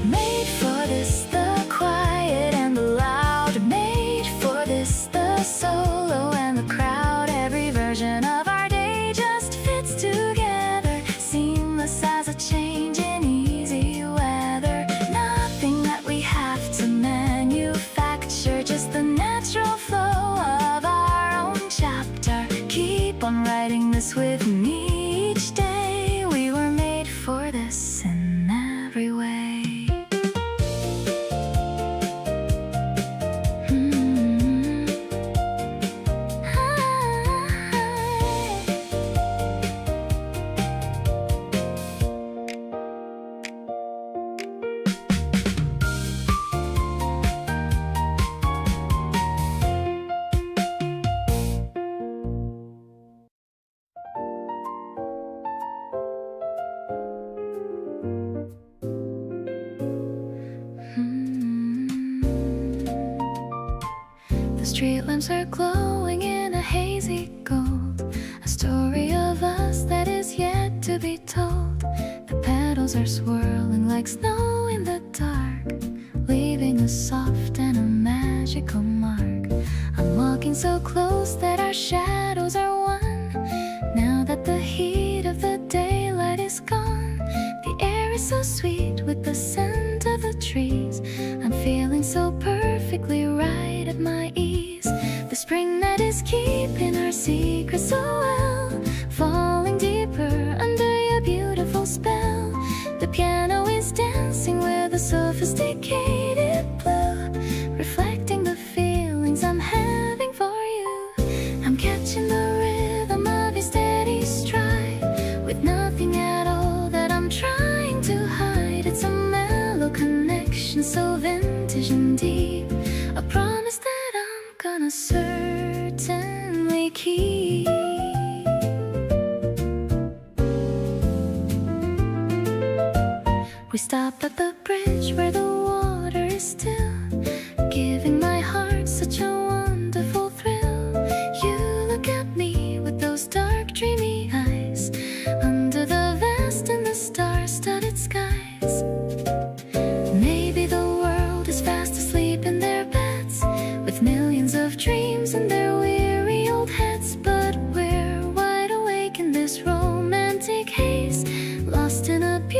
Made for this, the quiet and the loud. Made for this, the solo and the crowd. Every version of our day just fits together, seamless as a change in easy weather. Nothing that we have to manufacture, just the natural flow of our own chapter. Keep on writing this with me each day. We were made for this in every way. The street lamps are glowing in a hazy gold, a story of us that is yet to be told. The petals are swirling like snow in the dark, leaving a soft and a magical mark. I'm walking so close that our shadows are one. Now that the heat of the daylight is gone, the air is so sweet with the scent of the trees. I'm feeling so perfectly right at my ease. The spring that is keeping our secrets so well, falling deeper under your beautiful spell. The piano is dancing with a sophisticated blue, reflecting the feelings I'm having for you. I'm catching the rhythm of your steady stride, with nothing at all that I'm trying to hide. It's a mellow connection, so vintage and deep, a promise that I'm gonna certainly keep. We stopped at the bridge where the water is still, giving my heart such a wonderful thrill. You look at me with those dark, dreamy eyes, under the vast and the star-studded skies. Maybe the world is fast asleep in their beds, with millions of dreams in their weary old heads. But we're wide awake in this romantic haze, lost in a beautiful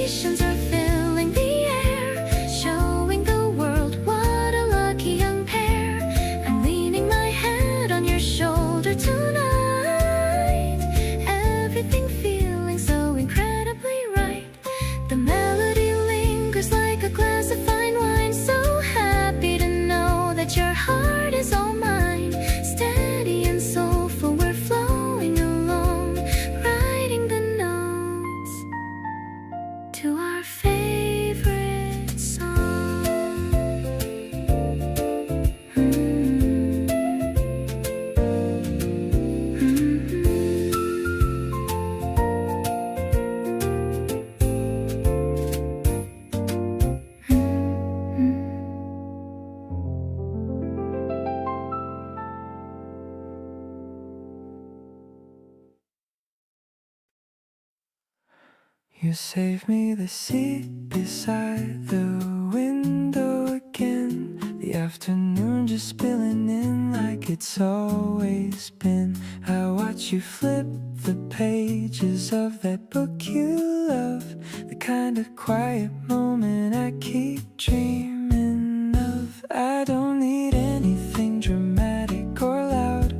Celebrations are filling the air, showing the world what a lucky young pair. I'm leaning my head on your shoulder tonight, everything feeling so incredibly right. The melody lingers like a glass of fine wine, so happy to know that your heart is all mine. Steady and soulful, we're flowing along, writing the notes to our favorite song. You save me the seat beside the window again. The afternoon just spilling in like it's always been. I watch you flip the pages of that book you love, the kind of quiet moment I keep dreaming of. I don't need anything dramatic or loud,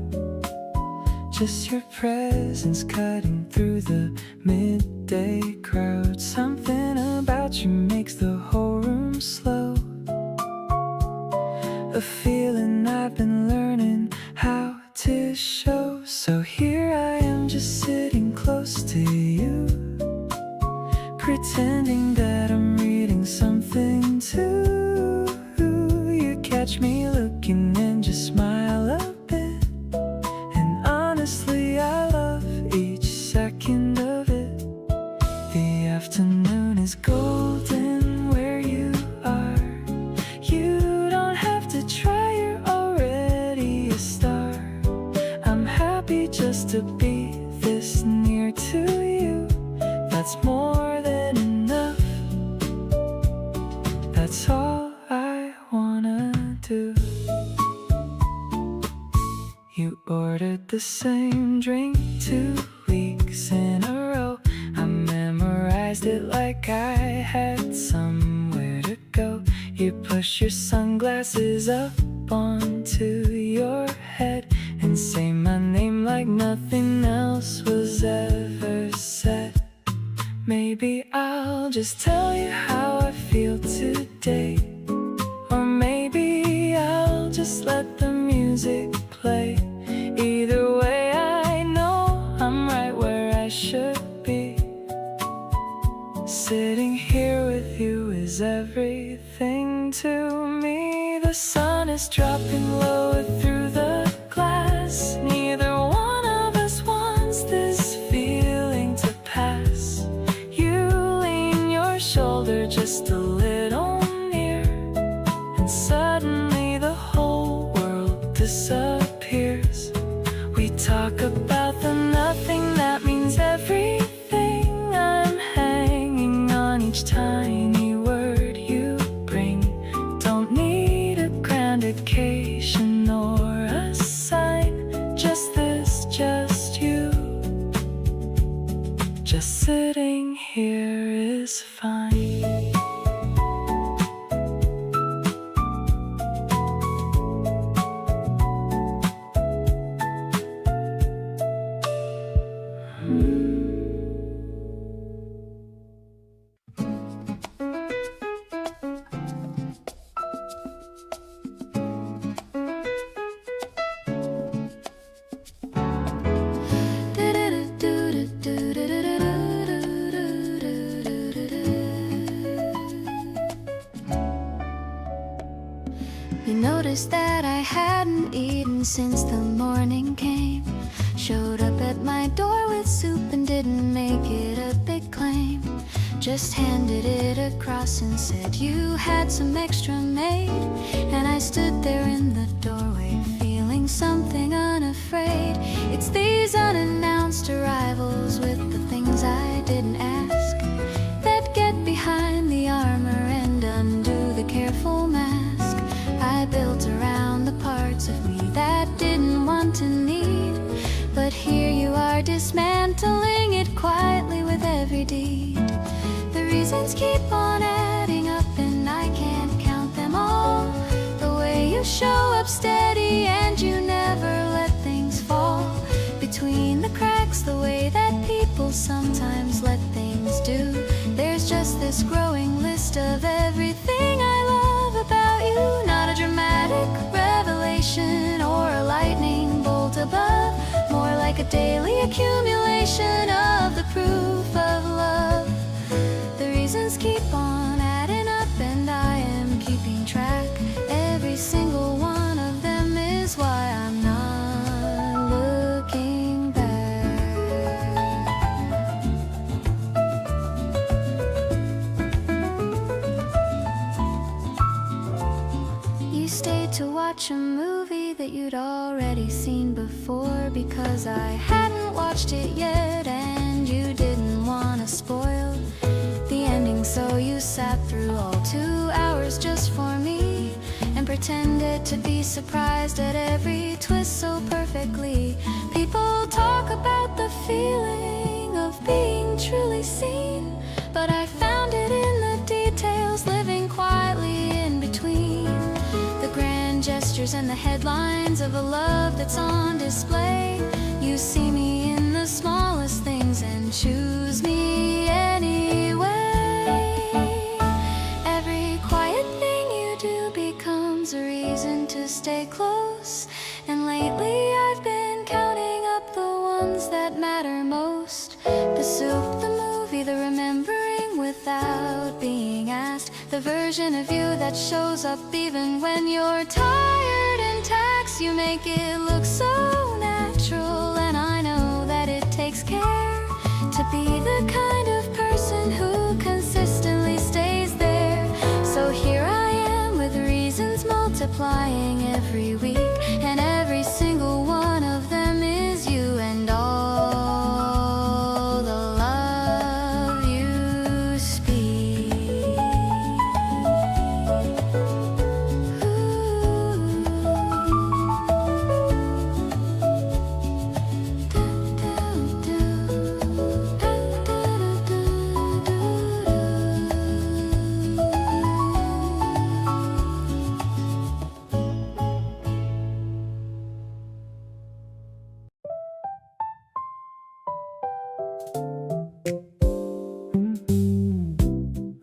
just your presence cutting through the midday crowd. Something about you makes the whole room slow, a feeling I've been learning how to show. So here I am just sitting close to you, pretending that I'm reading something too. You catch me looking and just smile a bit, and honestly I love each second of it. The afternoon is golden where you are. You don't have to try, you're already a star. I'm happy just to be this near to you. That's more than enough. That's all I wanna do. You ordered the same drink 2 weeks in a row. I memorized it like I had somewhere to go. You push your sunglasses up onto your head and say my name like nothing else was ever said. Maybe I'll just tell you how I feel today, or maybe I'll just let the music play. Either way I know I'm right where I should be. Sitting here with you is everything to me. The sun is dropping lower through the glass. Neither one of us wants this feeling to pass. You lean your shoulder just a little near, and suddenly the whole world disappears. We talk about the nothing that means everything. I'm hanging on each tiny word you bring. Don't need a grand occasion or a sign, just this, just you. Just sitting here is fine. You noticed that I hadn't eaten since the morning came. Showed up at my door with soup and didn't make it a big claim. Just handed it across and said you had some extra made. And I stood there in the doorway feeling something unafraid. It's these unannounced arrivals with the things I didn't ask that get behind the armor and undo the careful mask I built around the parts of me that didn't want to need. But here you are dismantling it quietly with every deed. The reasons keep on adding up and I can't count them all. The way you show up steady and you never let things fall between the cracks, the way that people sometimes let things do. There's just this growing list of everything I love about you. Not a dramatic revelation or a lightning bolt above, more like a daily accumulation of the proof of love. The reasons keep on adding up and I am keeping track. Every single one of them is why I'm not looking back. You stayed to watch a movie that you'd already seen before because I hadn't watched it yet and you didn't want to spoil the ending, so you sat through all 2 hours just for me and pretended to be surprised at every twist so perfectly. People talk about the feeling of being truly seen, but I found it in the details, living quietly in between the grand gestures and the headlines of a love that's on display. You see me in the smallest things and choose me anyway. Every quiet thing you do becomes a reason to stay close, and lately I've been counting up the ones that matter most. The soup, the movie, the remembering without being asked, the version of you that shows up even when you're tired and taxed. You make it look so natural, and I know that it takes care to be the kind of person who consistently stays there. So here I am with reasons multiplying every week, and every single one of them is you and all the love you speak.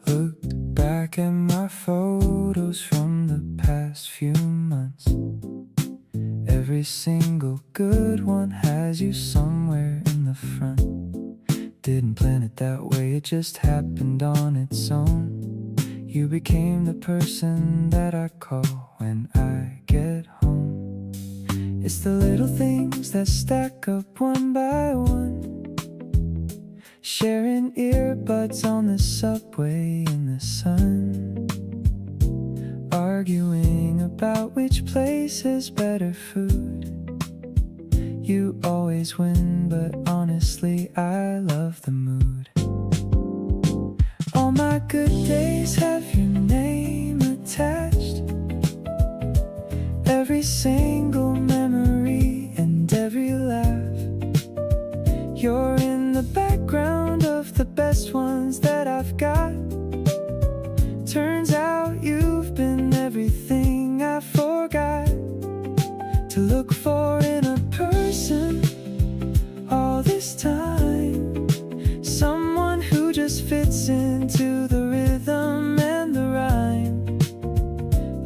Looked back at my photos from the past few months. Every single good one has you somewhere in the front. Didn't plan it that way, it just happened on its own. You became the person that I call when I get home. It's the little things that stack up one by one. Sharing earbuds on the subway in the sun, arguing about which place has better food. You always win, but honestly I love the mood. All my good days have your name attached. Every single memory and every laugh. You're in the background of the best ones that I've got. Turns out you've been everything I forgot to look for in a person all this time. Someone who just fits into the rhythm and the rhyme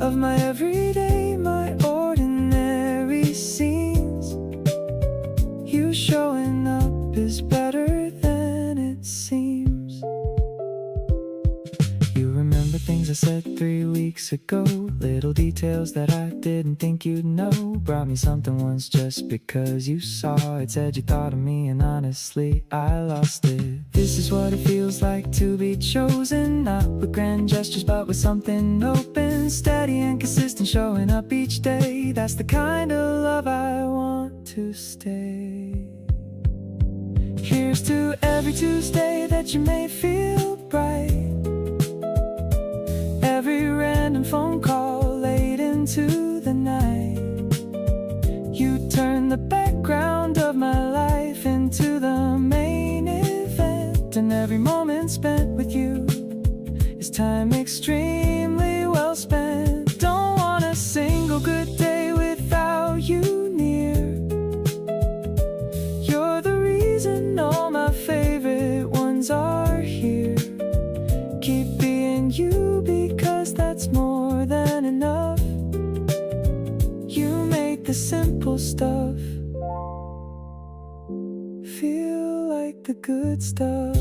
of my everyday, my ordinary scenes. You showing up is better than it seems. You remember things I said 3 weeks ago, little details that I didn't think you'd know. Brought me something once just because you saw it. Said you thought of me and honestly I lost it. This is what it feels like to be chosen, not with grand gestures but with something open, steady and consistent, showing up each day. That's the kind of love I want to stay. Here's to every Tuesday that you may feel bright, every random phone call late into the night. You turn the background of my life into the main event, and every moment spent with you is time extremely well spent. Don't want a single good day without you near. You're the reason all my favorite ones are here. Keep being you because that's more than enough. You make the simple stuff feel like the good stuff.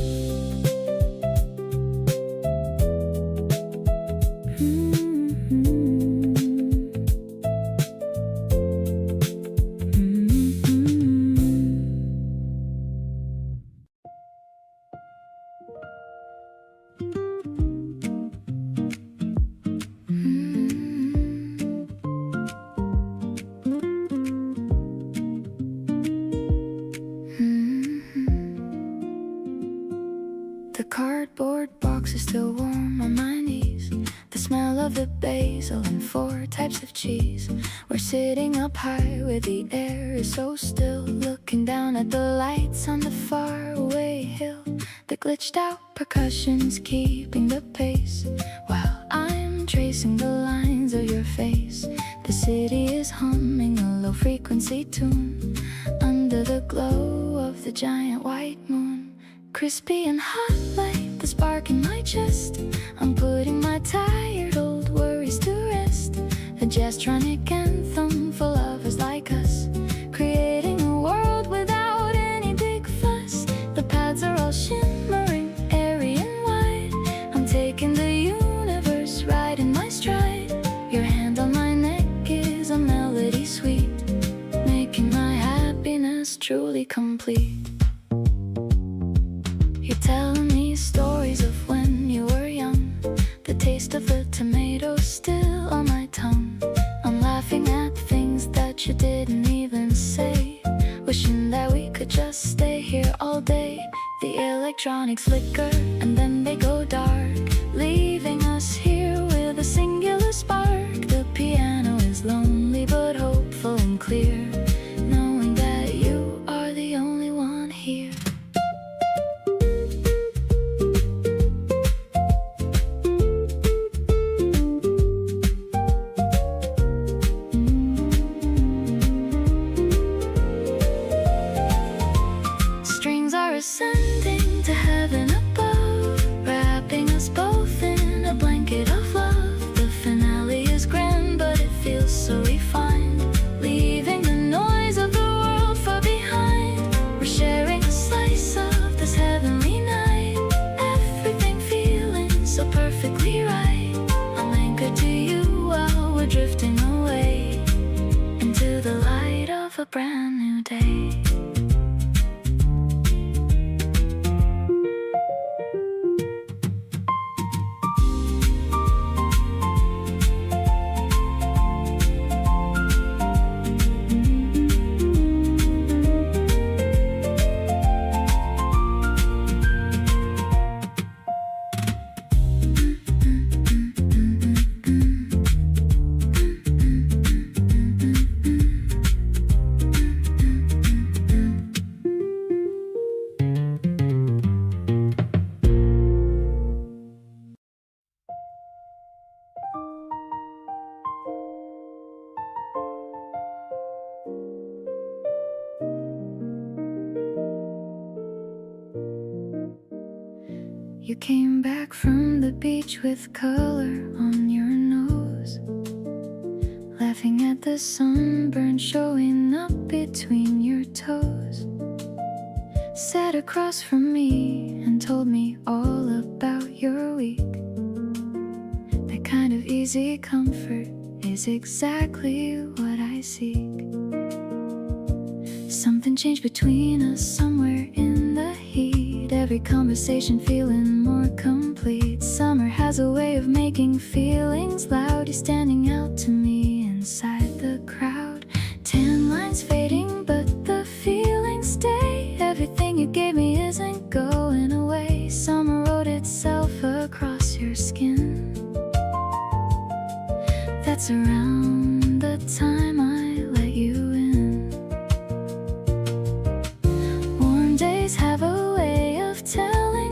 The cardboard box is still warm on my knees. The smell of the basil and 4 types of cheese. We're sitting up high where the air is so still, looking down at the lights on the faraway hill. The glitched out percussion's keeping the pace while I'm tracing the lines of your face. The city is humming a low frequency tune under the glow of the giant white moon. Crispy and hot like the spark in my chest. I'm putting my tired old worries to rest. A jazztronic anthem for lovers like us, creating a world without any big fuss. The paths are all shimmering, airy and wide. I'm taking the universe right in my stride. Your hand on my neck is a melody sweet, making my happiness truly complete. You're telling me stories of when you were young. The taste of the tomato still on my tongue. I'm laughing at things that you didn't even say, wishing that we could just stay here all day. The electronics flicker and then they go dark, leaving us here with a singular spark. The piano is lonely but hopeful and clear, knowing that you are the only one here. Ascending to heaven above, wrapping us both in a blanket of love. The finale is grand, but it feels so refined, leaving the noise of the world far behind. We're sharing a slice of this heavenly night, everything feeling so perfectly right. I'm anchored to you while we're drifting away into the light of a brand new day. You came back from the beach with color on your nose, laughing at the sunburn showing up between your toes. Sat across from me and told me all about your week. That kind of easy comfort is exactly what I seek. Something changed between us somewhere in the heat. Every conversation feeling more complete. Summer has a way of making feelings loud. You're standing out to me inside the crowd.